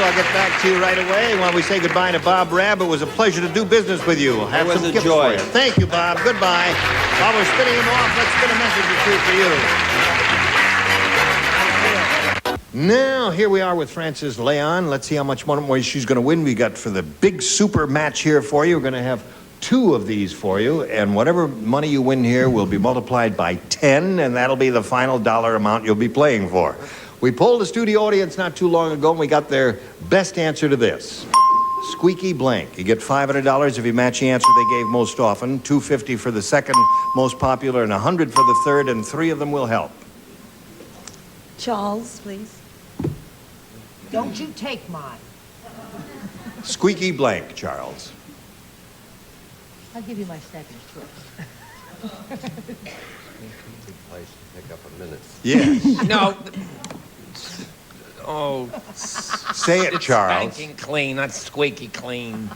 I'll get back to you right away. While we say goodbye to Bob Rabb, it was a pleasure to do business with you. Have some gifts for you. Thank you, Bob. Goodbye. While we're spinning him off, let's spin a message or two for you. Now, here we are with Frances Leon. Let's see how much more she's going to win. We got for the big super match here for you. We're going to have 2 of these for you, and whatever money you win here will be multiplied by 10, and that'll be the final dollar amount you'll be playing for. We polled the studio audience not too long ago, and we got their best answer to this. Squeaky blank. You get $500 if you match the answer they gave most often, $250 for the second most popular, and $100 for the third, and 3 of them will help. Charles, please. Don't you take mine. Squeaky blank, Charles. I'll give you my second choice. Good place to pick up a minute. Yes. No. Oh. Say it, Charles. Spanking clean, not squeaky clean.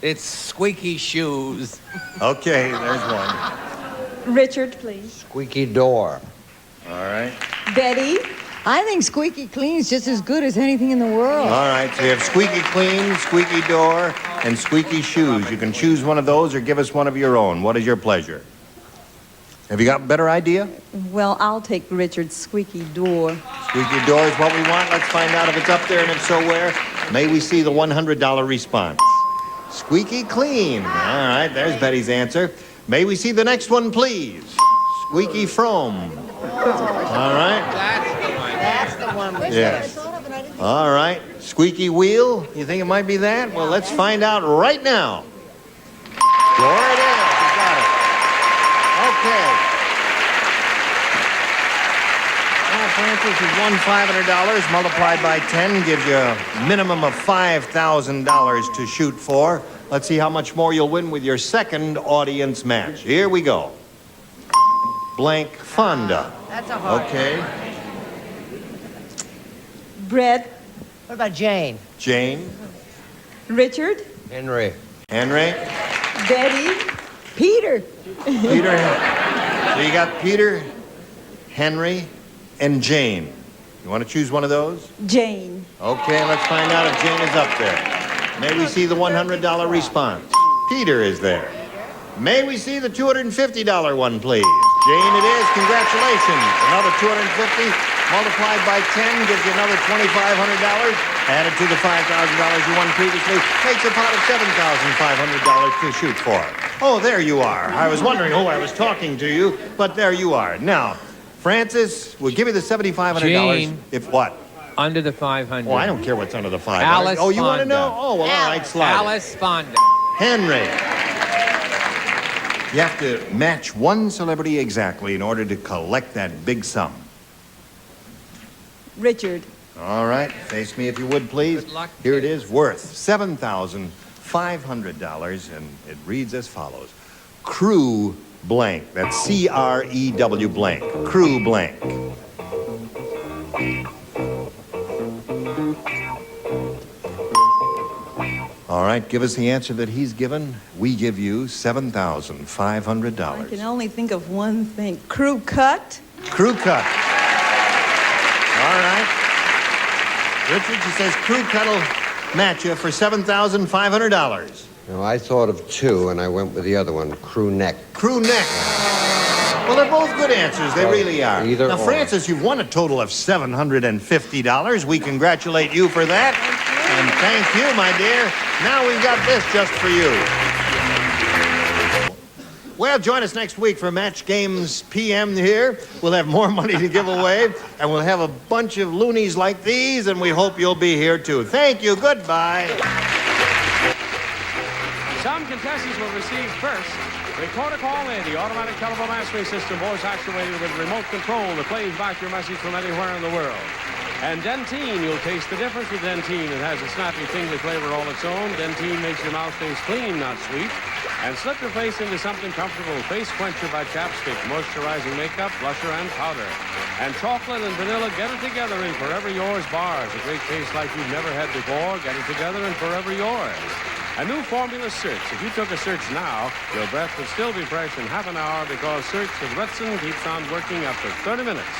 It's squeaky shoes. Okay, there's one. Richard, please. Squeaky door. All right. Betty. I think squeaky clean is just as good as anything in the world. All right, so you have squeaky clean, squeaky door, and squeaky shoes. You can choose one of those or give us one of your own. What is your pleasure? Have you got a better idea? Well, I'll take Richard's squeaky door. Squeaky door is what we want. Let's find out if it's up there, and if so, where. May we see the $100 response. Squeaky clean. All right, there's Betty's answer. May we see the next one, please? Squeaky from. All right. That's the one. Yes. All right. Squeaky wheel. You think it might be that? Well, let's find out right now. Sure it is. You got it. Okay. Now, Francis has won $500. Multiplied by 10 gives you a minimum of $5,000 to shoot for. Let's see how much more you'll win with your second audience match. Here we go. Blank Fonda. That's a hard Okay. Brett. What about Jane? Jane. Richard. Henry. Henry. Betty. Peter. Peter. So you got Peter, Henry, and Jane. You want to choose one of those? Jane. Okay, let's find out if Jane is up there. May we see the $100 response? Peter is there. May we see the $250 one, please? Jane, it is. Congratulations. Another $250 multiplied by 10 gives you another $2,500. Added to the $5,000 you won previously makes a pot of $7,500 to shoot for. Oh, there you are. I was wondering who I was talking to you, but there you are. Now, Francis, we'll give you the $7,500. Jane. If what? Under the 500. Oh, I don't care what's under the 500. Alice Oh, you want to Fonda. know? Oh, well, all right, slide. Alice Fonda. Henry. You have to match one celebrity exactly in order to collect that big sum. Richard. All right, face me if you would, please. Good luck. Here it is, worth $7,500, and it reads as follows. Crew blank. That's C-R-E-W blank. Crew blank. All right, give us the answer that he's given. We give you $7,500. I can only think of one thing. Crew cut. Crew cut. All right. Richard, she says crew cut will match you for $7,500. No, I thought of 2, and I went with the other one, crew neck. Crew neck. Well, they're both good answers. They really are. Either now, or. Francis, you've won a total of $750. We congratulate you for that. And thank you, my dear. Now we've got this just for you. Well, join us next week for Match Games PM here. We'll have more money to give away, and we'll have a bunch of loonies like these, and we hope you'll be here, too. Thank you. Goodbye. Some contestants will receive first Recorder Call A, the automatic telephone answering system, voice actuated with remote control that plays back your message from anywhere in the world. And Dentine, you'll taste the difference with Dentine. It has a snappy, tingly flavor all its own. Dentine makes your mouth taste clean, not sweet. And slip your face into something comfortable. Face quencher by Chapstick, moisturizing makeup, blusher, and powder. And chocolate and vanilla, get it together in Forever Yours bars. A great taste like you've never had before. Get it together in Forever Yours. A new formula Search. If you took a Search now, your breath would still be fresh in half an hour because Search with Retsin keeps on working after 30 minutes.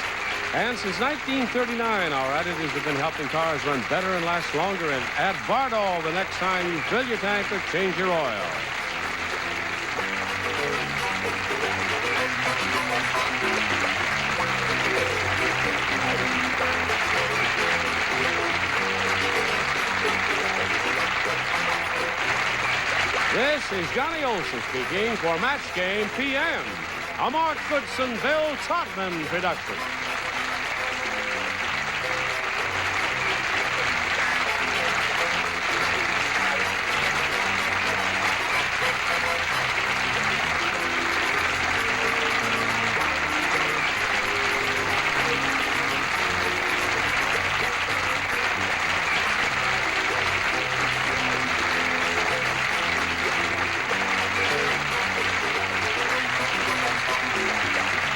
And since 1939, our additives have been helping cars run better and last longer. And add Bardol the next time you fill your tank or change your oil. This is Johnny Olson speaking for Match Game PM, a Mark Goodson, Bill Todman production.